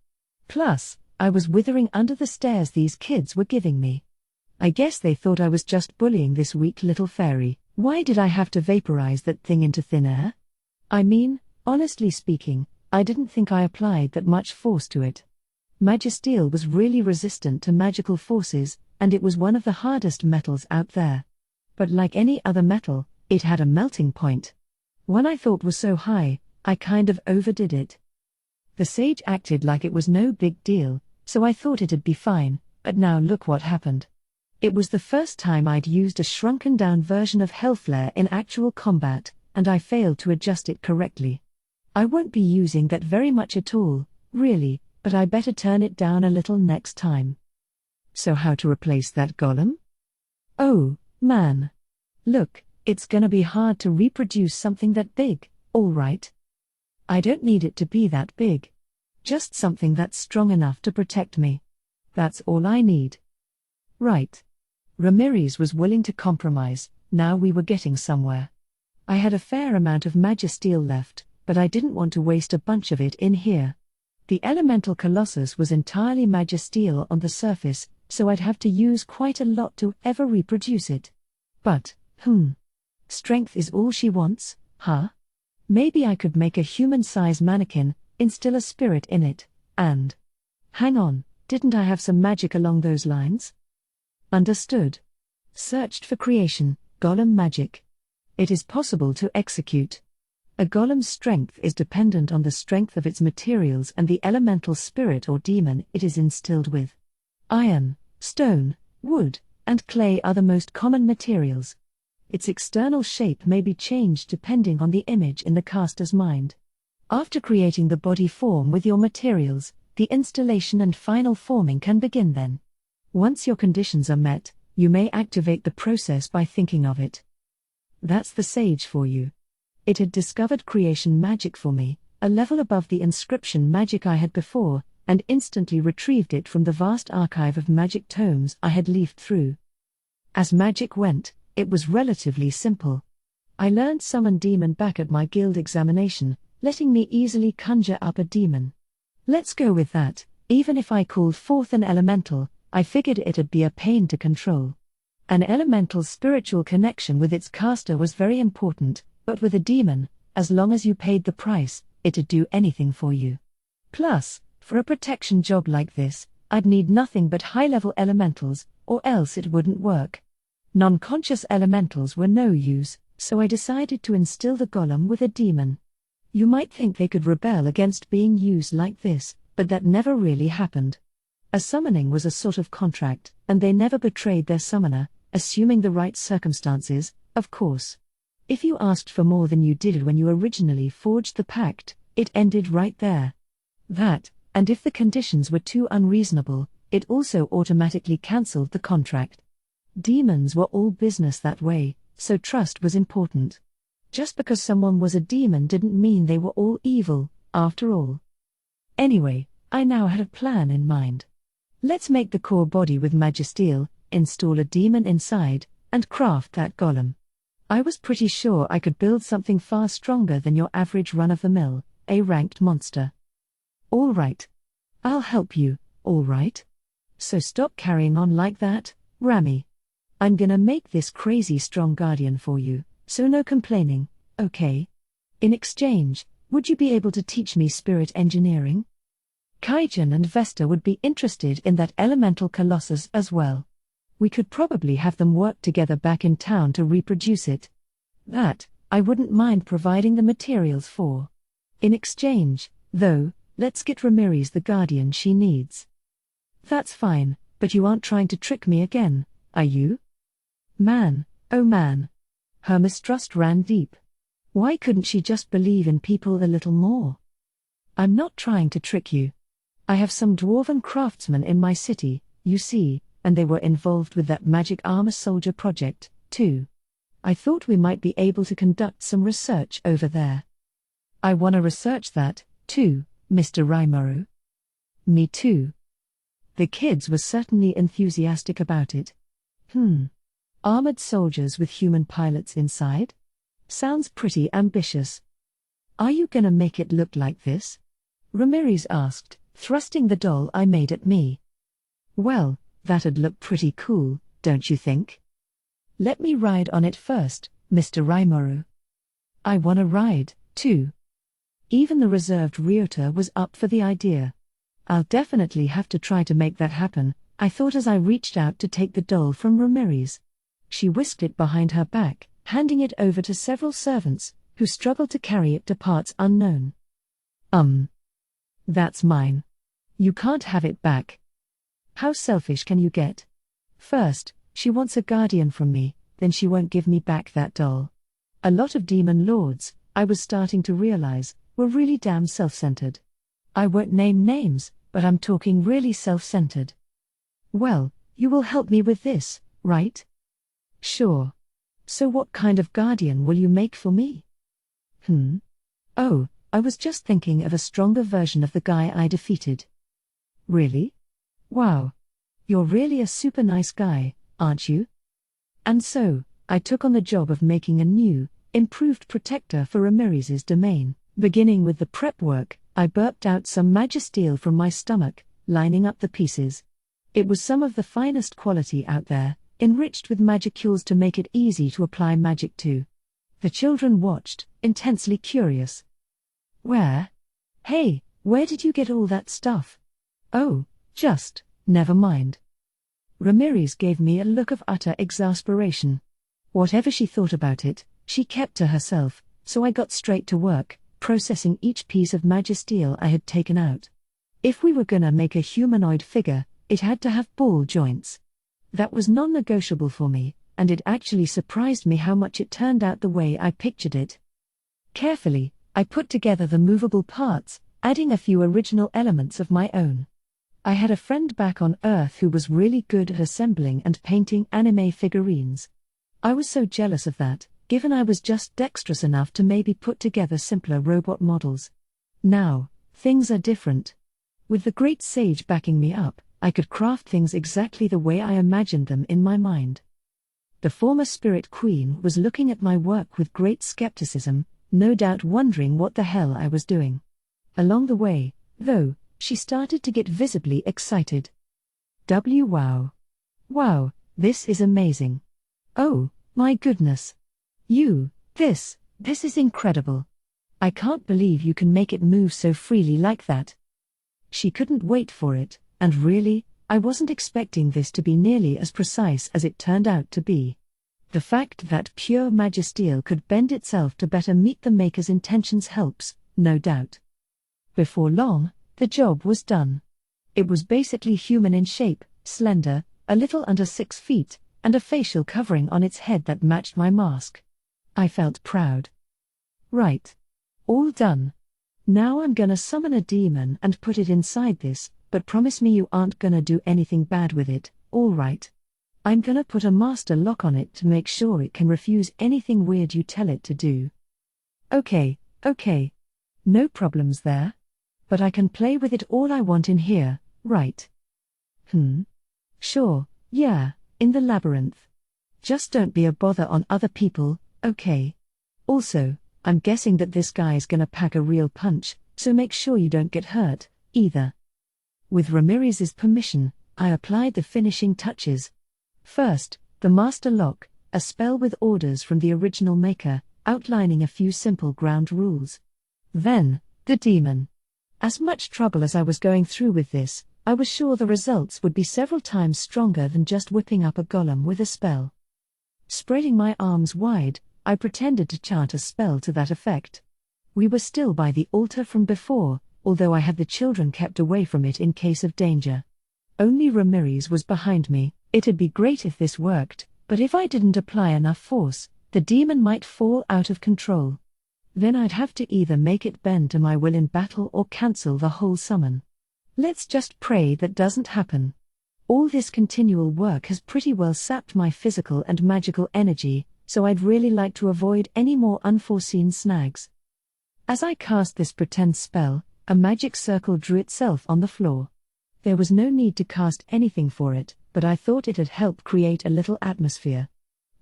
Plus, I was withering under the stares these kids were giving me. I guess they thought I was just bullying this weak little fairy. Why did I have to vaporize that thing into thin air? I mean, honestly speaking, I didn't think I applied that much force to it. Magisteel was really resistant to magical forces, and it was one of the hardest metals out there. But like any other metal, it had a melting point. One I thought was so high, I kind of overdid it. The sage acted like it was no big deal, so I thought it'd be fine, but now look what happened. It was the first time I'd used a shrunken-down version of Hellflare in actual combat, and I failed to adjust it correctly. I won't be using that very much at all, really, but I better turn it down a little next time. So how to replace that golem? Oh, man. Look, it's gonna be hard to reproduce something that big, alright? I don't need it to be that big. Just something that's strong enough to protect me. That's all I need. Right. Ramirez was willing to compromise, now we were getting somewhere. I had a fair amount of magisteel left, but I didn't want to waste a bunch of it in here. The elemental colossus was entirely magisteel on the surface, so I'd have to use quite a lot to ever reproduce it. But, strength is all she wants, huh? Maybe I could make a human-size mannequin, instill a spirit in it, and... Hang on, didn't I have some magic along those lines? Understood. Searched for creation, golem magic. It is possible to execute. A golem's strength is dependent on the strength of its materials and the elemental spirit or demon it is instilled with. Iron, stone, wood, and clay are the most common materials. Its external shape may be changed depending on the image in the caster's mind. After creating the body form with your materials, the installation and final forming can begin then. Once your conditions are met, you may activate the process by thinking of it. That's the sage for you. It had discovered creation magic for me, a level above the inscription magic I had before, and instantly retrieved it from the vast archive of magic tomes I had leafed through. As magic went, it was relatively simple. I learned Summon Demon back at my guild examination, letting me easily conjure up a demon. Let's go with that, Even if I called forth an elemental, I figured it'd be a pain to control. An elemental's spiritual connection with its caster was very important, but with a demon, as long as you paid the price, it'd do anything for you. Plus, for a protection job like this, I'd need nothing but high-level elementals, or else it wouldn't work. Non-conscious elementals were no use, so I decided to instill the golem with a demon. You might think they could rebel against being used like this, but that never really happened. A summoning was a sort of contract, and they never betrayed their summoner, assuming the right circumstances, of course. If you asked for more than you did when you originally forged the pact, it ended right there. That, and if the conditions were too unreasonable, it also automatically cancelled the contract. Demons were all business that way, so trust was important. Just because someone was a demon didn't mean they were all evil, after all. Anyway, I now had a plan in mind. Let's make the core body with magisteel, install a demon inside, and craft that golem. I was pretty sure I could build something far stronger than your average run-of-the-mill, A-ranked monster. All right. I'll help you, all right? So stop carrying on like that, Rami. I'm gonna make this crazy strong guardian for you, so no complaining, okay? In exchange, would you be able to teach me spirit engineering? Kaijin and Vesta would be interested in that elemental colossus as well. We could probably have them work together back in town to reproduce it. That, I wouldn't mind providing the materials for. In exchange, though, let's get Ramirez the guardian she needs. That's fine, but you aren't trying to trick me again, are you? Man, oh man. Her mistrust ran deep. Why couldn't she just believe in people a little more? I'm not trying to trick you. I have some dwarven craftsmen in my city, you see, and they were involved with that magic armor soldier project, too. I thought we might be able to conduct some research over there. I wanna research that, too, Mr. Rimuru. Me too. The kids were certainly enthusiastic about it. Armored soldiers with human pilots inside? Sounds pretty ambitious. Are you gonna make it look like this? Ramirez asked, thrusting the doll I made at me. Well, that'd look pretty cool, don't you think? Let me ride on it first, Mr. Rimuru. I wanna ride, too. Even the reserved Ryota was up for the idea. I'll definitely have to try to make that happen, I thought as I reached out to take the doll from Ramirez. She whisked it behind her back, handing it over to several servants, who struggled to carry it to parts unknown. That's mine. You can't have it back. How selfish can you get? First, she wants a guardian from me, then she won't give me back that doll. A lot of demon lords, I was starting to realize, were really damn self-centered. I won't name names, but I'm talking really self-centered. Well, you will help me with this, right? Sure. So what kind of guardian will you make for me? Oh, I was just thinking of a stronger version of the guy I defeated. Really? Wow. You're really a super nice guy, aren't you? And so, I took on the job of making a new, improved protector for Ramirez's domain. Beginning with the prep work, I burped out some magisteel from my stomach, lining up the pieces. It was some of the finest quality out there, enriched with magicules to make it easy to apply magic to. The children watched, intensely curious. Hey, where did you get all that stuff? Oh, never mind. Ramirez gave me a look of utter exasperation. Whatever she thought about it, she kept to herself, so I got straight to work, processing each piece of magisteel I had taken out. If we were gonna make a humanoid figure, it had to have ball joints. That was non-negotiable for me, and it actually surprised me how much it turned out the way I pictured it. Carefully, I put together the movable parts, adding a few original elements of my own. I had a friend back on Earth who was really good at assembling and painting anime figurines. I was so jealous of that, given I was just dexterous enough to maybe put together simpler robot models. Now, things are different. With the great sage backing me up, I could craft things exactly the way I imagined them in my mind. The former Spirit Queen was looking at my work with great skepticism, no doubt wondering what the hell I was doing. Along the way, though, She started to get visibly excited. Wow. Wow, this is amazing. Oh, my goodness. This is incredible. I can't believe you can make it move so freely like that. She couldn't wait for it, and really, I wasn't expecting this to be nearly as precise as it turned out to be. The fact that pure magisteel could bend itself to better meet the maker's intentions helps, no doubt. Before long, the job was done. It was basically human in shape, slender, a little under 6 feet, and a facial covering on its head that matched my mask. I felt proud. Right. All done. Now I'm gonna summon a demon and put it inside this, but promise me you aren't gonna do anything bad with it, alright? I'm gonna put a master lock on it to make sure it can refuse anything weird you tell it to do. Okay. No problems there. But I can play with it all I want in here, right? Sure, yeah, in the labyrinth. Just don't be a bother on other people, okay? Also, I'm guessing that this guy's gonna pack a real punch, so make sure you don't get hurt, either. With Ramirez's permission, I applied the finishing touches. First, the Master Lock, a spell with orders from the original maker, outlining a few simple ground rules. Then, the demon. As much trouble as I was going through with this, I was sure the results would be several times stronger than just whipping up a golem with a spell. Spreading my arms wide, I pretended to chant a spell to that effect. We were still by the altar from before, although I had the children kept away from it in case of danger. Only Ramirez was behind me. It'd be great if this worked, but if I didn't apply enough force, the demon might fall out of control. Then I'd have to either make it bend to my will in battle or cancel the whole summon. Let's just pray that doesn't happen. All this continual work has pretty well sapped my physical and magical energy, so I'd really like to avoid any more unforeseen snags. As I cast this pretend spell, a magic circle drew itself on the floor. There was no need to cast anything for it, but I thought it'd help create a little atmosphere.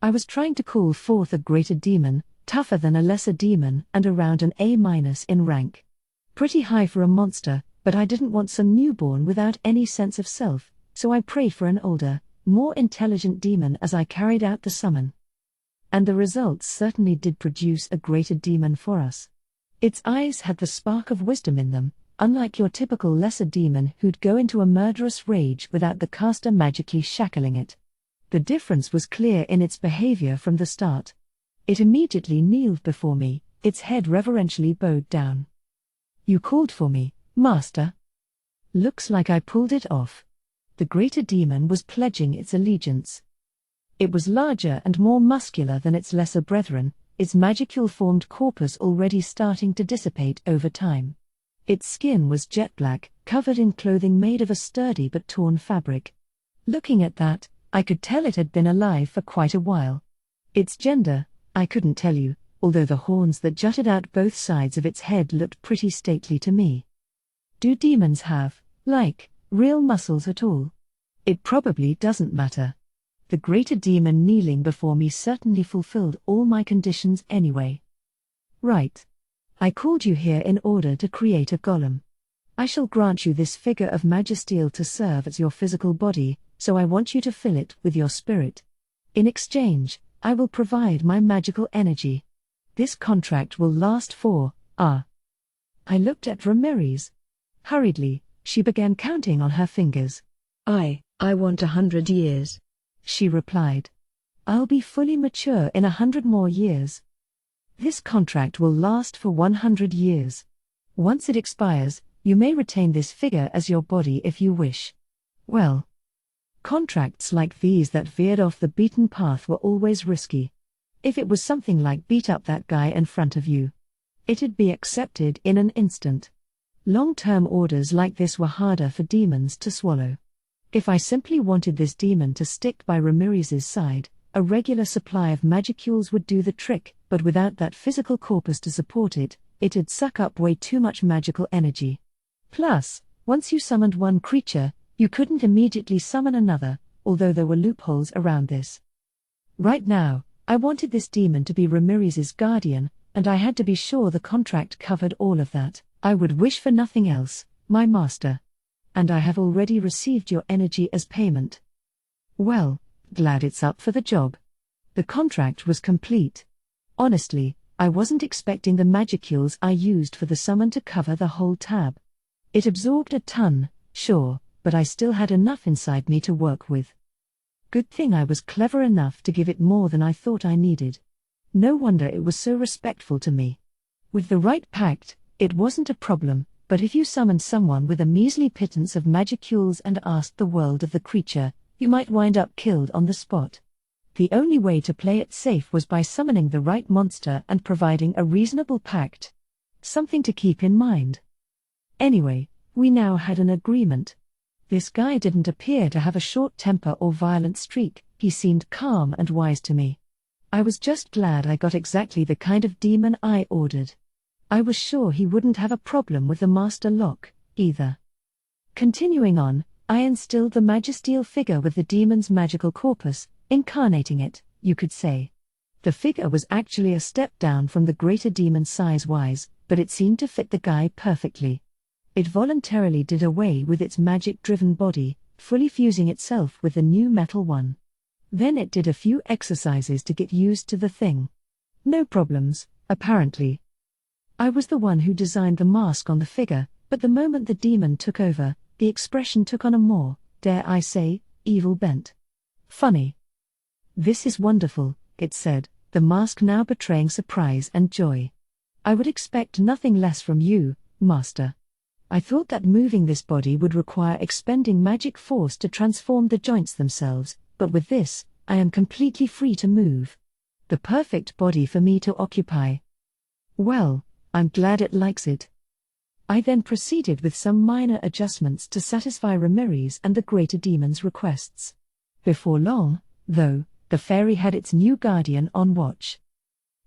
I was trying to call forth a greater demon, tougher than a lesser demon and around an A- in rank. Pretty high for a monster, but I didn't want some newborn without any sense of self, so I prayed for an older, more intelligent demon as I carried out the summon. And the results certainly did produce a greater demon for us. Its eyes had the spark of wisdom in them, unlike your typical lesser demon who'd go into a murderous rage without the caster magically shackling it. The difference was clear in its behavior from the start. It immediately kneeled before me, its head reverentially bowed down. You called for me, Master. Looks like I pulled it off. The greater demon was pledging its allegiance. It was larger and more muscular than its lesser brethren, its magicule-formed corpus already starting to dissipate over time. Its skin was jet black, covered in clothing made of a sturdy but torn fabric. Looking at that, I could tell it had been alive for quite a while. Its gender, I couldn't tell you, although the horns that jutted out both sides of its head looked pretty stately to me. Do demons have, real muscles at all? It probably doesn't matter. The greater demon kneeling before me certainly fulfilled all my conditions anyway. Right. I called you here in order to create a golem. I shall grant you this figure of magisteel to serve as your physical body, so I want you to fill it with your spirit. In exchange, I will provide my magical energy. This contract will last for, I looked at Ramirez. Hurriedly, she began counting on her fingers. I want 100 years. She replied. I'll be fully mature in 100 more years. This contract will last for 100 years. Once it expires, you may retain this figure as your body if you wish. Well, contracts like these that veered off the beaten path were always risky. If it was something like beat up that guy in front of you, it'd be accepted in an instant. Long-term orders like this were harder for demons to swallow. If I simply wanted this demon to stick by Ramirez's side, a regular supply of magicules would do the trick, but without that physical corpus to support it, it'd suck up way too much magical energy. Plus, once you summoned one creature, you couldn't immediately summon another, although there were loopholes around this. Right now, I wanted this demon to be Ramirez's guardian, and I had to be sure the contract covered all of that. I would wish for nothing else, my master. And I have already received your energy as payment. Well, glad it's up for the job. The contract was complete. Honestly, I wasn't expecting the magicules I used for the summon to cover the whole tab. It absorbed a ton, sure, but I still had enough inside me to work with. Good thing I was clever enough to give it more than I thought I needed. No wonder it was so respectful to me. With the right pact, it wasn't a problem, but if you summoned someone with a measly pittance of magicules and asked the world of the creature, you might wind up killed on the spot. The only way to play it safe was by summoning the right monster and providing a reasonable pact. Something to keep in mind. Anyway, we now had an agreement. This guy didn't appear to have a short temper or violent streak, he seemed calm and wise to me. I was just glad I got exactly the kind of demon I ordered. I was sure he wouldn't have a problem with the master lock, either. Continuing on, I instilled the magisteel figure with the demon's magical corpus, incarnating it, you could say. The figure was actually a step down from the greater demon size-wise, but it seemed to fit the guy perfectly. It voluntarily did away with its magic-driven body, fully fusing itself with the new metal one. Then it did a few exercises to get used to the thing. No problems, apparently. I was the one who designed the mask on the figure, but the moment the demon took over, the expression took on a more, dare I say, evil bent. Funny. This is wonderful, it said, the mask now betraying surprise and joy. I would expect nothing less from you, master. I thought that moving this body would require expending magic force to transform the joints themselves, but with this, I am completely free to move. The perfect body for me to occupy. Well, I'm glad it likes it. I then proceeded with some minor adjustments to satisfy Ramirez and the greater demon's requests. Before long, though, the fairy had its new guardian on watch.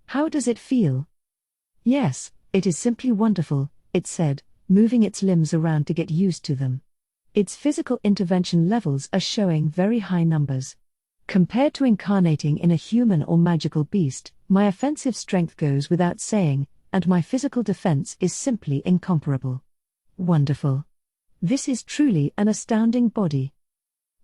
How does it feel? Yes, it is simply wonderful, it said, moving its limbs around to get used to them. Its physical intervention levels are showing very high numbers. Compared to incarnating in a human or magical beast, my offensive strength goes without saying, and my physical defense is simply incomparable. Wonderful. This is truly an astounding body.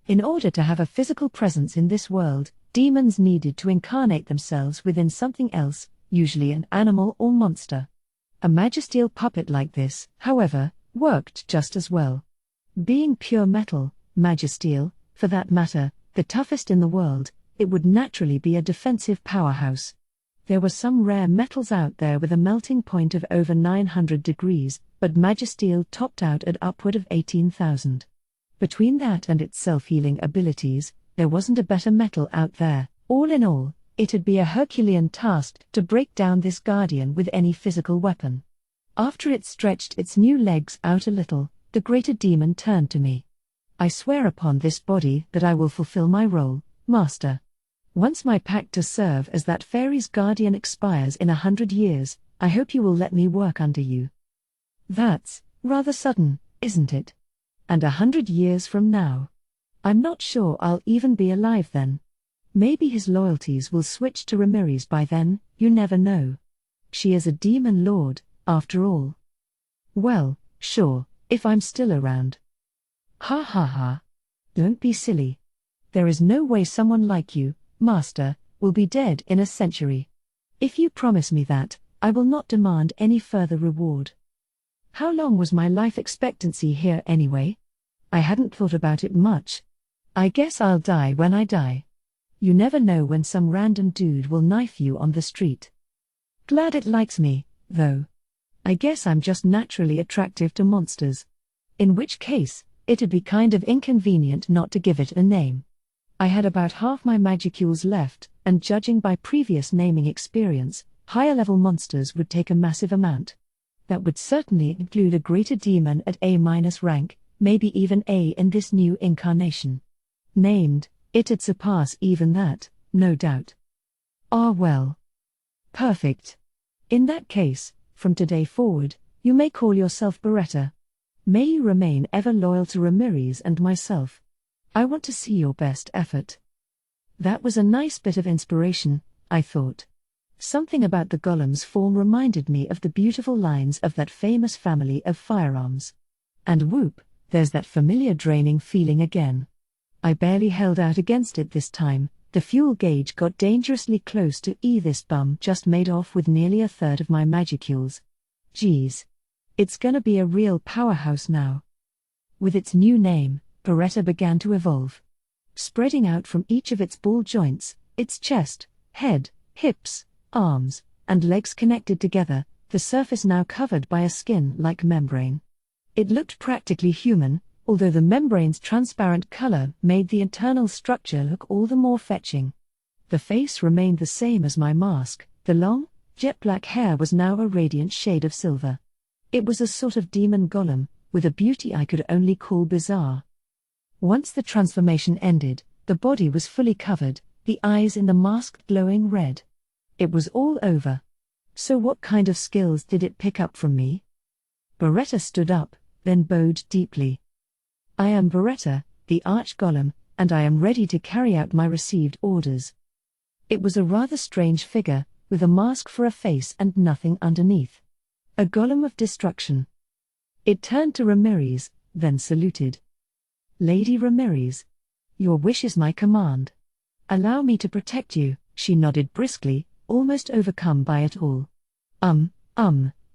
In order to have a physical presence in this world, demons needed to incarnate themselves within something else, usually an animal or monster. A magisteel puppet like this, however, worked just as well. Being pure metal, magisteel, for that matter, the toughest in the world, it would naturally be a defensive powerhouse. There were some rare metals out there with a melting point of over 900 degrees, but magisteel topped out at upward of 18,000. Between that and its self-healing abilities, there wasn't a better metal out there. All in all, it'd be a Herculean task to break down this guardian with any physical weapon. After it stretched its new legs out a little, the greater demon turned to me. I swear upon this body that I will fulfill my role, master. Once my pact to serve as that fairy's guardian expires in 100 years, I hope you will let me work under you. That's rather sudden, isn't it? And 100 years from now. I'm not sure I'll even be alive then. Maybe his loyalties will switch to Ramirez by then, you never know. She is a demon lord, after all. Well, sure, if I'm still around. Ha ha ha. Don't be silly. There is no way someone like you, master, will be dead in a century. If you promise me that, I will not demand any further reward. How long was my life expectancy here anyway? I hadn't thought about it much. I guess I'll die when I die. You never know when some random dude will knife you on the street. Glad it likes me, though. I guess I'm just naturally attractive to monsters. In which case, it'd be kind of inconvenient not to give it a name. I had about half my magicules left, and judging by previous naming experience, higher-level monsters would take a massive amount. That would certainly include a greater demon at A- rank, maybe even A in this new incarnation. Named, it'd surpass even that, no doubt. Ah well. Perfect. In that case, from today forward, you may call yourself Beretta. May you remain ever loyal to Ramirez and myself. I want to see your best effort. That was a nice bit of inspiration, I thought. Something about the golem's form reminded me of the beautiful lines of that famous family of firearms. And whoop, there's that familiar draining feeling again. I barely held out against it this time. The fuel gauge got dangerously close to this bum just made off with nearly a third of my magicules. Geez. It's gonna be a real powerhouse now. With its new name, Beretta began to evolve. Spreading out from each of its ball joints, its chest, head, hips, arms, and legs connected together, the surface now covered by a skin-like membrane. It looked practically human, although the membrane's transparent color made the internal structure look all the more fetching. The face remained the same as my mask. The long, jet-black hair was now a radiant shade of silver. It was a sort of demon golem, with a beauty I could only call bizarre. Once the transformation ended, the body was fully covered, the eyes in the mask glowing red. It was all over. So what kind of skills did it pick up from me? Beretta stood up, then bowed deeply. I am Beretta, the Arch-Golem, and I am ready to carry out my received orders. It was a rather strange figure, with a mask for a face and nothing underneath. A golem of destruction. It turned to Ramirez, then saluted. Lady Ramirez. Your wish is my command. Allow me to protect you, she nodded briskly, almost overcome by it all.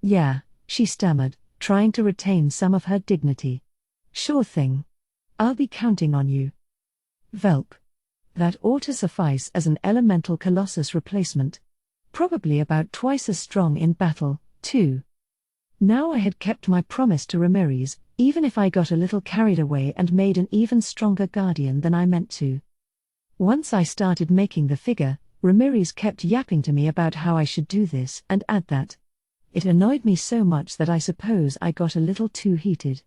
Yeah, she stammered, trying to retain some of her dignity. Sure thing. I'll be counting on you. Velp. That ought to suffice as an elemental colossus replacement. Probably about twice as strong in battle, too. Now I had kept my promise to Ramirez, even if I got a little carried away and made an even stronger guardian than I meant to. Once I started making the figure, Ramirez kept yapping to me about how I should do this and add that. It annoyed me so much that I suppose I got a little too heated.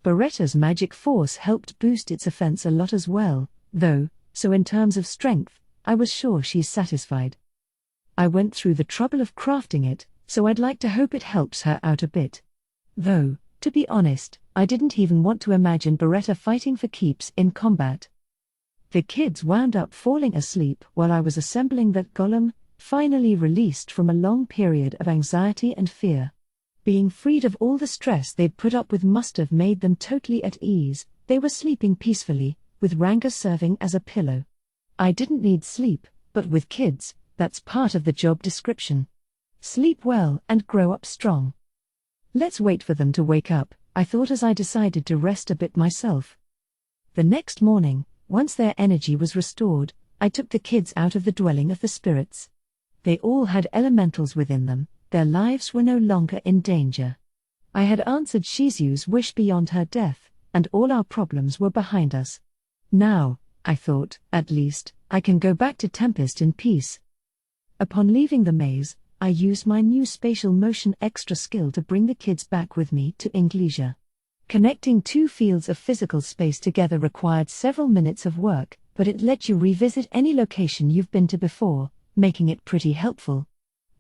Beretta's magic force helped boost its offense a lot as well, though, so in terms of strength, I was sure she's satisfied. I went through the trouble of crafting it, so I'd like to hope it helps her out a bit. Though, to be honest, I didn't even want to imagine Beretta fighting for keeps in combat. The kids wound up falling asleep while I was assembling that golem, finally released from a long period of anxiety and fear. Being freed of all the stress they'd put up with must have made them totally at ease. They were sleeping peacefully, with Ranga serving as a pillow. I didn't need sleep, but with kids, that's part of the job description. Sleep well and grow up strong. Let's wait for them to wake up, I thought as I decided to rest a bit myself. The next morning, once their energy was restored, I took the kids out of the dwelling of the spirits. They all had elementals within them, their lives were no longer in danger. I had answered Shizu's wish beyond her death, and all our problems were behind us. Now, I thought, at least, I can go back to Tempest in peace. Upon leaving the maze, I used my new spatial motion extra skill to bring the kids back with me to Inglesia. Connecting two fields of physical space together required several minutes of work, but it let you revisit any location you've been to before, making it pretty helpful.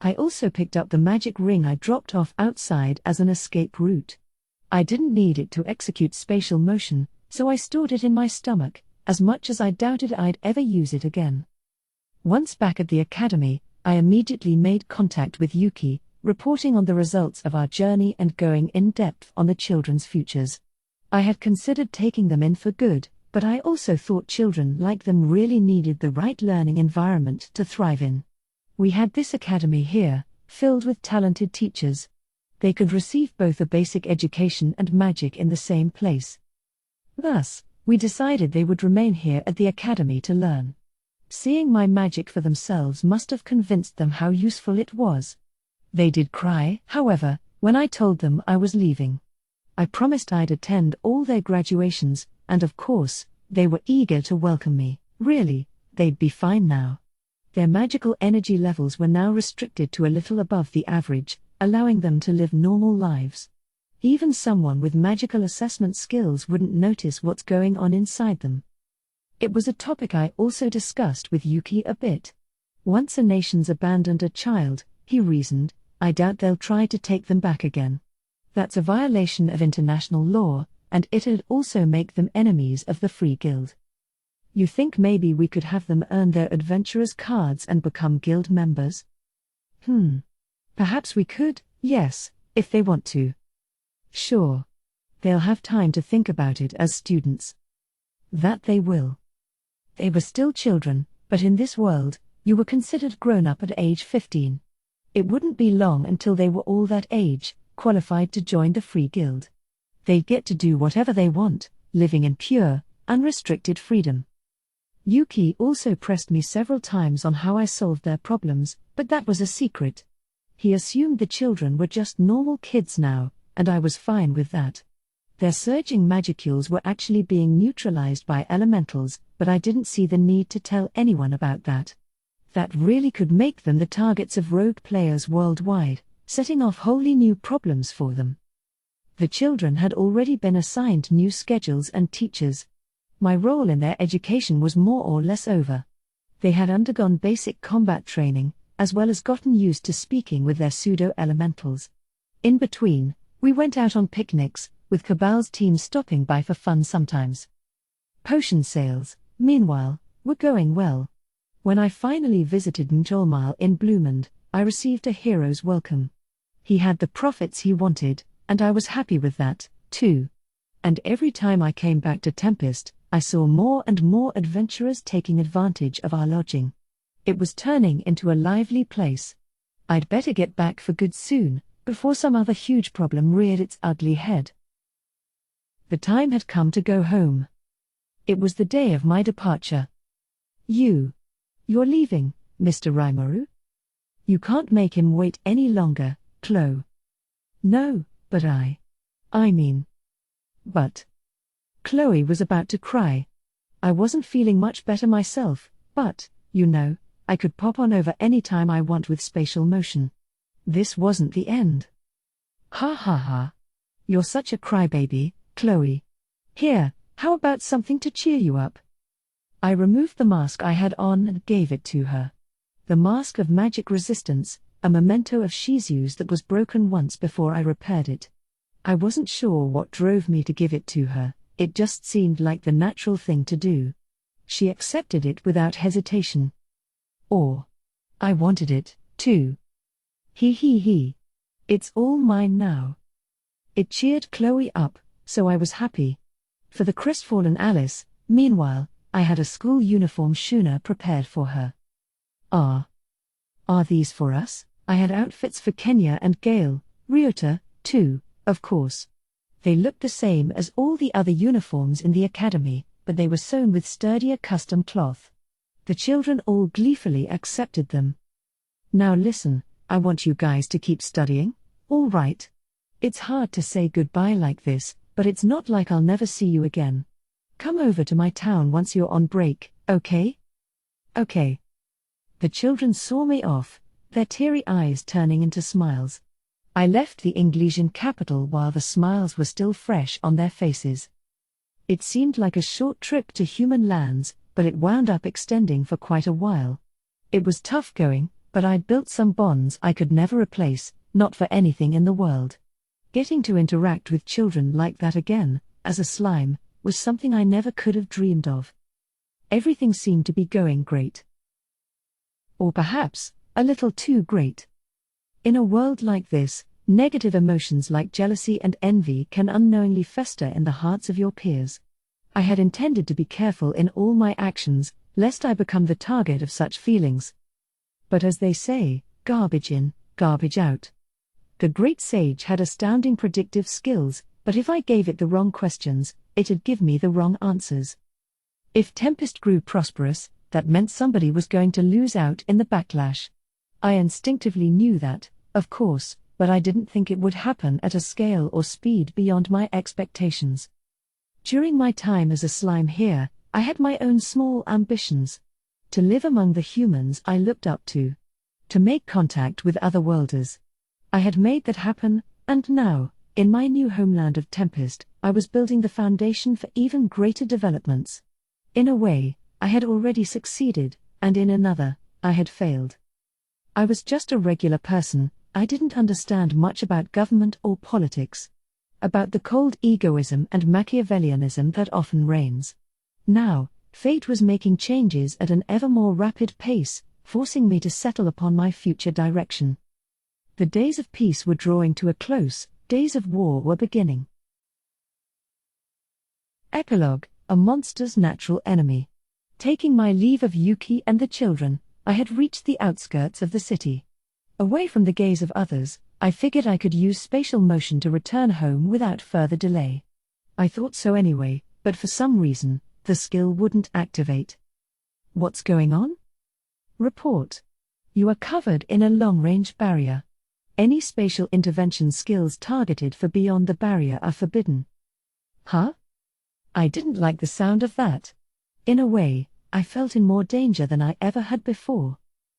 I also picked up the magic ring I dropped off outside as an escape route. I didn't need it to execute spatial motion, so I stored it in my stomach, as much as I doubted I'd ever use it again. Once back at the academy, I immediately made contact with Yuki, reporting on the results of our journey and going in depth on the children's futures. I had considered taking them in for good, but I also thought children like them really needed the right learning environment to thrive in. We had this academy here, filled with talented teachers. They could receive both a basic education and magic in the same place. Thus, we decided they would remain here at the academy to learn. Seeing my magic for themselves must have convinced them how useful it was. They did cry, however, when I told them I was leaving. I promised I'd attend all their graduations, and of course, they were eager to welcome me. Really, they'd be fine now. Their magical energy levels were now restricted to a little above the average, allowing them to live normal lives. Even someone with magical assessment skills wouldn't notice what's going on inside them. It was a topic I also discussed with Yuki a bit. Once a nation's abandoned a child, he reasoned, I doubt they'll try to take them back again. That's a violation of international law, and it'd also make them enemies of the Free Guild. You think maybe we could have them earn their adventurers' cards and become guild members? Perhaps we could, yes, if they want to. Sure. They'll have time to think about it as students. That they will. They were still children, but in this world, you were considered grown up at age 15. It wouldn't be long until they were all that age, qualified to join the Free Guild. They'd get to do whatever they want, living in pure, unrestricted freedom. Yuki also pressed me several times on how I solved their problems, but that was a secret. He assumed the children were just normal kids now, and I was fine with that. Their surging magicules were actually being neutralized by elementals, but I didn't see the need to tell anyone about that. That really could make them the targets of rogue players worldwide, setting off wholly new problems for them. The children had already been assigned new schedules and teachers. My role in their education was more or less over. They had undergone basic combat training, as well as gotten used to speaking with their pseudo-elementals. In between, we went out on picnics, with Cabal's team stopping by for fun sometimes. Potion sales, meanwhile, were going well. When I finally visited Njolmal in Blumund, I received a hero's welcome. He had the profits he wanted, and I was happy with that, too. And every time I came back to Tempest, I saw more and more adventurers taking advantage of our lodging. It was turning into a lively place. I'd better get back for good soon, before some other huge problem reared its ugly head. The time had come to go home. It was the day of my departure. You're leaving, Mr. Rimuru? You can't make him wait any longer, Chloe. No, but But. Chloe was about to cry. I wasn't feeling much better myself, but, I could pop on over any time I want with spatial motion. This wasn't the end. Ha ha ha. You're such a crybaby, Chloe. Here, how about something to cheer you up? I removed the mask I had on and gave it to her. The mask of magic resistance, a memento of Shizu's that was broken once before I repaired it. I wasn't sure what drove me to give it to her, it just seemed like the natural thing to do. She accepted it without hesitation. Or, I wanted it, too. He. It's all mine now. It cheered Chloe up, so I was happy. For the crestfallen Alice, meanwhile, I had a school uniform schooner prepared for her. Are these for us? I had outfits for Kenya and Gale, Ryota, too, of course. They looked the same as all the other uniforms in the academy, but they were sewn with sturdier custom cloth. The children all gleefully accepted them. Now listen, I want you guys to keep studying, all right? It's hard to say goodbye like this, but it's not like I'll never see you again. Come over to my town once you're on break, okay? Okay. The children saw me off, their teary eyes turning into smiles. I left the Englesian capital while the smiles were still fresh on their faces. It seemed like a short trip to human lands, but it wound up extending for quite a while. It was tough going, but I'd built some bonds I could never replace, not for anything in the world. Getting to interact with children like that again, as a slime, was something I never could have dreamed of. Everything seemed to be going great. Or perhaps, a little too great. In a world like this, negative emotions like jealousy and envy can unknowingly fester in the hearts of your peers. I had intended to be careful in all my actions, lest I become the target of such feelings. But as they say, garbage in, garbage out. The great sage had astounding predictive skills, but if I gave it the wrong questions, it'd give me the wrong answers. If Tempest grew prosperous, that meant somebody was going to lose out in the backlash. I instinctively knew that, of course, but I didn't think it would happen at a scale or speed beyond my expectations. During my time as a slime here, I had my own small ambitions. To live among the humans I looked up to. To make contact with other worlders. I had made that happen, and now, in my new homeland of Tempest, I was building the foundation for even greater developments. In a way, I had already succeeded, and in another, I had failed. I was just a regular person, I didn't understand much about government or politics. About the cold egoism and Machiavellianism that often reigns. Now, fate was making changes at an ever more rapid pace, forcing me to settle upon my future direction. The days of peace were drawing to a close, days of war were beginning. Epilogue, a monster's natural enemy. Taking my leave of Yuki and the children, I had reached the outskirts of the city. Away from the gaze of others, I figured I could use spatial motion to return home without further delay. I thought so anyway, but for some reason, the skill wouldn't activate. What's going on? Report. You are covered in a long-range barrier. Any spatial intervention skills targeted for beyond the barrier are forbidden. Huh? I didn't like the sound of that. In a way, I felt in more danger than I ever had before.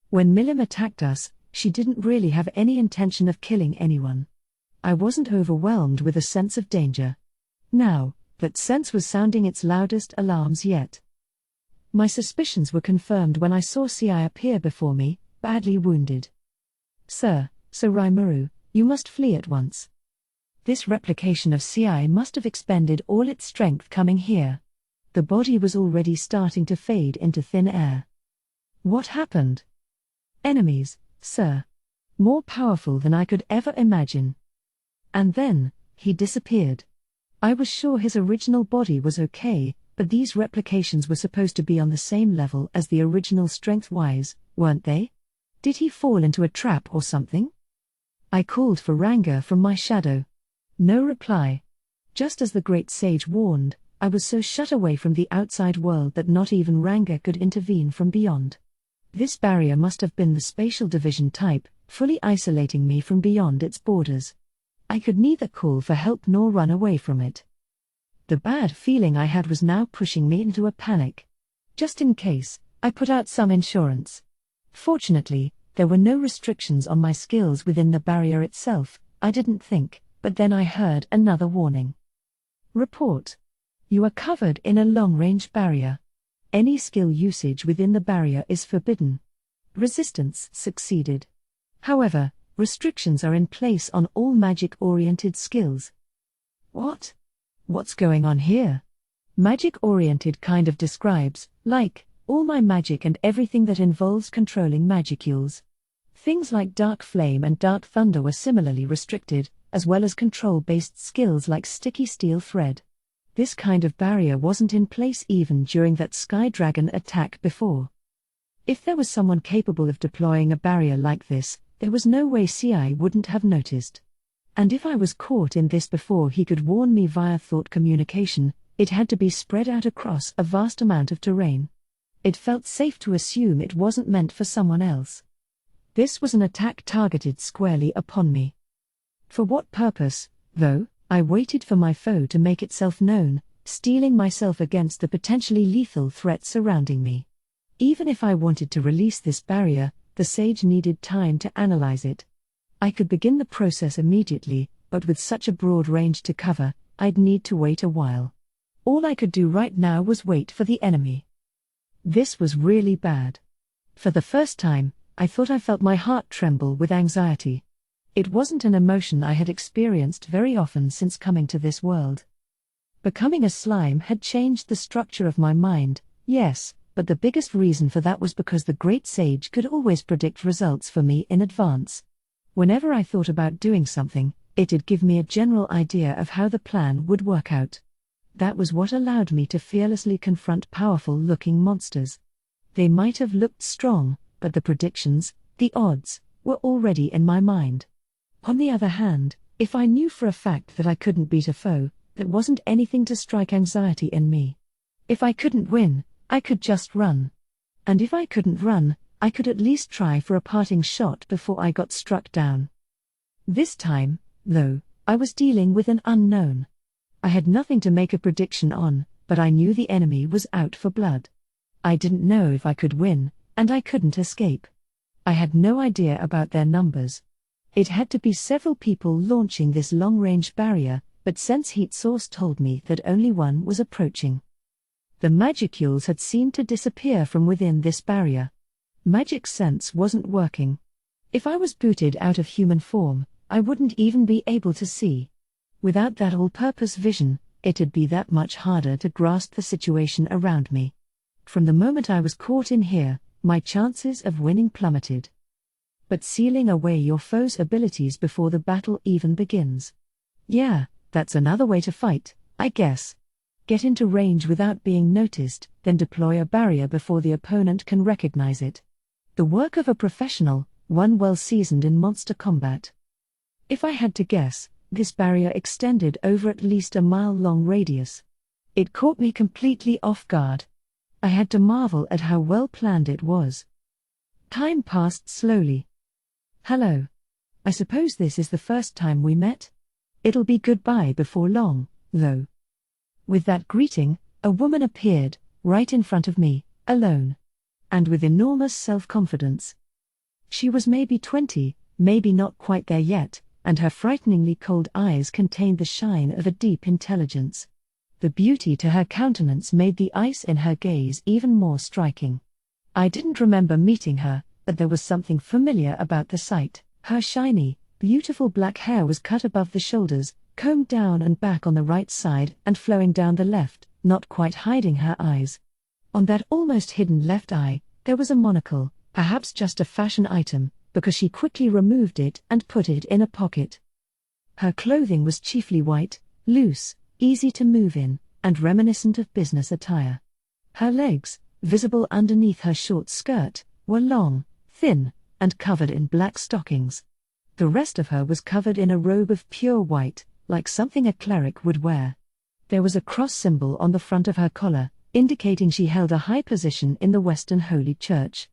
When Milim attacked us, she didn't really have any intention of killing anyone. I wasn't overwhelmed with a sense of danger. Now, that sense was sounding its loudest alarms yet. My suspicions were confirmed when I saw CI appear before me, badly wounded. Sir Rimuru, you must flee at once. This replication of CI must have expended all its strength coming here. The body was already starting to fade into thin air. What happened? Enemies, sir. More powerful than I could ever imagine. And then, he disappeared. I was sure his original body was okay, but these replications were supposed to be on the same level as the original strength-wise, weren't they? Did he fall into a trap or something? I called for Ranga from my shadow. No reply. Just as the great sage warned, I was so shut away from the outside world that not even Ranga could intervene from beyond. This barrier must have been the spatial division type, fully isolating me from beyond its borders. I could neither call for help nor run away from it. The bad feeling I had was now pushing me into a panic. Just in case, I put out some insurance. Fortunately, there were no restrictions on my skills within the barrier itself, I didn't think, but then I heard another warning. Report. You are covered in a long-range barrier. Any skill usage within the barrier is forbidden. Resistance succeeded. However, restrictions are in place on all magic-oriented skills. What? What's going on here? Magic-oriented kind of describes, like, all my magic and everything that involves controlling magicules. Things like Dark Flame and Dark Thunder were similarly restricted, as well as control-based skills like Sticky Steel Thread. This kind of barrier wasn't in place even during that Sky Dragon attack before. If there was someone capable of deploying a barrier like this, there was no way CI wouldn't have noticed. And if I was caught in this before he could warn me via thought communication, it had to be spread out across a vast amount of terrain. It felt safe to assume it wasn't meant for someone else. This was an attack targeted squarely upon me. For what purpose, though? I waited for my foe to make itself known, steeling myself against the potentially lethal threat surrounding me. Even if I wanted to release this barrier, the sage needed time to analyze it. I could begin the process immediately, but with such a broad range to cover, I'd need to wait a while. All I could do right now was wait for the enemy. This was really bad. For the first time, I thought I felt my heart tremble with anxiety. It wasn't an emotion I had experienced very often since coming to this world. Becoming a slime had changed the structure of my mind, yes, but the biggest reason for that was because the great sage could always predict results for me in advance. Whenever I thought about doing something, it'd give me a general idea of how the plan would work out. That was what allowed me to fearlessly confront powerful-looking monsters. They might have looked strong, but the predictions, the odds, were already in my mind. On the other hand, if I knew for a fact that I couldn't beat a foe, that wasn't anything to strike anxiety in me. If I couldn't win, I could just run. And if I couldn't run, I could at least try for a parting shot before I got struck down. This time, though, I was dealing with an unknown. I had nothing to make a prediction on, but I knew the enemy was out for blood. I didn't know if I could win, and I couldn't escape. I had no idea about their numbers. It had to be several people launching this long-range barrier, but Sense Heat Source told me that only one was approaching. The magicules had seemed to disappear from within this barrier. Magic sense wasn't working. If I was booted out of human form, I wouldn't even be able to see. Without that all-purpose vision, it'd be that much harder to grasp the situation around me. From the moment I was caught in here, my chances of winning plummeted. But sealing away your foe's abilities before the battle even begins. Yeah, that's another way to fight, I guess. Get into range without being noticed, then deploy a barrier before the opponent can recognize it. The work of a professional, one well seasoned in monster combat. If I had to guess, this barrier extended over at least a mile-long radius. It caught me completely off guard. I had to marvel at how well planned it was. Time passed slowly. Hello. I suppose this is the first time we met? It'll be goodbye before long, though. With that greeting, a woman appeared, right in front of me, alone. And with enormous self-confidence. She was maybe 20, maybe not quite there yet, and her frighteningly cold eyes contained the shine of a deep intelligence. The beauty to her countenance made the ice in her gaze even more striking. I didn't remember meeting her, but there was something familiar about the sight. Her shiny, beautiful black hair was cut above the shoulders, combed down and back on the right side and flowing down the left, not quite hiding her eyes. On that almost hidden left eye, there was a monocle, perhaps just a fashion item, because she quickly removed it and put it in a pocket. Her clothing was chiefly white, loose, easy to move in, and reminiscent of business attire. Her legs, visible underneath her short skirt, were long, thin, and covered in black stockings. The rest of her was covered in a robe of pure white, like something a cleric would wear. There was a cross symbol on the front of her collar, indicating she held a high position in the Western Holy Church.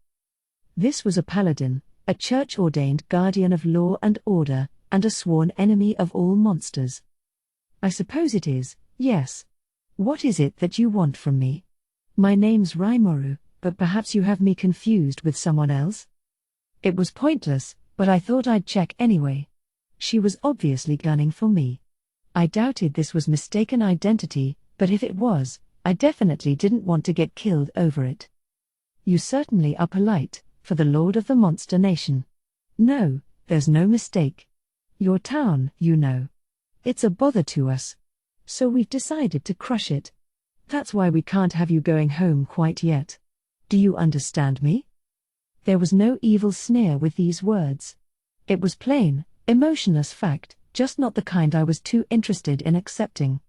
This was a paladin, a church-ordained guardian of law and order, and a sworn enemy of all monsters. I suppose it is, yes. What is it that you want from me? My name's Rimuru, but perhaps you have me confused with someone else? It was pointless, but I thought I'd check anyway. She was obviously gunning for me. I doubted this was mistaken identity, but if it was, I definitely didn't want to get killed over it. You certainly are polite, for the Lord of the Monster Nation. No, there's no mistake. Your town, you know. It's a bother to us. So we've decided to crush it. That's why we can't have you going home quite yet. Do you understand me? There was no evil sneer with these words. It was plain, emotionless fact, just not the kind I was too interested in accepting.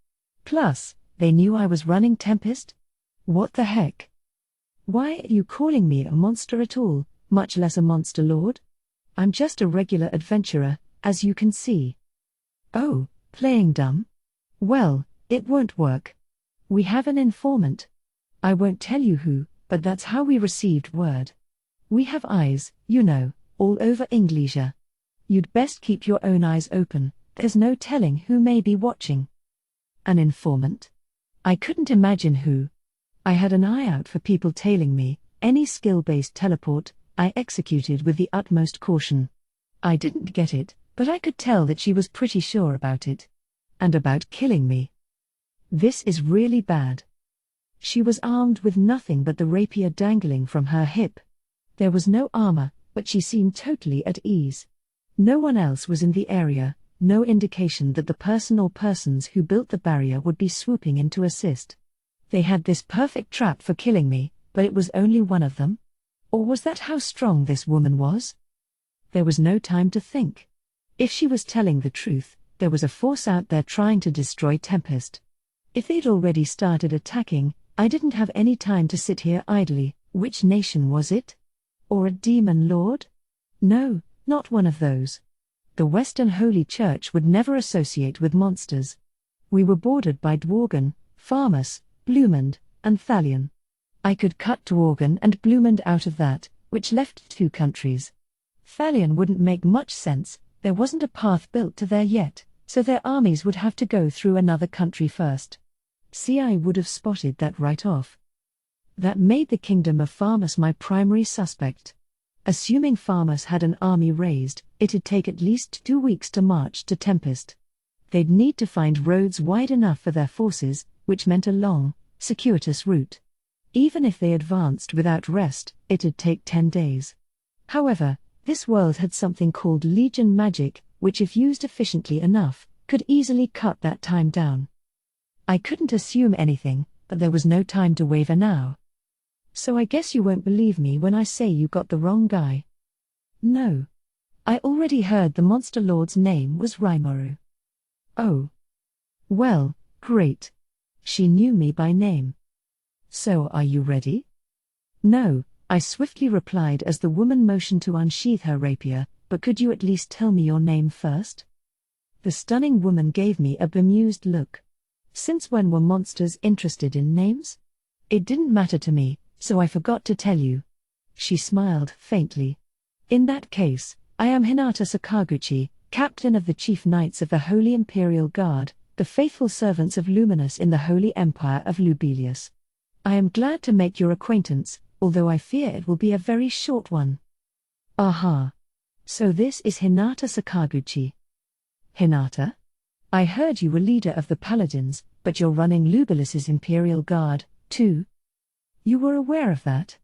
Plus, they knew I was running Tempest? What the heck? Why are you calling me a monster at all, much less a monster lord? I'm just a regular adventurer, as you can see. Oh, playing dumb? Well, it won't work. We have an informant. I won't tell you who, but that's how we received word. We have eyes, you know, all over Inglesia. You'd best keep your own eyes open, there's no telling who may be watching. An informant? I couldn't imagine who. I had an eye out for people tailing me, any skill-based teleport, I executed with the utmost caution. I didn't get it, but I could tell that she was pretty sure about it. And about killing me. This is really bad. She was armed with nothing but the rapier dangling from her hip. There was no armor, but she seemed totally at ease. No one else was in the area, no indication that the person or persons who built the barrier would be swooping in to assist. They had this perfect trap for killing me, but it was only one of them? Or was that how strong this woman was? There was no time to think. If she was telling the truth, there was a force out there trying to destroy Tempest. If they'd already started attacking, I didn't have any time to sit here idly. Which nation was it? Or a demon lord? No, not one of those. The Western Holy Church would never associate with monsters. We were bordered by Dworgen, Farmus, Blumund, and Thalion. I could cut Dworgen and Blumund out of that, which left 2 countries. Thalion wouldn't make much sense, there wasn't a path built to there yet, so their armies would have to go through another country first. See, I would have spotted that right off. That made the kingdom of Farmus my primary suspect. Assuming Farmus had an army raised, it'd take at least 2 weeks to march to Tempest. They'd need to find roads wide enough for their forces, which meant a long, circuitous route. Even if they advanced without rest, it'd take 10 days. However, this world had something called Legion magic, which if used efficiently enough, could easily cut that time down. I couldn't assume anything, but there was no time to waver now. So I guess you won't believe me when I say you got the wrong guy. No. I already heard the monster lord's name was Rimuru. Oh. Well, great. She knew me by name. So are you ready? No, I swiftly replied as the woman motioned to unsheath her rapier, but could you at least tell me your name first? The stunning woman gave me a bemused look. Since when were monsters interested in names? It didn't matter to me, so I forgot to tell you. She smiled faintly. In that case, I am Hinata Sakaguchi, captain of the chief knights of the Holy Imperial Guard, the faithful servants of Luminous in the Holy Empire of Lubelius. I am glad to make your acquaintance, although I fear it will be a very short one. Aha. So this is Hinata Sakaguchi. Hinata? I heard you were leader of the Paladins, but you're running Lubelius's Imperial Guard, too. You were aware of that?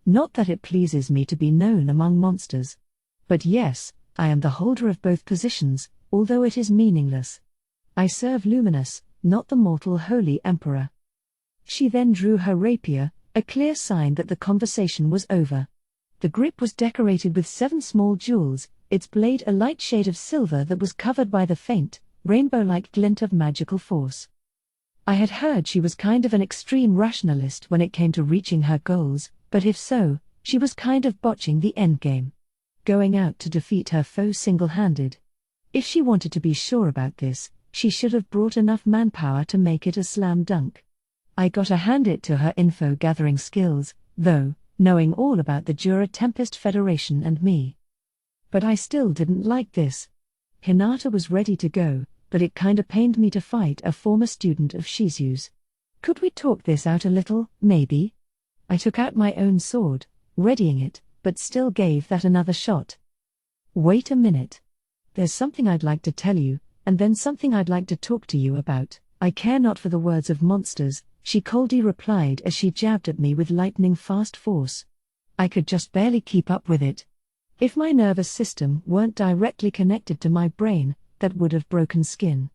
Not that it pleases me to be known among monsters. But yes, I am the holder of both positions, although it is meaningless. I serve Luminous, not the mortal Holy Emperor. She then drew her rapier, a clear sign that the conversation was over. The grip was decorated with 7 small jewels, its blade a light shade of silver that was covered by the faint, rainbow-like glint of magical force. I had heard she was kind of an extreme rationalist when it came to reaching her goals, but if so, she was kind of botching the endgame. Going out to defeat her foe single-handed. If she wanted to be sure about this, she should have brought enough manpower to make it a slam dunk. I gotta hand it to her info-gathering skills, though, knowing all about the Jura Tempest Federation and me. But I still didn't like this. Hinata was ready to go, but it kinda pained me to fight a former student of Shizu's. Could we talk this out a little, maybe? I took out my own sword, readying it, but still gave that another shot. Wait a minute. There's something I'd like to tell you, and then something I'd like to talk to you about. I care not for the words of monsters, she coldly replied as she jabbed at me with lightning-fast force. I could just barely keep up with it. If my nervous system weren't directly connected to my brain, that would have broken skin.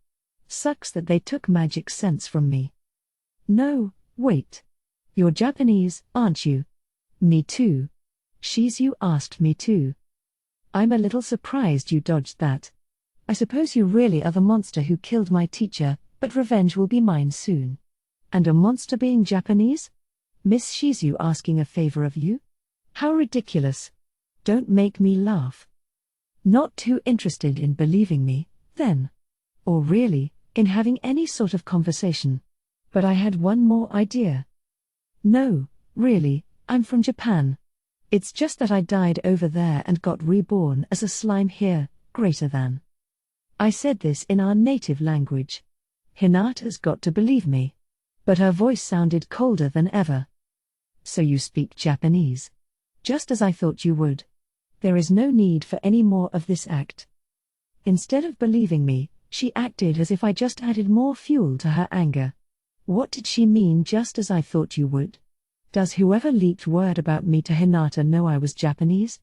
Sucks that they took magic sense from me. No, wait. You're Japanese, aren't you? Me too. Shizu asked me too. I'm a little surprised you dodged that. I suppose you really are the monster who killed my teacher, but revenge will be mine soon. And a monster being Japanese? Miss Shizu asking a favor of you? How ridiculous. Don't make me laugh. Not too interested in believing me, then. Or really, in having any sort of conversation. But I had one more idea. No, really, I'm from Japan. It's just that I died over there and got reborn as a slime here, greater than. I said this in our native language. Hinata's got to believe me. But her voice sounded colder than ever. So you speak Japanese. Just as I thought you would. There is no need for any more of this act. Instead of believing me, she acted as if I just added more fuel to her anger. What did she mean just as I thought you would? Does whoever leaked word about me to Hinata know I was Japanese?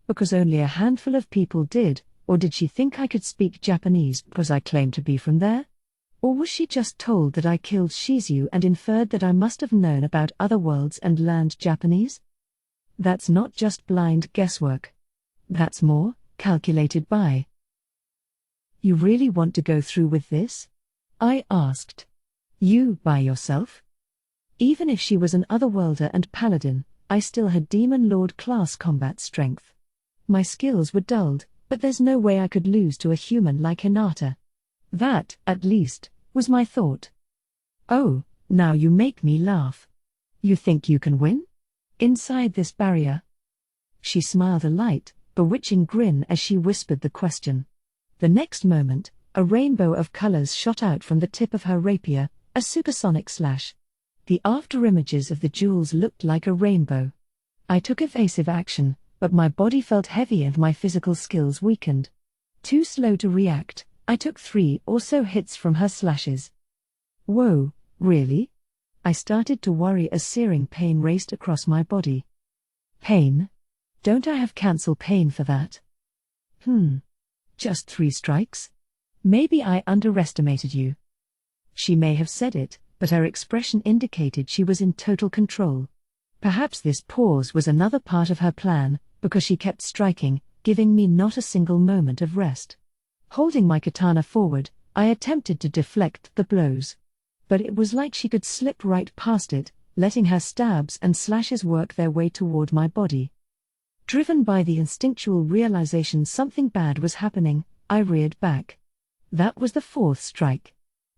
Because only a handful of people did, or did she think I could speak Japanese because I claimed to be from there? Or was she just told that I killed Shizu and inferred that I must have known about other worlds and learned Japanese? That's not just blind guesswork. That's more calculated by. You really want to go through with this? I asked. You by yourself? Even if she was an otherworlder and paladin, I still had demon lord class combat strength. My skills were dulled, but there's no way I could lose to a human like Hinata. That, at least, was my thought. Oh, now you make me laugh. You think you can win? Inside this barrier? She smiled a light, bewitching grin as she whispered the question. The next moment, a rainbow of colors shot out from the tip of her rapier, a supersonic slash. The afterimages of the jewels looked like a rainbow. I took evasive action, but my body felt heavy and my physical skills weakened. Too slow to react, I took 3 or so hits from her slashes. Whoa, really? I started to worry as searing pain raced across my body. Pain? Don't I have cancel pain for that? Just 3 strikes? Maybe I underestimated you. She may have said it, but her expression indicated she was in total control. Perhaps this pause was another part of her plan, because she kept striking, giving me not a single moment of rest. Holding my katana forward, I attempted to deflect the blows. But it was like she could slip right past it, letting her stabs and slashes work their way toward my body. Driven by the instinctual realization something bad was happening, I reared back. That was the fourth strike.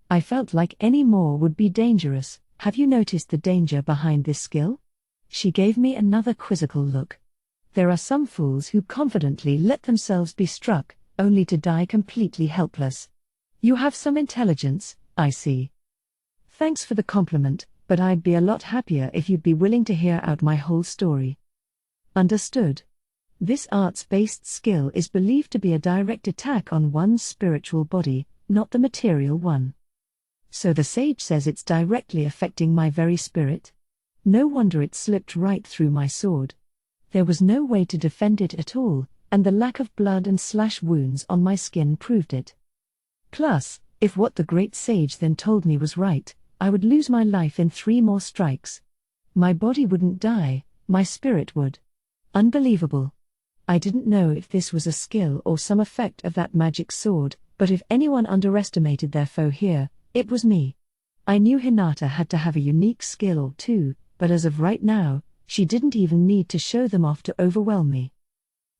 I felt like any more would be dangerous. Have you noticed the danger behind this skill? She gave me another quizzical look. There are some fools who confidently let themselves be struck, only to die completely helpless. You have some intelligence, I see. Thanks for the compliment, but I'd be a lot happier if you'd be willing to hear out my whole story. Understood. This arts-based skill is believed to be a direct attack on one's spiritual body, not the material one. So the sage says it's directly affecting my very spirit? No wonder it slipped right through my sword. There was no way to defend it at all, and the lack of blood and slash wounds on my skin proved it. Plus, if what the great sage then told me was right, I would lose my life in 3 more strikes. My body wouldn't die, my spirit would. Unbelievable. I didn't know if this was a skill or some effect of that magic sword, but if anyone underestimated their foe here, it was me. I knew Hinata had to have a unique skill or two, but as of right now, she didn't even need to show them off to overwhelm me.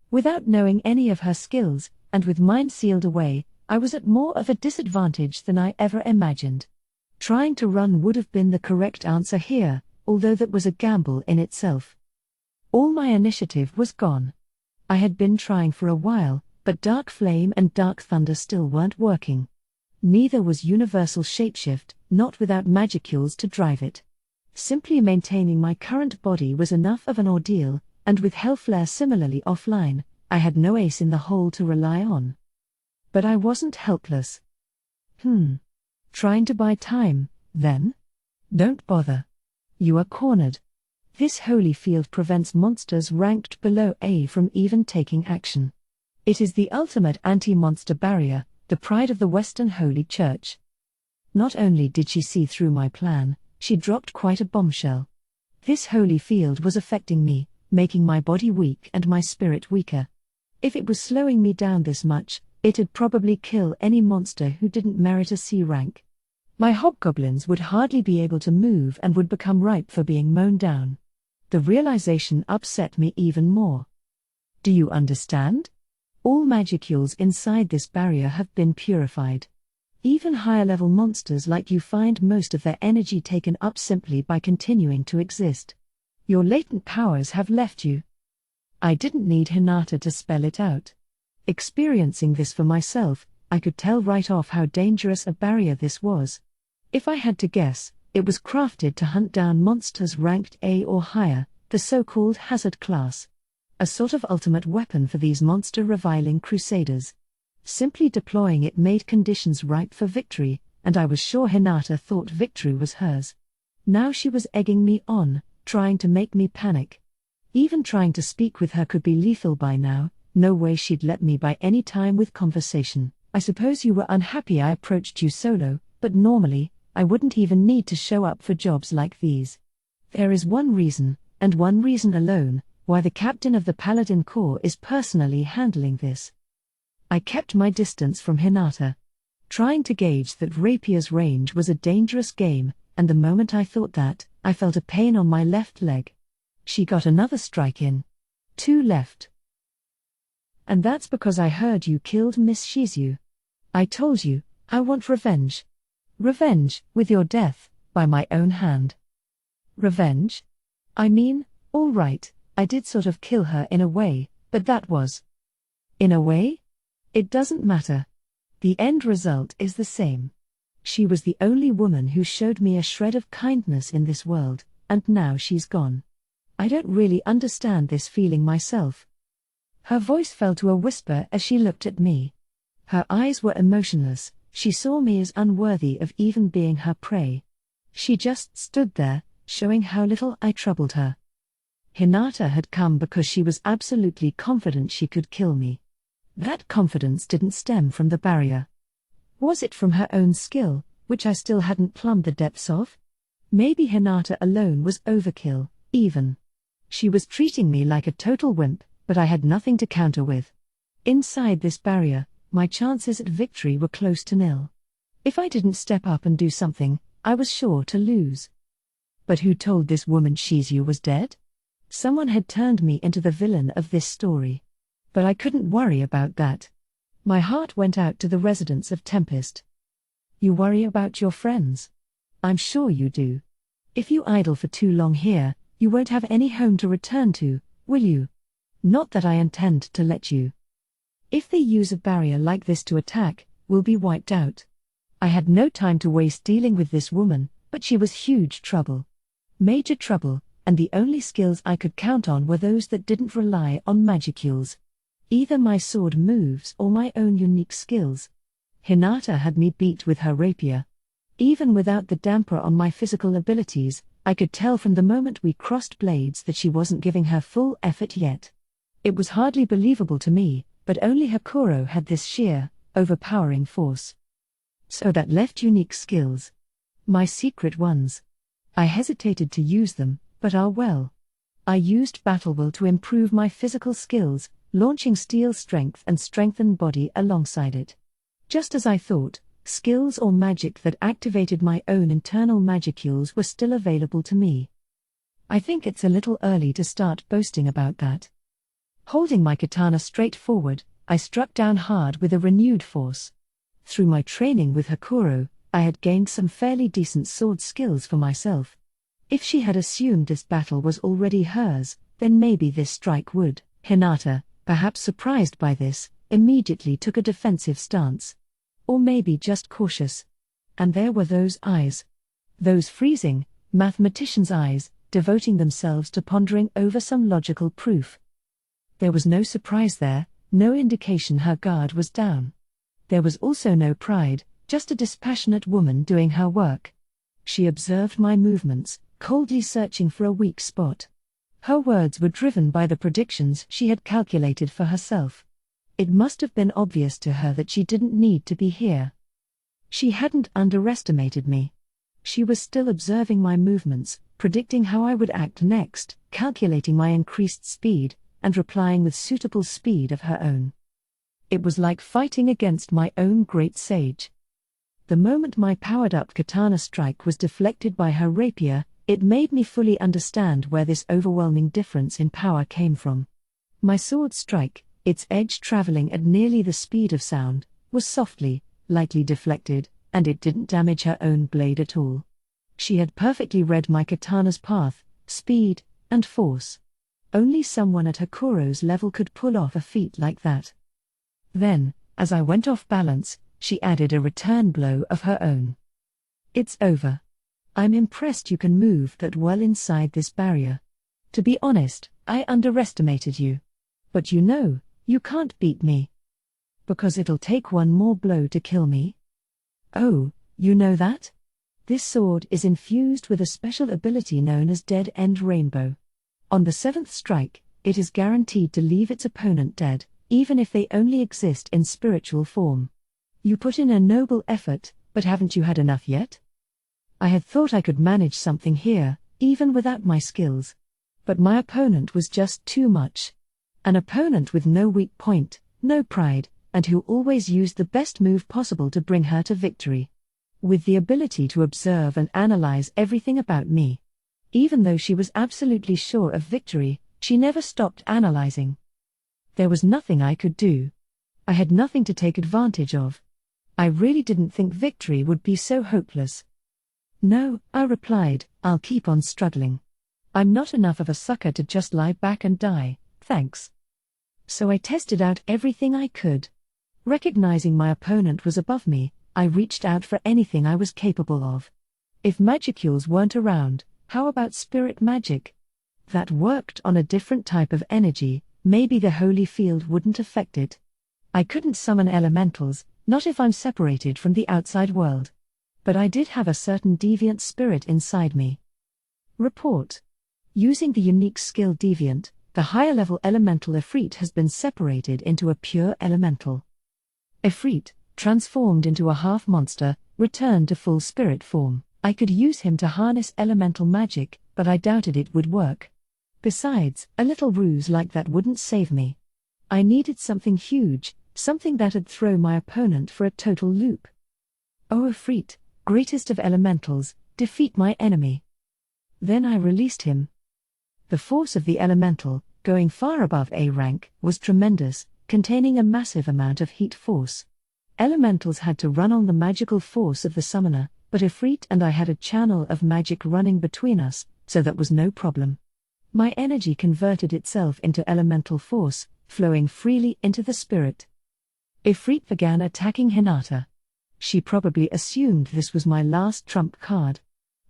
Without knowing any of her skills, and with mine sealed away, I was at more of a disadvantage than I ever imagined. Trying to run would have been the correct answer here, although that was a gamble in itself. All my initiative was gone. I had been trying for a while, but Dark Flame and Dark Thunder still weren't working. Neither was Universal Shapeshift, not without magicules to drive it. Simply maintaining my current body was enough of an ordeal, and with Hellflare similarly offline, I had no ace in the hole to rely on. But I wasn't helpless. Trying to buy time, then? Don't bother. You are cornered. This holy field prevents monsters ranked below A from even taking action. It is the ultimate anti-monster barrier, the pride of the Western Holy Church. Not only did she see through my plan, she dropped quite a bombshell. This holy field was affecting me, making my body weak and my spirit weaker. If it was slowing me down this much, it'd probably kill any monster who didn't merit a C rank. My hobgoblins would hardly be able to move and would become ripe for being mown down. The realization upset me even more. Do you understand? All magicules inside this barrier have been purified. Even higher-level monsters like you find most of their energy taken up simply by continuing to exist. Your latent powers have left you. I didn't need Hinata to spell it out. Experiencing this for myself, I could tell right off how dangerous a barrier this was. If I had to guess, it was crafted to hunt down monsters ranked A or higher, the so-called hazard class. A sort of ultimate weapon for these monster-reviling crusaders. Simply deploying it made conditions ripe for victory, and I was sure Hinata thought victory was hers. Now she was egging me on, trying to make me panic. Even trying to speak with her could be lethal by now, no way she'd let me buy any time with conversation. I suppose you were unhappy I approached you solo, but normally, I wouldn't even need to show up for jobs like these. There is one reason, and one reason alone, why the captain of the Paladin Corps is personally handling this. I kept my distance from Hinata, trying to gauge that Rapier's range was a dangerous game, and the moment I thought that, I felt a pain on my left leg. She got another strike in. 2 left. And that's because I heard you killed Miss Shizu. I told you, I want revenge. Revenge, with your death, by my own hand. Revenge? I mean, all right, I did sort of kill her in a way, but that was... In a way? It doesn't matter. The end result is the same. She was the only woman who showed me a shred of kindness in this world, and now she's gone. I don't really understand this feeling myself. Her voice fell to a whisper as she looked at me. Her eyes were emotionless, she saw me as unworthy of even being her prey. She just stood there, showing how little I troubled her. Hinata had come because she was absolutely confident she could kill me. That confidence didn't stem from the barrier. Was it from her own skill, which I still hadn't plumbed the depths of? Maybe Hinata alone was overkill, even. She was treating me like a total wimp, but I had nothing to counter with. Inside this barrier, my chances at victory were close to nil. If I didn't step up and do something, I was sure to lose. But who told this woman Shizu was dead? Someone had turned me into the villain of this story. But I couldn't worry about that. My heart went out to the residents of Tempest. You worry about your friends? I'm sure you do. If you idle for too long here, you won't have any home to return to, will you? Not that I intend to let you. If they use a barrier like this to attack, we'll be wiped out. I had no time to waste dealing with this woman, but she was huge trouble. Major trouble, and the only skills I could count on were those that didn't rely on magicules. Either my sword moves or my own unique skills. Hinata had me beat with her rapier. Even without the damper on my physical abilities, I could tell from the moment we crossed blades that she wasn't giving her full effort yet. It was hardly believable to me, but only Hakuro had this sheer, overpowering force. So that left unique skills. My secret ones. I hesitated to use them, but well. I used Battle Will to improve my physical skills, launching Steel Strength and Strengthen Body alongside it. Just as I thought, skills or magic that activated my own internal magicules were still available to me. I think it's a little early to start boasting about that. Holding my katana straight forward, I struck down hard with a renewed force. Through my training with Hakuro, I had gained some fairly decent sword skills for myself. If she had assumed this battle was already hers, then maybe this strike would. Hinata, perhaps surprised by this, immediately took a defensive stance. Or maybe just cautious. And there were those eyes. Those freezing, mathematician's eyes, devoting themselves to pondering over some logical proof. There was no surprise there, no indication her guard was down. There was also no pride, just a dispassionate woman doing her work. She observed my movements, coldly searching for a weak spot. Her words were driven by the predictions she had calculated for herself. It must have been obvious to her that she didn't need to be here. She hadn't underestimated me. She was still observing my movements, predicting how I would act next, calculating my increased speed, and replying with suitable speed of her own. It was like fighting against my own great sage. The moment my powered-up katana strike was deflected by her rapier, it made me fully understand where this overwhelming difference in power came from. My sword strike, its edge traveling at nearly the speed of sound, was softly, lightly deflected, and it didn't damage her own blade at all. She had perfectly read my katana's path, speed, and force. Only someone at Hakuro's level could pull off a feat like that. Then, as I went off balance, she added a return blow of her own. It's over. I'm impressed you can move that well inside this barrier. To be honest, I underestimated you. But you can't beat me. Because it'll take one more blow to kill me? Oh, you know that? This sword is infused with a special ability known as Dead End Rainbow. On the 7th strike, it is guaranteed to leave its opponent dead, even if they only exist in spiritual form. You put in a noble effort, but haven't you had enough yet? I had thought I could manage something here, even without my skills. But my opponent was just too much. An opponent with no weak point, no pride, and who always used the best move possible to bring her to victory. With the ability to observe and analyze everything about me. Even though she was absolutely sure of victory, she never stopped analyzing. There was nothing I could do. I had nothing to take advantage of. I really didn't think victory would be so hopeless. No, I replied, I'll keep on struggling. I'm not enough of a sucker to just lie back and die, thanks. So I tested out everything I could. Recognizing my opponent was above me, I reached out for anything I was capable of. If magicules weren't around, how about spirit magic? That worked on a different type of energy, maybe the holy field wouldn't affect it. I couldn't summon elementals, not if I'm separated from the outside world. But I did have a certain deviant spirit inside me. Report. Using the unique skill Deviant, the higher-level elemental Efreet has been separated into a pure elemental. Efreet, transformed into a half-monster, returned to full spirit form. I could use him to harness elemental magic, but I doubted it would work. Besides, a little ruse like that wouldn't save me. I needed something huge, something that'd throw my opponent for a total loop. Oh Efreet, greatest of elementals, defeat my enemy. Then I released him. The force of the elemental, going far above A rank, was tremendous, containing a massive amount of heat force. Elementals had to run on the magical force of the summoner, but Ifrit and I had a channel of magic running between us, so that was no problem. My energy converted itself into elemental force, flowing freely into the spirit. Ifrit began attacking Hinata. She probably assumed this was my last trump card.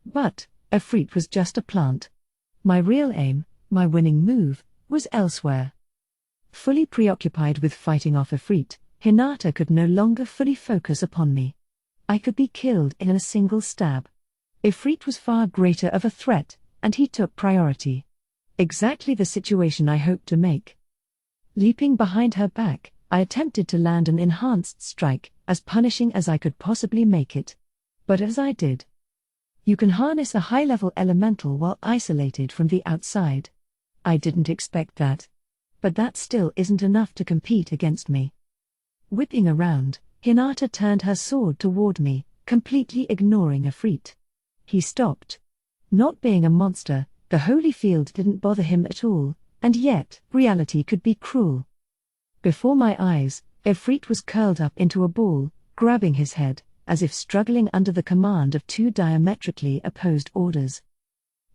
But Ifrit was just a plant. My real aim, my winning move, was elsewhere. Fully preoccupied with fighting off Ifrit, Hinata could no longer fully focus upon me. I could be killed in a single stab. Ifrit was far greater of a threat, and he took priority. Exactly the situation I hoped to make. Leaping behind her back, I attempted to land an enhanced strike, as punishing as I could possibly make it. But as I did, you can harness a high-level elemental while isolated from the outside. I didn't expect that. But that still isn't enough to compete against me. Whipping around, Hinata turned her sword toward me, completely ignoring Ifrit. He stopped. Not being a monster, the holy field didn't bother him at all, and yet, reality could be cruel. Before my eyes, Ifrit was curled up into a ball, grabbing his head, as if struggling under the command of two diametrically opposed orders.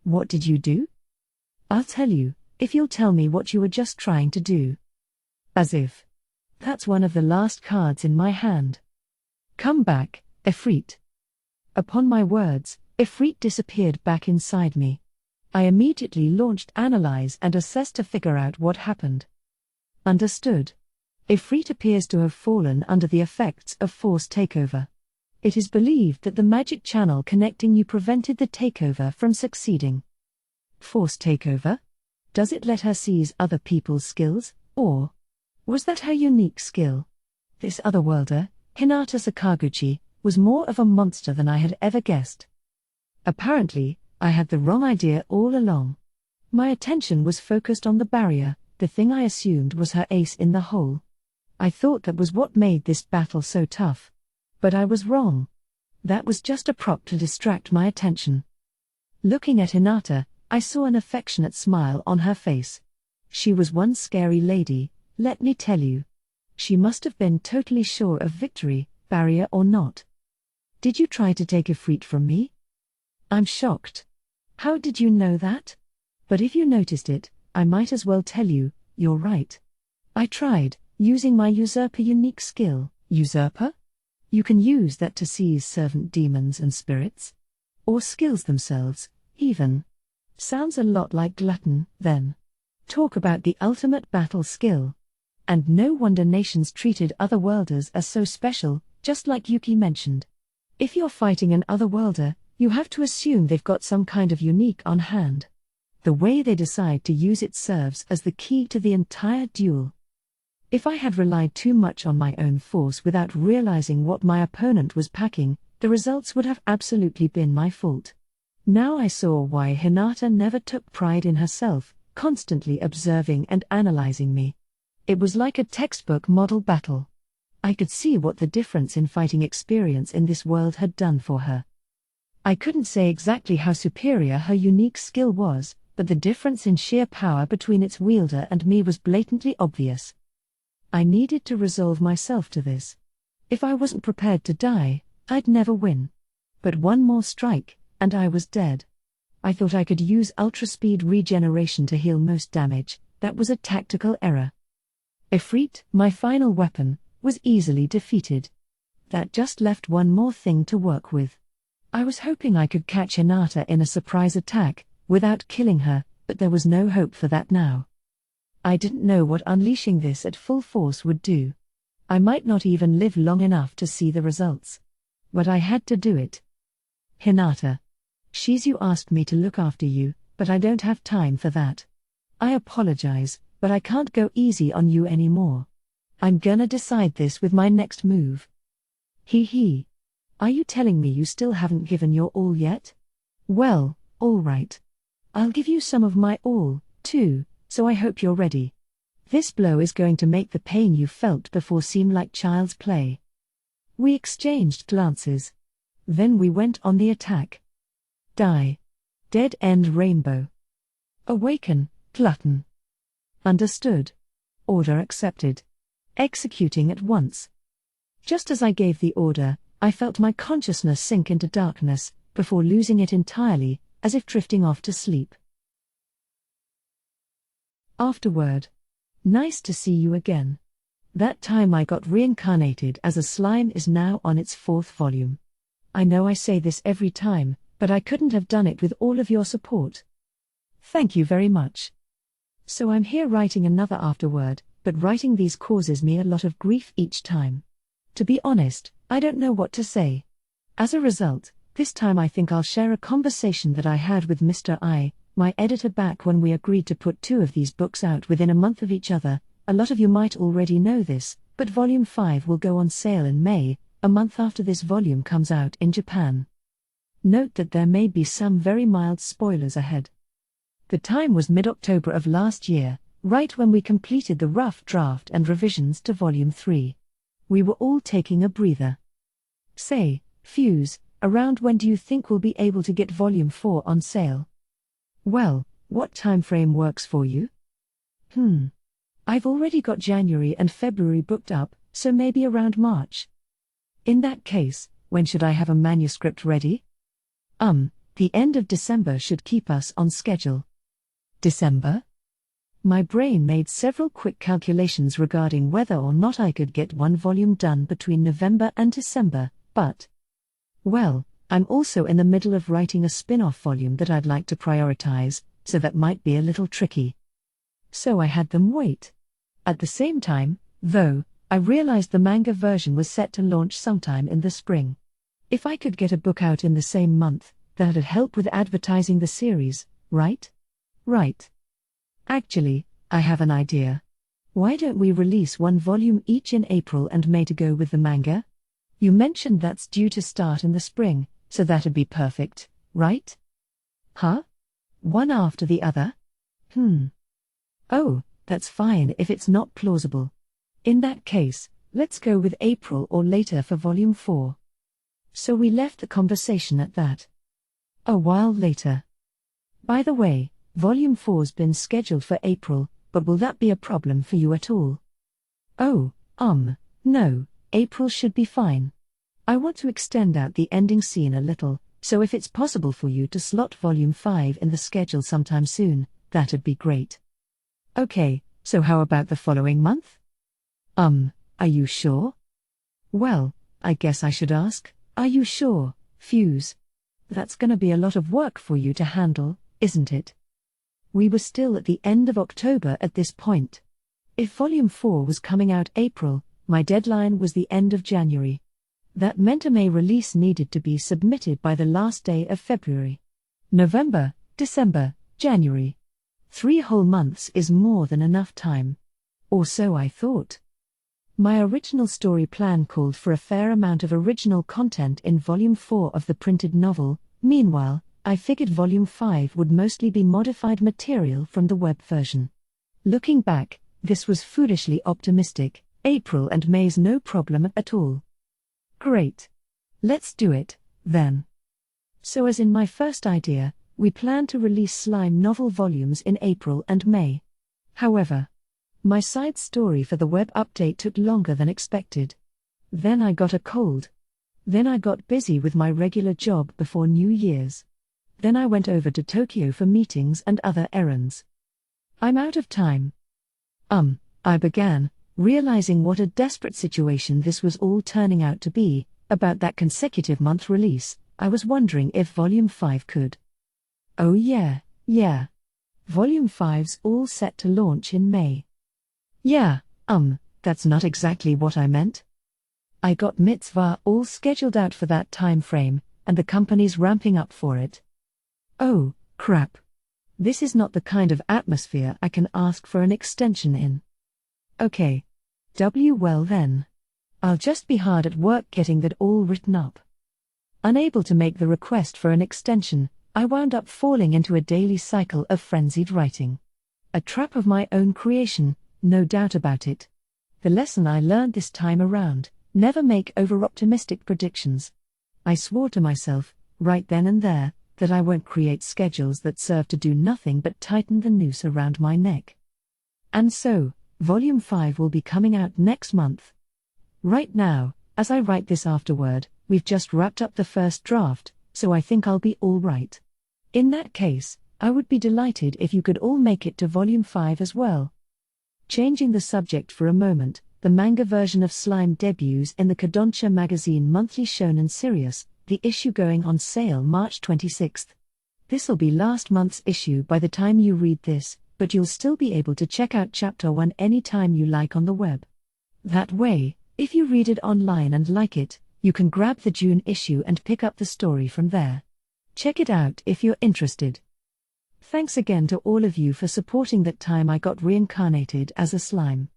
What did you do? I'll tell you, if you'll tell me what you were just trying to do. As if. That's one of the last cards in my hand. Come back, Ifrit. Upon my words, Ifrit disappeared back inside me. I immediately launched Analyze and Assess to figure out what happened. Understood. Ifrit appears to have fallen under the effects of force takeover. It is believed that the magic channel connecting you prevented the takeover from succeeding. Force takeover? Does it let her seize other people's skills, or was that her unique skill? This otherworlder, Hinata Sakaguchi, was more of a monster than I had ever guessed. Apparently, I had the wrong idea all along. My attention was focused on the barrier, the thing I assumed was her ace in the hole. I thought that was what made this battle so tough. But I was wrong. That was just a prop to distract my attention. Looking at Hinata, I saw an affectionate smile on her face. She was one scary lady, let me tell you. She must have been totally sure of victory, barrier or not. Did you try to take Ifrit from me? I'm shocked. How did you know that? But if you noticed it, I might as well tell you, you're right. I tried, using my usurper unique skill. Usurper? You can use that to seize servant demons and spirits? Or skills themselves, even. Sounds a lot like glutton, then. Talk about the ultimate battle skill. And no wonder nations treated otherworlders as so special, just like Yuki mentioned. If you're fighting an otherworlder, you have to assume they've got some kind of unique on hand. The way they decide to use it serves as the key to the entire duel. If I had relied too much on my own force without realizing what my opponent was packing, the results would have absolutely been my fault. Now I saw why Hinata never took pride in herself, constantly observing and analyzing me. It was like a textbook model battle. I could see what the difference in fighting experience in this world had done for her. I couldn't say exactly how superior her unique skill was, but the difference in sheer power between its wielder and me was blatantly obvious. I needed to resolve myself to this. If I wasn't prepared to die, I'd never win. But one more strike, and I was dead. I thought I could use ultra-speed regeneration to heal most damage. That was a tactical error. Ifrit, my final weapon, was easily defeated. That just left one more thing to work with. I was hoping I could catch Hinata in a surprise attack, without killing her, but there was no hope for that now. I didn't know what unleashing this at full force would do. I might not even live long enough to see the results. But I had to do it. Hinata. Shizu asked me to look after you, but I don't have time for that. I apologize, but I can't go easy on you anymore. I'm gonna decide this with my next move. Hee. Are you telling me you still haven't given your all yet? Well, all right. I'll give you some of my all, too, so I hope you're ready. This blow is going to make the pain you felt before seem like child's play. We exchanged glances. Then we went on the attack. Die. Dead End Rainbow. Awaken, Glutton. Understood. Order accepted. Executing at once. Just as I gave the order, I felt my consciousness sink into darkness, before losing it entirely, as if drifting off to sleep. Afterword. Nice to see you again. That time I got reincarnated as a slime is now on its 4th volume. I know I say this every time, but I couldn't have done it with all of your support. Thank you very much. So I'm here writing another afterword, but writing these causes me a lot of grief each time. To be honest, I don't know what to say. As a result, this time I think I'll share a conversation that I had with Mr. I, my editor, back when we agreed to put 2 of these books out within a month of each other. A lot of you might already know this, but Volume 5 will go on sale in May, a month after this volume comes out in Japan. Note that there may be some very mild spoilers ahead. The time was mid-October of last year, right when we completed the rough draft and revisions to Volume 3. We were all taking a breather. Say, Fuse, around when do you think we'll be able to get Volume 4 on sale? Well, what time frame works for you? I've already got January and February booked up, so maybe around March. In that case, when should I have a manuscript ready? The end of December should keep us on schedule. December? My brain made several quick calculations regarding whether or not I could get 1 volume done between November and December, but... well, I'm also in the middle of writing a spin-off volume that I'd like to prioritize, so that might be a little tricky. So I had them wait. At the same time, though, I realized the manga version was set to launch sometime in the spring. If I could get a book out in the same month, that'd help with advertising the series, right? Right. Actually, I have an idea. Why don't we release 1 volume each in April and May to go with the manga? You mentioned that's due to start in the spring, so that'd be perfect, right? Huh? One after the other? Oh, that's fine if it's not plausible. In that case, let's go with April or later for Volume 4. So we left the conversation at that. A while later. By the way, Volume 4's been scheduled for April, but will that be a problem for you at all? Oh, no, April should be fine. I want to extend out the ending scene a little, so if it's possible for you to slot Volume 5 in the schedule sometime soon, that'd be great. Okay, so how about the following month? Are you sure? Well, I guess I should ask, are you sure, Fuse? That's gonna be a lot of work for you to handle, isn't it? We were still at the end of October at this point. If Volume 4 was coming out April, my deadline was the end of January. That meant a May release needed to be submitted by the last day of February. November, December, January. 3 whole months is more than enough time. Or so I thought. My original story plan called for a fair amount of original content in Volume 4 of the printed novel. Meanwhile, I figured Volume 5 would mostly be modified material from the web version. Looking back, this was foolishly optimistic. April and May's no problem at all. Great. Let's do it, then. So as in my first idea, we plan to release slime novel volumes in April and May. However, my side story for the web update took longer than expected. Then I got a cold. Then I got busy with my regular job before New Year's. Then I went over to Tokyo for meetings and other errands. I'm out of time. I began, realizing what a desperate situation this was all turning out to be. About that consecutive month release, I was wondering if Volume 5 could. Oh yeah. Volume 5's all set to launch in May. Yeah, that's not exactly what I meant. I got Mitzvah all scheduled out for that time frame, and the company's ramping up for it. Oh, crap. This is not the kind of atmosphere I can ask for an extension in. Okay. Well then. I'll just be hard at work getting that all written up. Unable to make the request for an extension, I wound up falling into a daily cycle of frenzied writing. A trap of my own creation, no doubt about it. The lesson I learned this time around: never make over-optimistic predictions. I swore to myself, right then and there, that I won't create schedules that serve to do nothing but tighten the noose around my neck. And so, Volume 5 will be coming out next month. Right now, as I write this afterword, we've just wrapped up the first draft, so I think I'll be all right. In that case, I would be delighted if you could all make it to Volume 5 as well. Changing the subject for a moment, the manga version of Slime debuts in the Kodansha magazine monthly Shonen Sirius, the issue going on sale March 26th. This'll be last month's issue by the time you read this, but you'll still be able to check out Chapter 1 anytime you like on the web. That way, if you read it online and like it, you can grab the June issue and pick up the story from there. Check it out if you're interested. Thanks again to all of you for supporting that time I got reincarnated as a slime.